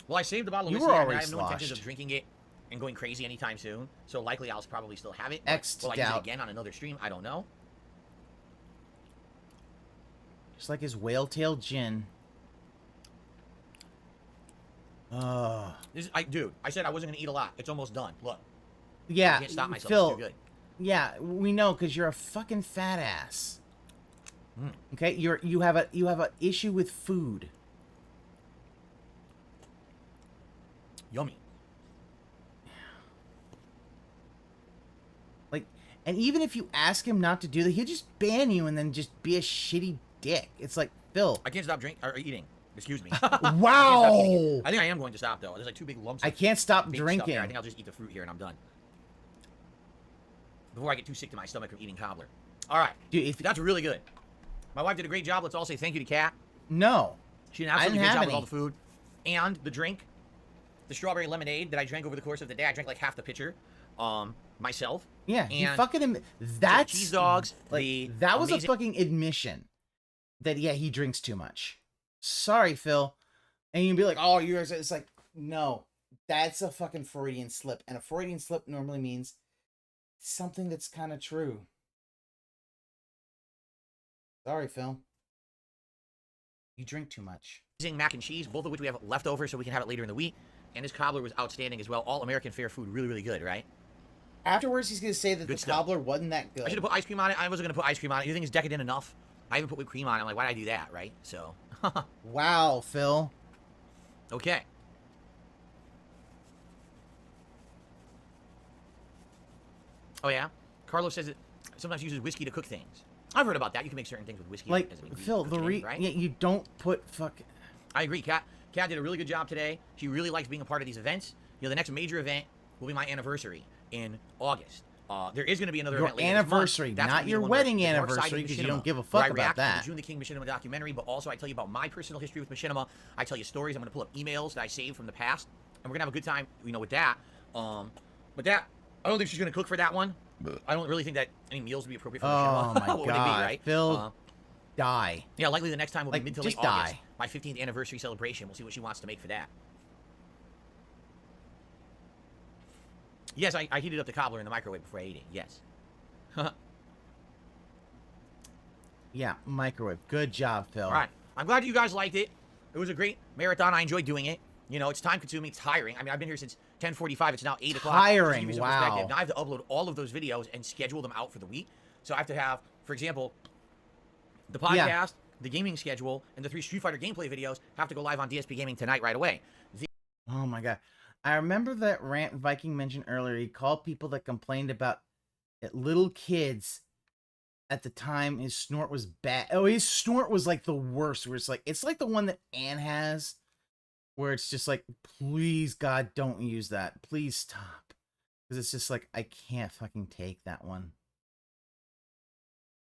Well, I saved the bottle of You whiskey, were and I already have no intentions of sloshed. drinking it and going crazy anytime soon. So likely I'll probably still have it. X'd Will I use it out. again on another stream? I don't know. Just like his whale tail gin. Oh. Dude, I said I wasn't going to eat a lot. It's almost done. Look. Yeah, I can't stop myself. Phil. It's too good. Yeah, we know because you're a fucking fat ass. Okay, you have an issue with food. Yummy. Like, and even if you ask him not to do that, he'll just ban you and then just be a shitty dick. It's like, Phil. I can't stop drinking or eating. Excuse me. Wow. I think I am going to stop though. There's like 2 big lumps. I can't stop big stuff drinking. there. I think I'll just eat the fruit here and I'm done. Before I get too sick to my stomach from eating cobbler. All right, dude, that's really good. My wife did a great job. Let's all say thank you to Kat. No, she did an absolutely I great didn't job have with all any. the food and the drink. The strawberry lemonade that I drank over the course of the day. I drank like half the pitcher, myself. Yeah, you and fucking that's cheese dogs. Like that was amazing- a fucking admission that he drinks too much. Sorry, Phil. And you'd be like, oh, you're. It's like, no, that's a fucking Freudian slip, and a Freudian slip normally means something that's kind of true. Sorry, Phil. You drink too much. amazing mac and cheese, both of which we have left over so we can have it later in the week. And this cobbler was outstanding as well. All American fare food, really, really good, right? Afterwards, he's gonna say that Good the stuff. cobbler wasn't that good. I should have put ice cream on it. I wasn't going to put ice cream on it. You think it's decadent enough? I even put whipped cream on it. I'm like, why did I do that, right? So. Wow, Phil. Okay. Oh, yeah? Carlos says it sometimes uses whiskey to cook things. I've heard about that. You can make certain things with whiskey. Like, as an ingredient Phil, to the cook it in, right? yeah, you don't put fucking... I agree. Kat did a really good job today. She really likes being a part of these events. You know, the next major event will be my anniversary in August. There is going to be another event later anniversary, this month. That's not gonna be your the one where wedding the Dark Side of anniversary, because you Machinima, don't give a where fuck I about react to that. the June the King Machinima documentary, but also I tell you about my personal history with Machinima. I tell you stories. I'm going to pull up emails that I saved from the past, and we're going to have a good time, you know, with that. But that, I don't think she's going to cook for that one. I don't really think that any meals would be appropriate for Machinima. Oh my What would god, it be, right? Phil, die. Yeah, likely the next time will Like, be mid to just late August. die. My 15th anniversary celebration. We'll see what she wants to make for that. Yes, I heated up the cobbler in the microwave before I ate it. Yes. Yeah, microwave. Good job, Phil. All right. I'm glad you guys liked it. It was a great marathon. I enjoyed doing it. You know, it's time consuming. It's tiring. I mean, I've been here since 10:45. It's now 8 o'clock. Tiring, Just to give you some wow. perspective. Now I have to upload all of those videos and schedule them out for the week. So I have to have, for example, the podcast, the gaming schedule, and the 3 Street Fighter gameplay videos have to go live on DSP Gaming tonight right away. Oh my god. I remember that rant Viking mentioned earlier. He called people that complained about it, little kids at the time. His snort was bad. Oh, his snort was like the worst. Where it's like the one that Anne has, where it's just like, please God, don't use that. Please stop. Because it's just like, I can't fucking take that one.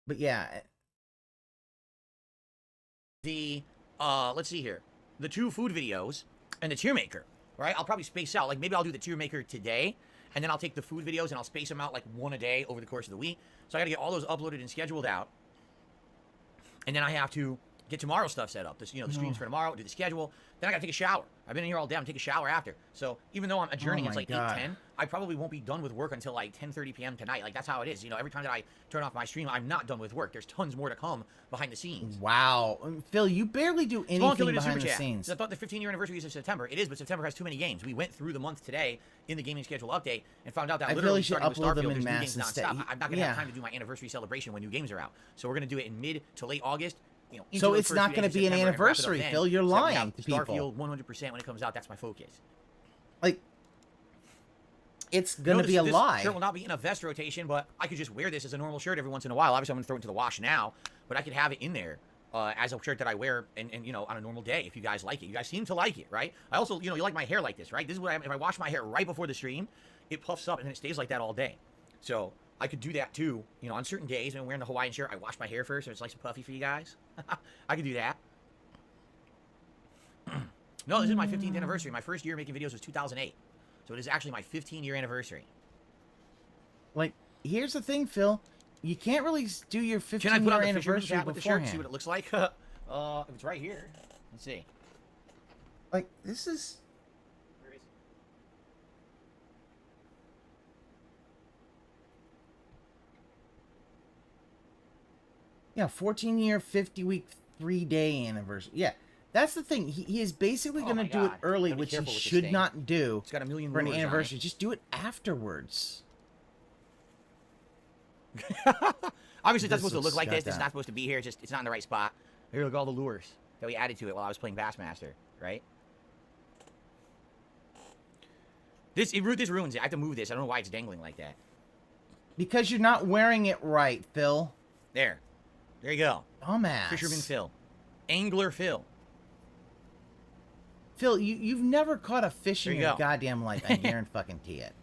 But yeah. Let's see here. The 2 food videos and the tier maker. Right? I'll probably space out. Like, maybe I'll do the tier maker today, and then I'll take the food videos and I'll space them out like 1 a day over the course of the week. So I gotta get all those uploaded and scheduled out. And then I have to get tomorrow's stuff set up. This, you know, the streams for tomorrow, do the schedule. Then I gotta take a shower. I've been in here all day. I'm gonna take a shower after. So even though I'm adjourning, it's like 8:10. I probably won't be done with work until like 10:30 p.m. tonight. Like, that's how it is. You know, every time that I turn off my stream, I'm not done with work. There's tons more to come behind the scenes. Wow. Phil, you barely do anything behind the scenes. I thought the 15-year anniversary is in September. It is, but September has too many games. We went through the month today in the gaming schedule update and found out that literally starting with Starfield, there's new games nonstop. I'm not going to have time to do my anniversary celebration when new games are out. So we're going to do it in mid to late August. You know, so it's not going to be an anniversary, Phil. You're lying to people. Starfield 100% when it comes out. That's my focus. Like, it's going to be a lie. This shirt will not be in a vest rotation, but I could just wear this as a normal shirt every once in a while. Obviously, I'm going to throw it into the wash now, but I could have it in there as a shirt that I wear and you know, on a normal day if you guys like it. You guys seem to like it, right? I also, you know, you like my hair like this, right? This is what if I wash my hair right before the stream, it puffs up and then it stays like that all day. So I could do that too, you know, on certain days when I'm wearing the Hawaiian shirt, I wash my hair first so it's nice and puffy for you guys. I could do that. No, this is my 15th anniversary. My first year making videos was 2008. So it is actually my 15-year anniversary. Like, here's the thing, Phil. You can't really do your 15-year anniversary beforehand. with the shirt, see what it looks like? If it's right here. Let's see. Like, this is... Yeah, 14-year, 50-week, 3-day anniversary. Yeah, that's the thing. He is basically going to do it early, which he should not do it's got a million for an rulers on anniversary. it. Just do it afterwards. Obviously, it's not supposed to look like this. It's not supposed to be here. It's not in the right spot. Here, look at all the lures that we added to it while I was playing Bassmaster, right? This ruins it. I have to move this. I don't know why it's dangling like that. Because you're not wearing it right, Phil. There you go. Dumbass. Fisherman Phil. Angler Phil. Phil, you've never caught a fish in There you your go. goddamn life. I guarantee it.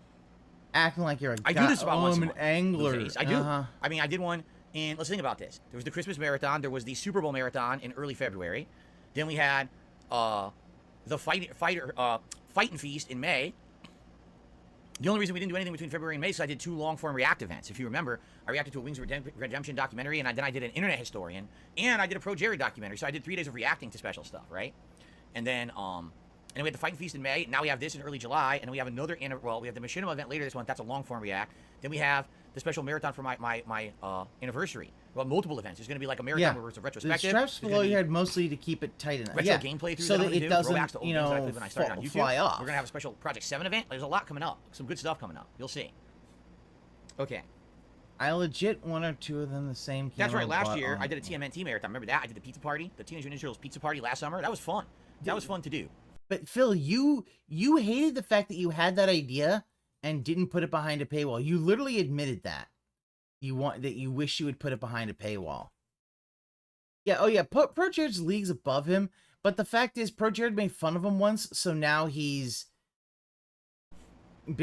Acting like you're a I do this about once a I'm an month. angler. I do. I mean, I did one, and let's think about this. There was the Christmas Marathon. There was the Super Bowl Marathon in early February. Then we had the Fight and Feast in May. The only reason we didn't do anything between February and May is I did 2 long-form React events. If you remember, I reacted to a Wings of Redemption documentary, and then I did an Internet Historian, and I did a Pro Jerry documentary. So I did 3 days of reacting to special stuff, right? And then we had the Fight and Feast in May. Now we have this in early July, and then we have another. Well, we have the Machinima event later this month. That's a long-form React. Then we have the special marathon for my anniversary. Well, multiple events. There's going to be like a marathon where it's a retrospective. The straps below your head mostly to keep it tight enough. Retro gameplay so that it doesn't, you know, fly off. We're gonna have a special Project 7 event. There's a lot coming up. Some good stuff coming up. You'll see. Okay. I legit one or two of them the same. That's right. camo, Last but, year, I did a TMNT marathon. Remember that? I did the pizza party, the Teenage Mutant Ninja Turtles pizza party last summer. That was fun. That was fun to do. But Phil, you hated the fact that you had that idea and didn't put it behind a paywall. You literally admitted that. You wish you would put it behind a paywall. Yeah, oh yeah, Pro Jared's leagues above him, but the fact is Pro Jared made fun of him once, so now he's and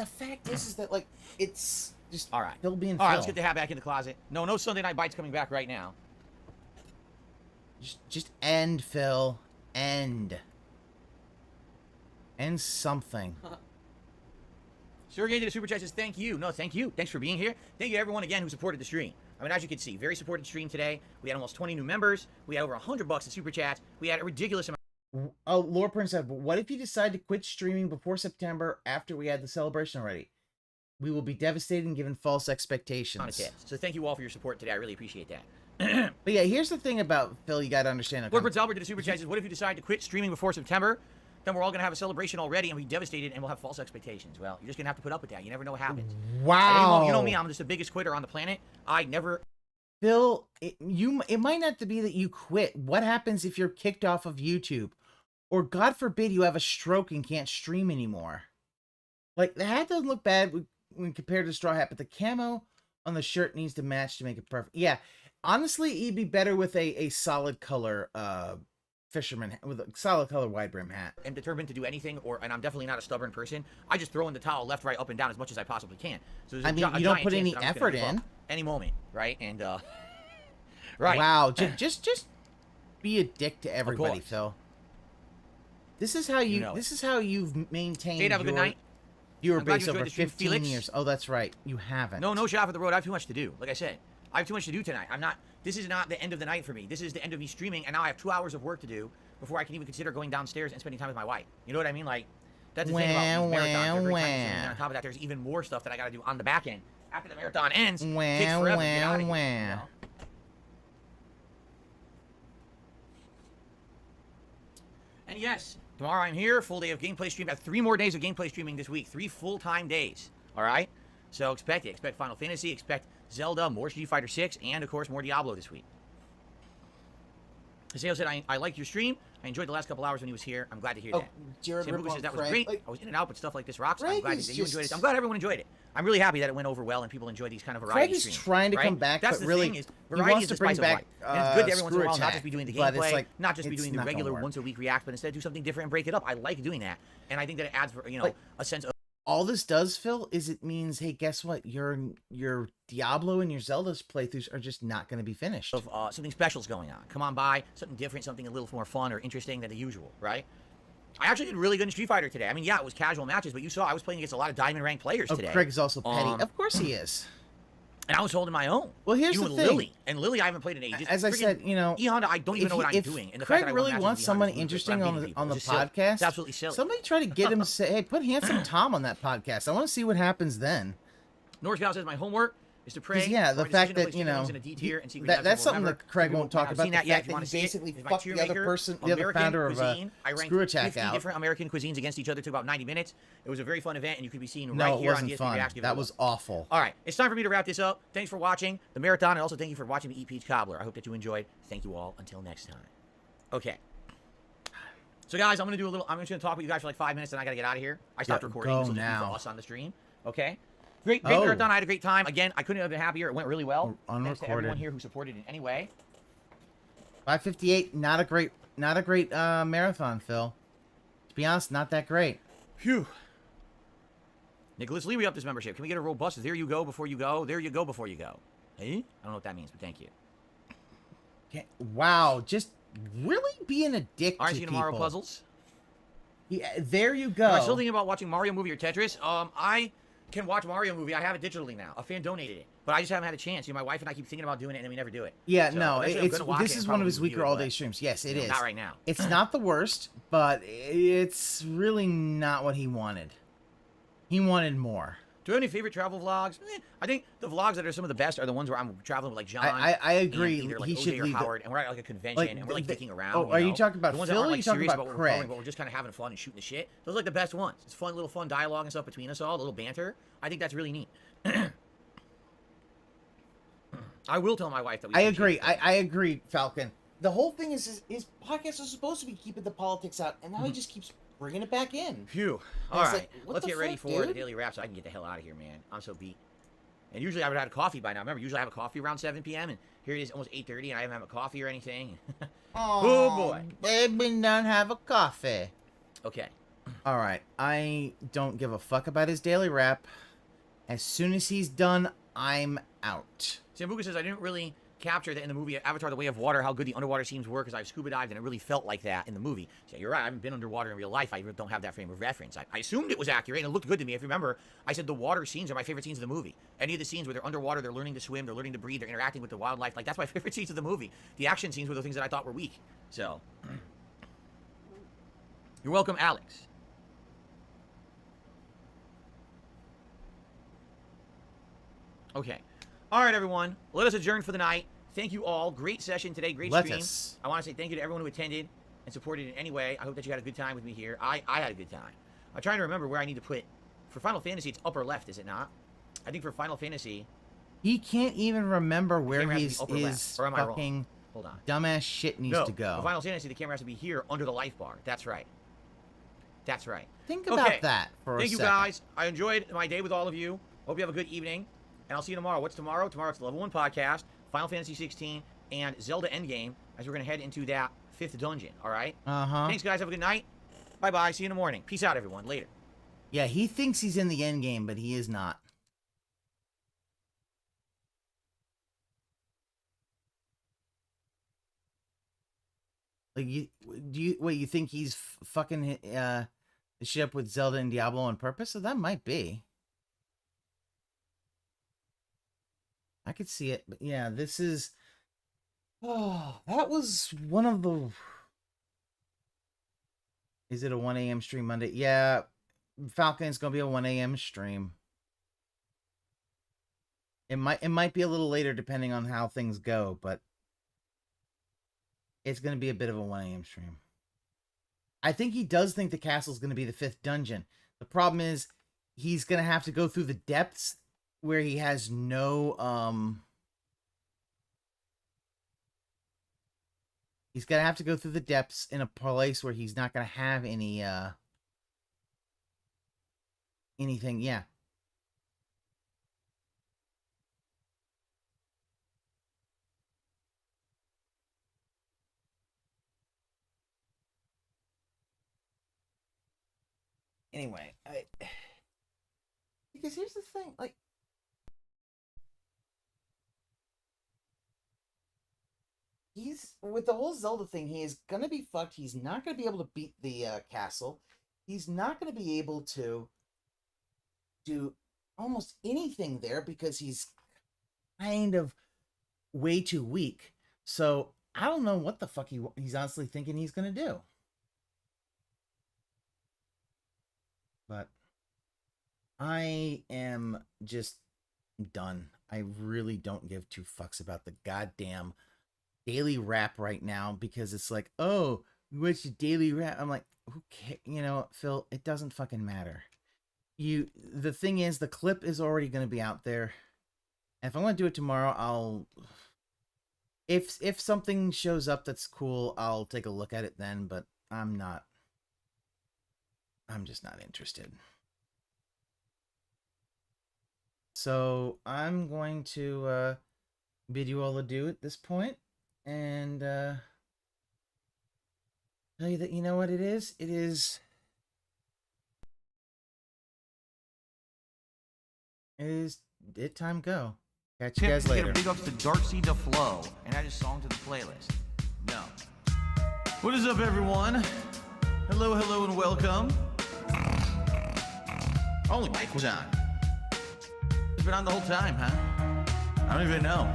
the fact is that like it's just all right. Phil being all right, Phil. let's get the hat back in the closet. No Sunday Night Bites coming back right now. Just end, Phil. End something. Sergey did a super chat says thank you. No, thank you. Thanks for being here. Thank you everyone again who supported the stream. I mean, as you can see, very supported stream today. We had almost 20 new members. We had over $100 in super chats. We had a ridiculous amount. Oh, Lord Prince said, but what if you decide to quit streaming before September after we had the celebration already? We will be devastated and given false expectations. So thank you all for your support today. I really appreciate that. But yeah, here's the thing about Phil you got to understand. Lord Prince Albert did a super chat says, what if you decide to quit streaming before September? Then we're all going to have a celebration already and be devastated and we'll have false expectations. Well, you're just going to have to put up with that. You never know what happens. Wow. You know me, I'm just the biggest quitter on the planet. I never... Phil, it might not be that you quit. What happens if you're kicked off of YouTube? Or God forbid you have a stroke and can't stream anymore? Like, the hat doesn't look bad when compared to Straw Hat, but the camo on the shirt needs to match to make it perfect. Yeah, honestly, it'd be better with a solid color fisherman with a solid color wide brim hat. I'm determined to do anything, and I'm definitely not a stubborn person. I just throw in the towel left, right, up, and down as much as I possibly can. So I mean, you don't put any effort in. Any moment, right? And right. Wow, just be a dick to everybody, Phil. This is how you. This is how you've maintained. Jade, have a good night. Viewer base over 15 years. Oh, that's right. You haven't. No shot for the road. I have too much to do. Like I said, I have too much to do tonight. This is not the end of the night for me. This is the end of me streaming, and now I have 2 hours of work to do before I can even consider going downstairs and spending time with my wife. You know what I mean? Like, that's the thing about these marathons. Every time and on top of that, there's even more stuff that I got to do on the back end after the marathon ends. Takes forever to get out of here, you know? And yes, tomorrow I'm here, full day of gameplay stream. I have 3 more days of gameplay streaming this week. 3 full-time days. All right? So expect it. Expect Final Fantasy, expect Zelda, more Street Fighter 6, and of course more Diablo this week. Haseo said, I liked your stream. I enjoyed the last couple hours when he was here. I'm glad to hear that. Jared Sambuca says that was Craig, great. I was in and out, but stuff like this rocks. Craig I'm glad that you enjoyed it. I'm glad everyone enjoyed it. I'm really happy that it went over well and people enjoy these kind of variety Craig is streams. trying to come back, That's but the really, thing is, he variety wants is to the bring spice of back life. And it's good to every once in a while Screw not Attack, just be doing the but it's gameplay, like, not just be it's doing the not gonna regular work. once a week react, but instead do something different and break it up. I like doing that. And I think that it adds, a sense of... All this does, Phil, is it means, hey, guess what? Your Diablo and your Zelda's playthroughs are just not going to be finished. Something special's going on. Come on by, something different, something a little more fun or interesting than the usual, right? I actually did really good in Street Fighter today. I mean, yeah, it was casual matches, but you saw I was playing against a lot of diamond ranked players today. Craig's also petty. Of course he is. And I was holding my own. Well, here's you the and thing. Lily. And Lily, I haven't played in ages. As I said, E-Honda, I don't even know what I'm doing. And the fact Craig that I really won wants matches with someone E-Honda is interesting ludicrous, on but the I'm beating people. It's just podcast, silly. It's absolutely silly. Somebody try to get him. Say, hey, put Handsome Tom on that podcast. I want to see what happens then. North Gal says my homework is to pray. Yeah, the fact that that's something that Craig won't talk about. The fact that he basically fucked the other person, the other founder of Screw Attack out. Different American cuisines against each other. It took about 90 minutes. It was a very fun event, and you could be seen No, right it here on wasn't DSP fun. Reacts. That was awful. All right, it's time for me to wrap this up. Thanks for watching the marathon, and also thank you for watching the Eat Peach Cobbler. I hope that you enjoyed. Thank you all. Until next time. Okay. So guys, I'm just gonna talk with you guys for like 5 minutes, and I gotta get out of here. I stopped recording. Go so now. for us on the stream. Okay. Great marathon. I had a great time. Again, I couldn't have been happier. It went really well. Thanks to everyone here who supported in any way. 5:58. Not a great marathon, Phil. To be honest, not that great. Phew. Nicholas Lee, we up this membership. Can we get a robust? There you go before you go. There you go before you go. Hey? I don't know what that means, but thank you. Okay. Wow, just really being a dick to people. Tomorrow puzzles. Yeah, there you go. Am I still thinking about watching Mario movie or Tetris? I can watch Mario movie. I have it digitally now. A fan donated it, but I just haven't had a chance. My wife and I keep thinking about doing it, and then we never do it. Yeah, so no, this is one of his weaker all-day streams. Yes, it is. Not right now. It's not the worst, but it's really not what he wanted. He wanted more. Do you have any favorite travel vlogs? I think the vlogs that are some of the best are the ones where I'm traveling with like John. I agree. Either like he OJ should or leave Howard, and we're at like a convention, and we're like dicking around. Oh, are you talking about the ones Phil? that Or are aren't you talking serious about what Craig? we're following, but we're just kind of having fun and shooting the shit. Those are like the best ones. It's fun, little fun dialogue and stuff between us all, a little banter. I think that's really neat. I will tell my wife that we I agree. I agree, Falcon. The whole thing is his podcasts are supposed to be keeping the politics out, and now he just keeps bringing it back in. Phew. And All it's right, like, what let's the get ready fuck, for the dude? daily wrap so I can get the hell out of here, man. I'm so beat. And usually I would have had a coffee by now. Remember, usually I have a coffee around 7 p.m. and here it is almost 8:30 and I haven't had a coffee or anything. Oh boy. Baby, don't have a coffee. Okay. All right. I don't give a fuck about his daily wrap. As soon as he's done, I'm out. Sambuca says I didn't really capture that in the movie Avatar: The Way of Water, how good the underwater scenes were, because I've scuba dived and it really felt like that in the movie. So you're right, I haven't been underwater in real life. I don't have that frame of reference. I assumed it was accurate and it looked good to me. If you remember, I said the water scenes are my favorite scenes of the movie. Any of the scenes where they're underwater, they're learning to swim, they're learning to breathe, they're interacting with the wildlife, like that's my favorite scenes of the movie. The action scenes were the things that I thought were weak. So you're welcome, Alex. Okay. All right, everyone. Let us adjourn for the night. Thank you all. Great session today. Great stream. I want to say thank you to everyone who attended and supported in any way. I hope that you had a good time with me here. I had a good time. I'm trying to remember where I need to put. For Final Fantasy, it's upper left, is it not? I think for Final Fantasy... He can't even remember where his fucking Hold on. Dumbass shit needs to go. For Final Fantasy, the camera has to be here under the life bar. That's right. That's right. Think about that for a Thank you, second. guys. I enjoyed my day with all of you. Hope you have a good evening. And I'll see you tomorrow. What's tomorrow? Tomorrow it's the Level 1 podcast, Final Fantasy 16, and Zelda Endgame, as we're going to head into that 5th dungeon, all right? Thanks, guys. Have a good night. Bye-bye. See you in the morning. Peace out, everyone. Later. Yeah, he thinks he's in the end game, but he is not. Like, you think he's fucking the shit up with Zelda and Diablo on purpose? So that might be. I could see it, but yeah, this is... Oh, that was one of the... Is it a 1 a.m. stream Monday? Yeah, Falcon's gonna be a 1 a.m. stream. It might be a little later depending on how things go, but it's gonna be a bit of a 1 a.m. stream. I think he does think the castle's gonna be the 5th dungeon. The problem is he's gonna have to go through the depths where he has no he's gonna have to go through the depths in a place where he's not gonna have any anything. Yeah. Anyway, because here's the thing, like, he's, with the whole Zelda thing, he is gonna be fucked. He's not gonna be able to beat the castle. He's not gonna be able to do almost anything there because he's kind of way too weak. So I don't know what the fuck he's honestly thinking he's gonna do. But I am just done. I really don't give two fucks about the goddamn daily wrap right now because it's like, oh, what's your daily wrap? I'm like, who cares? You know, Phil, it doesn't fucking matter. The thing is, the clip is already going to be out there. And if I want to do it tomorrow, I'll... If something shows up that's cool, I'll take a look at it then, but I'm just not interested. So I'm going to bid you all adieu at this point and tell you that you know what it is? It is time go. Catch you guys later. Big ups to DarkSydePhil and add his song to the playlist. No. What is up, everyone? Hello, hello, and welcome. Only mic was on. It's been on the whole time, huh? I don't even know.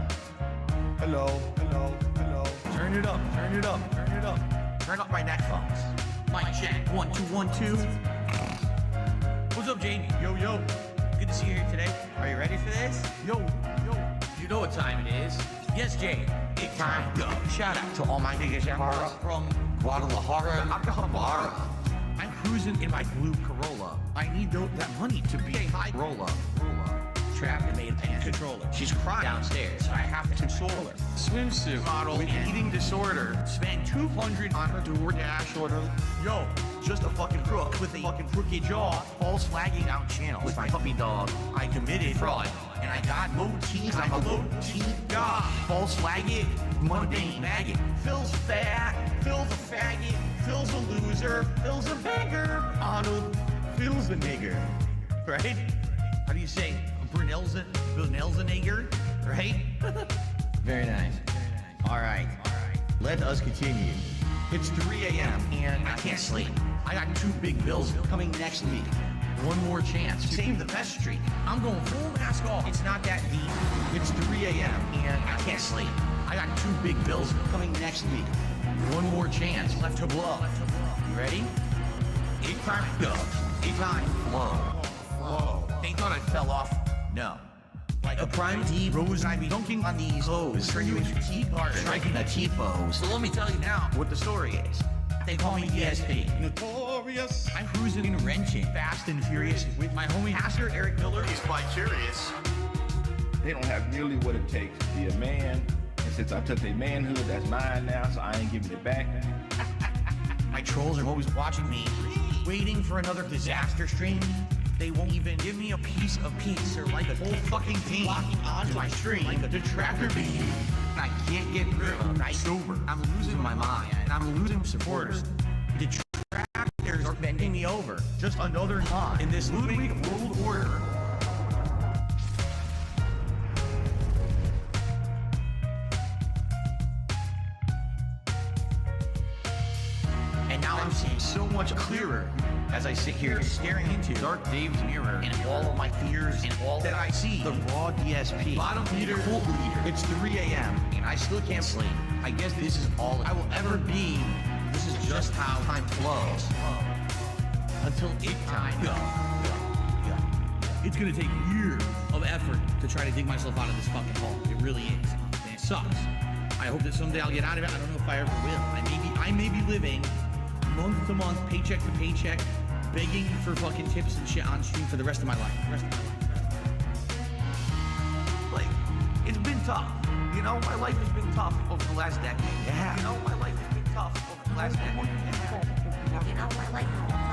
Hello, hello, hello. Turn it up, turn it up, turn it up. Turn up my neckphones. Mic check. 1 2 1 2. What's up, Jamie? Yo, yo. Good to see you here today. Are you ready for this? Yo, yo. You know what time it is. Yes, Jay. It's time go. Shout out to all my niggas from Guadalajara, Acapulco. I'm cruising in my blue Corolla. I need that money to be a high roller. trapped and made a controller. She's crying downstairs. I have to console her. Swimsuit model with eating disorder. Spent $200 on her DoorDash order. Yo, just a fucking crook with a fucking crooked jaw. False flagging out channel with my puppy dog. I committed fraud and I got low teeth. I'm a low teeth god. False flagging, mundane maggot. Phil's fat, Phil's a faggot, Phil's a loser, Phil's a beggar. Arnold, Phil's a nigger. Right? How do you say? Brunel's a nigger, right? Very nice. All right. Let us continue. It's 3 a.m. and I can't sleep. I got 2 big bills coming next week. One more chance to save the best streak. I'm going full mask off. It's not that deep. It's 3 a.m. and I can't sleep. I got 2 big bills coming next week. One more chance left to blow. You ready? 8 time go. 8 time flow. Whoa. They thought I fell off. No. Like a prime D rose, I'd be dunking on these hoes. Turn you into T-part, striking a T-pose. So let me tell you now what the story is. They call me DSP. Notorious. I'm cruising and wrenching, fast and furious with my homie Pastor Eric Miller. He's quite curious. They don't have nearly what it takes to be a man. And since I took their manhood, that's mine now, so I ain't giving it back. My trolls are always watching me, waiting for another disaster stream. They won't even give me a piece of peace or like a whole fucking team locking onto my stream like a detractor beam. I can't get rid of night sober. I'm losing my mind. I'm losing supporters. Detractors are bending me over. Just another knot in this Ludwig world order. And now I'm seeing so much clearer as I sit here staring into Dark Dave's mirror and all of my fears and all that I see. The raw DSP, bottom leader, cult leader. It's 3 a.m. and I still can't sleep. I guess this is all I will ever be. This is just how time flows. Until it time goes. It's gonna take years of effort to try to dig myself out of this fucking hole. It really is. And it sucks. I hope that someday I'll get out of it. I don't know if I ever will. I may be living month to month, paycheck to paycheck, begging for fucking tips and shit on stream for the rest of my life. Like, it's been tough. You know, my life has been tough over the last decade. Yeah. You know, my life has been tough over the last decade. Yeah. You know, my life has been tough.